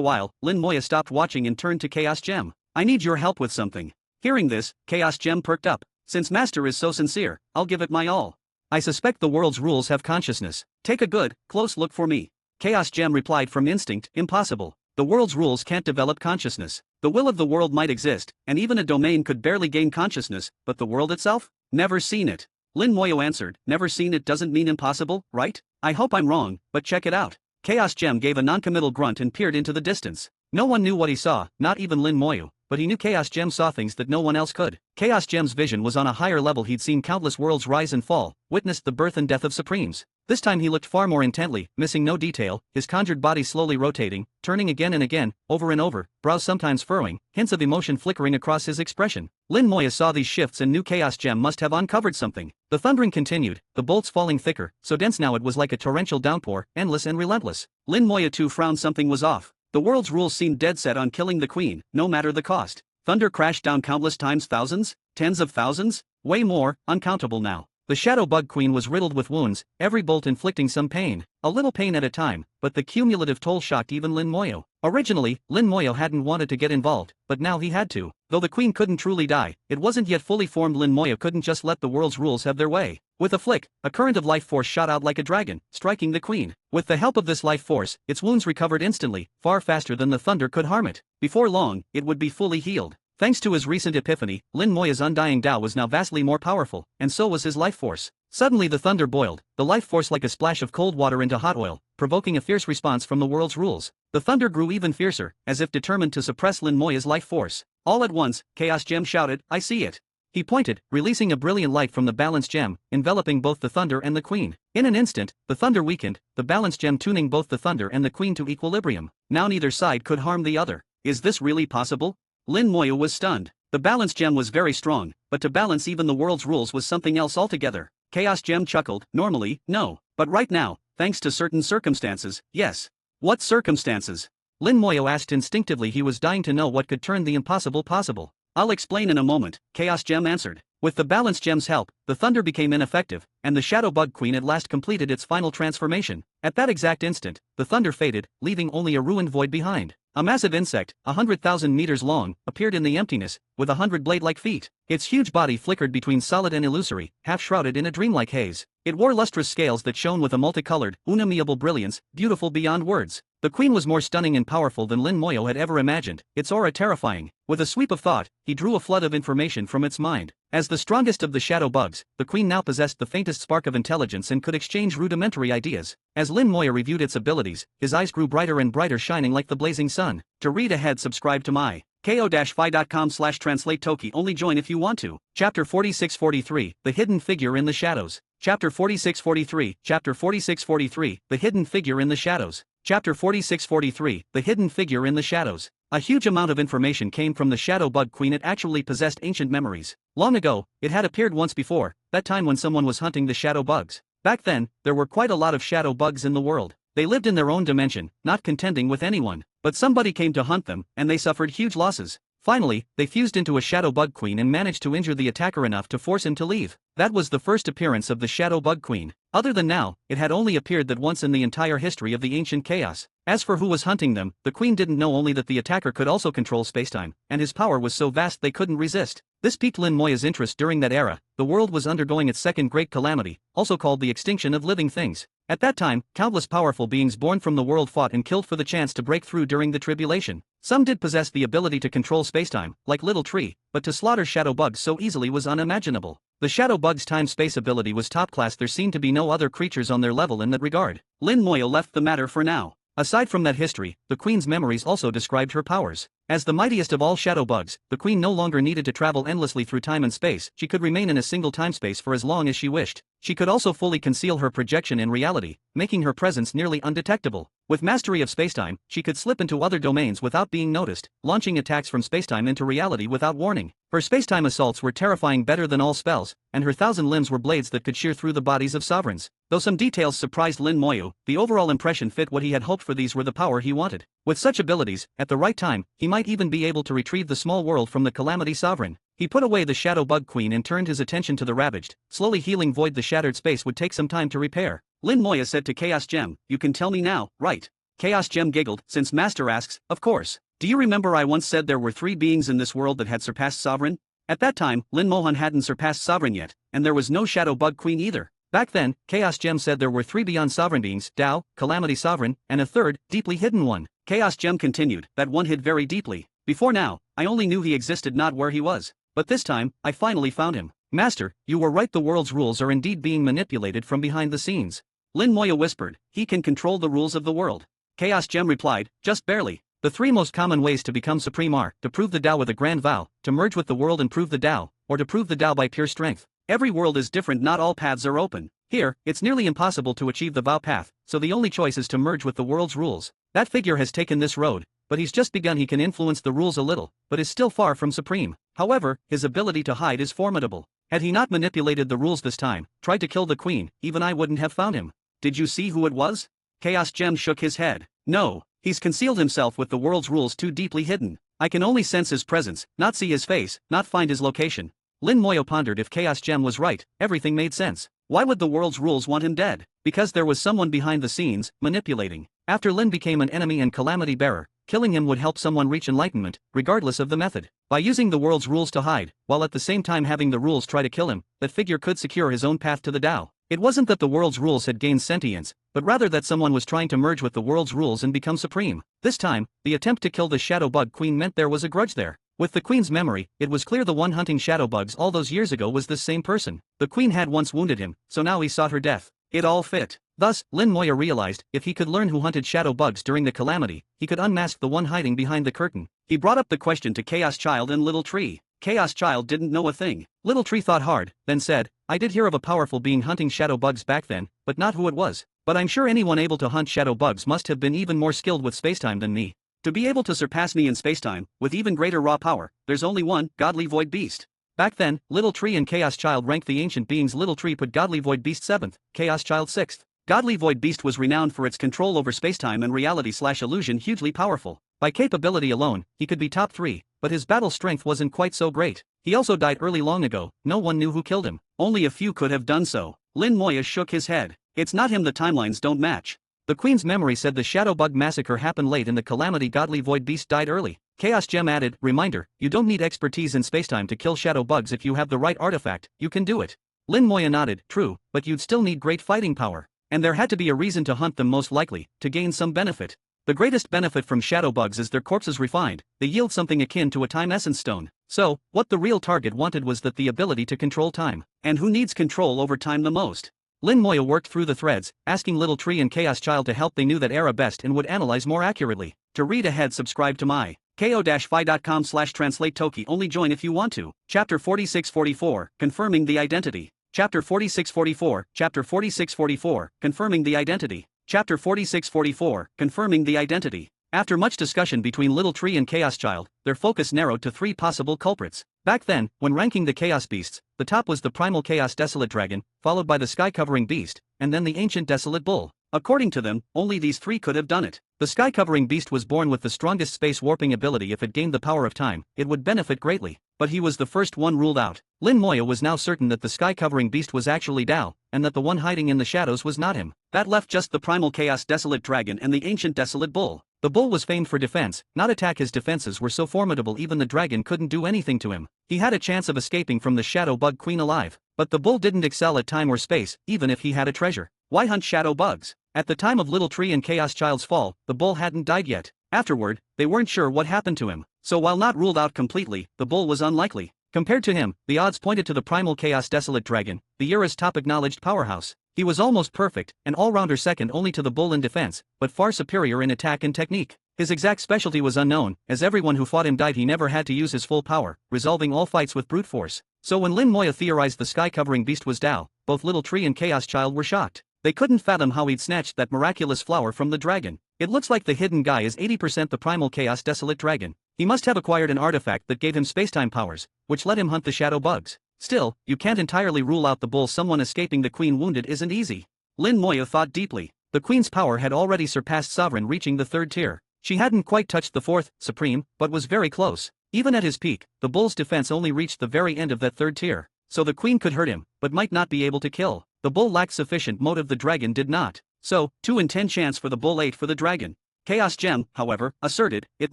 while, Lin Moya stopped watching and turned to Chaos Gem. I need your help with something. Hearing this, Chaos Gem perked up. Since Master is so sincere, I'll give it my all. I suspect the world's rules have consciousness. Take a good, close look for me. Chaos Gem replied from instinct, impossible. The world's rules can't develop consciousness. The will of the world might exist, and even a domain could barely gain consciousness, but the world itself? Never seen it. Lin Moya answered, never seen it doesn't mean impossible, right? I hope I'm wrong, but check it out. Chaos Gem gave a noncommittal grunt and peered into the distance. No one knew what he saw, not even Lin Moya, but he knew Chaos Gem saw things that no one else could. Chaos Gem's vision was on a higher level. He'd seen countless worlds rise and fall, witnessed the birth and death of supremes. This time he looked far more intently, missing no detail, his conjured body slowly rotating, turning again and again, over and over, brows sometimes furrowing, hints of emotion flickering across his expression. Lin Moya saw these shifts and knew Chaos Gem must have uncovered something. The thundering continued, the bolts falling thicker, so dense now it was like a torrential downpour, endless and relentless. Lin Moya too frowned. Something was off. The world's rules seemed dead set on killing the Queen, no matter the cost. Thunder crashed down countless times, thousands, tens of thousands, way more, uncountable now. The Shadow Bug Queen was riddled with wounds, every bolt inflicting some pain, a little pain at a time, but the cumulative toll shocked even Lin Moya. Originally, Lin Moya hadn't wanted to get involved, but now he had to. Though the Queen couldn't truly die, it wasn't yet fully formed. Lin Moya couldn't just let the world's rules have their way. With a flick, a current of life force shot out like a dragon, striking the Queen. With the help of this life force, its wounds recovered instantly, far faster than the thunder could harm it. Before long, it would be fully healed. Thanks to his recent epiphany, Lin Moya's undying Tao was now vastly more powerful, and so was his life force. Suddenly the thunder boiled, the life force like a splash of cold water into hot oil, provoking a fierce response from the world's rules. The thunder grew even fiercer, as if determined to suppress Lin Moya's life force. All at once, Chaos Gem shouted, I see it. He pointed, releasing a brilliant light from the balance gem, enveloping both the thunder and the Queen. In an instant, the thunder weakened, the balance gem tuning both the thunder and the Queen to equilibrium. Now neither side could harm the other. Is this really possible? Lin Moya was stunned. The balance gem was very strong, but to balance even the world's rules was something else altogether. Chaos Gem chuckled, normally, no. But right now, thanks to certain circumstances, yes. What circumstances? Lin Moyo asked instinctively. He was dying to know what could turn the impossible possible. I'll explain in a moment, Chaos Gem answered. With the Balance Gem's help, the thunder became ineffective, and the Shadow Bug Queen at last completed its final transformation. At that exact instant, the thunder faded, leaving only a ruined void behind. A massive insect, 100,000 meters long, appeared in the emptiness, with 100 blade-like feet. Its huge body flickered between solid and illusory, half-shrouded in a dreamlike haze. It wore lustrous scales that shone with a multicolored, unamiable brilliance, beautiful beyond words. The queen was more stunning and powerful than Lin Moyo had ever imagined, its aura terrifying. With a sweep of thought, he drew a flood of information from its mind. As the strongest of the shadow bugs, the queen now possessed the faintest spark of intelligence and could exchange rudimentary ideas. As Lin Moyo reviewed its abilities, his eyes grew brighter and brighter, shining like the blazing sun. To read ahead, subscribe to my ko-fi.com/translate Toki. Only join if you want to. Chapter 4643, The Hidden Figure in the Shadows. Chapter 4643, Chapter 4643, The Hidden Figure in the Shadows. Chapter 4643, The Hidden Figure in the Shadows. A huge amount of information came from the Shadow Bug Queen. It actually possessed ancient memories. Long ago, it had appeared once before, that time when someone was hunting the shadow bugs. Back then, there were quite a lot of shadow bugs in the world. They lived in their own dimension, not contending with anyone. But somebody came to hunt them, and they suffered huge losses. Finally, they fused into a Shadow Bug Queen and managed to injure the attacker enough to force him to leave. That was the first appearance of the Shadow Bug Queen. Other than now, it had only appeared that once in the entire history of the ancient chaos. As for who was hunting them, the queen didn't know only that the attacker could also control spacetime, and his power was so vast they couldn't resist. This piqued Lin Moya's interest. During that era, the world was undergoing its second great calamity, also called the extinction of living things. At that time, countless powerful beings born from the world fought and killed for the chance to break through during the tribulation. Some did possess the ability to control spacetime, like Little Tree, but to slaughter shadow bugs so easily was unimaginable. The shadow bug's time-space ability was top class. There seemed to be no other creatures on their level in that regard. Lin Moyo left the matter for now. Aside from that history, the queen's memories also described her powers. As the mightiest of all shadow bugs, the queen no longer needed to travel endlessly through time and space. She could remain in a single time-space for as long as she wished. She could also fully conceal her projection in reality, making her presence nearly undetectable. With mastery of spacetime, she could slip into other domains without being noticed, launching attacks from spacetime into reality without warning. Her spacetime assaults were terrifying, better than all spells, and her 1,000 limbs were blades that could shear through the bodies of sovereigns. Though some details surprised Lin Moyo, the overall impression fit what he had hoped for. These were the power he wanted. With such abilities, at the right time, he might even be able to retrieve the small world from the Calamity Sovereign. He put away the Shadow Bug Queen and turned his attention to the ravaged, slowly healing void. The shattered space would take some time to repair. Lin Moya said to Chaos Gem, "You can tell me now, right?" Chaos Gem giggled, since Master asks, "Of course. Do you remember I once said there were 3 beings in this world that had surpassed Sovereign?" At that time, Lin Mohan hadn't surpassed Sovereign yet, and there was no Shadow Bug Queen either. Back then, Chaos Gem said there were 3 beyond Sovereign beings, Tao, Calamity Sovereign, and a third, deeply hidden one. Chaos Gem continued, that one hid very deeply. Before now, I only knew he existed, not where he was. But this time, I finally found him. Master, you were right, the world's rules are indeed being manipulated from behind the scenes. Lin Moya whispered, he can control the rules of the world. Chaos Gem replied, just barely. The 3 most common ways to become supreme are, to prove the Tao with a grand vow, to merge with the world and prove the Tao, or to prove the Tao by pure strength. Every world is different, not all paths are open. Here, it's nearly impossible to achieve the vow path, so the only choice is to merge with the world's rules. That figure has taken this road, but he's just begun. He can influence the rules a little, but is still far from supreme. However, his ability to hide is formidable. Had he not manipulated the rules this time, tried to kill the queen, even I wouldn't have found him. Did you see who it was? Chaos Gem shook his head. No, he's concealed himself with the world's rules too deeply hidden. I can only sense his presence, not see his face, not find his location. Lin Moyo pondered. If Chaos Gem was right, everything made sense. Why would the world's rules want him dead? Because there was someone behind the scenes, manipulating. After Lin became an enemy and calamity bearer, killing him would help someone reach enlightenment, regardless of the method. By using the world's rules to hide, while at the same time having the rules try to kill him, that figure could secure his own path to the Tao. It wasn't that the world's rules had gained sentience, but rather that someone was trying to merge with the world's rules and become supreme. This time, the attempt to kill the Shadow Bug Queen meant there was a grudge there. With the queen's memory, it was clear the one hunting shadow bugs all those years ago was this same person. The queen had once wounded him, so now he sought her death. It all fit. Thus, Lin Moya realized, if he could learn who hunted shadow bugs during the calamity, he could unmask the one hiding behind the curtain. He brought up the question to Chaos Child and Little Tree. Chaos Child didn't know a thing. Little Tree thought hard, then said, I did hear of a powerful being hunting shadow bugs back then, but not who it was. But I'm sure anyone able to hunt shadow bugs must have been even more skilled with spacetime than me. To be able to surpass me in spacetime, with even greater raw power, there's only one, Godly Void Beast. Back then, Little Tree and Chaos Child ranked the ancient beings. Little Tree put Godly Void Beast 7th, Chaos Child 6th. Godly Void Beast was renowned for its control over spacetime and reality/illusion, hugely powerful. By capability alone, he could be top 3, but his battle strength wasn't quite so great. He also died early long ago, no one knew who killed him. Only a few could have done so. Lin Moya shook his head. It's not him, the timelines don't match. The Queen's memory said the Shadowbug massacre happened late in the Calamity. Godly Void Beast died early. Chaos Gem added, reminder, you don't need expertise in spacetime to kill Shadowbugs. If you have the right artifact, you can do it. Lin Moya nodded, true, but you'd still need great fighting power. And there had to be a reason to hunt them, most likely, to gain some benefit. The greatest benefit from Shadowbugs is their corpses refined. They yield something akin to a time essence stone. So, what the real target wanted was the ability to control time. And who needs control over time the most? Lin Moya worked through the threads, asking Little Tree and Chaos Child to help. They knew that era best and would analyze more accurately. To read ahead, subscribe to my ko-fi.com/translate Toki. Only join if you want to. Chapter 4644, Confirming the Identity. Chapter 4644, Chapter 4644, Confirming the Identity. Chapter 4644, Confirming the Identity. After much discussion between Little Tree and Chaos Child, their focus narrowed to 3 possible culprits. Back then, when ranking the Chaos Beasts, the top was the Primal Chaos Desolate Dragon, followed by the Sky-Covering Beast, and then the Ancient Desolate Bull. According to them, only these 3 could have done it. The Sky-Covering Beast was born with the strongest space warping ability. If it gained the power of time, it would benefit greatly. But he was the first one ruled out. Lin Moya was now certain that the Sky-Covering Beast was actually Dao, and that the one hiding in the shadows was not him. That left just the Primal Chaos Desolate Dragon and the Ancient Desolate Bull. The bull was famed for defense, not attack. His defenses were so formidable even the dragon couldn't do anything to him. He had a chance of escaping from the Shadow Bug Queen alive. But the bull didn't excel at time or space, even if he had a treasure. Why hunt shadow bugs? At the time of Little Tree and Chaos Child's fall, the bull hadn't died yet. Afterward, they weren't sure what happened to him. So while not ruled out completely, the bull was unlikely. Compared to him, the odds pointed to the Primal Chaos Desolate Dragon, the era's top acknowledged powerhouse. He was almost perfect, an all-rounder second only to the bull in defense, but far superior in attack and technique. His exact specialty was unknown, as everyone who fought him died. He never had to use his full power, resolving all fights with brute force. So when Lin Moya theorized the Sky-Covering Beast was Dao, both Little Tree and Chaos Child were shocked. They couldn't fathom how he'd snatched that miraculous flower from the dragon. It looks like the hidden guy is 80% the Primal Chaos Desolate Dragon. He must have acquired an artifact that gave him spacetime powers, which let him hunt the shadow bugs. Still, you can't entirely rule out the bull. Someone escaping the queen wounded isn't easy. Lin Moya thought deeply. The queen's power had already surpassed Sovereign, reaching the 3rd tier. She hadn't quite touched the 4th, Supreme, but was very close. Even at his peak, the bull's defense only reached the very end of that 3rd tier. So the queen could hurt him, but might not be able to kill. The bull lacked sufficient motive, the dragon did not. So, 2 in 10 chance for the bull, 8 for the dragon. Chaos Gem, however, asserted, it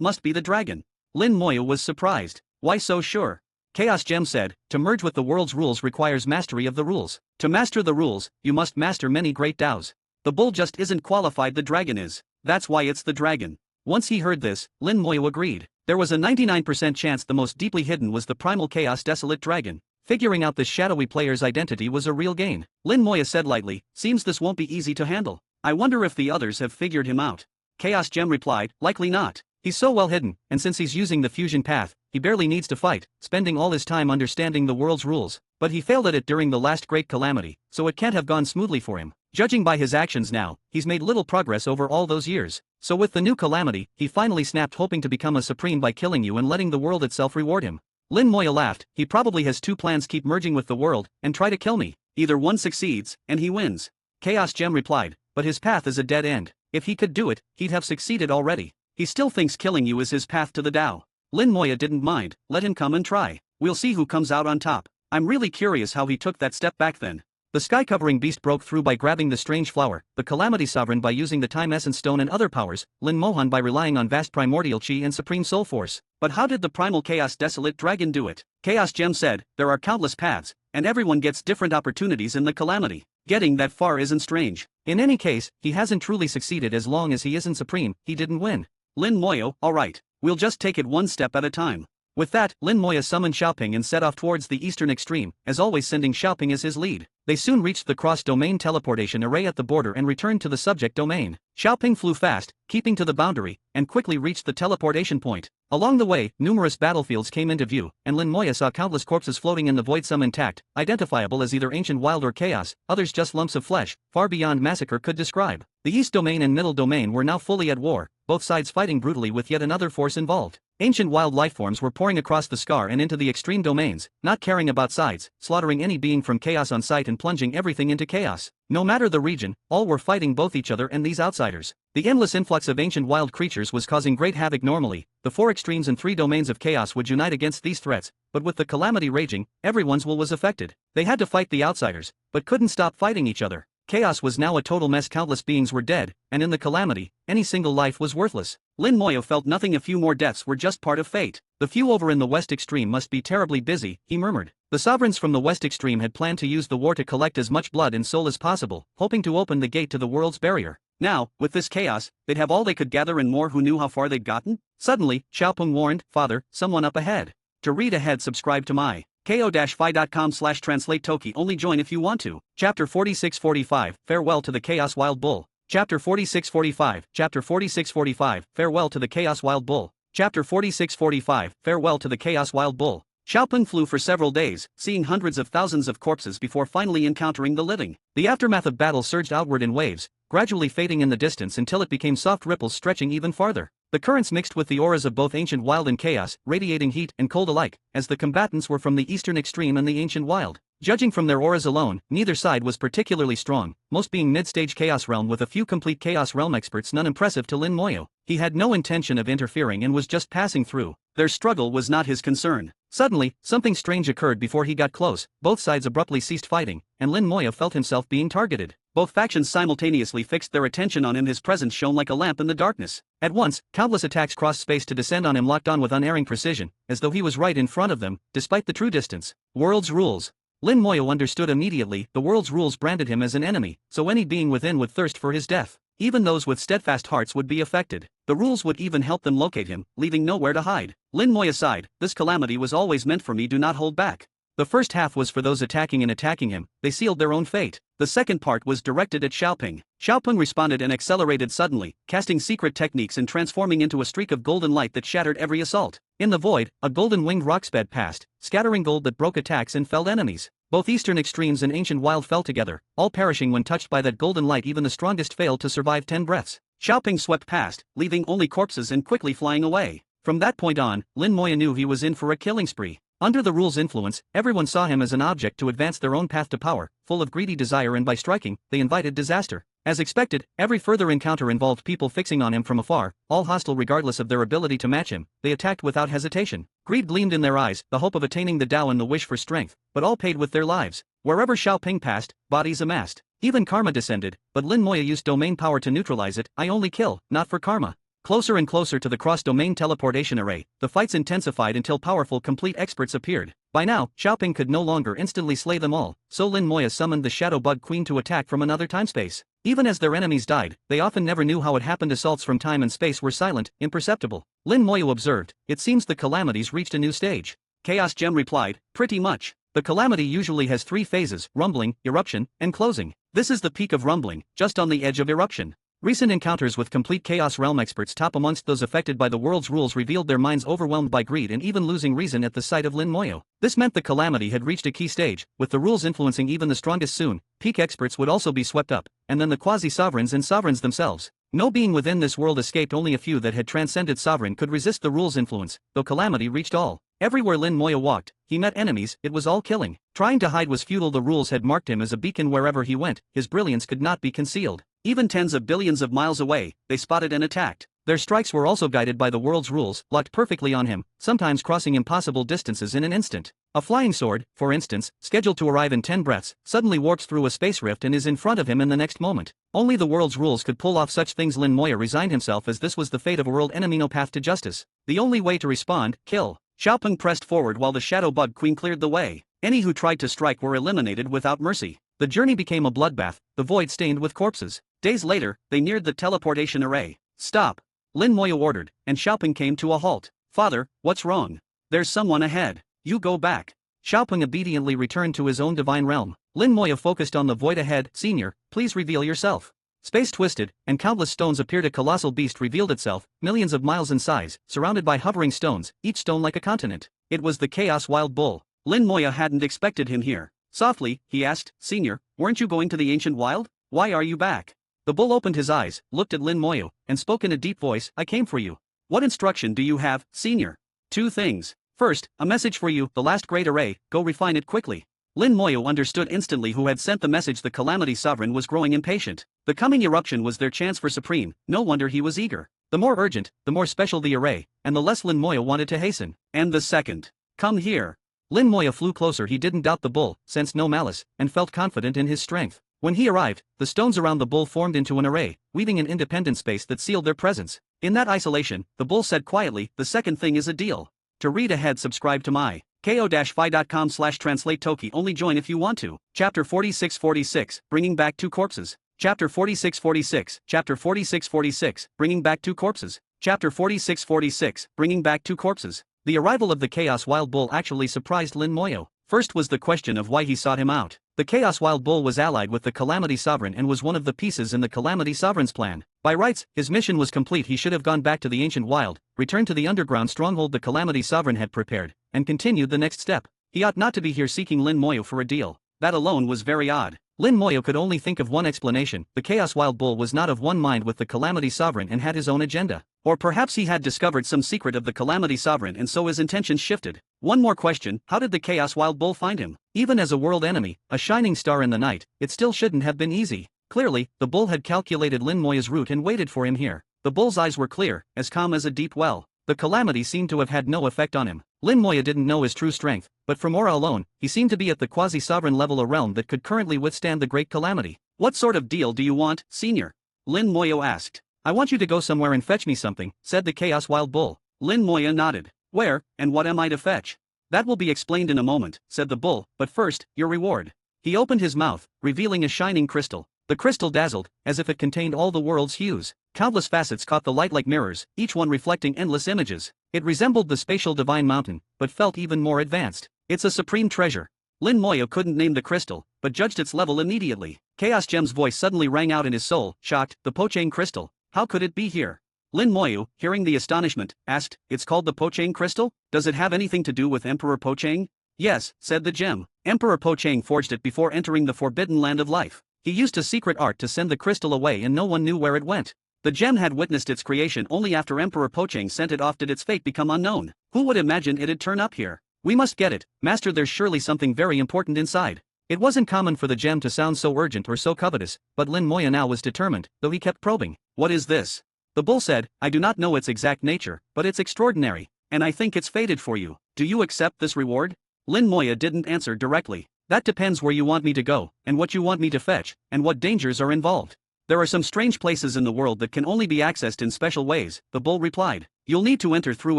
must be the dragon. Lin Moya was surprised. Why so sure? Chaos Gem said, to merge with the world's rules requires mastery of the rules. To master the rules, you must master many great Daos. The bull just isn't qualified, the dragon is. That's why it's the dragon. Once he heard this, Lin Moya agreed. There was a 99% chance the most deeply hidden was the Primal Chaos Desolate Dragon. Figuring out this shadowy player's identity was a real gain. Lin Moya said lightly, seems this won't be easy to handle. I wonder if the others have figured him out. Chaos Gem replied, likely not. He's so well hidden, and since he's using the fusion path, he barely needs to fight, spending all his time understanding the world's rules. But he failed at it during the last great calamity, so it can't have gone smoothly for him. Judging by his actions now, he's made little progress over all those years. So with the new calamity, he finally snapped, hoping to become a supreme by killing you and letting the world itself reward him. Lin Moya laughed. He probably has 2 plans: keep merging with the world, and try to kill me. Either one succeeds, and he wins. Chaos Gem replied, but his path is a dead end. If he could do it, he'd have succeeded already. He still thinks killing you is his path to the Dao. Lin Moya didn't mind, let him come and try. We'll see who comes out on top. I'm really curious how he took that step back then. The Sky-Covering Beast broke through by grabbing the strange flower, the Calamity Sovereign by using the Time Essence Stone and other powers, Lin Mohan by relying on vast primordial chi and supreme soul force. But how did the Primal Chaos Desolate Dragon do it? Chaos Gem said, there are countless paths, and everyone gets different opportunities in the calamity. Getting that far isn't strange. In any case, he hasn't truly succeeded. As long as he isn't supreme, he didn't win. Lin Moya, alright. We'll just take it one step at a time. With that, Lin Moya summoned Xiaoping and set off towards the eastern extreme, as always sending Xiaoping as his lead. They soon reached the cross-domain teleportation array at the border and returned to the subject domain. Xiaoping flew fast, keeping to the boundary, and quickly reached the teleportation point. Along the way, numerous battlefields came into view, and Lin Moya saw countless corpses floating in the void, some intact, identifiable as either ancient wild or chaos, others just lumps of flesh, far beyond massacre could describe. The east domain and middle domain were now fully at war, both sides fighting brutally with yet another force involved. Ancient wild lifeforms were pouring across the scar and into the extreme domains, not caring about sides, slaughtering any being from chaos on sight and plunging everything into chaos. No matter the region, all were fighting both each other and these outsiders. The endless influx of ancient wild creatures was causing great havoc normally. The four extremes and three domains of chaos would unite against these threats, but with the calamity raging, everyone's will was affected. They had to fight the outsiders, but couldn't stop fighting each other. Chaos was now a total mess. Countless beings were dead, and in the calamity, any single life was worthless. Lin Moyo felt nothing. A few more deaths were just part of fate. The few over in the West Extreme must be terribly busy, he murmured. The sovereigns from the West Extreme had planned to use the war to collect as much blood and soul as possible, hoping to open the gate to the world's barrier. Now, with this chaos, they'd have all they could gather and more. Who knew how far they'd gotten? Suddenly, Xiaopeng warned, "Father, someone up ahead." To read ahead, subscribe to my ko-fi.com/translate Toki. Only join if you want to. Chapter 4645, Farewell to the Chaos Wild Bull. Chapter 4645, Chapter 4645, Farewell to the Chaos Wild Bull. Chapter 4645, Farewell to the Chaos Wild Bull. Xiaopeng flew for several days, seeing hundreds of thousands of corpses before finally encountering the living. The aftermath of battle surged outward in waves, gradually fading in the distance until it became soft ripples stretching even farther. The currents mixed with the auras of both ancient wild and chaos, radiating heat and cold alike, as the combatants were from the eastern extreme and the ancient wild. Judging from their auras alone, neither side was particularly strong, most being mid-stage chaos realm with a few complete chaos realm experts, none impressive to Lin Moyo. He had no intention of interfering and was just passing through. Their struggle was not his concern. Suddenly, something strange occurred before he got close. Both sides abruptly ceased fighting, and Lin Moyo felt himself being targeted. Both factions simultaneously fixed their attention on him. His presence shone like a lamp in the darkness. At once, countless attacks crossed space to descend on him, locked on with unerring precision, as though he was right in front of them, despite the true distance. World's rules. Lin Moyo understood immediately. The world's rules branded him as an enemy, so any being within would thirst for his death. Even those with steadfast hearts would be affected. The rules would even help them locate him, leaving nowhere to hide. Lin Moyo sighed, "This calamity was always meant for me. Do not hold back." The first half was for those attacking him, they sealed their own fate. The second part was directed at Xiaopeng. Xiaopeng responded and accelerated suddenly, casting secret techniques and transforming into a streak of golden light that shattered every assault. In the void, a golden winged rock sped past, scattering gold that broke attacks and felled enemies. Both eastern extremes and ancient wild fell together, all perishing when touched by that golden light. Even the strongest failed to survive 10 breaths. Xiaopeng swept past, leaving only corpses and quickly flying away. From that point on, Lin Moyo knew he was in for a killing spree. Under the rule's influence, everyone saw him as an object to advance their own path to power, full of greedy desire, and by striking, they invited disaster. As expected, every further encounter involved people fixing on him from afar, all hostile regardless of their ability to match him. They attacked without hesitation. Greed gleamed in their eyes, the hope of attaining the Tao and the wish for strength, but all paid with their lives. Wherever Xiaopeng passed, bodies amassed. Even karma descended, but Lin Moyo used domain power to neutralize it. "I only kill, not for karma." Closer and closer to the cross-domain teleportation array, the fights intensified until powerful complete experts appeared. By now, Xiaopeng could no longer instantly slay them all, so Lin Moyo summoned the Shadow Bug Queen to attack from another timespace. Even as their enemies died, they often never knew how it happened. Assaults from time and space were silent, imperceptible. Lin Moyo observed, "It seems the calamities reached a new stage." Chaos Gem replied, "Pretty much. The calamity usually has 3 phases: rumbling, eruption, and closing. This is the peak of rumbling, just on the edge of eruption. Recent encounters with complete Chaos Realm experts, top amongst those affected by the world's rules, revealed their minds overwhelmed by greed and even losing reason at the sight of Lin Moyo. This meant the calamity had reached a key stage, with the rules influencing even the strongest. Soon, peak experts would also be swept up, and then the quasi-sovereigns and sovereigns themselves. No being within this world escaped. Only a few that had transcended sovereign could resist the rules' influence, though calamity reached all. Everywhere Lin Moyo walked, he met enemies. It was all killing. Trying to hide was futile. The rules had marked him as a beacon wherever he went. His brilliance could not be concealed. Even tens of billions of miles away, they spotted and attacked. Their strikes were also guided by the world's rules, locked perfectly on him, sometimes crossing impossible distances in an instant. A flying sword, for instance, scheduled to arrive in 10 breaths, suddenly warps through a space rift and is in front of him in the next moment. Only the world's rules could pull off such things. Lin Moyo resigned himself, as this was the fate of a world enemy. No path to justice. The only way to respond, kill. Xiaopeng pressed forward while the Shadow Bug Queen cleared the way. Any who tried to strike were eliminated without mercy. The journey became a bloodbath, the void stained with corpses. Days later, they neared the teleportation array. "Stop!" Lin Moyo ordered, and Xiaopeng came to a halt. "Father, what's wrong?" "There's someone ahead. You go back." Xiaopeng obediently returned to his own divine realm. Lin Moyo focused on the void ahead. "Senior, please reveal yourself." Space twisted, and countless stones appeared. A colossal beast revealed itself, millions of miles in size, surrounded by hovering stones, each stone like a continent. It was the Chaos Wild Bull. Lin Moyo hadn't expected him here. Softly, he asked, "Senior, weren't you going to the ancient wild? Why are you back?" The bull opened his eyes, looked at Lin Moyo, and spoke in a deep voice, "I came for you." What instruction do you have, Senior? 2 things. First, a message for you, the last great array, go refine it quickly. Lin Moyo understood instantly who had sent the message. The Calamity Sovereign was growing impatient. The coming eruption was their chance for supreme, no wonder he was eager. The more urgent, the more special the array, and the less Lin Moyo wanted to hasten. And the second. Come here. Lin Moyo flew closer. He didn't doubt the bull, sensed no malice, and felt confident in his strength. When he arrived, the stones around the bull formed into an array, weaving an independent space that sealed their presence. In that isolation, the bull said quietly, the second thing is a deal. To read ahead, subscribe to my ko-fi.com/translate Toki. Only join if you want to. Chapter 4646, Bringing Back 2 Corpses. Chapter 4646, Chapter 4646, Bringing Back 2 Corpses. Chapter 4646, Bringing Back 2 Corpses. The arrival of the Chaos Wild Bull actually surprised Lin Moyo. First was the question of why he sought him out. The Chaos Wild Bull was allied with the Calamity Sovereign and was one of the pieces in the Calamity Sovereign's plan. By rights, his mission was complete. He should have gone back to the ancient wild, returned to the underground stronghold the Calamity Sovereign had prepared, and continued the next step. He ought not to be here seeking Lin Moyo for a deal. That alone was very odd. Lin Moyo could only think of one explanation: the Chaos Wild Bull was not of one mind with the Calamity Sovereign and had his own agenda. Or perhaps he had discovered some secret of the Calamity Sovereign and so his intentions shifted. One more question: how did the Chaos Wild Bull find him? Even as a world enemy, a shining star in the night, it still shouldn't have been easy. Clearly, the bull had calculated Lin Moyo's route and waited for him here. The bull's eyes were clear, as calm as a deep well. The calamity seemed to have had no effect on him. Lin Moyo didn't know his true strength, but from aura alone, he seemed to be at the quasi-sovereign level, a realm that could currently withstand the great calamity. What sort of deal do you want, Senior? Lin Moyo asked. I want you to go somewhere and fetch me something, said the Chaos Wild Bull. Lin Moyo nodded. Where, and what am I to fetch? That will be explained in a moment, said the bull, but first, your reward. He opened his mouth, revealing a shining crystal. The crystal dazzled, as if it contained all the world's hues. Countless facets caught the light like mirrors, each one reflecting endless images. It resembled the spatial divine mountain, but felt even more advanced. It's a supreme treasure. Lin Moyo couldn't name the crystal, but judged its level immediately. Chaos Gem's voice suddenly rang out in his soul, shocked. The Pochain crystal. How could it be here? Lin Moyo, hearing the astonishment, asked, it's called the Pochain crystal? Does it have anything to do with Emperor Pochain? Yes, said the gem. Emperor Pochain forged it before entering the forbidden land of life. He used a secret art to send the crystal away and no one knew where it went. The gem had witnessed its creation only after Emperor Pochain sent it off. Did its fate become unknown? Who would imagine it'd turn up here? We must get it, Master. There's surely something very important inside. It wasn't common for the gem to sound so urgent or so covetous, but Lin Moyo now was determined, though he kept probing. What is this? The bull said, I do not know its exact nature, but it's extraordinary, and I think it's fated for you. Do you accept this reward? Lin Moyo didn't answer directly. That depends where you want me to go, and what you want me to fetch, and what dangers are involved. There are some strange places in the world that can only be accessed in special ways, the bull replied. You'll need to enter through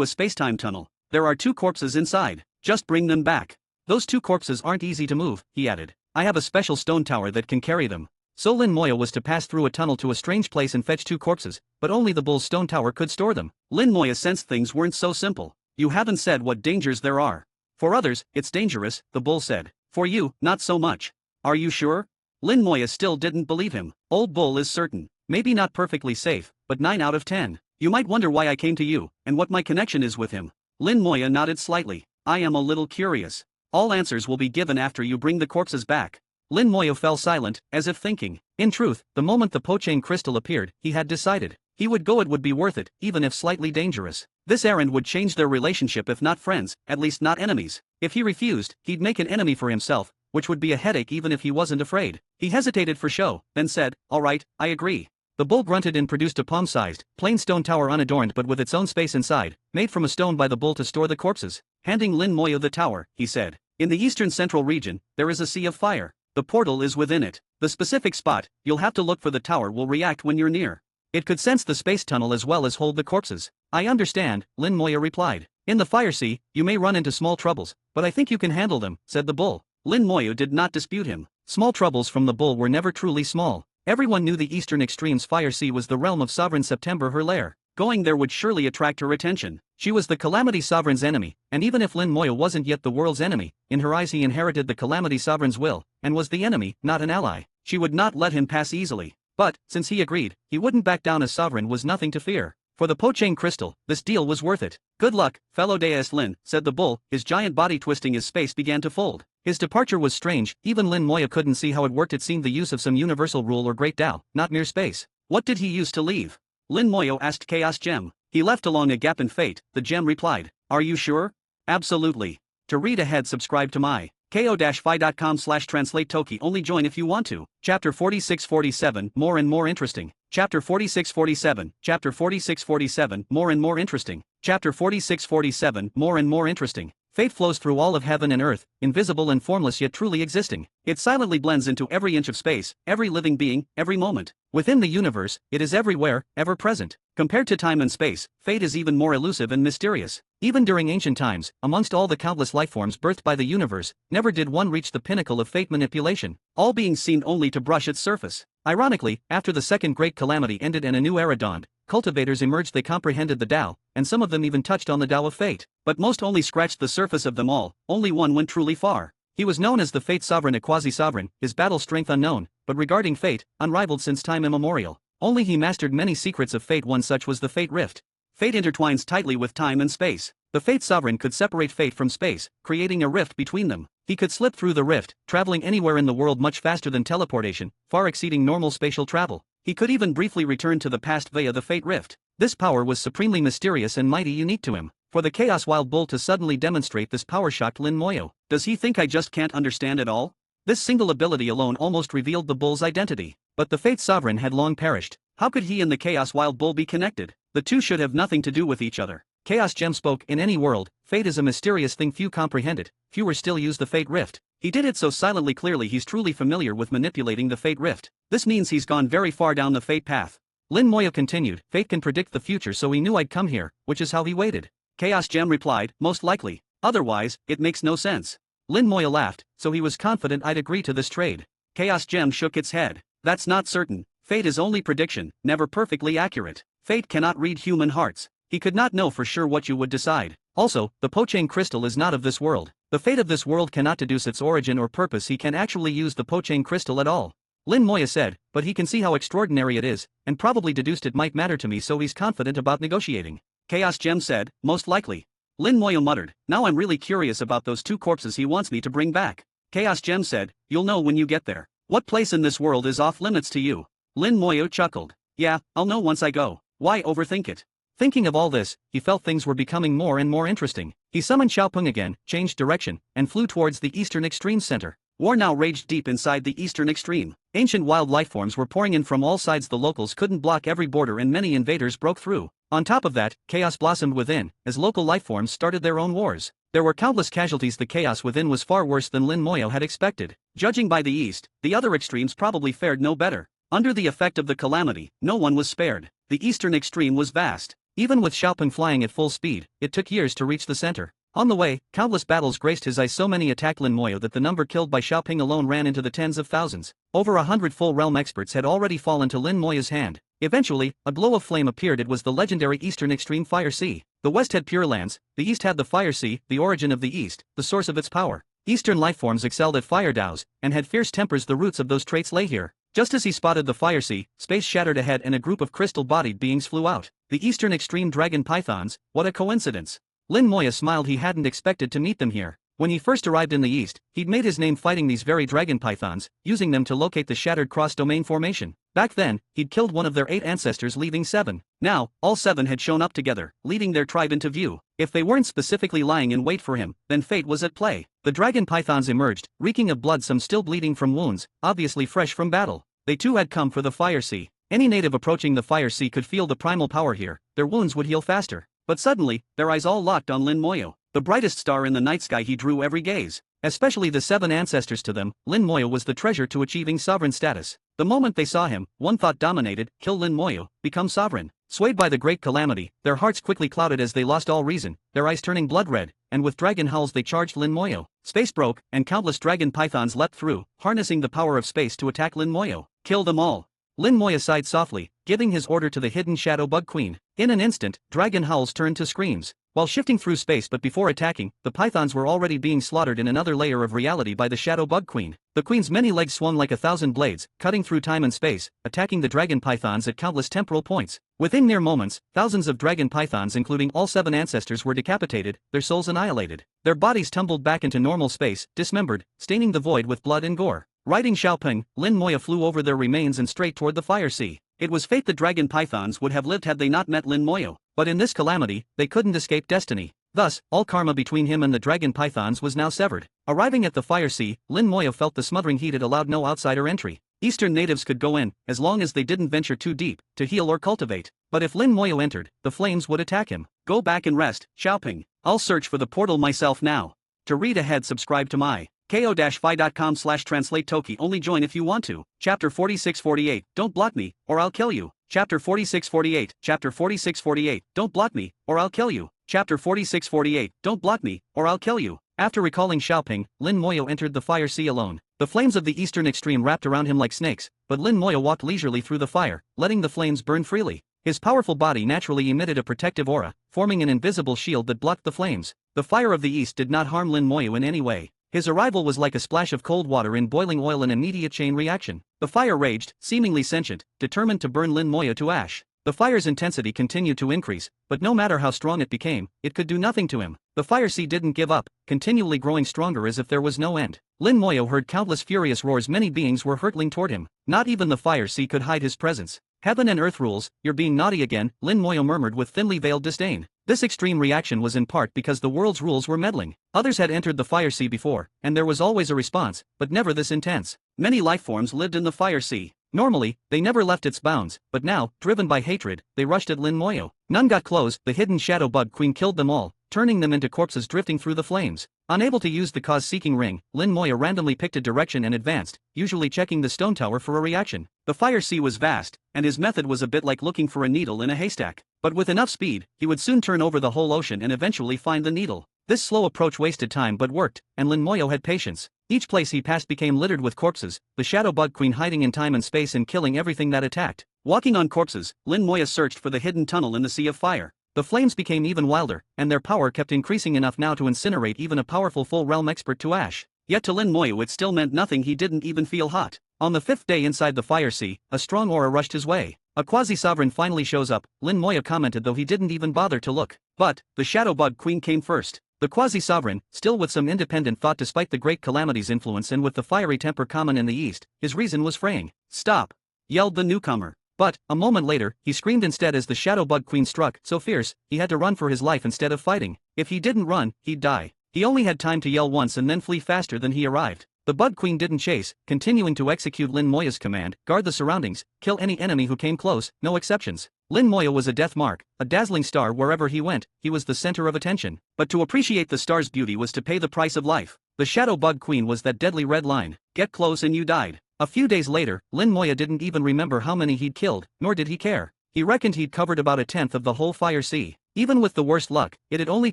a spacetime tunnel. There are 2 corpses inside. Just bring them back. Those 2 corpses aren't easy to move, he added. I have a special stone tower that can carry them. So Lin Moyo was to pass through a tunnel to a strange place and fetch 2 corpses, but only the bull's stone tower could store them. Lin Moyo sensed things weren't so simple. You haven't said what dangers there are. For others, it's dangerous, the bull said. For you, not so much. Are you sure? Lin Moyo still didn't believe him. Old bull is certain. Maybe not perfectly safe, but 9 out of 10. You might wonder why I came to you, and what my connection is with him. Lin Moyo nodded slightly. I am a little curious. All answers will be given after you bring the corpses back. Lin Moyo fell silent, as if thinking. In truth, the moment the Pochain crystal appeared, he had decided. He would go. It would be worth it, even if slightly dangerous. This errand would change their relationship, if not friends, at least not enemies. If he refused, he'd make an enemy for himself, which would be a headache even if he wasn't afraid. He hesitated for show, then said, all right, I agree. The bull grunted and produced a palm-sized, plain stone tower, unadorned but with its own space inside, made from a stone by the bull to store the corpses. Handing Lin Moyo the tower, he said, in the eastern central region, there is a sea of fire. The portal is within it. The specific spot, you'll have to look for. The tower will react when you're near. It could sense the space tunnel as well as hold the corpses. I understand, Lin Moyo replied. In the fire sea, you may run into small troubles, but I think you can handle them, said the bull. Lin Moyo did not dispute him. Small troubles from the bull were never truly small. Everyone knew the eastern extreme's fire sea was the realm of Sovereign September, her lair. Going there would surely attract her attention. She was the Calamity Sovereign's enemy, and even if Lin Moyo wasn't yet the world's enemy, in her eyes he inherited the Calamity Sovereign's will, and was the enemy, not an ally. She would not let him pass easily. But, since he agreed, he wouldn't back down. As sovereign was nothing to fear. For the Pochain crystal, this deal was worth it. Good luck, fellow Deus Lin, said the bull, his giant body twisting as space began to fold. His departure was strange, even Lin Moyo couldn't see how it worked. It seemed the use of some universal rule or great Tao, not mere space. What did he use to leave? Lin Moyo asked Chaos Gem. He left along a gap in fate, the gem replied. Are you sure? Absolutely. To read ahead, subscribe to my ko-fi.com/translate toki. Only join if you want to. Chapter 4647, more and more interesting. Chapter 4647, Chapter 4647, more and more interesting. Chapter 4647, more and more interesting. Fate flows through all of heaven and earth, invisible and formless yet truly existing. It silently blends into every inch of space, every living being, every moment. Within the universe, it is everywhere, ever present. Compared to time and space, fate is even more elusive and mysterious. Even during ancient times, amongst all the countless lifeforms birthed by the universe, never did one reach the pinnacle of fate manipulation. All beings seemed only to brush its surface. Ironically, after the second great calamity ended and a new era dawned, cultivators emerged. They comprehended the Tao, and some of them even touched on the Tao of fate. But most only scratched the surface of them all. Only one went truly far. He was known as the Fate Sovereign, a quasi-sovereign, his battle strength unknown, but regarding fate, unrivaled since time immemorial. Only he mastered many secrets of fate. One such was the Fate Rift. Fate intertwines tightly with time and space. The Fate Sovereign could separate fate from space, creating a rift between them. He could slip through the rift, traveling anywhere in the world much faster than teleportation, far exceeding normal spatial travel. He could even briefly return to the past via the Fate Rift. This power was supremely mysterious and mighty, unique to him. For the Chaos Wild Bull to suddenly demonstrate this power shocked Lin Moyo. Does he think I just can't understand it all? This single ability alone almost revealed the bull's identity. But the Fate Sovereign had long perished. How could he and the Chaos Wild Bull be connected? The two should have nothing to do with each other. Chaos Gem spoke. In any world, fate is a mysterious thing. Few comprehend it. Fewer still use the Fate Rift. He did it so silently. Clearly he's truly familiar with manipulating the Fate Rift. This means he's gone very far down the fate path. Lin Moyo continued. Fate can predict the future, so he knew I'd come here, which is how he waited. Chaos Gem replied, most likely. Otherwise, it makes no sense. Lin Moyo laughed, so he was confident I'd agree to this trade. Chaos Gem shook its head. That's not certain. Fate is only prediction, never perfectly accurate. Fate cannot read human hearts. He could not know for sure what you would decide. Also, the Pochain crystal is not of this world. The fate of this world cannot deduce its origin or purpose. He can actually use the Pochain crystal at all. Lin Moyo said, but he can see how extraordinary it is, and probably deduced it might matter to me, so he's confident about negotiating. Chaos Gem said, most likely. Lin Moyo muttered, now I'm really curious about those two corpses he wants me to bring back. Chaos Gem said, you'll know when you get there. What place in this world is off limits to you? Lin Moyo chuckled. Yeah, I'll know once I go. Why overthink it? Thinking of all this, he felt things were becoming more and more interesting. He summoned Xiaopeng again, changed direction, and flew towards the eastern extreme center. War now raged deep inside the eastern extreme. Ancient wild lifeforms were pouring in from all sides. The locals couldn't block every border and many invaders broke through. On top of that, chaos blossomed within, as local lifeforms started their own wars. There were countless casualties. The chaos within was far worse than Lin Moyo had expected. Judging by the east, the other extremes probably fared no better. Under the effect of the calamity, no one was spared. The eastern extreme was vast. Even with Xiaopeng flying at full speed, it took years to reach the center. On the way, countless battles graced his eyes. So many attacked Lin Moyo that the number killed by Xiaopeng alone ran into the tens of thousands. Over 100 full realm experts had already fallen to Lin Moyo's hand. Eventually, a glow of flame appeared. It was the legendary Eastern Extreme Fire Sea. The West had Pure Lands, the East had the Fire Sea, the origin of the East, the source of its power. Eastern lifeforms excelled at fire Daos, and had fierce tempers. The roots of those traits lay here. Just as he spotted the Fire Sea, space shattered ahead and a group of crystal-bodied beings flew out. The Eastern Extreme Dragon Pythons, what a coincidence. Lin Moyo smiled. He hadn't expected to meet them here. When he first arrived in the East, he'd made his name fighting these very dragon pythons, using them to locate the shattered cross-domain formation. Back then, he'd killed one of their 8 ancestors, leaving 7. Now, all 7 had shown up together, leading their tribe into view. If they weren't specifically lying in wait for him, then fate was at play. The dragon pythons emerged, reeking of blood, some still bleeding from wounds, obviously fresh from battle. They too had come for the Fire Sea. Any native approaching the Fire Sea could feel the primal power here. Their wounds would heal faster. But suddenly, their eyes all locked on Lin Moyo. The brightest star in the night sky, he drew every gaze. Especially the 7 ancestors. To them, Lin Moyo was the treasure to achieving sovereign status. The moment they saw him, one thought dominated: kill Lin Moyo, become sovereign. Swayed by the great calamity, their hearts quickly clouded as they lost all reason, their eyes turning blood red, and with dragon howls they charged Lin Moyo. Space broke, and countless dragon pythons leapt through, harnessing the power of space to attack Lin Moyo. Kill them all. Lin Moyo sighed softly, giving his order to the hidden Shadow Bug Queen. In an instant, dragon howls turned to screams. While shifting through space, but before attacking, the pythons were already being slaughtered in another layer of reality by the Shadow Bug Queen. The queen's many legs swung like 1,000 blades, cutting through time and space, attacking the dragon pythons at countless temporal points. Within mere moments, thousands of dragon pythons, including all 7 ancestors, were decapitated, their souls annihilated. Their bodies tumbled back into normal space, dismembered, staining the void with blood and gore. Riding Xiaopeng, Lin Moyo flew over their remains and straight toward the Fire Sea. It was fate the dragon pythons would have lived had they not met Lin Moyo. But in this calamity, they couldn't escape destiny. Thus, all karma between him and the dragon pythons was now severed. Arriving at the fire sea, Lin Moyo felt the smothering heat. It allowed no outsider entry. Eastern natives could go in, as long as they didn't venture too deep, to heal or cultivate. But if Lin Moyo entered, the flames would attack him. Go back and rest, Xiaoping. I'll search for the portal myself now. To read ahead, subscribe to my ko-fi.com/translate Toki. Only join if you want to. Chapter 4648, Don't block me, or I'll kill you. Chapter 4648, Chapter 4648, Don't block me, or I'll kill you. Chapter 4648, Don't block me, or I'll kill you. After recalling Xiaoping, Lin Moyo entered the fire sea alone. The flames of the eastern extreme wrapped around him like snakes, but Lin Moyo walked leisurely through the fire, letting the flames burn freely. His powerful body naturally emitted a protective aura, forming an invisible shield that blocked the flames. The fire of the east did not harm Lin Moyo in any way. His arrival was like a splash of cold water in boiling oil, an immediate chain reaction. The fire raged, seemingly sentient, determined to burn Lin Moyo to ash. The fire's intensity continued to increase, but no matter how strong it became, it could do nothing to him. The fire sea didn't give up, continually growing stronger as if there was no end. Lin Moyo heard countless furious roars. Many beings were hurtling toward him. Not even the fire sea could hide his presence. Heaven and earth rules, you're being naughty again, Lin Moyo murmured with thinly veiled disdain. This extreme reaction was in part because the world's rules were meddling. Others had entered the fire sea before, and there was always a response, but never this intense. Many lifeforms lived in the fire sea. Normally, they never left its bounds, but now, driven by hatred, they rushed at Lin Moyo. None got close. The hidden shadow bug queen killed them all, turning them into corpses drifting through the flames. Unable to use the cause-seeking ring, Lin Moyo randomly picked a direction and advanced, usually checking the stone tower for a reaction. The fire sea was vast, and his method was a bit like looking for a needle in a haystack. But with enough speed, he would soon turn over the whole ocean and eventually find the needle. This slow approach wasted time but worked, and Lin Moyo had patience. Each place he passed became littered with corpses, the shadow bug queen hiding in time and space and killing everything that attacked. Walking on corpses, Lin Moyo searched for the hidden tunnel in the sea of fire. The flames became even wilder, and their power kept increasing, enough now to incinerate even a powerful full-realm expert to ash. Yet to Lin Moyo it still meant nothing. He didn't even feel hot. On the fifth day inside the fire sea, a strong aura rushed his way. A quasi-sovereign finally shows up, Lin Moyo commented, though he didn't even bother to look. But the shadow bug queen came first. The quasi-sovereign, still with some independent thought despite the great calamity's influence and with the fiery temper common in the east, his reason was fraying. "Stop!" yelled the newcomer. But, a moment later, he screamed instead as the shadow bug queen struck, so fierce, he had to run for his life instead of fighting. If he didn't run, he'd die. He only had time to yell once and then flee faster than he arrived. The bug queen didn't chase, continuing to execute Lin Moyo's command: guard the surroundings, kill any enemy who came close, no exceptions. Lin Moyo was a death mark, a dazzling star. Wherever he went, he was the center of attention. But to appreciate the star's beauty was to pay the price of life. The shadow bug queen was that deadly red line: get close and you died. A few days later, Lin Moyo didn't even remember how many he'd killed, nor did he care. He reckoned he'd covered about 1/10 of the whole fire sea. Even with the worst luck, it'd only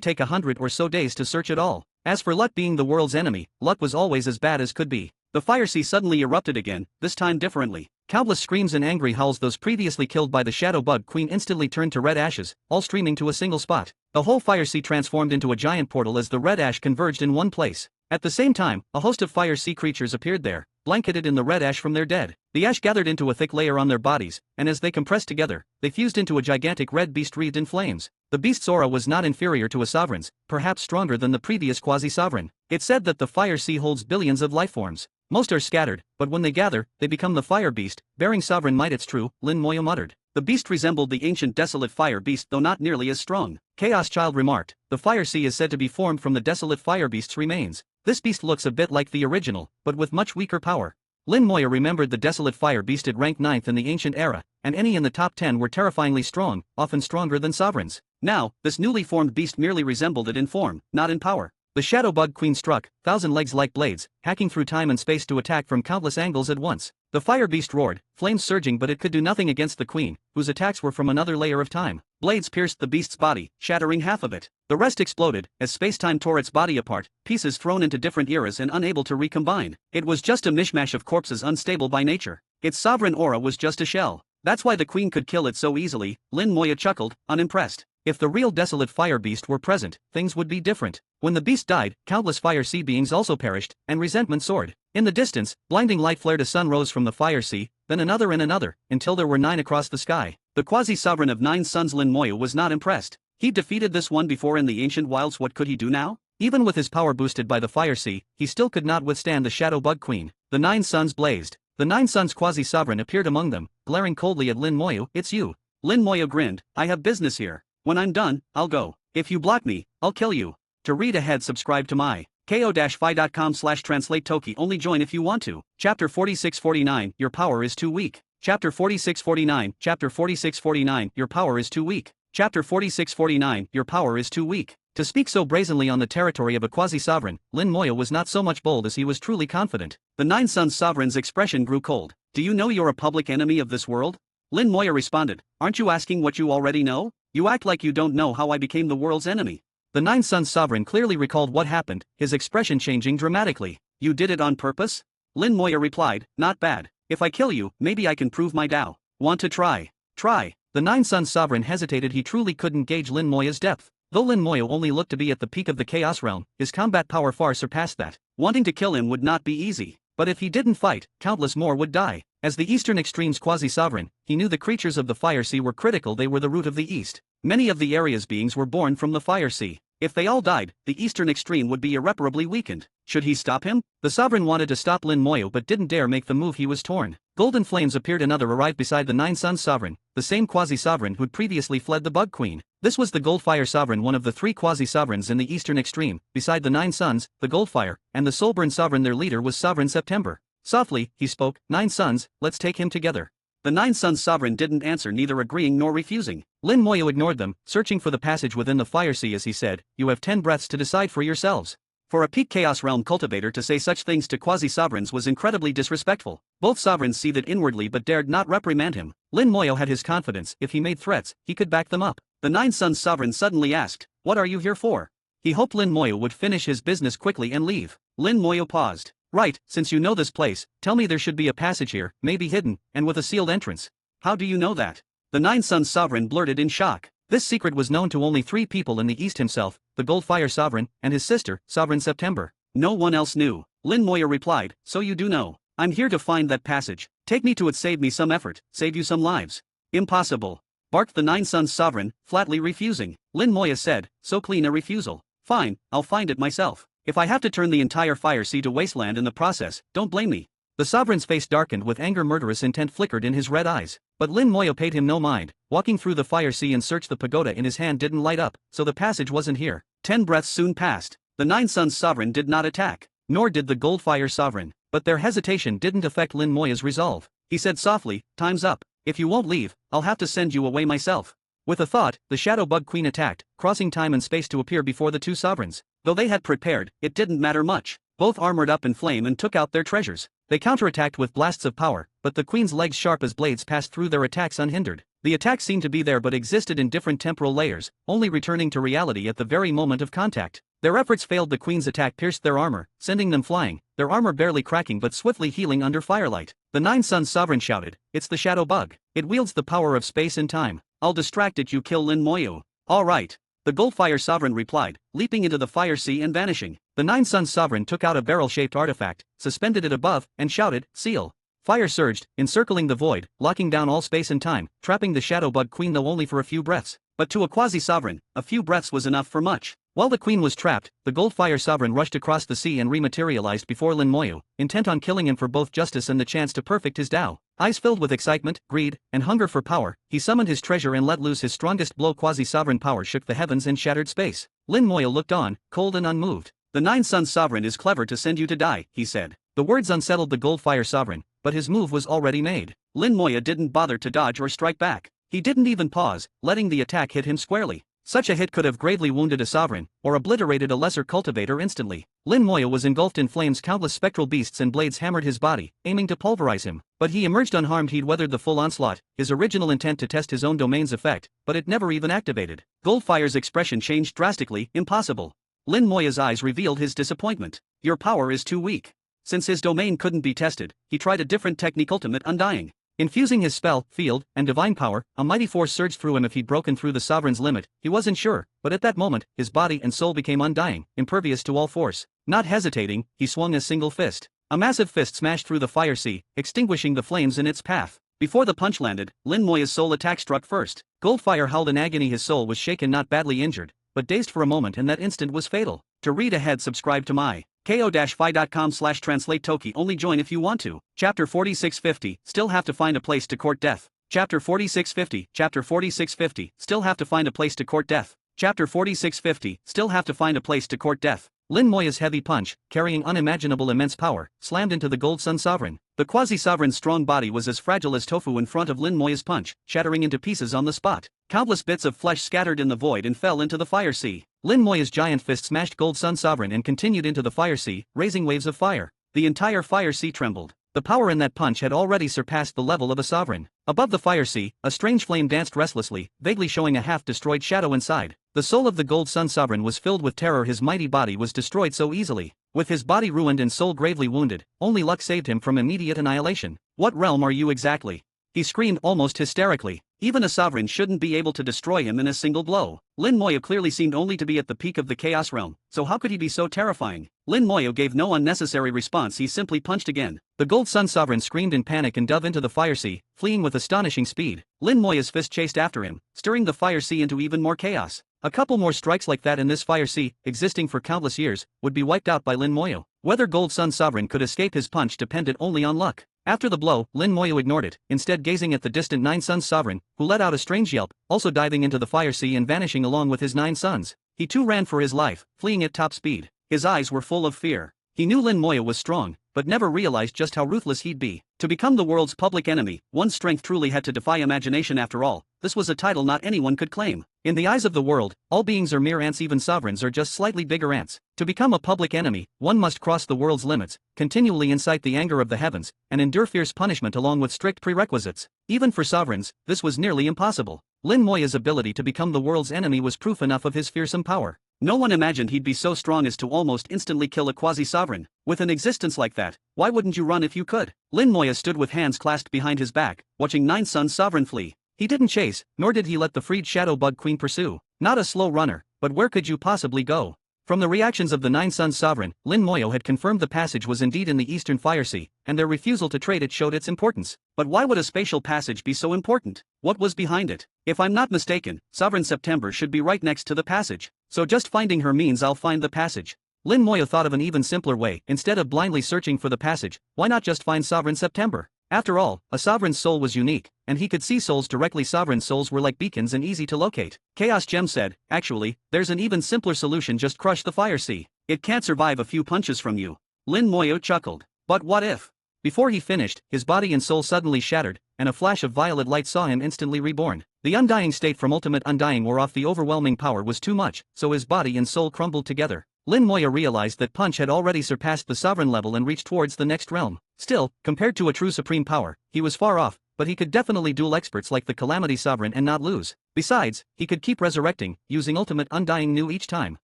take 100 or so days to search it all. As for luck being the world's enemy, luck was always as bad as could be. The fire sea suddenly erupted again, this time differently. Countless screams and angry howls. Those previously killed by the shadow bug queen instantly turned to red ashes, all streaming to a single spot. The whole fire sea transformed into a giant portal as the red ash converged in one place. At the same time, a host of fire sea creatures appeared there, blanketed in the red ash from their dead. The ash gathered into a thick layer on their bodies, and as they compressed together, they fused into a gigantic red beast wreathed in flames. The beast's aura was not inferior to a sovereign's, perhaps stronger than the previous quasi-sovereign. It said that the fire sea holds billions of lifeforms. Most are scattered, but when they gather, they become the fire beast, bearing sovereign might. It's true, Lin Moyo muttered. The beast resembled the ancient desolate fire beast, though not nearly as strong. Chaos Child remarked, the fire sea is said to be formed from the desolate fire beast's remains. This beast looks a bit like the original, but with much weaker power. Lin Moyo remembered the desolate fire beast had ranked 9th in the ancient era, and any in the top 10 were terrifyingly strong, often stronger than sovereigns. Now, this newly formed beast merely resembled it in form, not in power. The shadow bug queen struck, 1,000 legs like blades, hacking through time and space to attack from countless angles at once. The fire beast roared, flames surging, but it could do nothing against the queen, whose attacks were from another layer of time. Blades pierced the beast's body, shattering half of it. The rest exploded, as space-time tore its body apart, pieces thrown into different eras and unable to recombine. It was just a mishmash of corpses, unstable by nature. Its sovereign aura was just a shell. That's why the queen could kill it so easily, Lin Moyo chuckled, unimpressed. If the real desolate fire beast were present, things would be different. When the beast died, countless fire sea beings also perished, and resentment soared. In the distance, blinding light flared. A sun rose from the fire sea, then another and another, until there were 9 across the sky. The quasi-sovereign of 9 suns, Lin Moyo, was not impressed. He'd defeated this one before in the ancient wilds. What could he do now? Even with his power boosted by the fire sea, he still could not withstand the shadow bug queen. The 9 suns blazed. The 9 suns quasi-sovereign appeared among them, glaring coldly at Lin Moyo. It's you. Lin Moyo grinned, I have business here. When I'm done, I'll go. If you block me, I'll kill you. To read ahead, subscribe to my ko-fi.com/translate Toki. Only join if you want to. Chapter 4649, Your Power is Too Weak. Chapter 4649, Chapter 4649, Your Power is Too Weak. Chapter 4649, Your Power is Too Weak. To speak so brazenly on the territory of a quasi-sovereign, Lin Moya was not so much bold as he was truly confident. The Nine Suns Sovereign's expression grew cold. Do you know you're a public enemy of this world? Lin Moya responded, aren't you asking what you already know? You act like you don't know how I became the world's enemy. The Nine Suns Sovereign clearly recalled what happened, his expression changing dramatically. You did it on purpose? Lin Moya replied, not bad. If I kill you, maybe I can prove my Tao. Want to try? Try. The Nine Suns Sovereign hesitated. He truly couldn't gauge Lin Moya's depth. Though Lin Moya only looked to be at the peak of the Chaos Realm, his combat power far surpassed that. Wanting to kill him would not be easy. But if he didn't fight, countless more would die. As the Eastern Extreme's quasi-sovereign, he knew the creatures of the Fire Sea were critical. They were the root of the East. Many of the area's beings were born from the Fire Sea. If they all died, the Eastern Extreme would be irreparably weakened. Should he stop him? The Sovereign wanted to stop Lin Moya but didn't dare make the move. He was torn. Golden flames appeared. Another arrived beside the Nine Suns Sovereign, the same quasi-sovereign who'd previously fled the Bug Queen. This was the Goldfire Sovereign, one of the three quasi-sovereigns in the Eastern Extreme. Beside the Nine Suns, the Goldfire, and the Soulburn Sovereign, their leader was Sovereign September. Softly, he spoke, Nine Suns, let's take him together. The Nine Suns Sovereign didn't answer, neither agreeing nor refusing. Lin Moya ignored them, searching for the passage within the Fire Sea as he said, you have 10 breaths to decide for yourselves. For a peak Chaos Realm cultivator to say such things to quasi-sovereigns was incredibly disrespectful. Both sovereigns seethed inwardly but dared not reprimand him. Lin Moya had his confidence. If he made threats, he could back them up. The Nine Suns Sovereign suddenly asked, what are you here for? He hoped Lin Moya would finish his business quickly and leave. Lin Moya paused. Right, since you know this place, tell me. There should be a passage here, maybe hidden, and with a sealed entrance. How do you know that? The Nine Suns Sovereign blurted in shock. This secret was known to only 3 people in the East: himself, the Goldfire Sovereign, and his sister, Sovereign September. No one else knew. Lin Moya replied, so you do know. I'm here to find that passage. Take me to it. Save me some effort, save you some lives. Impossible. Barked the Nine Suns Sovereign, flatly refusing. Lin Moya said, so clean a refusal. Fine, I'll find it myself. If I have to turn the entire Fire Sea to wasteland in the process, don't blame me. The Sovereign's face darkened with anger. Murderous intent flickered in his red eyes. But Lin Moya paid him no mind. Walking through the Fire Sea and searched. The pagoda in his hand didn't light up, so the passage wasn't here. 10 breaths soon passed. The Nine Suns Sovereign did not attack, nor did the Goldfire Sovereign. But their hesitation didn't affect Lin Moya's resolve. He said softly, time's up. If you won't leave, I'll have to send you away myself. With a thought, the Shadow Bug Queen attacked, crossing time and space to appear before the 2 sovereigns. Though they had prepared, it didn't matter much. Both armored up in flame and took out their treasures. They counterattacked with blasts of power, but the Queen's legs, sharp as blades, passed through their attacks unhindered. The attacks seemed to be there but existed in different temporal layers, only returning to reality at the very moment of contact. Their efforts failed. The Queen's attack pierced their armor, sending them flying, their armor barely cracking but swiftly healing under firelight. The Nine Suns Sovereign shouted, it's the Shadow Bug. It wields the power of space and time. I'll distract it. You kill Lin Moya. All right. The Goldfire Sovereign replied, leaping into the Fire Sea and vanishing. The Nine Suns Sovereign took out a barrel-shaped artifact, suspended it above, and shouted, seal. Fire surged, encircling the void, locking down all space and time, trapping the Shadow Bug Queen, though only for a few breaths. But to a quasi-sovereign, a few breaths was enough for much. While the Queen was trapped, the Goldfire Sovereign rushed across the sea and rematerialized before Lin Moya, intent on killing him for both justice and the chance to perfect his Tao. Eyes filled with excitement, greed, and hunger for power, he summoned his treasure and let loose his strongest blow. Quasi-sovereign power shook the heavens and shattered space. Lin Moya looked on, cold and unmoved. The Nine Suns Sovereign is clever to send you to die, he said. The words unsettled the Goldfire Sovereign, but his move was already made. Lin Moya didn't bother to dodge or strike back. He didn't even pause, letting the attack hit him squarely. Such a hit could have gravely wounded a sovereign, or obliterated a lesser cultivator instantly. Lin Moya was engulfed in flames. Countless spectral beasts and blades hammered his body, aiming to pulverize him. But he emerged unharmed. He'd weathered the full onslaught, his original intent to test his own domain's effect, but it never even activated. Goldfire's expression changed drastically. Impossible. Lin Moya's eyes revealed his disappointment. Your power is too weak. Since his domain couldn't be tested, he tried a different technique: ultimate undying. Infusing his spell, field, and divine power, a mighty force surged through him. If he'd broken through the Sovereign's limit, he wasn't sure, but at that moment, his body and soul became undying, impervious to all force. Not hesitating, he swung a single fist. A massive fist smashed through the Fire Sea, extinguishing the flames in its path. Before the punch landed, Lin Moya's soul attack struck first. Goldfire howled in agony. His soul was shaken, not badly injured, but dazed for a moment, and that instant was fatal. To read ahead, subscribe to my ko-fi.com/translate Toki. Only join if you want to. Chapter 4650, still have to find a place to court death. Chapter 4650, Chapter 4650, still have to find a place to court death. Chapter 4650, still have to find a place to court death. Lin Moya's heavy punch, carrying unimaginable immense power, slammed into the Gold Sun Sovereign. The quasi-sovereign's strong body was as fragile as tofu in front of Lin Moya's punch, shattering into pieces on the spot. Countless bits of flesh scattered in the void and fell into the fire sea. Lin Moya's giant fist smashed Gold Sun Sovereign and continued into the fire sea, raising waves of fire. The entire fire sea trembled. The power in that punch had already surpassed the level of a sovereign. Above the fire sea, a strange flame danced restlessly, vaguely showing a half-destroyed shadow inside. The soul of the Gold Sun Sovereign was filled with terror. His mighty body was destroyed so easily. With his body ruined and soul gravely wounded, only luck saved him from immediate annihilation. "What realm are you exactly?" he screamed almost hysterically. Even a sovereign shouldn't be able to destroy him in a single blow. Lin Moya clearly seemed only to be at the peak of the Chaos Realm, so how could he be so terrifying? Lin Moya gave no unnecessary response. He simply punched again. The Gold Sun Sovereign screamed in panic and dove into the fire sea, fleeing with astonishing speed. Lin Moya's fist chased after him, stirring the fire sea into even more chaos. A couple more strikes like that in this fire sea, existing for countless years, would be wiped out by Lin Moya. Whether Gold Sun Sovereign could escape his punch depended only on luck. After the blow, Lin Moya ignored it, instead gazing at the distant Nine Suns Sovereign, who let out a strange yelp, also diving into the fire sea and vanishing along with his 9 sons. He too ran for his life, fleeing at top speed. His eyes were full of fear. He knew Lin Moya was strong, but never realized just how ruthless he'd be. To become the world's public enemy, one's strength truly had to defy imagination. After all, this was a title not anyone could claim. In the eyes of the world, all beings are mere ants. Even sovereigns are just slightly bigger ants. To become a public enemy, one must cross the world's limits, continually incite the anger of the heavens, and endure fierce punishment along with strict prerequisites. Even for sovereigns, this was nearly impossible. Lin Moya's ability to become the world's enemy was proof enough of his fearsome power. No one imagined he'd be so strong as to almost instantly kill a quasi-sovereign. With an existence like that, why wouldn't you run if you could? Lin Moya stood with hands clasped behind his back, watching 9 Suns Sovereign flee. He didn't chase, nor did he let the freed Shadow Bug Queen pursue. Not a slow runner, but where could you possibly go? From the reactions of the 9 Suns Sovereign, Lin Moya had confirmed the passage was indeed in the Eastern Fire Sea, and their refusal to trade it showed its importance. But why would a spatial passage be so important? What was behind it? If I'm not mistaken, Sovereign September should be right next to the passage. So just finding her means I'll find the passage. Lin Moya thought of an even simpler way. Instead of blindly searching for the passage, why not just find Sovereign September? After all, a sovereign's soul was unique, and he could see souls directly. Sovereign souls were like beacons and easy to locate. Chaos Gem said, "Actually, there's an even simpler solution. Just crush the fire sea. It can't survive a few punches from you." Lin Moya chuckled. But what if? Before he finished, his body and soul suddenly shattered, and a flash of violet light saw him instantly reborn. The undying state from ultimate undying wore off. The overwhelming power was too much, so his body and soul crumbled together. Lin Moya realized that punch had already surpassed the sovereign level and reached towards the next realm. Still, compared to a true supreme power, he was far off, but he could definitely duel experts like the Calamity Sovereign and not lose. Besides, he could keep resurrecting, using ultimate undying new each time.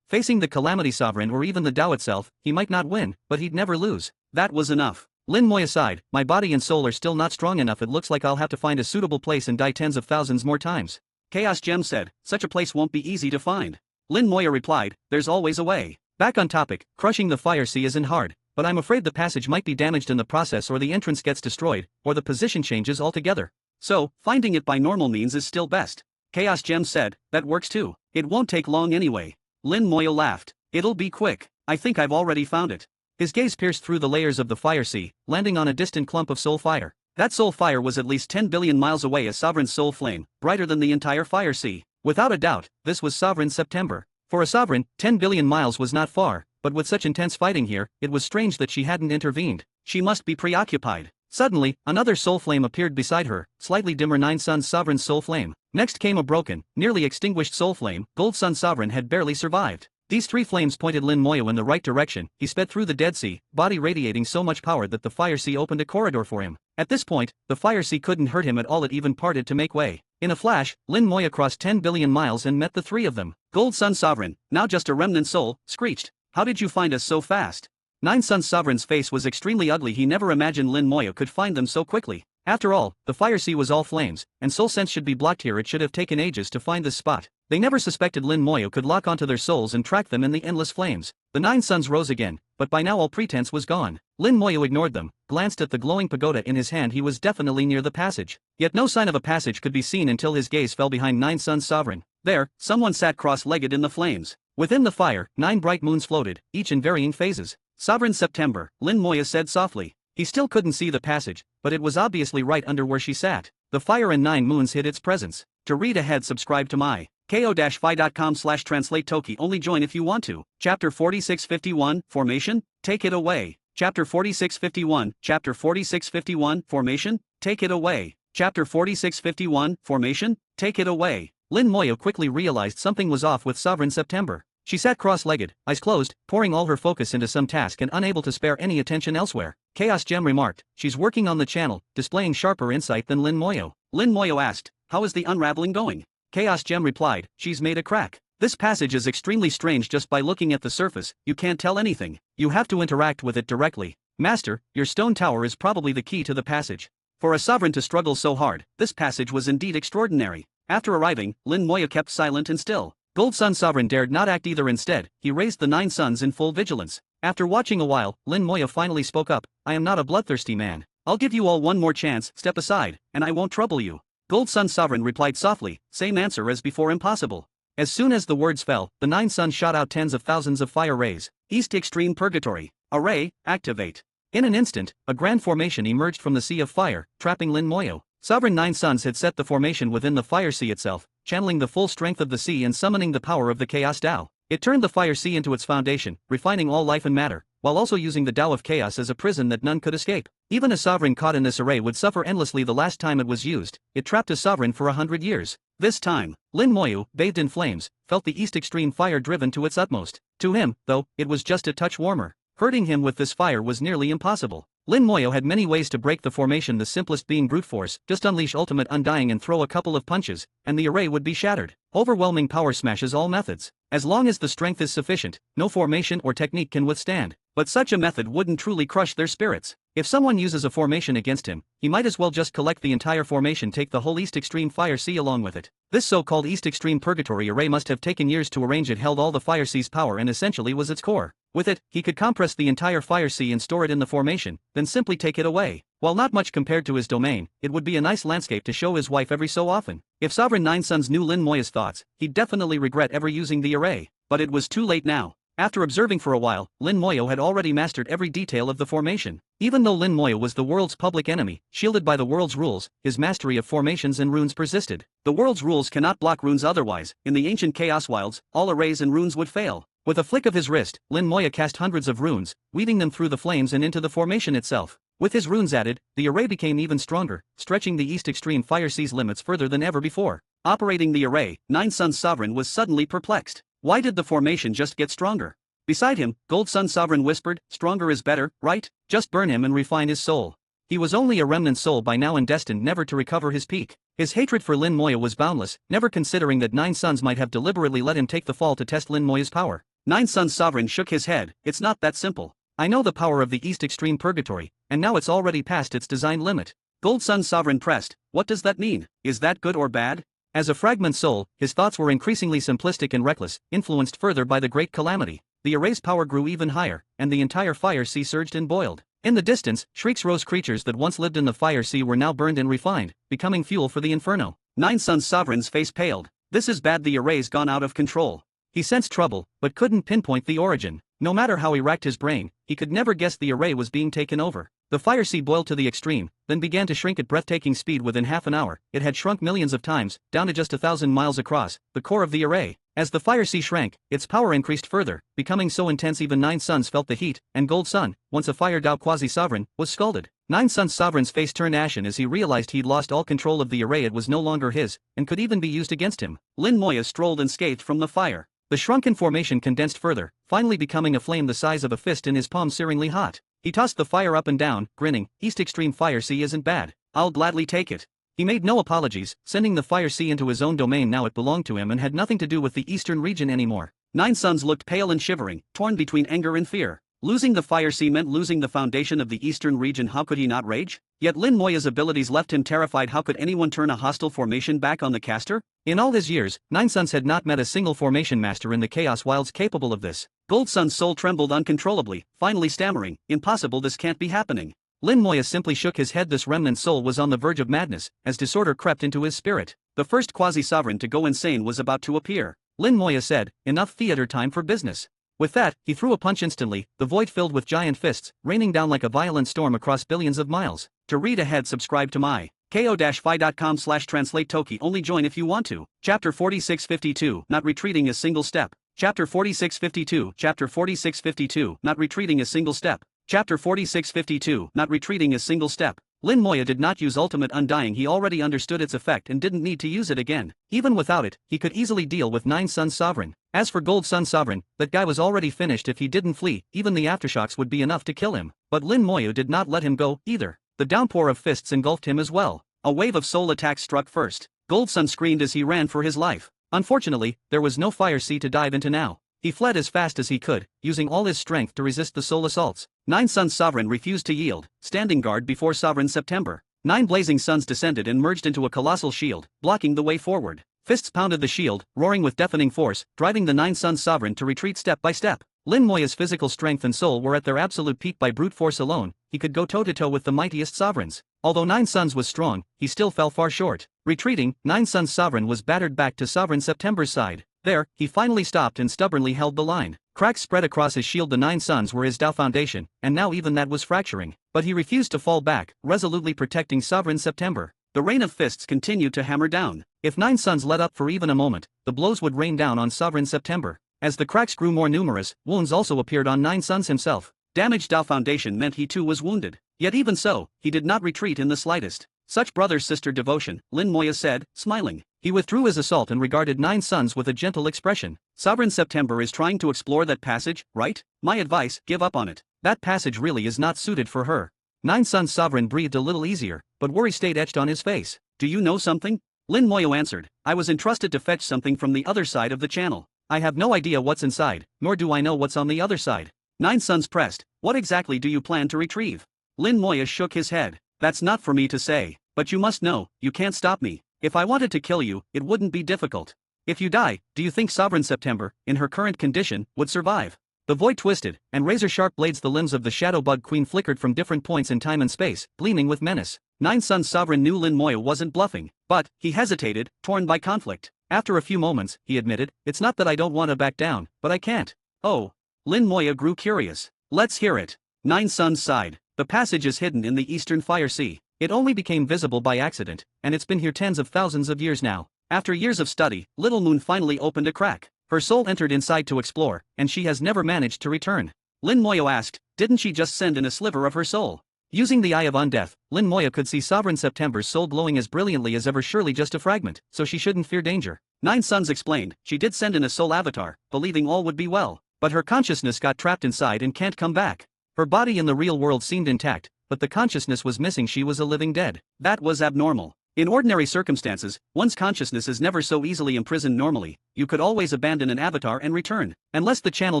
Facing the Calamity Sovereign or even the Tao itself, he might not win, but he'd never lose. That was enough. Lin Moya sighed, "My body and soul are still not strong enough. It looks like I'll have to find a suitable place and die tens of thousands more times." Chaos Gem said, "Such a place won't be easy to find." Lin Moya replied, "There's always a way." Back on topic, crushing the fire sea isn't hard, but I'm afraid the passage might be damaged in the process, or the entrance gets destroyed, or the position changes altogether. So, finding it by normal means is still best. Chaos Gem said, "That works too. It won't take long anyway." Lin Moya laughed. "It'll be quick. I think I've already found it." His gaze pierced through the layers of the fire sea, landing on a distant clump of soul fire. That soul fire was at least 10 billion miles away, a sovereign soul flame, brighter than the entire fire sea. Without a doubt, this was Sovereign September. For a sovereign, 10 billion miles was not far, but with such intense fighting here, it was strange that she hadn't intervened. She must be preoccupied. Suddenly, another soul flame appeared beside her, slightly dimmer. 9 Suns Sovereign soul flame. Next came a broken, nearly extinguished soul flame. Gold Sun Sovereign had barely survived. These 3 flames pointed Lin Moya in the right direction. He sped through the Dead Sea, body radiating so much power that the fire sea opened a corridor for him. At this point, the fire sea couldn't hurt him at all. It even parted to make way. In a flash, Lin Moya crossed 10 billion miles and met the 3 of them. Gold Sun Sovereign, now just a remnant soul, screeched, "How did you find us so fast?" 9 Suns Sovereign's face was extremely ugly. He never imagined Lin Moya could find them so quickly. After all, the fire sea was all flames, and soul sense should be blocked here. It should have taken ages to find this spot. They never suspected Lin Moya could lock onto their souls and track them in the endless flames. The 9 Suns rose again, but by now all pretense was gone. Lin Moya ignored them, glanced at the glowing pagoda in his hand. He was definitely near the passage. Yet no sign of a passage could be seen until his gaze fell behind 9 Suns Sovereign. There, someone sat cross-legged in the flames. Within the fire, 9 bright moons floated, each in varying phases. "Sovereign September," Lin Moya said softly. He still couldn't see the passage, but it was obviously right under where she sat. The fire and 9 moons hid its presence. To read ahead, subscribe to my ko-fi.com/translate Toki. Only join if you want to. Chapter 4651, Formation, Take It Away. Chapter 4651, Chapter 4651, Formation, Take It Away. Chapter 4651, Formation, Take It Away. Lin Moyo quickly realized something was off with Sovereign September. She sat cross-legged, eyes closed, pouring all her focus into some task and unable to spare any attention elsewhere. Chaos Gem remarked, "She's working on the channel, displaying sharper insight than Lin Moyo." Lin Moyo asked, "How is the unraveling going?" Chaos Gem replied, "She's made a crack. This passage is extremely strange. Just by looking at the surface, you can't tell anything. You have to interact with it directly. Master, your stone tower is probably the key to the passage." For a sovereign to struggle so hard, this passage was indeed extraordinary. After arriving, Lin Moyo kept silent and still. Gold Sun Sovereign dared not act either. Instead, he raised the 9 suns in full vigilance. After watching a while, Lin Moyo finally spoke up, "I am not a bloodthirsty man. I'll give you all one more chance, step aside, and I won't trouble you." Gold Sun Sovereign replied softly, "Same answer as before, impossible." As soon as the words fell, the 9 suns shot out tens of thousands of fire rays. East Extreme Purgatory. Array, activate. In an instant, a grand formation emerged from the sea of fire, trapping Lin Moyo. Sovereign 9 suns had set the formation within the fire sea itself, channeling the full strength of the sea and summoning the power of the Chaos Tao. It turned the fire sea into its foundation, refining all life and matter, while also using the Tao of Chaos as a prison that none could escape. Even a sovereign caught in this array would suffer endlessly the last time it was used. It trapped a sovereign for 100 years. This time, Lin Moyo, bathed in flames, felt the East Extreme fire driven to its utmost. To him, though, it was just a touch warmer. Hurting him with this fire was nearly impossible. Lin Moyo had many ways to break the formation, the simplest being brute force. Just unleash ultimate undying and throw a couple of punches, and the array would be shattered. Overwhelming power smashes all methods. As long as the strength is sufficient, no formation or technique can withstand. But such a method wouldn't truly crush their spirits. If someone uses a formation against him, he might as well just collect the entire formation, take the whole East Extreme Fire Sea along with it. This so-called East Extreme Purgatory array must have taken years to arrange. It held all the Fire Sea's power and essentially was its core. With it, he could compress the entire Fire Sea and store it in the formation, then simply take it away. While not much compared to his domain, it would be a nice landscape to show his wife every so often. If Sovereign 9 Suns knew Lin Moyo's thoughts, he'd definitely regret ever using the array. But it was too late now. After observing for a while, Lin Moyo had already mastered every detail of the formation. Even though Lin Moyo was the world's public enemy, shielded by the world's rules, his mastery of formations and runes persisted. The world's rules cannot block runes, otherwise, in the ancient Chaos Wilds, all arrays and runes would fail. With a flick of his wrist, Lin Moyo cast hundreds of runes, weaving them through the flames and into the formation itself. With his runes added, the array became even stronger, stretching the East Extreme Fire Sea's limits further than ever before. Operating the array, 9 Suns Sovereign was suddenly perplexed. Why did the formation just get stronger? Beside him, Gold Sun Sovereign whispered, "Stronger is better, right? Just burn him and refine his soul." He was only a remnant soul by now and destined never to recover his peak. His hatred for Lin Moyo was boundless, never considering that 9 Suns might have deliberately let him take the fall to test Lin Moyo's power. 9 Suns Sovereign shook his head. "It's not that simple. I know the power of the East Extreme Purgatory, and now it's already past its design limit." Gold Sun Sovereign pressed, "What does that mean? Is that good or bad?" As a fragment soul, his thoughts were increasingly simplistic and reckless, influenced further by the Great Calamity. The array's power grew even higher, and the entire Fire Sea surged and boiled. In the distance, shrieks rose. Creatures that once lived in the Fire Sea were now burned and refined, becoming fuel for the inferno. 9 Suns Sovereign's face paled. "This is bad. The array's gone out of control." He sensed trouble, but couldn't pinpoint the origin. No matter how he racked his brain, he could never guess the array was being taken over. The Fire Sea boiled to the extreme, then began to shrink at breathtaking speed. Within half an hour, it had shrunk millions of times, down to just 1,000 miles across, the core of the array. As the Fire Sea shrank, its power increased further, becoming so intense even 9 Suns felt the heat, and Gold Sun, once a Fire Dao quasi-sovereign, was scalded. 9 Suns Sovereign's face turned ashen as he realized he'd lost all control of the array. It was no longer his, and could even be used against him. Lin Moyo strolled unscathed from the fire. The shrunken formation condensed further, finally becoming a flame the size of a fist in his palm, searingly hot. He tossed the fire up and down, grinning. "East Extreme Fire Sea isn't bad. I'll gladly take it." He made no apologies, sending the Fire Sea into his own domain. Now it belonged to him and had nothing to do with the eastern region anymore. 9 Suns looked pale and shivering, torn between anger and fear. Losing the Fire Sea meant losing the foundation of the eastern region. How could he not rage? Yet Lin Moyo's abilities left him terrified. How could anyone turn a hostile formation back on the caster? In all his years, 9 Suns had not met a single formation master in the Chaos Wilds capable of this. Gold Sun's soul trembled uncontrollably, finally stammering, "Impossible, this can't be happening." Lin Moyo simply shook his head. This remnant soul was on the verge of madness, as disorder crept into his spirit. The first quasi-sovereign to go insane was about to appear. Lin Moyo said, "Enough theater, time for business." With that, he threw a punch. Instantly, the void filled with giant fists, raining down like a violent storm across billions of miles. To read ahead, subscribe to my ko-fi.com/translate Toki. Only join if you want to. Chapter 4652, Not Retreating a Single Step. Chapter 4652, Chapter 4652, Not Retreating a Single Step. Chapter 4652, Not Retreating a Single Step. Lin Moya did not use Ultimate Undying. He already understood its effect and didn't need to use it again. Even without it, he could easily deal with 9 Suns Sovereign. As for Gold Sun Sovereign, that guy was already finished. If he didn't flee, even the aftershocks would be enough to kill him. But Lin Moya did not let him go, either. The downpour of fists engulfed him as well. A wave of soul attacks struck first. Gold Sun screamed as he ran for his life. Unfortunately, there was no fire sea to dive into now. He fled as fast as he could, using all his strength to resist the soul assaults. 9 Suns Sovereign refused to yield, standing guard before Sovereign September. 9 blazing suns descended and merged into a colossal shield, blocking the way forward. Fists pounded the shield, roaring with deafening force, driving the 9 Suns Sovereign to retreat step by step. Lin Moya's physical strength and soul were at their absolute peak. By brute force alone, he could go toe-to-toe with the mightiest sovereigns. Although 9 Suns was strong, he still fell far short. Retreating, 9 Suns Sovereign was battered back to Sovereign September's side. There, he finally stopped and stubbornly held the line. Cracks spread across his shield. The 9 Suns were his Tao foundation, and now even that was fracturing. But he refused to fall back, resolutely protecting Sovereign September. The rain of fists continued to hammer down. If 9 Suns let up for even a moment, the blows would rain down on Sovereign September. As the cracks grew more numerous, wounds also appeared on 9 Suns himself. Damaged Tao foundation meant he too was wounded. Yet even so, he did not retreat in the slightest. Such brother-sister devotion, Lin Moya said, smiling. He withdrew his assault and regarded 9 Suns with a gentle expression. Sovereign September is trying to explore that passage, right? My advice, give up on it. That passage really is not suited for her. 9 Suns Sovereign breathed a little easier, but worry stayed etched on his face. Do you know something? Lin Moya answered. I was entrusted to fetch something from the other side of the channel. I have no idea what's inside, nor do I know what's on the other side. 9 Suns pressed. What exactly do you plan to retrieve? Lin Moya shook his head. That's not for me to say. But you must know, you can't stop me. If I wanted to kill you, it wouldn't be difficult. If you die, do you think Sovereign September, in her current condition, would survive? The void twisted, and razor-sharp blades. The limbs of the Shadow Bug Queen flickered from different points in time and space, gleaming with menace. 9 Suns Sovereign knew Lin Moya wasn't bluffing, but he hesitated, torn by conflict. After a few moments, he admitted, it's not that I don't want to back down, but I can't. Oh. Lin Moya grew curious. Let's hear it. 9 Suns sighed. The passage is hidden in the Eastern Fire Sea. It only became visible by accident, and it's been here tens of thousands of years now. After years of study, Little Moon finally opened a crack. Her soul entered inside to explore, and she has never managed to return. Lin Moya asked, didn't she just send in a sliver of her soul? Using the Eye of Undeath, Lin Moya could see Sovereign September's soul glowing as brilliantly as ever. Surely just a fragment, so she shouldn't fear danger. 9 Suns explained, she did send in a soul avatar, believing all would be well. But her consciousness got trapped inside and can't come back. Her body in the real world seemed intact, but the consciousness was missing. She was a living dead. That was abnormal. In ordinary circumstances, one's consciousness is never so easily imprisoned. Normally, you could always abandon an avatar and return, unless the channel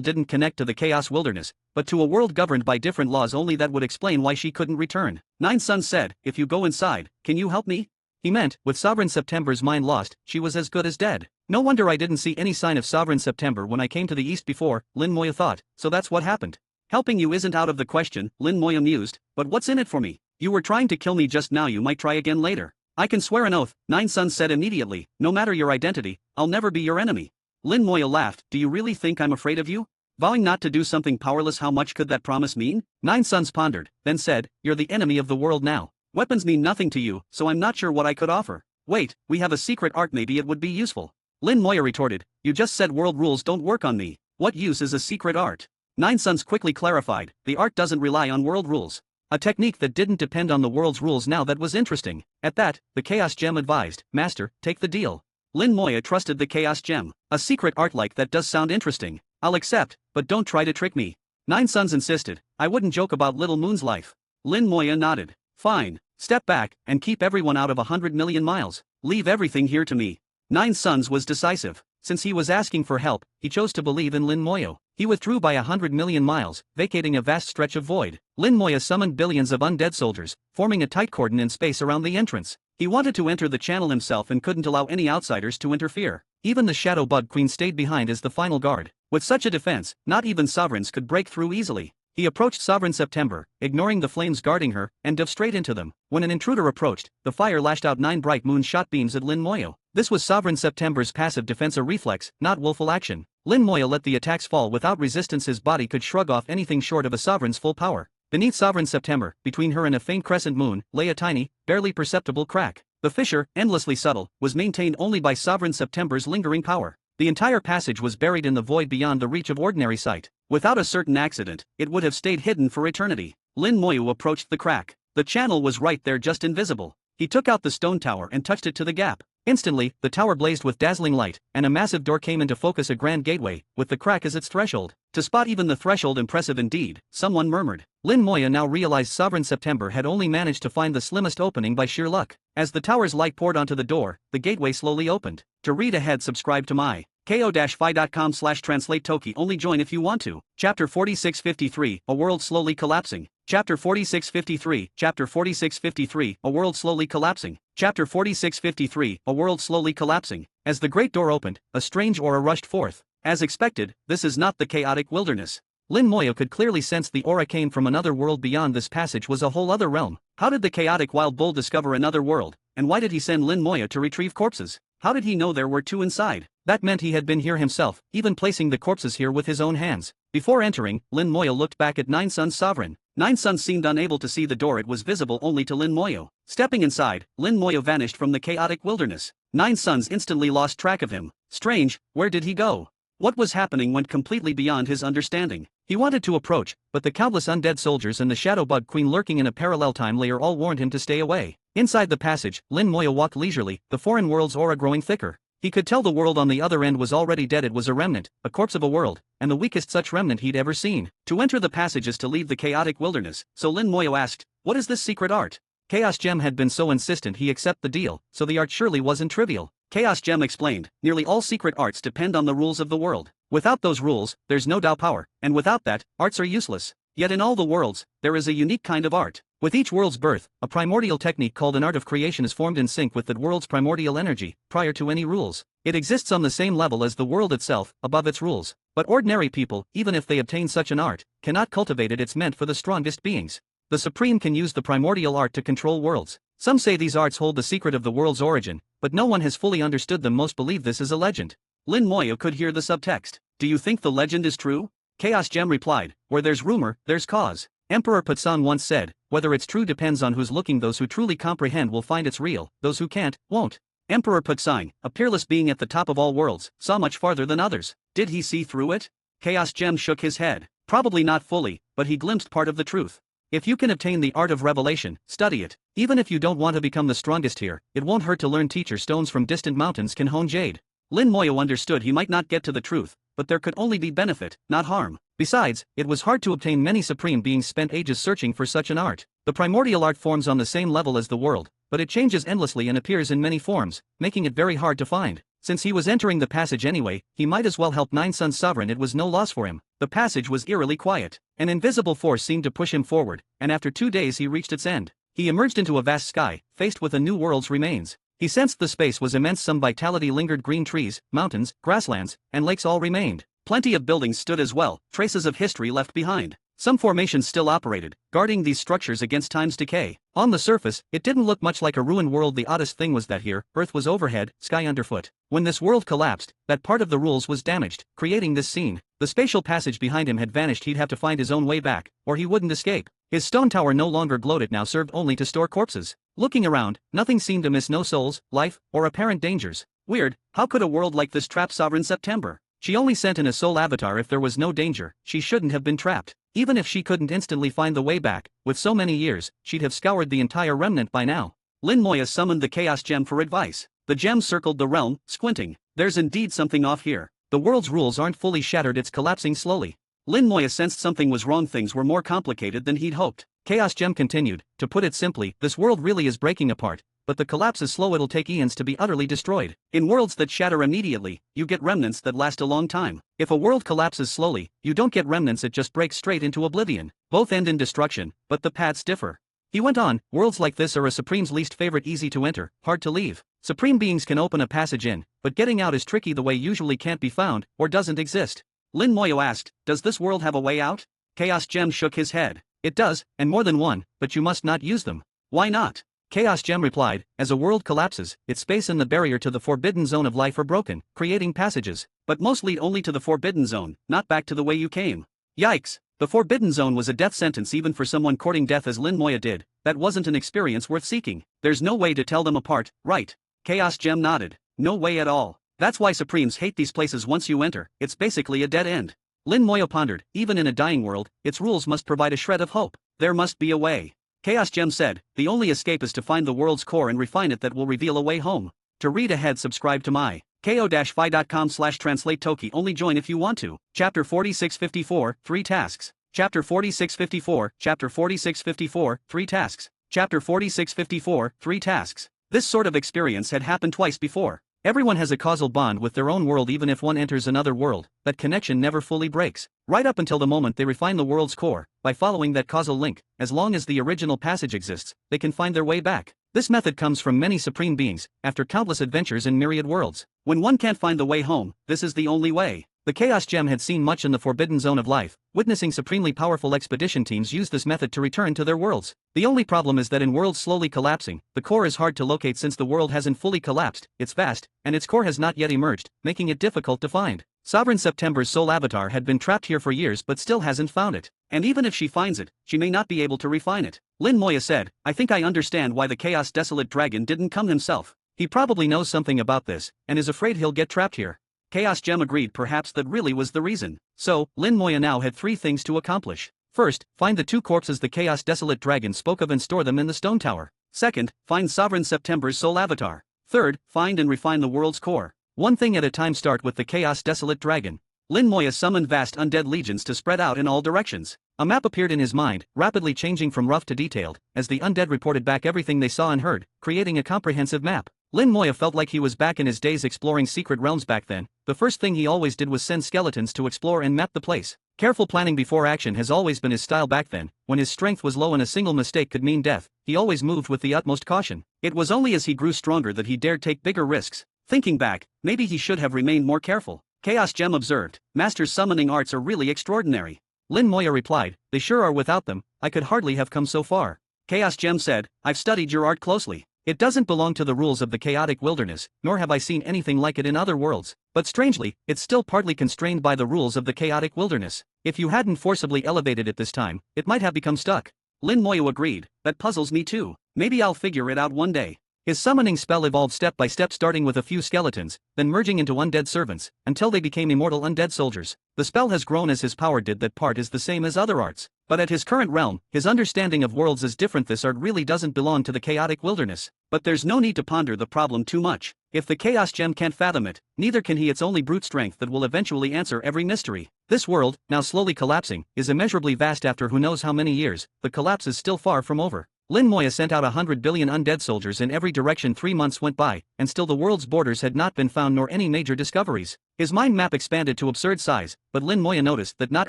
didn't connect to the Chaos Wilderness, but to a world governed by different laws. Only that would explain why she couldn't return. 9 Suns said, if you go inside, can you help me? He meant, with Sovereign September's mind lost, she was as good as dead. No wonder I didn't see any sign of Sovereign September when I came to the east before, Lin Moya thought, so that's what happened. Helping you isn't out of the question, Lin Moya mused, but what's in it for me? You were trying to kill me just now, you might try again later. I can swear an oath, 9 Suns said immediately, no matter your identity, I'll never be your enemy. Lin Moya laughed, do you really think I'm afraid of you? Vowing not to do something powerless, how much could that promise mean? 9 Suns pondered, then said, you're the enemy of the world now. Weapons mean nothing to you, so I'm not sure what I could offer. Wait, we have a secret art, maybe it would be useful. Lin Moya retorted, you just said world rules don't work on me. What use is a secret art? 9 Suns quickly clarified, the art doesn't rely on world rules. A technique that didn't depend on the world's rules. Now that was interesting. At that, the Chaos Gem advised, Master, take the deal. Lin Moya trusted the Chaos Gem. A secret art like that does sound interesting. I'll accept, but don't try to trick me. 9 Suns insisted, I wouldn't joke about Little Moon's life. Lin Moya nodded. Fine. Step back, and keep everyone out of 100 million miles. Leave everything here to me. 9 Suns was decisive. Since he was asking for help, he chose to believe in Lin Moya. He withdrew by 100 million miles, vacating a vast stretch of void. Lin Moya summoned billions of undead soldiers, forming a tight cordon in space around the entrance. He wanted to enter the channel himself and couldn't allow any outsiders to interfere. Even the Shadow Bug Queen stayed behind as the final guard. With such a defense, not even sovereigns could break through easily. He approached Sovereign September, ignoring the flames guarding her, and dove straight into them. When an intruder approached, the fire lashed out 9 bright moon-shot beams at Lin Moya. This was Sovereign September's passive defense, a reflex, not willful action. Lin Moya let the attacks fall without resistance. His body could shrug off anything short of a sovereign's full power. Beneath Sovereign September, between her and a faint crescent moon, lay a tiny, barely perceptible crack. The fissure, endlessly subtle, was maintained only by Sovereign September's lingering power. The entire passage was buried in the void beyond the reach of ordinary sight. Without a certain accident, it would have stayed hidden for eternity. Lin Moyu approached the crack. The channel was right there, just invisible. He took out the stone tower and touched it to the gap. Instantly, the tower blazed with dazzling light, and a massive door came into focus, a grand gateway, with the crack as its threshold. To spot even the threshold impressive indeed, someone murmured. Lin Moya now realized Sovereign September had only managed to find the slimmest opening by sheer luck. As the tower's light poured onto the door, the gateway slowly opened. To read ahead, subscribe to my ko-fi.com/translate Toki. Only join if you want to. Chapter 4653, A World Slowly Collapsing. Chapter 4653, Chapter 4653, A World Slowly Collapsing. Chapter 4653, A World Slowly Collapsing. As the great door opened, a strange aura rushed forth. As expected, this is not the chaotic wilderness. Lin Moya could clearly sense the aura came from another world beyond. This passage was a whole other realm. How did the chaotic wild bull discover another world, and why did he send Lin Moya to retrieve corpses? How did he know there were two inside? That meant he had been here himself, even placing the corpses here with his own hands. Before entering, Lin Moya looked back at Nine Sun's sovereign. Nine Sun seemed unable to see the door. It was visible only to Lin Moyo. Stepping inside, Lin Moyo vanished from the chaotic wilderness. Nine Suns instantly lost track of him. Strange, where did he go? What was happening went completely beyond his understanding. He wanted to approach, but the countless undead soldiers and the Shadow Bug Queen lurking in a parallel time layer all warned him to stay away. Inside the passage, Lin Moya walked leisurely, the foreign world's aura growing thicker. He could tell the world on the other end was already dead. It was a remnant, a corpse of a world, and the weakest such remnant he'd ever seen. To enter the passage is to leave the chaotic wilderness, so Lin Moyo asked, "What is this secret art?" Chaos Gem had been so insistent he accepted the deal, so the art surely wasn't trivial. Chaos Gem explained, "Nearly all secret arts depend on the rules of the world. Without those rules, there's no Dao power, and without that, arts are useless. Yet in all the worlds, there is a unique kind of art. With each world's birth, a primordial technique called an art of creation is formed in sync with that world's primordial energy, prior to any rules. It exists on the same level as the world itself, above its rules. But ordinary people, even if they obtain such an art, cannot cultivate it. It's meant for the strongest beings. The Supreme can use the primordial art to control worlds. Some say these arts hold the secret of the world's origin, but no one has fully understood them. Most believe this is a legend." Lin Moyo could hear the subtext. "Do you think the legend is true?" Chaos Gem replied, "Where there's rumor, there's cause. Emperor Putzan once said, whether it's true depends on who's looking. Those who truly comprehend will find it's real, those who can't, won't." Emperor Putzan, a peerless being at the top of all worlds, saw much farther than others. Did he see through it? Chaos Gem shook his head. Probably not fully, but he glimpsed part of the truth. If you can obtain the art of revelation, study it. Even if you don't want to become the strongest here, it won't hurt to learn. Teacher stones from distant mountains can hone jade. Lin Moyo understood he might not get to the truth, but there could only be benefit, not harm. Besides, it was hard to obtain. Many supreme beings spent ages searching for such an art. The primordial art forms on the same level as the world, but it changes endlessly and appears in many forms, making it very hard to find. Since he was entering the passage anyway, he might as well help Nine Sun's sovereign. It was no loss for him. The passage was eerily quiet. An invisible force seemed to push him forward, and after 2 days he reached its end. He emerged into a vast sky, faced with a new world's remains. He sensed the space was immense. Some vitality lingered. Green trees, mountains, grasslands, and lakes all remained. Plenty of buildings stood as well, traces of history left behind. Some formations still operated, guarding these structures against time's decay. On the surface, it didn't look much like a ruined world. The oddest thing was that here, Earth was overhead, sky underfoot. When this world collapsed, that part of the rules was damaged, creating this scene. The spatial passage behind him had vanished. He'd have to find his own way back, or he wouldn't escape. His stone tower no longer glowed. It now served only to store corpses. Looking around, nothing seemed amiss. No souls, life, or apparent dangers. Weird, how could a world like this trap Sovereign September? She only sent in a soul avatar. If there was no danger, she shouldn't have been trapped. Even if she couldn't instantly find the way back, with so many years, she'd have scoured the entire remnant by now. Lin Moya summoned the Chaos Gem for advice. The gem circled the realm, squinting. There's indeed something off here. The world's rules aren't fully shattered. It's collapsing slowly. Lin Moya sensed something was wrong. Things were more complicated than he'd hoped. Chaos Gem continued, to put it simply, this world really is breaking apart. But the collapse is slow. It'll take eons to be utterly destroyed. In worlds that shatter immediately, you get remnants that last a long time. If a world collapses slowly, you don't get remnants. It just breaks straight into oblivion. Both end in destruction, but the paths differ. He went on, worlds like this are a Supreme's least favorite. Easy to enter, hard to leave. Supreme beings can open a passage in, but getting out is tricky. The way usually can't be found, or doesn't exist. Lin Moyo asked, does this world have a way out? Chaos Gem shook his head. It does, and more than one, but you must not use them. Why not? Chaos Gem replied, as a world collapses, its space and the barrier to the forbidden zone of life are broken, creating passages. But most lead only to the forbidden zone, not back to the way you came. Yikes! The Forbidden Zone was a death sentence even for someone courting death as Lin Moya did. That wasn't an experience worth seeking. There's no way to tell them apart, right? Chaos Gem nodded. No way at all. That's why Supremes hate these places once you enter, it's basically a dead end. Lin Moya pondered, even in a dying world, its rules must provide a shred of hope. There must be a way. Chaos Gem said, the only escape is to find the world's core and refine it that will reveal a way home. To read ahead, subscribe to my ko-fi.com/translate Toki. Only join if you want to. Chapter 4654, 3 tasks. Chapter 4654, Chapter 4654, 3 tasks. Chapter 4654, 3 tasks. This sort of experience had happened twice before. Everyone has a causal bond with their own world even if one enters another world, that connection never fully breaks, right up until the moment they refine the world's core. By following that causal link, as long as the original passage exists, they can find their way back. This method comes from many supreme beings, after countless adventures in myriad worlds. When one can't find the way home, this is the only way. The Chaos Gem had seen much in the Forbidden Zone of life, witnessing supremely powerful expedition teams use this method to return to their worlds. The only problem is that in worlds slowly collapsing, the core is hard to locate since the world hasn't fully collapsed, it's vast, and its core has not yet emerged, making it difficult to find. Sovereign September's soul avatar had been trapped here for years but still hasn't found it. And even if she finds it, she may not be able to refine it. Lin Moya said, I think I understand why the Chaos Desolate Dragon didn't come himself. He probably knows something about this, and is afraid he'll get trapped here. Chaos Gem agreed perhaps that really was the reason. So, Lin Moya now had 3 things to accomplish. First, find the 2 corpses the Chaos Desolate Dragon spoke of and store them in the stone tower. Second, find Sovereign September's soul avatar. Third, find and refine the world's core. One thing at a time. Start with the Chaos Desolate Dragon. Lin Moya summoned vast undead legions to spread out in all directions. A map appeared in his mind, rapidly changing from rough to detailed, as the undead reported back everything they saw and heard, creating a comprehensive map. Lin Moya felt like he was back in his days exploring secret realms back then. The first thing he always did was send skeletons to explore and map the place. Careful planning before action has always been his style back then. When his strength was low and a single mistake could mean death, he always moved with the utmost caution. It was only as he grew stronger that he dared take bigger risks. Thinking back, maybe he should have remained more careful. Chaos Gem observed, Master's summoning arts are really extraordinary. Lin Moya replied, they sure are. Without them, I could hardly have come so far. Chaos Gem said, I've studied your art closely. It doesn't belong to the rules of the chaotic wilderness, nor have I seen anything like it in other worlds, but strangely, it's still partly constrained by the rules of the chaotic wilderness. If you hadn't forcibly elevated it this time, it might have become stuck. Lin Moya agreed, that puzzles me too. Maybe I'll figure it out one day. His summoning spell evolved step by step, starting with a few skeletons, then merging into undead servants, until they became immortal undead soldiers. The spell has grown as his power did. That part is the same as other arts, but at his current realm, his understanding of worlds is different. This art really doesn't belong to the chaotic wilderness, but there's no need to ponder the problem too much. If the Chaos Gem can't fathom it, neither can he. It's only brute strength that will eventually answer every mystery. This world, now slowly collapsing, is immeasurably vast. After who knows how many years, the collapse is still far from over. Lin Moya sent out 100 billion undead soldiers in every direction. 3 months went by, and still the world's borders had not been found nor any major discoveries. His mind map expanded to absurd size, but Lin Moya noticed that not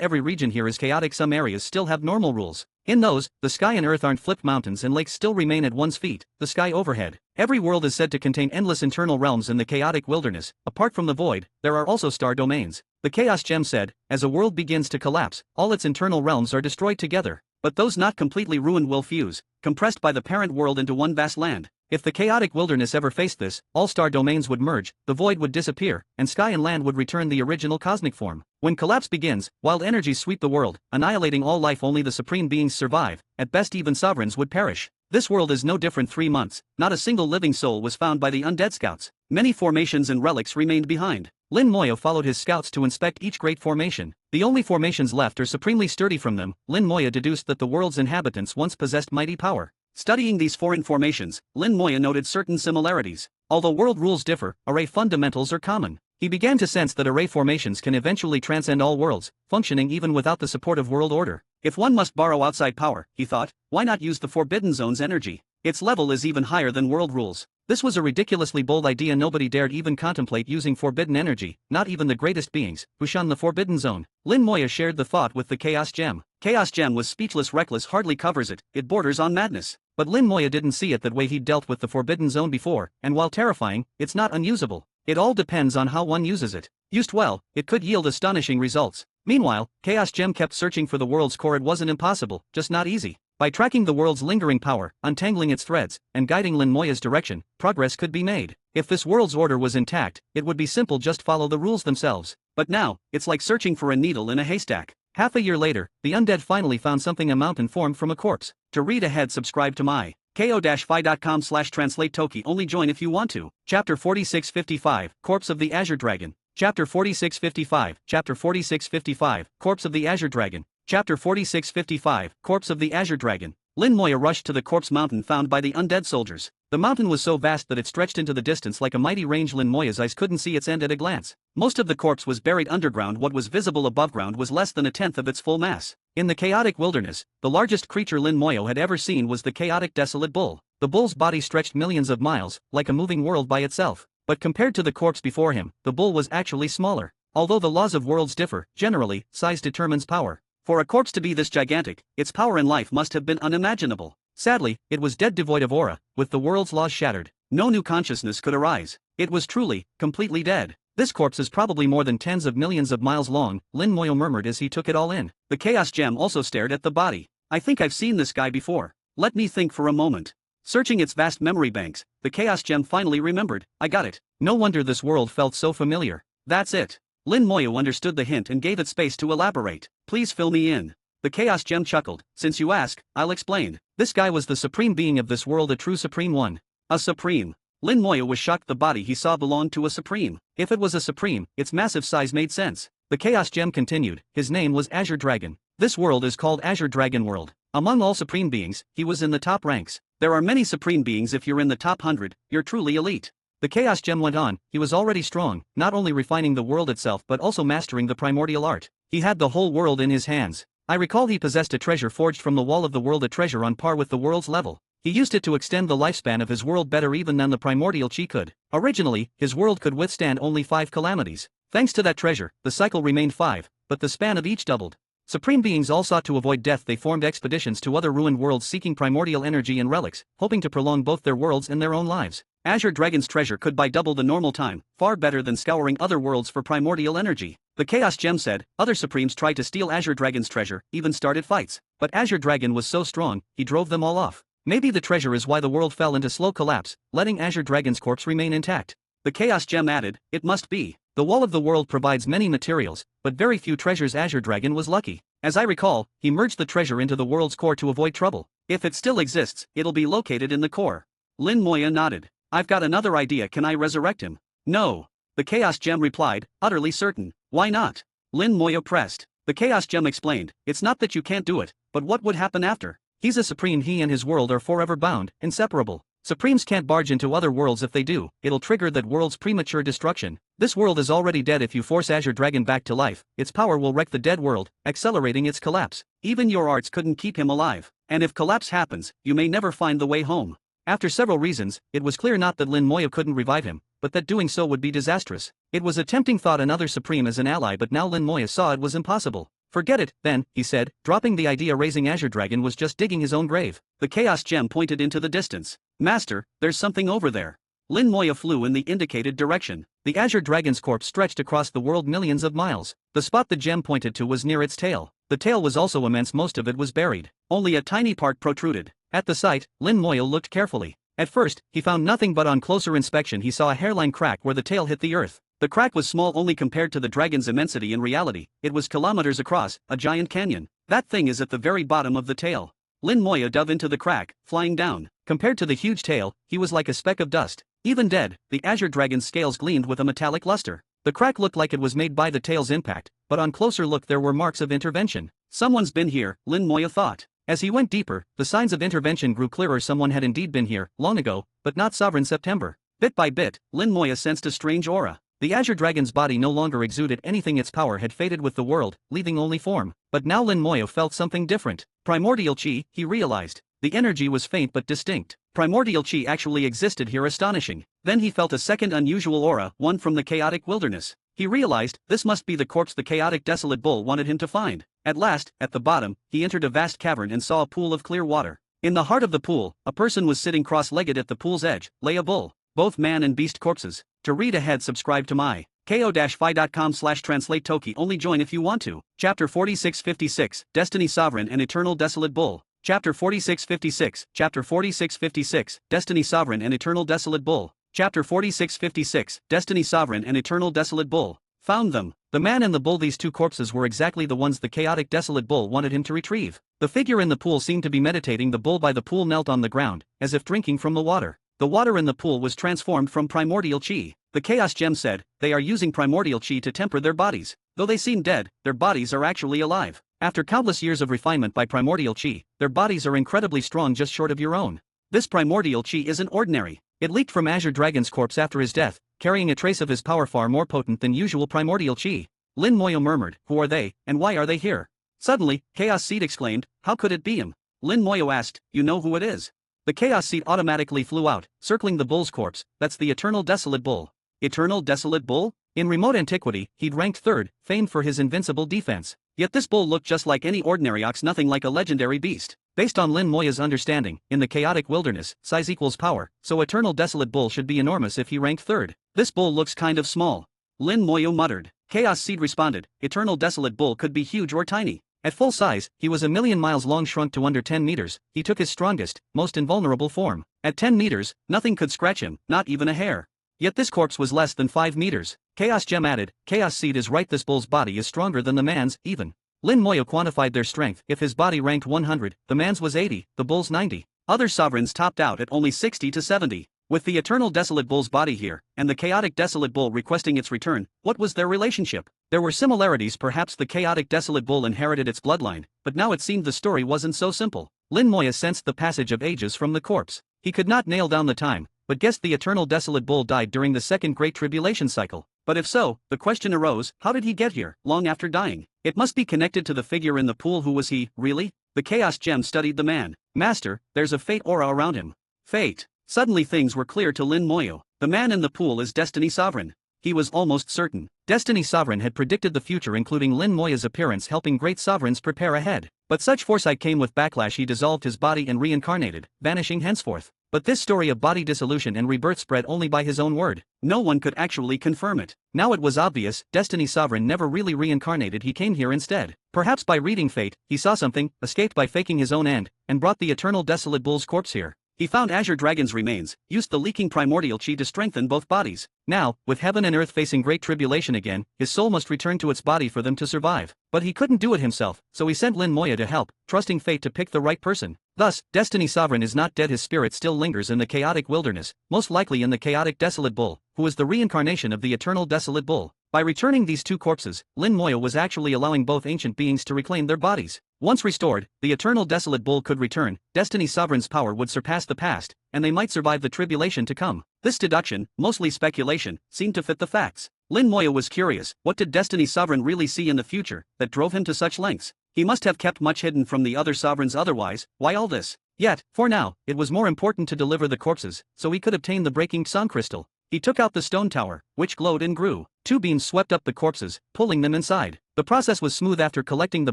every region here is chaotic. Some areas still have normal rules. In those, the sky and earth aren't flipped. Mountains and lakes still remain at one's feet, the sky overhead. Every world is said to contain endless internal realms in the chaotic wilderness. Apart from the void, there are also star domains. The Chaos Gem said, as a world begins to collapse, all its internal realms are destroyed together. But those not completely ruined will fuse, compressed by the parent world into one vast land. If the chaotic wilderness ever faced this, all star domains would merge, the void would disappear, and sky and land would return the original cosmic form. When collapse begins, wild energies sweep the world, annihilating all life. Only the supreme beings survive. At best, even sovereigns would perish. This world is no different. 3 months, not a single living soul was found by the undead scouts. Many formations and relics remained behind. Lin Moya followed his scouts to inspect each great formation. The only formations left are supremely sturdy. From them, Lin Moya deduced that the world's inhabitants once possessed mighty power. Studying these foreign formations, Lin Moya noted certain similarities. Although world rules differ, array fundamentals are common. He began to sense that array formations can eventually transcend all worlds, functioning even without the support of world order. If one must borrow outside power, he thought, why not use the Forbidden Zone's energy? Its level is even higher than world rules. This was a ridiculously bold idea. Nobody dared even contemplate using forbidden energy, not even the greatest beings, who shunned the Forbidden Zone. Lin Moya shared the thought with the Chaos Gem. Chaos Gem was speechless. Reckless hardly covers it, it borders on madness. But Lin Moya didn't see it that way. He'd dealt with the Forbidden Zone before, and while terrifying, it's not unusable. It all depends on how one uses it. Used well, it could yield astonishing results. Meanwhile, Chaos Gem kept searching for the world's core. It wasn't impossible, just not easy. By tracking the world's lingering power, untangling its threads, and guiding Lin Moya's direction, progress could be made. If this world's order was intact, it would be simple. Just follow the rules themselves. But now, it's like searching for a needle in a haystack. Half a year later, the undead finally found something, a mountain formed from a corpse. To read ahead, subscribe to my ko-fi.com/translate Toki. Only join if you want to. Chapter 4655, Corpse of the Azure Dragon. Chapter 4655, Chapter 4655, Corpse of the Azure Dragon. Chapter 4655, Corpse of the Azure Dragon. Lin Moya rushed to the corpse mountain found by the undead soldiers. The mountain was so vast that it stretched into the distance like a mighty range. Lin Moya's eyes couldn't see its end at a glance. Most of the corpse was buried underground. What was visible above ground was less than a tenth of its full mass. In the chaotic wilderness, the largest creature Lin Moya had ever seen was the chaotic desolate bull. The bull's body stretched millions of miles, like a moving world by itself. But compared to the corpse before him, the bull was actually smaller. Although the laws of worlds differ, generally, size determines power. For a corpse to be this gigantic, its power in life must have been unimaginable. Sadly, it was dead, devoid of aura, with the world's laws shattered. No new consciousness could arise. It was truly, completely dead. This corpse is probably more than tens of millions of miles long, Lin Moya murmured as he took it all in. The Chaos Gem also stared at the body. I think I've seen this guy before. Let me think for a moment. Searching its vast memory banks, the Chaos Gem finally remembered. I got it. No wonder this world felt so familiar. That's it. Lin Moya understood the hint and gave it space to elaborate. Please fill me in. The Chaos Gem chuckled. Since you ask, I'll explain. This guy was the supreme being of this world, a true supreme one. A supreme. Lin Moya was shocked. The body he saw belonged to a supreme. If it was a supreme, its massive size made sense. The Chaos Gem continued. His name was Azure Dragon. This world is called Azure Dragon World. Among all supreme beings, he was in the top ranks. There are many supreme beings. If you're in the top 100, you're truly elite. The Chaos Gem went on. He was already strong, not only refining the world itself but also mastering the primordial art. He had the whole world in his hands. I recall he possessed a treasure forged from the wall of the world, a treasure on par with the world's level. He used it to extend the lifespan of his world better even than the primordial chi could. Originally, his world could withstand only 5 calamities. Thanks to that treasure, the cycle remained 5, but the span of each doubled. Supreme beings all sought to avoid death. They formed expeditions to other ruined worlds seeking primordial energy and relics, hoping to prolong both their worlds and their own lives. Azure Dragon's treasure could buy double the normal time, far better than scouring other worlds for primordial energy. The Chaos Gem said. Other Supremes tried to steal Azure Dragon's treasure, even started fights. But Azure Dragon was so strong, he drove them all off. Maybe the treasure is why the world fell into slow collapse, letting Azure Dragon's corpse remain intact. The Chaos Gem added, it must be. The wall of the world provides many materials, but very few treasures. Azure Dragon was lucky. As I recall, he merged the treasure into the world's core to avoid trouble. If it still exists, it'll be located in the core. Lin Moya nodded. I've got another idea. Can I resurrect him? No. The Chaos Gem replied, utterly certain. Why not? Lin Moya pressed. The Chaos Gem explained, it's not that you can't do it, but what would happen after? He's a supreme. He and his world are forever bound, inseparable. Supremes can't barge into other worlds. If they do, it'll trigger that world's premature destruction. This world is already dead. If you force Azure Dragon back to life, its power will wreck the dead world, accelerating its collapse. Even your arts couldn't keep him alive. And if collapse happens, you may never find the way home. After several reasons, it was clear not that Lin Moya couldn't revive him, but that doing so would be disastrous. It was a tempting thought, another supreme as an ally, but now Lin Moya saw it was impossible. Forget it, then, he said, dropping the idea. Raising Azure Dragon was just digging his own grave. The Chaos Gem pointed into the distance. Master, there's something over there. Lin Moya flew in the indicated direction. The Azure Dragon's corpse stretched across the world millions of miles. The spot the gem pointed to was near its tail. The tail was also immense. Most of it was buried. Only a tiny part protruded. At the sight, Lin Moya looked carefully. At first, he found nothing, but on closer inspection he saw a hairline crack where the tail hit the earth. The crack was small only compared to the dragon's immensity. In reality, it was kilometers across, a giant canyon. That thing is at the very bottom of the tail. Lin Moya dove into the crack, flying down. Compared to the huge tail, he was like a speck of dust. Even dead, the Azure Dragon's scales gleamed with a metallic luster. The crack looked like it was made by the tail's impact, but on closer look there were marks of intervention. Someone's been here, Lin Moya thought. As he went deeper, the signs of intervention grew clearer. Someone had indeed been here, long ago, but not Sovereign September. Bit by bit, Lin Moya sensed a strange aura. The Azure Dragon's body no longer exuded anything. Its power had faded with the world, leaving only form. But now Lin Moya felt something different. Primordial chi, he realized. The energy was faint but distinct. Primordial chi actually existed here. Astonishing. Then he felt a second unusual aura, one from the chaotic wilderness. He realized, this must be the corpse the chaotic desolate bull wanted him to find. At last, at the bottom, he entered a vast cavern and saw a pool of clear water. In the heart of the pool, a person was sitting cross-legged. At the pool's edge lay a bull. Both man and beast corpses. To read ahead, subscribe to my ko-fi.com/translate Toki. Only join if you want to. Chapter 4656, Destiny Sovereign and Eternal Desolate Bull. Chapter 4656, Chapter 4656, Destiny Sovereign and Eternal Desolate Bull. Chapter 4656, Destiny Sovereign and Eternal Desolate Bull. Found them. The man and the bull. These two corpses were exactly the ones the chaotic desolate bull wanted him to retrieve. The figure in the pool seemed to be meditating. The bull by the pool knelt on the ground, as if drinking from the water. The water in the pool was transformed from primordial chi. The Chaos Gem said, they are using primordial chi to temper their bodies. Though they seem dead, their bodies are actually alive. After countless years of refinement by primordial chi, their bodies are incredibly strong, just short of your own. This primordial chi isn't ordinary. It leaked from Azure Dragon's corpse after his death, carrying a trace of his power far more potent than usual primordial chi. Lin Moyo murmured, who are they, and why are they here? Suddenly, Chaos Seed exclaimed, how could it be him? Lin Moyo asked, you know who it is? The Chaos Seed automatically flew out, circling the bull's corpse. That's the Eternal Desolate Bull. Eternal Desolate Bull? In remote antiquity, he'd ranked third, famed for his invincible defense. Yet this bull looked just like any ordinary ox, nothing like a legendary beast. Based on Lin Moya's understanding, in the chaotic wilderness, size equals power, so Eternal Desolate Bull should be enormous if he ranked third. This bull looks kind of small. Lin Moyo muttered. Chaos Seed responded, Eternal Desolate Bull could be huge or tiny. At full size, he was 1,000,000 miles long, shrunk to under 10 meters. He took his strongest, most invulnerable form. At 10 meters, nothing could scratch him, not even a hair. Yet this corpse was less than 5 meters. Chaos Gem added, Chaos Seed is right, this bull's body is stronger than the man's, even. Lin Moyo quantified their strength. If his body ranked 100, the man's was 80, the bull's 90. Other sovereigns topped out at only 60 to 70. With the Eternal Desolate Bull's body here, and the Chaotic Desolate Bull requesting its return, what was their relationship? There were similarities. Perhaps the Chaotic Desolate Bull inherited its bloodline, but now it seemed the story wasn't so simple. Lin Moyo sensed the passage of ages from the corpse. He could not nail down the time, but guessed the Eternal Desolate Bull died during the Second Great Tribulation cycle. But if so, the question arose, how did he get here, long after dying? It must be connected to the figure in the pool. Who was he, really? The Chaos Gem studied the man. Master, there's a fate aura around him. Fate. Suddenly things were clear to Lin Moyo. The man in the pool is Destiny Sovereign. He was almost certain. Destiny Sovereign had predicted the future, including Lin Moyo's appearance, helping great sovereigns prepare ahead. But such foresight came with backlash. He dissolved his body and reincarnated, vanishing henceforth. But this story of body dissolution and rebirth spread only by his own word. No one could actually confirm it. Now it was obvious, Destiny Sovereign never really reincarnated, he came here instead. Perhaps by reading fate, he saw something, escaped by faking his own end, and brought the Eternal Desolate Bull's corpse here. He found Azure Dragon's remains, used the leaking primordial chi to strengthen both bodies. Now, with heaven and earth facing great tribulation again, his soul must return to its body for them to survive. But he couldn't do it himself, so he sent Lin Moyo to help, trusting fate to pick the right person. Thus, Destiny Sovereign is not dead, his spirit still lingers in the chaotic wilderness, most likely in the Chaotic Desolate Bull, who is the reincarnation of the Eternal Desolate Bull. By returning these two corpses, Lin Moyo was actually allowing both ancient beings to reclaim their bodies. Once restored, the Eternal Desolate Bull could return, Destiny Sovereign's power would surpass the past, and they might survive the tribulation to come. This deduction, mostly speculation, seemed to fit the facts. Lin Moyo was curious, what did Destiny Sovereign really see in the future that drove him to such lengths? He must have kept much hidden from the other sovereigns, otherwise, why all this? Yet, for now, it was more important to deliver the corpses, so he could obtain the breaking Song Crystal. He took out the stone tower, which glowed and grew. 2 beams swept up the corpses, pulling them inside. The process was smooth. After collecting the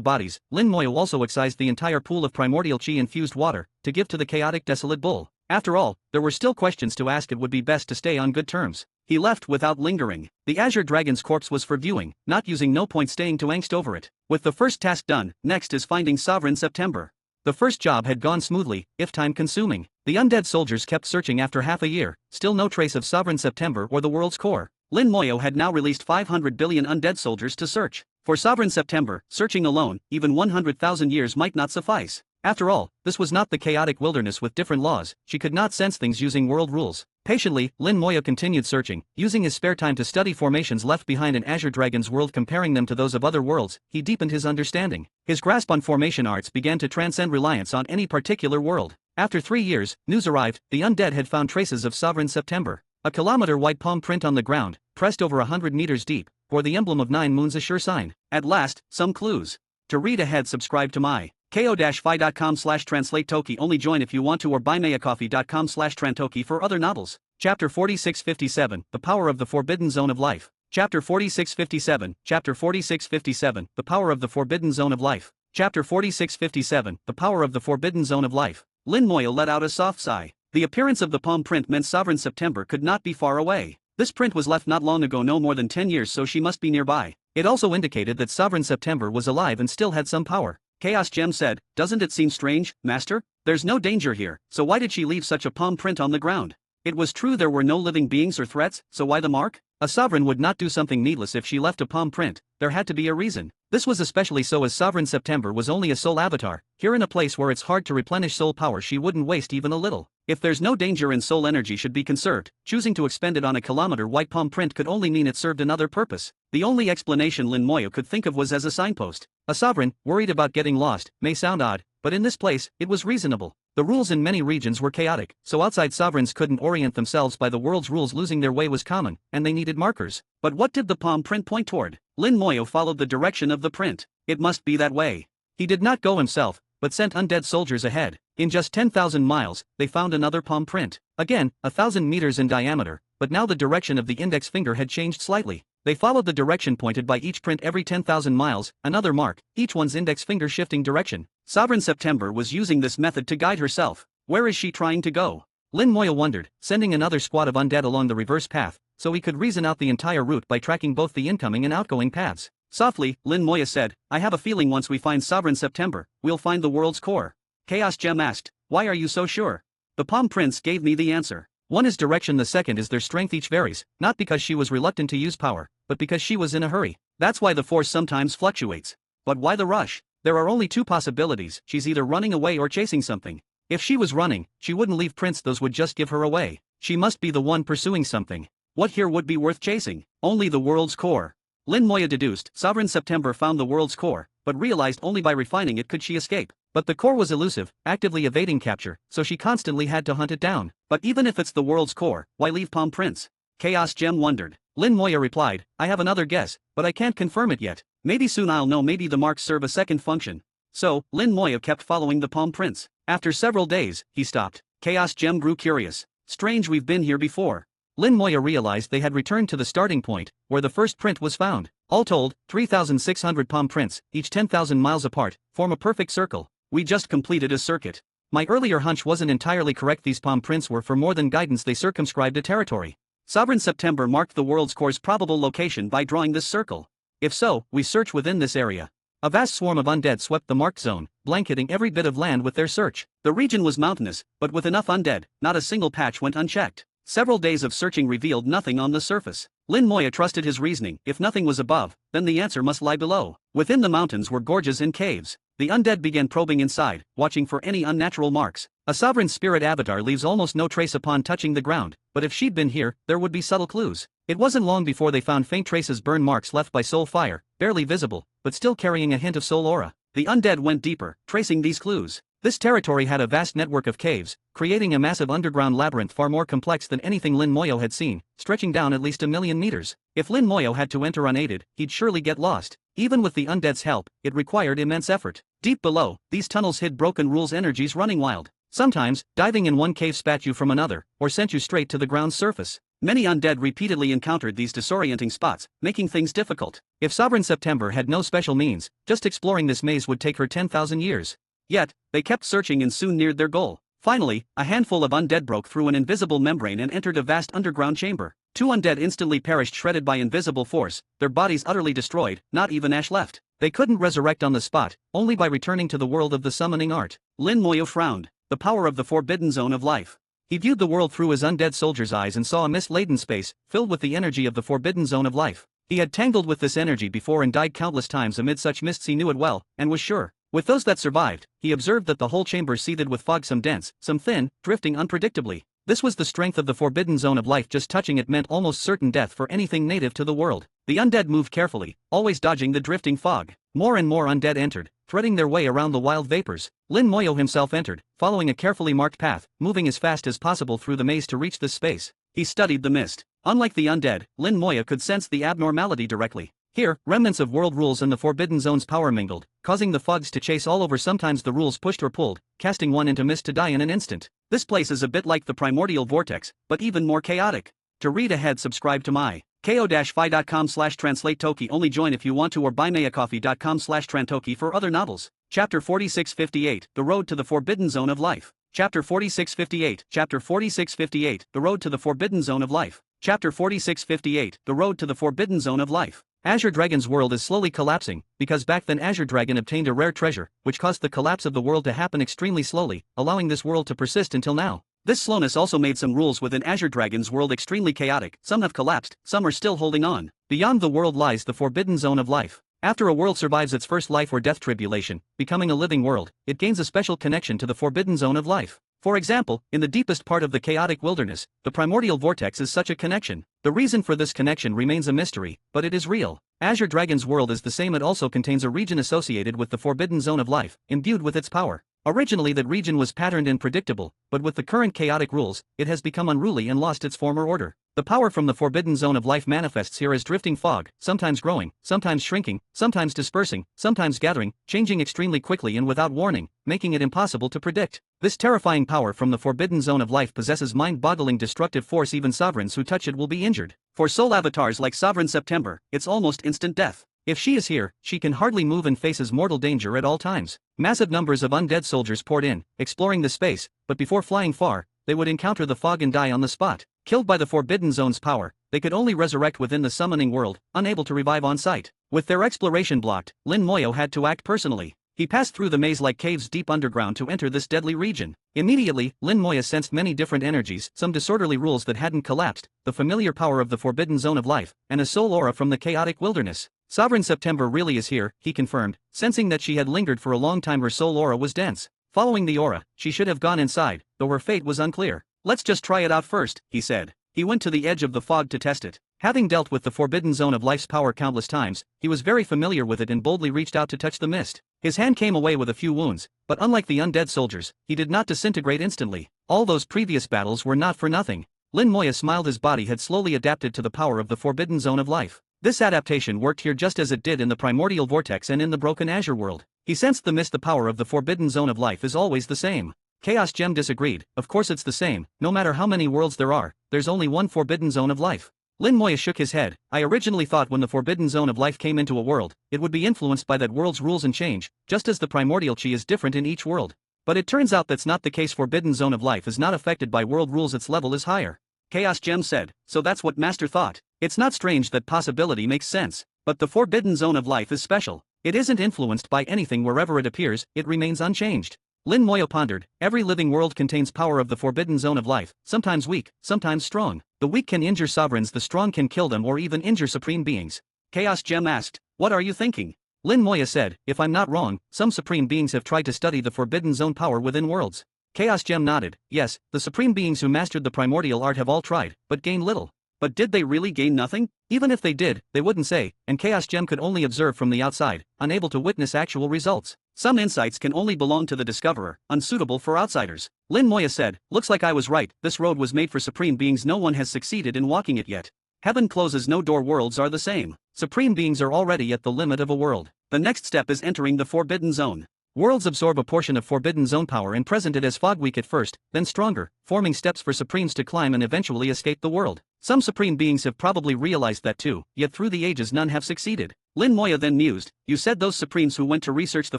bodies, Lin Moyo also excised the entire pool of primordial chi-infused water, to give to the Chaotic Desolate Bull. After all, there were still questions to ask. It would be best to stay on good terms. He left without lingering. The Azure Dragon's corpse was for viewing, not using, no point staying to angst over it. With the first task done, next is finding Sovereign September. The first job had gone smoothly, if time-consuming. The undead soldiers kept searching after half a year, still no trace of Sovereign September or the world's core. Lin Moyo had now released 500 billion undead soldiers to search. For Sovereign September, searching alone, even 100,000 years might not suffice. After all, this was not the chaotic wilderness with different laws. She could not sense things using world rules. Patiently, Lin Moyo continued searching, using his spare time to study formations left behind in Azure Dragon's world, comparing them to those of other worlds. He deepened his understanding. His grasp on formation arts began to transcend reliance on any particular world. After 3 years, news arrived. The undead had found traces of Sovereign September. A kilometer-wide palm print on the ground, pressed over 100 meters deep, bore the emblem of 9 moons, a sure sign. At last, some clues. To read ahead, subscribe to my ko-fi.com/translate-toki. Only join if you want to, or buymeacoffee.com/trantoki for other novels. Chapter 4657, The Power of the Forbidden Zone of Life. Chapter 4657, Chapter 4657, The Power of the Forbidden Zone of Life. Chapter 4657, The Power of the Forbidden Zone of Life. Lin Moyo let out a soft sigh. The appearance of the palm print meant Sovereign September could not be far away. This print was left not long ago, no more than 10 years, so she must be nearby. It also indicated that Sovereign September was alive and still had some power. Chaos Gem said, "Doesn't it seem strange, Master? There's no danger here, so why did she leave such a palm print on the ground?" It was true there were no living beings or threats, so why the mark? A sovereign would not do something needless if she left a palm print. There had to be a reason. This was especially so as Sovereign September was only a soul avatar. Here in a place where it's hard to replenish soul power, she wouldn't waste even a little. If there's no danger and soul energy should be conserved, choosing to expend it on a kilometer-wide palm print could only mean it served another purpose. The only explanation Lin Moyo could think of was as a signpost. A sovereign, worried about getting lost, may sound odd, but in this place, it was reasonable. The rules in many regions were chaotic, so outside sovereigns couldn't orient themselves by the world's rules. Losing their way was common, and they needed markers. But what did the palm print point toward? Lin Moyo followed the direction of the print. It must be that way. He did not go himself, but sent undead soldiers ahead. In just 10,000 miles, they found another palm print. Again, 1,000 meters in diameter, but now the direction of the index finger had changed slightly. They followed the direction pointed by each print every 10,000 miles, another mark, each one's index finger shifting direction. Sovereign September was using this method to guide herself. Where is she trying to go? Lin Moyo wondered, sending another squad of undead along the reverse path, so he could reason out the entire route by tracking both the incoming and outgoing paths. Softly, Lin Moyo said, I have a feeling once we find Sovereign September, we'll find the world's core. Chaos Gem asked, why are you so sure? The palm prints gave me the answer. One is direction, the second is their strength. Each varies, not because she was reluctant to use power, but because she was in a hurry. That's why the force sometimes fluctuates. But why the rush? There are only two possibilities, she's either running away or chasing something. If she was running, she wouldn't leave prints, those would just give her away. She must be the one pursuing something. What here would be worth chasing? Only the world's core. Lin Moyo deduced, Sovereign September found the world's core, but realized only by refining it could she escape. But the core was elusive, actively evading capture, so she constantly had to hunt it down. But even if it's the world's core, why leave palm prints? Chaos Gem wondered. Lin Moyo replied, I have another guess, but I can't confirm it yet. Maybe soon I'll know. Maybe the marks serve a second function. So, Lin Moyo kept following the palm prints. After several days, he stopped. Chaos Gem grew curious. Strange, we've been here before. Lin Moyo realized they had returned to the starting point, where the first print was found. All told, 3,600 palm prints, each 10,000 miles apart, form a perfect circle. We just completed a circuit. My earlier hunch wasn't entirely correct. These palm prints were for more than guidance, they circumscribed a territory. Sovereign September marked the world's core's probable location by drawing this circle. If so, we search within this area. A vast swarm of undead swept the marked zone, blanketing every bit of land with their search. The region was mountainous, but with enough undead, not a single patch went unchecked. Several days of searching revealed nothing on the surface. Lin Moyo trusted his reasoning. If nothing was above, then the answer must lie below. Within the mountains were gorges and caves. The undead began probing inside, watching for any unnatural marks. A sovereign spirit avatar leaves almost no trace upon touching the ground, but if she'd been here, there would be subtle clues. It wasn't long before they found faint traces, burn marks left by soul fire, barely visible, but still carrying a hint of soul aura. The undead went deeper, tracing these clues. This territory had a vast network of caves, creating a massive underground labyrinth far more complex than anything Lin Moyo had seen, stretching down at least 1,000,000 meters. If Lin Moyo had to enter unaided, he'd surely get lost. Even with the undead's help, it required immense effort. Deep below, these tunnels hid broken rules, energies running wild. Sometimes, diving in one cave spat you from another, or sent you straight to the ground's surface. Many undead repeatedly encountered these disorienting spots, making things difficult. If Sovereign September had no special means, just exploring this maze would take her 10,000 years. Yet, they kept searching and soon neared their goal. Finally, a handful of undead broke through an invisible membrane and entered a vast underground chamber. 2 undead instantly perished, shredded by invisible force, their bodies utterly destroyed, not even ash left. They couldn't resurrect on the spot, only by returning to the world of the summoning art. Lin Moyo frowned. The power of the forbidden zone of life. He viewed the world through his undead soldier's eyes and saw a mist-laden space, filled with the energy of the forbidden zone of life. He had tangled with this energy before and died countless times amid such mists. He knew it well, and was sure. With those that survived, he observed that the whole chamber seethed with fog, some dense, some thin, drifting unpredictably. This was the strength of the forbidden zone of life. Just touching it meant almost certain death for anything native to the world. The undead moved carefully, always dodging the drifting fog. More and more undead entered, threading their way around the wild vapors. Lin Moyo himself entered, following a carefully marked path, moving as fast as possible through the maze to reach this space. He studied the mist. Unlike the undead, Lin Moyo could sense the abnormality directly. Here, remnants of world rules and the forbidden zone's power mingled, causing the fogs to chase all over. Sometimes the rules pushed or pulled, casting one into mist to die in an instant. This place is a bit like the primordial vortex, but even more chaotic. To read ahead, subscribe to my ko-fi.com/translate-toki. Only join if you want to, or buymeacoffee.com/trantoki for other novels. Chapter 4658, The Road to the Forbidden Zone of Life. Chapter 4658, Chapter 4658, The Road to the Forbidden Zone of Life. Chapter 4658, The Road to the Forbidden Zone of Life. Azure Dragon's world is slowly collapsing, because back then Azure Dragon obtained a rare treasure, which caused the collapse of the world to happen extremely slowly, allowing this world to persist until now. This slowness also made some rules within Azure Dragon's world extremely chaotic. Some have collapsed, some are still holding on. Beyond the world lies the forbidden zone of life. After a world survives its first life or death tribulation, becoming a living world, it gains a special connection to the forbidden zone of life. For example, in the deepest part of the chaotic wilderness, the primordial vortex is such a connection. The reason for this connection remains a mystery, but it is real. Azure Dragon's world is the same. It also contains a region associated with the forbidden zone of life, imbued with its power. Originally that region was patterned and predictable, but with the current chaotic rules, it has become unruly and lost its former order. The power from the forbidden zone of life manifests here as drifting fog, sometimes growing, sometimes shrinking, sometimes dispersing, sometimes gathering, changing extremely quickly and without warning, making it impossible to predict. This terrifying power from the forbidden zone of life possesses mind-boggling destructive force. Even sovereigns who touch it will be injured. For soul avatars like Sovereign September, it's almost instant death. If she is here, she can hardly move and faces mortal danger at all times. Massive numbers of undead soldiers poured in, exploring the space, but before flying far, they would encounter the fog and die on the spot. Killed by the forbidden zone's power, they could only resurrect within the summoning world, unable to revive on sight. With their exploration blocked, Lin Moyo had to act personally. He passed through the maze-like caves deep underground to enter this deadly region. Immediately, Lin Moya sensed many different energies, some disorderly rules that hadn't collapsed, the familiar power of the forbidden zone of life, and a soul aura from the chaotic wilderness. Sovereign September really is here, he confirmed, sensing that she had lingered for a long time. Her soul aura was dense. Following the aura, she should have gone inside, though her fate was unclear. Let's just try it out first, he said. He went to the edge of the fog to test it. Having dealt with the forbidden zone of life's power countless times, he was very familiar with it and boldly reached out to touch the mist. His hand came away with a few wounds, but unlike the undead soldiers, he did not disintegrate instantly. All those previous battles were not for nothing. Lin Moya smiled. His body had slowly adapted to the power of the forbidden zone of life. This adaptation worked here just as it did in the primordial vortex and in the broken Azure world. He sensed the mist. The power of the forbidden zone of life is always the same. Chaos Gem disagreed. Of course it's the same, no matter how many worlds there are, there's only one forbidden zone of life. Lin Moya shook his head. I originally thought when the forbidden zone of life came into a world, it would be influenced by that world's rules and change, just as the primordial chi is different in each world. But it turns out that's not the case. Forbidden zone of life is not affected by world rules. Its level is higher. Chaos Gem said, so that's what Master thought. It's not strange. That possibility makes sense. But the forbidden zone of life is special. It isn't influenced by anything. Wherever it appears, it remains unchanged. Lin Moya pondered. Every living world contains power of the forbidden zone of life, sometimes weak, sometimes strong. The weak can injure sovereigns, the strong can kill them or even injure supreme beings. Chaos Gem asked, what are you thinking? Lin Moya said, if I'm not wrong, some supreme beings have tried to study the forbidden zone power within worlds. Chaos Gem nodded. Yes, the supreme beings who mastered the primordial art have all tried, but gained little. But did they really gain nothing? Even if they did, they wouldn't say, and Chaos Gem could only observe from the outside, unable to witness actual results. Some insights can only belong to the discoverer, unsuitable for outsiders. Lin Moya said, looks like I was right, this road was made for supreme beings. No one has succeeded in walking it yet. Heaven closes no door. Worlds are the same. Supreme beings are already at the limit of a world. The next step is entering the forbidden zone. Worlds absorb a portion of forbidden zone power and present it as fog, weak at first, then stronger, forming steps for supremes to climb and eventually escape the world. Some supreme beings have probably realized that too, yet through the ages none have succeeded. Lin Moya then mused, you said those supremes who went to research the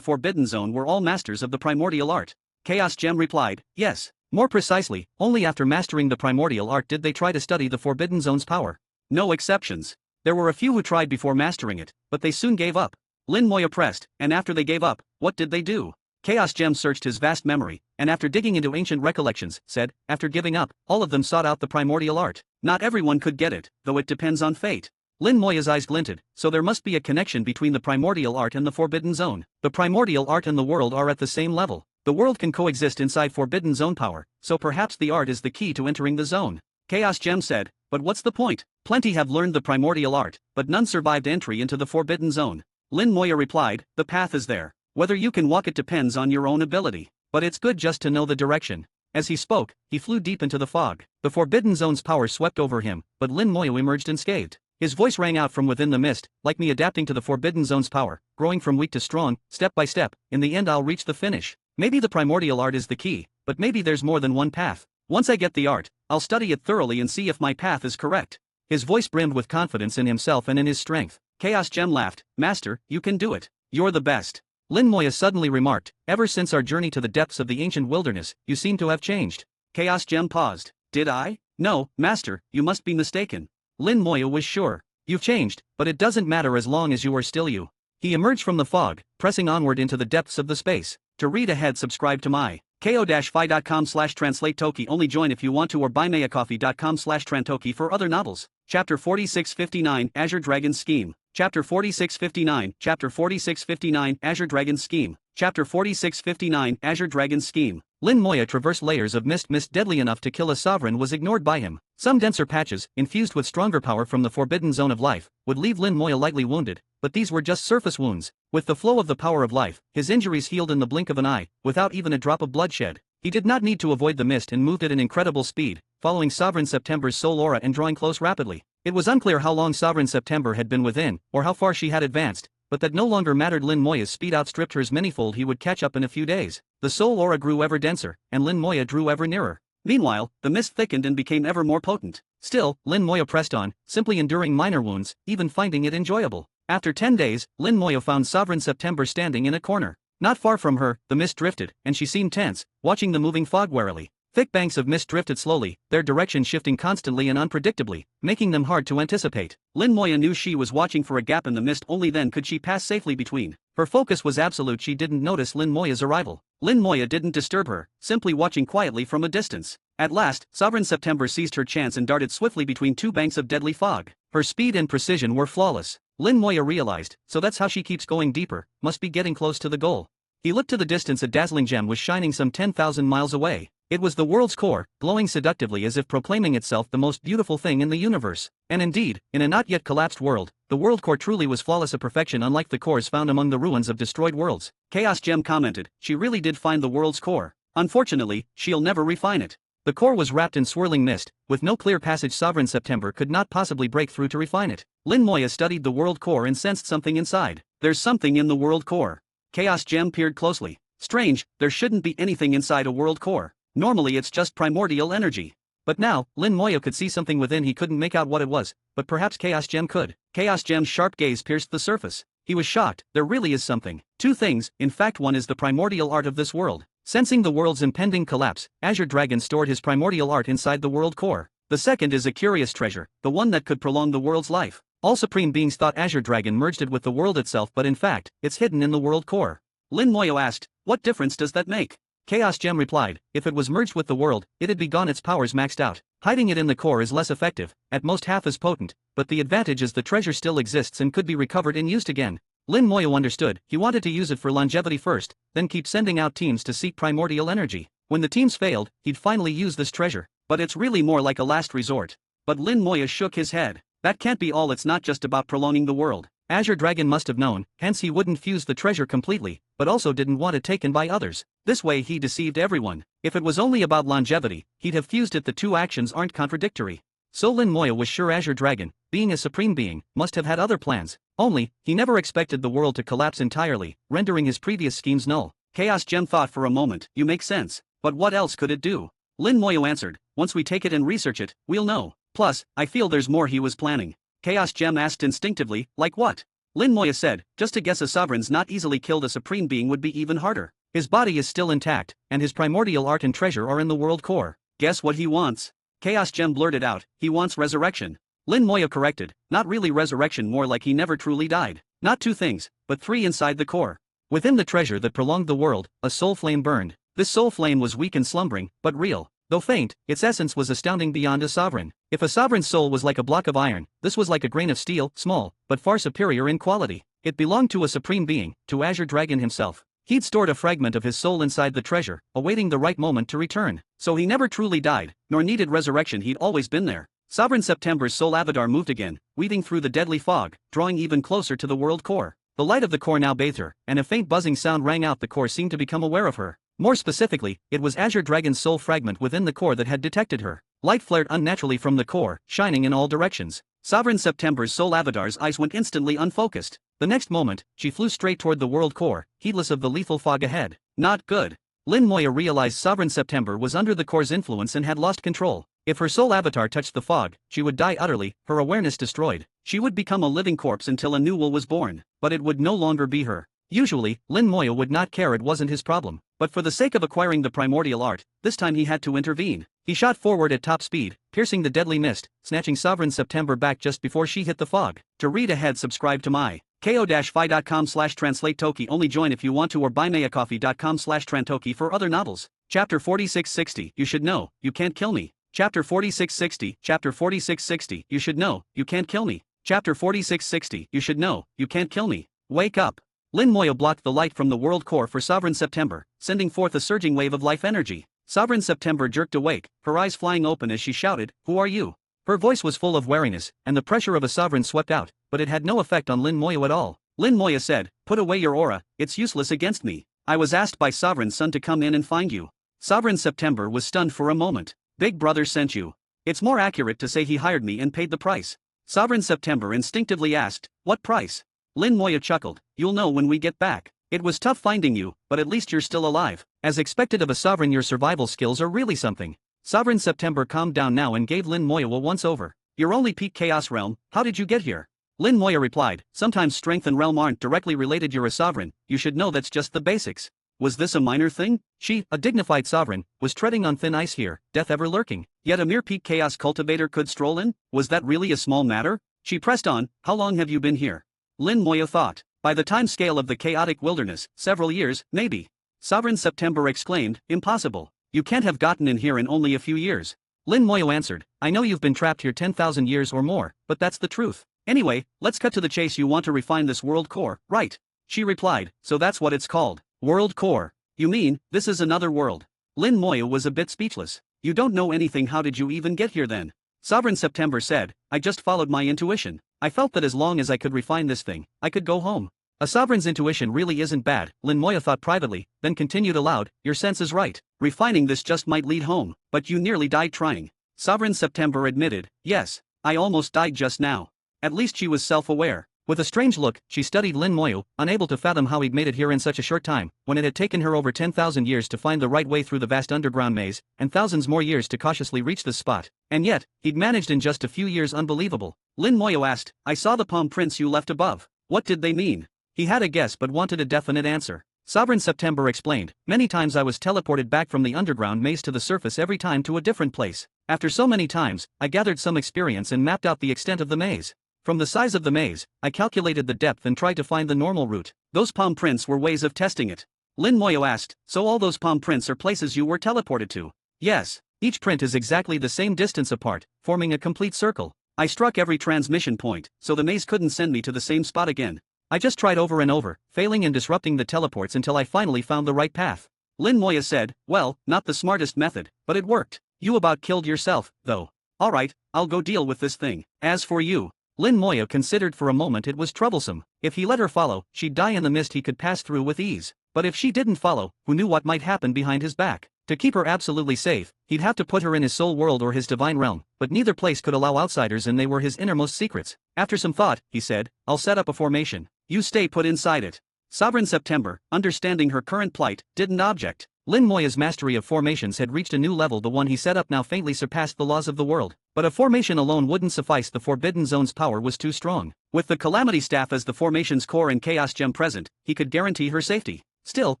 forbidden zone were all masters of the primordial art. Chaos Gem replied, yes. More precisely, only after mastering the primordial art did they try to study the forbidden zone's power. No exceptions. There were a few who tried before mastering it, but they soon gave up. Lin Moya pressed, and after they gave up, what did they do? Chaos Gem searched his vast memory, and after digging into ancient recollections, said, after giving up, all of them sought out the primordial art. Not everyone could get it, though it depends on fate. Lin Moya's eyes glinted, so there must be a connection between the primordial art and the forbidden zone. The primordial art and the world are at the same level. The world can coexist inside forbidden zone power, so perhaps the art is the key to entering the zone. Chaos Gem said, but what's the point? Plenty have learned the primordial art, but none survived entry into the forbidden zone. Lin Moya replied, the path is there. Whether you can walk it depends on your own ability. But it's good just to know the direction. As he spoke, he flew deep into the fog. The forbidden zone's power swept over him, but Lin Moya emerged unscathed. His voice rang out from within the mist, like me adapting to the forbidden zone's power, growing from weak to strong, step by step. In the end I'll reach the finish. Maybe the primordial art is the key, but maybe there's more than one path. Once I get the art, I'll study it thoroughly and see if my path is correct. His voice brimmed with confidence in himself and in his strength. Chaos Gem laughed, Master, you can do it. You're the best. Lin Moya suddenly remarked, ever since our journey to the depths of the ancient wilderness, you seem to have changed. Chaos Gem paused. Did I? No, Master, you must be mistaken. Lin Moya was sure. You've changed, but it doesn't matter as long as you are still you. He emerged from the fog, pressing onward into the depths of the space. To read ahead, subscribe to my ko-fi.com/translate Toki. Only join if you want to, or buymeacoffee.com/trantoki for other novels. Chapter 4659 Azure Dragon's Scheme. Chapter 4659 Chapter 4659 Azure Dragon's Scheme. Chapter 4659 Azure Dragon's Scheme. Lin Moya traversed layers of mist deadly enough to kill a sovereign was ignored by him. Some denser patches, infused with stronger power from the forbidden zone of life, would leave Lin Moya lightly wounded, but these were just surface wounds. With the flow of the power of life, his injuries healed in the blink of an eye, without even a drop of bloodshed. He did not need to avoid the mist and moved at an incredible speed, following Sovereign September's soul aura and drawing close rapidly. It was unclear how long Sovereign September had been within, or how far she had advanced, but that no longer mattered. Lin Moya's speed outstripped hers manyfold. He would catch up in a few days. The soul aura grew ever denser, and Lin Moya drew ever nearer. Meanwhile, the mist thickened and became ever more potent. Still, Lin Moya pressed on, simply enduring minor wounds, even finding it enjoyable. After 10 days, Lin Moya found Sovereign September standing in a corner. Not far from her, the mist drifted, and she seemed tense, watching the moving fog warily. Thick banks of mist drifted slowly, their direction shifting constantly and unpredictably, making them hard to anticipate. Lin Moya knew she was watching for a gap in the mist. Only then could she pass safely between. Her focus was absolute. She didn't notice Lin Moya's arrival. Lin Moya didn't disturb her, simply watching quietly from a distance. At last, Sovereign September seized her chance and darted swiftly between two banks of deadly fog. Her speed and precision were flawless. Lin Moya realized, so that's how she keeps going deeper, must be getting close to the goal. He looked to the distance. A dazzling gem was shining some 10,000 miles away. It was the world's core, glowing seductively as if proclaiming itself the most beautiful thing in the universe. And indeed, in a not yet collapsed world, the world core truly was flawless, a perfection unlike the cores found among the ruins of destroyed worlds. Chaos Gem commented, she really did find the world's core. Unfortunately, she'll never refine it. The core was wrapped in swirling mist, with no clear passage. Sovereign September could not possibly break through to refine it. Lin Moya studied the world core and sensed something inside. There's something in the world core. Chaos Gem peered closely. Strange, there shouldn't be anything inside a world core. Normally it's just primordial energy. But now, Lin Moya could see something within. He couldn't make out what it was, but perhaps Chaos Gem could. Chaos Gem's sharp gaze pierced the surface. He was shocked. There really is something. Two things, in fact. One is the primordial art of this world. Sensing the world's impending collapse, Azure Dragon stored his primordial art inside the world core. The second is a curious treasure, the one that could prolong the world's life. All supreme beings thought Azure Dragon merged it with the world itself, but in fact, it's hidden in the world core. Lin Moya asked, what difference does that make? Chaos Gem replied, if it was merged with the world, it'd be gone, its powers maxed out. Hiding it in the core is less effective, at most half as potent, but the advantage is the treasure still exists and could be recovered and used again. Lin Moya understood. He wanted to use it for longevity first, then keep sending out teams to seek primordial energy. When the teams failed, he'd finally use this treasure. But it's really more like a last resort. But Lin Moya shook his head. That can't be all. It's not just about prolonging the world. Azure Dragon must have known, hence he wouldn't fuse the treasure completely, but also didn't want it taken by others. This way he deceived everyone. If it was only about longevity, he'd have fused it. The two actions aren't contradictory. So Lin Moya was sure Azure Dragon, being a supreme being, must have had other plans. Only, he never expected the world to collapse entirely, rendering his previous schemes null. Chaos Gem thought for a moment. You make sense. But what else could it do? Lin Moya answered, once we take it and research it, we'll know. Plus, I feel there's more he was planning. Chaos Gem asked instinctively, like what? Lin Moya said, just to guess. A sovereign's not easily killed. A supreme being would be even harder. His body is still intact, and his primordial art and treasure are in the world core. Guess what he wants? Chaos Gem blurted out, he wants resurrection. Lin Moya corrected, not really resurrection, more like he never truly died. Not two things, but three inside the core. Within the treasure that prolonged the world, a soul flame burned. This soul flame was weak and slumbering, but real. Though faint, its essence was astounding beyond a sovereign. If a sovereign's soul was like a block of iron, this was like a grain of steel, small, but far superior in quality. It belonged to a supreme being, to Azure Dragon himself. He'd stored a fragment of his soul inside the treasure, awaiting the right moment to return. So he never truly died, nor needed resurrection. He'd always been there. Sovereign September's soul avatar moved again, weaving through the deadly fog, drawing even closer to the world core. The light of the core now bathed her, and a faint buzzing sound rang out. The core seemed to become aware of her. More specifically, it was Azure Dragon's soul fragment within the core that had detected her. Light flared unnaturally from the core, shining in all directions. Sovereign September's soul avatar's eyes went instantly unfocused. The next moment, she flew straight toward the world core, heedless of the lethal fog ahead. Not good. Lin Moya realized Sovereign September was under the core's influence and had lost control. If her soul avatar touched the fog, she would die utterly, her awareness destroyed. She would become a living corpse until a new will was born, but it would no longer be her. Usually, Lin Moya would not care, it wasn't his problem. But for the sake of acquiring the primordial art, this time he had to intervene. He shot forward at top speed, piercing the deadly mist, snatching Sovereign September back just before she hit the fog. To read ahead, subscribe to my ko-fi.com/translate Toki. Only join if you want to, or buymeacoffee.com/trantoki for other novels. Chapter 4660. You should know, you can't kill me. Chapter 4660. Chapter 4660. You should know, you can't kill me. Chapter 4660. You should know, you can't kill me. Wake up. Lin Moya blocked the light from the world core for Sovereign September, sending forth a surging wave of life energy. Sovereign September jerked awake, her eyes flying open as she shouted, "Who are you?" Her voice was full of wariness, and the pressure of a sovereign swept out, but it had no effect on Lin Moya at all. Lin Moya said, "Put away your aura, it's useless against me. I was asked by Sovereign's son to come in and find you." Sovereign September was stunned for a moment. "Big brother sent you." "It's more accurate to say he hired me and paid the price." Sovereign September instinctively asked, "What price?" Lin Moya chuckled, "You'll know when we get back. It was tough finding you, but at least you're still alive. As expected of a sovereign, your survival skills are really something." Sovereign September calmed down now and gave Lin Moya a once-over. "You're only peak Chaos Realm, how did you get here?" Lin Moya replied, "Sometimes strength and realm aren't directly related. You're a sovereign, you should know that's just the basics." Was this a minor thing? She, a dignified sovereign, was treading on thin ice here, death ever lurking. Yet a mere peak chaos cultivator could stroll in? Was that really a small matter? She pressed on, "How long have you been here?" Lin Moya thought. "By the time scale of the chaotic wilderness, several years, maybe." Sovereign September exclaimed, "Impossible. You can't have gotten in here in only a few years." Lin Moya answered, "I know you've been trapped here 10,000 years or more, but that's the truth. Anyway, let's cut to the chase. You want to refine this world core, right?" She replied, "So that's what it's called. World core. You mean, this is another world?" Lin Moya was a bit speechless. "You don't know anything. How did you even get here then?" Sovereign September said, "I just followed my intuition. I felt that as long as I could refine this thing, I could go home." A sovereign's intuition really isn't bad, Lin Moya thought privately, then continued aloud, "Your sense is right. Refining this just might lead home, but you nearly died trying." Sovereign September admitted, "Yes, I almost died just now." At least she was self-aware. With a strange look, she studied Lin Moya, unable to fathom how he'd made it here in such a short time, when it had taken her over 10,000 years to find the right way through the vast underground maze, and thousands more years to cautiously reach this spot. And yet, he'd managed in just a few years. Unbelievable. Lin Moya asked, "I saw the palm prints you left above. What did they mean?" He had a guess but wanted a definite answer. Sovereign September explained, "Many times I was teleported back from the underground maze to the surface, every time to a different place. After so many times, I gathered some experience and mapped out the extent of the maze. From the size of the maze, I calculated the depth and tried to find the normal route. Those palm prints were ways of testing it." Lin Moya asked, "So all those palm prints are places you were teleported to?" "Yes. Each print is exactly the same distance apart, forming a complete circle. I struck every transmission point, so the maze couldn't send me to the same spot again. I just tried over and over, failing and disrupting the teleports until I finally found the right path." Lin Moya said, "Well, not the smartest method, but it worked. You about killed yourself, though. Alright, I'll go deal with this thing. As for you..." Lin Moya considered for a moment. It was troublesome. If he let her follow, she'd die in the mist he could pass through with ease. But if she didn't follow, who knew what might happen behind his back? To keep her absolutely safe, he'd have to put her in his soul world or his divine realm, but neither place could allow outsiders in. They were his innermost secrets. After some thought, he said, "I'll set up a formation. You stay put inside it." Sovereign September, understanding her current plight, didn't object. Lin Moya's mastery of formations had reached a new level. The one he set up now faintly surpassed the laws of the world. But a formation alone wouldn't suffice. The Forbidden Zone's power was too strong. With the Calamity Staff as the formation's core and Chaos Gem present, he could guarantee her safety. Still,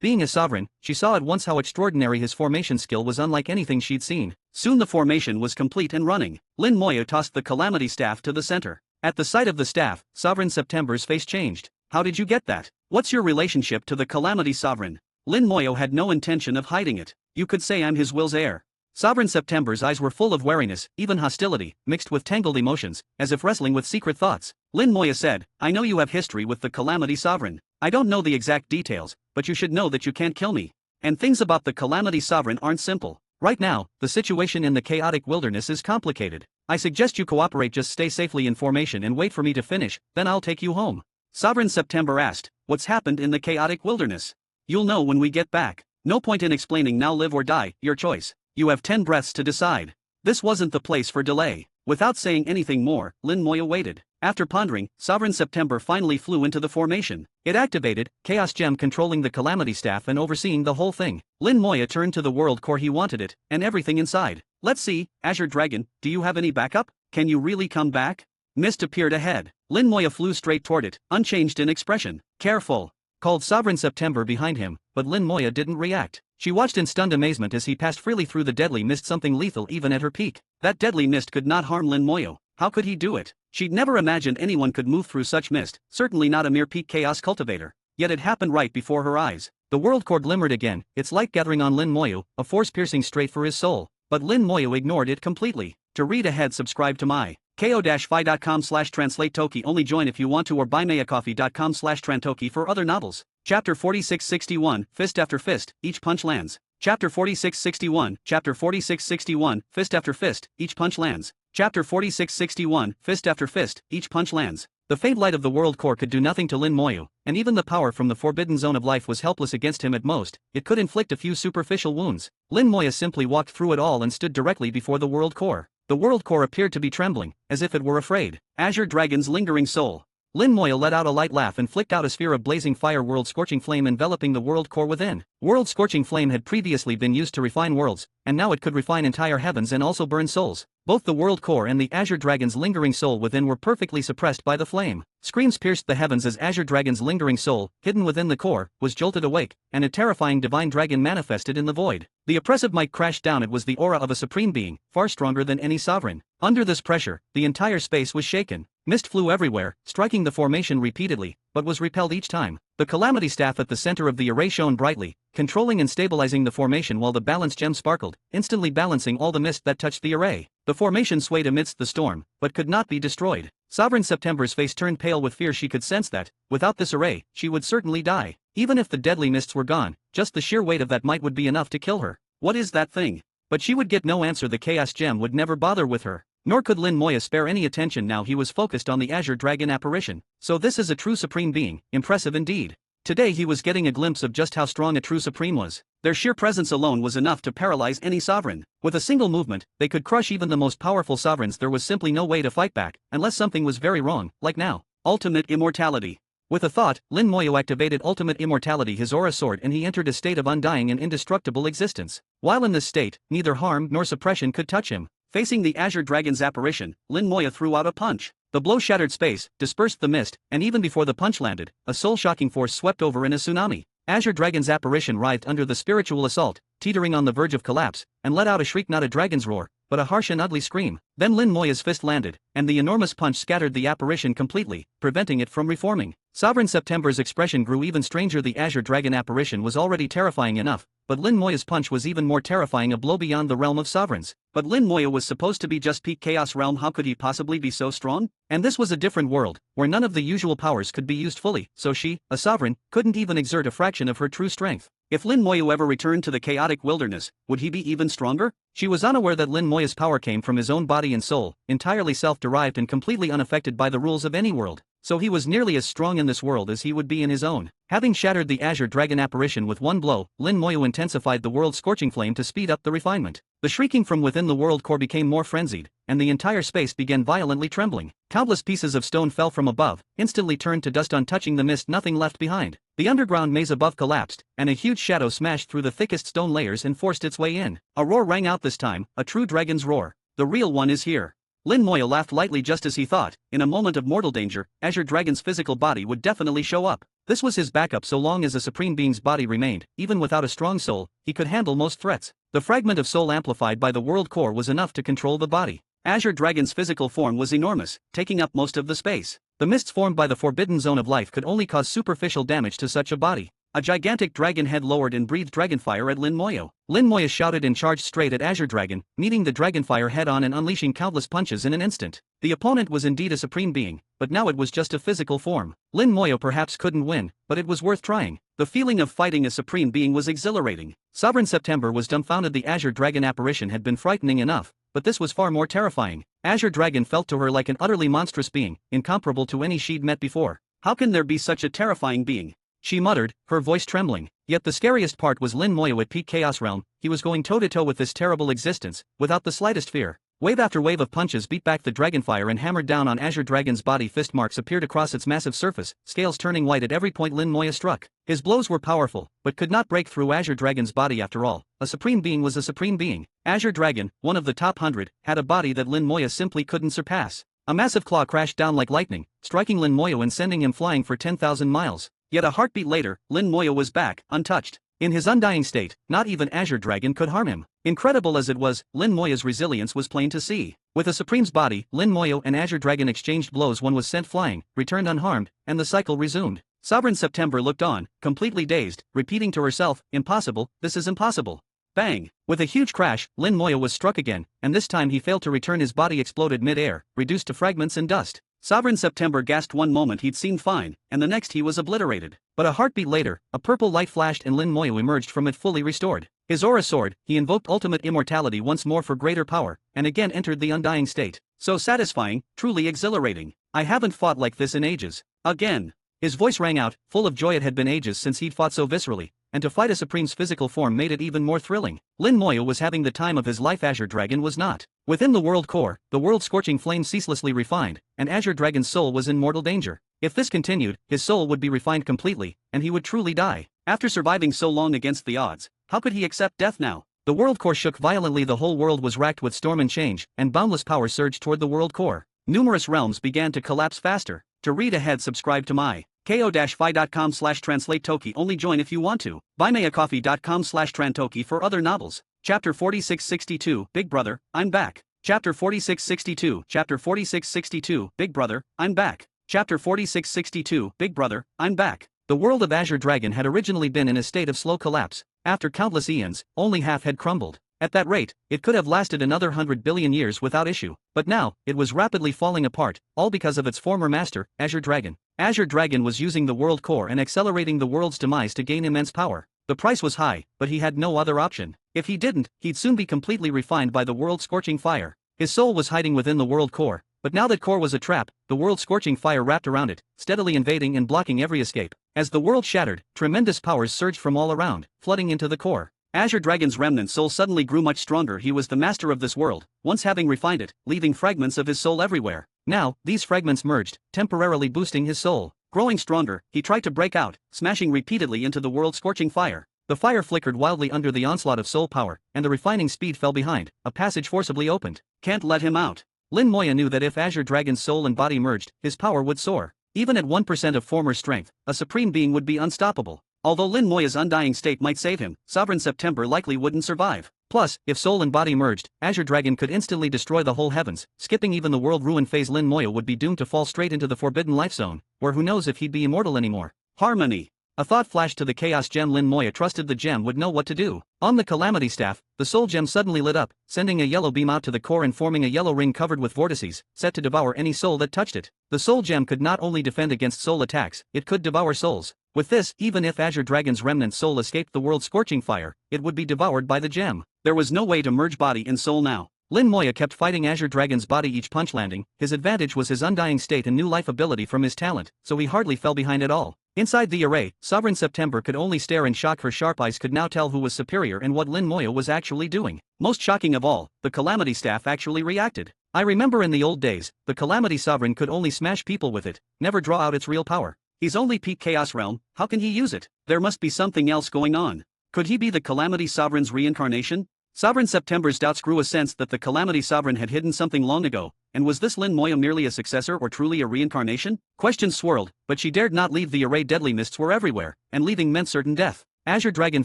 being a sovereign, she saw at once how extraordinary his formation skill was, unlike anything she'd seen. Soon the formation was complete and running. Lin Moya tossed the Calamity Staff to the center. At the sight of the staff, Sovereign September's face changed. "How did you get that? What's your relationship to the Calamity Sovereign?" Lin Moya had no intention of hiding it. "You could say I'm his will's heir." Sovereign September's eyes were full of wariness, even hostility, mixed with tangled emotions, as if wrestling with secret thoughts. Lin Moya said, "I know you have history with the Calamity Sovereign. I don't know the exact details, but you should know that you can't kill me. And things about the Calamity Sovereign aren't simple. Right now, the situation in the chaotic wilderness is complicated. I suggest you cooperate. Just stay safely in formation and wait for me to finish, then I'll take you home." Sovereign September asked, "What's happened in the chaotic wilderness?" "You'll know when we get back. No point in explaining now. Live or die, your choice. You have 10 breaths to decide." This wasn't the place for delay. Without saying anything more, Lin Moya waited. After pondering, Sovereign September finally flew into the formation. It activated, Chaos Gem controlling the Calamity Staff and overseeing the whole thing. Lin Moya turned to the world core. He wanted it, and everything inside. "Let's see, Azure Dragon, do you have any backup? Can you really come back?" Mist appeared ahead. Lin Moya flew straight toward it, unchanged in expression. "Careful," called Sovereign September behind him, but Lin Moya didn't react. She watched in stunned amazement as he passed freely through the deadly mist, something lethal even at her peak. That deadly mist could not harm Lin Moya. How could he do it? She'd never imagined anyone could move through such mist, certainly not a mere peak chaos cultivator. Yet it happened right before her eyes. The world core glimmered again, its light gathering on Lin Moyu, a force piercing straight for his soul. But Lin Moyu ignored it completely. To read ahead, subscribe to my ko-fi.com/translate toki. Only join if you want to, or buymeacoffee.com/trantoki for other novels. Chapter 4661, Fist After Fist, Each Punch Lands. Chapter 4661, Chapter 4661, Fist After Fist, Each Punch Lands. Chapter 4661, Fist After Fist, Each Punch Lands. The faint light of the world core could do nothing to Lin Moyu, and even the power from the forbidden zone of life was helpless against him at most. It could inflict a few superficial wounds. Lin Moyu simply walked through it all and stood directly before the world core. The world core appeared to be trembling, as if it were afraid. Azure Dragon's lingering soul. Lin Moyu let out a light laugh and flicked out a sphere of blazing fire, world scorching flame enveloping the world core within. World scorching flame had previously been used to refine worlds, and now it could refine entire heavens and also burn souls. Both the world core and the Azure Dragon's lingering soul within were perfectly suppressed by the flame. Screams pierced the heavens as Azure Dragon's lingering soul, hidden within the core, was jolted awake, and a terrifying divine dragon manifested in the void. The oppressive might crashed down. It was the aura of a supreme being, far stronger than any sovereign. Under this pressure, the entire space was shaken. Mist flew everywhere, striking the formation repeatedly, but was repelled each time. The calamity staff at the center of the array shone brightly, controlling and stabilizing the formation while the balance gem sparkled, instantly balancing all the mist that touched the array. The formation swayed amidst the storm, but could not be destroyed. Sovereign September's face turned pale with fear. She could sense that, without this array, she would certainly die. Even if the deadly mists were gone, just the sheer weight of that might would be enough to kill her. What is that thing? But she would get no answer. The chaos gem would never bother with her. Nor could Lin Moyu spare any attention now. He was focused on the Azure Dragon apparition. So this is a true supreme being, impressive indeed. Today he was getting a glimpse of just how strong a true supreme was. Their sheer presence alone was enough to paralyze any sovereign. With a single movement, they could crush even the most powerful sovereigns. There was simply no way to fight back, unless something was very wrong, like now. Ultimate immortality. With a thought, Lin Moyu activated ultimate immortality, his aura soared, and he entered a state of undying and indestructible existence. While in this state, neither harm nor suppression could touch him. Facing the Azure Dragon's apparition, Lin Moyu threw out a punch. The blow shattered space, dispersed the mist, and even before the punch landed, a soul-shocking force swept over in a tsunami. Azure Dragon's apparition writhed under the spiritual assault, teetering on the verge of collapse, and let out a shriek, not a dragon's roar, but a harsh and ugly scream. Then Lin Moyu's fist landed, and the enormous punch scattered the apparition completely, preventing it from reforming. Sovereign September's expression grew even stranger. The Azure Dragon apparition was already terrifying enough, but Lin Moyu's punch was even more terrifying, a blow beyond the realm of sovereigns. But Lin Moyu was supposed to be just peak chaos realm. How could he possibly be so strong? And this was a different world, where none of the usual powers could be used fully, so she, a sovereign, couldn't even exert a fraction of her true strength. If Lin Moyu ever returned to the chaotic wilderness, would he be even stronger? She was unaware that Lin Moyu's power came from his own body and soul, entirely self-derived and completely unaffected by the rules of any world. So he was nearly as strong in this world as he would be in his own. Having shattered the Azure Dragon apparition with one blow, Lin Moyu intensified the world's scorching flame to speed up the refinement. The shrieking from within the world core became more frenzied, and the entire space began violently trembling. Countless pieces of stone fell from above, instantly turned to dust on touching the mist, nothing left behind. The underground maze above collapsed, and a huge shadow smashed through the thickest stone layers and forced its way in. A roar rang out this time, a true dragon's roar. The real one is here. Lin Moyu laughed lightly, just as he thought, in a moment of mortal danger, Azure Dragon's physical body would definitely show up. This was his backup. So long as a supreme being's body remained, even without a strong soul, he could handle most threats. The fragment of soul amplified by the world core was enough to control the body. Azure Dragon's physical form was enormous, taking up most of the space. The mists formed by the forbidden zone of life could only cause superficial damage to such a body. A gigantic dragon head lowered and breathed dragonfire at Lin Moyu. Lin Moyu shouted and charged straight at Azure Dragon, meeting the dragonfire head-on and unleashing countless punches in an instant. The opponent was indeed a supreme being, but now it was just a physical form. Lin Moyu perhaps couldn't win, but it was worth trying. The feeling of fighting a supreme being was exhilarating. Sovereign September was dumbfounded. The Azure Dragon apparition had been frightening enough, but this was far more terrifying. Azure Dragon felt to her like an utterly monstrous being, incomparable to any she'd met before. How can there be such a terrifying being? She muttered, her voice trembling. Yet the scariest part was Lin Moyu at peak chaos realm. He was going toe-to-toe with this terrible existence, without the slightest fear. Wave after wave of punches beat back the dragonfire and hammered down on Azure Dragon's body. Fist marks appeared across its massive surface, scales turning white at every point Lin Moyu struck. His blows were powerful, but could not break through Azure Dragon's body. After all, a supreme being was a supreme being. Azure Dragon, one of the top 100, had a body that Lin Moyu simply couldn't surpass. A massive claw crashed down like lightning, striking Lin Moyu and sending him flying for 10,000 miles. Yet a heartbeat later, Lin Moyu was back, untouched. In his undying state, not even Azure Dragon could harm him. Incredible as it was, Lin Moya's resilience was plain to see. With a Supreme's body, Lin Moya and Azure Dragon exchanged blows. One was sent flying, returned unharmed, and the cycle resumed. Sovereign September looked on, completely dazed, repeating to herself, "Impossible, this is impossible." Bang! With a huge crash, Lin Moya was struck again, and this time he failed to return. His body exploded mid-air, reduced to fragments and dust. Sovereign September gasped. One moment he'd seemed fine, and the next he was obliterated. But a heartbeat later, a purple light flashed and Lin Moya emerged from it fully restored. His aura soared, he invoked ultimate immortality once more for greater power, and again entered the undying state. So satisfying, truly exhilarating. I haven't fought like this in ages. Again. His voice rang out, full of joy. It had been ages since he'd fought so viscerally, and to fight a Supreme's physical form made it even more thrilling. Lin Moya was having the time of his life. Azure Dragon was not. Within the world core, the world's scorching flame ceaselessly refined, and Azure Dragon's soul was in mortal danger. If this continued, his soul would be refined completely, and he would truly die. After surviving so long against the odds, how could he accept death now? The world core shook violently. The whole world was racked with storm and change, and boundless power surged toward the world core. Numerous realms began to collapse faster. To read ahead, subscribe to my ko-fi.com/translate Toki. Only join if you want to. buymeacoffee.com/trantoki for other novels. Chapter 4662, Big Brother, I'm back. Chapter 4662, Chapter 4662, Big Brother, I'm back. Chapter 4662, Big Brother, I'm back. The world of Azure Dragon had originally been in a state of slow collapse. After countless eons, only half had crumbled. At that rate, it could have lasted another 100 billion years without issue. But now, it was rapidly falling apart, all because of its former master, Azure Dragon. Azure Dragon was using the world core and accelerating the world's demise to gain immense power. The price was high, but he had no other option. If he didn't, he'd soon be completely refined by the world's scorching fire. His soul was hiding within the world core, but now that core was a trap, the world's scorching fire wrapped around it, steadily invading and blocking every escape. As the world shattered, tremendous powers surged from all around, flooding into the core. Azure Dragon's remnant soul suddenly grew much stronger. He was the master of this world, once having refined it, leaving fragments of his soul everywhere. Now, these fragments merged, temporarily boosting his soul. Growing stronger, he tried to break out, smashing repeatedly into the world's scorching fire. The fire flickered wildly under the onslaught of soul power, and the refining speed fell behind. A passage forcibly opened. Can't let him out. Lin Moya knew that if Azure Dragon's soul and body merged, his power would soar. Even at 1% of former strength, a supreme being would be unstoppable. Although Lin Moya's undying state might save him, Sovereign September likely wouldn't survive. Plus, if soul and body merged, Azure Dragon could instantly destroy the whole heavens, skipping even the world ruin phase. Lin Moya would be doomed to fall straight into the forbidden life zone, where who knows if he'd be immortal anymore. Harmony. A thought flashed to the Chaos Gem. Lin Moya trusted the gem would know what to do. On the Calamity Staff, the Soul Gem suddenly lit up, sending a yellow beam out to the core and forming a yellow ring covered with vortices, set to devour any soul that touched it. The Soul Gem could not only defend against soul attacks, it could devour souls. With this, even if Azure Dragon's remnant soul escaped the world's scorching fire, it would be devoured by the gem. There was no way to merge body and soul now. Lin Moya kept fighting Azure Dragon's body, each punch landing. His advantage was his undying state and new life ability from his talent, so he hardly fell behind at all. Inside the array, Sovereign September could only stare in shock. Her sharp eyes could now tell who was superior and what Lin Moya was actually doing. Most shocking of all, the Calamity Staff actually reacted. I remember in the old days, the Calamity Sovereign could only smash people with it, never draw out its real power. He's only peak Chaos Realm, how can he use it? There must be something else going on. Could he be the Calamity Sovereign's reincarnation? Sovereign September's doubts grew. A sense that the Calamity Sovereign had hidden something long ago, and was this Lin Moya merely a successor or truly a reincarnation? Questions swirled, but she dared not leave the array. Deadly mists were everywhere, and leaving meant certain death. Azure Dragon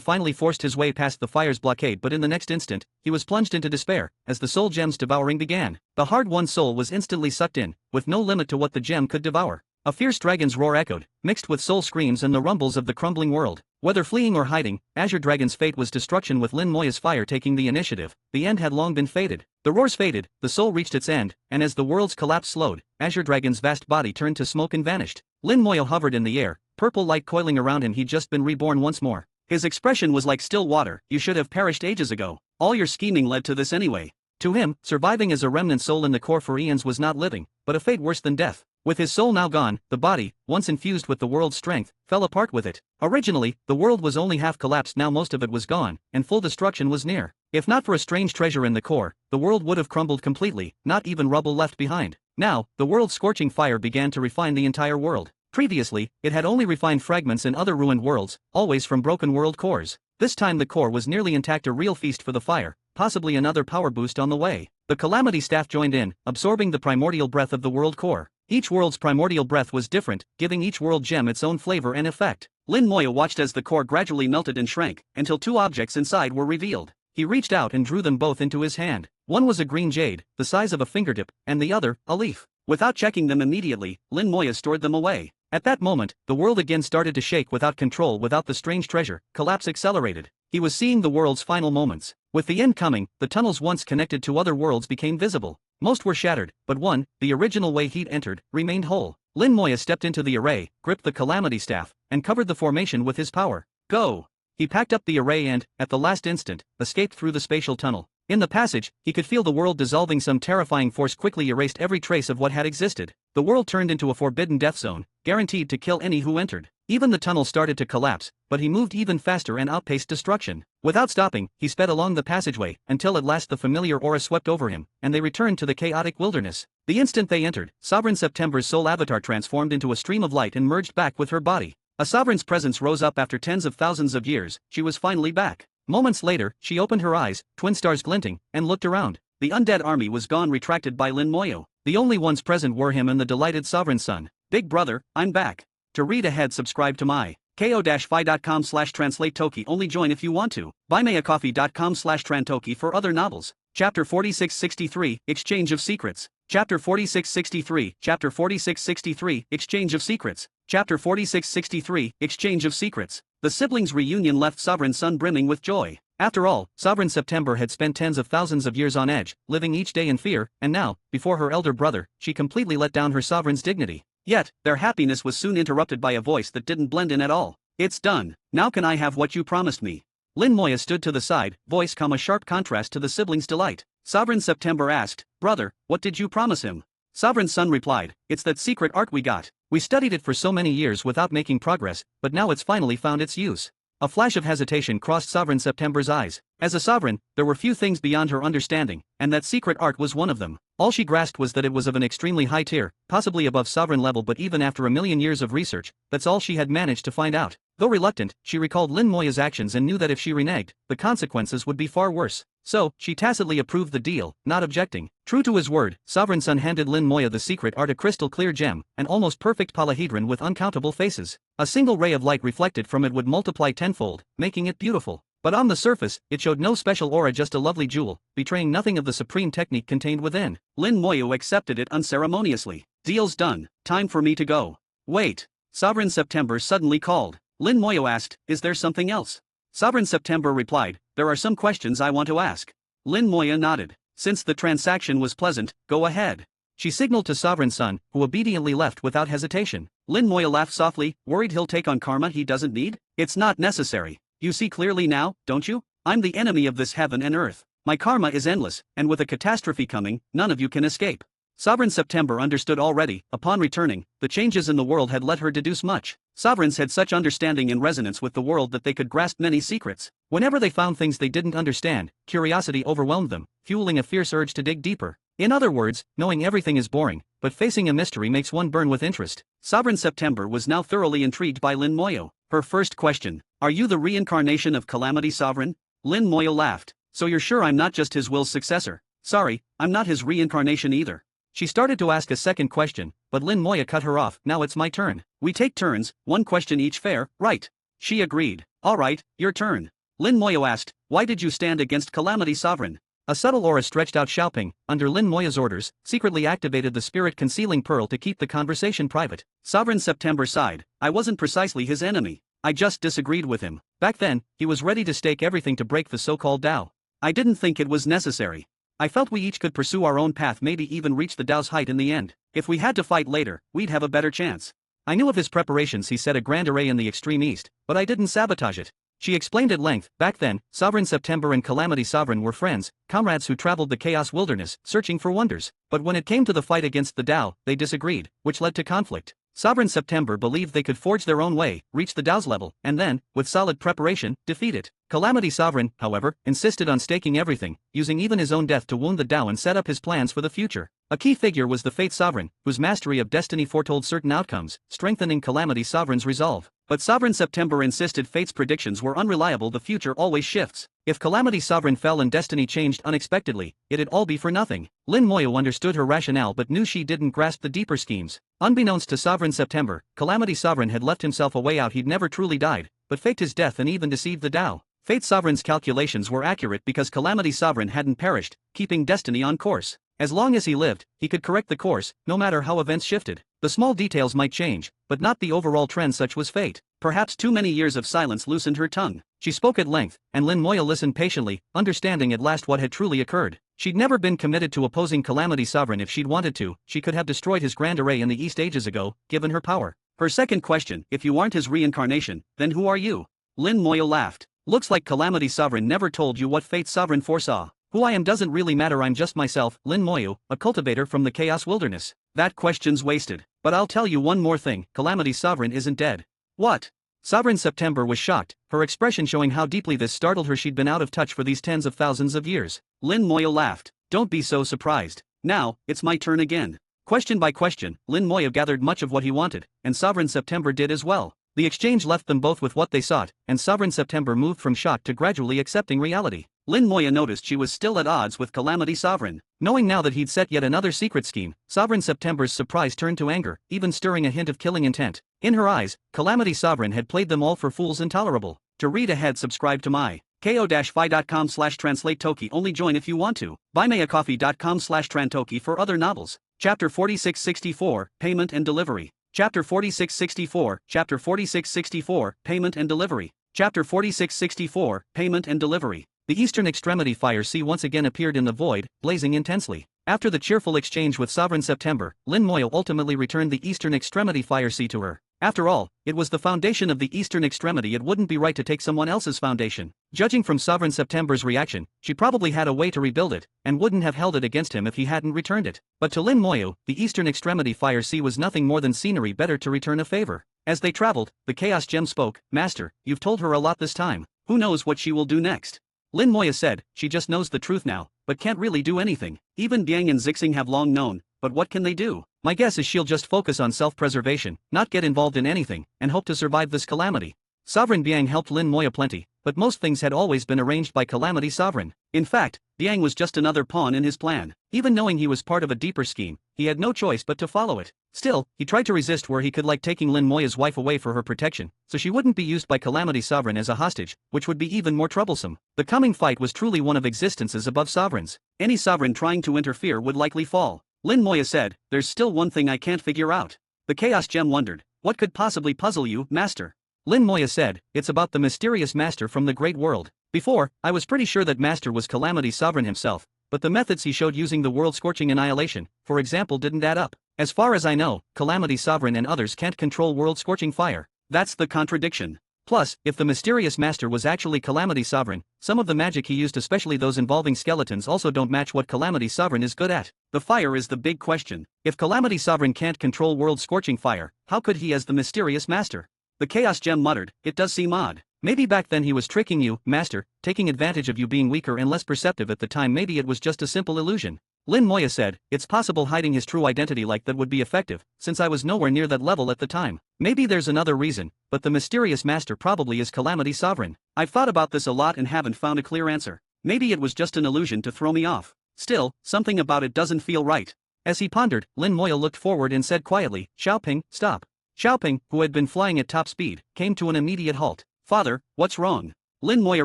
finally forced his way past the fire's blockade, but in the next instant, he was plunged into despair, as the soul gem's devouring began. The hard-won soul was instantly sucked in, with no limit to what the gem could devour. A fierce dragon's roar echoed, mixed with soul screams and the rumbles of the crumbling world. Whether fleeing or hiding, Azure Dragon's fate was destruction, with Lin Moya's fire taking the initiative. The end had long been fated. The roars faded, the soul reached its end, and as the world's collapse slowed, Azure Dragon's vast body turned to smoke and vanished. Lin Moya hovered in the air, purple light coiling around him. He'd just been reborn once more. His expression was like still water. You should have perished ages ago. All your scheming led to this anyway. To him, surviving as a remnant soul in the core for eons was not living, but a fate worse than death. With his soul now gone, the body, once infused with the world's strength, fell apart with it. Originally, the world was only half collapsed. Now most of it was gone, and full destruction was near. If not for a strange treasure in the core, the world would have crumbled completely, not even rubble left behind. Now, the world's scorching fire began to refine the entire world. Previously, it had only refined fragments in other ruined worlds, always from broken world cores. This time the core was nearly intact, a real feast for the fire, possibly another power boost on the way. The Calamity Staff joined in, absorbing the primordial breath of the world core. Each world's primordial breath was different, giving each world gem its own flavor and effect. Lin Moya watched as the core gradually melted and shrank, until two objects inside were revealed. He reached out and drew them both into his hand. One was a green jade, the size of a fingertip, and the other, a leaf. Without checking them immediately, Lin Moya stored them away. At that moment, the world again started to shake without control. Without the strange treasure, collapse accelerated. He was seeing the world's final moments. With the end coming, the tunnels once connected to other worlds became visible. Most were shattered, but one, the original way he'd entered, remained whole. Lin Moya stepped into the array, gripped the calamity staff, and covered the formation with his power. Go! He packed up the array and, at the last instant, escaped through the spatial tunnel. In the passage, he could feel the world dissolving. Some terrifying force quickly erased every trace of what had existed. The world turned into a forbidden death zone, guaranteed to kill any who entered. Even the tunnel started to collapse, but he moved even faster and outpaced destruction. Without stopping, he sped along the passageway, until at last the familiar aura swept over him, and they returned to the chaotic wilderness. The instant they entered, Sovereign September's soul avatar transformed into a stream of light and merged back with her body. A sovereign's presence rose up after tens of thousands of years. She was finally back. Moments later, she opened her eyes, twin stars glinting, and looked around. The undead army was gone, retracted by Lin Moyo. The only ones present were him and the delighted sovereign's son. Big brother, I'm back. To read ahead, subscribe to my ko-fi.com/translate toki. Only join if you want to. buymeacoffee.com/trantoki for other novels. Chapter 4663, Exchange of Secrets. Chapter 4663, Chapter 4663, Exchange of Secrets. Chapter 4663, Exchange of Secrets. The siblings' reunion left Sovereign's son brimming with joy. After all, Sovereign September had spent tens of thousands of years on edge, living each day in fear, and now, before her elder brother, she completely let down her sovereign's dignity. Yet, their happiness was soon interrupted by a voice that didn't blend in at all. It's done. Now can I have what you promised me? Lin Moya stood to the side, voice a sharp contrast to the siblings' delight. Sovereign September asked, "Brother, what did you promise him?" Sovereign's son replied, "It's that secret art we got. We studied it for so many years without making progress, but now it's finally found its use." A flash of hesitation crossed Sovereign September's eyes. As a sovereign, there were few things beyond her understanding, and that secret art was one of them. All she grasped was that it was of an extremely high tier, possibly above sovereign level, but even after a million years of research, that's all she had managed to find out. Though reluctant, she recalled Lin Moya's actions and knew that if she reneged, the consequences would be far worse. So, she tacitly approved the deal, not objecting. True to his word, Sovereign Son handed Lin Moya the secret art, a crystal-clear gem, an almost perfect polyhedron with uncountable faces. A single ray of light reflected from it would multiply tenfold, making it beautiful. But on the surface, it showed no special aura, just a lovely jewel, betraying nothing of the supreme technique contained within. Lin Moya accepted it unceremoniously. Deal's done. Time for me to go. Wait. Sovereign September suddenly called. Lin Moya asked, "Is there something else?" Sovereign September replied, "There are some questions I want to ask." Lin Moya nodded. "Since the transaction was pleasant, go ahead." She signaled to Sovereign Son, who obediently left without hesitation. Lin Moya laughed softly, worried he'll take on karma he doesn't need. "It's not necessary. You see clearly now, don't you? I'm the enemy of this heaven and earth. My karma is endless, and with a catastrophe coming, none of you can escape." Sovereign September understood already. Upon returning, the changes in the world had let her deduce much. Sovereigns had such understanding and resonance with the world that they could grasp many secrets. Whenever they found things they didn't understand, curiosity overwhelmed them, fueling a fierce urge to dig deeper. In other words, knowing everything is boring, but facing a mystery makes one burn with interest. Sovereign September was now thoroughly intrigued by Lin Moyo. Her first question: "Are you the reincarnation of Calamity Sovereign?" Lin Moyo laughed. "So you're sure I'm not just his will's successor?" "Sorry, I'm not his reincarnation either." She started to ask a second question, but Lin Moya cut her off. "Now it's my turn. We take turns, one question each, fair, right?" She agreed. "All right, your turn." Lin Moya asked, "Why did you stand against Calamity Sovereign?" A subtle aura stretched out. Xiaoping, under Lin Moya's orders, secretly activated the spirit concealing pearl to keep the conversation private. Sovereign September sighed. "I wasn't precisely his enemy. I just disagreed with him. Back then, he was ready to stake everything to break the so-called Tao. I didn't think it was necessary. I felt we each could pursue our own path, maybe even reach the Tao's height in the end. If we had to fight later, we'd have a better chance. I knew of his preparations. He set a grand array in the extreme east, but I didn't sabotage it." She explained at length. Back then, Sovereign September and Calamity Sovereign were friends, comrades who traveled the chaos wilderness, searching for wonders. But when it came to the fight against the Tao, they disagreed, which led to conflict. Sovereign September believed they could forge their own way, reach the Tao's level, and then, with solid preparation, defeat it. Calamity Sovereign, however, insisted on staking everything, using even his own death to wound the Tao and set up his plans for the future. A key figure was the Fate Sovereign, whose mastery of destiny foretold certain outcomes, strengthening Calamity Sovereign's resolve. But Sovereign September insisted Fate's predictions were unreliable. The future always shifts. If Calamity Sovereign fell and destiny changed unexpectedly, it'd all be for nothing. Lin Moyo understood her rationale but knew she didn't grasp the deeper schemes. Unbeknownst to Sovereign September, Calamity Sovereign had left himself a way out. He'd never truly died, but faked his death and even deceived the Tao. Fate Sovereign's calculations were accurate because Calamity Sovereign hadn't perished, keeping destiny on course. As long as he lived, he could correct the course, no matter how events shifted. The small details might change, but not the overall trend. Such was fate. Perhaps too many years of silence loosened her tongue. She spoke at length, and Lin Moyo listened patiently, understanding at last what had truly occurred. She'd never been committed to opposing Calamity Sovereign. If she'd wanted to, she could have destroyed his grand array in the East ages ago, given her power. Her second question: if you aren't his reincarnation, then who are you? Lin Moyo laughed. Looks like Calamity Sovereign never told you what Fate Sovereign foresaw. Who I am doesn't really matter. I'm just myself, Lin Moyo, a cultivator from the Chaos Wilderness. That question's wasted. But I'll tell you one more thing: Calamity Sovereign isn't dead. What? Sovereign September was shocked, her expression showing how deeply this startled her. She'd been out of touch for these tens of thousands of years. Lin Moyo laughed. Don't be so surprised. Now, it's my turn again. Question by question, Lin Moyo gathered much of what he wanted, and Sovereign September did as well. The exchange left them both with what they sought, and Sovereign September moved from shock to gradually accepting reality. Lin Moyo noticed she was still at odds with Calamity Sovereign. Knowing now that he'd set yet another secret scheme, Sovereign September's surprise turned to anger, even stirring a hint of killing intent. In her eyes, Calamity Sovereign had played them all for fools. Intolerable. To read ahead, subscribe to my ko-fi.com/translate-toki. Only join if you want to. buymeacoffee.com/trantoki for other novels. Chapter 4664, Payment and Delivery. Chapter 4664, Chapter 4664, Payment and Delivery. Chapter 4664, Payment and Delivery. The Eastern Extremity Fire Sea once again appeared in the void, blazing intensely. After the cheerful exchange with Sovereign September, Lin Moyo ultimately returned the Eastern Extremity Fire Sea to her. After all, it was the foundation of the Eastern Extremity. It wouldn't be right to take someone else's foundation. Judging from Sovereign September's reaction, she probably had a way to rebuild it, and wouldn't have held it against him if he hadn't returned it. But to Lin Moyo, the Eastern Extremity Fire Sea was nothing more than scenery. Better to return a favor. As they traveled, the Chaos Gem spoke. Master, you've told her a lot this time. Who knows what she will do next? Lin Moyo said, she just knows the truth now, but can't really do anything. Even Biang and Zixing have long known, but what can they do? My guess is she'll just focus on self-preservation, not get involved in anything, and hope to survive this calamity. Sovereign Biang helped Lin Moyo plenty, but most things had always been arranged by Calamity Sovereign. In fact, Biang was just another pawn in his plan. Even knowing he was part of a deeper scheme, he had no choice but to follow it. Still, he tried to resist where he could, like taking Lin Moyo's wife away for her protection, so she wouldn't be used by Calamity Sovereign as a hostage, which would be even more troublesome. The coming fight was truly one of existences above sovereigns. Any sovereign trying to interfere would likely fall. Lin Moyo said, there's still one thing I can't figure out. The Chaos Gem wondered, what could possibly puzzle you, Master? Lin Moyo said, it's about the mysterious Master from the Great World. Before, I was pretty sure that Master was Calamity Sovereign himself, but the methods he showed using the world-scorching annihilation, for example, didn't add up. As far as I know, Calamity Sovereign and others can't control world-scorching fire. That's the contradiction. Plus, if the mysterious Master was actually Calamity Sovereign, some of the magic he used, especially those involving skeletons, also don't match what Calamity Sovereign is good at. The fire is the big question. If Calamity Sovereign can't control world-scorching fire, how could he as the mysterious Master? The Chaos Gem muttered, it does seem odd. Maybe back then he was tricking you, Master, taking advantage of you being weaker and less perceptive at the time. Maybe it was just a simple illusion. Lin Moyo said, it's possible hiding his true identity like that would be effective, since I was nowhere near that level at the time. Maybe there's another reason, but the mysterious Master probably is Calamity Sovereign. I've thought about this a lot and haven't found a clear answer. Maybe it was just an illusion to throw me off. Still, something about it doesn't feel right. As he pondered, Lin Moyo looked forward and said quietly, Xiaoping, stop. Xiaoping, who had been flying at top speed, came to an immediate halt. Father, what's wrong? Lin Moyo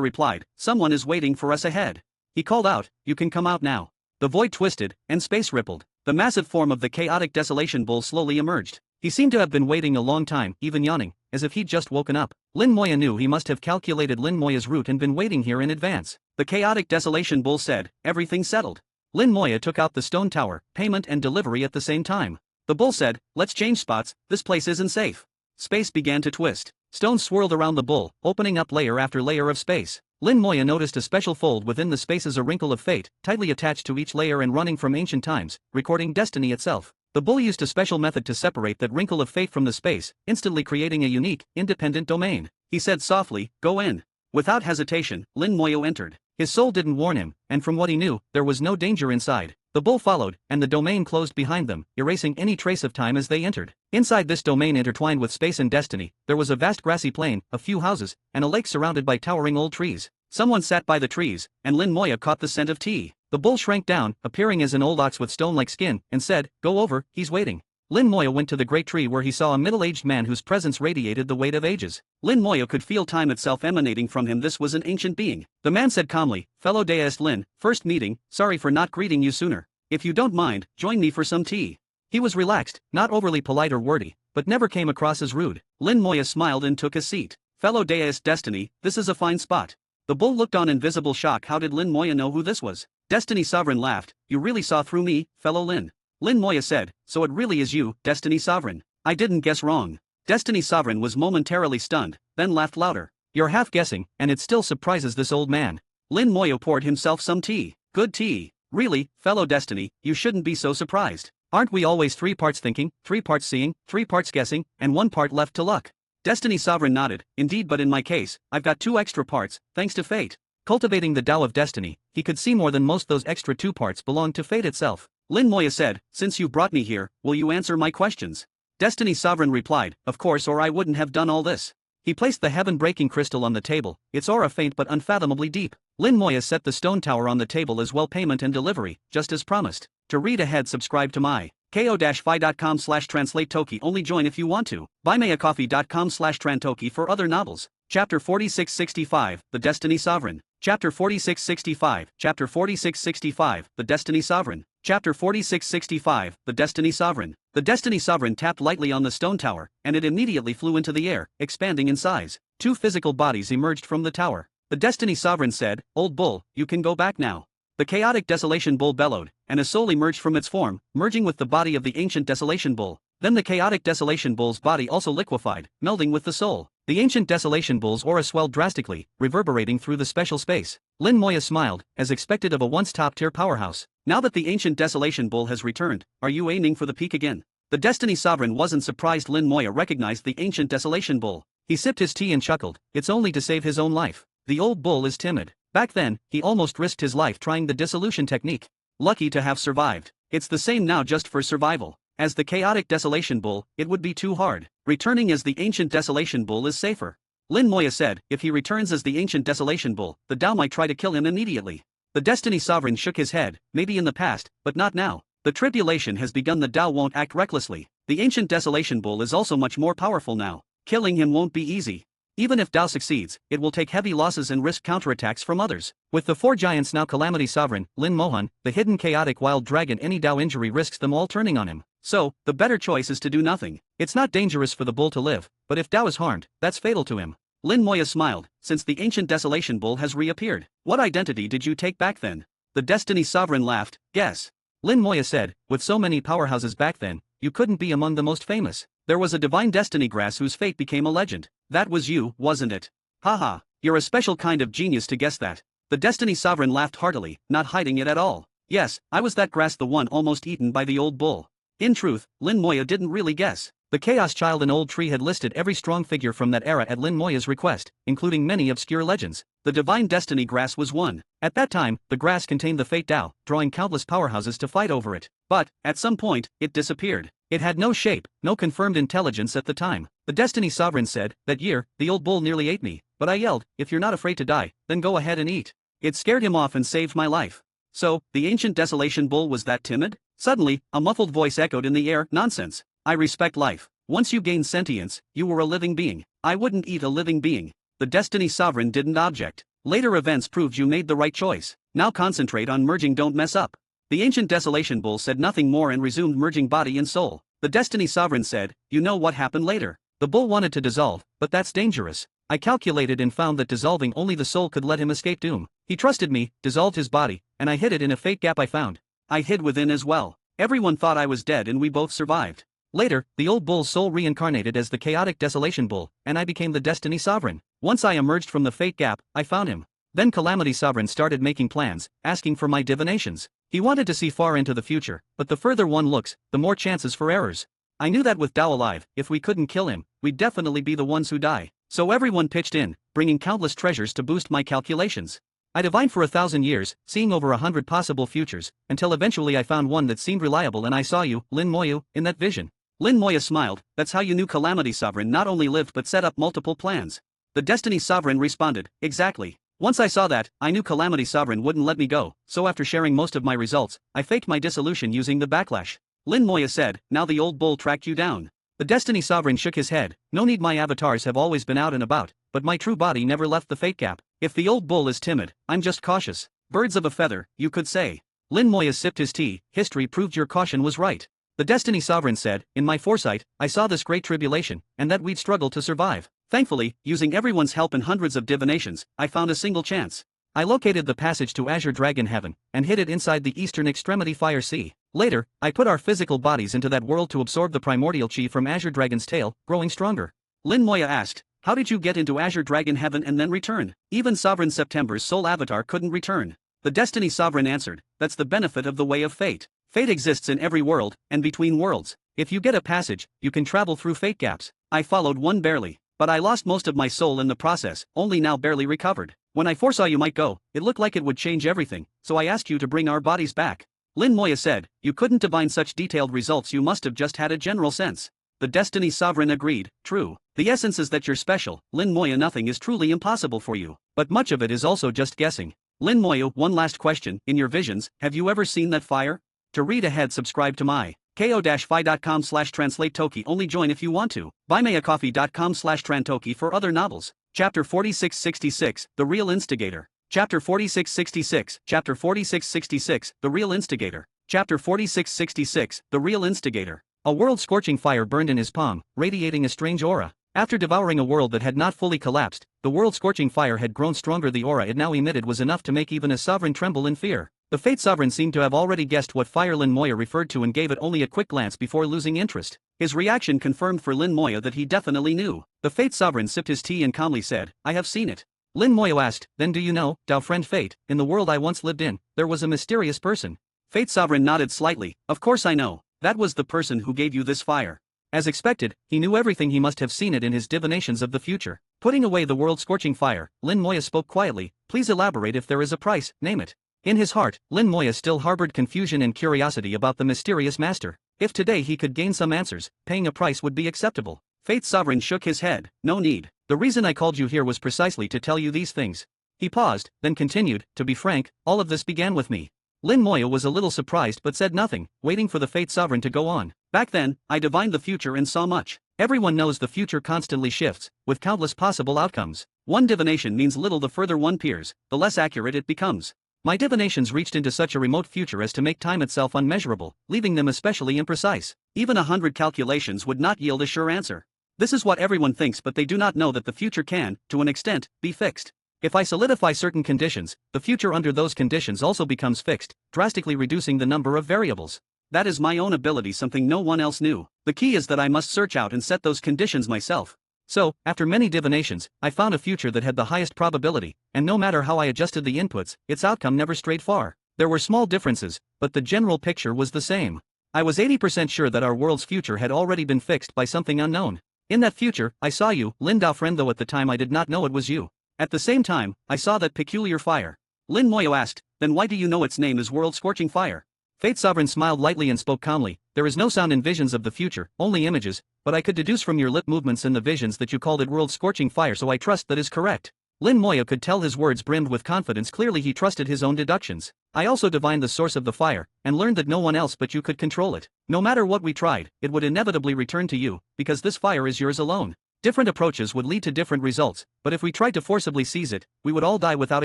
replied, someone is waiting for us ahead. He called out, you can come out now. The void twisted, and space rippled. The massive form of the chaotic desolation bull slowly emerged. He seemed to have been waiting a long time, even yawning, as if he'd just woken up. Lin Moyo knew he must have calculated Lin Moyo's route and been waiting here in advance. The chaotic desolation bull said, everything settled. Lin Moyo took out the stone tower, payment and delivery at the same time. The bull said, let's change spots, this place isn't safe. Space began to twist. Stones swirled around the bull, opening up layer after layer of space. Lin Moyo noticed a special fold within the spaces, a wrinkle of fate, tightly attached to each layer and running from ancient times, recording destiny itself. The bull used a special method to separate that wrinkle of fate from the space, instantly creating a unique, independent domain. He said softly, go in. Without hesitation, Lin Moyo entered. His soul didn't warn him, and from what he knew, there was no danger inside. The bull followed, and the domain closed behind them, erasing any trace of time as they entered. Inside this domain intertwined with space and destiny, there was a vast grassy plain, a few houses, and a lake surrounded by towering old trees. Someone sat by the trees, and Lin Moya caught the scent of tea. The bull shrank down, appearing as an old ox with stone-like skin, and said, "Go over, he's waiting." Lin Moya went to the great tree where he saw a middle-aged man whose presence radiated the weight of ages. Lin Moya could feel time itself emanating from him. This was an ancient being. The man said calmly, "Fellow deist Lin, first meeting, sorry for not greeting you sooner. If you don't mind, join me for some tea." He was relaxed, not overly polite or wordy, but never came across as rude. Lin Moya smiled and took a seat. "Fellow deist Destiny, this is a fine spot." The bull looked on in visible shock. How did Lin Moya know who this was? Destiny Sovereign laughed. "You really saw through me, fellow Lin." Lin Moya said, "So it really is you, Destiny Sovereign. I didn't guess wrong." Destiny Sovereign was momentarily stunned, then laughed louder. "You're half guessing, and it still surprises this old man." Lin Moya poured himself some tea. "Good tea. Really, fellow Destiny, you shouldn't be so surprised. Aren't we always 3 parts thinking, 3 parts seeing, 3 parts guessing, and 1 part left to luck?" Destiny Sovereign nodded. "Indeed, but in my case, I've got 2 extra parts, thanks to fate." Cultivating the Tao of Destiny, he could see more than most. Those extra 2 parts belonged to fate itself. Lin Moya said, "Since you brought me here, will you answer my questions?" Destiny Sovereign replied, "Of course, or I wouldn't have done all this." He placed the heaven-breaking crystal on the table, its aura faint but unfathomably deep. Lin Moya set the stone tower on the table as well. Payment and delivery, just as promised. To read ahead, subscribe to my ko-fi.com/translate Toki. Only join if you want to. buymeacoffee.com/trantoki for other novels. Chapter 4665, The Destiny Sovereign. Chapter 4665, Chapter 4665, The Destiny Sovereign. Chapter 4665, The Destiny Sovereign. The Destiny Sovereign tapped lightly on the stone tower, and it immediately flew into the air, expanding in size. 2 physical bodies emerged from the tower. The Destiny Sovereign said, "Old bull, you can go back now." The chaotic Desolation Bull bellowed, and a soul emerged from its form, merging with the body of the ancient Desolation Bull. Then the chaotic Desolation Bull's body also liquefied, melding with the soul. The ancient Desolation Bull's aura swelled drastically, reverberating through the special space. Lin Moya smiled, as expected of a once top-tier powerhouse. "Now that the ancient Desolation Bull has returned, are you aiming for the peak again?" The Destiny Sovereign wasn't surprised. Lin Moya recognized the ancient Desolation Bull. He sipped his tea and chuckled. "It's only to save his own life. The old bull is timid. Back then, he almost risked his life trying the dissolution technique. Lucky to have survived. It's the same now, just for survival. As the chaotic Desolation Bull, it would be too hard. Returning as the ancient Desolation Bull is safer." Lin Moya said, "If he returns as the ancient Desolation Bull, the Tao might try to kill him immediately." The Destiny Sovereign shook his head. "Maybe in the past, but not now. The tribulation has begun. The Tao won't act recklessly. The ancient Desolation Bull is also much more powerful now. Killing him won't be easy. Even if Tao succeeds, it will take heavy losses and risk counterattacks from others." With the 4 giants now Calamity Sovereign, Lin Mohan, the hidden chaotic wild dragon, any Tao injury risks them all turning on him. So, the better choice is to do nothing. It's not dangerous for the bull to live, but if Tao is harmed, that's fatal to him. Lin Moya smiled. "Since the ancient Desolation Bull has reappeared, what identity did you take back then?" The Destiny Sovereign laughed. "Guess." Lin Moya said, "With so many powerhouses back then, you couldn't be among the most famous. There was a divine destiny grass whose fate became a legend. That was you, wasn't it?" "Haha, you're a special kind of genius to guess that." The Destiny Sovereign laughed heartily, not hiding it at all. "Yes, I was that grass, the one almost eaten by the old bull." In truth, Lin Moya didn't really guess. The Chaos Child and Old Tree had listed every strong figure from that era at Lin Moya's request, including many obscure legends. The Divine Destiny Grass was one. At that time, the grass contained the Fate Tao, drawing countless powerhouses to fight over it. But, at some point, it disappeared. It had no shape, no confirmed intelligence at the time. The Destiny Sovereign said, "That year, the old bull nearly ate me, but I yelled, 'If you're not afraid to die, then go ahead and eat.' It scared him off and saved my life." "So, the ancient Desolation Bull was that timid?" Suddenly, a muffled voice echoed in the air. "Nonsense. I respect life. Once you gain sentience, you were a living being. I wouldn't eat a living being." The Destiny Sovereign didn't object. "Later events proved you made the right choice. Now concentrate on merging, don't mess up." The ancient Desolation Bull said nothing more and resumed merging body and soul. The Destiny Sovereign said, "You know what happened later? The bull wanted to dissolve, but that's dangerous. I calculated and found that dissolving only the soul could let him escape doom. He trusted me, dissolved his body, and I hid it in a fate gap I found. I hid within as well. Everyone thought I was dead and we both survived. Later, the old bull's soul reincarnated as the chaotic Desolation Bull, and I became the Destiny Sovereign. Once I emerged from the fate gap, I found him. Then Calamity Sovereign started making plans, asking for my divinations. He wanted to see far into the future, but the further one looks, the more chances for errors. I knew that with Tao alive, if we couldn't kill him, we'd definitely be the ones who die. So everyone pitched in, bringing countless treasures to boost my calculations. I divined for 1,000 years, seeing over 100 possible futures, until eventually I found one that seemed reliable and I saw you, Lin Moyu, in that vision. Lin Moya smiled. That's how you knew Calamity Sovereign not only lived but set up multiple plans. The Destiny Sovereign responded, exactly. Once I saw that, I knew Calamity Sovereign wouldn't let me go, so after sharing most of my results, I faked my dissolution using the backlash. Lin Moya said, now the old bull tracked you down. The Destiny Sovereign shook his head. No need, my avatars have always been out and about, but my true body never left the fate gap. If the old bull is timid, I'm just cautious. Birds of a feather, you could say. Lin Moya sipped his tea. History proved your caution was right. The Destiny Sovereign said, in my foresight, I saw this great tribulation, and that we'd struggle to survive. Thankfully, using everyone's help and hundreds of divinations, I found a single chance. I located the passage to Azure Dragon Heaven, and hid it inside the eastern extremity Fire Sea. Later, I put our physical bodies into that world to absorb the primordial chi from Azure Dragon's tail, growing stronger. Lin Moya asked, how did you get into Azure Dragon Heaven and then return? Even Sovereign September's soul avatar couldn't return. The Destiny Sovereign answered, that's the benefit of the way of fate. Fate exists in every world, and between worlds. If you get a passage, you can travel through fate gaps. I followed one barely, but I lost most of my soul in the process, only now barely recovered. When I foresaw you might go, it looked like it would change everything, so I asked you to bring our bodies back. Lin Moya said, you couldn't divine such detailed results, you must have just had a general sense. The Destiny Sovereign agreed, true. The essence is that you're special, Lin Moya. Nothing is truly impossible for you, but much of it is also just guessing. Lin Moya, one last question, in your visions, have you ever seen that fire? To read ahead, subscribe to my ko-fi.com/translate toki. Only join if you want to. buymeacoffee.com/trantoki for other novels. Chapter 4666, The Real Instigator. Chapter 4666, Chapter 4666, The Real Instigator. Chapter 4666, The Real Instigator. A world-scorching fire burned in his palm, radiating a strange aura. After devouring a world that had not fully collapsed, the world-scorching fire had grown stronger. The aura it now emitted was enough to make even a sovereign tremble in fear. The Fate Sovereign seemed to have already guessed what fire Lin Moya referred to and gave it only a quick glance before losing interest. His reaction confirmed for Lin Moya that he definitely knew. The Fate Sovereign sipped his tea and calmly said, I have seen it. Lin Moya asked, then do you know, Dao friend Fate, in the world I once lived in, there was a mysterious person. Fate Sovereign nodded slightly, of course I know. That was the person who gave you this fire. As expected, he knew everything. He must have seen it in his divinations of the future. Putting away the world-scorching fire, Lin Moya spoke quietly, please elaborate. If there is a price, name it. In his heart, Lin Moya still harbored confusion and curiosity about the mysterious master. If today he could gain some answers, paying a price would be acceptable. Fate Sovereign shook his head, no need. The reason I called you here was precisely to tell you these things. He paused, then continued, to be frank, all of this began with me. Lin Moya was a little surprised but said nothing, waiting for the Fate Sovereign to go on. Back then, I divined the future and saw much. Everyone knows the future constantly shifts, with countless possible outcomes. One divination means little. The further one peers, the less accurate it becomes. My divinations reached into such a remote future as to make time itself unmeasurable, leaving them especially imprecise. Even 100 calculations would not yield a sure answer. This is what everyone thinks, but they do not know that the future can, to an extent, be fixed. If I solidify certain conditions, the future under those conditions also becomes fixed, drastically reducing the number of variables. That is my own ability, something no one else knew. The key is that I must search out and set those conditions myself. So, after many divinations, I found a future that had the highest probability, and no matter how I adjusted the inputs, its outcome never strayed far. There were small differences, but the general picture was the same. I was 80% sure that our world's future had already been fixed by something unknown. In that future, I saw you, Lin Dao friend, though at the time I did not know it was you. At the same time, I saw that peculiar fire. Lin Moyo asked, then why do you know its name is world-scorching fire? Fate Sovereign smiled lightly and spoke calmly, there is no sound in visions of the future, only images, but I could deduce from your lip movements in the visions that you called it world-scorching fire, so I trust that is correct. Lin Moyo could tell his words brimmed with confidence. Clearly he trusted his own deductions. I also divined the source of the fire, and learned that no one else but you could control it. No matter what we tried, it would inevitably return to you, because this fire is yours alone. Different approaches would lead to different results, but if we tried to forcibly seize it, we would all die without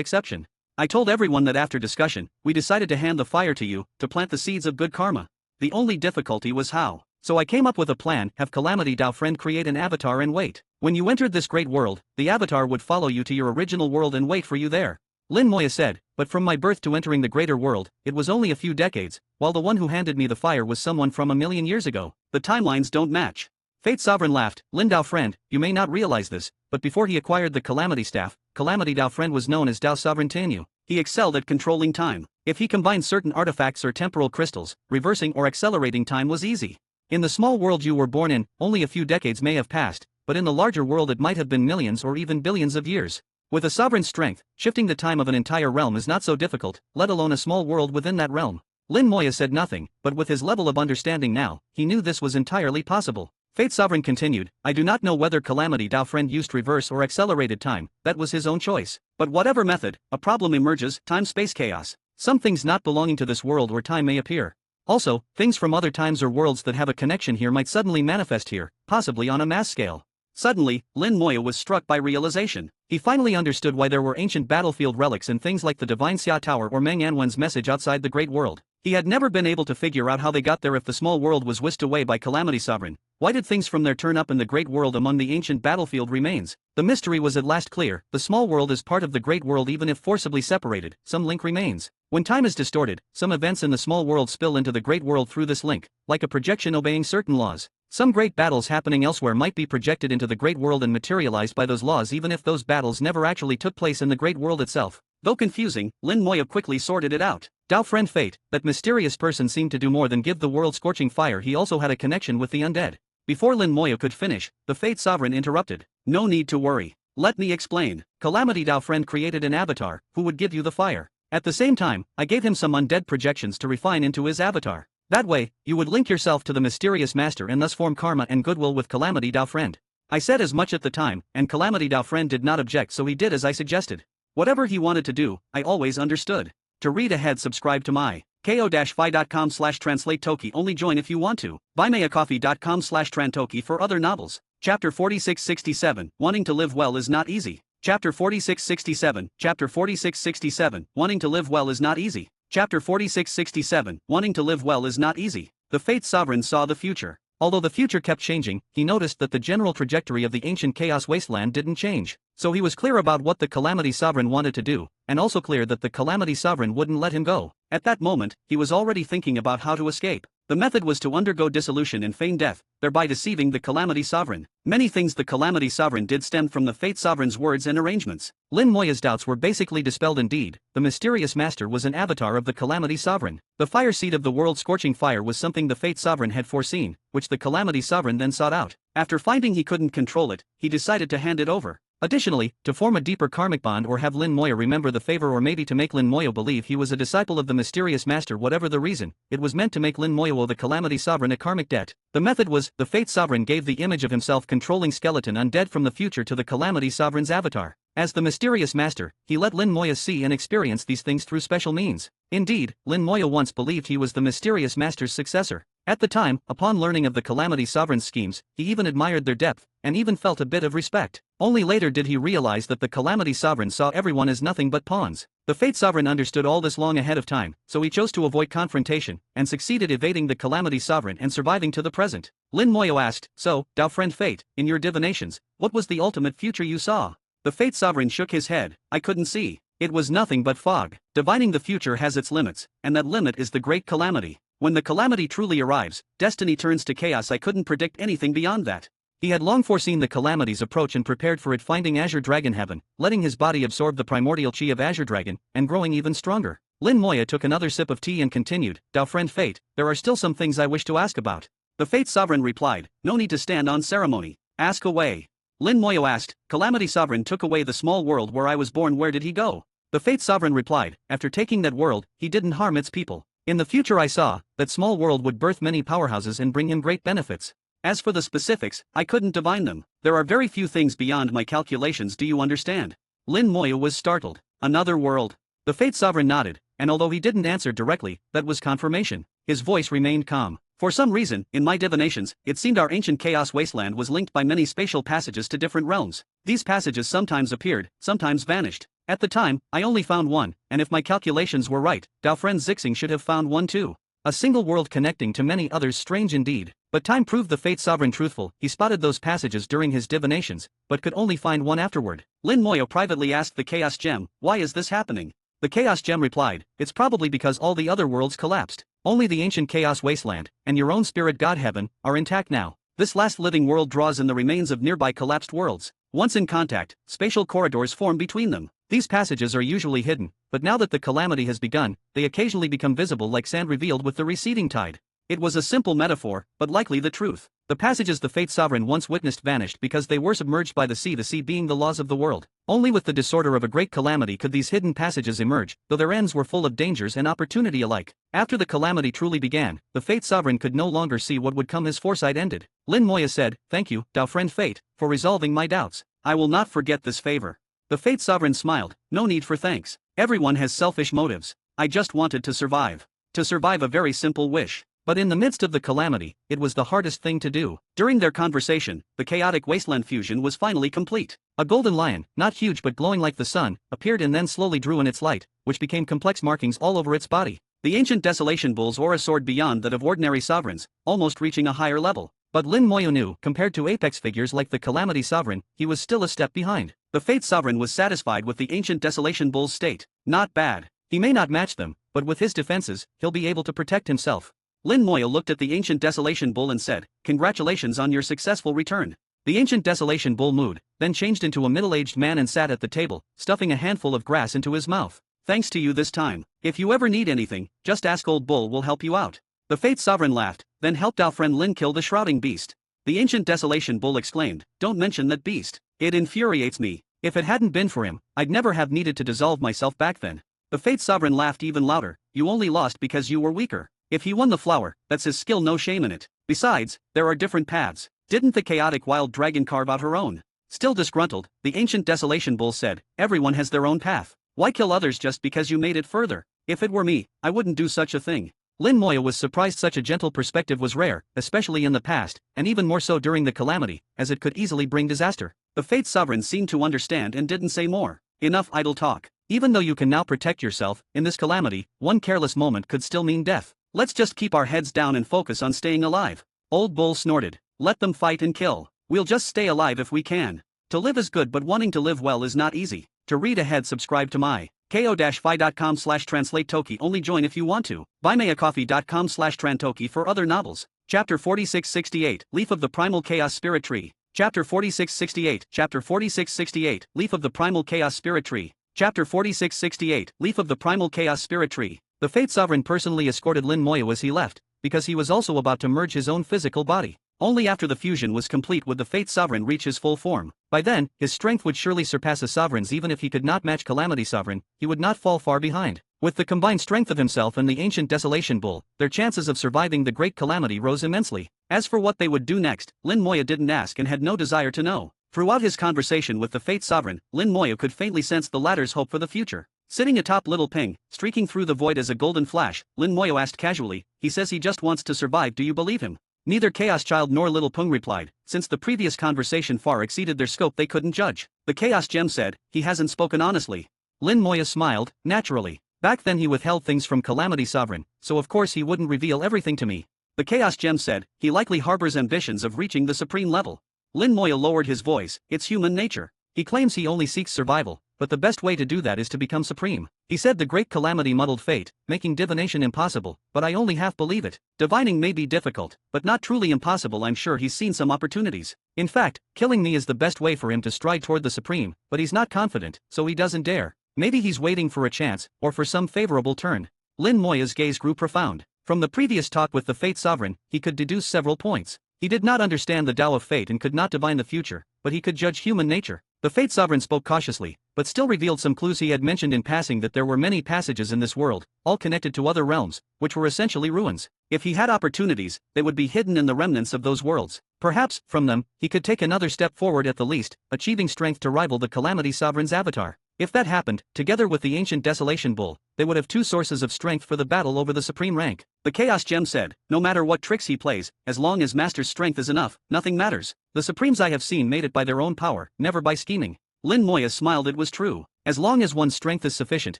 exception. I told everyone that after discussion, we decided to hand the fire to you, to plant the seeds of good karma. The only difficulty was how. So I came up with a plan, have Calamity Dao friend create an avatar and wait. When you entered this great world, the avatar would follow you to your original world and wait for you there. Lin Moya said, but from my birth to entering the greater world, it was only a few decades, while the one who handed me the fire was someone from 1,000,000 years ago. The timelines don't match. Fate Sovereign laughed, Lin Dao friend, you may not realize this, but before he acquired the Calamity Staff, Calamity Dao friend was known as Dao Sovereign Tenyu. He excelled at controlling time. If he combined certain artifacts or temporal crystals, reversing or accelerating time was easy. In the small world you were born in, only a few decades may have passed, but in the larger world it might have been millions or even billions of years. With a sovereign's strength, shifting the time of an entire realm is not so difficult, let alone a small world within that realm. Lin Moya said nothing, but with his level of understanding now, he knew this was entirely possible. Fate Sovereign continued, I do not know whether Calamity Dao Friend used reverse or accelerated time, that was his own choice. But whatever method, a problem emerges, time-space chaos. Some things not belonging to this world or time may appear. Also, things from other times or worlds that have a connection here might suddenly manifest here, possibly on a mass scale. Suddenly, Lin Moya was struck by realization. He finally understood why there were ancient battlefield relics and things like the Divine Xia Tower or Meng Anwen's message outside the Great World. He had never been able to figure out how they got there if the small world was whisked away by Calamity Sovereign. Why did things from there turn up in the Great World among the ancient battlefield remains? The mystery was at last clear. The small world is part of the Great World even if forcibly separated, some link remains. When time is distorted, some events in the small world spill into the Great World through this link, like a projection obeying certain laws. Some great battles happening elsewhere might be projected into the Great World and materialized by those laws even if those battles never actually took place in the Great World itself. Though confusing, Lin Moya quickly sorted it out. Dao Friend Fate, that mysterious person seemed to do more than give the world scorching fire, he also had a connection with the undead. Before Lin Moya could finish, the Fate Sovereign interrupted. No need to worry. Let me explain. Calamity Dao Friend created an avatar, who would give you the fire. At the same time, I gave him some undead projections to refine into his avatar. That way, you would link yourself to the mysterious master and thus form karma and goodwill with Calamity Dao Friend. I said as much at the time, and Calamity Dao Friend did not object, so he did as I suggested. Whatever he wanted to do, I always understood. To read ahead, subscribe to my ko-fi.com/translate toki. Only join if you want to. buymeacoffee.com/trantoki for other novels. Chapter 4667, Wanting to Live Well is Not Easy. Chapter 4667, Chapter 4667, Wanting to Live Well is Not Easy. Chapter 4667, Wanting to Live Well is Not Easy. The Fate Sovereign saw the future. Although the future kept changing, he noticed that the general trajectory of the ancient Chaos Wasteland didn't change. So he was clear about what the Calamity Sovereign wanted to do, and also clear that the Calamity Sovereign wouldn't let him go. At that moment, he was already thinking about how to escape. The method was to undergo dissolution and feign death, thereby deceiving the Calamity Sovereign. Many things the Calamity Sovereign did stemmed from the Fate Sovereign's words and arrangements. Lin Moya's doubts were basically dispelled indeed. The mysterious master was an avatar of the Calamity Sovereign. The fire seed of the world's scorching fire was something the Fate Sovereign had foreseen, which the Calamity Sovereign then sought out. After finding he couldn't control it, he decided to hand it over. Additionally, to form a deeper karmic bond or have Lin Moya remember the favor, or maybe to make Lin Moya believe he was a disciple of the mysterious master, whatever the reason, it was meant to make Lin Moya owe the Calamity Sovereign a karmic debt. The method was, the Fate Sovereign gave the image of himself controlling skeleton undead from the future to the Calamity Sovereign's avatar. As the mysterious master, he let Lin Moya see and experience these things through special means. Indeed, Lin Moya once believed he was the mysterious master's successor. At the time, upon learning of the Calamity Sovereign's schemes, he even admired their depth, and even felt a bit of respect. Only later did he realize that the Calamity Sovereign saw everyone as nothing but pawns. The Fate Sovereign understood all this long ahead of time, so he chose to avoid confrontation, and succeeded evading the Calamity Sovereign and surviving to the present. Lin Moya asked, so, Dao Friend Fate, in your divinations, what was the ultimate future you saw? The Fate Sovereign shook his head. I couldn't see. It was nothing but fog. Divining the future has its limits, and that limit is the great calamity. When the calamity truly arrives, destiny turns to chaos. I couldn't predict anything beyond that. He had long foreseen the calamity's approach and prepared for it, finding Azure Dragon Heaven, letting his body absorb the primordial chi of Azure Dragon, and growing even stronger. Lin Moya took another sip of tea and continued, Dao Friend Fate, there are still some things I wish to ask about. The Fate Sovereign replied, no need to stand on ceremony. Ask away. Lin Moya asked, Calamity Sovereign took away the small world where I was born, where did he go? The Fate Sovereign replied, after taking that world, he didn't harm its people. In the future I saw, that small world would birth many powerhouses and bring him great benefits. As for the specifics, I couldn't divine them. There are very few things beyond my calculations, do you understand? Lin Moya was startled. Another world? The Fate Sovereign nodded, and although he didn't answer directly, that was confirmation. His voice remained calm. For some reason, in my divinations, it seemed our ancient Chaos Wasteland was linked by many spatial passages to different realms. These passages sometimes appeared, sometimes vanished. At the time, I only found one, and if my calculations were right, Dao Friend Zixing should have found one too. A single world connecting to many others, strange indeed. But time proved the Fate Sovereign truthful. He spotted those passages during his divinations, but could only find one afterward. Lin Moya privately asked the Chaos Gem, why is this happening? The Chaos Gem replied, it's probably because all the other worlds collapsed. Only the ancient Chaos Wasteland, and your own spirit god heaven, are intact now. This last living world draws in the remains of nearby collapsed worlds. Once in contact, spatial corridors form between them. These passages are usually hidden, but now that the calamity has begun, they occasionally become visible like sand revealed with the receding tide. It was a simple metaphor, but likely the truth. The passages the Fate Sovereign once witnessed vanished because they were submerged by the sea being the laws of the world. Only with the disorder of a great calamity could these hidden passages emerge, though their ends were full of dangers and opportunity alike. After the calamity truly began, the Fate Sovereign could no longer see what would come. His foresight ended. Lin Moya said, "Thank you, thou friend Fate, for resolving my doubts. I will not forget this favor." The Fate Sovereign smiled, "No need for thanks. Everyone has selfish motives. I just wanted to survive. To survive a very simple wish." But in the midst of the calamity, it was the hardest thing to do. During their conversation, the chaotic wasteland fusion was finally complete. A golden lion, not huge but glowing like the sun, appeared and then slowly drew in its light, which became complex markings all over its body. The ancient Desolation Bull's aura soared beyond that of ordinary sovereigns, almost reaching a higher level. But Lin Moyo knew, compared to apex figures like the Calamity Sovereign, he was still a step behind. The Fate Sovereign was satisfied with the ancient Desolation Bull's state. Not bad. He may not match them, but with his defenses, he'll be able to protect himself. Lin Moya looked at the ancient Desolation Bull and said, "Congratulations on your successful return." The ancient Desolation Bull moved, then changed into a middle-aged man and sat at the table, stuffing a handful of grass into his mouth. "Thanks to you this time. If you ever need anything, just ask Old Bull will help you out." The Fate Sovereign laughed, then helped our friend Lin kill the shrouding beast. The ancient Desolation Bull exclaimed, "Don't mention that beast. It infuriates me. If it hadn't been for him, I'd never have needed to dissolve myself back then." The Fate Sovereign laughed even louder, "You only lost because you were weaker. If he won the flower, that's his skill, no shame in it. Besides, there are different paths. Didn't the chaotic wild dragon carve out her own?" Still disgruntled, the ancient Desolation Bull said, "Everyone has their own path. Why kill others just because you made it further? If it were me, I wouldn't do such a thing." Lin Moya was surprised such a gentle perspective was rare, especially in the past, and even more so during the calamity, as it could easily bring disaster. The Fate Sovereign seemed to understand and didn't say more. "Enough idle talk. Even though you can now protect yourself, in this calamity, one careless moment could still mean death. Let's just keep our heads down and focus on staying alive." Old Bull snorted, "Let them fight and kill. We'll just stay alive if we can. To live is good, but wanting to live well is not easy." To read ahead, subscribe to my ko-fi.com/translate toki. Only join if you want to. buymeacoffee.com/trantoki for other novels. Chapter 4668, Leaf of the Primal Chaos Spirit Tree. Chapter 4668, Chapter 4668, Leaf of the Primal Chaos Spirit Tree. Chapter 4668, Leaf of the Primal Chaos Spirit Tree. The Fate Sovereign personally escorted Lin Moya as he left, because he was also about to merge his own physical body. Only after the fusion was complete would the Fate Sovereign reach his full form. By then, his strength would surely surpass a sovereign's. Even if he could not match Calamity Sovereign, he would not fall far behind. With the combined strength of himself and the ancient Desolation Bull, their chances of surviving the great calamity rose immensely. As for what they would do next, Lin Moya didn't ask and had no desire to know. Throughout his conversation with the Fate Sovereign, Lin Moya could faintly sense the latter's hope for the future. Sitting atop Little Ping, streaking through the void as a golden flash, Lin Moyo asked casually, "He says he just wants to survive, do you believe him?" Neither Chaos Child nor Little Pung replied. Since the previous conversation far exceeded their scope, they couldn't judge. The Chaos Gem said, "He hasn't spoken honestly." Lin Moya smiled, naturally. Back then he withheld things from Calamity Sovereign, so of course he wouldn't reveal everything to me. The Chaos Gem said, "He likely harbors ambitions of reaching the supreme level." Lin Moya lowered his voice, "It's human nature. He claims he only seeks survival, but the best way to do that is to become supreme. He said the great calamity muddled fate, making divination impossible, but I only half believe it. Divining may be difficult, but not truly impossible. I'm sure he's seen some opportunities. In fact, killing me is the best way for him to stride toward the supreme, but he's not confident, so he doesn't dare. Maybe he's waiting for a chance, or for some favorable turn." Lin Moya's gaze grew profound. From the previous talk with the Fate Sovereign, he could deduce several points. He did not understand the Tao of fate and could not divine the future, but he could judge human nature. The Fate Sovereign spoke cautiously, but still revealed some clues. He had mentioned in passing that there were many passages in this world, all connected to other realms, which were essentially ruins. If he had opportunities, they would be hidden in the remnants of those worlds. Perhaps, from them, he could take another step forward at the least, achieving strength to rival the Calamity Sovereign's avatar. If that happened, together with the ancient Desolation Bull, they would have two sources of strength for the battle over the supreme rank. The Chaos Gem said, "No matter what tricks he plays, as long as Master's strength is enough, nothing matters. The Supremes I have seen made it by their own power, never by scheming." Lin Moya smiled. It was true. As long as one's strength is sufficient,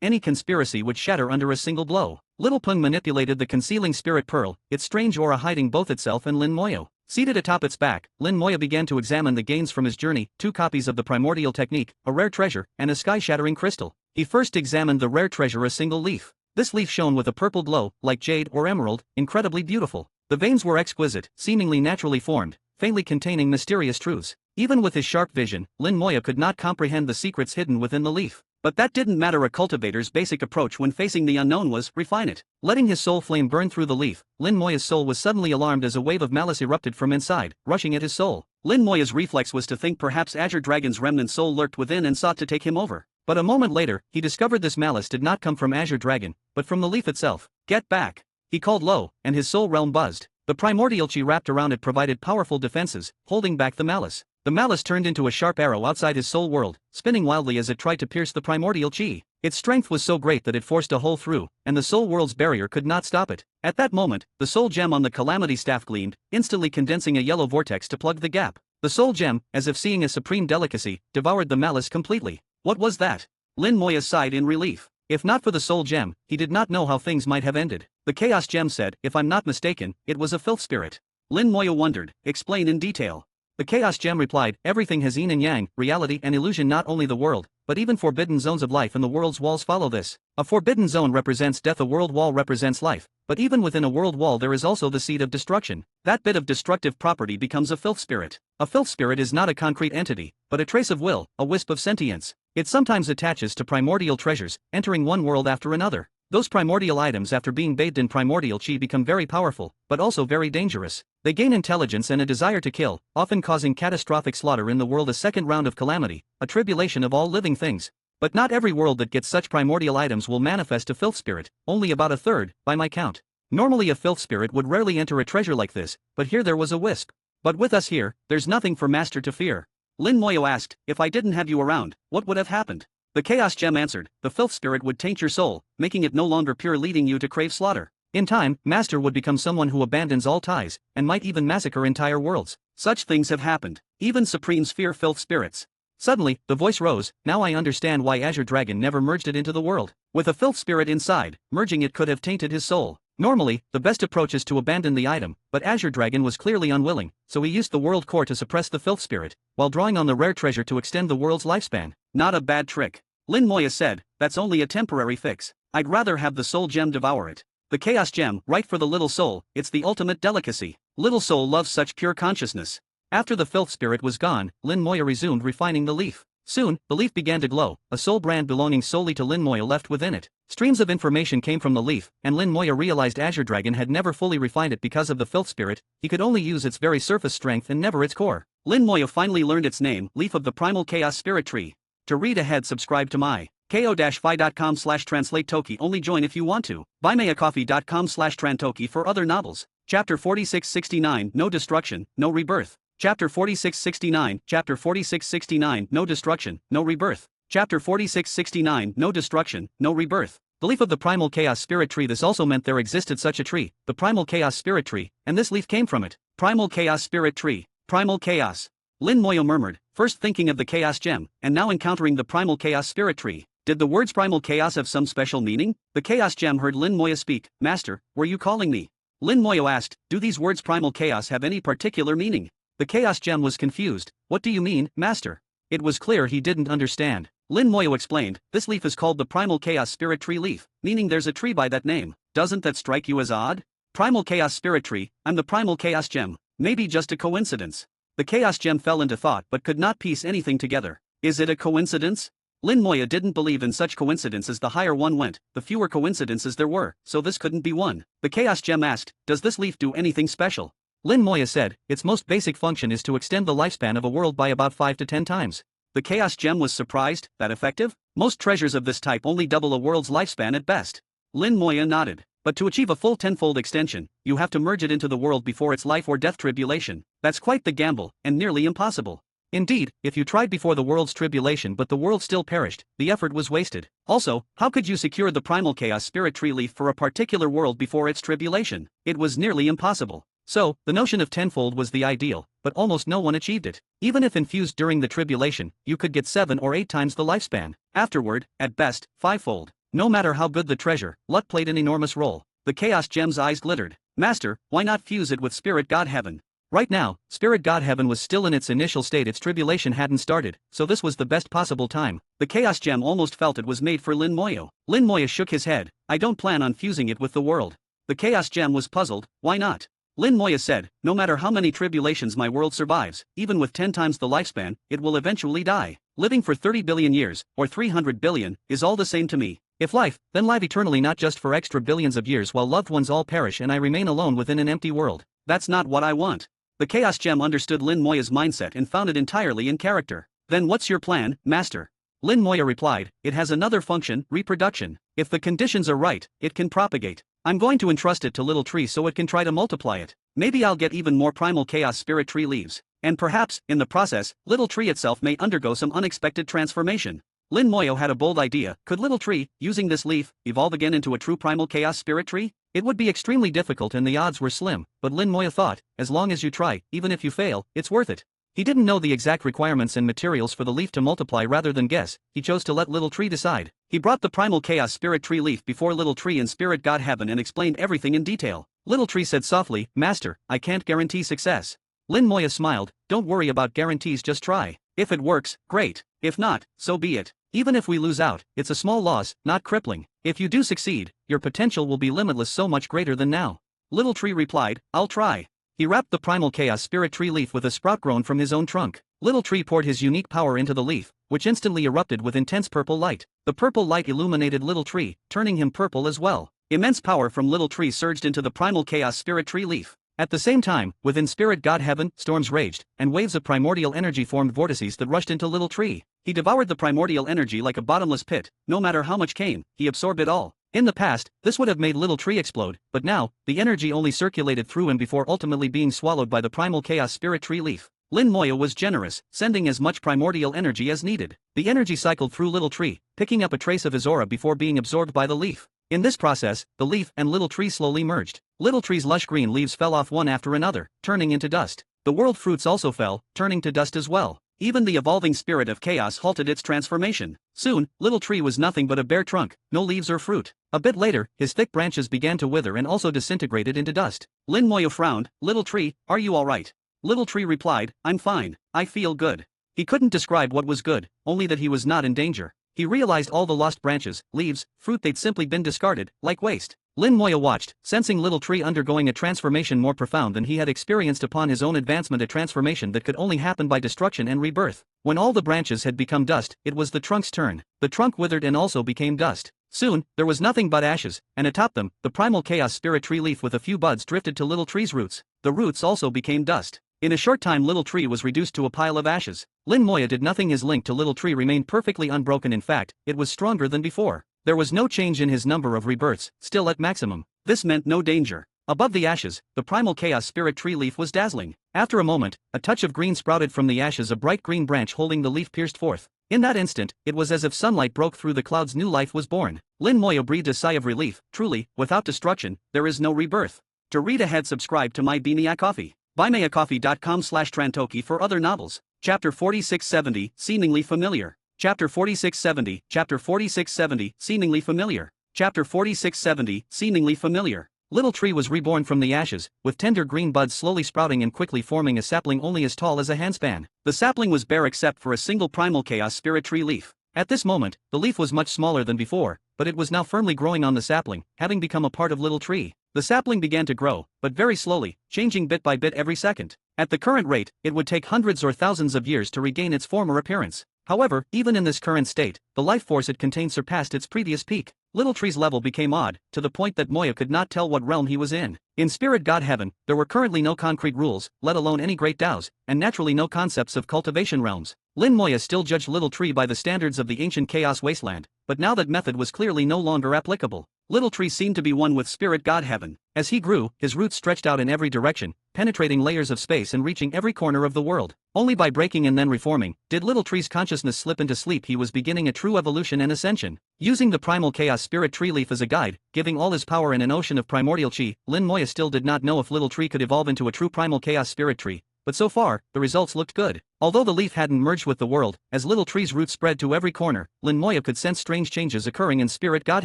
any conspiracy would shatter under a single blow. Little Pung manipulated the concealing spirit pearl, its strange aura hiding both itself and Lin Moyo. Seated atop its back, Lin Moya began to examine the gains from his journey, 2 copies of the primordial technique, a rare treasure, and a sky-shattering crystal. He first examined the rare treasure, a single leaf. This leaf shone with a purple glow, like jade or emerald, incredibly beautiful. The veins were exquisite, seemingly naturally formed, faintly containing mysterious truths. Even with his sharp vision, Lin Moya could not comprehend the secrets hidden within the leaf. But that didn't matter. A cultivator's basic approach when facing the unknown was, refine it. Letting his soul flame burn through the leaf, Lin Moya's soul was suddenly alarmed as a wave of malice erupted from inside, rushing at his soul. Lin Moya's reflex was to think perhaps Azure Dragon's remnant soul lurked within and sought to take him over. But a moment later, he discovered this malice did not come from Azure Dragon, but from the leaf itself. Get back! He called low, and his soul realm buzzed. The primordial chi wrapped around it provided powerful defenses, holding back the malice. The malice turned into a sharp arrow outside his soul world, spinning wildly as it tried to pierce the primordial chi. Its strength was so great that it forced a hole through, and the soul world's barrier could not stop it. At that moment, the soul gem on the calamity staff gleamed, instantly condensing a yellow vortex to plug the gap. The soul gem, as if seeing a supreme delicacy, devoured the malice completely. What was that? Lin Moya sighed in relief. If not for the soul gem, he did not know how things might have ended. The chaos gem said, if I'm not mistaken, it was a filth spirit. Lin Moya wondered, explain in detail. The chaos gem replied, everything has yin and yang, reality and illusion, not only the world, but even forbidden zones of life and the world's walls follow this. A forbidden zone represents death, a world wall represents life, but even within a world wall there is also the seed of destruction. That bit of destructive property becomes a filth spirit. A filth spirit is not a concrete entity, but a trace of will, a wisp of sentience. It sometimes attaches to primordial treasures, entering one world after another. Those primordial items after being bathed in primordial chi become very powerful, but also very dangerous. They gain intelligence and a desire to kill, often causing catastrophic slaughter in the world, a second round of calamity, a tribulation of all living things. But not every world that gets such primordial items will manifest a filth spirit, only about a third, by my count. Normally a filth spirit would rarely enter a treasure like this, but here there was a wisp. But with us here, there's nothing for Master to fear. Lin Moya asked, if I didn't have you around, what would have happened? The Chaos Gem answered, the filth spirit would taint your soul, making it no longer pure, leading you to crave slaughter. In time, Master would become someone who abandons all ties, and might even massacre entire worlds. Such things have happened. Even Supremes fear filth spirits. Suddenly, the voice rose, now I understand why Azure Dragon never merged it into the world. With a filth spirit inside, merging it could have tainted his soul. Normally, the best approach is to abandon the item, but Azure Dragon was clearly unwilling, so he used the world core to suppress the filth spirit, while drawing on the rare treasure to extend the world's lifespan. Not a bad trick. Lin Moya said, that's only a temporary fix. I'd rather have the soul gem devour it. The chaos gem, right for the little soul, it's the ultimate delicacy. Little soul loves such pure consciousness. After the filth spirit was gone, Lin Moya resumed refining the leaf. Soon, the leaf began to glow, a soul brand belonging solely to Lin Moya left within it. Streams of information came from the leaf, and Lin Moya realized Azure Dragon had never fully refined it because of the filth spirit. He could only use its very surface strength and never its core. Lin Moya finally learned its name, Leaf of the Primal Chaos Spirit Tree. To read ahead, subscribe to my ko-fi.com/translate-toki. Only join if you want to. buymeacoffee.com/trantoki for other novels. Chapter 4669, No Destruction, No Rebirth. Chapter 4669, Chapter 4669, No Destruction, No Rebirth. Chapter 4669, No Destruction, No Rebirth. The leaf of the Primal Chaos Spirit Tree. This also meant there existed such a tree, the Primal Chaos Spirit Tree, and this leaf came from it. Primal Chaos Spirit Tree. Primal Chaos. Lin Moya murmured, first thinking of the Chaos Gem, and now encountering the Primal Chaos Spirit Tree. Did the words Primal Chaos have some special meaning? The Chaos Gem heard Lin Moya speak. Master, were you calling me? Lin Moya asked, do these words Primal Chaos have any particular meaning? The Chaos Gem was confused. What do you mean, Master? It was clear he didn't understand. Lin Moya explained, this leaf is called the Primal Chaos Spirit Tree leaf, meaning there's a tree by that name. Doesn't that strike you as odd? Primal Chaos Spirit Tree, I'm the Primal Chaos Gem. Maybe just a coincidence. The Chaos Gem fell into thought but could not piece anything together. Is it a coincidence? Lin Moya didn't believe in such coincidences. The higher one went, the fewer coincidences there were, so this couldn't be one. The Chaos Gem asked, does this leaf do anything special? Lin Moya said, its most basic function is to extend the lifespan of a world by about 5 to 10 times. The Chaos Gem was surprised, that effective? Most treasures of this type only double a world's lifespan at best. Lin Moya nodded. But to achieve a full tenfold extension, you have to merge it into the world before its life or death tribulation. That's quite the gamble, and nearly impossible. Indeed, if you tried before the world's tribulation but the world still perished, the effort was wasted. Also, how could you secure the Primal Chaos Spirit Tree leaf for a particular world before its tribulation? It was nearly impossible. So, the notion of tenfold was the ideal, but almost no one achieved it. Even if infused during the tribulation, you could get 7 or 8 times the lifespan. Afterward, at best, 5-fold. No matter how good the treasure, luck played an enormous role. The Chaos Gem's eyes glittered. Master, why not fuse it with Spirit God Heaven? Right now, Spirit God Heaven was still in its initial state. Its tribulation hadn't started, so this was the best possible time. The Chaos Gem almost felt it was made for Lin Moya. Lin Moya shook his head. I don't plan on fusing it with the world. The Chaos Gem was puzzled. Why not? Lin Moya said, no matter how many tribulations my world survives, even with 10 times the lifespan, it will eventually die. Living for 30 billion years, or 300 billion, is all the same to me. If life, then live eternally, not just for extra billions of years while loved ones all perish and I remain alone within an empty world. That's not what I want. The Chaos Gem understood Lin Moya's mindset and found it entirely in character. Then what's your plan, Master? Lin Moya replied, it has another function, reproduction. If the conditions are right, it can propagate. I'm going to entrust it to Little Tree so it can try to multiply it. Maybe I'll get even more primal chaos spirit tree leaves. And perhaps, in the process, Little Tree itself may undergo some unexpected transformation. Lin Moyo had a bold idea. Could Little Tree, using this leaf, evolve again into a true primal chaos spirit tree? It would be extremely difficult and the odds were slim, but Lin Moya thought, as long as you try, even if you fail, it's worth it. He didn't know the exact requirements and materials for the leaf to multiply. Rather than guess, he chose to let Little Tree decide. He brought the primal chaos spirit tree leaf before Little Tree and Spirit God Heaven and explained everything in detail. Little Tree said softly, Master, I can't guarantee success. Lin Moya smiled, don't worry about guarantees, just try. If it works, great. If not, so be it. Even if we lose out, it's a small loss, not crippling. If you do succeed, your potential will be limitless, so much greater than now. Little Tree replied, I'll try. He wrapped the primal chaos spirit tree leaf with a sprout grown from his own trunk. Little Tree poured his unique power into the leaf, which instantly erupted with intense purple light. The purple light illuminated Little Tree, turning him purple as well. Immense power from Little Tree surged into the primal chaos spirit tree leaf. At the same time, within Spirit God Heaven, storms raged, and waves of primordial energy formed vortices that rushed into Little Tree. He devoured the primordial energy like a bottomless pit. No matter how much came, he absorbed it all. In the past, this would have made Little Tree explode, but now, the energy only circulated through him before ultimately being swallowed by the primal chaos spirit tree leaf. Lin Moya was generous, sending as much primordial energy as needed. The energy cycled through Little Tree, picking up a trace of his aura before being absorbed by the leaf. In this process, the leaf and Little Tree slowly merged. Little Tree's lush green leaves fell off one after another, turning into dust. The world fruits also fell, turning to dust as well. Even the evolving spirit of chaos halted its transformation. Soon, Little Tree was nothing but a bare trunk, no leaves or fruit. A bit later, his thick branches began to wither and also disintegrated into dust. Lin Moya frowned, Little Tree, are you alright? Little Tree replied, I'm fine, I feel good. He couldn't describe what was good, only that he was not in danger. He realized all the lost branches, leaves, fruit, they'd simply been discarded, like waste. Lin Moya watched, sensing Little Tree undergoing a transformation more profound than he had experienced upon his own advancement, a transformation that could only happen by destruction and rebirth. When all the branches had become dust, it was the trunk's turn. The trunk withered and also became dust. Soon, there was nothing but ashes, and atop them, the primal chaos spirit tree leaf with a few buds drifted to Little Tree's roots. The roots also became dust. In a short time, Little Tree was reduced to a pile of ashes. Lin Moya did nothing. His link to Little Tree remained perfectly unbroken. In fact, it was stronger than before. There was no change in his number of rebirths, still at maximum. This meant no danger. Above the ashes, the primal chaos spirit tree leaf was dazzling. After a moment, a touch of green sprouted from the ashes. A bright green branch holding the leaf pierced forth. In that instant, it was as if sunlight broke through the clouds. New life was born. Lin Moya breathed a sigh of relief. Truly, without destruction, there is no rebirth. To read ahead, subscribe to my Beanie Coffee. buymeacoffee.com/Trantoki for other novels. Chapter 4670, Seemingly Familiar. Chapter 4670, Chapter 4670, Seemingly Familiar. Chapter 4670, Seemingly Familiar. Little Tree was reborn from the ashes, with tender green buds slowly sprouting and quickly forming a sapling only as tall as a handspan. The sapling was bare except for a single primal chaos spirit tree leaf. At this moment, the leaf was much smaller than before, but it was now firmly growing on the sapling, having become a part of Little Tree. The sapling began to grow, but very slowly, changing bit by bit every second. At the current rate, it would take hundreds or thousands of years to regain its former appearance. However, even in this current state, the life force it contained surpassed its previous peak. Little Tree's level became odd, to the point that Moya could not tell what realm he was in. In Spirit God Heaven, there were currently no concrete rules, let alone any great Taos, and naturally no concepts of cultivation realms. Lin Moya still judged Little Tree by the standards of the ancient Chaos Wasteland, but now that method was clearly no longer applicable. Little Tree seemed to be one with Spirit God Heaven. As he grew, his roots stretched out in every direction, penetrating layers of space and reaching every corner of the world. Only by breaking and then reforming, did Little Tree's consciousness slip into sleep. He was beginning a true evolution and ascension. Using the primal chaos spirit tree leaf as a guide, giving all his power in an ocean of primordial chi, Lin Moya still did not know if Little Tree could evolve into a true primal chaos spirit tree. But so far, the results looked good. Although the leaf hadn't merged with the world, as Little Tree's roots spread to every corner, Lin Moya could sense strange changes occurring in Spirit God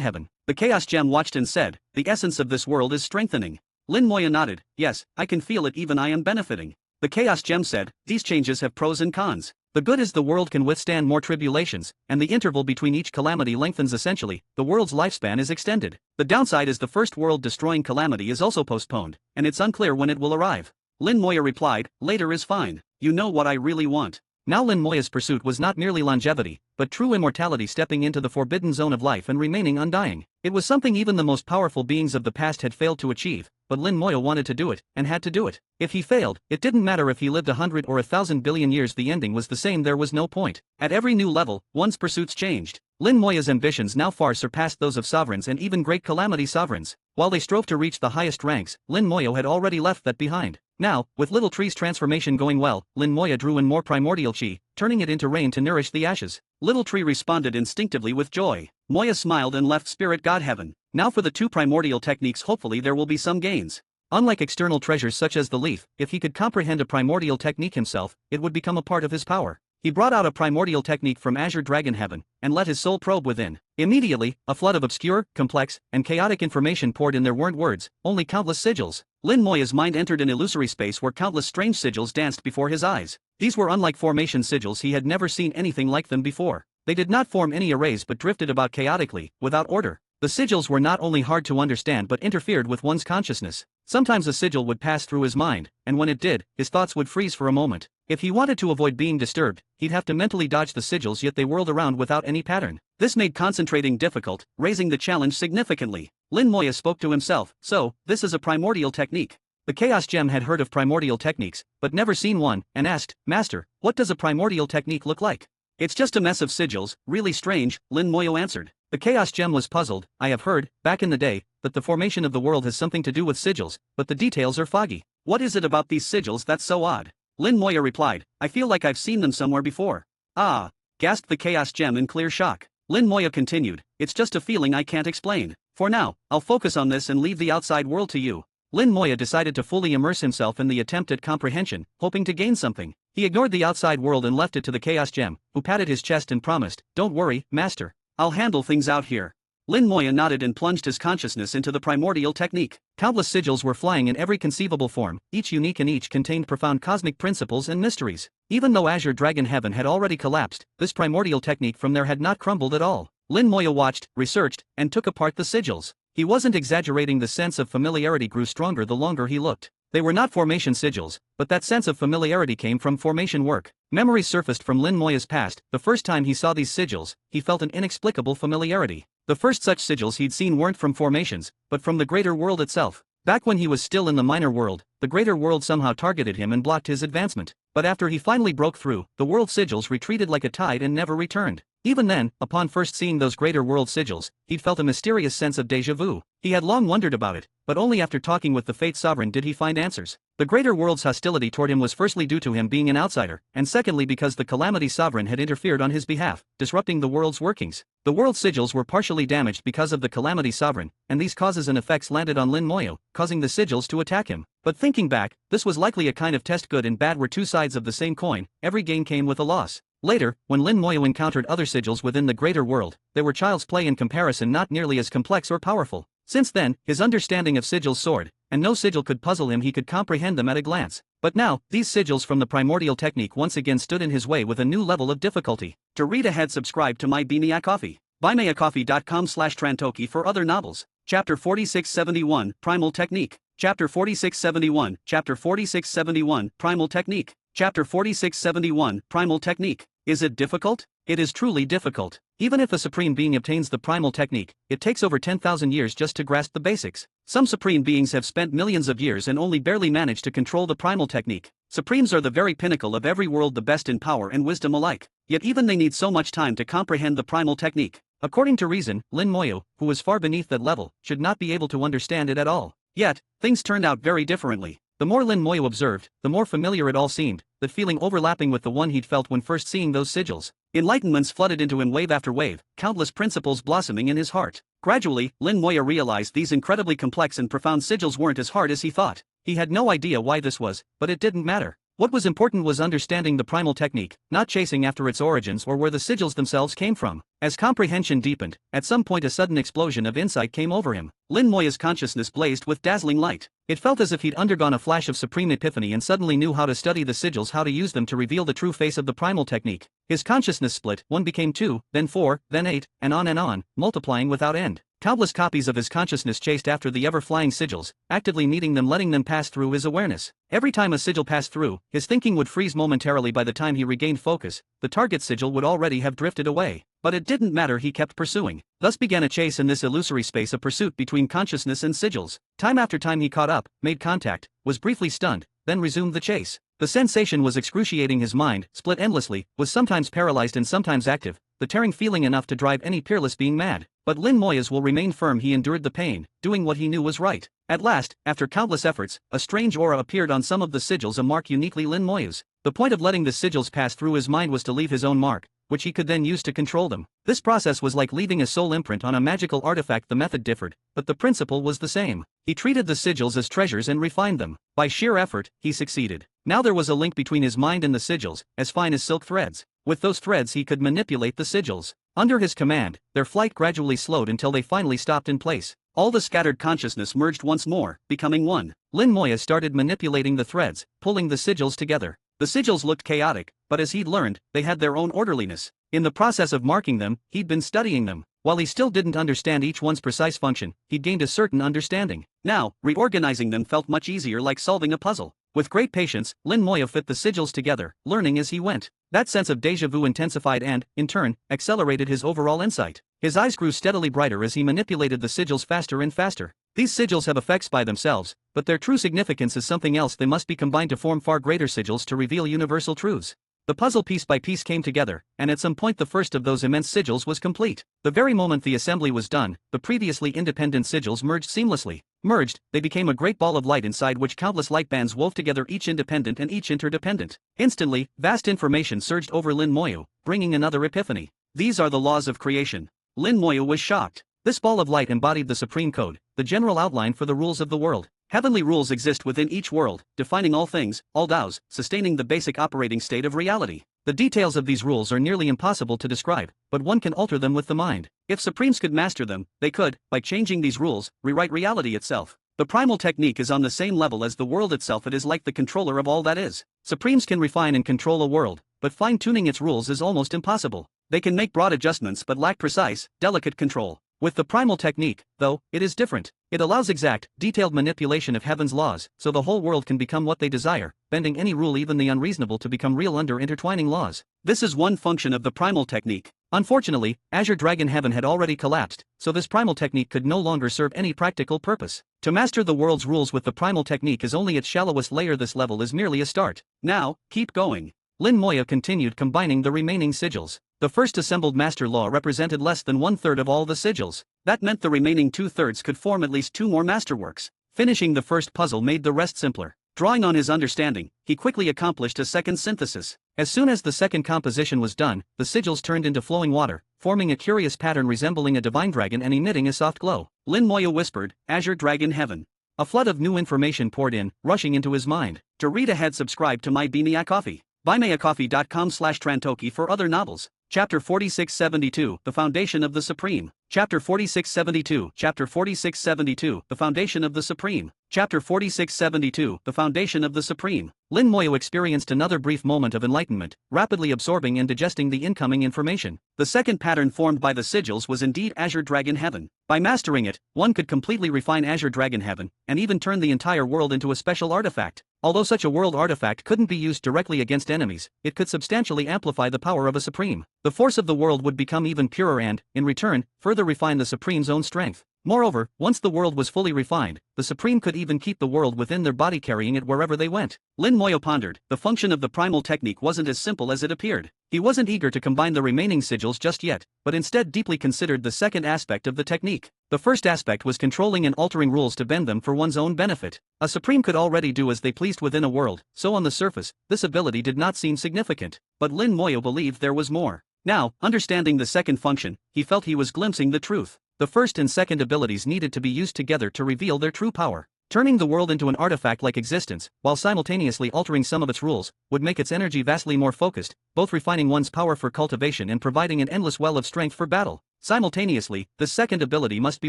Heaven. The Chaos Gem watched and said, "The essence of this world is strengthening." Lin Moya nodded, "Yes, I can feel it, even I am benefiting." The Chaos Gem said, "These changes have pros and cons. The good is the world can withstand more tribulations, and the interval between each calamity lengthens essentially, the world's lifespan is extended. The downside is the first world-destroying calamity is also postponed, and it's unclear when it will arrive." Lin Moya replied, "Later is fine. You know what I really want." Now Lin Moya's pursuit was not merely longevity, but true immortality, stepping into the forbidden zone of life and remaining undying. It was something even the most powerful beings of the past had failed to achieve, but Lin Moyo wanted to do it, and had to do it. If he failed, it didn't matter if he lived 100 or 1,000 billion years, the ending was the same, there was no point. At every new level, one's pursuits changed. Lin Moya's ambitions now far surpassed those of sovereigns and even great calamity sovereigns. While they strove to reach the highest ranks, Lin Moyo had already left that behind. Now, with Little Tree's transformation going well, Lin Moya drew in more primordial chi, turning it into rain to nourish the ashes. Little Tree responded instinctively with joy. Moya smiled and left Spirit God Heaven. Now for the 2 primordial techniques, hopefully there will be some gains. Unlike external treasures such as the leaf, if he could comprehend a primordial technique himself, it would become a part of his power. He brought out a primordial technique from Azure Dragon Heaven, and let his soul probe within. Immediately, a flood of obscure, complex, and chaotic information poured in. There weren't words, only countless sigils. Lin Moya's mind entered an illusory space where countless strange sigils danced before his eyes. These were unlike formation sigils, he had never seen anything like them before. They did not form any arrays but drifted about chaotically, without order. The sigils were not only hard to understand but interfered with one's consciousness. Sometimes a sigil would pass through his mind, and when it did, his thoughts would freeze for a moment. If he wanted to avoid being disturbed, he'd have to mentally dodge the sigils, yet they whirled around without any pattern. This made concentrating difficult, raising the challenge significantly. Lin Moya spoke to himself, so, this is a primordial technique. The Chaos Gem had heard of primordial techniques, but never seen one, and asked, Master, what does a primordial technique look like? It's just a mess of sigils, really strange, Lin Moyo answered. The Chaos Gem was puzzled. I have heard, back in the day, that the formation of the world has something to do with sigils, but the details are foggy. What is it about these sigils that's so odd? Lin Moya replied, I feel like I've seen them somewhere before. Ah, gasped the Chaos Gem in clear shock. Lin Moya continued, it's just a feeling I can't explain. For now, I'll focus on this and leave the outside world to you. Lin Moya decided to fully immerse himself in the attempt at comprehension, hoping to gain something. He ignored the outside world and left it to the Chaos Gem, who patted his chest and promised, Don't worry, Master. I'll handle things out here. Lin Moya nodded and plunged his consciousness into the primordial technique. Countless sigils were flying in every conceivable form, each unique and each contained profound cosmic principles and mysteries. Even though Azure Dragon Heaven had already collapsed, this primordial technique from there had not crumbled at all. Lin Moya watched, researched, and took apart the sigils. He wasn't exaggerating, the sense of familiarity grew stronger the longer he looked. They were not formation sigils, but that sense of familiarity came from formation work. Memories surfaced from Lin Moya's past. The first time he saw these sigils, he felt an inexplicable familiarity. The first such sigils he'd seen weren't from formations, but from the greater world itself. Back when he was still in the minor world, the greater world somehow targeted him and blocked his advancement. But after he finally broke through, the world sigils retreated like a tide and never returned. Even then, upon first seeing those greater world sigils, he'd felt a mysterious sense of déjà vu. He had long wondered about it, but only after talking with the Fate Sovereign did he find answers. The greater world's hostility toward him was firstly due to him being an outsider, and secondly because the Calamity Sovereign had interfered on his behalf, disrupting the world's workings. The world's sigils were partially damaged because of the Calamity Sovereign, and these causes and effects landed on Lin Moyo, causing the sigils to attack him. But thinking back, this was likely a kind of test. Good and bad were two sides of the same coin, every gain came with a loss. Later, when Lin Moyo encountered other sigils within the greater world, they were child's play in comparison, not nearly as complex or powerful. Since then, his understanding of sigils soared, and no sigil could puzzle him, he could comprehend them at a glance. But now, these sigils from the primordial technique once again stood in his way with a new level of difficulty. To read ahead, subscribe to my Beanie Coffee. buymeacoffee.com/Trantoki for other novels. Chapter 4671, Primal Technique. Chapter 4671, Chapter 4671, Primal Technique. Chapter 4671, Primal Technique. Is it difficult? It is truly difficult. Even if a supreme being obtains the primal technique, it takes over 10,000 years just to grasp the basics. Some supreme beings have spent millions of years and only barely managed to control the primal technique. Supremes are the very pinnacle of every world, the best in power and wisdom alike. Yet even they need so much time to comprehend the primal technique. According to reason, Lin Moyo, who was far beneath that level, should not be able to understand it at all. Yet, things turned out very differently. The more Lin Moyo observed, the more familiar it all seemed, that feeling overlapping with the one he'd felt when first seeing those sigils. Enlightenments flooded into him wave after wave, countless principles blossoming in his heart. Gradually, Lin Moyo realized these incredibly complex and profound sigils weren't as hard as he thought. He had no idea why this was, but it didn't matter. What was important was understanding the primal technique, not chasing after its origins or where the sigils themselves came from. As comprehension deepened, at some point a sudden explosion of insight came over him. Lin Moya's consciousness blazed with dazzling light. It felt as if he'd undergone a flash of supreme epiphany and suddenly knew how to study the sigils, how to use them to reveal the true face of the primal technique. His consciousness split, one became two, then four, then eight, and on, multiplying without end. Countless copies of his consciousness chased after the ever-flying sigils, actively meeting them, letting them pass through his awareness. Every time a sigil passed through, his thinking would freeze momentarily. By the time he regained focus, the target sigil would already have drifted away. But it didn't matter, he kept pursuing. Thus began a chase in this illusory space, a pursuit between consciousness and sigils. Time after time he caught up, made contact, was briefly stunned, then resumed the chase. The sensation was excruciating. His mind, split endlessly, was sometimes paralyzed and sometimes active, the tearing feeling enough to drive any peerless being mad. But Lin Moya's will remained firm. He endured the pain, doing what he knew was right. At last, after countless efforts, a strange aura appeared on some of the sigils, a mark uniquely Lin Moya's. The point of letting the sigils pass through his mind was to leave his own mark, which he could then use to control them. This process was like leaving a soul imprint on a magical artifact. The method differed, but the principle was the same. He treated the sigils as treasures and refined them. By sheer effort, he succeeded. Now there was a link between his mind and the sigils, as fine as silk threads. With those threads he could manipulate the sigils. Under his command, their flight gradually slowed until they finally stopped in place. All the scattered consciousness merged once more, becoming one. Lin Moya started manipulating the threads, pulling the sigils together. The sigils looked chaotic, but as he'd learned, they had their own orderliness. In the process of marking them, he'd been studying them. While he still didn't understand each one's precise function, he'd gained a certain understanding. Now, reorganizing them felt much easier, like solving a puzzle. With great patience, Lin Moya fit the sigils together, learning as he went. That sense of déjà vu intensified and, in turn, accelerated his overall insight. His eyes grew steadily brighter as he manipulated the sigils faster and faster. These sigils have effects by themselves, but their true significance is something else. They must be combined to form far greater sigils to reveal universal truths. The puzzle piece by piece came together, and at some point the first of those immense sigils was complete. The very moment the assembly was done, the previously independent sigils merged seamlessly. Merged, they became a great ball of light inside which countless light bands wove together, each independent and each interdependent. Instantly, vast information surged over Lin Moya, bringing another epiphany. These are the laws of creation. Lin Moya was shocked. This ball of light embodied the supreme code, the general outline for the rules of the world. Heavenly rules exist within each world, defining all things, all Taos, sustaining the basic operating state of reality. The details of these rules are nearly impossible to describe, but one can alter them with the mind. If Supremes could master them, they could, by changing these rules, rewrite reality itself. The primal technique is on the same level as the world itself. It is like the controller of all that is. Supremes can refine and control a world, but fine-tuning its rules is almost impossible. They can make broad adjustments but lack precise, delicate control. With the primal technique, though, it is different. It allows exact, detailed manipulation of heaven's laws, so the whole world can become what they desire, bending any rule, even the unreasonable, to become real under intertwining laws. This is one function of the primal technique. Unfortunately, Azure Dragon Heaven had already collapsed, so this primal technique could no longer serve any practical purpose. To master the world's rules with the primal technique is only its shallowest layer. This level is merely a start. Now, keep going. Lin Moya continued combining the remaining sigils. The first assembled master law represented less than 1/3 of all the sigils. That meant the remaining 2/3 could form at least 2 more masterworks. Finishing the first puzzle made the rest simpler. Drawing on his understanding, he quickly accomplished a second synthesis. As soon as the second composition was done, the sigils turned into flowing water, forming a curious pattern resembling a divine dragon and emitting a soft glow. Lin Moya whispered, "Azure Dragon Heaven." A flood of new information poured in, rushing into his mind. To read ahead, subscribe to My Beanie Coffee. buymeacoffee.com/Trantoki for other novels. Chapter 4672, The Foundation of the Supreme. Chapter 4672, Chapter 4672, The Foundation of the Supreme. Chapter 4672, The Foundation of the Supreme. Lin Moya experienced another brief moment of enlightenment, rapidly absorbing and digesting the incoming information. The second pattern formed by the sigils was indeed Azure Dragon Heaven. By mastering it, one could completely refine Azure Dragon Heaven, and even turn the entire world into a special artifact. Although such a world artifact couldn't be used directly against enemies, it could substantially amplify the power of a Supreme. The force of the world would become even purer and, in return, further refine the Supreme's own strength. Moreover, once the world was fully refined, the Supreme could even keep the world within their body, carrying it wherever they went. Lin Moya pondered. The function of the primal technique wasn't as simple as it appeared. He wasn't eager to combine the remaining sigils just yet, but instead deeply considered the second aspect of the technique. The first aspect was controlling and altering rules to bend them for one's own benefit. A Supreme could already do as they pleased within a world, so on the surface, this ability did not seem significant. But Lin Moya believed there was more. Now, understanding the second function, he felt he was glimpsing the truth. The first and second abilities needed to be used together to reveal their true power. Turning the world into an artifact-like existence, while simultaneously altering some of its rules, would make its energy vastly more focused, both refining one's power for cultivation and providing an endless well of strength for battle. Simultaneously, the second ability must be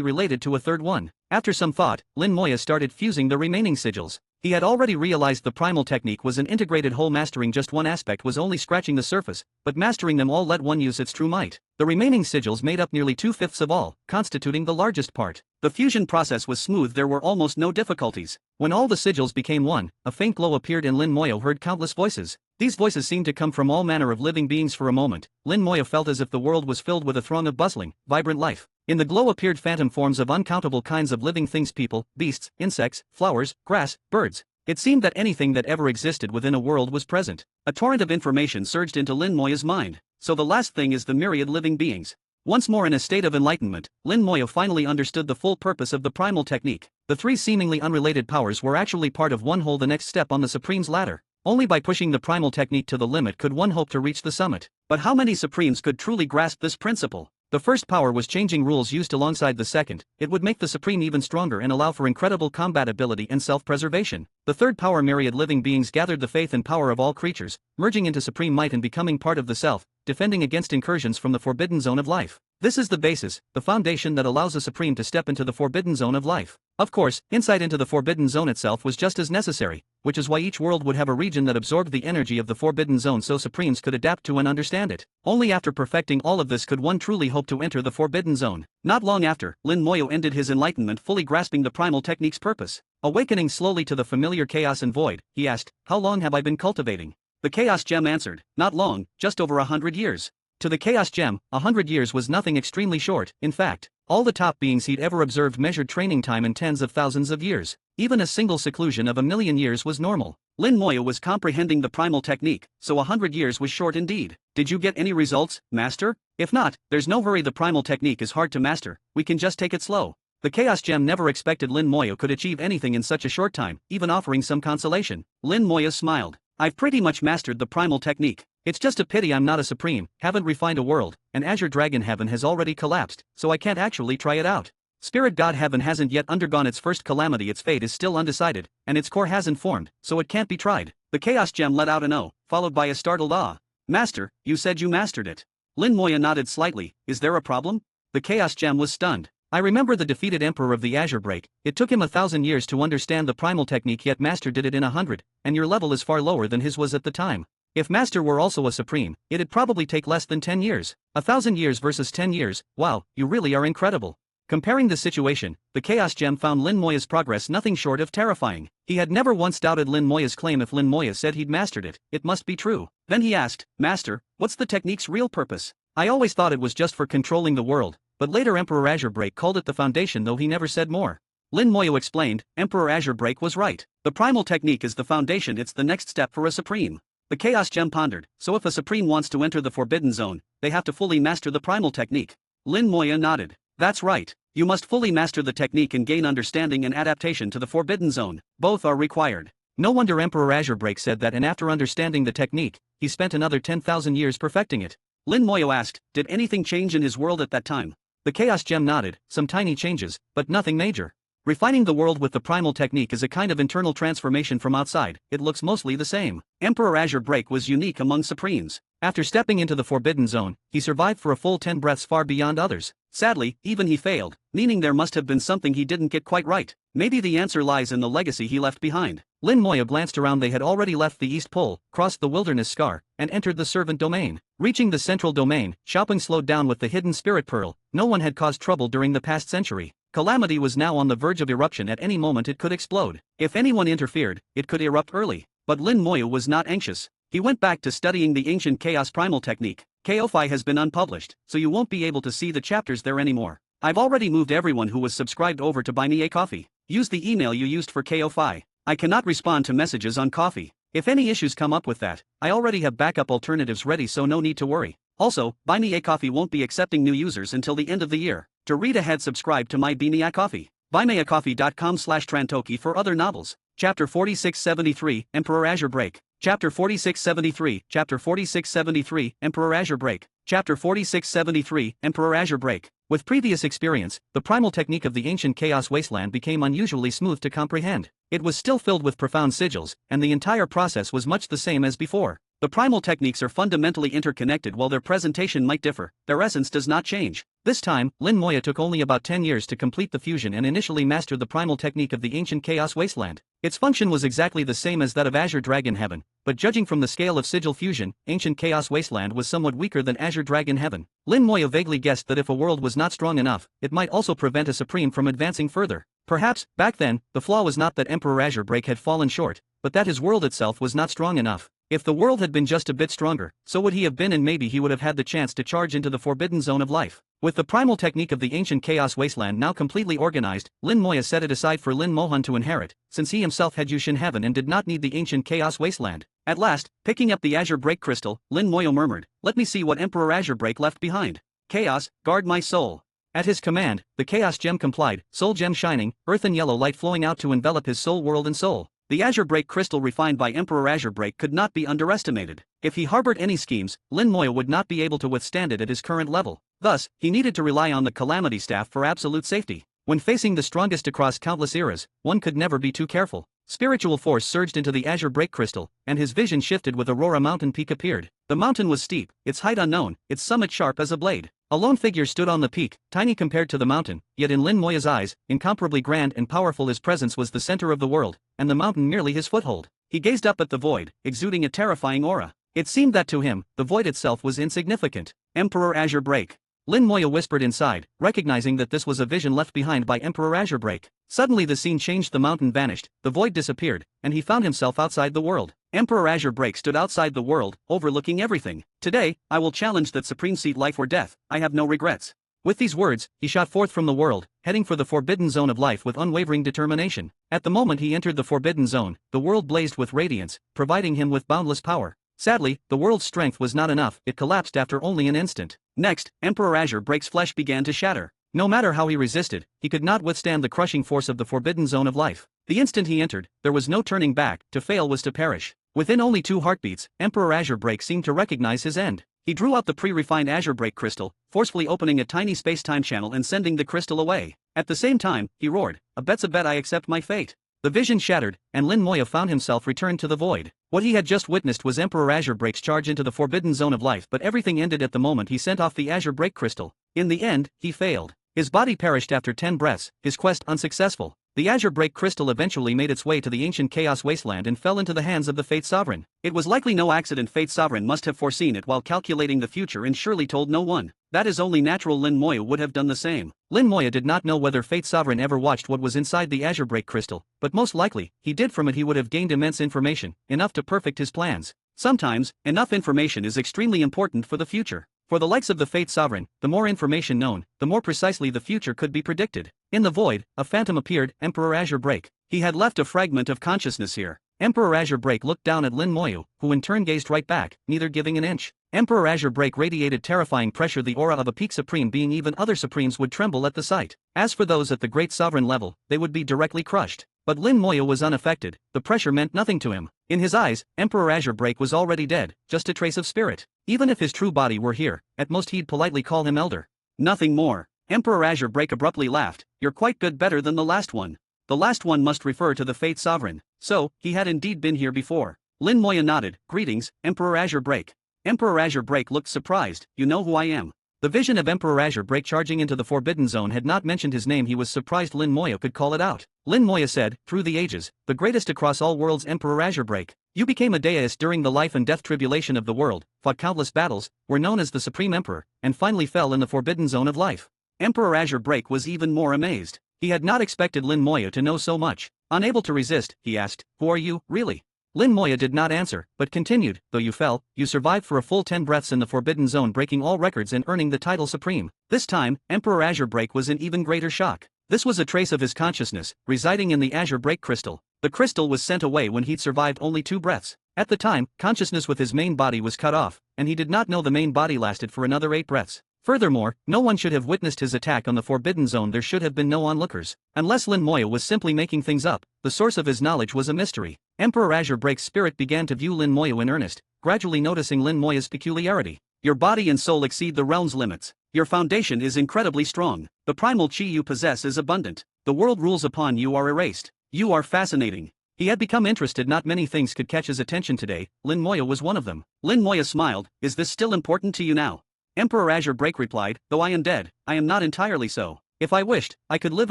related to a third one. After some thought, Lin Moya started fusing the remaining sigils. He had already realized the primal technique was an integrated whole. Mastering just one aspect was only scratching the surface, but mastering them all let one use its true might. The remaining sigils made up nearly 2/5 of all, constituting the largest part. The fusion process was smooth, there were almost no difficulties. When all the sigils became one, a faint glow appeared and Lin Moyo heard countless voices. These voices seemed to come from all manner of living beings. For a moment, Lin Moyo felt as if the world was filled with a throng of bustling, vibrant life. In the glow appeared phantom forms of uncountable kinds of living things, people, beasts, insects, flowers, grass, birds. It seemed that anything that ever existed within a world was present. A torrent of information surged into Lin Moyo's mind. So the last thing is the myriad living beings. Once more in a state of enlightenment, Lin Moyo finally understood the full purpose of the primal technique. The three seemingly unrelated powers were actually part of one whole, the next step on the Supreme's ladder. Only by pushing the primal technique to the limit could one hope to reach the summit. But how many Supremes could truly grasp this principle? The first power was changing rules used alongside the second. It would make the Supreme even stronger and allow for incredible combat ability and self-preservation. The third power, myriad living beings, gathered the faith and power of all creatures, merging into supreme might and becoming part of the self, defending against incursions from the forbidden zone of life. This is the basis, the foundation that allows a Supreme to step into the forbidden zone of life. Of course, insight into the forbidden zone itself was just as necessary, which is why each world would have a region that absorbed the energy of the forbidden zone so Supremes could adapt to and understand it. Only after perfecting all of this could one truly hope to enter the forbidden zone. Not long after, Lin Moyo ended his enlightenment, fully grasping the primal technique's purpose. Awakening slowly to the familiar chaos and void, he asked, "How long have I been cultivating?" The Chaos Gem answered, "Not long, just over 100 years. To the Chaos Gem, 100 years was nothing, extremely short. In fact, all the top beings he'd ever observed measured training time in tens of thousands of years. Even a single seclusion of 1,000,000 years was normal. Lin Moyo was comprehending the primal technique, so 100 years was short indeed. "Did you get any results, Master? If not, there's no hurry, the primal technique is hard to master, we can just take it slow." The Chaos Gem never expected Lin Moyo could achieve anything in such a short time, even offering some consolation. Lin Moyo smiled. "I've pretty much mastered the primal technique. It's just a pity I'm not a Supreme, haven't refined a world, and Azure Dragon Heaven has already collapsed, so I can't actually try it out. Spirit God Heaven hasn't yet undergone its first calamity, its fate is still undecided, and its core hasn't formed, so it can't be tried." The Chaos Gem let out an "oh," followed by a startled "ah." "Master, you said you mastered it." Lin Moyo nodded slightly. "Is there a problem?" The Chaos Gem was stunned. "I remember the defeated Emperor of the Azure Break. It took him 1,000 years to understand the primal technique, yet Master did it in 100, and your level is far lower than his was at the time. If Master were also a Supreme, it'd probably take less than 10 years. 1,000 years versus 10 years, wow, you really are incredible." Comparing the situation, the Chaos Gem found Lin Moyo's progress nothing short of terrifying. He had never once doubted Lin Moyo's claim. If Lin Moyo said he'd mastered it, it must be true. Then he asked, "Master, what's the technique's real purpose? I always thought it was just for controlling the world, but later Emperor Azure Break called it the foundation, though he never said more." Lin Moyo explained, "Emperor Azure Break was right. The primal technique is the foundation, it's the next step for a Supreme." The Chaos Gem pondered, "So if a Supreme wants to enter the forbidden zone, they have to fully master the primal technique?" Lin Moyo nodded. "That's right. You must fully master the technique and gain understanding and adaptation to the forbidden zone. Both are required." No wonder Emperor Azure Break said that, and after understanding the technique, he spent another 10,000 years perfecting it. Lin Moyo asked, "Did anything change in his world at that time?" The Chaos Gem nodded, "Some tiny changes, but nothing major. Refining the world with the primal technique is a kind of internal transformation from outside, it looks mostly the same." Emperor Azure Break was unique among Supremes. After stepping into the forbidden zone, he survived for a full 10 breaths, far beyond others. Sadly, even he failed, meaning there must have been something he didn't get quite right. Maybe the answer lies in the legacy he left behind. Lin Moyo glanced around. They had already left the East Pole, crossed the wilderness scar, and entered the servant domain. Reaching the central domain, Xiaoping slowed down with the hidden spirit pearl. No one had caused trouble during the past century. Calamity was now on the verge of eruption. At any moment it could explode. If anyone interfered, it could erupt early. But Lin Moyo was not anxious. He went back to studying the ancient Chaos Primal technique. KOFI has been unpublished, so you won't be able to see the chapters there anymore. I've already moved everyone who was subscribed over to Buy Me a Coffee. Use the email you used for KOFI. I cannot respond to messages on Coffee. If any issues come up with that, I already have backup alternatives ready, so no need to worry. Also, Buy Me a Coffee won't be accepting new users until the end of the year. To read ahead, subscribe to my Buy Me a Coffee. buymeacoffee.com/Trantoki for other novels. Chapter 4673, Emperor Azure Break. Chapter 4673, Chapter 4673, Emperor Azure Break. Chapter 4673, Emperor Azure Break. With previous experience, the primal technique of the ancient Chaos Wasteland became unusually smooth to comprehend. It was still filled with profound sigils, and the entire process was much the same as before. The primal techniques are fundamentally interconnected. While their presentation might differ, their essence does not change. This time, Lin Moya took only about 10 years to complete the fusion and initially mastered the primal technique of the ancient Chaos Wasteland. Its function was exactly the same as that of Azure Dragon Heaven, but judging from the scale of sigil fusion, ancient Chaos Wasteland was somewhat weaker than Azure Dragon Heaven. Lin Moya vaguely guessed that if a world was not strong enough, it might also prevent a supreme from advancing further. Perhaps, back then, the flaw was not that Emperor Azure Break had fallen short, but that his world itself was not strong enough. If the world had been just a bit stronger, so would he have been, and maybe he would have had the chance to charge into the forbidden zone of life. With the primal technique of the ancient Chaos Wasteland now completely organized, Lin Moya set it aside for Lin Mohan to inherit, since he himself had Yushin Heaven and did not need the ancient Chaos Wasteland. At last, picking up the Azure Break crystal, Lin Moya murmured, "Let me see what Emperor Azure Break left behind. Chaos, guard my soul." At his command, the Chaos Gem complied, soul gem shining, earth and yellow light flowing out to envelop his soul world and soul. The Azure Break crystal refined by Emperor Azure Break could not be underestimated. If he harbored any schemes, Lin Moya would not be able to withstand it at his current level. Thus, he needed to rely on the Calamity Staff for absolute safety. When facing the strongest across countless eras, one could never be too careful. Spiritual force surged into the Azure Break crystal, and his vision shifted with Aurora Mountain Peak appeared. The mountain was steep, its height unknown, its summit sharp as a blade. A lone figure stood on the peak, tiny compared to the mountain, yet in Lin Moya's eyes, incomparably grand and powerful. His presence was the center of the world, and the mountain merely his foothold. He gazed up at the void, exuding a terrifying aura. It seemed that to him, the void itself was insignificant. Emperor Azure Break. Lin Moya whispered inside, recognizing that this was a vision left behind by Emperor Azure Break. Suddenly the scene changed, the mountain vanished, the void disappeared, and he found himself outside the world. Emperor Azure Break stood outside the world, overlooking everything. "Today, I will challenge that supreme seat, life or death, I have no regrets." With these words, he shot forth from the world, heading for the forbidden zone of life with unwavering determination. At the moment he entered the forbidden zone, the world blazed with radiance, providing him with boundless power. Sadly, the world's strength was not enough, it collapsed after only an instant. Next, Emperor Azure Break's flesh began to shatter. No matter how he resisted, he could not withstand the crushing force of the forbidden zone of life. The instant he entered, there was no turning back, to fail was to perish. Within only 2 heartbeats, Emperor Azure Break seemed to recognize his end. He drew out the pre-refined Azure Break crystal, forcefully opening a tiny space-time channel and sending the crystal away. At the same time, he roared, "A bet's a bet, I accept my fate." The vision shattered, and Lin Moya found himself returned to the void. What he had just witnessed was Emperor Azure Break's charge into the forbidden zone of life, but everything ended at the moment he sent off the Azure Break crystal. In the end, he failed. His body perished after 10 breaths, his quest unsuccessful. The Azure Break crystal eventually made its way to the ancient Chaos Wasteland and fell into the hands of the Fate Sovereign. It was likely no accident. Fate Sovereign must have foreseen it while calculating the future and surely told no one. That is only natural. Lin Moya would have done the same. Lin Moya did not know whether Fate Sovereign ever watched what was inside the Azure Break crystal, but most likely, he did. From it he would have gained immense information, enough to perfect his plans. Sometimes, enough information is extremely important for the future. For the likes of the Fate Sovereign, the more information known, the more precisely the future could be predicted. In the void, a phantom appeared, Emperor Azure Break. He had left a fragment of consciousness here. Emperor Azure Break looked down at Lin Moya, who in turn gazed right back, neither giving an inch. Emperor Azure Break radiated terrifying pressure, the aura of a peak supreme being. Even other supremes would tremble at the sight. As for those at the great sovereign level, they would be directly crushed. But Lin Moya was unaffected, the pressure meant nothing to him. In his eyes, Emperor Azure Break was already dead, just a trace of spirit. Even if his true body were here, at most he'd politely call him elder. Nothing more. Emperor Azure Break abruptly laughed. "You're quite good, better than the last one." The last one must refer to the Fate Sovereign. So, he had indeed been here before. Lin Moya nodded. "Greetings, Emperor Azure Break." Emperor Azure Break looked surprised. "You know who I am?" The vision of Emperor Azure Break charging into the Forbidden Zone had not mentioned his name. He was surprised Lin Moya could call it out. Lin Moya said, "Through the ages, the greatest across all worlds, Emperor Azure Break. You became a deist during the life and death tribulation of the world, fought countless battles, were known as the Supreme Emperor, and finally fell in the Forbidden Zone of life." Emperor Azure Break was even more amazed. He had not expected Lin Moya to know so much. Unable to resist, he asked, "Who are you, really?" Lin Moya did not answer, but continued, "Though you fell, you survived for a full 10 breaths in the Forbidden Zone, breaking all records and earning the title Supreme." This time, Emperor Azure Break was in even greater shock. This was a trace of his consciousness, residing in the Azure Break crystal. The crystal was sent away when he'd survived only 2 breaths. At the time, consciousness with his main body was cut off, and he did not know the main body lasted for another 8 breaths. Furthermore, no one should have witnessed his attack on the Forbidden Zone. There should have been no onlookers. Unless Lin Moya was simply making things up, the source of his knowledge was a mystery. Emperor Azure Break's spirit began to view Lin Moya in earnest, gradually noticing Lin Moya's peculiarity. "Your body and soul exceed the realm's limits. Your foundation is incredibly strong. The primal chi you possess is abundant. The world rules upon you are erased. You are fascinating." He had become interested. Not many things could catch his attention today, Lin Moya was one of them. Lin Moya smiled, is this still important to you now? Emperor Azure Break replied, though I am dead, I am not entirely so. If I wished, I could live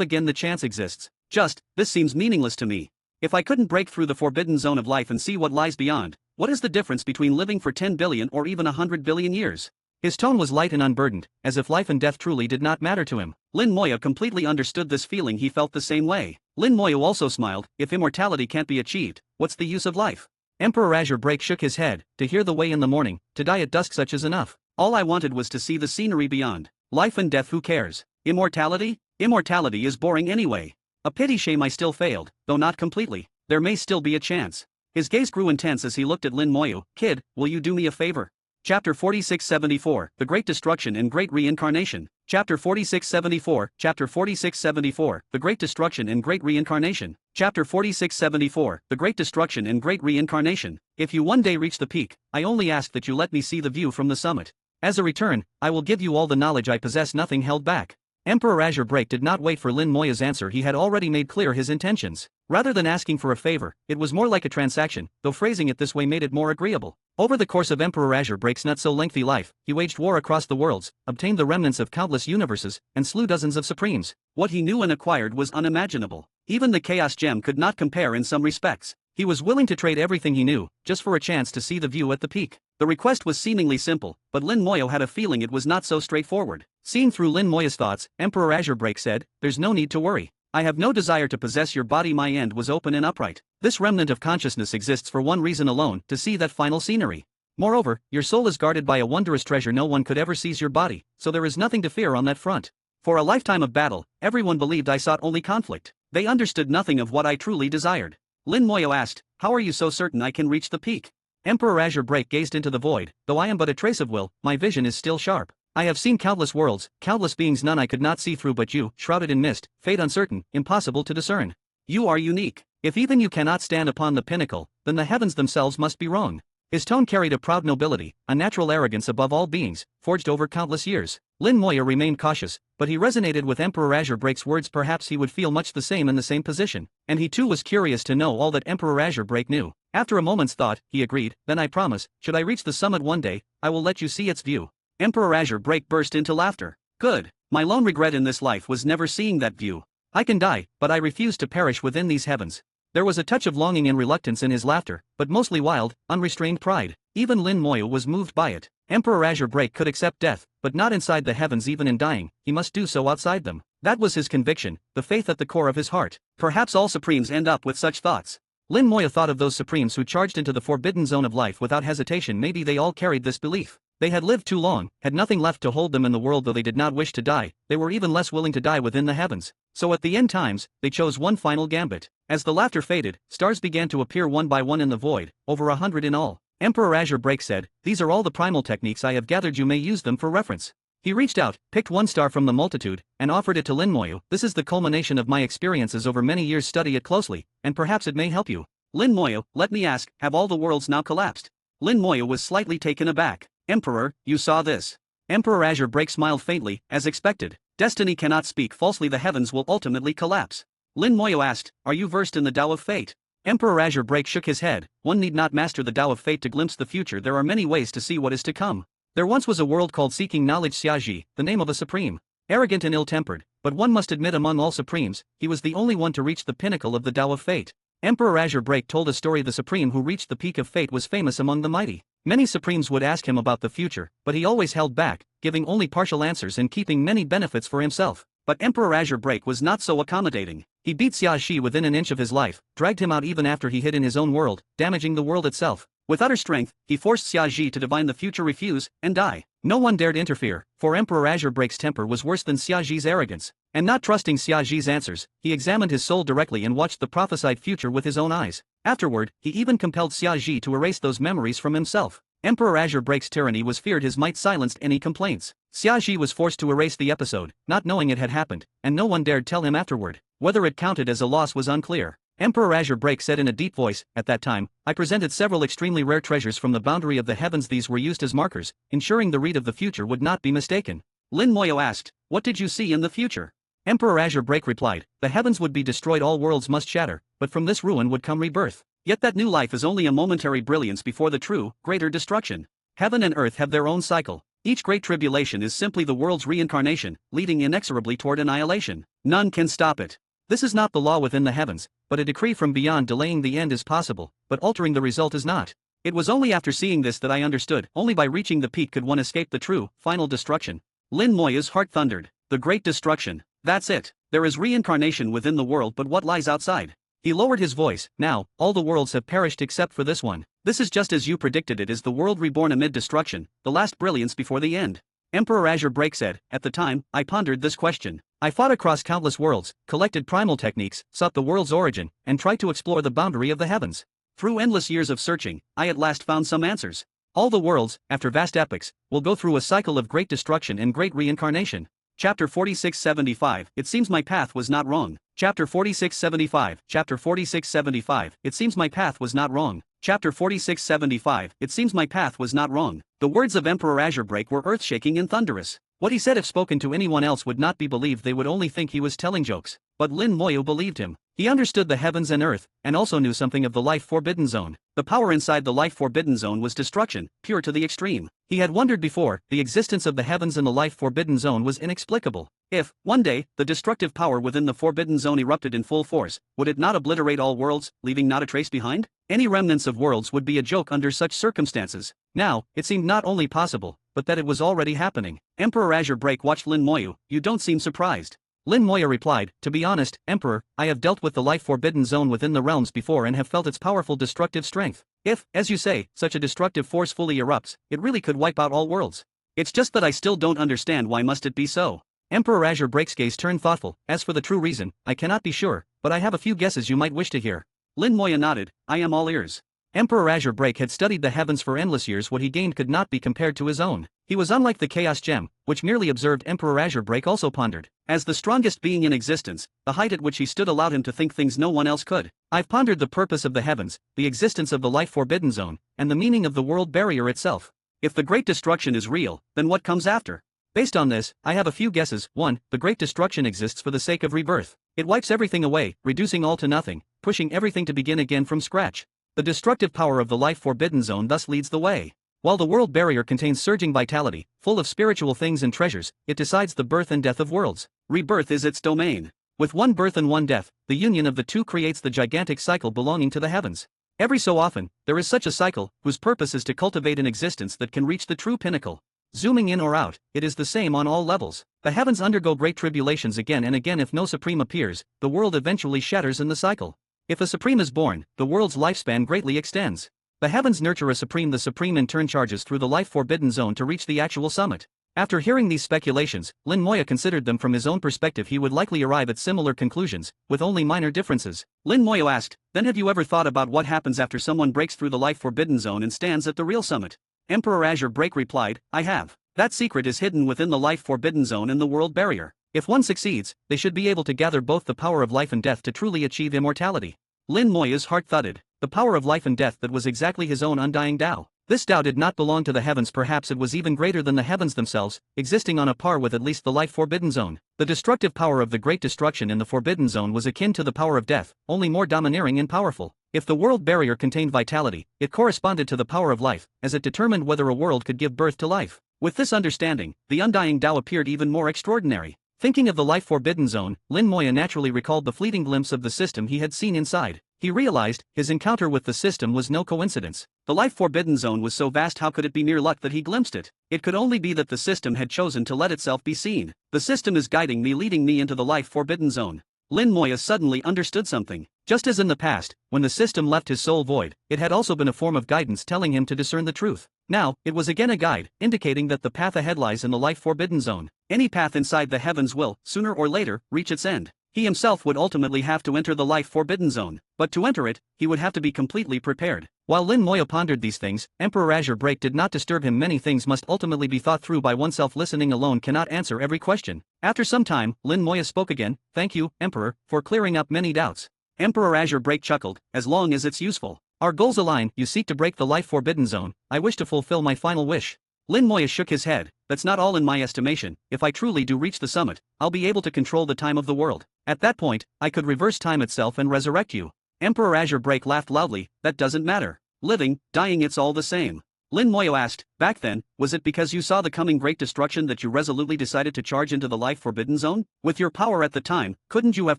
again. The chance exists. Just, this seems meaningless to me. If I couldn't break through the forbidden zone of life and see what lies beyond, what is the difference between living for 10 billion or even 100 billion years? His tone was light and unburdened, as if life and death truly did not matter to him. Lin Moya completely understood this feeling. He felt the same way. Lin Moya also smiled, if immortality can't be achieved, what's the use of life? Emperor Azure Break shook his head, to hear the way in the morning, to die at dusk such is enough. All I wanted was to see the scenery beyond. Life and death, who cares? Immortality? Immortality is boring anyway. A pity, shame I still failed, though not completely. There may still be a chance. His gaze grew intense as he looked at Lin Moya. Kid, will you do me a favor? Chapter 4674, The Great Destruction and Great Reincarnation. Chapter 4674, Chapter 4674, The Great Destruction and Great Reincarnation. Chapter 4674, The Great Destruction and Great Reincarnation. If you one day reach the peak, I only ask that you let me see the view from the summit. As a return, I will give you all the knowledge I possess, nothing held back. Emperor Azure Break did not wait for Lin Moya's answer. He had already made clear his intentions. Rather than asking for a favor, it was more like a transaction, though phrasing it this way made it more agreeable. Over the course of Emperor Azure Break's not-so-lengthy life, he waged war across the worlds, obtained the remnants of countless universes, and slew dozens of supremes. What he knew and acquired was unimaginable. Even the Chaos Gem could not compare in some respects. He was willing to trade everything he knew, just for a chance to see the view at the peak. The request was seemingly simple, but Lin Moya had a feeling it was not so straightforward. Seeing through Lin Moya's thoughts, Emperor Azure Break said, there's no need to worry. I have no desire to possess your body. My end was open and upright. This remnant of consciousness exists for one reason alone, to see that final scenery. Moreover, your soul is guarded by a wondrous treasure. No one could ever seize your body, so there is nothing to fear on that front. For a lifetime of battle, everyone believed I sought only conflict. They understood nothing of what I truly desired. Lin Moya asked, how are you so certain I can reach the peak? Emperor Azure Break gazed into the void. Though I am but a trace of will, my vision is still sharp. I have seen countless worlds, countless beings, none I could not see through but you, shrouded in mist, fate uncertain, impossible to discern. You are unique. If even you cannot stand upon the pinnacle, then the heavens themselves must be wrong. His tone carried a proud nobility, a natural arrogance above all beings, forged over countless years. Lin Moya remained cautious, but he resonated with Emperor Azure Break's words. Perhaps he would feel much the same in the same position, and he too was curious to know all that Emperor Azure Break knew. After a moment's thought, he agreed, then I promise, should I reach the summit one day, I will let you see its view. Emperor Azure Break burst into laughter. Good. My lone regret in this life was never seeing that view. I can die, but I refuse to perish within these heavens. There was a touch of longing and reluctance in his laughter, but mostly wild, unrestrained pride. Even Lin Moya was moved by it. Emperor Azure Break could accept death, but not inside the heavens. Even in dying, he must do so outside them. That was his conviction, the faith at the core of his heart. Perhaps all supremes end up with such thoughts. Lin Moya thought of those supremes who charged into the forbidden zone of life without hesitation. Maybe they all carried this belief. They had lived too long, had nothing left to hold them in the world. Though they did not wish to die, they were even less willing to die within the heavens. So at the end times, they chose one final gambit. As the laughter faded, stars began to appear one by one in the void, over 100 in all. Emperor Azure Break said, these are all the primal techniques I have gathered. You may use them for reference. He reached out, picked one star from the multitude, and offered it to Lin Moya. This is the culmination of my experiences over many years. Study it closely, and perhaps it may help you. Lin Moya, let me ask, have all the worlds now collapsed? Lin Moya was slightly taken aback. Emperor, you saw this? Emperor Azure Break smiled faintly, as expected. Destiny cannot speak falsely. The heavens will ultimately collapse. Lin Moya asked, are you versed in the Tao of Fate? Emperor Azure Break shook his head. One need not master the Tao of Fate to glimpse the future. There are many ways to see what is to come. There once was a world called Seeking Knowledge, Xiaji, the name of a supreme. Arrogant and ill-tempered, but one must admit among all supremes, he was the only one to reach the pinnacle of the Tao of Fate. Emperor Azure Break told a story. The supreme who reached the peak of fate was famous among the mighty. Many supremes would ask him about the future, but he always held back, giving only partial answers and keeping many benefits for himself. But Emperor Azure Break was not so accommodating. He beat Xiaji within an inch of his life, dragged him out even after he hid in his own world, damaging the world itself. With utter strength, he forced Xiaji to divine the future, refuse, and die. No one dared interfere, for Emperor Azure Break's temper was worse than Xiaji's arrogance. And not trusting Xiaji's answers, he examined his soul directly and watched the prophesied future with his own eyes. Afterward, he even compelled Xiaji to erase those memories from himself. Emperor Azure Break's tyranny was feared. His might silenced any complaints. Xiaji was forced to erase the episode, not knowing it had happened, and no one dared tell him afterward. Whether it counted as a loss was unclear. Emperor Azure Break said in a deep voice, at that time, I presented several extremely rare treasures from the boundary of the heavens. These were used as markers, ensuring the read of the future would not be mistaken. Lin Moya asked, what did you see in the future? Emperor Azure Break replied, the heavens would be destroyed, all worlds must shatter, but from this ruin would come rebirth. Yet that new life is only a momentary brilliance before the true, greater destruction. Heaven and earth have their own cycle. Each great tribulation is simply the world's reincarnation, leading inexorably toward annihilation. None can stop it. This is not the law within the heavens, but a decree from beyond. Delaying the end is possible, but altering the result is not. It was only after seeing this that I understood, only by reaching the peak could one escape the true, final destruction. Lin Moya's heart thundered. The great destruction. That's it. There is reincarnation within the world, but what lies outside? He lowered his voice. Now, all the worlds have perished except for this one. This is just as you predicted. It is the world reborn amid destruction, the last brilliance before the end. Emperor Azure Break said, at the time, I pondered this question. I fought across countless worlds, collected primal techniques, sought the world's origin, and tried to explore the boundary of the heavens. Through endless years of searching, I at last found some answers. All the worlds, after vast epochs, will go through a cycle of great destruction and great reincarnation. Chapter 4675, It seems my path was not wrong. Chapter 4675, Chapter 4675, It seems my path was not wrong. Chapter 4675, It seems my path was not wrong. The words of Emperor Azure Break were earth-shaking and thunderous. What he said, if spoken to anyone else, would not be believed. They would only think he was telling jokes. But Lin Moya believed him. He understood the heavens and earth, and also knew something of the life forbidden zone. The power inside the life forbidden zone was destruction, pure to the extreme. He had wondered before, the existence of the heavens and the life forbidden zone was inexplicable. If, one day, the destructive power within the forbidden zone erupted in full force, would it not obliterate all worlds, leaving not a trace behind? Any remnants of worlds would be a joke under such circumstances. Now, it seemed not only possible, but that it was already happening. Emperor Azure Break watched Lin Moya. You don't seem surprised. Lin Moya replied, to be honest, Emperor, I have dealt with the life forbidden zone within the realms before and have felt its powerful destructive strength. If, as you say, such a destructive force fully erupts, it really could wipe out all worlds. It's just that I still don't understand why must it be so. Emperor Azure Break's gaze turned thoughtful. As for the true reason, I cannot be sure, but I have a few guesses you might wish to hear. Lin Moya nodded. I am all ears. Emperor Azure Break had studied the heavens for endless years. What he gained could not be compared to his own. He was unlike the Chaos Gem, which merely observed. Emperor Azure Break also pondered. As the strongest being in existence, the height at which he stood allowed him to think things no one else could. I've pondered the purpose of the heavens, the existence of the life forbidden zone, and the meaning of the world barrier itself. If the great destruction is real, then what comes after? Based on this, I have a few guesses. 1. The great destruction exists for the sake of rebirth. It wipes everything away, reducing all to nothing, pushing everything to begin again from scratch. The destructive power of the life forbidden zone thus leads the way. While the world barrier contains surging vitality, full of spiritual things and treasures, it decides the birth and death of worlds. Rebirth is its domain. With one birth and one death, the union of the two creates the gigantic cycle belonging to the heavens. Every so often, there is such a cycle, whose purpose is to cultivate an existence that can reach the true pinnacle. Zooming in or out, it is the same on all levels. The heavens undergo great tribulations again and again. If no supreme appears, the world eventually shatters in the cycle. If a supreme is born, the world's lifespan greatly extends. The heavens nurture a supreme. The supreme in turn charges through the life forbidden zone to reach the actual summit. After hearing these speculations, Lin Moya considered them from his own perspective. He would likely arrive at similar conclusions, with only minor differences. Lin Moya asked, then have you ever thought about what happens after someone breaks through the life forbidden zone and stands at the real summit? Emperor Azure Break replied, I have. That secret is hidden within the life forbidden zone and the world barrier. If one succeeds, they should be able to gather both the power of life and death to truly achieve immortality. Lin Moya's heart thudded. The power of life and death, that was exactly his own undying Tao. This Tao did not belong to the heavens. Perhaps it was even greater than the heavens themselves, existing on a par with at least the life forbidden zone. The destructive power of the great destruction in the forbidden zone was akin to the power of death, only more domineering and powerful. If the world barrier contained vitality, it corresponded to the power of life, as it determined whether a world could give birth to life. With this understanding, the undying Tao appeared even more extraordinary. Thinking of the life forbidden zone, Lin Moya naturally recalled the fleeting glimpse of the system he had seen inside. He realized, his encounter with the system was no coincidence. The life forbidden zone was so vast, how could it be mere luck that he glimpsed it? It could only be that the system had chosen to let itself be seen. The system is guiding me, leading me into the life forbidden zone. Lin Moya suddenly understood something. Just as in the past, when the system left his soul void, it had also been a form of guidance telling him to discern the truth. Now, it was again a guide, indicating that the path ahead lies in the life forbidden zone. Any path inside the heavens will, sooner or later, reach its end. He himself would ultimately have to enter the life forbidden zone, but to enter it, he would have to be completely prepared. While Lin Moya pondered these things, Emperor Azure Break did not disturb him. Many things must ultimately be thought through by oneself. Listening alone cannot answer every question. After some time, Lin Moya spoke again. Thank you, Emperor, for clearing up many doubts. Emperor Azure Break chuckled, as long as it's useful. Our goals align. You seek to break the life forbidden zone, I wish to fulfill my final wish. Lin Moya shook his head. That's not all in my estimation. If I truly do reach the summit, I'll be able to control the time of the world. At that point, I could reverse time itself and resurrect you. Emperor Azure Break laughed loudly. That doesn't matter. Living, dying, it's all the same. Lin Moyo asked, back then, was it because you saw the coming great destruction that you resolutely decided to charge into the life forbidden zone? With your power at the time, couldn't you have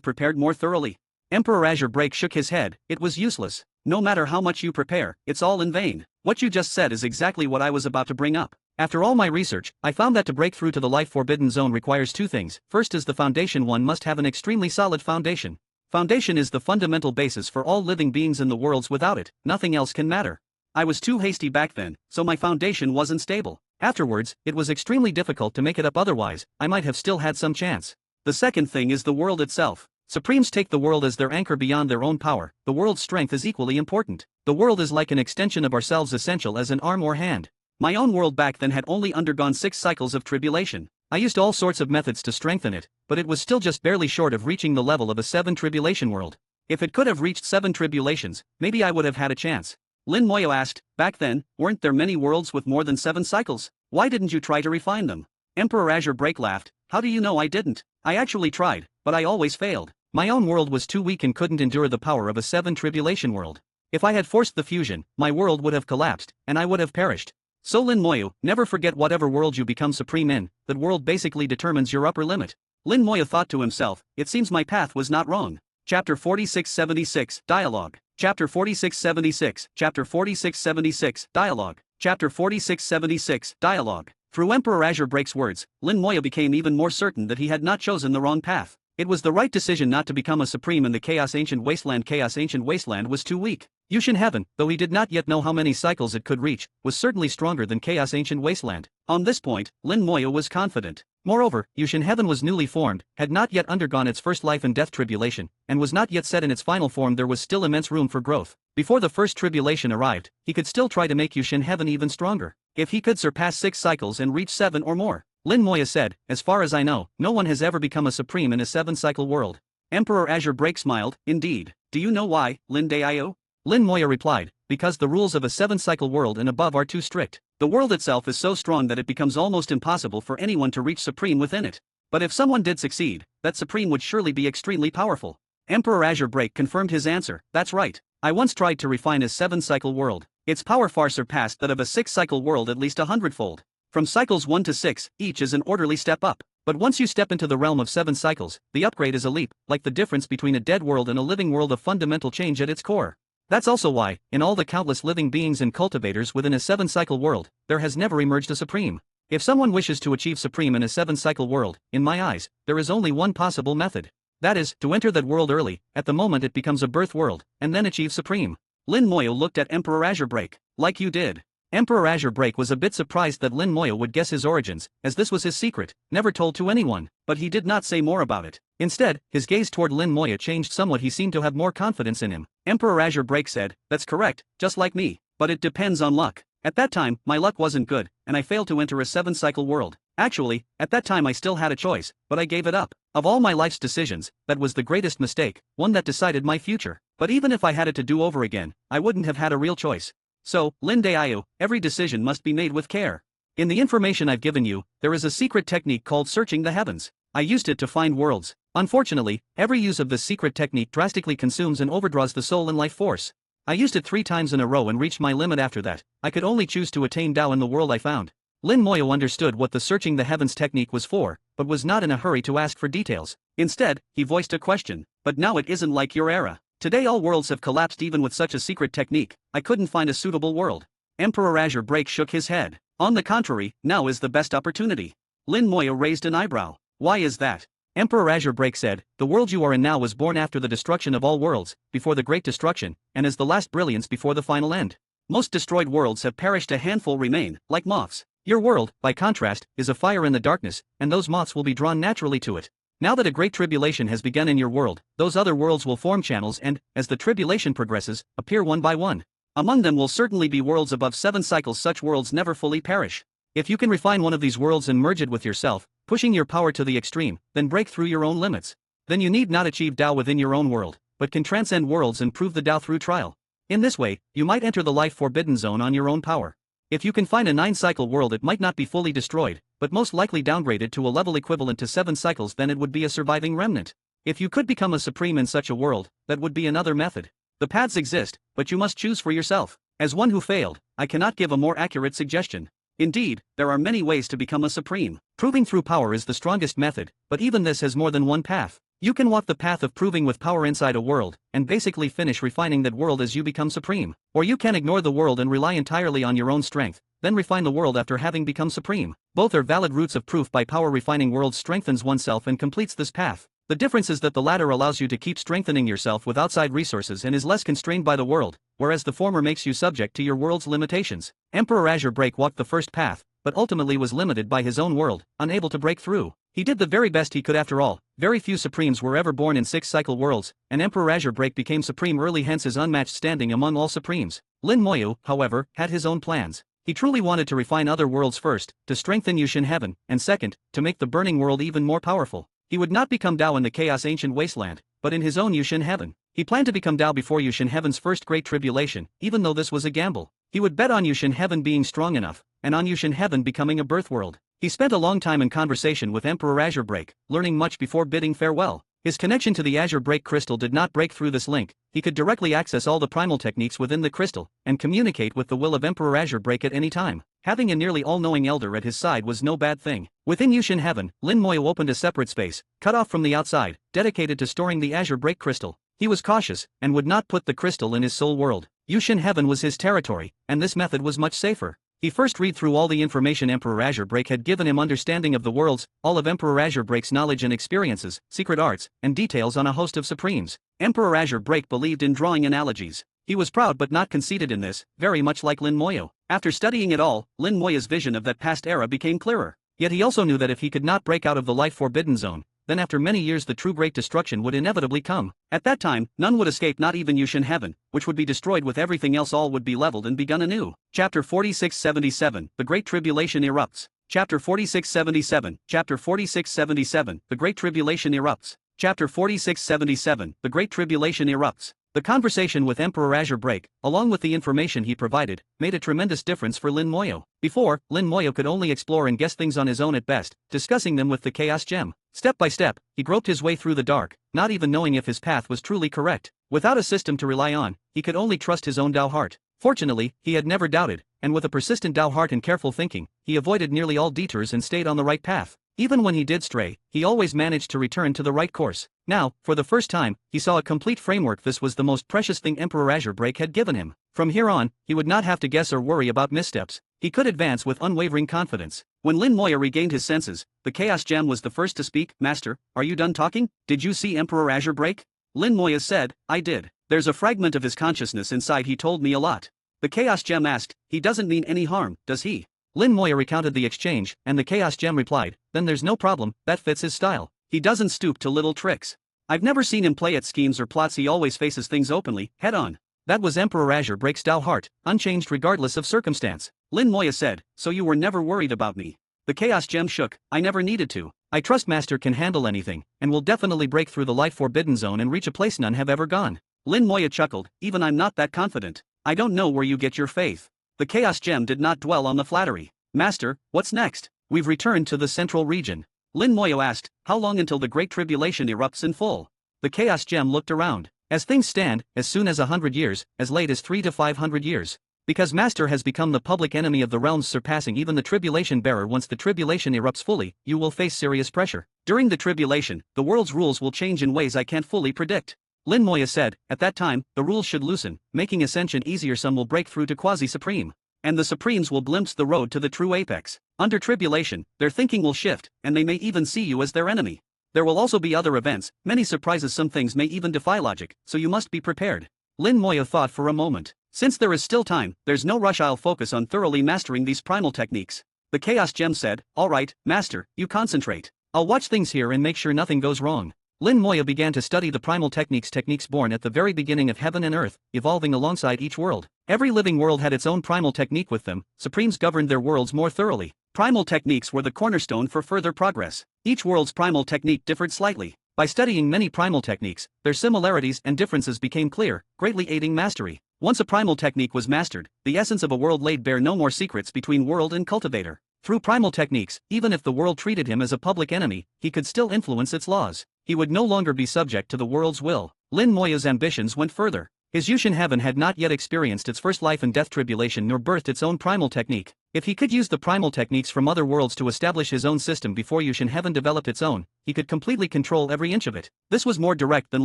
prepared more thoroughly? Emperor Azure Break shook his head. It was useless. No matter how much you prepare, it's all in vain. What you just said is exactly what I was about to bring up. After all my research, I found that to break through to the life forbidden zone requires two things. First is the foundation. One must have an extremely solid foundation. Foundation is the fundamental basis for all living beings in the worlds. Without it, nothing else can matter. I was too hasty back then, so my foundation wasn't stable. Afterwards, it was extremely difficult to make it up, otherwise, I might have still had some chance. The second thing is the world itself. Supremes take the world as their anchor beyond their own power. The world's strength is equally important. The world is like an extension of ourselves, essential as an arm or hand. My own world back then had only undergone 6 cycles of tribulation. I used all sorts of methods to strengthen it, but it was still just barely short of reaching the level of a 7 tribulation world. If it could have reached 7 tribulations, maybe I would have had a chance. Lin Moyo asked, back then, weren't there many worlds with more than 7 cycles? Why didn't you try to refine them? Emperor Azure Break laughed. How do you know I didn't? I actually tried, but I always failed. My own world was too weak and couldn't endure the power of a 7 tribulation world. If I had forced the fusion, my world would have collapsed, and I would have perished. So Lin Moyo, never forget whatever world you become supreme in, that world basically determines your upper limit. Lin Moyo thought to himself, it seems my path was not wrong. Chapter 4676, Dialogue. Chapter 4676, Chapter 4676, Dialogue. Chapter 4676, Dialogue. Through Emperor Azure Break's words, Lin Moyo became even more certain that he had not chosen the wrong path. It was the right decision not to become a supreme in the Chaos Ancient Wasteland. Chaos Ancient Wasteland was too weak. Yushin Heaven, though he did not yet know how many cycles it could reach, was certainly stronger than Chaos Ancient Wasteland. On this point, Lin Moyo was confident. Moreover, Yushin Heaven was newly formed, had not yet undergone its first life and death tribulation, and was not yet set in its final form. There was still immense room for growth. Before the first tribulation arrived, he could still try to make Yushin Heaven even stronger. If he could surpass 6 cycles and reach 7 or more. Lin Moyo said, as far as I know, no one has ever become a supreme in a 7-cycle world. Emperor Azure Break smiled, indeed. Do you know why, Lin Daio? Lin Moyo replied, because the rules of a 7-cycle world and above are too strict. The world itself is so strong that it becomes almost impossible for anyone to reach supreme within it. But if someone did succeed, that supreme would surely be extremely powerful. Emperor Azure Break confirmed his answer, that's right. I once tried to refine a 7-cycle world. Its power far surpassed that of a 6-cycle world at least 100-fold. From cycles 1 to 6, each is an orderly step up. But once you step into the realm of 7 cycles, the upgrade is a leap, like the difference between a dead world and a living world, a fundamental change at its core. That's also why, in all the countless living beings and cultivators within a 7-cycle world, there has never emerged a supreme. If someone wishes to achieve supreme in a 7-cycle world, in my eyes, there is only one possible method. That is, to enter that world early, at the moment it becomes a birth world, and then achieve supreme. Lin Moyo looked at Emperor Azure Break. Like you did. Emperor Azure Break was a bit surprised that Lin Moyo would guess his origins, as this was his secret, never told to anyone, but he did not say more about it. Instead, his gaze toward Lin Moyo changed somewhat. He seemed to have more confidence in him. Emperor Azure Break said, that's correct, just like me, but it depends on luck. At that time, my luck wasn't good, and I failed to enter a 7-cycle world. Actually, at that time I still had a choice, but I gave it up. Of all my life's decisions, that was the greatest mistake, one that decided my future. But even if I had it to do over again, I wouldn't have had a real choice. So, Lin Daio, every decision must be made with care. In the information I've given you, there is a secret technique called searching the heavens. I used it to find worlds. Unfortunately, every use of this secret technique drastically consumes and overdraws the soul and life force. I used it 3 times in a row and reached my limit. After that, I could only choose to attain Tao in the world I found. Lin Moyo understood what the searching the heavens technique was for, but was not in a hurry to ask for details. Instead, he voiced a question. But now it isn't like your era. Today all worlds have collapsed. Even with such a secret technique, I couldn't find a suitable world. Emperor Azure Break shook his head. On the contrary, now is the best opportunity. Lin Moyo raised an eyebrow. Why is that? Emperor Azure Break said, the world you are in now was born after the destruction of all worlds, before the great destruction, and is the last brilliance before the final end. Most destroyed worlds have perished, a handful remain, like moths. Your world, by contrast, is a fire in the darkness, and those moths will be drawn naturally to it. Now that a great tribulation has begun in your world, those other worlds will form channels and, as the tribulation progresses, appear one by one. Among them will certainly be worlds above 7 cycles. Such worlds never fully perish. If you can refine one of these worlds and merge it with yourself, pushing your power to the extreme, then break through your own limits. Then you need not achieve Tao within your own world, but can transcend worlds and prove the Tao through trial. In this way, you might enter the life forbidden zone on your own power. If you can find a 9-cycle world, it might not be fully destroyed, but most likely downgraded to a level equivalent to 7 cycles, then it would be a surviving remnant. If you could become a supreme in such a world, that would be another method. The paths exist, but you must choose for yourself. As one who failed, I cannot give a more accurate suggestion. Indeed, there are many ways to become a supreme. Proving through power is the strongest method, but even this has more than one path. You can walk the path of proving with power inside a world, and basically finish refining that world as you become supreme. Or you can ignore the world and rely entirely on your own strength, then refine the world after having become supreme. Both are valid routes of proof. By power refining worlds strengthens oneself and completes this path. The difference is that the latter allows you to keep strengthening yourself with outside resources and is less constrained by the world, whereas the former makes you subject to your world's limitations. Emperor Azure Break walked the first path, but ultimately was limited by his own world, unable to break through. He did the very best he could after all. Very few supremes were ever born in 6-cycle worlds, and Emperor Azure Break became supreme early, hence his unmatched standing among all supremes. Lin Moyu, however, had his own plans. He truly wanted to refine other worlds first, to strengthen Yushin Heaven, and second, to make the burning world even more powerful. He would not become Dao in the Chaos Ancient Wasteland, but in his own Yushin Heaven. He planned to become Dao before Yushin Heaven's first Great Tribulation, even though this was a gamble. He would bet on Yushin Heaven being strong enough, and on Yushin Heaven becoming a birth world. He spent a long time in conversation with Emperor Azure Break, learning much before bidding farewell. His connection to the Azure Break crystal did not break through this link. He could directly access all the primal techniques within the crystal, and communicate with the will of Emperor Azure Break at any time. Having a nearly all-knowing elder at his side was no bad thing. Within Yushin Heaven, Lin Moyu opened a separate space, cut off from the outside, dedicated to storing the Azure Break crystal. He was cautious, and would not put the crystal in his soul world. Yushin Heaven was his territory, and this method was much safer. He first read through all the information Emperor Azure Break had given him, understanding of the worlds, all of Emperor Azure Break's knowledge and experiences, secret arts, and details on a host of supremes. Emperor Azure Break believed in drawing analogies. He was proud but not conceited in this, very much like Lin Moyu. After studying it all, Lin Moyu's vision of that past era became clearer. Yet he also knew that if he could not break out of the life forbidden zone, then after many years the true great destruction would inevitably come. At that time, none would escape, not even Yushin Heaven, which would be destroyed with everything else. All would be leveled and begun anew. Chapter 4677, The Great Tribulation Erupts. Chapter 4677, Chapter 4677, The Great Tribulation Erupts. Chapter 4677, The Great Tribulation Erupts. The conversation with Emperor Azure Break, along with the information he provided, made a tremendous difference for Lin Moyu. Before, Lin Moyu could only explore and guess things on his own at best, discussing them with the Chaos Gem. Step by step, he groped his way through the dark, not even knowing if his path was truly correct. Without a system to rely on, he could only trust his own Dao heart. Fortunately, he had never doubted, and with a persistent Dao heart and careful thinking, he avoided nearly all detours and stayed on the right path. Even when he did stray, he always managed to return to the right course. Now, for the first time, he saw a complete framework. This was the most precious thing Emperor Azure Break had given him. From here on, he would not have to guess or worry about missteps. He could advance with unwavering confidence. When Lin Moyu regained his senses, the Chaos Gem was the first to speak. "Master, are you done talking? Did you see Emperor Azure Break?" Lin Moyu said, "I did. There's a fragment of his consciousness inside. He told me a lot." The Chaos Gem asked, "He doesn't mean any harm, does he?" Lin Moyu recounted the exchange, and the Chaos Gem replied, "Then there's no problem, that fits his style. He doesn't stoop to little tricks. I've never seen him play at schemes or plots. He always faces things openly, head on." That was Emperor Azure Break's Dao heart, unchanged regardless of circumstance. Lin Moyu said, "So you were never worried about me?" The Chaos Gem shook. "I never needed to. I trust Master can handle anything, and will definitely break through the life forbidden zone and reach a place none have ever gone." Lin Moyu chuckled, "Even I'm not that confident. I don't know where you get your faith." The Chaos Gem did not dwell on the flattery. "Master, what's next?" "We've returned to the central region." Lin Moyu asked, "How long until the Great Tribulation erupts in full?" The Chaos Gem looked around. "As things stand, as soon as 100 years, as late as 3 to 500 years. Because Master has become the public enemy of the realms, surpassing even the Tribulation Bearer. Once the Tribulation erupts fully, you will face serious pressure. During the Tribulation, the world's rules will change in ways I can't fully predict." Lin Moyu said, "At that time, the rules should loosen, making ascension easier. Some will break through to quasi-supreme, and the supremes will glimpse the road to the true apex. Under tribulation, their thinking will shift, and they may even see you as their enemy. There will also be other events, many surprises. Some things may even defy logic, so you must be prepared." Lin Moyu thought for a moment. "Since there is still time, there's no rush. I'll focus on thoroughly mastering these primal techniques." The Chaos Gem said, "All right, Master, you concentrate. I'll watch things here and make sure nothing goes wrong." Lin Moyu began to study the primal techniques born at the very beginning of heaven and earth, evolving alongside each world. Every living world had its own primal technique with them. Supremes governed their worlds more thoroughly. Primal techniques were the cornerstone for further progress. Each world's primal technique differed slightly. By studying many primal techniques, their similarities and differences became clear, greatly aiding mastery. Once a primal technique was mastered, the essence of a world laid bare no more secrets between world and cultivator. Through primal techniques, even if the world treated him as a public enemy, he could still influence its laws. He would no longer be subject to the world's will. Lin Moya's ambitions went further. His Yushin heaven had not yet experienced its first life and death tribulation nor birthed its own primal technique. If he could use the primal techniques from other worlds to establish his own system before Yushin heaven developed its own, he could completely control every inch of it. This was more direct than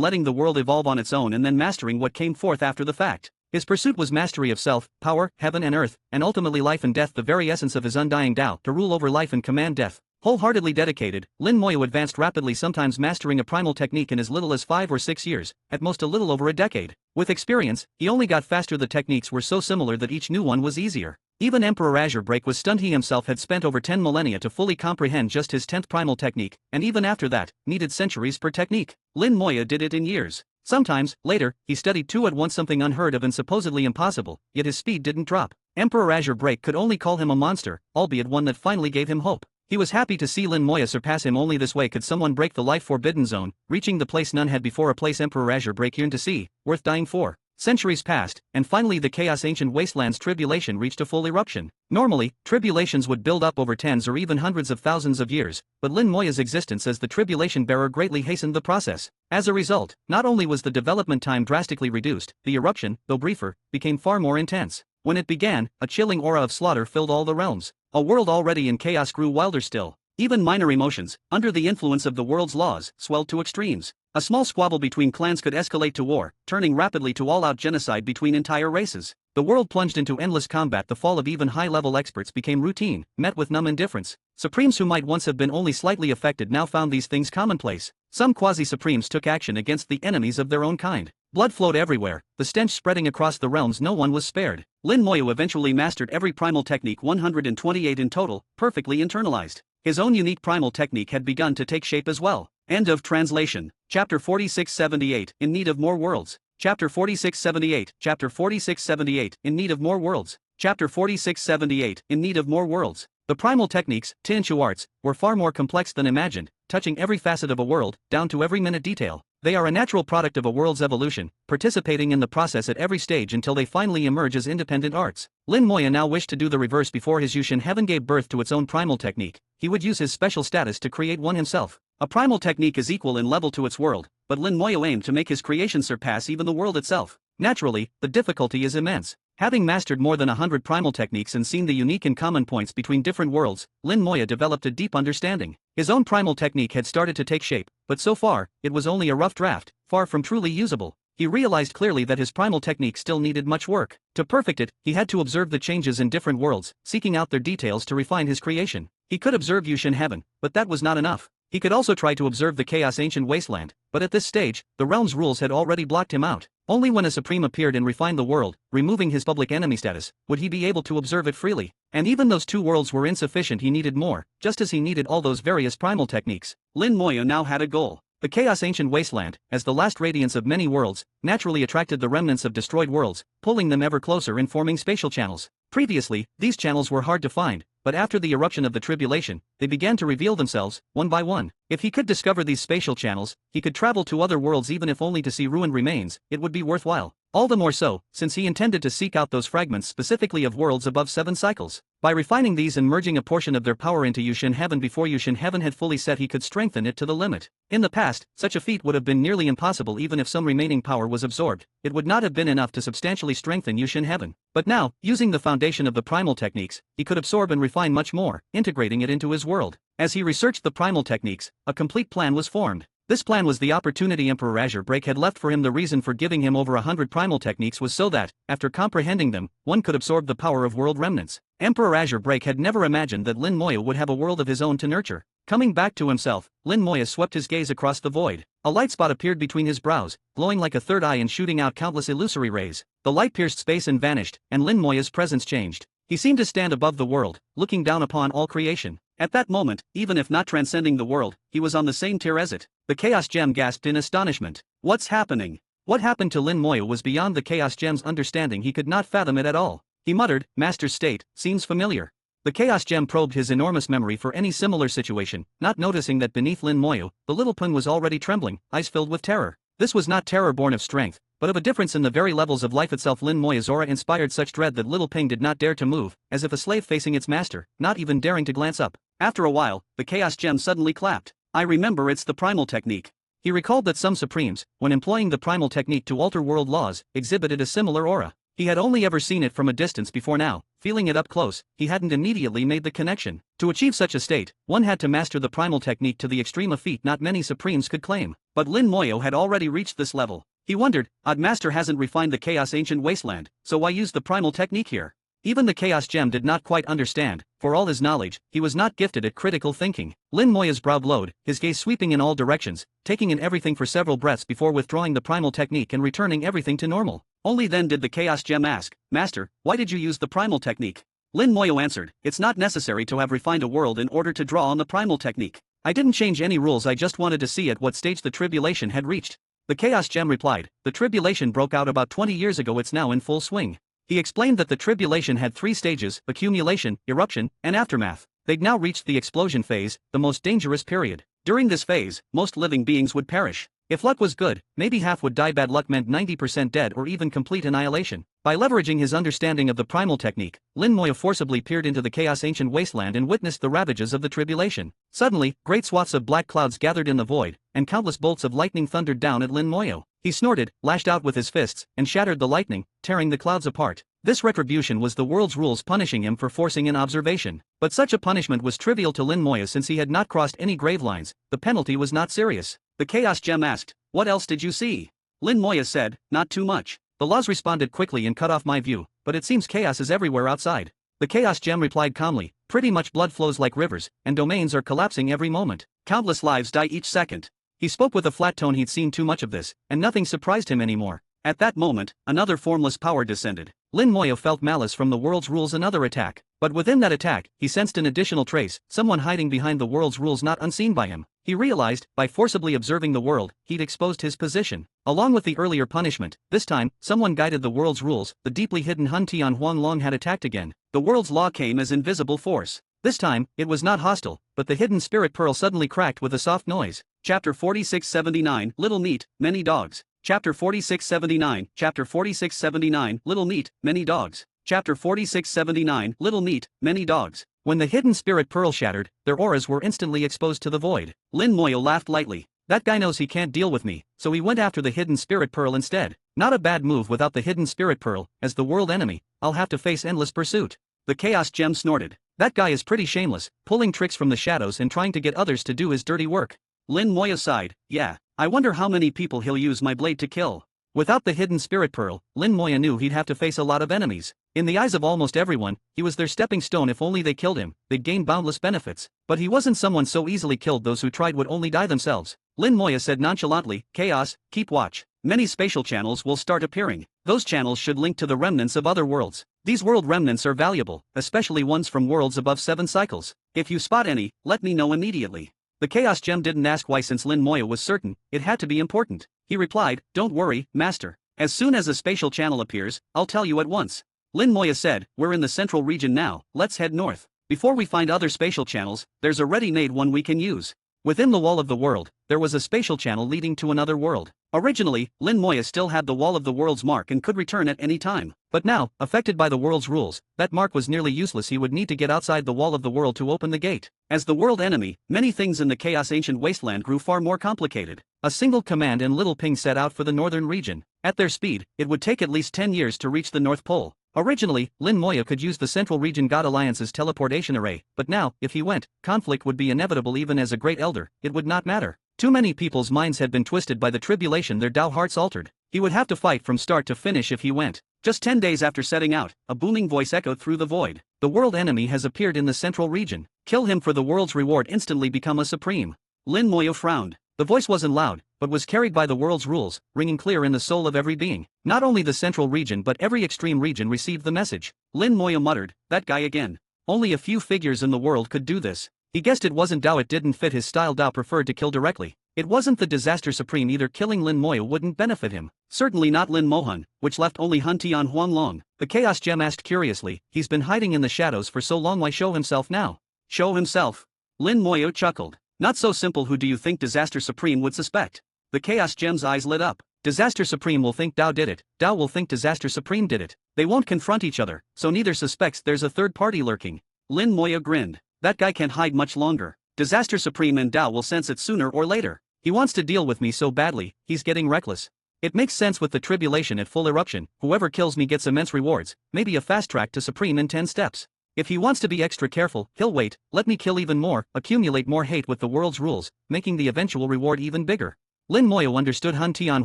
letting the world evolve on its own and then mastering what came forth after the fact. His pursuit was mastery of self, power, heaven and earth, and ultimately life and death, the very essence of his undying Tao, to rule over life and command death. Wholeheartedly dedicated, Lin Moya advanced rapidly, sometimes mastering a primal technique in as little as 5 or 6 years, at most a little over a decade. With experience, he only got faster. The techniques were so similar that each new one was easier. Even Emperor Azure Break was stunned. He himself had spent over 10 millennia to fully comprehend just his 10th primal technique, and even after that, needed centuries per technique. Lin Moya did it in years. Sometimes, later, he studied 2 at once, something unheard of and supposedly impossible, yet his speed didn't drop. Emperor Azure Break could only call him a monster, albeit one that finally gave him hope. He was happy to see Lin Moya surpass him. Only this way could someone break the life-forbidden zone, reaching the place none had before, a place Emperor Azure Break yearned to see, worth dying for. Centuries passed, and finally the Chaos Ancient Wasteland's tribulation reached a full eruption. Normally, tribulations would build up over tens or even hundreds of thousands of years, but Lin Moya's existence as the tribulation bearer greatly hastened the process. As a result, not only was the development time drastically reduced, the eruption, though briefer, became far more intense. When it began, a chilling aura of slaughter filled all the realms. A world already in chaos grew wilder still. Even minor emotions, under the influence of the world's laws, swelled to extremes. A small squabble between clans could escalate to war, turning rapidly to all-out genocide between entire races. The world plunged into endless combat. The fall of even high-level experts became routine, met with numb indifference. Supremes who might once have been only slightly affected now found these things commonplace. Some quasi-supremes took action against the enemies of their own kind. Blood flowed everywhere, the stench spreading across the realms. No one was spared. Lin Moya eventually mastered every primal technique, 128 in total, perfectly internalized. His own unique primal technique had begun to take shape as well. End of translation. Chapter 4678, In Need of More Worlds. Chapter 4678, Chapter 4678, In Need of More Worlds. Chapter 4678, In Need of More Worlds. The primal techniques, Tianshu arts, were far more complex than imagined, touching every facet of a world, down to every minute detail. They are a natural product of a world's evolution, participating in the process at every stage until they finally emerge as independent arts. Lin Moya now wished to do the reverse. Before his Yushin heaven gave birth to its own primal technique, he would use his special status to create one himself. A primal technique is equal in level to its world, but Lin Moya aimed to make his creation surpass even the world itself. Naturally, the difficulty is immense. Having mastered more than 100 primal techniques and seen the unique and common points between different worlds, Lin Moya developed a deep understanding. His own primal technique had started to take shape, but so far, it was only a rough draft, far from truly usable. He realized clearly that his primal technique still needed much work. To perfect it, he had to observe the changes in different worlds, seeking out their details to refine his creation. He could observe Yushin Heaven, but that was not enough. He could also try to observe the Chaos Ancient Wasteland, but at this stage, the realm's rules had already blocked him out. Only when a Supreme appeared and refined the world, removing his public enemy status, would he be able to observe it freely. And even those 2 worlds were insufficient. He needed more, just as he needed all those various primal techniques. Lin Moya now had a goal. The Chaos Ancient Wasteland, as the last radiance of many worlds, naturally attracted the remnants of destroyed worlds, pulling them ever closer and forming spatial channels. Previously, these channels were hard to find, but after the eruption of the tribulation, they began to reveal themselves, one by one. If he could discover these spatial channels, he could travel to other worlds even if only to see ruined remains. It would be worthwhile. All the more so, since he intended to seek out those fragments specifically of worlds above 7 cycles. By refining these and merging a portion of their power into Yushin Heaven before Yushin Heaven had fully set, he could strengthen it to the limit. In the past, such a feat would have been nearly impossible. Even if some remaining power was absorbed, it would not have been enough to substantially strengthen Yushin Heaven. But now, using the foundation of the primal techniques, he could absorb and refine much more, integrating it into his world. As he researched the primal techniques, a complete plan was formed. This plan was the opportunity Emperor Azure Break had left for him. The reason for giving him over 100 primal techniques was so that, after comprehending them, one could absorb the power of world remnants. Emperor Azure Break had never imagined that Lin Moya would have a world of his own to nurture. Coming back to himself, Lin Moya swept his gaze across the void. A light spot appeared between his brows, glowing like a third eye and shooting out countless illusory rays. The light pierced space and vanished, and Lin Moya's presence changed. He seemed to stand above the world, looking down upon all creation. At that moment, even if not transcending the world, he was on the same tier as it. The Chaos Gem gasped in astonishment. What's happening? What happened to Lin Moya was beyond the Chaos Gem's understanding. He could not fathom it at all. He muttered, "Master's state seems familiar." The Chaos Gem probed his enormous memory for any similar situation, not noticing that beneath Lin Moya, the little pun was already trembling, eyes filled with terror. This was not terror born of strength, but of a difference in the very levels of life itself. Lin Moya's aura inspired such dread that little Ping did not dare to move, as if a slave facing its master, not even daring to glance up. After a while, the Chaos Gem suddenly clapped. I remember, it's the primal technique. He recalled that some supremes, when employing the primal technique to alter world laws, exhibited a similar aura. He had only ever seen it from a distance before. Now, feeling it up close, he hadn't immediately made the connection. To achieve such a state, one had to master the primal technique to the extreme, a feat not many supremes could claim. But Lin Moyo had already reached this level. He wondered, Odd Master hasn't refined the Chaos Ancient Wasteland, so why use the primal technique here? Even the Chaos Gem did not quite understand. For all his knowledge, he was not gifted at critical thinking. Lin Moya's brow blowed, his gaze sweeping in all directions, taking in everything for several breaths before withdrawing the primal technique and returning everything to normal. Only then did the Chaos Gem ask, Master, why did you use the primal technique? Lin Moyo answered, it's not necessary to have refined a world in order to draw on the primal technique. I didn't change any rules, I just wanted to see at what stage the tribulation had reached. The Chaos Gem replied, the tribulation broke out about 20 years ago, it's now in full swing. He explained that the tribulation had 3 stages: accumulation, eruption, and aftermath. They'd now reached the explosion phase, the most dangerous period. During this phase, most living beings would perish. If luck was good, maybe half would die. Bad luck meant 90% dead or even complete annihilation. By leveraging his understanding of the primal technique, Lin Moya forcibly peered into the Chaos Ancient Wasteland and witnessed the ravages of the tribulation. Suddenly, great swaths of black clouds gathered in the void, and countless bolts of lightning thundered down at Lin Moyo. He snorted, lashed out with his fists, and shattered the lightning, tearing the clouds apart. This retribution was the world's rules punishing him for forcing an observation. But such a punishment was trivial to Lin Moya since he had not crossed any grave lines. The penalty was not serious. The Chaos Gem asked, what else did you see? Lin Moya said, not too much. The laws responded quickly and cut off my view, but it seems chaos is everywhere outside. The Chaos Gem replied calmly, pretty much. Blood flows like rivers, and domains are collapsing every moment. Countless lives die each second. He spoke with a flat tone. He'd seen too much of this, and nothing surprised him anymore. At that moment, another formless power descended. Lin Moya felt malice from the world's rules. Another attack. But within that attack, he sensed an additional trace, someone hiding behind the world's rules not unseen by him. He realized, by forcibly observing the world, he'd exposed his position. Along with the earlier punishment, this time, someone guided the world's rules. The deeply hidden Hun Tian Huanglong had attacked again. The world's law came as invisible force. This time, it was not hostile, but the hidden spirit pearl suddenly cracked with a soft noise. Chapter 4679, Little Meat, Many Dogs. Chapter 4679, Chapter 4679, Little Meat, Many Dogs. Chapter 4679, Little Meat, Many Dogs. When the hidden spirit pearl shattered, their auras were instantly exposed to the void. Lin Moya laughed lightly. That guy knows he can't deal with me, so he went after the hidden spirit pearl instead. Not a bad move. Without the hidden spirit pearl, as the world enemy, I'll have to face endless pursuit. The Chaos Gem snorted. That guy is pretty shameless, pulling tricks from the shadows and trying to get others to do his dirty work. Lin Moya sighed. Yeah, I wonder how many people he'll use my blade to kill. Without the hidden spirit pearl, Lin Moya knew he'd have to face a lot of enemies. In the eyes of almost everyone, he was their stepping stone. If only they killed him, they'd gain boundless benefits. But he wasn't someone so easily killed. Those who tried would only die themselves. Lin Moya said nonchalantly, Chaos, keep watch. Many spatial channels will start appearing. Those channels should link to the remnants of other worlds. These world remnants are valuable, especially ones from worlds above 7 cycles. If you spot any, let me know immediately. The Chaos Gem didn't ask why, since Lin Moya was certain it had to be important. He replied, don't worry, Master. As soon as a spatial channel appears, I'll tell you at once. Lin Moya said, we're in the central region now, let's head north. Before we find other spatial channels, there's a ready-made one we can use. Within the wall of the world, there was a spatial channel leading to another world. Originally, Lin Moya still had the wall of the world's mark and could return at any time. But now, affected by the world's rules, that mark was nearly useless. He would need to get outside the wall of the world to open the gate. As the world enemy, many things in the Chaos Ancient Wasteland grew far more complicated. A single command and Little Ping set out for the northern region. At their speed, it would take at least 10 years to reach the North Pole. Originally, Lin Moya could use the Central Region God Alliance's teleportation array, but now, if he went, conflict would be inevitable. Even as a great elder, it would not matter. Too many people's minds had been twisted by the tribulation, their Dao hearts altered. He would have to fight from start to finish if he went. Just 10 days after setting out, a booming voice echoed through the void. The world enemy has appeared in the Central Region. Kill him for the world's reward. Instantly become a supreme. Lin Moya frowned. The voice wasn't loud, but was carried by the world's rules, ringing clear in the soul of every being. Not only the Central Region but every extreme region received the message. Lin Moya muttered, that guy again. Only a few figures in the world could do this. He guessed it wasn't Dao. It didn't fit his style. Dao preferred to kill directly. It wasn't the Disaster Supreme either. Killing Lin Moya wouldn't benefit him. Certainly not Lin Mohan, which left only Hun Tian Huanglong. The Chaos Gem asked curiously, he's been hiding in the shadows for so long, why show himself now? Show himself? Lin Moya chuckled. Not so simple. Who do you think Disaster Supreme would suspect? The Chaos Gem's eyes lit up. Disaster Supreme will think Dao did it, Dao will think Disaster Supreme did it. They won't confront each other, so neither suspects there's a third party lurking. Lin Moya grinned. That guy can't hide much longer. Disaster Supreme and Dao will sense it sooner or later. He wants to deal with me so badly, he's getting reckless. It makes sense with the tribulation at full eruption. Whoever kills me gets immense rewards, maybe a fast track to Supreme in 10 steps. If he wants to be extra careful, he'll wait, let me kill even more, accumulate more hate with the world's rules, making the eventual reward even bigger. Lin Moyo understood Han Tian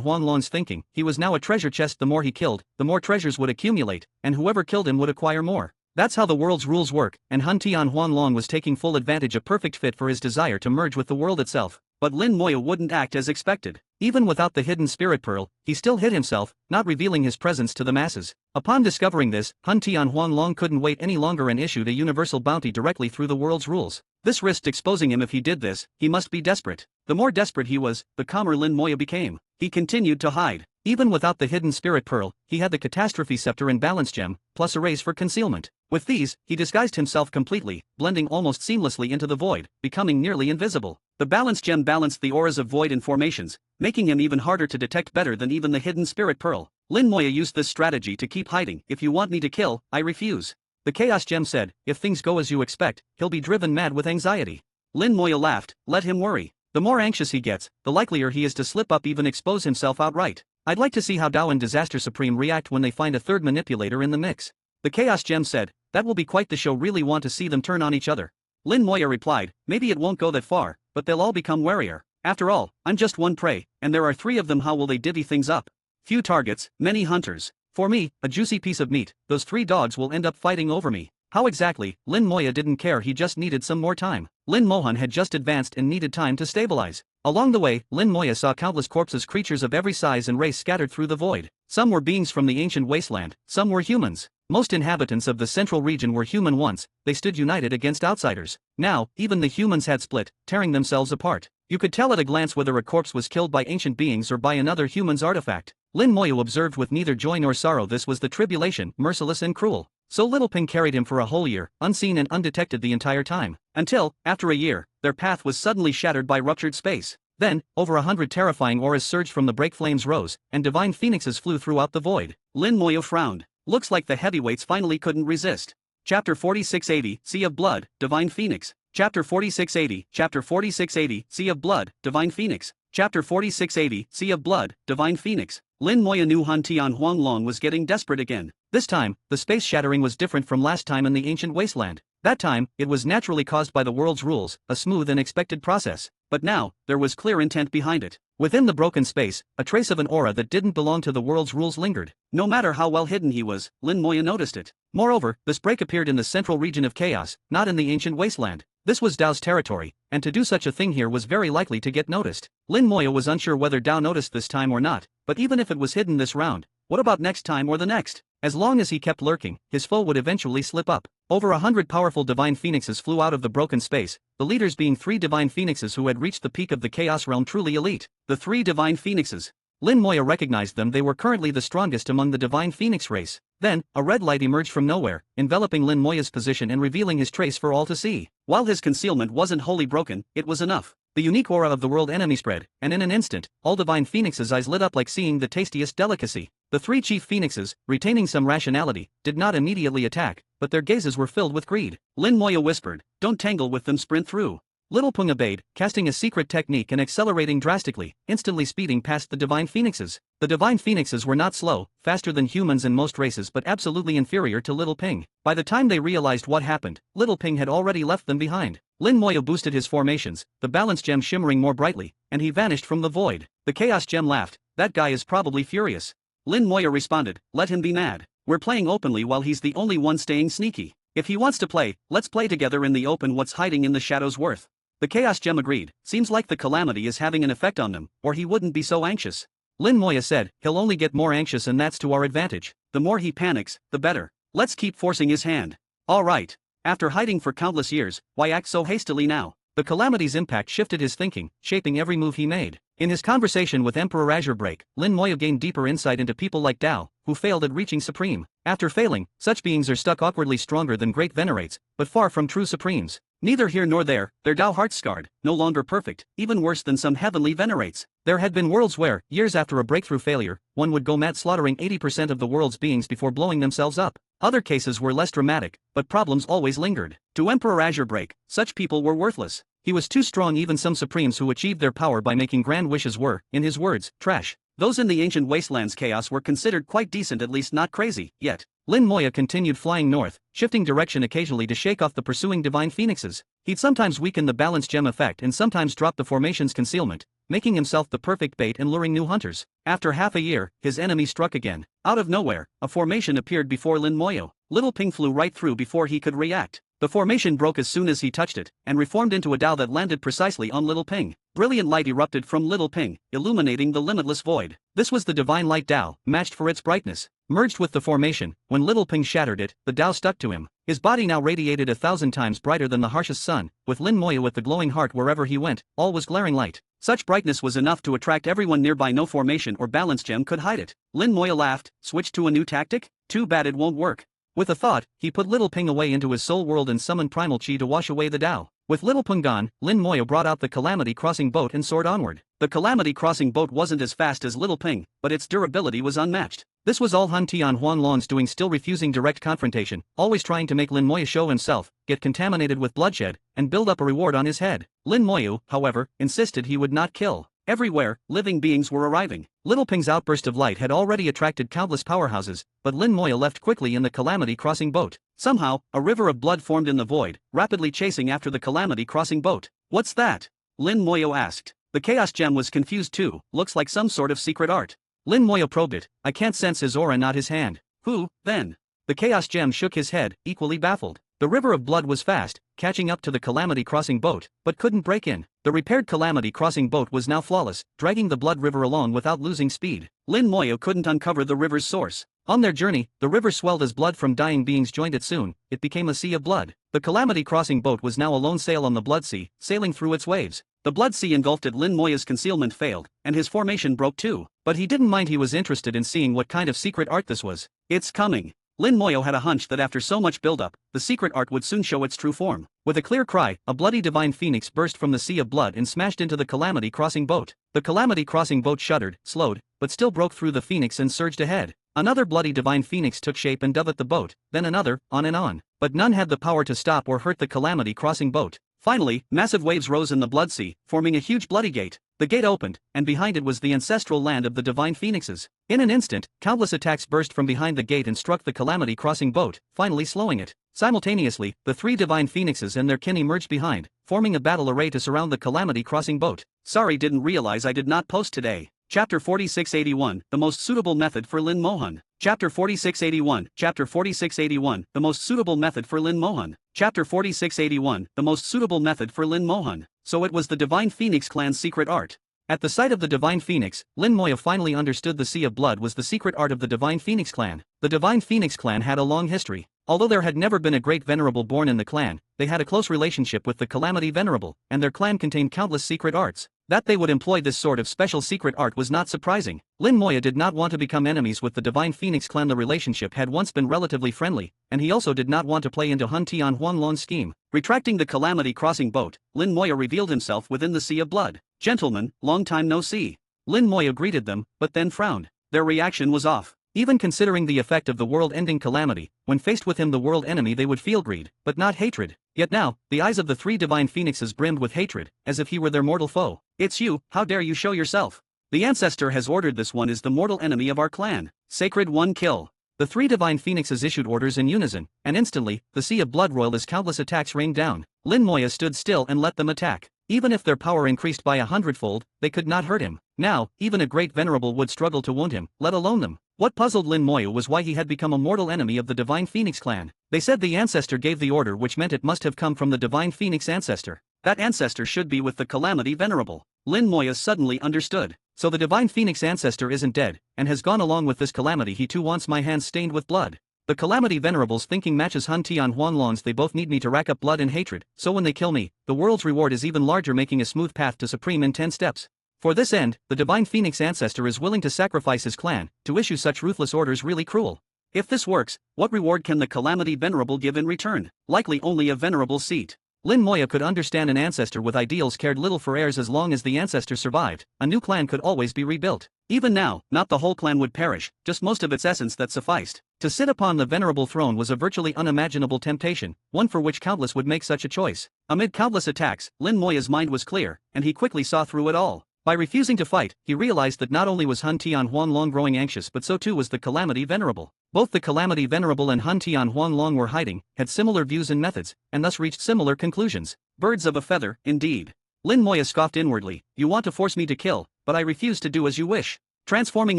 Huanglong's thinking. He was now a treasure chest. The more he killed, the more treasures would accumulate, and whoever killed him would acquire more. That's how the world's rules work, and Han Tian Huanglong was taking full advantage, a perfect fit for his desire to merge with the world itself. But Lin Moyo wouldn't act as expected. Even without the hidden spirit pearl, he still hid himself, not revealing his presence to the masses. Upon discovering this, Han Tian Huanglong couldn't wait any longer and issued a universal bounty directly through the world's rules. This risked exposing him. If he did this, he must be desperate. The more desperate he was, the calmer Lin Moya became. He continued to hide. Even without the hidden spirit pearl, he had the catastrophe scepter and balance gem, plus arrays for concealment. With these, he disguised himself completely, blending almost seamlessly into the void, becoming nearly invisible. The balance gem balanced the auras of void and formations, making him even harder to detect, better than even the hidden spirit pearl. Lin Moya used this strategy to keep hiding. If you want me to kill, I refuse. The chaos gem said, if things go as you expect, he'll be driven mad with anxiety. Lin Moya laughed, let him worry. The more anxious he gets, the likelier he is to slip up, even expose himself outright. I'd like to see how Dao and Disaster Supreme react when they find a third manipulator in the mix. The Chaos Gem said, that will be quite the show. Really want to see them turn on each other. Lin Moya replied, maybe it won't go that far, but they'll all become warier. After all, I'm just one prey, and there are 3 of them. How will they divvy things up? Few targets, many hunters. For me, a juicy piece of meat. Those 3 dogs will end up fighting over me. How exactly? Lin Moya didn't care, he just needed some more time. Lin Mohan had just advanced and needed time to stabilize. Along the way, Lin Moya saw countless corpses, creatures of every size and race scattered through the void. Some were beings from the ancient wasteland, some were humans. Most inhabitants of the central region were human once. They stood united against outsiders. Now, even the humans had split, tearing themselves apart. You could tell at a glance whether a corpse was killed by ancient beings or by another human's artifact. Lin Moya observed with neither joy nor sorrow. This was the tribulation, merciless and cruel. So Little Ping carried him for a whole year, unseen and undetected the entire time. Until, after a year, their path was suddenly shattered by ruptured space. Then, over 100 terrifying auras surged from the break, flames rose, and divine phoenixes flew throughout the void. Lin Moya frowned. Looks like the heavyweights finally couldn't resist. Chapter 4680, Sea of Blood, Divine Phoenix. Chapter 4680, Chapter 4680, Sea of Blood, Divine Phoenix. Chapter 4680, Sea of Blood, Divine Phoenix. Lin Moya knew Han Tian Huanglong was getting desperate again. This time, the space shattering was different from last time in the ancient wasteland. That time, it was naturally caused by the world's rules, a smooth and expected process. But now, there was clear intent behind it. Within the broken space, a trace of an aura that didn't belong to the world's rules lingered. No matter how well hidden he was, Lin Moya noticed it. Moreover, this break appeared in the central region of chaos, not in the ancient wasteland. This was Dao's territory, and to do such a thing here was very likely to get noticed. Lin Moya was unsure whether Dao noticed this time or not, but even if it was hidden this round, what about next time or the next? As long as he kept lurking, his foe would eventually slip up. Over 100 powerful divine phoenixes flew out of the broken space, the leaders being 3 divine phoenixes who had reached the peak of the chaos realm, truly elite. The 3 divine phoenixes. Lin Moya recognized them. They were currently the strongest among the divine phoenix race. Then, a red light emerged from nowhere, enveloping Lin Moya's position and revealing his trace for all to see. While his concealment wasn't wholly broken, it was enough. The unique aura of the world enemy spread, and in an instant, all divine phoenixes' eyes lit up like seeing the tastiest delicacy. The 3 chief phoenixes, retaining some rationality, did not immediately attack, but their gazes were filled with greed. Lin Moya whispered, don't tangle with them, sprint through. Little Pung obeyed, casting a secret technique and accelerating drastically, instantly speeding past the divine phoenixes. The divine phoenixes were not slow, faster than humans in most races, but absolutely inferior to Little Ping. By the time they realized what happened, Little Ping had already left them behind. Lin Moya boosted his formations, the balance gem shimmering more brightly, and he vanished from the void. The chaos gem laughed, that guy is probably furious. Lin Moya responded, let him be mad. We're playing openly while he's the only one staying sneaky. If he wants to play, let's play together in the open. What's hiding in the shadows worth? The Chaos Gem agreed, seems like the calamity is having an effect on them, or he wouldn't be so anxious. Lin Moya said, he'll only get more anxious, and that's to our advantage. The more he panics, the better. Let's keep forcing his hand. Alright. After hiding for countless years, why act so hastily now? The calamity's impact shifted his thinking, shaping every move he made. In his conversation with Emperor Azurebreak, Lin Moya gained deeper insight into people like Dao, who failed at reaching supreme. After failing, such beings are stuck awkwardly stronger than great venerates, but far from true supremes. Neither here nor there, their Dao hearts scarred, no longer perfect, even worse than some heavenly venerates. There had been worlds where, years after a breakthrough failure, one would go mad slaughtering 80% of the world's beings before blowing themselves up. Other cases were less dramatic, but problems always lingered. To Emperor Azurebreak, such people were worthless. He was too strong. Even some supremes who achieved their power by making grand wishes were, in his words, trash. Those in the ancient wastelands chaos were considered quite decent, at least not crazy, yet. Lin Moya continued flying north, shifting direction occasionally to shake off the pursuing divine phoenixes. He'd sometimes weaken the balance gem effect and sometimes drop the formation's concealment, making himself the perfect bait and luring new hunters. After half a year, his enemy struck again. Out of nowhere, a formation appeared before Lin Moya. Little Ping flew right through before he could react. The formation broke as soon as he touched it, and reformed into a Dao that landed precisely on Little Ping. Brilliant light erupted from Little Ping, illuminating the limitless void. This was the divine light Dao, matched for its brightness. Merged with the formation, when Little Ping shattered it, the Dao stuck to him. His body now radiated 1,000 times brighter than the harshest sun, with Lin Moya with the glowing heart wherever he went, all was glaring light. Such brightness was enough to attract everyone nearby. No formation or balance gem could hide it. Lin Moya laughed, switched to a new tactic? Too bad it won't work. With a thought, he put Little Ping away into his soul world and summoned primal chi to wash away the Dao. With Little Ping gone, Lin Moya brought out the Calamity Crossing boat and soared onward. The Calamity Crossing boat wasn't as fast as Little Ping, but its durability was unmatched. This was all Han Tian Huanlong's doing, still refusing direct confrontation, always trying to make Lin Moya show himself, get contaminated with bloodshed, and build up a reward on his head. Lin Moya, however, insisted he would not kill. Everywhere, living beings were arriving. Little Ping's outburst of light had already attracted countless powerhouses, but Lin Moya left quickly in the Calamity Crossing boat. Somehow, a river of blood formed in the void, rapidly chasing after the Calamity Crossing boat. What's that? Lin Moya asked. The Chaos Gem was confused too. Looks like some sort of secret art. Lin Moya probed it. I can't sense his aura, not his hand. Who, then? The Chaos Gem shook his head, equally baffled. The river of blood was fast, catching up to the Calamity Crossing boat, but couldn't break in. The repaired Calamity Crossing boat was now flawless, dragging the blood river along without losing speed. Lin Moya couldn't uncover the river's source. On their journey, the river swelled as blood from dying beings joined it. Soon, it became a sea of blood. The Calamity Crossing boat was now a lone sail on the Blood Sea, sailing through its waves. The Blood Sea engulfed it. Lin Moya's concealment failed, and his formation broke too. But he didn't mind. He was interested in seeing what kind of secret art this was. It's coming. Lin Moya had a hunch that after so much buildup, the secret art would soon show its true form. With a clear cry, a bloody divine phoenix burst from the sea of blood and smashed into the Calamity Crossing boat. The Calamity Crossing boat shuddered, slowed, but still broke through the phoenix and surged ahead. Another bloody divine phoenix took shape and dove at the boat, then another, on and on. But none had the power to stop or hurt the Calamity Crossing boat. Finally, massive waves rose in the Blood Sea, forming a huge bloody gate. The gate opened, and behind it was the ancestral land of the divine phoenixes. In an instant, countless attacks burst from behind the gate and struck the Calamity Crossing boat, finally slowing it. Simultaneously, the three divine phoenixes and their kin emerged behind, forming a battle array to surround the Calamity Crossing boat. Sorry, didn't realize I did not post today. Chapter 4681, The Most Suitable Method for Lin Mohan. Chapter 4681, Chapter 4681, The Most Suitable Method for Lin Mohan. Chapter 4681, The Most Suitable Method for Lin Mohan. So it was the Divine Phoenix clan's secret art. At the sight of the Divine Phoenix, Lin Moya finally understood the Sea of Blood was the secret art of the Divine Phoenix clan. The Divine Phoenix clan had a long history. Although there had never been a great venerable born in the clan, they had a close relationship with the Calamity Venerable, and their clan contained countless secret arts. That they would employ this sort of special secret art was not surprising. Lin Moya did not want to become enemies with the Divine Phoenix clan. The relationship had once been relatively friendly, and he also did not want to play into Han Tian Huanlong's scheme. Retracting the Calamity Crossing boat, Lin Moya revealed himself within the Sea of Blood. Gentlemen, long time no see. Lin Moya greeted them, but then frowned. Their reaction was off. Even considering the effect of the world-ending calamity, when faced with him the world enemy they would feel greed, but not hatred. Yet now, the eyes of the three divine phoenixes brimmed with hatred, as if he were their mortal foe. It's you, how dare you show yourself? The ancestor has ordered. This one is the mortal enemy of our clan. Sacred one, kill. The three divine phoenixes issued orders in unison, and instantly, the Sea of Blood roiled as countless attacks rained down. Lin Moya stood still and let them attack. Even if their power increased by 100-fold, they could not hurt him. Now, even a great venerable would struggle to wound him, let alone them. What puzzled Lin Moya was why he had become a mortal enemy of the Divine Phoenix clan. They said the ancestor gave the order, which meant it must have come from the Divine Phoenix ancestor. That ancestor should be with the Calamity Venerable. Lin Moya suddenly understood. So the Divine Phoenix ancestor isn't dead, and has gone along with this calamity. He too wants my hands stained with blood. The Calamity Venerable's thinking matches Han Tian Huanlong's. They both need me to rack up blood and hatred, so when they kill me, the world's reward is even larger, making a smooth path to supreme in 10 steps. For this end, the divine phoenix ancestor is willing to sacrifice his clan to issue such ruthless orders. Really cruel. If this works, what reward can the Calamity Venerable give in return? Likely only a venerable seat. Lin Moya could understand an ancestor with ideals cared little for heirs. As long as the ancestor survived, a new clan could always be rebuilt. Even now, not the whole clan would perish, just most of its essence that sufficed. To sit upon the venerable throne was a virtually unimaginable temptation, one for which countless would make such a choice. Amid countless attacks, Lin Moya's mind was clear, and he quickly saw through it all. By refusing to fight, he realized that not only was Hun Tian Huanglong growing anxious, but so too was the Calamity Venerable. Both the Calamity Venerable and Hun Tian Huanglong were hiding, had similar views and methods, and thus reached similar conclusions. Birds of a feather, indeed. Lin Moya scoffed inwardly. You want to force me to kill, but I refuse to do as you wish. Transforming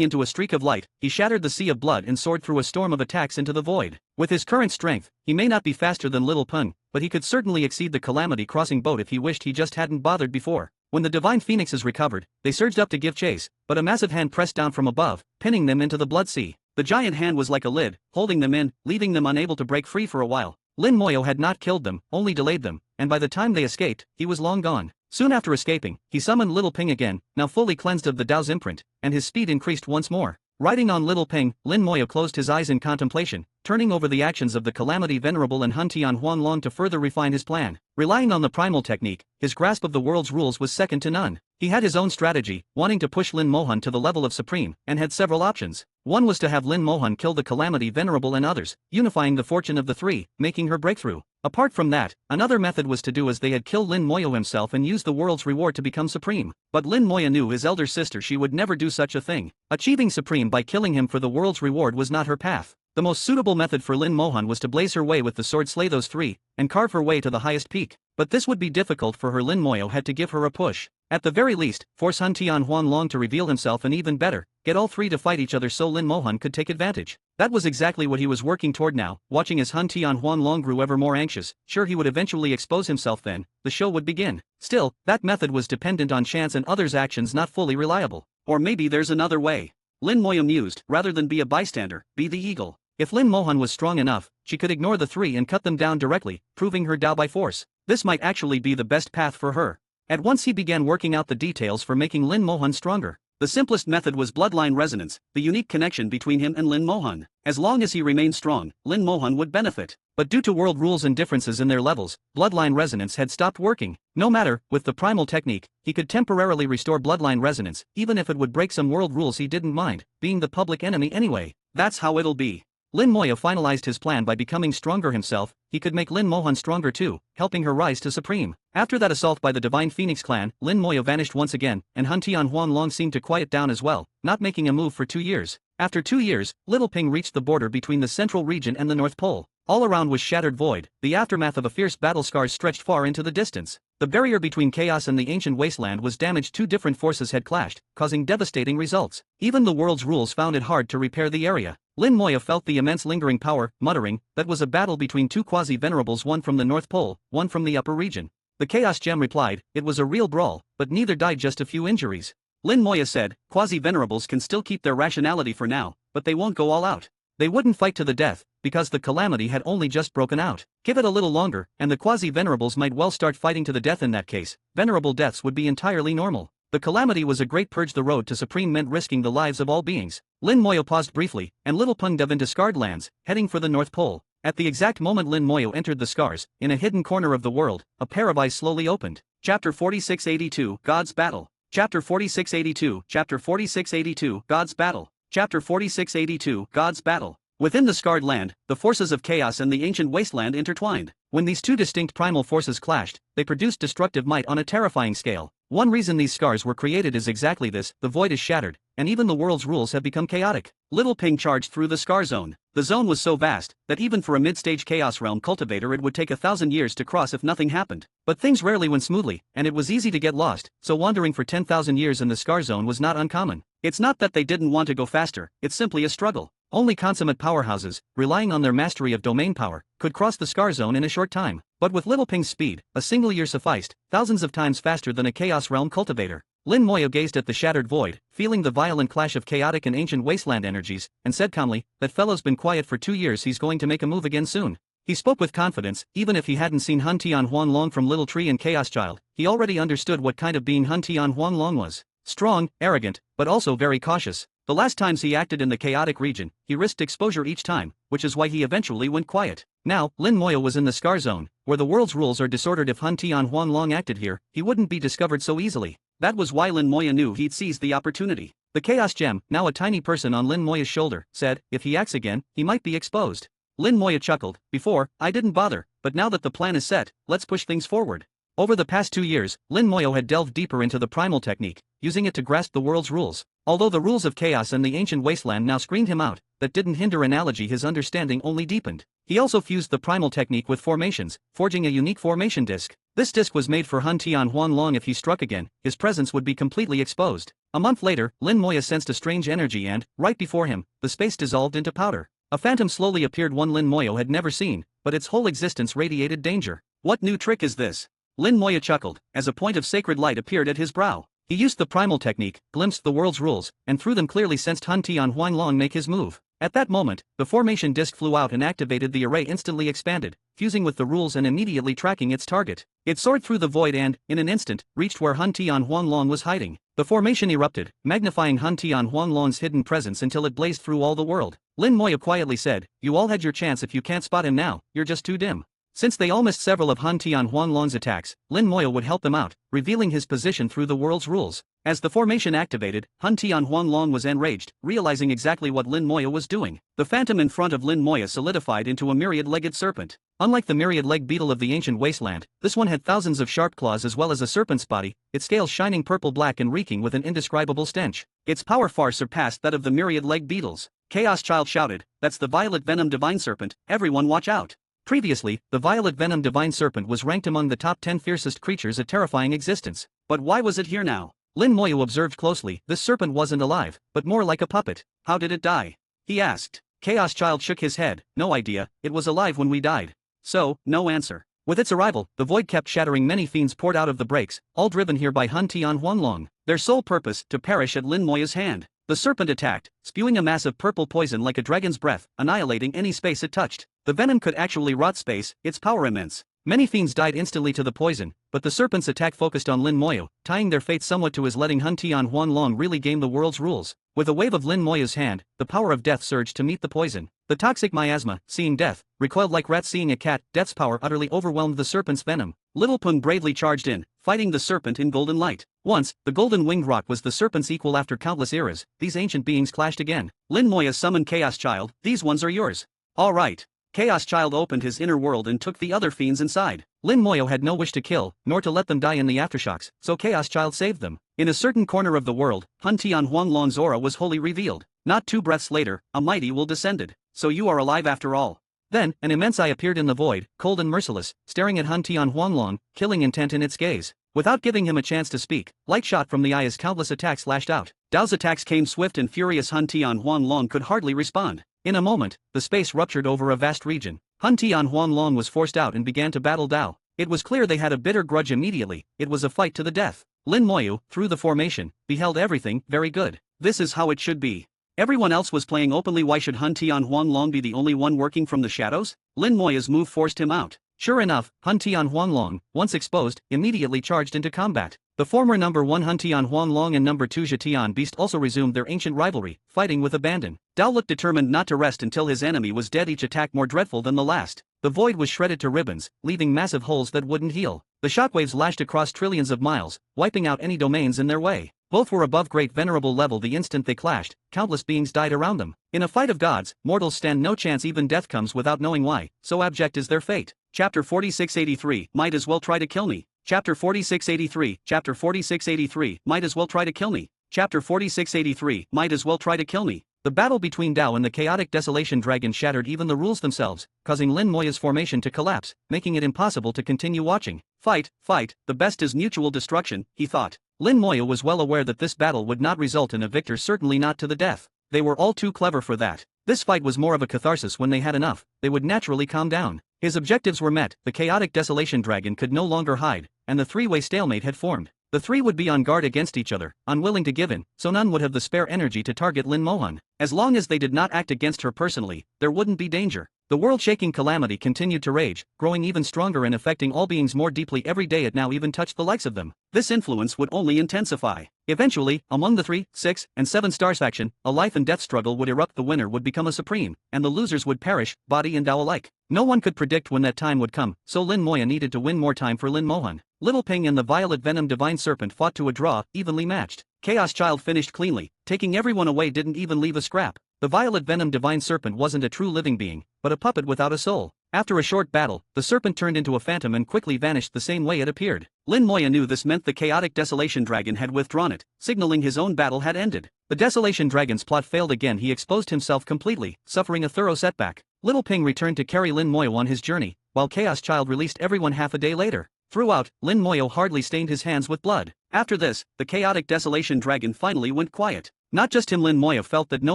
into a streak of light, he shattered the sea of blood and soared through a storm of attacks into the void. With his current strength, he may not be faster than Little Peng, but he could certainly exceed the Calamity Crossing boat if he wished. He just hadn't bothered before. When the divine phoenixes recovered, they surged up to give chase, but a massive hand pressed down from above, pinning them into the blood sea. The giant hand was like a lid, holding them in, leaving them unable to break free for a while. Lin Moyo had not killed them, only delayed them, and by the time they escaped, he was long gone. Soon after escaping, he summoned Little Peng again, now fully cleansed of the Tao's imprint, and his speed increased once more. Riding on Little Peng, Lin Moyo closed his eyes in contemplation, turning over the actions of the Calamity Venerable and Hun Tian Huanglong to further refine his plan. Relying on the primal technique, his grasp of the world's rules was second to none. He had his own strategy, wanting to push Lin Mohan to the level of supreme, and had several options. One was to have Lin Mohan kill the Calamity Venerable and others, unifying the fortune of the three, making her breakthrough. Apart from that, another method was to do as they had, kill Lin Moyo himself and use the world's reward to become supreme. But Lin Moya knew his elder sister, she would never do such a thing. Achieving supreme by killing him for the world's reward was not her path. The most suitable method for Lin Mohan was to blaze her way with the sword, slay those three, and carve her way to the highest peak. But this would be difficult for her. Lin Moyo had to give her a push. At the very least, force Hun Tian Huanglong to reveal himself, and even better, get all three to fight each other so Lin Mohan could take advantage. That was exactly what he was working toward now, watching as Hun Tian Huanglong grew ever more anxious. Sure, he would eventually expose himself, then the show would begin. Still, that method was dependent on chance and others' actions, not fully reliable. Or maybe there's another way. Lin Moyo mused, rather than be a bystander, be the eagle. If Lin Mohan was strong enough, she could ignore the three and cut them down directly, proving her Tao by force. This might actually be the best path for her. At once he began working out the details for making Lin Mohan stronger. The simplest method was bloodline resonance, the unique connection between him and Lin Mohan. As long as he remained strong, Lin Mohan would benefit. But due to world rules and differences in their levels, bloodline resonance had stopped working. No matter, with the primal technique, he could temporarily restore bloodline resonance, even if it would break some world rules he didn't mind, being the public enemy anyway. That's how it'll be. Lin Moya finalized his plan by becoming stronger himself. He could make Lin Mohan stronger too, helping her rise to supreme. After that assault by the Divine Phoenix clan, Lin Moya vanished once again, and Hun Tian Huanglong seemed to quiet down as well, not making a move for 2 years. After 2 years, Little Peng reached the border between the Central Region and the North Pole. All around was shattered void, the aftermath of a fierce battle. Scars stretched far into the distance. The barrier between chaos and the ancient wasteland was damaged. Two different forces had clashed, causing devastating results. Even the world's rules found it hard to repair the area. Lin Moya felt the immense lingering power, muttering, that was a battle between two quasi-venerables, one from the North Pole, one from the upper region. The Chaos Gem replied, it was a real brawl, but neither died, just a few injuries. Lin Moya said, quasi-venerables can still keep their rationality for now, but they won't go all out. They wouldn't fight to the death, because the calamity had only just broken out. Give it a little longer, and the quasi-venerables might well start fighting to the death. In that case, venerable deaths would be entirely normal. The calamity was a great purge. The road to supreme meant risking the lives of all beings. Lin Moyo paused briefly, and Little Peng dove into scarred lands, heading for the North Pole. At the exact moment Lin Moyo entered the scars, in a hidden corner of the world, a pair of eyes slowly opened. Chapter 4682, God's Battle. Chapter 4682, Chapter 4682, God's Battle. Chapter 4682, God's Battle. Within the scarred land, the forces of chaos and the ancient wasteland intertwined. When these two distinct primal forces clashed, they produced destructive might on a terrifying scale. One reason these scars were created is exactly this: the void is shattered, and even the world's rules have become chaotic. Little Peng charged through the scar zone. The zone was so vast, that even for a mid-stage chaos realm cultivator it would take 1,000 years to cross if nothing happened. But things rarely went smoothly, and it was easy to get lost, so wandering for 10,000 years in the scar zone was not uncommon. It's not that they didn't want to go faster, it's simply a struggle. Only consummate powerhouses, relying on their mastery of domain power, could cross the scar zone in a short time. But with Little Peng's speed, a single year sufficed, thousands of times faster than a chaos realm cultivator. Lin Moyo gazed at the shattered void, feeling the violent clash of chaotic and ancient wasteland energies, and said calmly, that fellow's been quiet for 2 years, he's going to make a move again soon. He spoke with confidence, even if he hadn't seen Hun Tian Huanglong from Little Tree and Chaos Child, he already understood what kind of being Hun Tian Huanglong was. Strong, arrogant, but also very cautious. The last times he acted in the chaotic region, he risked exposure each time, which is why he eventually went quiet. Now, Lin Moya was in the Scar Zone, where the world's rules are disordered. If Hun Tian Huanglong acted here, he wouldn't be discovered so easily. That was why Lin Moya knew he'd seized the opportunity. The Chaos Gem, now a tiny person on Lin Moya's shoulder, said, if he acts again, he might be exposed. Lin Moya chuckled, before, I didn't bother, but now that the plan is set, let's push things forward. Over the past 2 years, Lin Moya had delved deeper into the primal technique, using it to grasp the world's rules. Although the rules of chaos and the ancient wasteland now screened him out, that didn't hinder analogy. His understanding only deepened. He also fused the primal technique with formations, forging a unique formation disc. This disc was made for Hun Tian Huanglong. If he struck again, his presence would be completely exposed. A month later, Lin Moya sensed a strange energy and, right before him, the space dissolved into powder. A phantom slowly appeared, one Lin Moya had never seen, but its whole existence radiated danger. What new trick is this? Lin Moya chuckled, as a point of sacred light appeared at his brow. He used the primal technique, glimpsed the world's rules, and through them clearly sensed Hun Tian Huanglong make his move. At that moment, the formation disc flew out and activated. The array instantly expanded, fusing with the rules and immediately tracking its target. It soared through the void and, in an instant, reached where Hun Tian Huanglong was hiding. The formation erupted, magnifying Hun Tian Huanglong's hidden presence until it blazed through all the world. Lin Moya quietly said, you all had your chance. If you can't spot him now, you're just too dim. Since they all missed several of Hun Tian Huanglong's attacks, Lin Moya would help them out, revealing his position through the world's rules. As the formation activated, Hun Tian Huanglong was enraged, realizing exactly what Lin Moya was doing. The phantom in front of Lin Moya solidified into a myriad-legged serpent. Unlike the myriad-leg beetle of the ancient wasteland, this one had thousands of sharp claws as well as a serpent's body, its scales shining purple-black and reeking with an indescribable stench. Its power far surpassed that of the myriad-leg beetles. Chaos Child shouted, that's the Violet Venom Divine Serpent, everyone watch out. Previously, the Violet Venom Divine Serpent was ranked among the top 10 fiercest creatures, a terrifying existence. But why was it here now? Lin Moya observed closely. This serpent wasn't alive, but more like a puppet. How did it die? He asked. Chaos Child shook his head, no idea, it was alive when we died. So, no answer. With its arrival, the void kept shattering. Many fiends poured out of the breaks, all driven here by Hun Tian Huanglong. Their sole purpose, to perish at Lin Moya's hand. The serpent attacked, spewing a mass of purple poison like a dragon's breath, annihilating any space it touched. The venom could actually rot space, its power immense. Many fiends died instantly to the poison, but the serpent's attack focused on Lin Moya, tying their fate somewhat to his letting Hun Tian Huanglong really game the world's rules. With a wave of Lin Moya's hand, the power of death surged to meet the poison. The toxic miasma, seeing death, recoiled like rats seeing a cat. Death's power utterly overwhelmed the serpent's venom. Little Pun bravely charged in, fighting the serpent in golden light. Once, the golden winged rock was the serpent's equal. After countless eras, these ancient beings clashed again. Lin Moya summoned Chaos Child, these ones are yours. All right. Chaos Child opened his inner world and took the other fiends inside. Lin Moya had no wish to kill, nor to let them die in the aftershocks, so Chaos Child saved them. In a certain corner of the world, Hun Tian Huanglong's aura was wholly revealed. Not 2 breaths later, a mighty will descended. So you are alive after all. Then, an immense eye appeared in the void, cold and merciless, staring at Hun Tian Huanglong, killing intent in its gaze. Without giving him a chance to speak, light shot from the eye as countless attacks lashed out. Dao's attacks came swift and furious. Hun Tian Huanglong could hardly respond. In a moment, the space ruptured over a vast region. Hun Tian Huanglong was forced out and began to battle Dao. It was clear they had a bitter grudge. Immediately, it was a fight to the death. Lin Moya, through the formation, beheld everything. Very good. This is how it should be. Everyone else was playing openly. Why should Hun Tian Huanglong be the only one working from the shadows? Lin Moya's move forced him out. Sure enough, Hun Tian Huanglong, once exposed, immediately charged into combat. The former number 1 Hun Tian Huanglong and number 2 Zhetian Beast also resumed their ancient rivalry, fighting with abandon. Dao looked determined not to rest until his enemy was dead, each attack more dreadful than the last. The void was shredded to ribbons, leaving massive holes that wouldn't heal. The shockwaves lashed across trillions of miles, wiping out any domains in their way. Both were above great venerable level. The instant they clashed, countless beings died around them. In a fight of gods, mortals stand no chance. Even death comes without knowing why, so abject is their fate. Chapter 4683, might as well try to kill me. Chapter 4683, Chapter 4683, might as well try to kill me. Chapter 4683, might as well try to kill me. The battle between Dao and the chaotic desolation dragon shattered even the rules themselves, causing Lin Moya's formation to collapse, making it impossible to continue watching. Fight, fight, the best is mutual destruction, he thought. Lin Moya was well aware that this battle would not result in a victor, certainly not to the death. They were all too clever for that. This fight was more of a catharsis. When they had enough, they would naturally calm down. His objectives were met, the chaotic desolation dragon could no longer hide, and the three-way stalemate had formed. The three would be on guard against each other, unwilling to give in, so none would have the spare energy to target Lin Mohan. As long as they did not act against her personally, there wouldn't be danger. The world-shaking calamity continued to rage, growing even stronger and affecting all beings more deeply every day. It now even touched the likes of them. This influence would only intensify. Eventually, among the 3, 6, and 7 stars faction, a life and death struggle would erupt. The winner would become a supreme, and the losers would perish, body and Dao alike. No one could predict when that time would come, so Lin Moya needed to win more time for Lin Mohan. Little Ping and the Violet Venom Divine Serpent fought to a draw, evenly matched. Chaos Child finished cleanly, taking everyone away, didn't even leave a scrap. The Violet Venom Divine Serpent wasn't a true living being, but a puppet without a soul. After a short battle, the serpent turned into a phantom and quickly vanished the same way it appeared. Lin Moya knew this meant the chaotic Desolation Dragon had withdrawn it, signaling his own battle had ended. The Desolation Dragon's plot failed again. He exposed himself completely, suffering a thorough setback. Little Ping returned to carry Lin Moya on his journey, while Chaos Child released everyone half a day later. Throughout, Lin Moyo hardly stained his hands with blood. After this, the chaotic Desolation Dragon finally went quiet. Not just him, Lin Moyo felt that no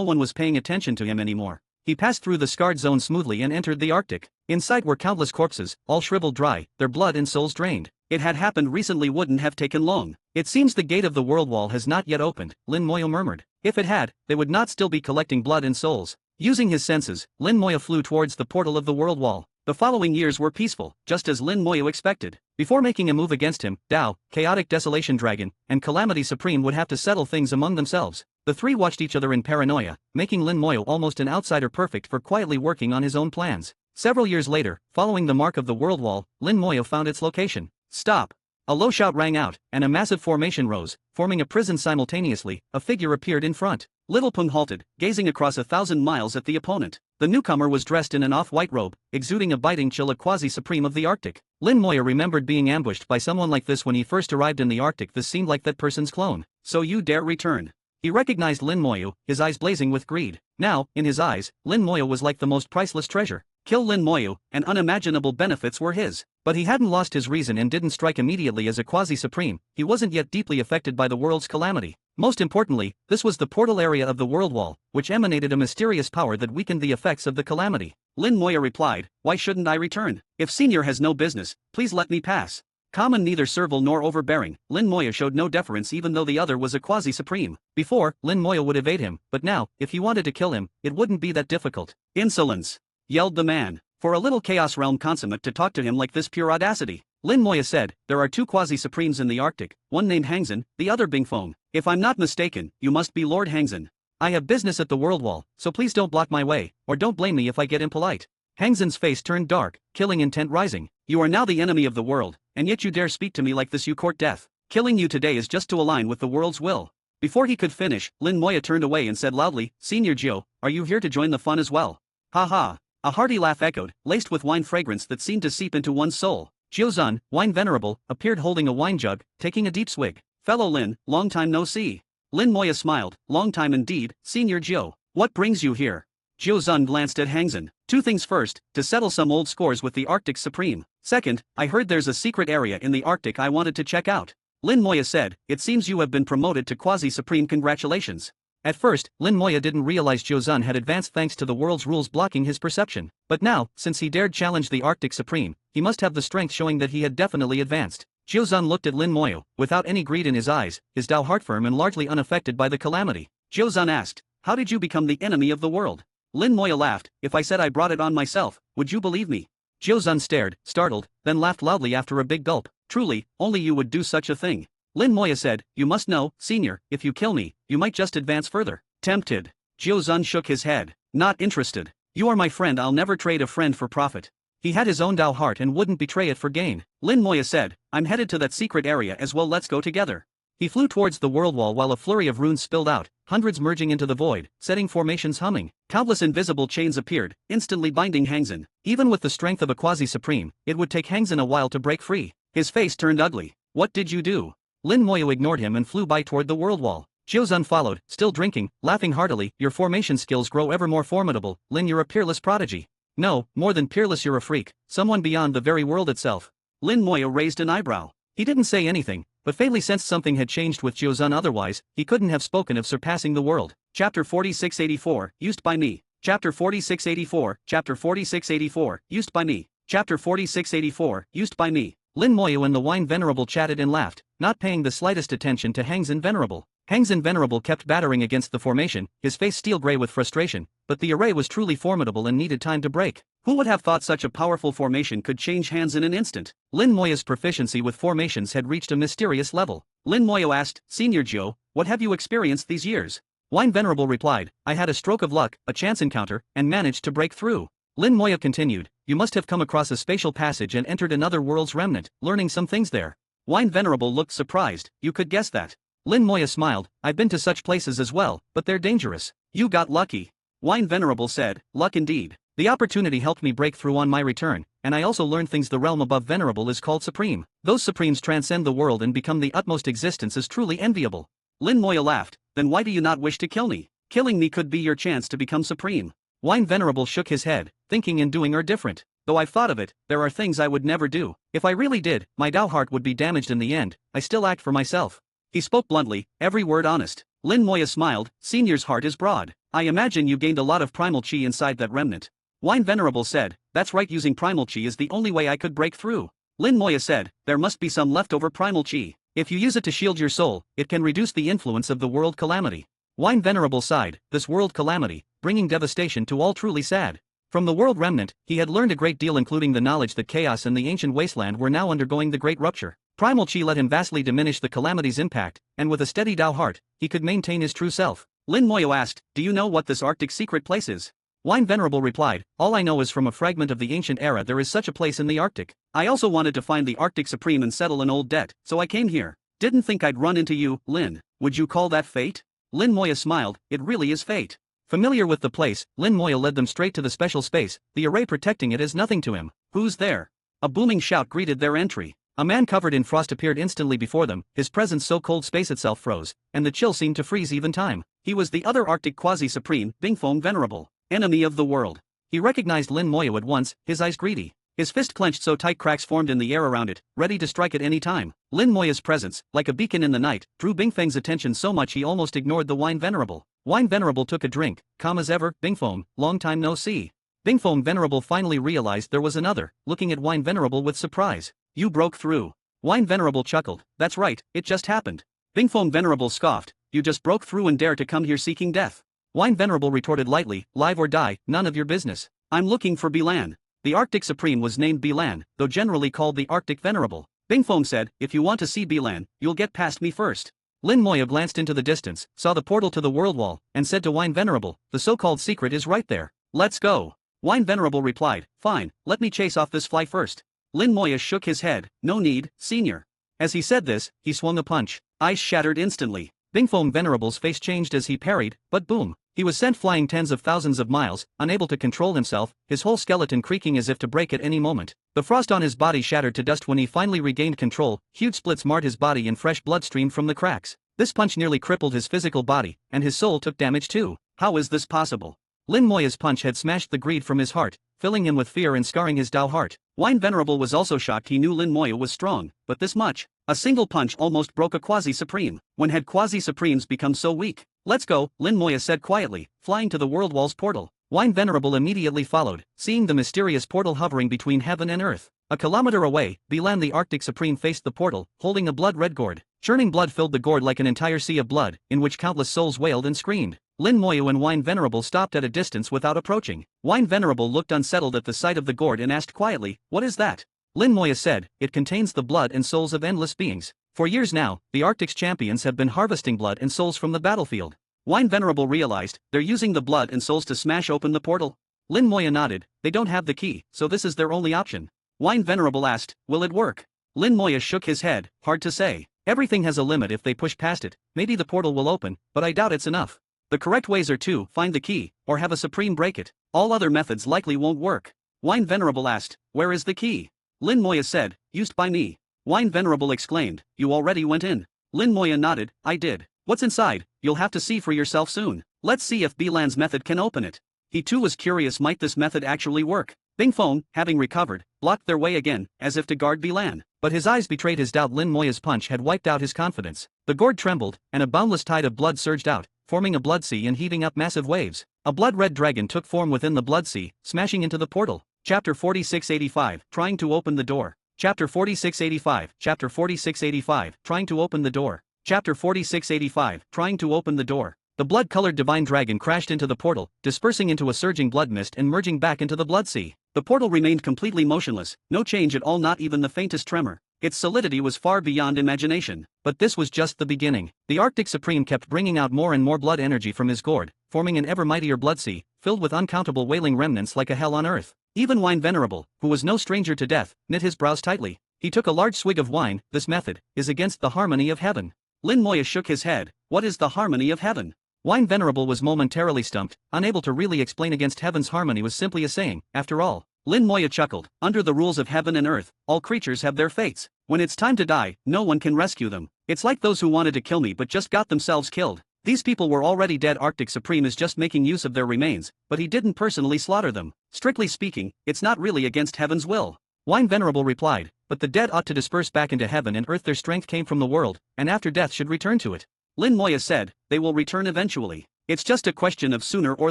one was paying attention to him anymore. He passed through the scarred zone smoothly and entered the Arctic. Inside were countless corpses, all shriveled dry, their blood and souls drained. It had happened recently, wouldn't have taken long. It seems the gate of the world wall has not yet opened, Lin Moyo murmured. If it had, they would not still be collecting blood and souls. Using his senses, Lin Moyo flew towards the portal of the world wall. The following years were peaceful, just as Lin Moyo expected. Before making a move against him, Dao, Chaotic Desolation Dragon, and Calamity Supreme would have to settle things among themselves. The three watched each other in paranoia, making Lin Moyo almost an outsider, perfect for quietly working on his own plans. Several years later, following the mark of the world wall, Lin Moyo found its location. Stop! A low shout rang out, and a massive formation rose, forming a prison simultaneously. A figure appeared in front. Little Pung halted, gazing across 1,000 miles at the opponent. The newcomer was dressed in an off-white robe, exuding a biting chill, a quasi-supreme of the Arctic. Lin Moyo remembered being ambushed by someone like this when he first arrived in the Arctic. This seemed like that person's clone. So you dare return? He recognized Lin Moyo, his eyes blazing with greed. Now, in his eyes, Lin Moyo was like the most priceless treasure. Kill Lin Moyo, and unimaginable benefits were his. But he hadn't lost his reason and didn't strike immediately as a quasi-supreme. He wasn't yet deeply affected by the world's calamity. Most importantly, this was the portal area of the world wall, which emanated a mysterious power that weakened the effects of the calamity. Lin Moyo replied, "Why shouldn't I return? If Senior has no business, please let me pass." Calm and neither servile nor overbearing, Lin Moyo showed no deference even though the other was a quasi-supreme. Before, Lin Moyo would evade him, but now, if he wanted to kill him, it wouldn't be that difficult. "Insolence!" yelled the man. For a little Chaos Realm consummate to talk to him like this, pure audacity. Lin Moyo said, "There are two quasi-supremes in the Arctic, one named Hangzhen, the other Bingfeng. If I'm not mistaken, you must be Lord Hangzhen. I have business at the world wall, so please don't block my way, or don't blame me if I get impolite." Hangzhen's face turned dark, killing intent rising. "You are now the enemy of the world, and yet you dare speak to me like this. You court death. Killing you today is just to align with the world's will." Before he could finish, Lin Moyo turned away and said loudly, "Senior Jiu, are you here to join the fun as well?" "Ha ha." A hearty laugh echoed, laced with wine fragrance that seemed to seep into one's soul. Jiuzhan, Wine Venerable, appeared holding a wine jug, taking a deep swig. "Fellow Lin, long time no see." Lin Moyo smiled, "Long time indeed, Senior Jiu. What brings you here?" Jiuzhan glanced at Hangzhen. "Two things. First, to settle some old scores with the Arctic Supreme. Second, I heard there's a secret area in the Arctic I wanted to check out." Lin Moyo said, "It seems you have been promoted to quasi-supreme. Congratulations." At first, Lin Moyo didn't realize Jiuzhan had advanced thanks to the world's rules blocking his perception. But now, since he dared challenge the Arctic Supreme, he must have the strength, showing that he had definitely advanced. Jiuzhan looked at Lin Moyo, without any greed in his eyes, his Dao heart firm and largely unaffected by the calamity. Jiuzhan asked, "How did you become the enemy of the world?" Lin Moyo laughed, "If I said I brought it on myself, would you believe me?" Jiuzhan stared, startled, then laughed loudly after a big gulp. "Truly, only you would do such a thing." Lin Moyo said, "You must know, Senior, if you kill me, you might just advance further." "Tempted?" Jiuzhan shook his head. "Not interested. You are my friend. I'll never trade a friend for profit." He had his own Dao heart and wouldn't betray it for gain. Lin Moyo said, "I'm headed to that secret area as well. Let's go together." He flew towards the world wall while a flurry of runes spilled out, hundreds merging into the void, setting formations humming. Countless invisible chains appeared, instantly binding Hangzhen. Even with the strength of a quasi-supreme, it would take Hangzhen a while to break free. His face turned ugly. "What did you do?" Lin Moyo ignored him and flew by toward the world wall. Jiuzhan followed, still drinking, laughing heartily. "Your formation skills grow ever more formidable, Lin. You're a peerless prodigy." "No, more than peerless, you're a freak, someone beyond the very world itself." Lin Moyo raised an eyebrow. He didn't say anything, but faintly sensed something had changed with Jiuzhan. Otherwise, he couldn't have spoken of surpassing the world. Chapter 4684, used by me. Chapter 4684, Chapter 4684, used by me. Chapter 4684, used by me. Lin Moyu and the Wine Venerable chatted and laughed, not paying the slightest attention to Hangzhen Venerable. Hangzhen Venerable kept battering against the formation, his face steel gray with frustration, but the array was truly formidable and needed time to break. Who would have thought such a powerful formation could change hands in an instant? Lin Moya's proficiency with formations had reached a mysterious level. Lin Moyo asked, Senior Jiu, what have you experienced these years? Wine Venerable replied, I had a stroke of luck, a chance encounter, and managed to break through. Lin Moya continued, you must have come across a spatial passage and entered another world's remnant, learning some things there. Wine Venerable looked surprised, you could guess that. Lin Moya smiled, I've been to such places as well, but they're dangerous. You got lucky. Wine Venerable said, luck indeed. The opportunity helped me break through on my return, and I also learned things the realm above Venerable is called supreme. Those supremes transcend the world and become the utmost existence is truly enviable. Lin Moya laughed, then why do you not wish to kill me? Killing me could be your chance to become supreme. Wine Venerable shook his head, thinking and doing are different. Though I've thought of it, there are things I would never do. If I really did, my Dao heart would be damaged in the end. I still act for myself. He spoke bluntly, every word honest. Lin Moya smiled, Senior's heart is broad. I imagine you gained a lot of primal chi inside that remnant. Wine Venerable said, that's right, using primal chi is the only way I could break through. Lin Moya said, there must be some leftover primal chi. If you use it to shield your soul, it can reduce the influence of the world calamity. Wine Venerable sighed, this world calamity, bringing devastation to all truly sad. From the world remnant, he had learned a great deal, including the knowledge that chaos and the ancient wasteland were now undergoing the great rupture. Primal chi let him vastly diminish the calamity's impact, and with a steady Dao heart, he could maintain his true self. Lin Moyo asked, do you know what this Arctic secret place is? Wine Venerable replied, all I know is from a fragment of the ancient era there is such a place in the Arctic. I also wanted to find the Arctic Supreme and settle an old debt, so I came here. Didn't think I'd run into you, Lin. Would you call that fate? Lin Moya smiled, it really is fate. Familiar with the place, Lin Moya led them straight to the special space, the array protecting it as nothing to him. Who's there? A booming shout greeted their entry. A man covered in frost appeared instantly before them, his presence so cold space itself froze, and the chill seemed to freeze even time. He was the other Arctic quasi-supreme, Bingfoam Venerable, enemy of the world. He recognized Lin Moya at once, his eyes greedy. His fist clenched so tight cracks formed in the air around it, ready to strike at any time. Lin Moya's presence, like a beacon in the night, drew Bingfeng's attention so much he almost ignored the Wine Venerable. Wine Venerable took a drink, calm as ever, Bingfoam, long time no see. Bingfoam Venerable finally realized there was another, looking at Wine Venerable with surprise. You broke through. Wine Venerable chuckled, that's right, it just happened. Bingfoam Venerable scoffed, you just broke through and dare to come here seeking death. Wine Venerable retorted lightly, live or die, none of your business. I'm looking for Bilan. The Arctic Supreme was named Bilan, though generally called the Arctic Venerable. Bingfoam said, if you want to see Bilan, you'll get past me first. Lin Moya glanced into the distance, saw the portal to the world wall, and said to Wine Venerable, the so-called secret is right there. Let's go. Wine Venerable replied, fine, let me chase off this fly first. Lin Moya shook his head, no need, senior. As he said this, he swung a punch. Ice shattered instantly. Bingfoam Venerable's face changed as he parried, but boom. He was sent flying tens of thousands of miles, unable to control himself, his whole skeleton creaking as if to break at any moment. The frost on his body shattered to dust when he finally regained control, huge splits marred his body and fresh blood streamed from the cracks. This punch nearly crippled his physical body, and his soul took damage too. How is this possible? Lin Moya's punch had smashed the greed from his heart, filling him with fear and scarring his Dao heart. Wine Venerable was also shocked. He knew Lin Moya was strong, but this much? A single punch almost broke a quasi-supreme. When had quasi-supremes become so weak? Let's go, Lin Moya said quietly, flying to the world wall's portal. Wine Venerable immediately followed, seeing the mysterious portal hovering between heaven and earth. A kilometer away, Bilan the Arctic Supreme faced the portal, holding a blood-red gourd. Churning blood filled the gourd like an entire sea of blood, in which countless souls wailed and screamed. Lin Moya and Wine Venerable stopped at a distance without approaching. Wine Venerable looked unsettled at the sight of the gourd and asked quietly, what is that? Lin Moya said, it contains the blood and souls of endless beings. For years now, the Arctic's champions have been harvesting blood and souls from the battlefield. Wine Venerable realized, they're using the blood and souls to smash open the portal. Lin Moya nodded, they don't have the key, so this is their only option. Wine Venerable asked, will it work? Lin Moya shook his head, hard to say. Everything has a limit. If they push past it, maybe the portal will open, but I doubt it's enough. The correct ways are to find the key, or have a supreme break it. All other methods likely won't work. Wine Venerable asked, where is the key? Lin Moya said, used by me. Wine Venerable exclaimed, you already went in. Lin Moya nodded, I did. What's inside? You'll have to see for yourself soon. Let's see if Bilan's method can open it. He too was curious, might this method actually work? Bingfoam, having recovered, blocked their way again, as if to guard Bilan. But his eyes betrayed his doubt. Lin Moya's punch had wiped out his confidence. The gourd trembled, and a boundless tide of blood surged out, forming a blood sea and heaving up massive waves. A blood-red dragon took form within the blood sea, smashing into the portal. Chapter 4685, Trying to Open the Door. Chapter 4685, Chapter 4685, Trying to Open the Door. Chapter 4685, Trying to Open the Door. The blood-colored divine dragon crashed into the portal, dispersing into a surging blood mist and merging back into the blood sea. The portal remained completely motionless, no change at all, not even the faintest tremor. Its solidity was far beyond imagination. But this was just the beginning. The Arctic Supreme kept bringing out more and more blood energy from his gourd, forming an ever mightier blood sea, filled with uncountable wailing remnants like a hell on earth. Even Wine Venerable, who was no stranger to death, knit his brows tightly. He took a large swig of wine. This method is against the harmony of heaven. Lin Moya shook his head. What is the harmony of heaven? Wine Venerable was momentarily stumped, unable to really explain. Against heaven's harmony was simply a saying, after all. Lin Moya chuckled. Under the rules of heaven and earth, all creatures have their fates. When it's time to die, no one can rescue them. It's like those who wanted to kill me but just got themselves killed. These people were already dead. Arctic Supreme is just making use of their remains, but he didn't personally slaughter them. Strictly speaking, it's not really against heaven's will. Wine Venerable replied, but the dead ought to disperse back into heaven and earth. Their strength came from the world, and after death should return to it. Lin Moya said, they will return eventually. It's just a question of sooner or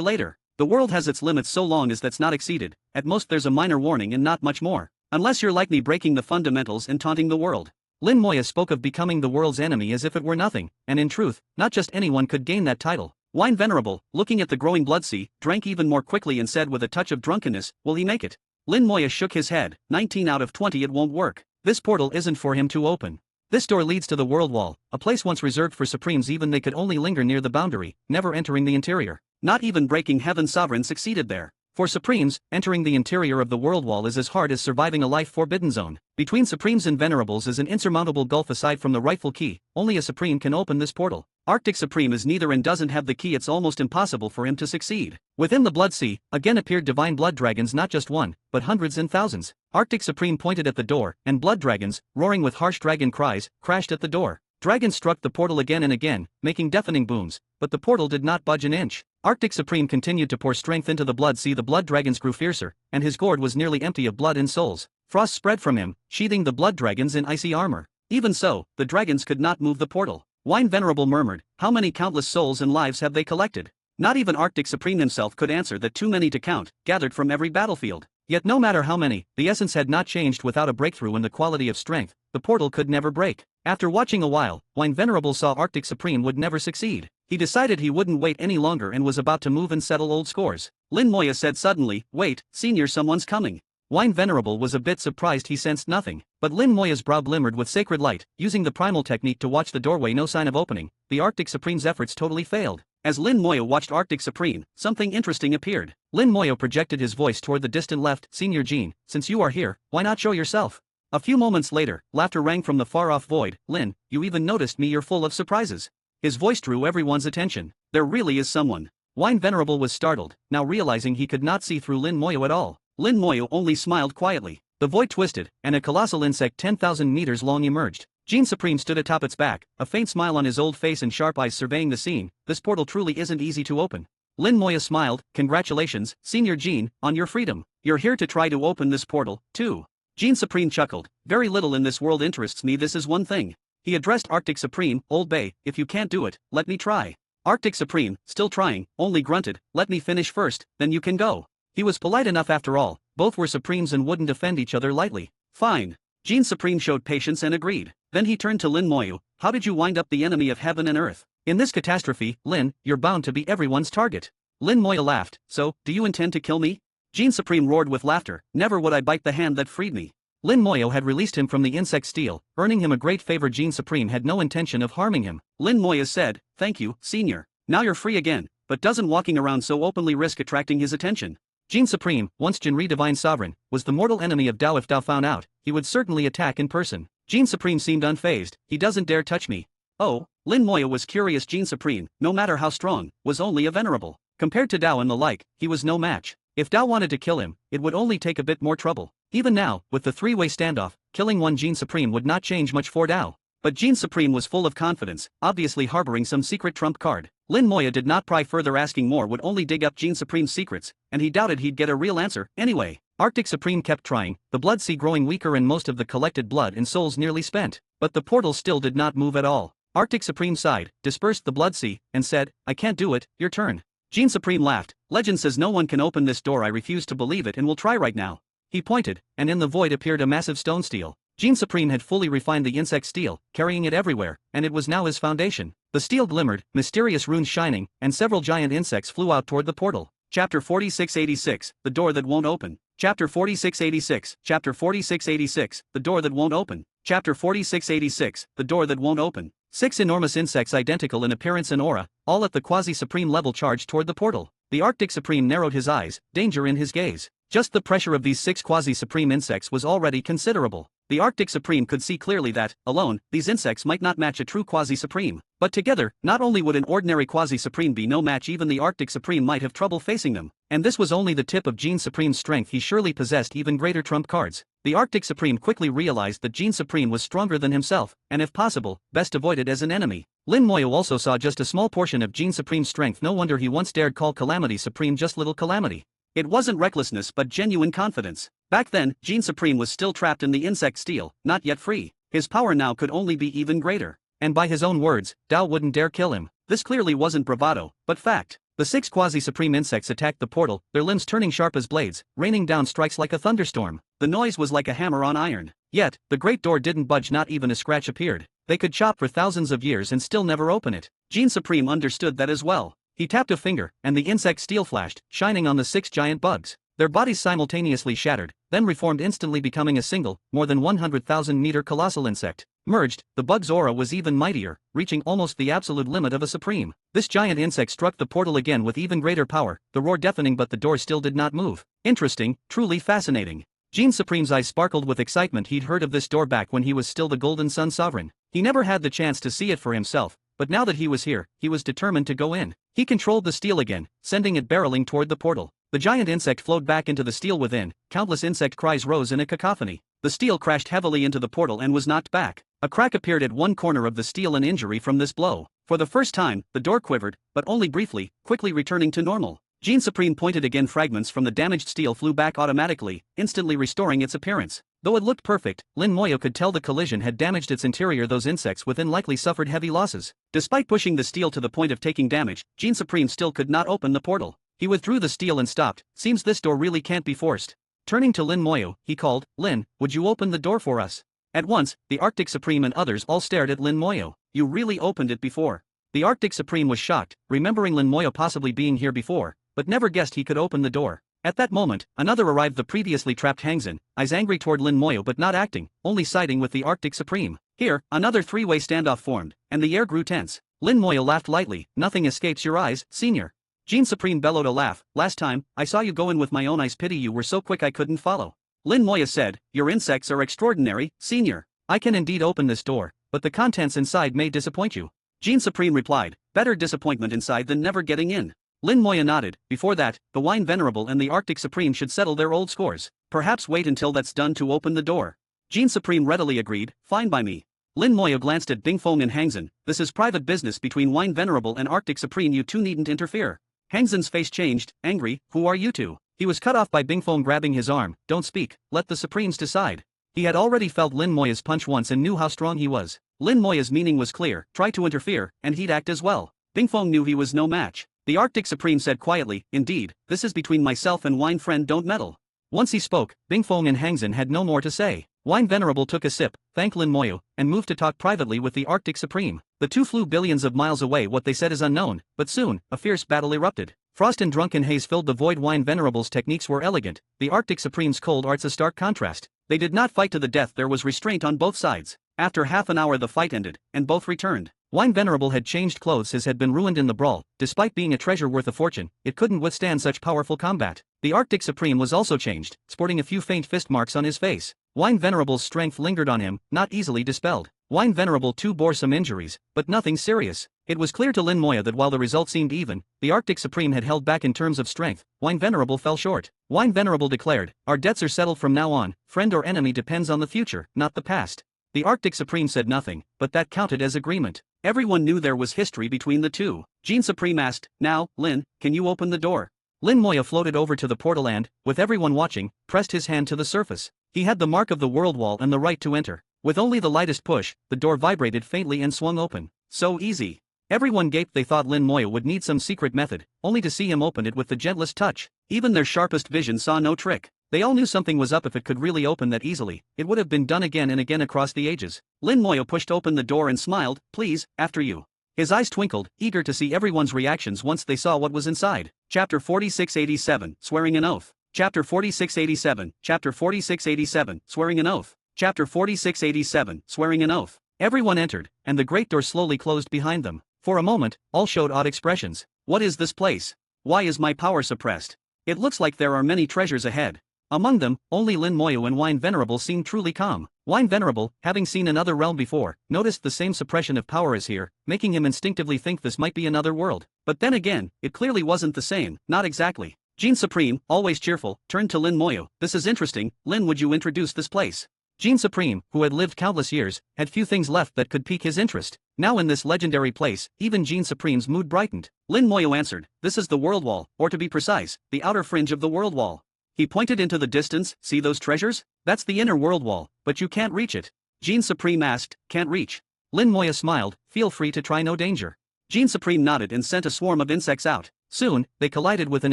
later. The world has its limits so long as that's not exceeded. At most there's a minor warning and not much more. Unless you're like me, breaking the fundamentals and taunting the world. Lin Moya spoke of becoming the world's enemy as if it were nothing, and in truth, not just anyone could gain that title. Wine Venerable, looking at the growing blood sea, drank even more quickly and said with a touch of drunkenness, will he make it? Lin Moya shook his head. 19 out of 20 it won't work. This portal isn't for him to open. This door leads to the world wall, a place once reserved for supremes. Even they could only linger near the boundary, never entering the interior. Not even breaking heaven's sovereign succeeded there. For supremes, entering the interior of the world wall is as hard as surviving a life-forbidden zone. Between supremes and venerables is an insurmountable gulf. Aside from the rightful key, only a supreme can open this portal. Arctic Supreme is neither and doesn't have the key. It's almost impossible for him to succeed. Within the blood sea, again appeared divine blood dragons, not just one, but hundreds and thousands. Arctic Supreme pointed at the door, and blood dragons, roaring with harsh dragon cries, crashed at the door. Dragons struck the portal again and again, making deafening booms, but the portal did not budge an inch. Arctic Supreme continued to pour strength into the blood sea. The blood dragons grew fiercer, and his gourd was nearly empty of blood and souls. Frost spread from him, sheathing the blood dragons in icy armor. Even so, the dragons could not move the portal. Wine Venerable murmured, how many countless souls and lives have they collected? Not even Arctic Supreme himself could answer that. Too many to count, gathered from every battlefield. Yet no matter how many, the essence had not changed. Without a breakthrough in the quality of strength, the portal could never break. After watching a while, Wine Venerable saw Arctic Supreme would never succeed. He decided he wouldn't wait any longer and was about to move and settle old scores. Lin Moya said suddenly, wait, senior, someone's coming. Wine Venerable was a bit surprised. He sensed nothing, but Lin Moya's brow glimmered with sacred light. Using the primal technique to watch the doorway, no sign of opening, the Arctic Supreme's efforts totally failed. As Lin Moya watched Arctic Supreme, something interesting appeared. Lin Moya projected his voice toward the distant left. Senior Jean, since you are here, why not show yourself? A few moments later, laughter rang from the far-off void. Lin, you even noticed me? You're full of surprises. His voice drew everyone's attention. There really is someone. Wine Venerable was startled, now realizing he could not see through Lin Moya at all. Lin Moya only smiled quietly. The void twisted, and a colossal insect 10,000 meters long emerged. Jean Supreme stood atop its back, a faint smile on his old face and sharp eyes surveying the scene. This portal truly isn't easy to open. Lin Moya smiled. Congratulations, Senior Jean, on your freedom. You're here to try to open this portal, too. Jean Supreme chuckled. Very little in this world interests me. This is one thing. He addressed Arctic Supreme. Old Bay, if you can't do it, let me try. Arctic Supreme, still trying, only grunted, let me finish first, then you can go. He was polite enough after all. Both were supremes and wouldn't offend each other lightly. Fine. Jean Supreme showed patience and agreed. Then he turned to Lin Moya. How did you wind up the enemy of heaven and earth? In this catastrophe, Lin, you're bound to be everyone's target. Lin Moya laughed. So, do you intend to kill me? Jean Supreme roared with laughter. Never would I bite the hand that freed me. Lin Moya had released him from the insect steel, earning him a great favor. Jean Supreme had no intention of harming him. Lin Moya said, thank you, Senior. Now you're free again, but doesn't walking around so openly risk attracting his attention? Jean Supreme, once Jinri Divine Sovereign, was the mortal enemy of Dao. If Dao found out, he would certainly attack in person. Jean Supreme seemed unfazed. He doesn't dare touch me. Oh, Lin Moya was curious. Jean Supreme, no matter how strong, was only a venerable. Compared to Dao and the like, he was no match. If Dao wanted to kill him, it would only take a bit more trouble. Even now, with the three-way standoff, killing one Jean Supreme would not change much for Dao. But Jean Supreme was full of confidence, obviously harboring some secret trump card. Lin Moya did not pry further. Asking more would only dig up Jean Supreme's secrets, and he doubted he'd get a real answer. Anyway, Arctic Supreme kept trying, the blood sea growing weaker and most of the collected blood and souls nearly spent. But the portal still did not move at all. Arctic Supreme sighed, dispersed the blood sea, and said, I can't do it, your turn. Jean Supreme laughed. Legend says no one can open this door. I refuse to believe it and will try right now. He pointed, and in the void appeared a massive stone stele. Gene Supreme had fully refined the insect steel, carrying it everywhere, and it was now his foundation. The steel glimmered, mysterious runes shining, and several giant insects flew out toward the portal. Chapter 4686, The Door That Won't Open. Chapter 4686, Chapter 4686, The Door That Won't Open. Chapter 4686, The Door That Won't Open. 6 enormous insects identical in appearance and aura, all at the quasi-supreme level charged toward the portal. The Arctic Supreme narrowed his eyes, danger in his gaze. Just the pressure of these 6 quasi-supreme insects was already considerable. The Arctic Supreme could see clearly that, alone, these insects might not match a true quasi-supreme. But together, not only would an ordinary quasi-supreme be no match, even the Arctic Supreme might have trouble facing them. And this was only the tip of Gene Supreme's strength. He surely possessed even greater trump cards. The Arctic Supreme quickly realized that Gene Supreme was stronger than himself, and if possible, best avoided as an enemy. Lin Moyo also saw just a small portion of Gene Supreme's strength. No wonder he once dared call Calamity Supreme just little Calamity. It wasn't recklessness but genuine confidence. Back then, Gene Supreme was still trapped in the insect steel, not yet free. His power now could only be even greater. And by his own words, Dao wouldn't dare kill him. This clearly wasn't bravado, but fact. The 6 quasi-supreme insects attacked the portal, their limbs turning sharp as blades, raining down strikes like a thunderstorm. The noise was like a hammer on iron. Yet, the great door didn't budge, not even a scratch appeared. They could chop for thousands of years and still never open it. Gene Supreme understood that as well. He tapped a finger, and the insect steel flashed, shining on the 6 giant bugs. Their bodies simultaneously shattered, then reformed, instantly becoming a single, more than 100,000-meter colossal insect. Merged, the bug's aura was even mightier, reaching almost the absolute limit of a supreme. This giant insect struck the portal again with even greater power, the roar deafening, but the door still did not move. Interesting, truly fascinating. Gene Supreme's eyes sparkled with excitement. He'd heard of this door back when he was still the Golden Sun Sovereign. He never had the chance to see it for himself, but now that he was here, he was determined to go in. He controlled the steel again, sending it barreling toward the portal. The giant insect flowed back into the steel within. Countless insect cries rose in a cacophony. The steel crashed heavily into the portal and was knocked back. A crack appeared at one corner of the steel, an injury from this blow. For the first time, the door quivered, but only briefly, quickly returning to normal. Gene Supreme pointed again. Fragments from the damaged steel flew back automatically, instantly restoring its appearance. Though it looked perfect, Lin Moyo could tell the collision had damaged its interior. Those insects within likely suffered heavy losses. Despite pushing the steel to the point of taking damage, Gene Supreme still could not open the portal. He withdrew the steel and stopped. Seems this door really can't be forced. Turning to Lin Moyo, he called, "Lin, would you open the door for us?" At once, the Arctic Supreme and others all stared at Lin Moyo. "You really opened it before?" The Arctic Supreme was shocked, remembering Lin Moyo possibly being here before, but never guessed he could open the door. At that moment, another arrived, the previously trapped Hangzhen, eyes angry toward Lin Moyo but not acting, only siding with the Arctic Supreme. Here, another three-way standoff formed, and the air grew tense. Lin Moyo laughed lightly. "Nothing escapes your eyes, senior." Gene Supreme bellowed a laugh. "Last time, I saw you go in with my own eyes. Pity you were so quick I couldn't follow." Lin Moyo said, "Your insects are extraordinary, senior. I can indeed open this door, but the contents inside may disappoint you." Gene Supreme replied, "Better disappointment inside than never getting in." Lin Moyo nodded. Before that, the Wine Venerable and the Arctic Supreme should settle their old scores. Perhaps wait until that's done to open the door. Gene Supreme readily agreed, "Fine by me." Lin Moyo glanced at Bingfeng and Hangzhen. "This is private business between Wine Venerable and Arctic Supreme. You two needn't interfere." Hangzhen's face changed, angry. "Who are you two?" He was cut off by Bingfeng grabbing his arm. "Don't speak, let the Supremes decide." He had already felt Lin Moyo's punch once and knew how strong he was. Lin Moyo's meaning was clear: try to interfere, and he'd act as well. Bingfeng knew he was no match. The Arctic Supreme said quietly, "Indeed, this is between myself and Wine Friend, don't meddle." Once he spoke, Bingfeng and Hangzhen had no more to say. Wine Venerable took a sip, thanked Lin Moyo, and moved to talk privately with the Arctic Supreme. The two flew billions of miles away. What they said is unknown, but soon, a fierce battle erupted. Frost and drunken haze filled the void. Wine Venerable's techniques were elegant, the Arctic Supreme's cold arts a stark contrast. They did not fight to the death. There was restraint on both sides. After half an hour the fight ended, and both returned. Wine Venerable had changed clothes. His had been ruined in the brawl. Despite being a treasure worth a fortune, it couldn't withstand such powerful combat. The Arctic Supreme was also changed, sporting a few faint fist marks on his face. Wine Venerable's strength lingered on him, not easily dispelled. Wine Venerable too bore some injuries, but nothing serious. It was clear to Lin Moyo that while the result seemed even, the Arctic Supreme had held back in terms of strength. Wine Venerable fell short. Wine Venerable declared, "Our debts are settled from now on. Friend or enemy depends on the future, not the past." The Arctic Supreme said nothing, but that counted as agreement. Everyone knew there was history between the two. Gene Supreme asked, "Now, Lin, can you open the door?" Lin Moyo floated over to the portal and, with everyone watching, pressed his hand to the surface. He had the mark of the world wall and the right to enter. With only the lightest push, the door vibrated faintly and swung open. So easy. Everyone gaped. They thought Lin Moyo would need some secret method, only to see him open it with the gentlest touch. Even their sharpest vision saw no trick. They all knew something was up. If it could really open that easily, it would have been done again and again across the ages. Lin Moyo pushed open the door and smiled, "Please, after you." His eyes twinkled, eager to see everyone's reactions once they saw what was inside. Chapter 4687, Swearing an Oath. Chapter 4687, Chapter 4687, Swearing an Oath. Chapter 4687, Swearing an Oath. Everyone entered, and the great door slowly closed behind them. For a moment, all showed odd expressions. What is this place? Why is my power suppressed? It looks like there are many treasures ahead. Among them, only Lin Moyo and Wine Venerable seemed truly calm. Wine Venerable, having seen another realm before, noticed the same suppression of power as here, making him instinctively think this might be another world. But then again, it clearly wasn't the same, not exactly. Jean Supreme, always cheerful, turned to Lin Moyo. "This is interesting, Lin, would you introduce this place?" Jean Supreme, who had lived countless years, had few things left that could pique his interest. Now in this legendary place, even Jean Supreme's mood brightened. Lin Moyo answered, "This is the world wall, or to be precise, the outer fringe of the world wall." He pointed into the distance. "See those treasures? That's the inner world wall, but you can't reach it." Jean Supreme asked, "Can't reach?" Lin Moyo smiled, "Feel free to try, no danger." Jean Supreme nodded and sent a swarm of insects out. Soon, they collided with an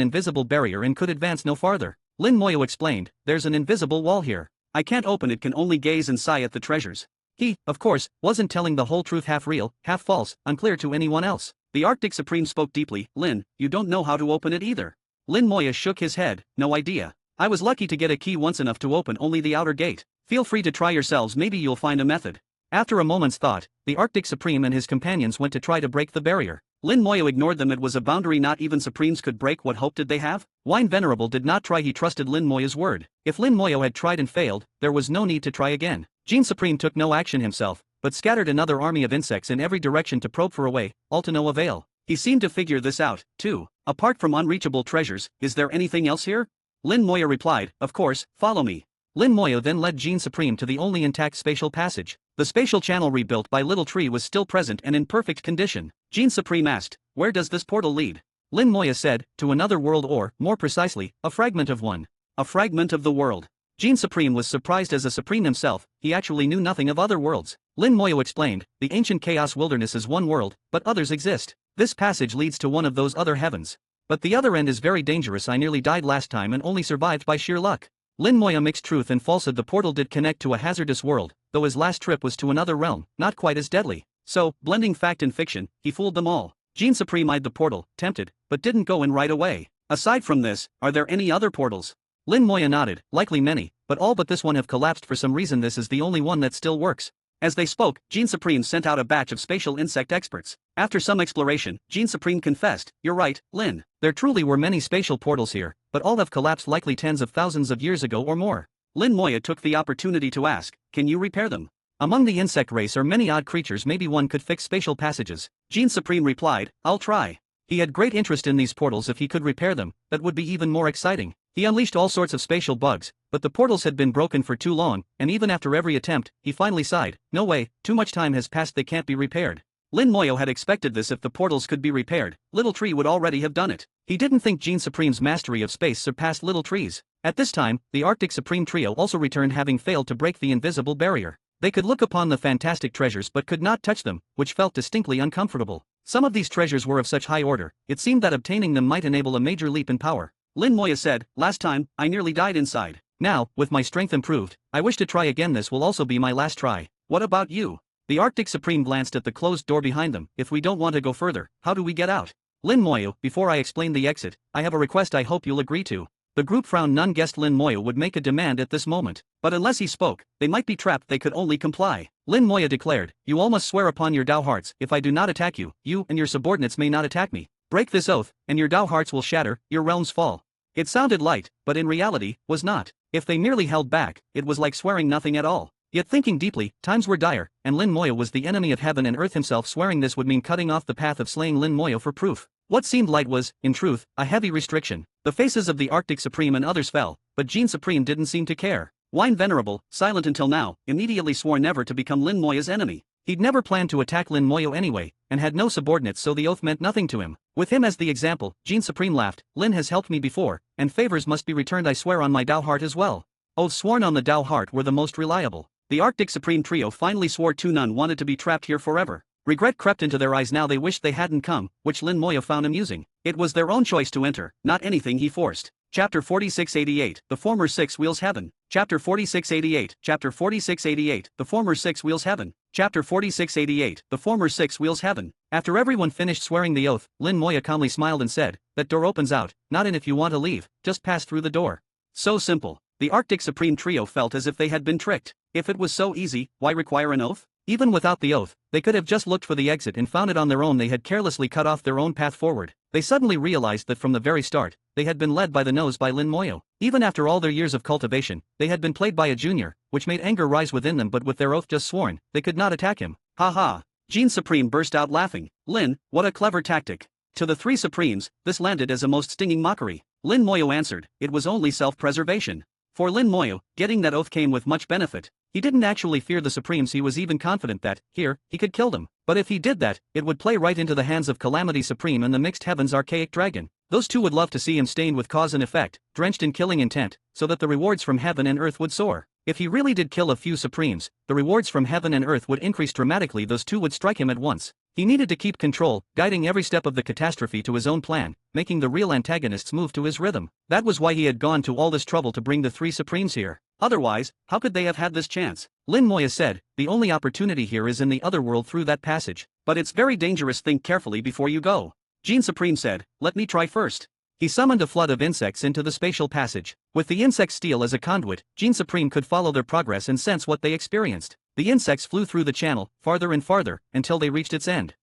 invisible barrier and could advance no farther. Lin Moyo explained, "There's an invisible wall here. I can't open it, can only gaze and sigh at the treasures." He, of course, wasn't telling the whole truth, half real, half false, unclear to anyone else. The Arctic Supreme spoke deeply. "Lin, you don't know how to open it either." Lin Moyo shook his head, "No idea. I was lucky to get a key once, enough to open only the outer gate. Feel free to try yourselves, maybe you'll find a method." After a moment's thought, the Arctic Supreme and his companions went to try to break the barrier. Lin Moyo ignored them. It was a boundary not even Supremes could break. What hope did they have? Wine Venerable did not try. He trusted Lin Moyo's word. If Lin Moyo had tried and failed, there was no need to try again. Jean Supreme took no action himself, but scattered another army of insects in every direction to probe for a way, all to no avail. He seemed to figure this out, too. "Apart from unreachable treasures, is there anything else here?" Lin Moyo replied, "Of course, follow me." Lin Moyo then led Jean Supreme to the only intact spatial passage. The spatial channel rebuilt by Little Tree was still present and in perfect condition. Jean Supreme asked, "Where does this portal lead?" Lin Moyo said, "To another world, or, more precisely, a fragment of one." "A fragment of the world." Jean Supreme was surprised. As a Supreme himself, he actually knew nothing of other worlds. Lin Moyo explained, "The ancient chaos wilderness is one world, but others exist. This passage leads to one of those other heavens. But the other end is very dangerous. I nearly died last time and only survived by sheer luck." Lin Moyo mixed truth and falsehood. The portal did connect to a hazardous world, though his last trip was to another realm, not quite as deadly. So, blending fact and fiction, he fooled them all. Jean Supreme eyed the portal, tempted, but didn't go in right away. "Aside from this, are there any other portals?" Lin Moyo nodded, "Likely many, but all but this one have collapsed for some reason. This is the only one that still works." As they spoke, Jean Supreme sent out a batch of spatial insect experts. After some exploration, Jean Supreme confessed, "You're right, Lin. There truly were many spatial portals here, but all have collapsed, likely tens of thousands of years ago or more." Lin Moyo took the opportunity to ask, "Can you repair them?" "Among the insect race are many odd creatures. Maybe one could fix spatial passages." Jean Supreme replied, "I'll try." He had great interest in these portals. If he could repair them, that would be even more exciting. He unleashed all sorts of spatial bugs, but the portals had been broken for too long, and even after every attempt, he finally sighed, "No way, too much time has passed, they can't be repaired." Lin Moyo had expected this. If the portals could be repaired, Little Tree would already have done it. He didn't think Jean Supreme's mastery of space surpassed Little Tree's. At this time, the Arctic Supreme Trio also returned, having failed to break the invisible barrier. They could look upon the fantastic treasures but could not touch them, which felt distinctly uncomfortable. Some of these treasures were of such high order, it seemed that obtaining them might enable a major leap in power. Lin Moyo said, "Last time, I nearly died inside. Now, with my strength improved, I wish to try again. This will also be my last try. What about you?" The Arctic Supreme glanced at the closed door behind them. "If we don't want to go further, how do we get out?" Lin Moyo, "Before I explain the exit, I have a request I hope you'll agree to." The group frowned. None guessed Lin Moyo would make a demand at this moment. But unless he spoke, they might be trapped. They could only comply. Lin Moyo declared, "You all must swear upon your Dao hearts, if I do not attack you, you and your subordinates may not attack me. Break this oath, and your Dao hearts will shatter, your realms fall." It sounded light, but in reality, was not. If they merely held back, it was like swearing nothing at all. Yet thinking deeply, times were dire, and Lin Moyo was the enemy of heaven and earth himself. Swearing this would mean cutting off the path of slaying Lin Moyo for proof. What seemed light was, in truth, a heavy restriction. The faces of the Arctic Supreme and others fell, but Jean Supreme didn't seem to care. Wine Venerable, silent until now, immediately swore never to become Lin Moyo's enemy. He'd never planned to attack Lin Moyo anyway, and had no subordinates, so the oath meant nothing to him. With him as the example, Jean Supreme laughed, "Lin has helped me before, and favors must be returned. I swear on my Dao heart as well." Oaths sworn on the Dao heart were the most reliable. The Arctic Supreme Trio finally swore too. None wanted to be trapped here forever. Regret crept into their eyes. Now they wished they hadn't come, which Lin Moyo found amusing. It was their own choice to enter, not anything he forced. Chapter 4688, The Former Six Wheels Heaven. Chapter 4688, Chapter 4688, The Former Six Wheels Heaven. Chapter 4688, The Former Six Wheels Heaven. After everyone finished swearing the oath, Lin Moya calmly smiled and said, "That door opens out, not in if you want to leave, just pass through the door." So simple. The Arctic Supreme Trio felt as if they had been tricked. If it was so easy, why require an oath? Even without the oath, they could have just looked for the exit and found it on their own. They had carelessly cut off their own path forward. They suddenly realized that from the very start, they had been led by the nose by Lin Moyo. Even after all their years of cultivation, they had been played by a junior, which made anger rise within them, but with their oath just sworn, they could not attack him. Ha ha! Jean Supreme burst out laughing. Lin, what a clever tactic. To the three Supremes, this landed as a most stinging mockery. Lin Moyo answered, it was only self-preservation. For Lin Moyo, getting that oath came with much benefit. He didn't actually fear the Supremes. He was even confident that, here, he could kill them. But if he did that, it would play right into the hands of Calamity Supreme and the Mixed Heavens Archaic Dragon. Those two would love to see him stained with cause and effect, drenched in killing intent, so that the rewards from heaven and earth would soar. If he really did kill a few Supremes, the rewards from heaven and earth would increase dramatically. Those two would strike him at once. He needed to keep control, guiding every step of the catastrophe to his own plan, making the real antagonists move to his rhythm. That was why he had gone to all this trouble to bring the three Supremes here. Otherwise, how could they have had this chance? Lin Moya said, the only opportunity here is in the other world through that passage. But it's very dangerous. Think carefully before you go. Jean Supreme said, let me try first. He summoned a flood of insects into the spatial passage. With the insect steel as a conduit, Jean Supreme could follow their progress and sense what they experienced. The insects flew through the channel, farther and farther, until they reached its end.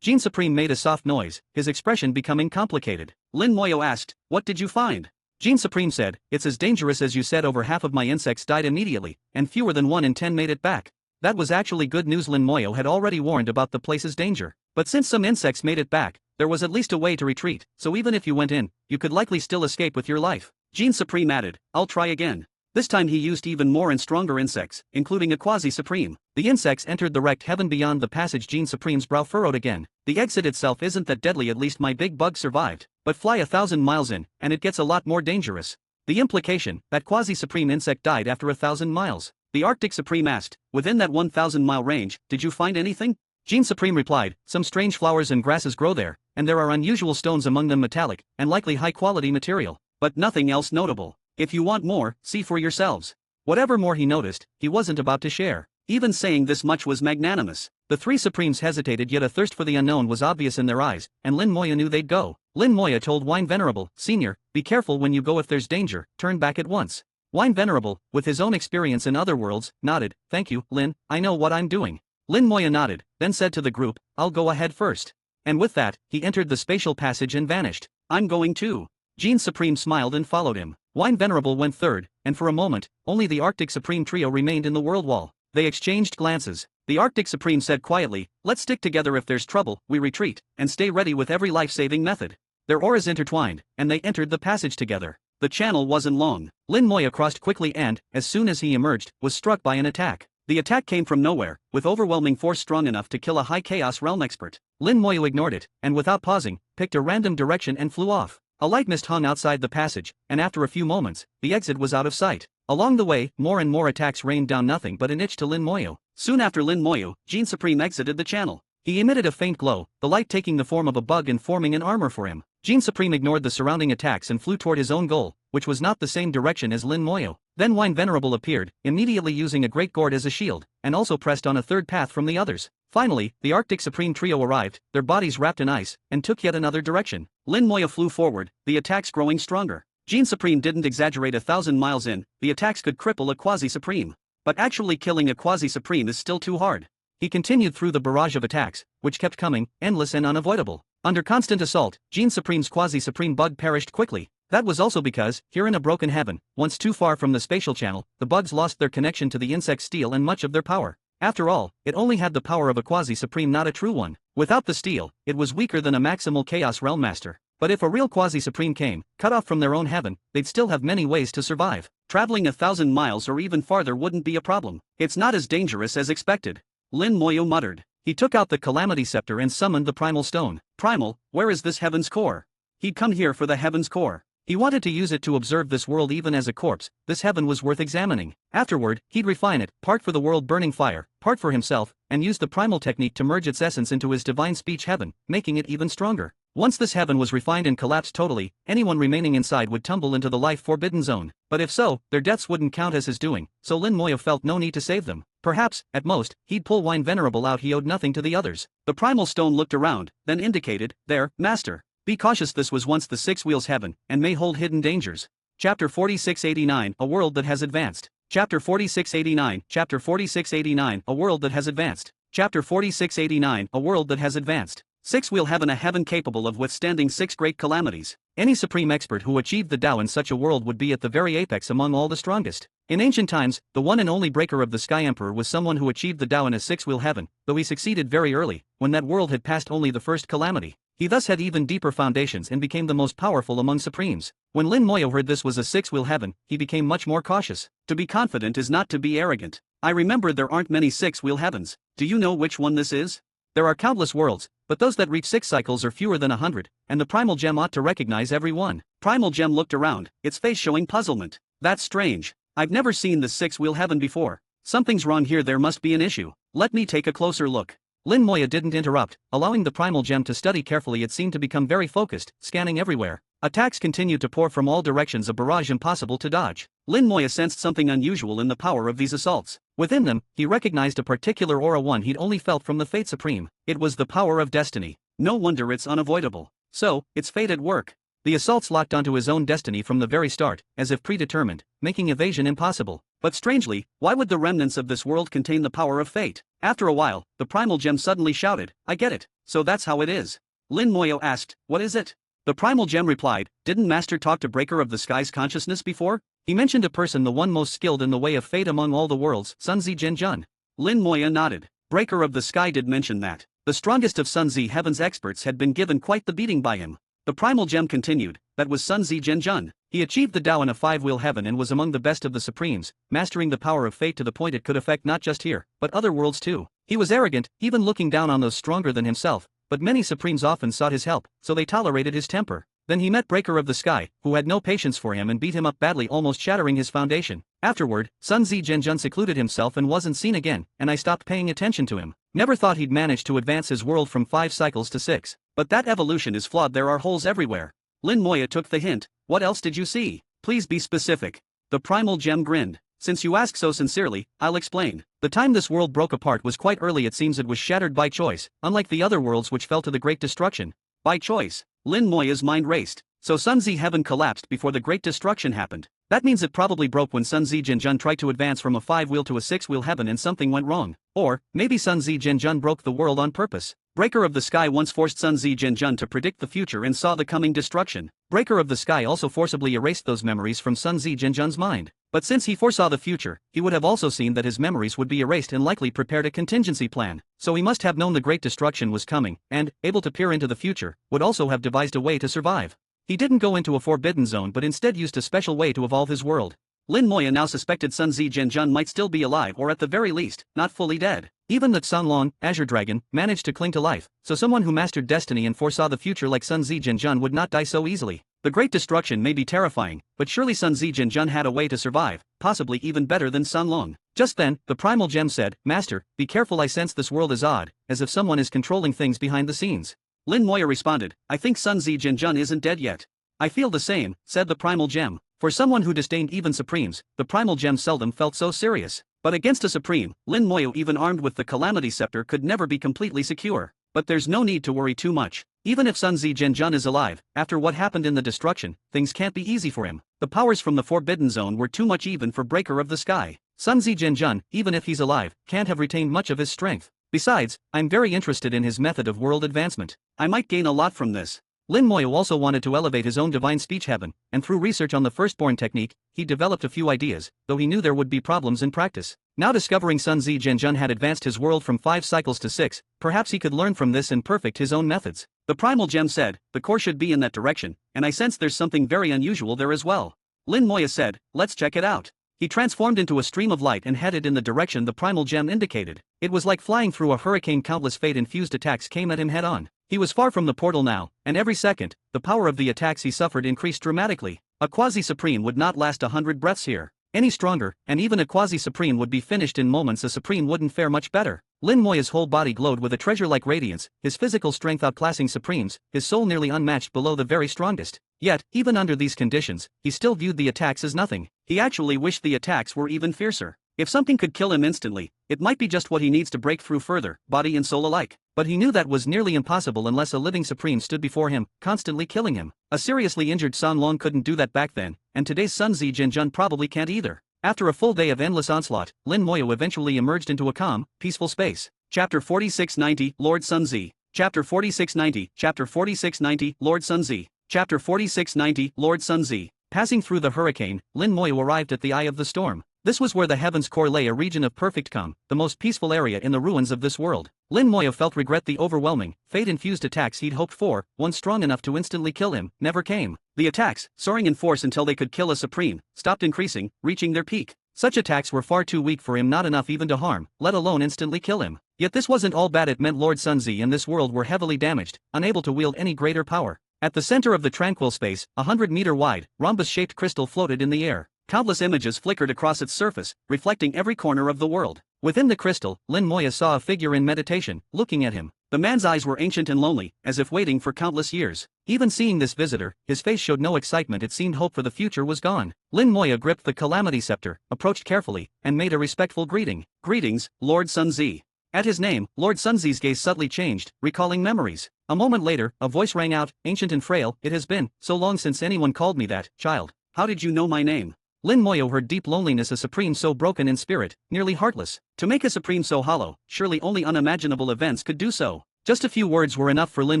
Jean Supreme made a soft noise, his expression becoming complicated. Lin Moyo asked, what did you find? Jean Supreme said, it's as dangerous as you said. Over half of my insects died immediately, and fewer than 1 in 10 made it back. That was actually good news. Lin Moyo had already warned about the place's danger. But since some insects made it back, there was at least a way to retreat, so even if you went in, you could likely still escape with your life. Jean Supreme added, I'll try again. This time he used even more and stronger insects, including a quasi-supreme. The insects entered the wrecked heaven beyond the passage. Jean Supreme's brow furrowed again. The exit itself isn't that deadly. At least my big bug survived. But fly 1,000 miles in, and it gets a lot more dangerous. The implication, that quasi-supreme insect died after 1,000 miles. The Arctic Supreme asked, within that 1,000-mile range, did you find anything? Jean Supreme replied, some strange flowers and grasses grow there, and there are unusual stones among them, metallic, and likely high-quality material. But nothing else notable. If you want more, see for yourselves. Whatever more he noticed, he wasn't about to share. Even saying this much was magnanimous. The three Supremes hesitated, yet a thirst for the unknown was obvious in their eyes, and Lin Moya knew they'd go. Lin Moya told Wine Venerable, Senior, be careful when you go. If there's danger, turn back at once. Wine Venerable, with his own experience in other worlds, nodded, thank you, Lin, I know what I'm doing. Lin Moya nodded, then said to the group, I'll go ahead first. And with that, he entered the spatial passage and vanished. I'm going too. Jean Supreme smiled and followed him. Wine Venerable went third, and for a moment, only the Arctic Supreme trio remained in the world wall. They exchanged glances. The Arctic Supreme said quietly, let's stick together. If there's trouble, we retreat, and stay ready with every life-saving method. Their auras intertwined, and they entered the passage together. The channel wasn't long. Lin Moya crossed quickly and, as soon as he emerged, was struck by an attack. The attack came from nowhere, with overwhelming force strong enough to kill a high chaos realm expert. Lin Moya ignored it, and without pausing, picked a random direction and flew off. A light mist hung outside the passage, and after a few moments, the exit was out of sight. Along the way, more and more attacks rained down, nothing but an itch to Lin Moyo. Soon after Lin Moyo, Jean Supreme exited the channel. He emitted a faint glow, the light taking the form of a bug and forming an armor for him. Jean Supreme ignored the surrounding attacks and flew toward his own goal, which was not the same direction as Lin Moyo. Then Wine Venerable appeared, immediately using a great gourd as a shield, and also pressed on a third path from the others. Finally, the Arctic Supreme trio arrived, their bodies wrapped in ice, and took yet another direction. Lin Moya flew forward, the attacks growing stronger. Jean Supreme didn't exaggerate. 1,000 miles in, the attacks could cripple a quasi-supreme. But actually killing a quasi-supreme is still too hard. He continued through the barrage of attacks, which kept coming, endless and unavoidable. Under constant assault, Jean Supreme's quasi-supreme bug perished quickly. That was also because, here in a broken heaven, once too far from the spatial channel, the bugs lost their connection to the insect steel and much of their power. After all, it only had the power of a quasi-supreme, not a true one. Without the steel, it was weaker than a maximal chaos realm master. But if a real quasi-supreme came, cut off from their own heaven, they'd still have many ways to survive. Traveling 1,000 miles or even farther wouldn't be a problem. It's not as dangerous as expected. Lin Moyo muttered. He took out the Calamity Scepter and summoned the Primal Stone. Primal, where is this Heaven's Core? He'd come here for the Heaven's Core. He wanted to use it to observe this world. Even as a corpse, this heaven was worth examining. Afterward, he'd refine it, part for the world burning fire, part for himself, and use the primal technique to merge its essence into his divine speech heaven, making it even stronger. Once this heaven was refined and collapsed totally, anyone remaining inside would tumble into the life-forbidden zone. But if so, their deaths wouldn't count as his doing, so Lin Moya felt no need to save them. Perhaps, at most, he'd pull Wine Venerable out. He owed nothing to the others. The primal stone looked around, then indicated, "There, master. Be cautious, this was once the Six Wheels heaven, and may hold hidden dangers." Chapter 4689, A World That Has Advanced. Chapter 4689, Chapter 4689, A World That Has Advanced. Chapter 4689, A World That Has Advanced. Six-wheel heaven, a heaven capable of withstanding six great calamities. Any supreme expert who achieved the Tao in such a world would be at the very apex among all the strongest. In ancient times, the one and only breaker of the Sky Emperor was someone who achieved the Tao in a six-wheel heaven, though he succeeded very early, when that world had passed only the first calamity. He thus had even deeper foundations and became the most powerful among supremes. When Lin Moya heard this was a six-wheel heaven, he became much more cautious. To be confident is not to be arrogant. I remember there aren't many six-wheel heavens. Do you know which one this is? There are countless worlds, but those that reach 6 cycles are fewer than 100, and the Primal Gem ought to recognize every one. Primal Gem looked around, its face showing puzzlement. That's strange. I've never seen the six-wheel heaven before. Something's wrong here, there must be an issue. Let me take a closer look. Lin Moya didn't interrupt, allowing the Primal Gem to study carefully. It seemed to become very focused, scanning everywhere. Attacks continued to pour from all directions, a barrage impossible to dodge. Lin Moya sensed something unusual in the power of these assaults. Within them, he recognized a particular aura, one he'd only felt from the Fate Supreme. It was the power of destiny. No wonder it's unavoidable. So, it's fate at work. The assaults locked onto his own destiny from the very start, as if predetermined, making evasion impossible. But strangely, why would the remnants of this world contain the power of fate? After a while, the Primal Gem suddenly shouted, "I get it, so that's how it is." Lin Moya asked, "What is it?" The Primal Gem replied, "Didn't Master talk to Breaker of the Sky's consciousness before? He mentioned a person, the one most skilled in the way of fate among all the worlds, Sunzi Genjun." Lin Moya nodded. Breaker of the Sky did mention that. The strongest of Sunzi Heaven's experts had been given quite the beating by him. The Primal Gem continued, "That was Sunzi Genjun. He achieved the Tao in a five-wheel heaven and was among the best of the Supremes, mastering the power of fate to the point it could affect not just here, but other worlds too. He was arrogant, even looking down on those stronger than himself, but many Supremes often sought his help, so they tolerated his temper. Then he met Breaker of the Sky, who had no patience for him and beat him up badly, almost shattering his foundation. Afterward, Sunzi Genjun secluded himself and wasn't seen again, and I stopped paying attention to him. Never thought he'd manage to advance his world from 5 cycles to 6. But that evolution is flawed, there are holes everywhere." Lin Moya took the hint. "What else did you see? Please be specific." The Primal Gem grinned. "Since you ask so sincerely, I'll explain. The time this world broke apart was quite early. It seems it was shattered by choice, unlike the other worlds which fell to the Great Destruction." By choice? Lin Moya's mind raced. So Sunzi Heaven collapsed before the Great Destruction happened. That means it probably broke when Sunzi Genjun tried to advance from a 5-wheel to a 6-wheel heaven and something went wrong. Or, maybe Sunzi Genjun broke the world on purpose. Breaker of the Sky once forced Sunzi Genjun to predict the future and saw the coming destruction. Breaker of the Sky also forcibly erased those memories from Sunzi Genjun's mind. But since he foresaw the future, he would have also seen that his memories would be erased and likely prepared a contingency plan. So he must have known the Great Destruction was coming, and, able to peer into the future, would also have devised a way to survive. He didn't go into a forbidden zone but instead used a special way to evolve his world. Lin Moya now suspected Sunzi Genjun might still be alive, or at the very least, not fully dead. Even the Sanlong, Azure Dragon, managed to cling to life, so someone who mastered destiny and foresaw the future like Sunzi Genjun would not die so easily. The Great Destruction may be terrifying, but surely Sunzi Genjun had a way to survive, possibly even better than Sanlong. Just then, the Primal Gem said, "Master, be careful, I sense this world is odd, as if someone is controlling things behind the scenes." Lin Moya responded, "I think Sunzi Genjun isn't dead yet." "I feel the same," said the Primal Gem. For someone who disdained even Supremes, the Primal Gem seldom felt so serious. But against a Supreme, Lin Moya, even armed with the Calamity Scepter, could never be completely secure. But there's no need to worry too much. Even if Sunzi Genjun is alive, after what happened in the destruction, things can't be easy for him. The powers from the Forbidden Zone were too much even for Breaker of the Sky. Sunzi Genjun, even if he's alive, can't have retained much of his strength. Besides, I'm very interested in his method of world advancement. I might gain a lot from this. Lin Moya also wanted to elevate his own divine speech heaven, and through research on the firstborn technique, he developed a few ideas, though he knew there would be problems in practice. Now discovering Sunzi Genjun had advanced his world from 5 cycles to 6, perhaps he could learn from this and perfect his own methods. The Primal Gem said, "The core should be in that direction, and I sense there's something very unusual there as well." Lin Moya said, "Let's check it out." He transformed into a stream of light and headed in the direction the Primal Gem indicated. It was like flying through a hurricane. Countless fate-infused attacks came at him head-on. He was far from the portal now, and every second, the power of the attacks he suffered increased dramatically. A quasi-supreme would not last 100 breaths here. Any stronger, and even a quasi-supreme would be finished in moments. A supreme wouldn't fare much better. Lin Moya's whole body glowed with a treasure-like radiance, his physical strength outclassing Supreme's, his soul nearly unmatched below the very strongest. Yet, even under these conditions, he still viewed the attacks as nothing. He actually wished the attacks were even fiercer. If something could kill him instantly, it might be just what he needs to break through further, body and soul alike. But he knew that was nearly impossible unless a living Supreme stood before him, constantly killing him. A seriously injured San Long couldn't do that back then, and today's Sun Zi Jinjun probably can't either. After a full day of endless onslaught, Lin Moya eventually emerged into a calm, peaceful space. Chapter 4690, Lord Sun Zi. Chapter 4690, Chapter 4690, Lord Sun Zi. Chapter 4690, Lord Sun Zi. Passing through the hurricane, Lin Moya arrived at the eye of the storm. This was where the heavens core lay, a region of perfect calm, the most peaceful area in the ruins of this world. Lin Moya felt regret. The overwhelming, fate-infused attacks he'd hoped for, one strong enough to instantly kill him, never came. The attacks, soaring in force until they could kill a Supreme, stopped increasing, reaching their peak. Such attacks were far too weak for him, not enough even to harm, let alone instantly kill him. Yet this wasn't all bad. It meant Lord Sun Zi and this world were heavily damaged, unable to wield any greater power. At the center of the tranquil space, 100-meter wide, rhombus-shaped crystal floated in the air. Countless images flickered across its surface, reflecting every corner of the world. Within the crystal, Lin Moya saw a figure in meditation, looking at him. The man's eyes were ancient and lonely, as if waiting for countless years. Even seeing this visitor, his face showed no excitement. It seemed hope for the future was gone. Lin Moya gripped the Calamity Scepter, approached carefully, and made a respectful greeting. "Greetings, Lord Sun Zi." At his name, Lord Sun Zi's gaze subtly changed, recalling memories. A moment later, a voice rang out, ancient and frail. "It has been so long since anyone called me that, child. How did you know my name?" Lin Moya heard deep loneliness, a Supreme so broken in spirit, nearly heartless. To make a Supreme so hollow, surely only unimaginable events could do so. Just a few words were enough for Lin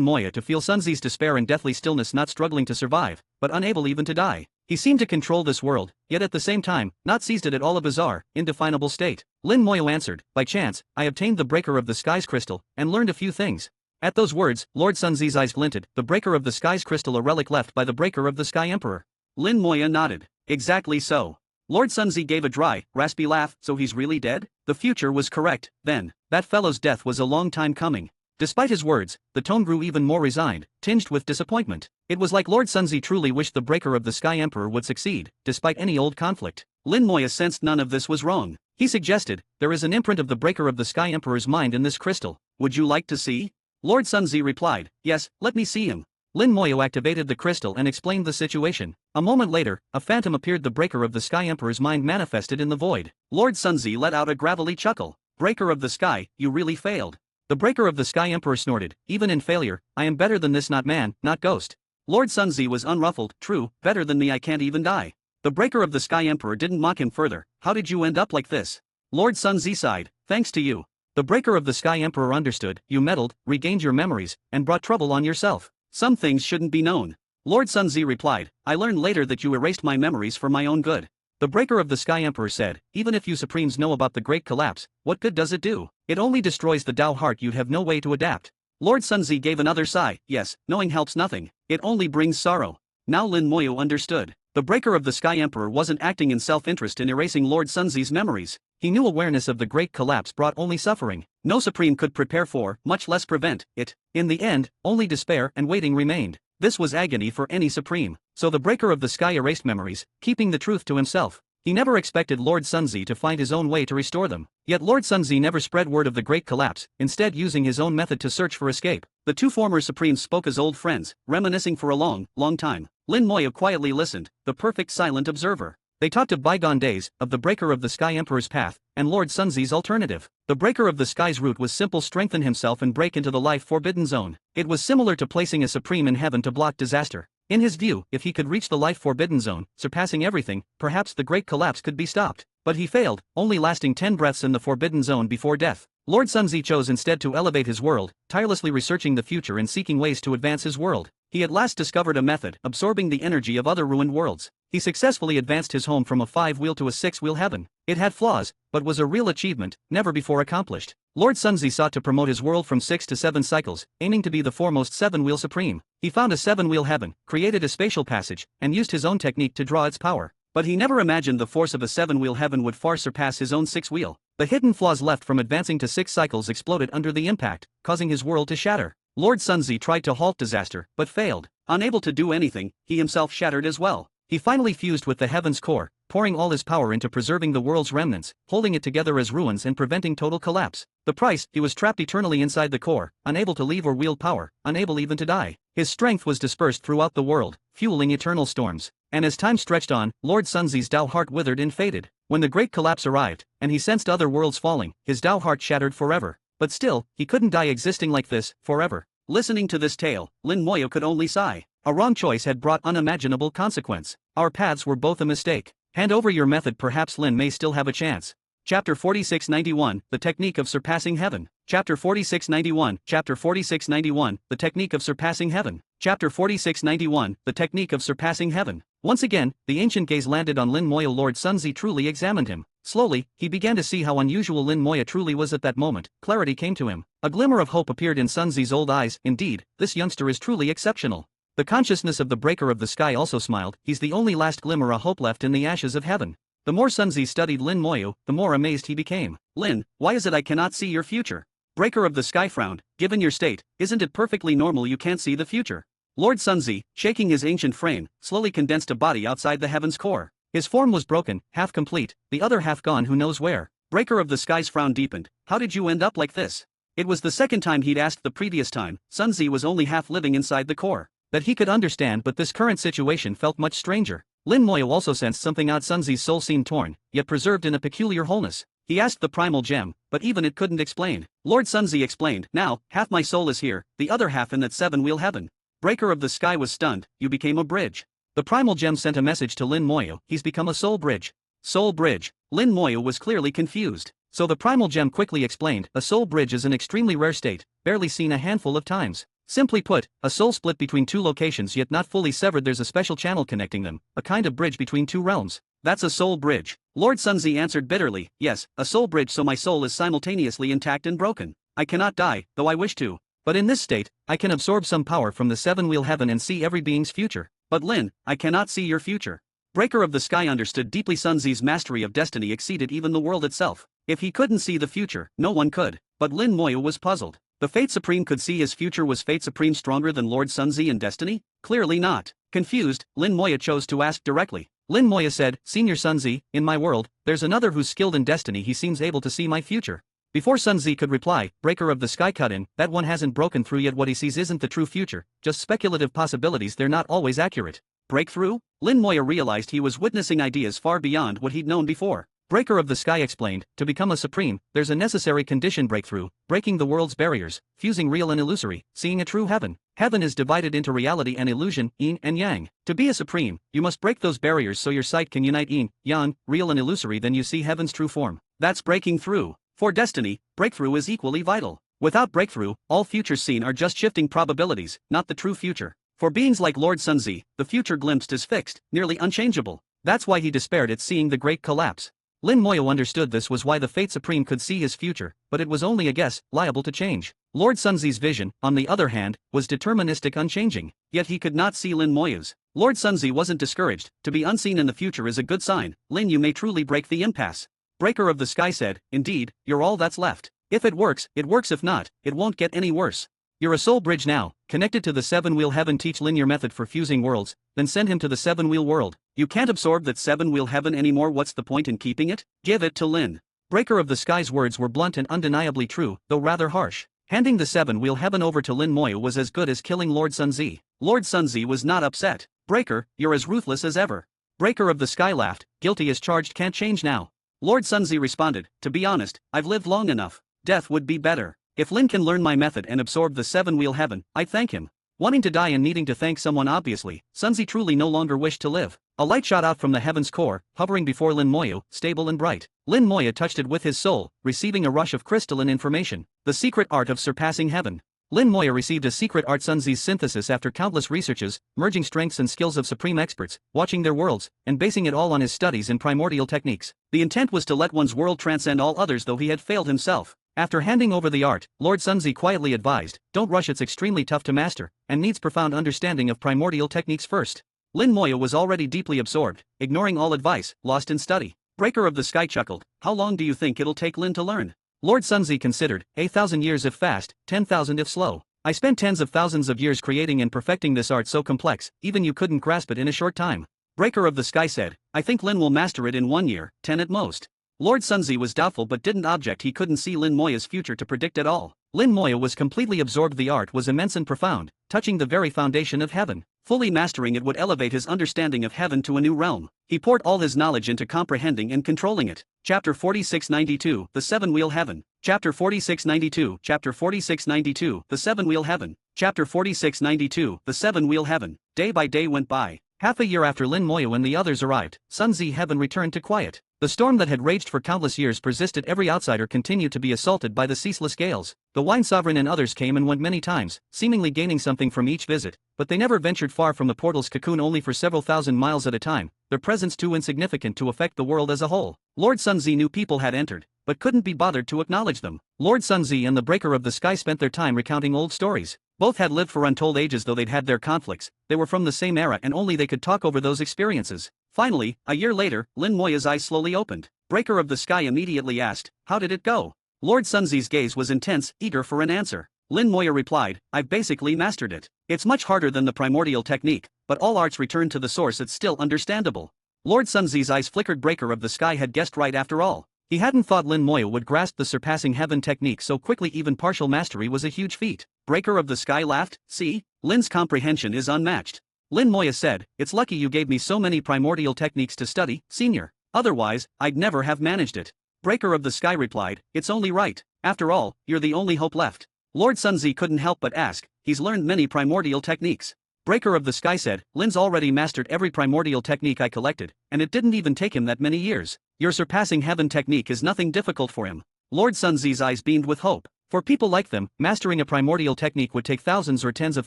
Moya to feel Sun Zi's despair and deathly stillness, not struggling to survive, but unable even to die. He seemed to control this world, yet at the same time, not seized it at all. A bizarre, indefinable state. Lin Moya answered, "By chance, I obtained the Breaker of the Skies crystal, and learned a few things." At those words, Lord Sun Zi's eyes glinted. The Breaker of the Skies crystal, a relic left by the Breaker of the Sky Emperor. Lin Moya nodded. Exactly so. Lord Sun Zi gave a dry, raspy laugh. So he's really dead? The future was correct, then. That fellow's death was a long time coming. Despite his words, the tone grew even more resigned, tinged with disappointment. It was like Lord Sun Zi truly wished the Breaker of the Sky Emperor would succeed, despite any old conflict. Lin Moya sensed none of this was wrong. He suggested, "There is an imprint of the Breaker of the Sky Emperor's mind in this crystal. Would you like to see?" Lord Sun Zi replied, "Yes, let me see him." Lin Moya activated the crystal and explained the situation. A moment later, a phantom appeared. The Breaker of the Sky Emperor's mind manifested in the void. Lord Sun Zi let out a gravelly chuckle. "Breaker of the Sky, you really failed." The Breaker of the Sky Emperor snorted, "Even in failure, I am better than this, not man, not ghost." Lord Sun Zi was unruffled. "True, better than me, I can't even die." The Breaker of the Sky Emperor didn't mock him further. "How did you end up like this?" Lord Sun Zi sighed, "Thanks to you." The Breaker of the Sky Emperor understood. "You meddled, regained your memories, and brought trouble on yourself. Some things shouldn't be known." Lord Sun Zi replied, "I learned later that you erased my memories for my own good." The Breaker of the Sky Emperor said, "Even if you Supremes know about the Great Collapse, what good does it do? It only destroys the Tao heart. You'd have no way to adapt." Lord Sun Zi gave another sigh. "Yes, knowing helps nothing. It only brings sorrow." Now Lin Moya understood. The Breaker of the Sky Emperor wasn't acting in self-interest in erasing Lord Sun Zi's memories. He knew awareness of the Great Collapse brought only suffering. No Supreme could prepare for, much less prevent, it. In the end, only despair and waiting remained. This was agony for any Supreme. So the Breaker of the Sky erased memories, keeping the truth to himself. He never expected Lord Sun Zi to find his own way to restore them. Yet Lord Sun Zi never spread word of the Great Collapse, instead using his own method to search for escape. The two former Supremes spoke as old friends, reminiscing for a long, long time. Lin Moya quietly listened, the perfect silent observer. They talked of bygone days, of the Breaker of the Sky Emperor's path, and Lord Sun Zi's alternative. The Breaker of the Sky's route was simple: strengthen himself and break into the life forbidden zone. It was similar to placing a Supreme in heaven to block disaster. In his view, if he could reach the life forbidden zone, surpassing everything, perhaps the Great Collapse could be stopped. But he failed, only lasting 10 breaths in the forbidden zone before death. Lord Sun Zi chose instead to elevate his world, tirelessly researching the future and seeking ways to advance his world. He at last discovered a method, absorbing the energy of other ruined worlds. He successfully advanced his home from a 5-wheel to a 6-wheel heaven. It had flaws, but was a real achievement, never before accomplished. Lord Sun Zi sought to promote his world from 6 to 7 cycles, aiming to be the foremost 7-wheel Supreme. He found a 7-wheel heaven, created a spatial passage, and used his own technique to draw its power. But he never imagined the force of a 7-wheel heaven would far surpass his own 6-wheel. The hidden flaws left from advancing to 6 cycles exploded under the impact, causing his world to shatter. Lord Sun Zi tried to halt disaster, but failed. Unable to do anything, he himself shattered as well. He finally fused with the heaven's core, pouring all his power into preserving the world's remnants, holding it together as ruins and preventing total collapse. The price, he was trapped eternally inside the core, unable to leave or wield power, unable even to die. His strength was dispersed throughout the world, fueling eternal storms. And as time stretched on, Lord Sunzi's Tao heart withered and faded. When the great collapse arrived, and he sensed other worlds falling, his Tao heart shattered forever. But still, he couldn't die existing like this, forever. Listening to this tale, Lin Moyo could only sigh. A wrong choice had brought unimaginable consequence. Our paths were both a mistake. Hand over your method, perhaps Lin may still have a chance. Chapter 4691, The Technique of Surpassing Heaven. Chapter 4691, Chapter 4691, The Technique of Surpassing Heaven. Chapter 4691, The Technique of Surpassing Heaven. Once again, the ancient gaze landed on Lin Moyo. Lord Sunzi truly examined him. Slowly, he began to see how unusual Lin Moyo truly was at that moment. Clarity came to him. A glimmer of hope appeared in Sunzi's old eyes. Indeed, this youngster is truly exceptional. The consciousness of the breaker of the sky also smiled. He's the only last glimmer of hope left in the ashes of heaven. The more Sunzi studied Lin Moyo, the more amazed he became. Lin, why is it I cannot see your future? Breaker of the sky frowned. Given your state, isn't it perfectly normal you can't see the future? Lord Sunzi, shaking his ancient frame, slowly condensed a body outside the heaven's core. His form was broken, half complete, the other half gone who knows where. Breaker of the sky's frown deepened. How did you end up like this? It was the second time he'd asked. The previous time, Sunzi was only half living inside the core. That he could understand, but this current situation felt much stranger. Lin Moyo also sensed something odd. Sunzi's soul seemed torn, yet preserved in a peculiar wholeness. He asked the primal gem, but even it couldn't explain. Lord Sunzi explained, now, half my soul is here, the other half in that seven-wheel heaven. Breaker of the sky was stunned. You became a bridge. The primal gem sent a message to Lin Moyo. He's become a soul bridge. Soul bridge. Lin Moyo was clearly confused. So the primal gem quickly explained, a soul bridge is an extremely rare state, barely seen a handful of times. Simply put, a soul split between two locations yet not fully severed. There's a special channel connecting them, a kind of bridge between two realms. That's a soul bridge. Lord Sunzi answered bitterly, yes, a soul bridge, so my soul is simultaneously intact and broken. I cannot die, though I wish to. But in this state, I can absorb some power from the seven-wheel heaven and see every being's future. But Lin, I cannot see your future. Breaker of the sky understood deeply. Sunzi's mastery of destiny exceeded even the world itself. If he couldn't see the future, no one could. But Lin Moyo was puzzled. The Fate Supreme could see his future. Was Fate Supreme stronger than Lord Sunzi in destiny? Clearly not. Confused, Lin Moyo chose to ask directly. Lin Moyo said, Senior Sunzi, in my world, there's another who's skilled in destiny. He seems able to see my future. Before Sunzi could reply, Breaker of the sky cut in, that one hasn't broken through yet. What he sees isn't the true future, just speculative possibilities. They're not always accurate. Breakthrough? Lin Moyo realized he was witnessing ideas far beyond what he'd known before. Breaker of the sky explained, to become a supreme, there's a necessary condition: breakthrough, breaking the world's barriers, fusing real and illusory, seeing a true heaven. Heaven is divided into reality and illusion, yin and yang. To be a supreme, you must break those barriers so your sight can unite yin, yang, real and illusory, then you see heaven's true form. That's breaking through. For destiny, breakthrough is equally vital. Without breakthrough, all futures seen are just shifting probabilities, not the true future. For beings like Lord Sunzi, the future glimpsed is fixed, nearly unchangeable. That's why he despaired at seeing the great collapse. Lin Moyo understood this was why the Fate Supreme could see his future, but it was only a guess, liable to change. Lord Sunzi's vision, on the other hand, was deterministic, unchanging. Yet he could not see Lin Moyo's. Lord Sunzi wasn't discouraged. To be unseen in the future is a good sign. Lin, you may truly break the impasse. Breaker of the sky said, indeed, you're all that's left. If it works, it works. If not, it won't get any worse. You're a soul bridge now, connected to the seven-wheel heaven. Teach Lin your method for fusing worlds, then send him to the seven-wheel world. You can't absorb that seven-wheel heaven anymore. What's the point in keeping it? Give it to Lin. Breaker of the sky's words were blunt and undeniably true, though rather harsh. Handing the seven-wheel heaven over to Lin Moyo was as good as killing Lord Sunzi. Lord Sunzi was not upset. Breaker, you're as ruthless as ever. Breaker of the sky laughed, guilty as charged, can't change now. Lord Sunzi responded, to be honest, I've lived long enough. Death would be better. If Lin can learn my method and absorb the seven-wheel heaven, I'd thank him. Wanting to die and needing to thank someone, obviously, Sunzi truly no longer wished to live. A light shot out from the heaven's core, hovering before Lin Moyo, stable and bright. Lin Moyo touched it with his soul, receiving a rush of crystalline information. The secret art of surpassing heaven. Lin Moyo received a secret art, Sunzi's synthesis after countless researches, merging strengths and skills of supreme experts, watching their worlds, and basing it all on his studies in primordial techniques. The intent was to let one's world transcend all others, though he had failed himself. After handing over the art, Lord Sunzi quietly advised, don't rush, it's extremely tough to master, and needs profound understanding of primordial techniques first. Lin Moyo was already deeply absorbed, ignoring all advice, lost in study. Breaker of the sky chuckled, how long do you think it'll take Lin to learn? Lord Sunzi considered, 1,000 years if fast, 10,000 if slow. I spent tens of thousands of years creating and perfecting this art so complex, even you couldn't grasp it in a short time. Breaker of the sky said, I think Lin will master it in 1 year, 10 at most. Lord Sunzi was doubtful but didn't object. He couldn't see Lin Moya's future to predict at all. Lin Moya was completely absorbed. The art was immense and profound, touching the very foundation of heaven. Fully mastering it would elevate his understanding of heaven to a new realm. He poured all his knowledge into comprehending and controlling it. Chapter 4692, The Seven-Wheel Heaven. Chapter 4692, Chapter 4692, The Seven-Wheel Heaven. Chapter 4692, The Seven-Wheel Heaven. Day by day went by. Half a year after Lin Moya and the others arrived, Sunzi heaven returned to quiet. The storm that had raged for countless years persisted. Every outsider continued to be assaulted by the ceaseless gales. The wine sovereign and others came and went many times, seemingly gaining something from each visit, but they never ventured far from the portal's cocoon, only for several thousand miles at a time, their presence too insignificant to affect the world as a whole. Lord Sunzi knew people had entered, but couldn't be bothered to acknowledge them. Lord Sunzi and the Breaker of the Sky spent their time recounting old stories. Both had lived for untold ages. Though they'd had their conflicts, they were from the same era and only they could talk over those experiences. Finally, a year later, Lin Moya's eyes slowly opened. Breaker of the Sky immediately asked, "How did it go?" Lord Sunzi's gaze was intense, eager for an answer. Lin Moya replied, "I've basically mastered it. It's much harder than the primordial technique, but all arts return to the source. It's still understandable." Lord Sunzi's eyes flickered. Breaker of the Sky had guessed right after all. He hadn't thought Lin Moya would grasp the surpassing heaven technique so quickly. Even partial mastery was a huge feat. Breaker of the Sky laughed. "See? Lin's comprehension is unmatched." Lin Moya said, "It's lucky you gave me so many primordial techniques to study, senior. Otherwise, I'd never have managed it." Breaker of the Sky replied, "It's only right. After all, you're the only hope left." Lord Sunzi couldn't help but ask, "He's learned many primordial techniques?" Breaker of the Sky said, "Lin's already mastered every primordial technique I collected, and it didn't even take him that many years. Your surpassing heaven technique is nothing difficult for him." Lord Sunzi's eyes beamed with hope. For people like them, mastering a primordial technique would take thousands or tens of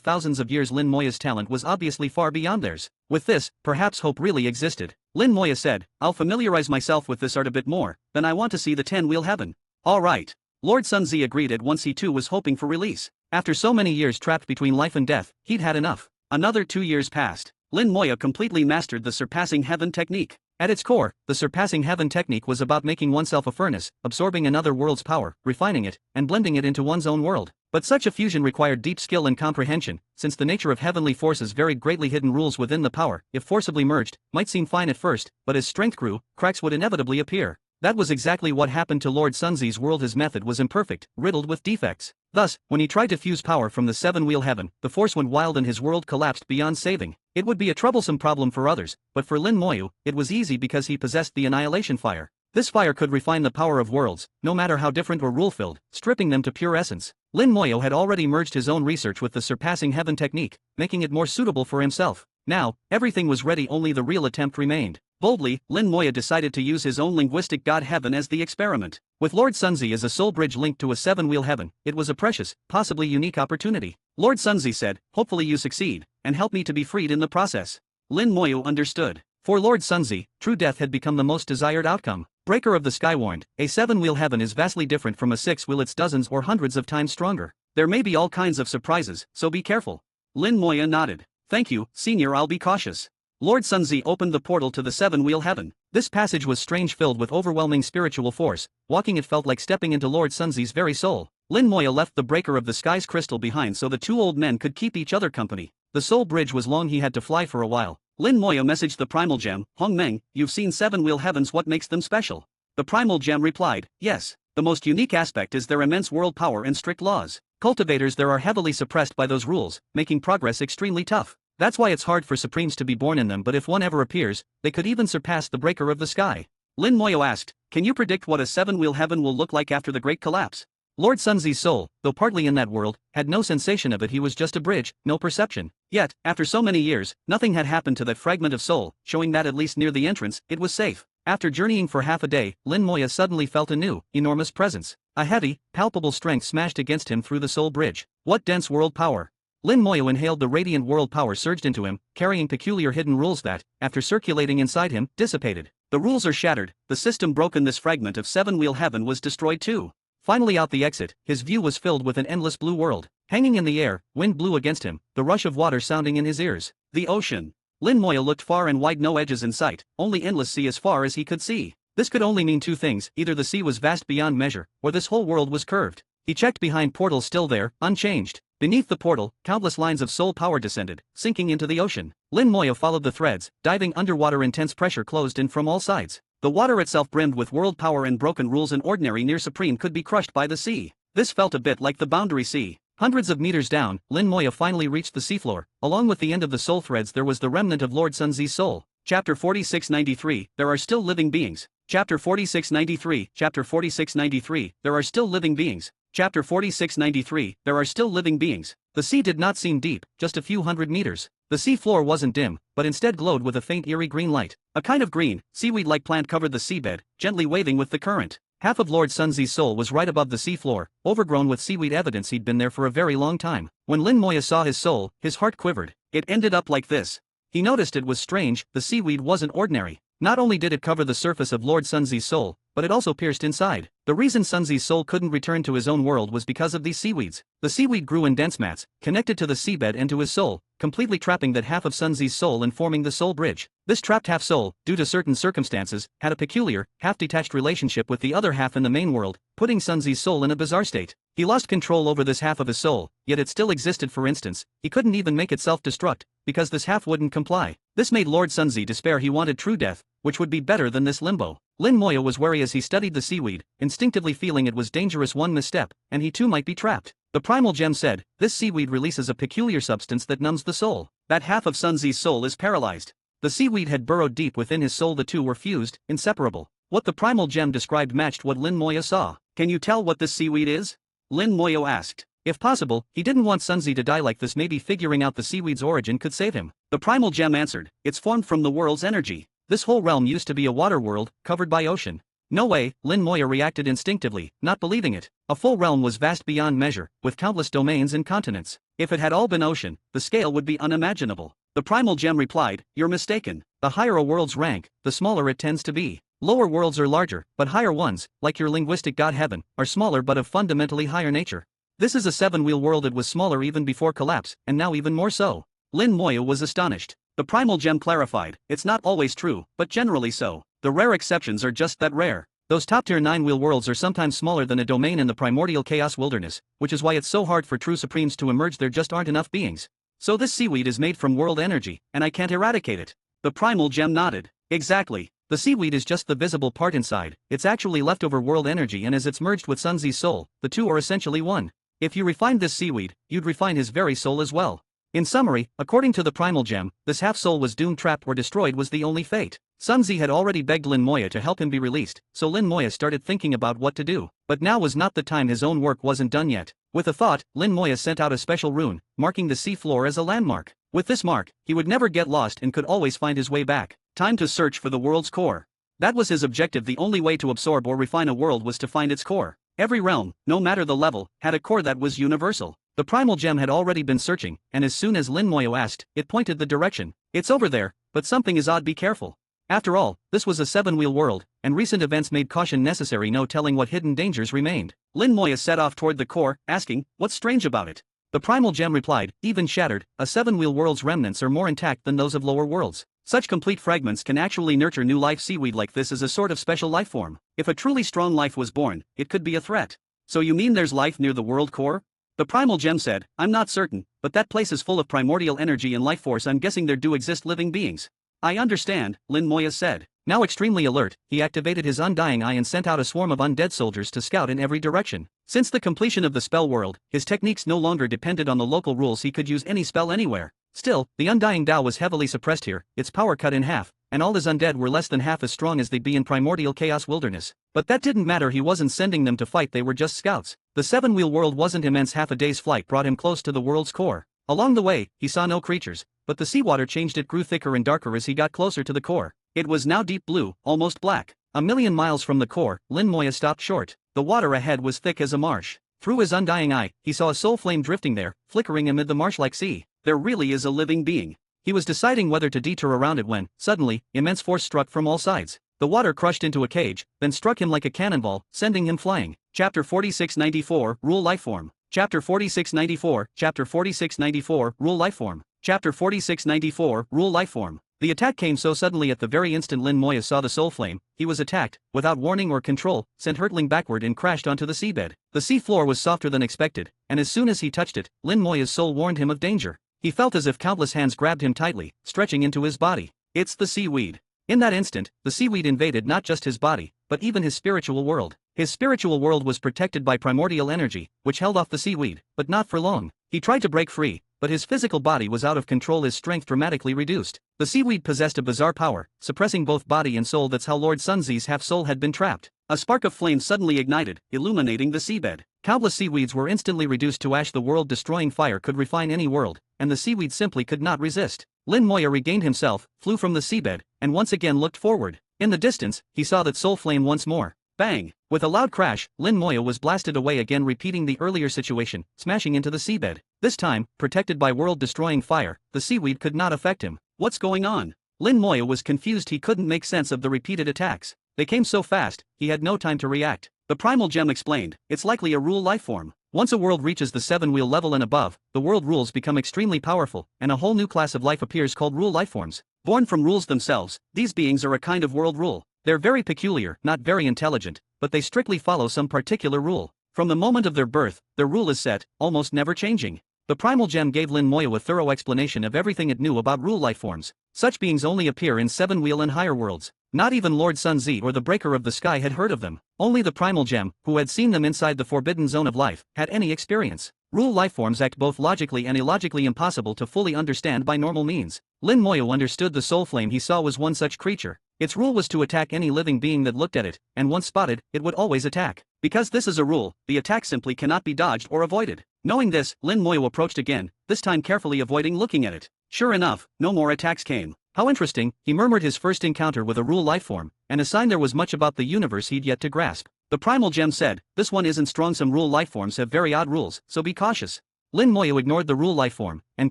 thousands of years. Lin Moya's talent was obviously far beyond theirs. With this, perhaps hope really existed. Lin Moya said, "I'll familiarize myself with this art a bit more, then I want to see the 10-wheel heaven." "All right." Lord Sunzi agreed at once. He too was hoping for release. After so many years trapped between life and death, he'd had enough. Another 2 years passed. Lin Moya completely mastered the surpassing heaven technique. At its core, the surpassing heaven technique was about making oneself a furnace, absorbing another world's power, refining it, and blending it into one's own world. But such a fusion required deep skill and comprehension, since the nature of heavenly forces varied greatly. Hidden rules within the power, if forcibly merged, might seem fine at first, but as strength grew, cracks would inevitably appear. That was exactly what happened to Lord Sunzi's world. His method was imperfect, riddled with defects. Thus, when he tried to fuse power from the seven-wheel heaven, the force went wild and his world collapsed beyond saving. It would be a troublesome problem for others, but for Lin Moya, it was easy because he possessed the annihilation fire. This fire could refine the power of worlds, no matter how different or rule-filled, stripping them to pure essence. Lin Moya had already merged his own research with the surpassing heaven technique, making it more suitable for himself. Now, everything was ready, only the real attempt remained. Boldly, Lin Moya decided to use his own linguistic god heaven as the experiment. With Lord Sunzi as a soul bridge linked to a seven-wheel heaven, it was a precious, possibly unique opportunity. Lord Sunzi said, "Hopefully you succeed, and help me to be freed in the process." Lin Moya understood. For Lord Sunzi, true death had become the most desired outcome. Breaker of the Sky warned, "A seven-wheel heaven is vastly different from a six-wheel. It's dozens or hundreds of times stronger. There may be all kinds of surprises, so be careful." Lin Moya nodded. "Thank you, senior, I'll be cautious." Lord Sunzi opened the portal to the seven-wheel heaven. This passage was strange, filled with overwhelming spiritual force. Walking it felt like stepping into Lord Sunzi's very soul. Lin Moya left the Breaker of the Sky's crystal behind so the two old men could keep each other company. The soul bridge was long, he had to fly for a while. Lin Moya messaged the primal gem, "Hong Meng, you've seen seven-wheel heavens, what makes them special?" The primal gem replied, "Yes. The most unique aspect is their immense world power and strict laws. Cultivators there are heavily suppressed by those rules, making progress extremely tough. That's why it's hard for supremes to be born in them, but if one ever appears, they could even surpass the Breaker of the Sky." Lin Moya asked, "Can you predict what a seven-wheel heaven will look like after the great collapse?" Lord Sunzi's soul, though partly in that world, had no sensation of it. He was just a bridge, no perception. Yet, after so many years, nothing had happened to that fragment of soul, showing that at least near the entrance, it was safe. After journeying for half a day, Lin Moya suddenly felt a new, enormous presence. A heavy, palpable strength smashed against him through the soul bridge. What dense world power! Lin Moya inhaled the radiant world power surged into him, carrying peculiar hidden rules that, after circulating inside him, dissipated. The rules are shattered, the system broken. This fragment of seven-wheel heaven was destroyed too. Finally out the exit, his view was filled with an endless blue world. Hanging in the air, wind blew against him, the rush of water sounding in his ears. The ocean. Lin Moya looked far and wide, no edges in sight, only endless sea as far as he could see. This could only mean two things, either the sea was vast beyond measure, or this whole world was curved. He checked behind portals, still there, unchanged. Beneath the portal, countless lines of soul power descended, sinking into the ocean. Lin Moya followed the threads, diving underwater. Intense pressure closed in from all sides. The water itself brimmed with world power and broken rules, and ordinary near supreme could be crushed by the sea. This felt a bit like the boundary sea. Hundreds of meters down, Lin Moya finally reached the seafloor. Along with the end of the soul threads there was the remnant of Lord Sunzi's soul. Chapter 4693, There are still living beings. Chapter 4693, Chapter 4693, There are still living beings. Chapter 4693, There are still living beings. The sea did not seem deep, just a few hundred meters. The sea floor wasn't dim, but instead glowed with a faint eerie green light. A kind of green, seaweed-like plant covered the seabed, gently waving with the current. Half of Lord Sunzi's soul was right above the seafloor, overgrown with seaweed, evidence he'd been there for a very long time. When Lin Moya saw his soul, his heart quivered. It ended up like this. He noticed it was strange. The seaweed wasn't ordinary. Not only did it cover the surface of Lord Sunzi's soul, but it also pierced inside. The reason Sunzi's soul couldn't return to his own world was because of these seaweeds. The seaweed grew in dense mats, connected to the seabed and to his soul, completely trapping that half of Sunzi's soul and forming the soul bridge. This trapped half soul, due to certain circumstances, had a peculiar, half-detached relationship with the other half in the main world, putting Sunzi's soul in a bizarre state. He lost control over this half of his soul, yet it still existed. For instance, he couldn't even make it self-destruct, because this half wouldn't comply. This made Lord Sunzi despair. He wanted true death, which would be better than this limbo. Lin Moya was wary as he studied the seaweed, instinctively feeling it was dangerous. One misstep, and he too might be trapped. The primal gem said, this seaweed releases a peculiar substance that numbs the soul. That half of Sunzi's soul is paralyzed. The seaweed had burrowed deep within his soul. The two were fused, inseparable. What the primal gem described matched what Lin Moya saw. Can you tell what this seaweed is? Lin Moya asked. If possible, he didn't want Sunzi to die like this. Maybe figuring out the seaweed's origin could save him. The primal gem answered, it's formed from the world's energy. This whole realm used to be a water world, covered by ocean. No way, Lin Moya reacted instinctively, not believing it. A full realm was vast beyond measure, with countless domains and continents. If it had all been ocean, the scale would be unimaginable. The primal gem replied, you're mistaken. The higher a world's rank, the smaller it tends to be. Lower worlds are larger, but higher ones, like your linguistic god heaven, are smaller but of fundamentally higher nature. This is a seven-wheel world. It was smaller even before collapse, and now even more so. Lin Moya was astonished. The primal gem clarified, it's not always true, but generally so. The rare exceptions are just that rare. Those top-tier 9-wheel worlds are sometimes smaller than a domain in the primordial chaos wilderness, which is why it's so hard for true supremes to emerge. There just aren't enough beings. So this seaweed is made from world energy, and I can't eradicate it. The primal gem nodded. Exactly. The seaweed is just the visible part inside. It's actually leftover world energy, and as it's merged with Sunzi's soul, the two are essentially one. If you refined this seaweed, you'd refine his very soul as well. In summary, according to the primal gem, this half-soul was doomed. Trapped or destroyed was the only fate. Sunzi had already begged Lin Moya to help him be released, so Lin Moya started thinking about what to do. But now was not the time. His own work wasn't done yet. With a thought, Lin Moya sent out a special rune, marking the sea floor as a landmark. With this mark, he would never get lost and could always find his way back. Time to search for the world's core. That was his objective. The only way to absorb or refine a world was to find its core. Every realm, no matter the level, had a core that was universal. The primal gem had already been searching, and as soon as Lin Moya asked, it pointed the direction. It's over there, but something is odd. Be careful. After all, this was a seven-wheel world, and recent events made caution necessary. No telling what hidden dangers remained. Lin Moya set off toward the core, asking, what's strange about it? The primal gem replied, even shattered, a seven-wheel world's remnants are more intact than those of lower worlds. Such complete fragments can actually nurture new life. Seaweed like this is a sort of special life form. If a truly strong life was born, it could be a threat. So you mean there's life near the world core? The primal gem said, I'm not certain, but that place is full of primordial energy and life force. I'm guessing there do exist living beings. I understand, Lin Moya said. Now extremely alert, he activated his undying eye and sent out a swarm of undead soldiers to scout in every direction. Since the completion of the spell world, his techniques no longer depended on the local rules. He could use any spell anywhere. Still, the undying Tao was heavily suppressed here, its power cut in half, and all his undead were less than half as strong as they'd be in primordial chaos wilderness. But that didn't matter. He wasn't sending them to fight, they were just scouts. The seven-wheel world wasn't immense. Half a day's flight brought him close to the world's core. Along the way, he saw no creatures, but the seawater changed. It grew thicker and darker as he got closer to the core. It was now deep blue, almost black. A million miles from the core, Lin Moya stopped short. The water ahead was thick as a marsh. Through his undying eye, he saw a soul flame drifting there, flickering amid the marsh-like sea. There really is a living being. He was deciding whether to detour around it when, suddenly, immense force struck from all sides. The water crushed into a cage, then struck him like a cannonball, sending him flying. Chapter 4694, Rule Lifeform. Chapter 4694, Chapter 4694, Rule Lifeform. Chapter 4694, Rule Lifeform. The attack came so suddenly. At the very instant Lin Moya saw the soul flame, he was attacked, without warning or control, sent hurtling backward and crashed onto the seabed. The sea floor was softer than expected, and as soon as he touched it, Lin Moya's soul warned him of danger. He felt as if countless hands grabbed him tightly, stretching into his body. It's the seaweed. In that instant, the seaweed invaded not just his body, but even his spiritual world. His spiritual world was protected by primordial energy, which held off the seaweed, but not for long. He tried to break free, but his physical body was out of control, his strength dramatically reduced. The seaweed possessed a bizarre power, suppressing both body and soul. That's how Lord Sunzi's half-soul had been trapped. A spark of flame suddenly ignited, illuminating the seabed. Countless seaweeds were instantly reduced to ash. The world-destroying fire could refine any world, and the seaweed simply could not resist. Lin Moya regained himself, flew from the seabed, and once again looked forward. In the distance, he saw that soul flame once more. Bang! With a loud crash, Lin Moya was blasted away again, repeating the earlier situation, smashing into the seabed. This time, protected by world-destroying fire, the seaweed could not affect him. What's going on? Lin Moya was confused. He couldn't make sense of the repeated attacks. They came so fast, he had no time to react. The primal gem explained, it's likely a rule lifeform. Once a world reaches the 7-wheel level and above, the world rules become extremely powerful, and a whole new class of life appears called rule lifeforms. Born from rules themselves, these beings are a kind of world rule. They're very peculiar, not very intelligent, but they strictly follow some particular rule. From the moment of their birth, their rule is set, almost never changing. The primal gem gave Lin Moya a thorough explanation of everything it knew about rule lifeforms. Such beings only appear in 7-wheel and higher worlds. Not even Lord Sunzi or the Breaker of the Sky had heard of them. Only the primal gem, who had seen them inside the forbidden zone of life, had any experience. Rule lifeforms act both logically and illogically, impossible to fully understand by normal means. Lin Moya understood the soul flame he saw was one such creature. Its rule was to attack any living being that looked at it, and once spotted, it would always attack. Because this is a rule, the attack simply cannot be dodged or avoided. Knowing this, Lin Moya approached again, this time carefully avoiding looking at it. Sure enough, no more attacks came. How interesting, he murmured, his first encounter with a rule lifeform, and a sign there was much about the universe he'd yet to grasp. The primal gem said, this one isn't strong. Some rule lifeforms have very odd rules, so be cautious. Lin Moya ignored the rule lifeform, and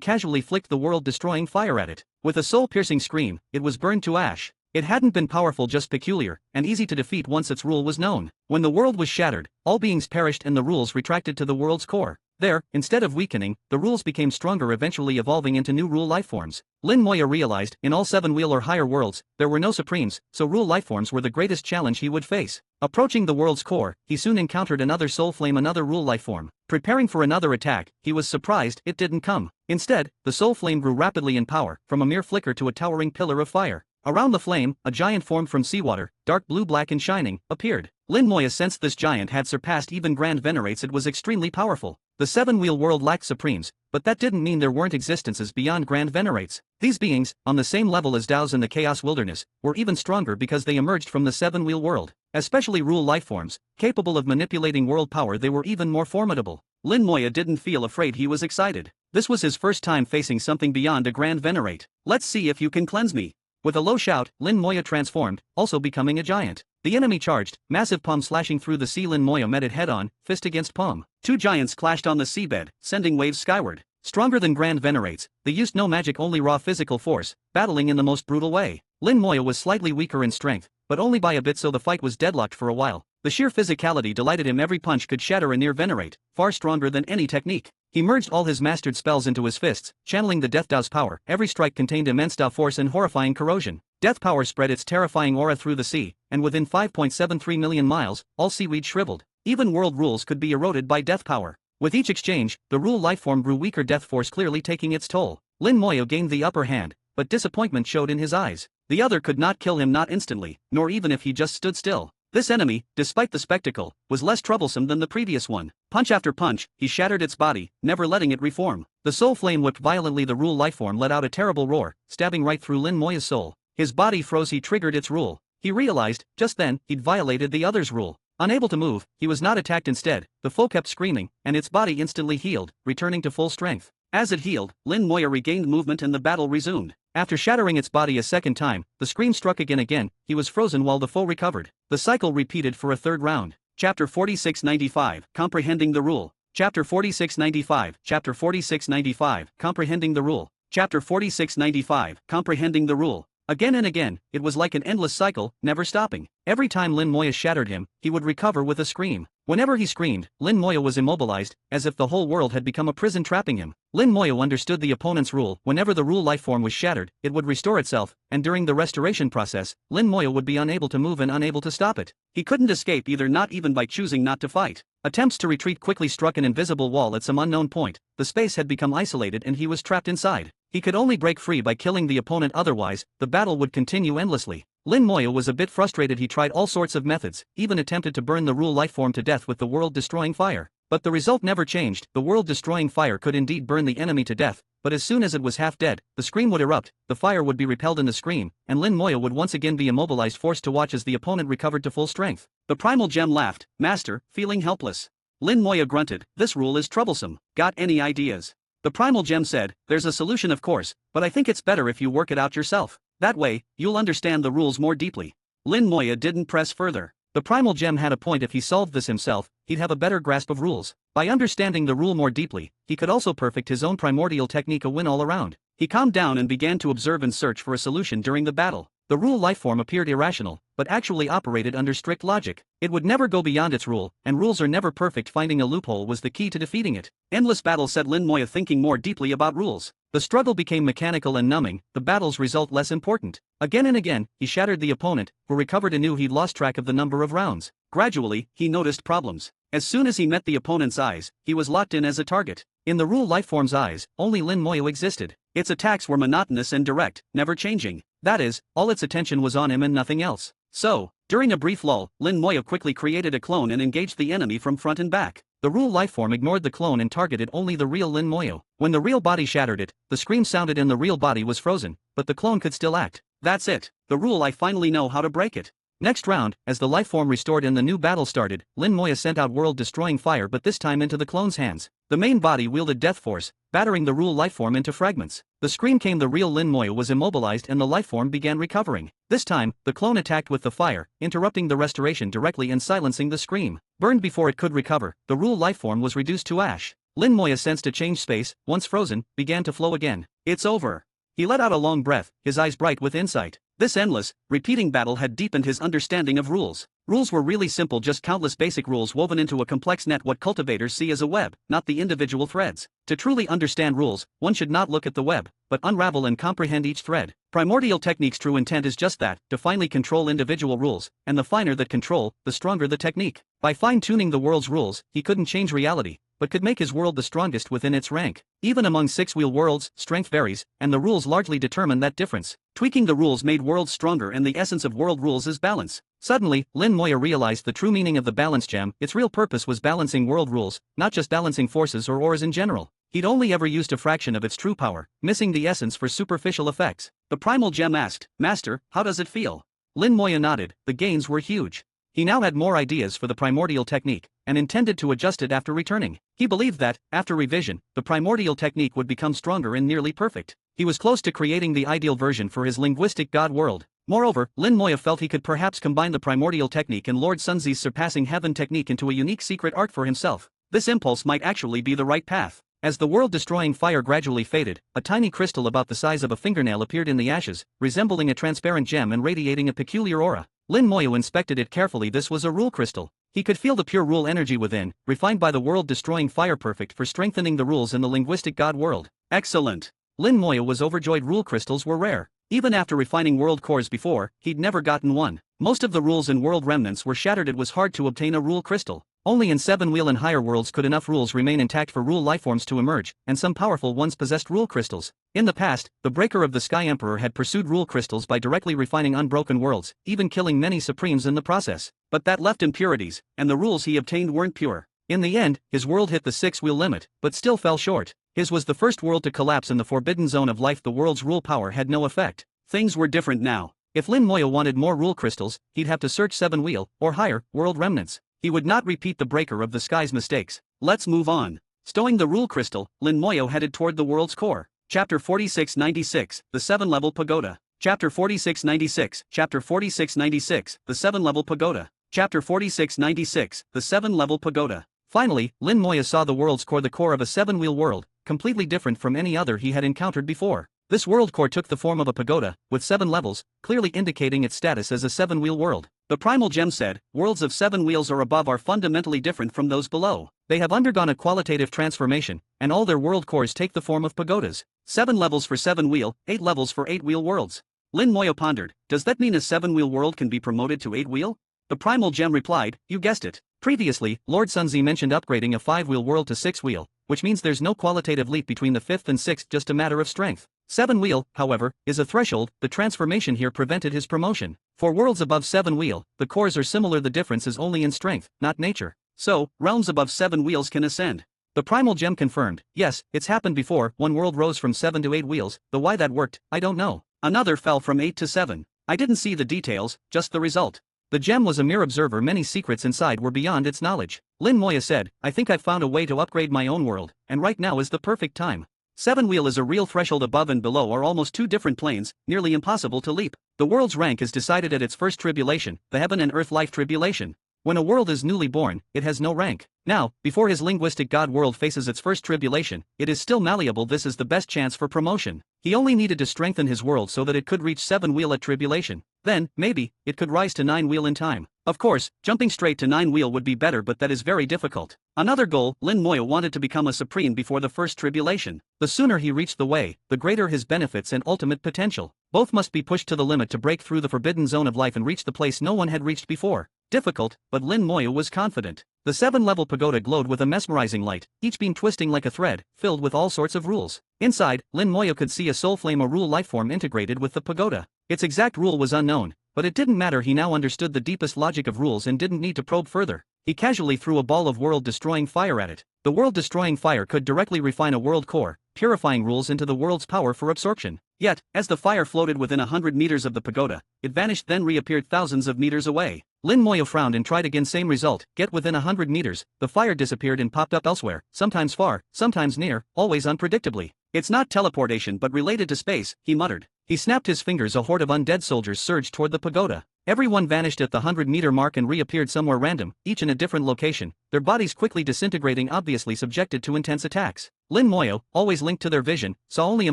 casually flicked the world-destroying fire at it. With a soul-piercing scream, it was burned to ash. It hadn't been powerful, just peculiar, and easy to defeat once its rule was known. When the world was shattered, all beings perished and the rules retracted to the world's core. There, instead of weakening, the rules became stronger, eventually evolving into new rule lifeforms. Lin Moya realized, in all 7-wheel or higher worlds, there were no supremes, so rule lifeforms were the greatest challenge he would face. Approaching the world's core, he soon encountered another soul flame, another rule lifeform. Preparing for another attack, he was surprised it didn't come. Instead, the soul flame grew rapidly in power, from a mere flicker to a towering pillar of fire. Around the flame, a giant formed from seawater, dark blue, black and shining, appeared. Lin Moya sensed this giant had surpassed even Grand Venerates. It was extremely powerful. The 7-wheel world lacked supremes, but that didn't mean there weren't existences beyond Grand Venerates. These beings, on the same level as Daos in the Chaos Wilderness, were even stronger because they emerged from the 7-wheel world. Especially rule lifeforms, capable of manipulating world power, they were even more formidable. Lin Moya didn't feel afraid, he was excited. This was his first time facing something beyond a Grand Venerate. Let's see if you can cleanse me. With a low shout, Lin Moya transformed, also becoming a giant. The enemy charged, massive palm slashing through the sea. Lin Moya met it head-on, fist against palm. Two giants clashed on the seabed, sending waves skyward. Stronger than Grand Venerates, they used no magic, only raw physical force, battling in the most brutal way. Lin Moya was slightly weaker in strength, but only by a bit, so the fight was deadlocked for a while. The sheer physicality delighted him. Every punch could shatter a near Venerate, far stronger than any technique. He merged all his mastered spells into his fists, channeling the Death Dao's power. Every strike contained immense Dao force and horrifying corrosion. Death power spread its terrifying aura through the sea, and within 5.73 million miles, all seaweed shriveled. Even world rules could be eroded by death power. With each exchange, the rule lifeform grew weaker, death force clearly taking its toll. Lin Moya gained the upper hand, but disappointment showed in his eyes. The other could not kill him, not instantly, nor even if he just stood still. This enemy, despite the spectacle, was less troublesome than the previous one. Punch after punch, he shattered its body, never letting it reform. The soul flame whipped violently. The rule lifeform let out a terrible roar, stabbing right through Lin Moya's soul. His body froze. He triggered its rule. He realized, just then, he'd violated the other's rule. Unable to move, he was not attacked. Instead, the foe kept screaming, and its body instantly healed, returning to full strength. As it healed, Lin Moya regained movement and the battle resumed. After shattering its body a second time, the scream struck again. He was frozen while the foe recovered. The cycle repeated for a third round. Chapter 4695, Comprehending the Rule. Chapter 4695, Chapter 4695, Comprehending the Rule. Chapter 4695, Comprehending the Rule. Again and again, it was like an endless cycle, never stopping. Every time Lin Moya shattered him, he would recover with a scream. Whenever he screamed, Lin Moya was immobilized, as if the whole world had become a prison trapping him. Lin Moya understood the opponent's rule. Whenever the rule lifeform was shattered, it would restore itself, and during the restoration process, Lin Moya would be unable to move and unable to stop it. He couldn't escape either, not even by choosing not to fight. Attempts to retreat quickly struck an invisible wall at some unknown point. The space had become isolated and he was trapped inside. He could only break free by killing the opponent, otherwise, the battle would continue endlessly. Lin Moya was a bit frustrated. He tried all sorts of methods, even attempted to burn the rule lifeform to death with the world-destroying fire. But the result never changed. The world-destroying fire could indeed burn the enemy to death, but as soon as it was half dead, the scream would erupt, the fire would be repelled in the scream, and Lin Moya would once again be immobilized, forced to watch as the opponent recovered to full strength. The primal gem laughed, "Master," feeling helpless. Lin Moya grunted, "This rule is troublesome. Got any ideas?" The primal gem said, "There's a solution of course, but I think it's better if you work it out yourself. That way, you'll understand the rules more deeply." Lin Moya didn't press further. The primal gem had a point. If he solved this himself, he'd have a better grasp of rules. By understanding the rule more deeply, he could also perfect his own primordial technique, a win all around. He calmed down and began to observe and search for a solution during the battle. The rule lifeform appeared irrational, but actually operated under strict logic. It would never go beyond its rule, and rules are never perfect. Finding a loophole was the key to defeating it. Endless battle, said Lin Moya, thinking more deeply about rules. The struggle became mechanical and numbing, the battle's result less important. Again and again, he shattered the opponent, who recovered anew. He'd lost track of the number of rounds. Gradually, he noticed problems. As soon as he met the opponent's eyes, he was locked in as a target. In the rule lifeform's eyes, only Lin Moya existed. Its attacks were monotonous and direct, never changing. That is, all its attention was on him and nothing else. So, during a brief lull, Lin Moya quickly created a clone and engaged the enemy from front and back. The rule lifeform ignored the clone and targeted only the real Lin Moya. When the real body shattered it, the scream sounded and the real body was frozen, but the clone could still act. That's it. The rule, I finally know how to break it. Next round, as the lifeform restored and the new battle started, Lin Moya sent out world-destroying fire, but this time into the clone's hands. The main body wielded death force, battering the rule lifeform into fragments. The scream came. The real Lin Moya was immobilized and the lifeform began recovering. This time, the clone attacked with the fire, interrupting the restoration directly and silencing the scream. Burned before it could recover, the rule lifeform was reduced to ash. Lin Moya sensed a change. Space, once frozen, began to flow again. It's over. He let out a long breath, his eyes bright with insight. This endless, repeating battle had deepened his understanding of rules. Rules were really simple, just countless basic rules woven into a complex net, what cultivators see as a web, not the individual threads. To truly understand rules, one should not look at the web, but unravel and comprehend each thread. Primordial technique's true intent is just that, to finely control individual rules, and the finer that control, the stronger the technique. By fine-tuning the world's rules, he couldn't change reality, but could make his world the strongest within its rank. Even among six-wheel worlds, strength varies, and the rules largely determine that difference. Tweaking the rules made worlds stronger, and the essence of world rules is balance. Suddenly, Lin Moya realized the true meaning of the balance gem. Its real purpose was balancing world rules, not just balancing forces or ores in general. He'd only ever used a fraction of its true power, missing the essence for superficial effects. The primal gem asked, "Master, how does it feel?" Lin Moya nodded. The gains were huge. He now had more ideas for the primordial technique, and intended to adjust it after returning. He believed that, after revision, the primordial technique would become stronger and nearly perfect. He was close to creating the ideal version for his linguistic god world. Moreover, Lin Moya felt he could perhaps combine the primordial technique and Lord Sunzi's surpassing heaven technique into a unique secret art for himself. This impulse might actually be the right path. As the world-destroying fire gradually faded, a tiny crystal about the size of a fingernail appeared in the ashes, resembling a transparent gem and radiating a peculiar aura. Lin Moya inspected it carefully. This was a rule crystal. He could feel the pure rule energy within, refined by the world-destroying fire, perfect for strengthening the rules in the linguistic god world. Excellent! Lin Moya was overjoyed. Rule crystals were rare. Even after refining world cores before, he'd never gotten one. Most of the rules in world remnants were shattered. It was hard to obtain a rule crystal. Only in 7-wheel and higher worlds could enough rules remain intact for rule lifeforms to emerge, and some powerful ones possessed rule crystals. In the past, the Breaker of the Sky Emperor had pursued rule crystals by directly refining unbroken worlds, even killing many supremes in the process. But that left impurities, and the rules he obtained weren't pure. In the end, his world hit the 6-wheel limit, but still fell short. His was the first world to collapse in the forbidden zone of life. The world's rule power had no effect. Things were different now. If Lin Moya wanted more rule crystals, he'd have to search 7-wheel, or higher, world remnants. He would not repeat the Breaker of the Sky's mistakes. Let's move on. Stowing the rule crystal, Lin Moya headed toward the world's core. Chapter 4696, The 7-Level Pagoda. Chapter 4696, Chapter 4696, The 7-Level Pagoda. Chapter 4696, The 7-Level Pagoda. Finally, Lin Moya saw the world's core, the core of a 7-wheel world, completely different from any other he had encountered before. This world core took the form of a pagoda, with 7 levels, clearly indicating its status as a 7-wheel world. The primal gem said, worlds of 7 wheels or above are fundamentally different from those below. They have undergone a qualitative transformation, and all their world cores take the form of pagodas. 7 levels for 7-wheel, 8 levels for 8-wheel worlds. Lin Moya pondered, does that mean a 7-wheel world can be promoted to 8-wheel? The primal gem replied, you guessed it. Previously, Lord Sunzi mentioned upgrading a 5-wheel world to 6-wheel, which means there's no qualitative leap between the 5th and 6th, just a matter of strength. 7 wheel, however, is a threshold. The transformation here prevented his promotion. For worlds above 7 wheel, the cores are similar, the difference is only in strength, not nature. So, realms above 7 wheels can ascend. The primal gem confirmed, yes, it's happened before. One world rose from 7 to 8 wheels, though why that worked, I don't know. Another fell from 8 to 7. I didn't see the details, just the result. The gem was a mere observer, many secrets inside were beyond its knowledge. Lin Moya said, I think I've found a way to upgrade my own world, and right now is the perfect time. 7 wheel is a real threshold. Above and below are almost two different planes, nearly impossible to leap. The world's rank is decided at its first tribulation, the heaven and earth life tribulation. When a world is newly born, it has no rank. Now, before his linguistic god world faces its first tribulation, it is still malleable. This is the best chance for promotion. He only needed to strengthen his world so that it could reach 7 wheel at tribulation. Then, maybe, it could rise to 9 wheel in time. Of course, jumping straight to 9 wheel would be better, but that is very difficult. Another goal, Lin Moya wanted to become a supreme before the first tribulation. The sooner he reached the way, the greater his benefits and ultimate potential. Both must be pushed to the limit to break through the forbidden zone of life and reach the place no one had reached before. Difficult, but Lin Moya was confident. The 7-level pagoda glowed with a mesmerizing light, each beam twisting like a thread, filled with all sorts of rules. Inside, Lin Moya could see a soul flame, a rule lifeform integrated with the pagoda. Its exact rule was unknown, but it didn't matter. He now understood the deepest logic of rules and didn't need to probe further. He casually threw a ball of world-destroying fire at it. The world-destroying fire could directly refine a world core, purifying rules into the world's power for absorption. Yet, as the fire floated within 100 meters of the pagoda, it vanished, then reappeared thousands of meters away. Lin Moya frowned and tried again. Same result. Get within 100 meters, the fire disappeared and popped up elsewhere, sometimes far, sometimes near, always unpredictably. It's not teleportation but related to space, he muttered. He snapped his fingers. A horde of undead soldiers surged toward the pagoda. Everyone vanished at the 100-meter mark and reappeared somewhere random, each in a different location, their bodies quickly disintegrating, obviously subjected to intense attacks. Lin Moya, always linked to their vision, saw only a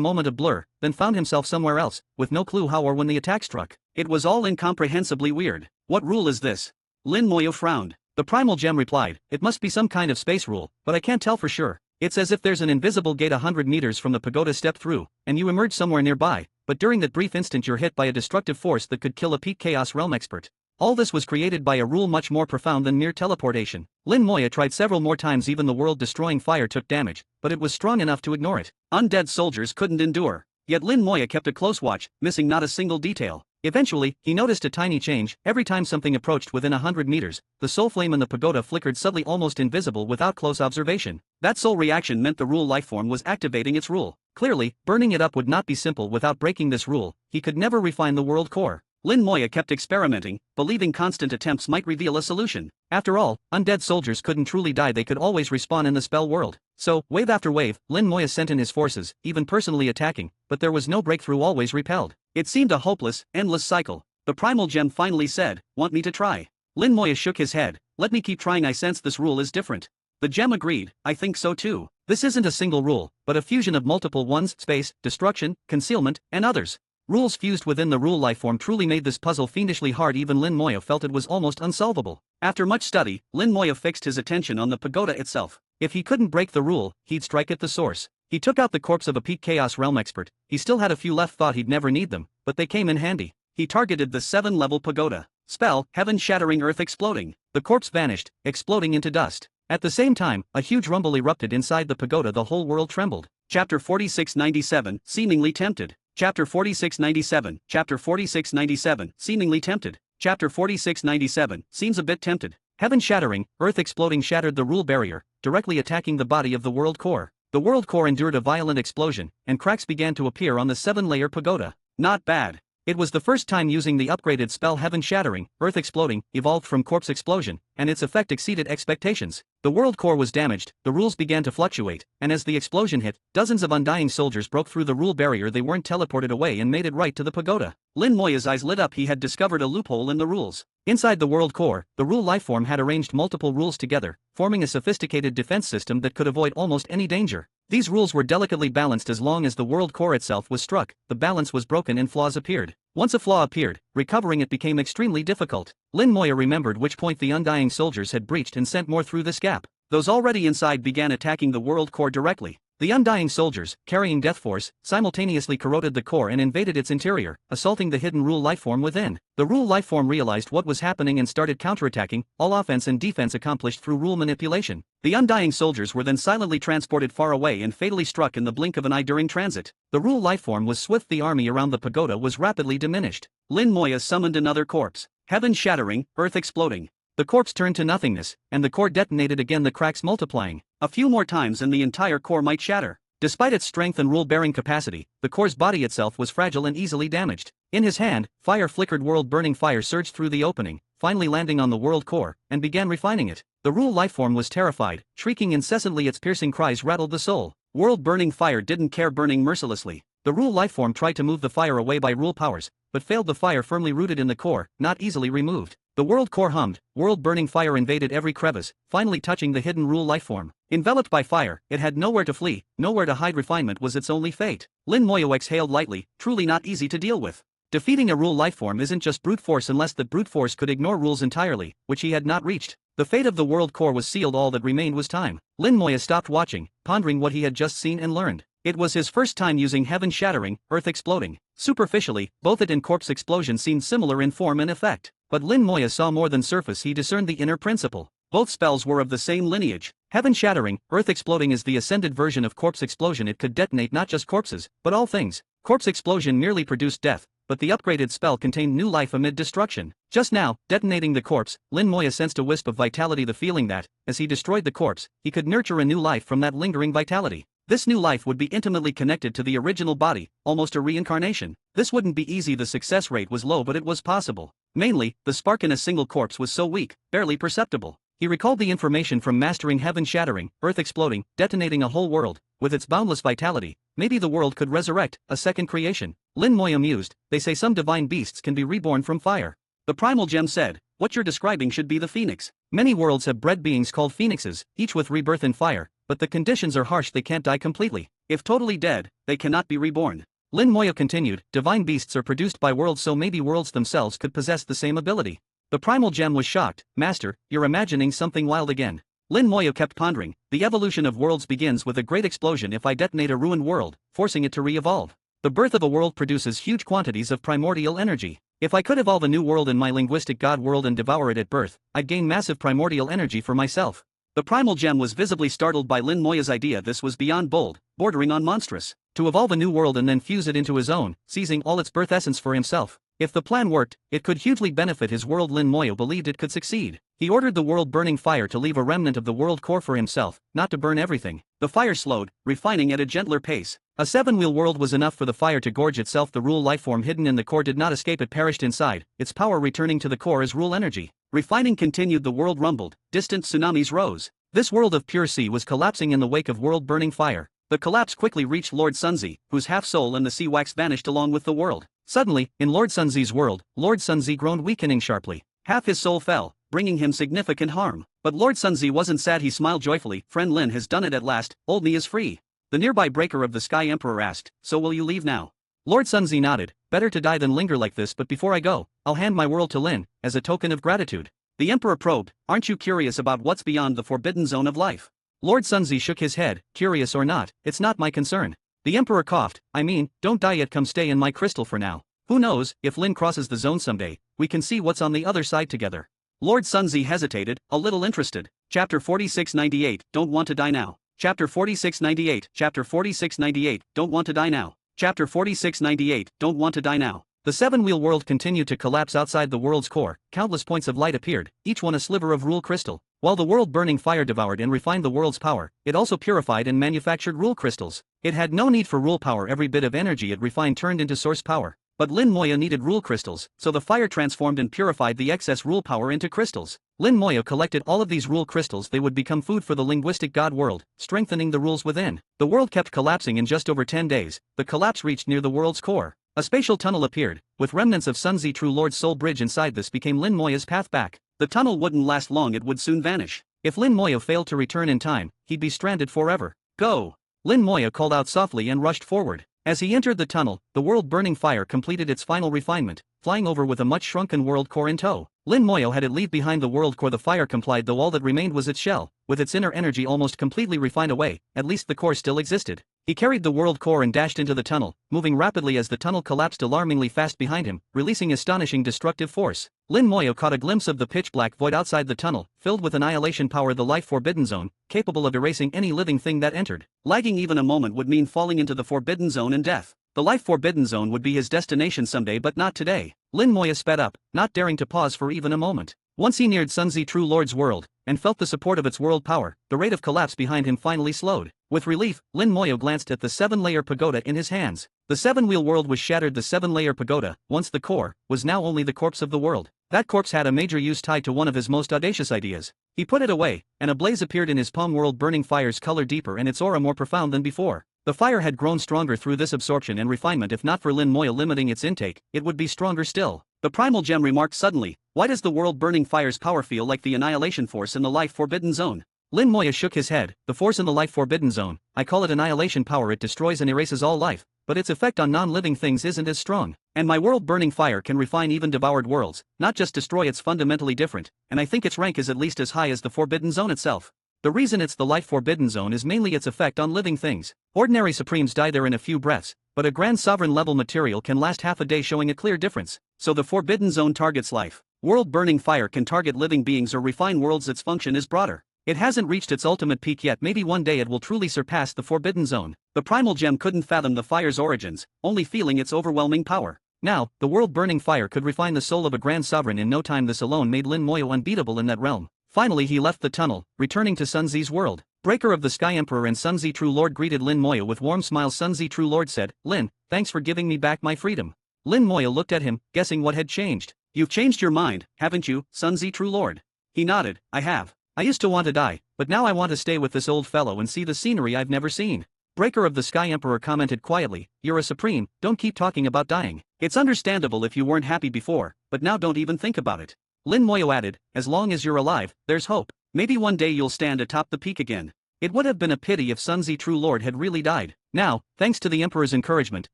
moment of blur, then found himself somewhere else, with no clue how or when the attack struck. It was all incomprehensibly weird. What rule is this? Lin Moya frowned. The primal gem replied, it must be some kind of space rule, but I can't tell for sure. It's as if there's an invisible gate 100 meters from the pagoda. Step through, and you emerge somewhere nearby, but during that brief instant you're hit by a destructive force that could kill a peak Chaos Realm expert. All this was created by a rule much more profound than mere teleportation. Lin Moya tried several more times. Even the world-destroying fire took damage, but it was strong enough to ignore it. Undead soldiers couldn't endure. Yet Lin Moya kept a close watch, missing not a single detail. Eventually, he noticed a tiny change. Every time something approached within 100 meters, the soul flame in the pagoda flickered subtly, almost invisible without close observation. That soul reaction meant the rule lifeform was activating its rule. Clearly, burning it up would not be simple. Without breaking this rule, he could never refine the world core. Lin Moya kept experimenting, believing constant attempts might reveal a solution. After all, undead soldiers couldn't truly die, they could always respawn in the spell world. So, wave after wave, Lin Moya sent in his forces, even personally attacking, but there was no breakthrough, always repelled. It seemed a hopeless, endless cycle. The primal gem finally said, want me to try? Lin Moya shook his head, let me keep trying, I sense this rule is different. The gem agreed, I think so too. This isn't a single rule, but a fusion of multiple ones: space, destruction, concealment, and others. Rules fused within the rule lifeform truly made this puzzle fiendishly hard. Even Lin Moya felt it was almost unsolvable. After much study, Lin Moya fixed his attention on the pagoda itself. If he couldn't break the rule, he'd strike at the source. He took out the corpse of a peak Chaos Realm expert. He still had a few left, thought he'd never need them, but they came in handy. He targeted the 7-level pagoda. Spell, heaven shattering, earth exploding. The corpse vanished, exploding into dust. At the same time, a huge rumble erupted inside the pagoda. The whole world trembled. Chapter 4697, seemingly tempted. Chapter 4697, Chapter 4697, seemingly tempted. Chapter 4697, seems a bit tempted. Heaven shattering, earth exploding shattered the rule barrier, directly attacking the body of the world core. The world core endured a violent explosion, and cracks began to appear on the 7-layer pagoda. Not bad. It was the first time using the upgraded spell Heaven Shattering, Earth Exploding, evolved from Corpse Explosion, and its effect exceeded expectations. The world core was damaged, the rules began to fluctuate, and as the explosion hit, dozens of undying soldiers broke through the rule barrier. They weren't teleported away and made it right to the pagoda. Lin Moya's eyes lit up. He had discovered a loophole in the rules. Inside the world core, the rule lifeform had arranged multiple rules together, forming a sophisticated defense system that could avoid almost any danger. These rules were delicately balanced. As long as the world core itself was struck, the balance was broken and flaws appeared. Once a flaw appeared, recovering it became extremely difficult. Lin Moya remembered which point the undying soldiers had breached and sent more through this gap. Those already inside began attacking the world core directly. The undying soldiers, carrying death force, simultaneously corroded the core and invaded its interior, assaulting the hidden Rule lifeform within. The Rule lifeform realized what was happening and started counterattacking, all offense and defense accomplished through Rule manipulation. The undying soldiers were then silently transported far away and fatally struck in the blink of an eye during transit. The Rule lifeform was swift. The army around the pagoda was rapidly diminished. Lin Moya summoned another corpse. Heaven shattering, earth exploding. The corpse turned to nothingness, and the core detonated again, the cracks multiplying. A few more times and the entire core might shatter. Despite its strength and rule-bearing capacity, the core's body itself was fragile and easily damaged. In his hand, fire flickered. World-burning fire surged through the opening, finally landing on the world core, and began refining it. The Rule lifeform was terrified, shrieking incessantly. Its piercing cries rattled the soul. World-burning fire didn't care, burning mercilessly. The Rule lifeform tried to move the fire away by Rule powers, but failed. The fire firmly rooted in the core, not easily removed. The world core hummed, world-burning fire invaded every crevice, finally touching the hidden Rule lifeform. Enveloped by fire, it had nowhere to flee, nowhere to hide. Refinement was its only fate. Lin Moyo exhaled lightly, truly not easy to deal with. Defeating a Rule lifeform isn't just brute force unless that brute force could ignore rules entirely, which he had not reached. The fate of the world core was sealed. All that remained was time. Lin Moya stopped watching, pondering what he had just seen and learned. It was his first time using heaven shattering, earth exploding. Superficially, both it and corpse explosion seemed similar in form and effect. But Lin Moya saw more than surface. He discerned the inner principle. Both spells were of the same lineage. Heaven shattering, earth exploding is the ascended version of corpse explosion. It could detonate not just corpses, but all things. Corpse explosion merely produced death, but the upgraded spell contained new life amid destruction. Just now, detonating the corpse, Lin Moya sensed a wisp of vitality, the feeling that, as he destroyed the corpse, he could nurture a new life from that lingering vitality. This new life would be intimately connected to the original body, almost a reincarnation. This wouldn't be easy. The success rate was low, but it was possible. Mainly, the spark in a single corpse was so weak, barely perceptible. He recalled the information from mastering heaven shattering, earth exploding, detonating a whole world. With its boundless vitality, maybe the world could resurrect, a second creation. Lin Moya mused, they say some divine beasts can be reborn from fire. The primal gem said, what you're describing should be the phoenix. Many worlds have bred beings called phoenixes, each with rebirth in fire, but the conditions are harsh. They can't die completely. If totally dead, they cannot be reborn. Lin Moya continued, divine beasts are produced by worlds, so maybe worlds themselves could possess the same ability. The primal gem was shocked, Master, you're imagining something wild again. Lin Moya kept pondering, the evolution of worlds begins with a great explosion. If I detonate a ruined world, forcing it to re-evolve, the birth of a world produces huge quantities of primordial energy. If I could evolve a new world in my linguistic god world and devour it at birth, I'd gain massive primordial energy for myself. The primal gem was visibly startled by Lin Moya's idea. This was beyond bold, bordering on monstrous. To evolve a new world and then fuse it into his own, seizing all its birth essence for himself. If the plan worked, it could hugely benefit his world. Lin Moya believed it could succeed. He ordered the world-burning fire to leave a remnant of the world core for himself, not to burn everything. The fire slowed, refining at a gentler pace. A 7-wheel world was enough for the fire to gorge itself. The Rule lifeform hidden in the core did not escape. It perished inside, its power returning to the core as Rule energy. Refining continued. The world rumbled, distant tsunamis rose. This world of pure sea was collapsing in the wake of world-burning fire. The collapse quickly reached Lord Sunzi, whose half-soul and the sea wax vanished along with the world. Suddenly, in Lord Sunzi's world, Lord Sunzi groaned, weakening sharply. Half his soul fell, bringing him significant harm. But Lord Sunzi wasn't sad. He smiled joyfully. Friend Lin has done it at last, old me is free. The nearby breaker of the Sky Emperor asked, so will you leave now? Lord Sunzi nodded, better to die than linger like this, but before I go, I'll hand my world to Lin, as a token of gratitude. The Emperor probed, aren't you curious about what's beyond the forbidden zone of life? Lord Sunzi shook his head, curious or not, it's not my concern. The Emperor coughed, I mean, don't die yet, come stay in my crystal for now. Who knows, if Lin crosses the zone someday, we can see what's on the other side together. Lord Sunzi hesitated, a little interested. Chapter 4698, Don't Want to Die Now. Chapter 4698, Chapter 4698, Don't Want to Die Now. Chapter 4698, Don't Want to Die Now. The 7-wheel world continued to collapse outside the world's core. Countless points of light appeared, each one a sliver of Rule crystal. While the world-burning fire devoured and refined the world's power, it also purified and manufactured Rule crystals. It had no need for Rule power. Every bit of energy it refined turned into source power. But Lin Moya needed Rule crystals, so the fire transformed and purified the excess Rule power into crystals. Lin Moya collected all of these Rule crystals. They would become food for the linguistic god world, strengthening the rules within. The world kept collapsing. In just over 10 days, the collapse reached near the world's core. A spatial tunnel appeared, with remnants of Sunzi True Lord's soul bridge inside. This became Lin Moya's path back. The tunnel wouldn't last long. It would soon vanish. If Lin Moya failed to return in time, he'd be stranded forever. Go! Lin Moya called out softly and rushed forward. As he entered the tunnel, the world-burning fire completed its final refinement, flying over with a much shrunken world core in tow. Lin Moyo had it leave behind the world core. The fire complied, though all that remained was its shell, with its inner energy almost completely refined away. At least the core still existed. He carried the world core and dashed into the tunnel, moving rapidly as the tunnel collapsed alarmingly fast behind him, releasing astonishing destructive force. Lin Moyo caught a glimpse of the pitch-black void outside the tunnel, filled with annihilation power, the life forbidden zone, capable of erasing any living thing that entered. Lagging even a moment would mean falling into the forbidden zone and death. The life forbidden zone would be his destination someday, but not today. Lin Moyo sped up, not daring to pause for even a moment. Once he neared Sun Zi True Lord's world, and felt the support of its world power, the rate of collapse behind him finally slowed. With relief, Lin Moyo glanced at the 7-layer pagoda in his hands. The 7-wheel world was shattered. The 7-layer pagoda, once the core, was now only the corpse of the world. That corpse had a major use tied to one of his most audacious ideas. He put it away, and a blaze appeared in his palm. World burning fire's color deeper and its aura more profound than before. The fire had grown stronger through this absorption and refinement. If not for Lin Moyo limiting its intake, it would be stronger still. The primal gem remarked suddenly, "Why does the world burning fire's power feel like the annihilation force in the life forbidden zone?" Lin Moyo shook his head. "The force in the life forbidden zone, I call it annihilation power. It destroys and erases all life, but its effect on non-living things isn't as strong. And my world burning fire can refine even devoured worlds, not just destroy. It's fundamentally different, and I think its rank is at least as high as the forbidden zone itself. The reason it's the life forbidden zone is mainly its effect on living things. Ordinary supremes die there in a few breaths, but a grand sovereign level material can last half a day, showing a clear difference. So the forbidden zone targets life. World burning fire can target living beings or refine worlds. Its function is broader. It hasn't reached its ultimate peak yet. Maybe one day it will truly surpass the forbidden zone." The primal gem couldn't fathom the fire's origins, only feeling its overwhelming power. Now, the world burning fire could refine the soul of a grand sovereign in no time. This alone made Lin Moyo unbeatable in that realm. Finally he left the tunnel, returning to Sun Zi's world. Breaker of the Sky Emperor and Sun Zi True Lord greeted Lin Moyo with warm smiles. Sun Zi True Lord said, "Lin, thanks for giving me back my freedom." Lin Moyo looked at him, guessing what had changed. "You've changed your mind, haven't you, Sun Zi True Lord?" He nodded. "I have. I used to want to die, but now I want to stay with this old fellow and see the scenery I've never seen." Breaker of the Sky Emperor commented quietly, "You're a supreme, don't keep talking about dying. It's understandable if you weren't happy before, but now don't even think about it." Lin Moyo added, "As long as you're alive, there's hope. Maybe one day you'll stand atop the peak again." It would have been a pity if Sun Zi True Lord had really died. Now, thanks to the Emperor's encouragement,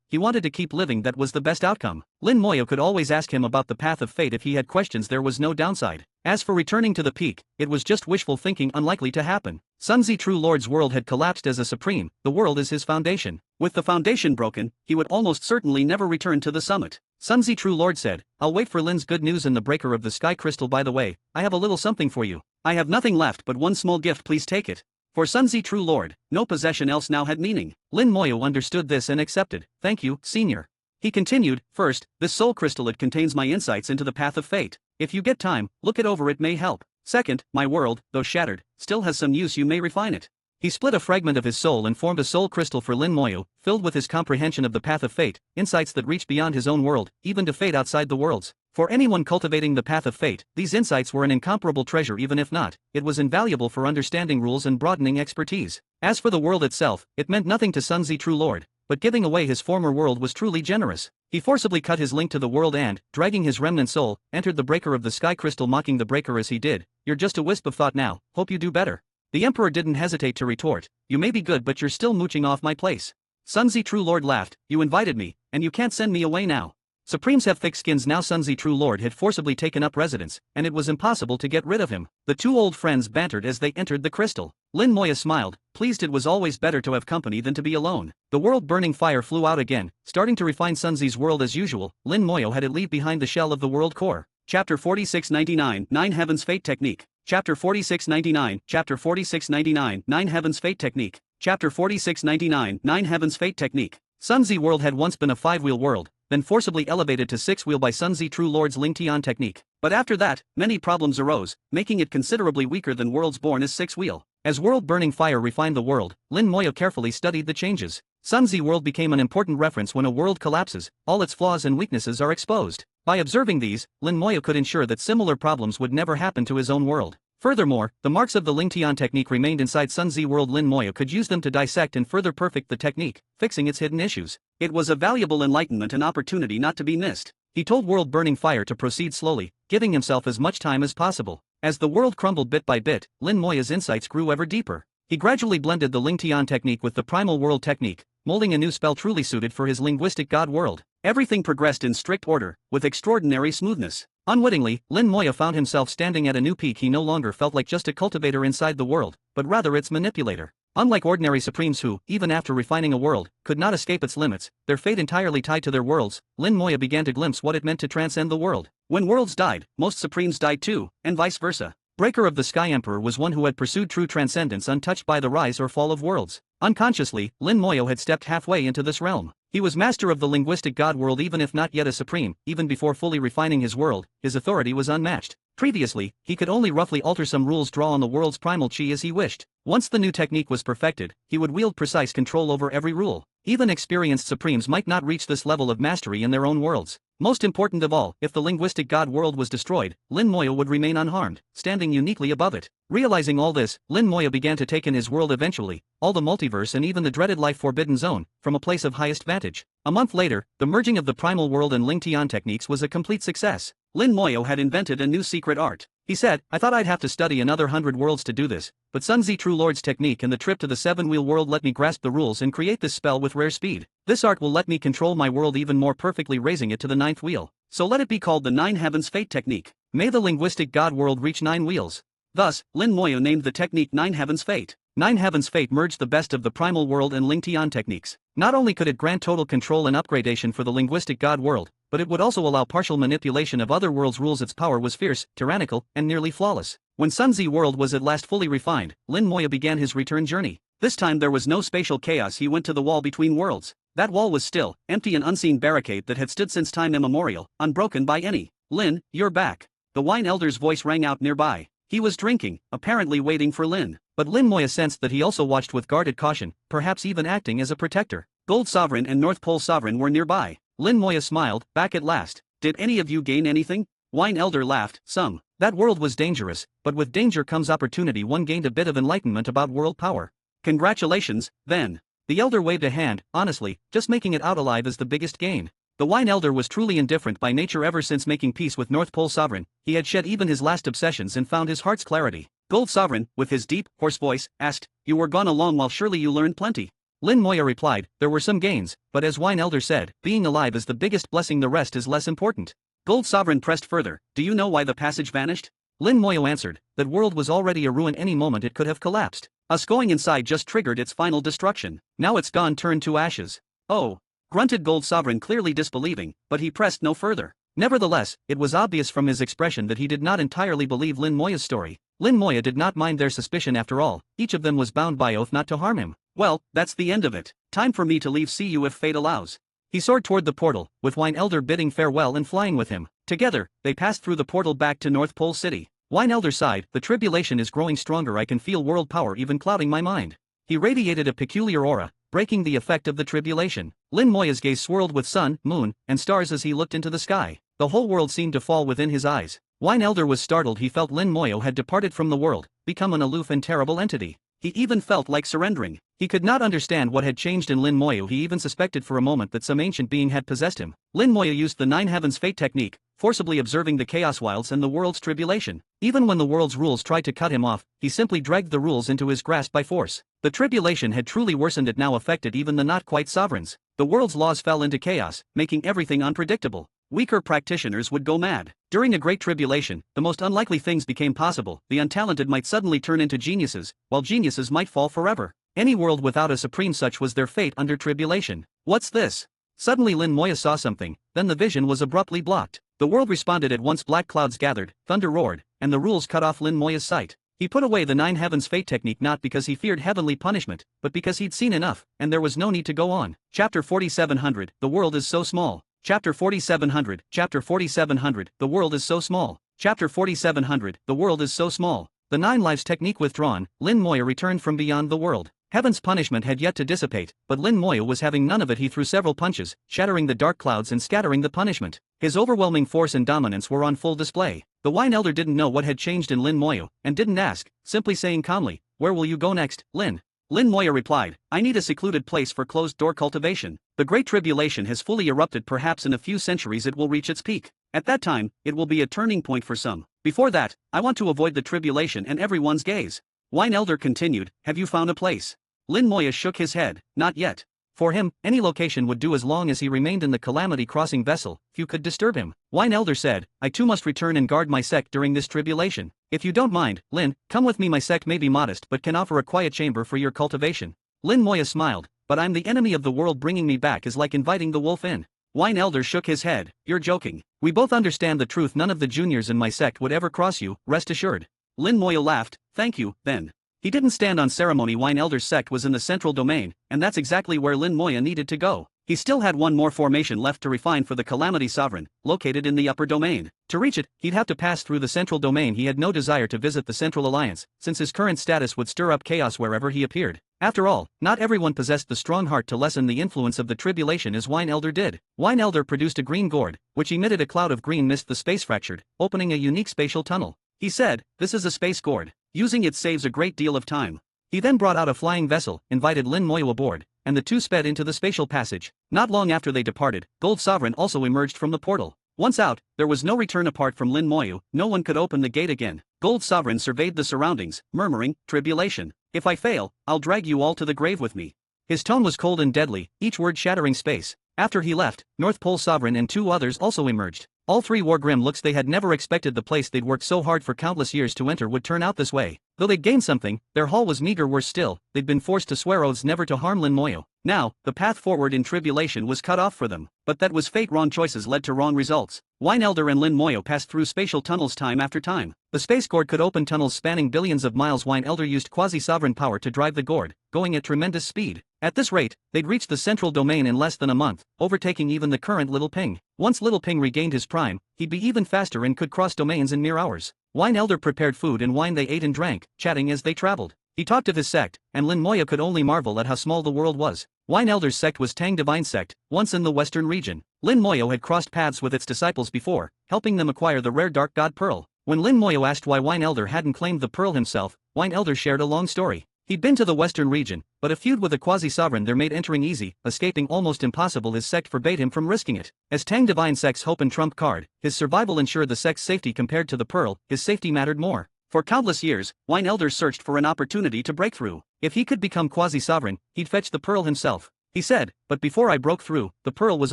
he wanted to keep living. That was the best outcome. Lin Moyo could always ask him about the path of fate if he had questions. There was no downside. As for returning to the peak, it was just wishful thinking, unlikely to happen. Sun Zi True Lord's world had collapsed as a supreme. The world is his foundation. With the foundation broken, he would almost certainly never return to the summit. Sun Zi True Lord said, "I'll wait for Lin's good news." And the Breaker of the Sky Crystal, "By the way, I have a little something for you." "I have nothing left but one small gift, please take it." For Sun Zi True Lord, no possession else now had meaning. Lin Moyo understood this and accepted. "Thank you, senior." He continued, "First, this soul crystal, it contains my insights into the path of fate. If you get time, look it over, it may help. Second, my world, though shattered, still has some use, you may refine it." He split a fragment of his soul and formed a soul crystal for Lin Moyo, filled with his comprehension of the path of fate, insights that reached beyond his own world, even to fate outside the worlds. For anyone cultivating the path of fate, these insights were an incomparable treasure. Even if not, it was invaluable for understanding rules and broadening expertise. As for the world itself, it meant nothing to Sun Zi True Lord, but giving away his former world was truly generous. He forcibly cut his link to the world and, dragging his remnant soul, entered the Breaker of the Sky Crystal, mocking the Breaker as he did. "You're just a wisp of thought now, hope you do better." The Emperor didn't hesitate to retort, "You may be good, but you're still mooching off my place." Sun Zi True Lord laughed, "You invited me, and you can't send me away now." Supremes have thick skins. Now Sun Zi True Lord had forcibly taken up residence, and it was impossible to get rid of him. The two old friends bantered as they entered the crystal. Lin Moyo smiled, pleased. It was always better to have company than to be alone. The world-burning fire flew out again, starting to refine Sun Zi's world as usual. Lin Moyo had it leave behind the shell of the world core. Chapter 4699, 9 Heaven's Fate Technique. Chapter 4699, Chapter 4699, 9 Heaven's Fate Technique. Chapter 4699, 9 Heaven's Fate Technique. Sun Zi world had once been a 5-wheel world, then forcibly elevated to 6-wheel by Sun Zi True Lord's Ling Tian technique. But after that, many problems arose, making it considerably weaker than worlds born as 6-wheel. As world-burning fire refined the world, Lin Moyo carefully studied the changes. Sun Zi world became an important reference. When a world collapses, all its flaws and weaknesses are exposed. By observing these, Lin Moyo could ensure that similar problems would never happen to his own world. Furthermore, the marks of the Ling Tian technique remained inside Sun Zi world. Lin Moyo could use them to dissect and further perfect the technique, fixing its hidden issues. It was a valuable enlightenment, an opportunity not to be missed. He told world-burning fire to proceed slowly, giving himself as much time as possible. As the world crumbled bit by bit, Lin Moyo's insights grew ever deeper. He gradually blended the Ling Tian technique with the primal world technique, molding a new spell truly suited for his linguistic god world. Everything progressed in strict order, with extraordinary smoothness. Unwittingly, Lin Moya found himself standing at a new peak. He no longer felt like just a cultivator inside the world, but rather its manipulator. Unlike ordinary supremes who, even after refining a world, could not escape its limits, their fate entirely tied to their worlds, Lin Moya began to glimpse what it meant to transcend the world. When worlds died, most supremes died too, and vice versa. Breaker of the Sky Emperor was one who had pursued true transcendence untouched by the rise or fall of worlds. Unconsciously, Lin Moya had stepped halfway into this realm. He was master of the linguistic god world even if not yet a supreme. Even before fully refining his world, his authority was unmatched. Previously, he could only roughly alter some rules, draw on the world's primal chi as he wished. Once the new technique was perfected, he would wield precise control over every rule. Even experienced supremes might not reach this level of mastery in their own worlds. Most important of all, if the linguistic god world was destroyed, Lin Moya would remain unharmed, standing uniquely above it. Realizing all this, Lin Moya began to take in his world eventually, all the multiverse and even the dreaded life forbidden zone, from a place of highest vantage. A month later, the merging of the primal world and Ling Tian techniques was a complete success. Lin Moya had invented a new secret art. He said, I thought I'd have to study another 100 worlds to do this, but Sun Zi True Lord's technique and the trip to the seven-wheel world let me grasp the rules and create this spell with rare speed. This art will let me control my world even more perfectly, raising it to the 9th wheel. So let it be called the 9 Heavens Fate technique. May the linguistic god world reach 9 wheels. Thus, Lin Moya named the technique 9 Heavens Fate. 9 Heavens Fate merged the best of the primal world and Ling Tian techniques. Not only could it grant total control and upgradation for the linguistic god world, but it would also allow partial manipulation of other worlds' rules. Its power was fierce, tyrannical, and nearly flawless. When Sun Zi world was at last fully refined, Lin Moya began his return journey. This time there was no spatial chaos. He went to the wall between worlds. That wall was still, empty, an unseen barricade that had stood since time immemorial, unbroken by any. Lin, you're back. The wine elder's voice rang out nearby. He was drinking, apparently waiting for Lin. But Lin Moya sensed that he also watched with guarded caution, perhaps even acting as a protector. Gold Sovereign and North Pole Sovereign were nearby. Lin Moya smiled, back at last. Did any of you gain anything? Wine Elder laughed, some. That world was dangerous, but with danger comes opportunity. One gained a bit of enlightenment about world power. Congratulations, then. The elder waved a hand. Honestly, just making it out alive is the biggest gain. The wine elder was truly indifferent by nature. Ever since making peace with North Pole Sovereign, he had shed even his last obsessions and found his heart's clarity. Gold Sovereign, with his deep, hoarse voice, asked, You were gone a long while, surely you learned plenty. Lin Moya replied, There were some gains, but as Wine Elder said, being alive is the biggest blessing, the rest is less important. Gold Sovereign pressed further, Do you know why the passage vanished? Lin Moya answered, That world was already a ruin. Any moment it could have collapsed. Us going inside just triggered its final destruction. Now it's gone, turned to ashes. Oh. Grunted Gold Sovereign, clearly disbelieving, but he pressed no further. Nevertheless, it was obvious from his expression that he did not entirely believe Lin Moya's story. Lin Moya did not mind their suspicion after all. Each of them was bound by oath not to harm him. Well, that's the end of it. Time for me to leave. See you if fate allows. He soared toward the portal, with Wine Elder bidding farewell and flying with him. Together, they passed through the portal back to North Pole City. Wine Elder sighed, The tribulation is growing stronger. I can feel world power even clouding my mind. He radiated a peculiar aura, breaking the effect of the tribulation. Lin Moya's gaze swirled with sun, moon, and stars as he looked into the sky. The whole world seemed to fall within his eyes. Wine Elder was startled. He felt Lin Moya had departed from the world, become an aloof and terrible entity. He even felt like surrendering. He could not understand what had changed in Lin Moya. He even suspected for a moment that some ancient being had possessed him. Lin Moya used the 9 Heavens Fate technique, forcibly observing the chaos wilds and the world's tribulation. Even when the world's rules tried to cut him off, he simply dragged the rules into his grasp by force. The tribulation had truly worsened. It now affected even the not-quite sovereigns. The world's laws fell into chaos, making everything unpredictable. Weaker practitioners would go mad. During a great tribulation, the most unlikely things became possible. The untalented might suddenly turn into geniuses, while geniuses might fall forever. Any world without a supreme, such was their fate under tribulation. What's this? Suddenly Lin Moya saw something, then the vision was abruptly blocked. The world responded at once. Black clouds gathered, thunder roared, and the rules cut off Lin Moya's sight. He put away the 9 Heavens Fate technique not because he feared heavenly punishment, but because he'd seen enough, and there was no need to go on. Chapter 4700, The World is so small. Chapter 4700, Chapter 4700, The World is so small. Chapter 4700, The World is so small. The 9 Lives technique withdrawn, Lin Moya returned from beyond the world. Heaven's punishment had yet to dissipate, but Lin Moya was having none of it. He threw several punches, shattering the dark clouds and scattering the punishment. His overwhelming force and dominance were on full display. The Wine Elder didn't know what had changed in Lin Moya, and didn't ask, simply saying calmly, Where will you go next, Lin? Lin Moya replied, I need a secluded place for closed-door cultivation. The Great Tribulation has fully erupted. Perhaps in a few centuries it will reach its peak. At that time, it will be a turning point for some. Before that, I want to avoid the tribulation and everyone's gaze. Wine Elder continued, Have you found a place? Lin Moya shook his head, Not yet. For him, any location would do as long as he remained in the Calamity Crossing vessel. Few could disturb him. Wine Elder said, I too must return and guard my sect during this tribulation. If you don't mind, Lin, come with me. My sect may be modest but can offer a quiet chamber for your cultivation. Lin Moya smiled, but I'm the enemy of the world. Bringing me back is like inviting the wolf in. Wine Elder shook his head. You're joking. We both understand the truth. None of the juniors in my sect would ever cross you, rest assured. Lin Moya laughed. Thank you, then. He didn't stand on ceremony. Wine Elder's sect was in the central domain, and that's exactly where Lin Moya needed to go. He still had one more formation left to refine for the Calamity Sovereign, located in the upper domain. To reach it, he'd have to pass through the central domain. He had no desire to visit the Central Alliance, since his current status would stir up chaos wherever he appeared. After all, not everyone possessed the strong heart to lessen the influence of the tribulation as Wine Elder did. Wine Elder produced a green gourd, which emitted a cloud of green mist. The space fractured, opening a unique spatial tunnel. He said, this is a space gourd. Using it saves a great deal of time. He then brought out a flying vessel, invited Lin Moya aboard, and the two sped into the spatial passage. Not long after they departed, Gold Sovereign also emerged from the portal. Once out, there was no return. Apart from Lin Moya, no one could open the gate again. Gold Sovereign surveyed the surroundings, murmuring, tribulation. If I fail, I'll drag you all to the grave with me. His tone was cold and deadly, each word shattering space. After he left, North Pole Sovereign and two others also emerged. All three wore grim looks. They had never expected the place they'd worked so hard for countless years to enter would turn out this way. Though they'd gained something, their haul was meager. Worse still, they'd been forced to swear oaths never to harm Lin Moya. Now, the path forward in tribulation was cut off for them. But that was fate. Wrong choices led to wrong results. Wine Elder and Lin Moya passed through spatial tunnels time after time. The space gourd could open tunnels spanning billions of miles. Wine Elder used quasi-sovereign power to drive the gourd, going at tremendous speed. At this rate, they'd reach the central domain in less than a month, overtaking even the current Little Ping. Once Little Ping regained his prime, he'd be even faster and could cross domains in mere hours. Wine Elder prepared food and wine. They ate and drank, chatting as they traveled. He talked of his sect, and Lin Moya could only marvel at how small the world was. Wine Elder's sect was Tang Divine Sect, once in the western region. Lin Moya had crossed paths with its disciples before, helping them acquire the rare Dark God Pearl. When Lin Moya asked why Wine Elder hadn't claimed the pearl himself, Wine Elder shared a long story. He'd been to the western region, but a feud with a quasi-sovereign there made entering easy, escaping almost impossible. His sect forbade him from risking it. As Tang Divine Sect's hope and trump card, his survival ensured the sect's safety. Compared to the pearl, his safety mattered more. For countless years, Wine Elder searched for an opportunity to break through. If he could become quasi-sovereign, he'd fetch the pearl himself. He said, but before I broke through, the pearl was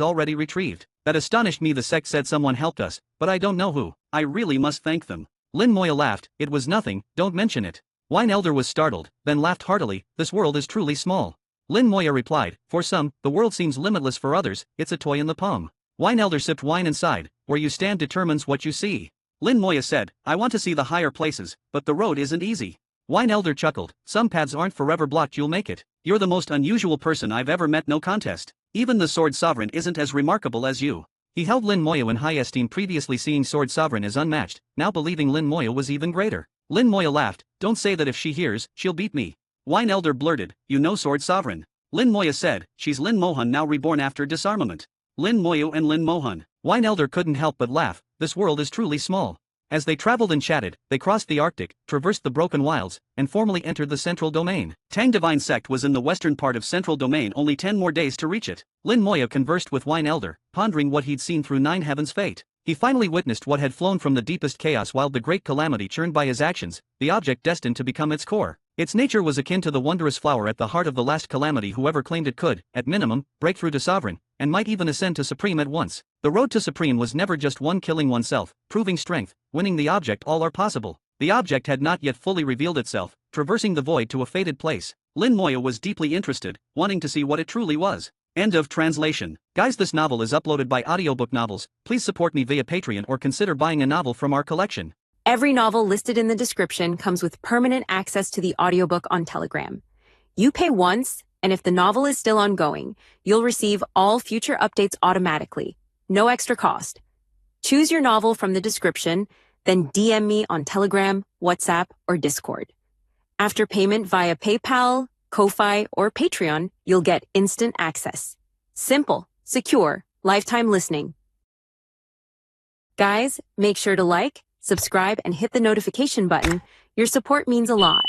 already retrieved. That astonished me. The sect said someone helped us, but I don't know who. I really must thank them. Lin Moya laughed. It was nothing, don't mention it. Wine Elder was startled, then laughed heartily. This world is truly small. Lin Moya replied, for some, the world seems limitless. For others, it's a toy in the palm. Wine Elder sipped wine and sighed. Where you stand determines what you see. Lin Moya said, I want to see the higher places, but the road isn't easy. Wine Elder chuckled. Some paths aren't forever blocked. You'll make it. You're the most unusual person I've ever met. No contest. Even the Sword Sovereign isn't as remarkable as you. He held Lin Moya in high esteem, previously seeing Sword Sovereign as unmatched, now believing Lin Moya was even greater. Lin Moya laughed. Don't say that. If she hears, she'll beat me. Wine Elder blurted, you know Sword Sovereign. Lin Moya said, she's Lin Mohan, now reborn after disarmament. Lin Moya and Lin Mohan. Wine Elder couldn't help but laugh. This world is truly small. As they traveled and chatted, they crossed the Arctic, traversed the Broken Wilds, and formally entered the Central Domain. Tang Divine Sect was in the western part of Central Domain, only 10 more days to reach it. Lin Moya conversed with Wine Elder, pondering what he'd seen through Nine Heavens' fate. He finally witnessed what had flown from the deepest chaos while the great calamity churned by his actions, the object destined to become its core. Its nature was akin to the wondrous flower at the heart of the last calamity. Whoever claimed it could, at minimum, break through to sovereign, and might even ascend to supreme at once. The road to supreme was never just one killing oneself, proving strength, winning the object. All are possible. The object had not yet fully revealed itself, traversing the void to a fated place. Lin Moya was deeply interested, wanting to see what it truly was. End of translation. Guys, this novel is uploaded by Audiobook Novels. Please support me via Patreon or consider buying a novel from our collection. Every novel listed in the description comes with permanent access to the audiobook on Telegram. You pay once, and if the novel is still ongoing, you'll receive all future updates automatically. No extra cost. Choose your novel from the description, then DM me on Telegram, WhatsApp, or Discord. After payment via PayPal, Ko-Fi, or Patreon, you'll get instant access. Simple, secure, lifetime listening. Guys, make sure to like, subscribe, and hit the notification button. Your support means a lot.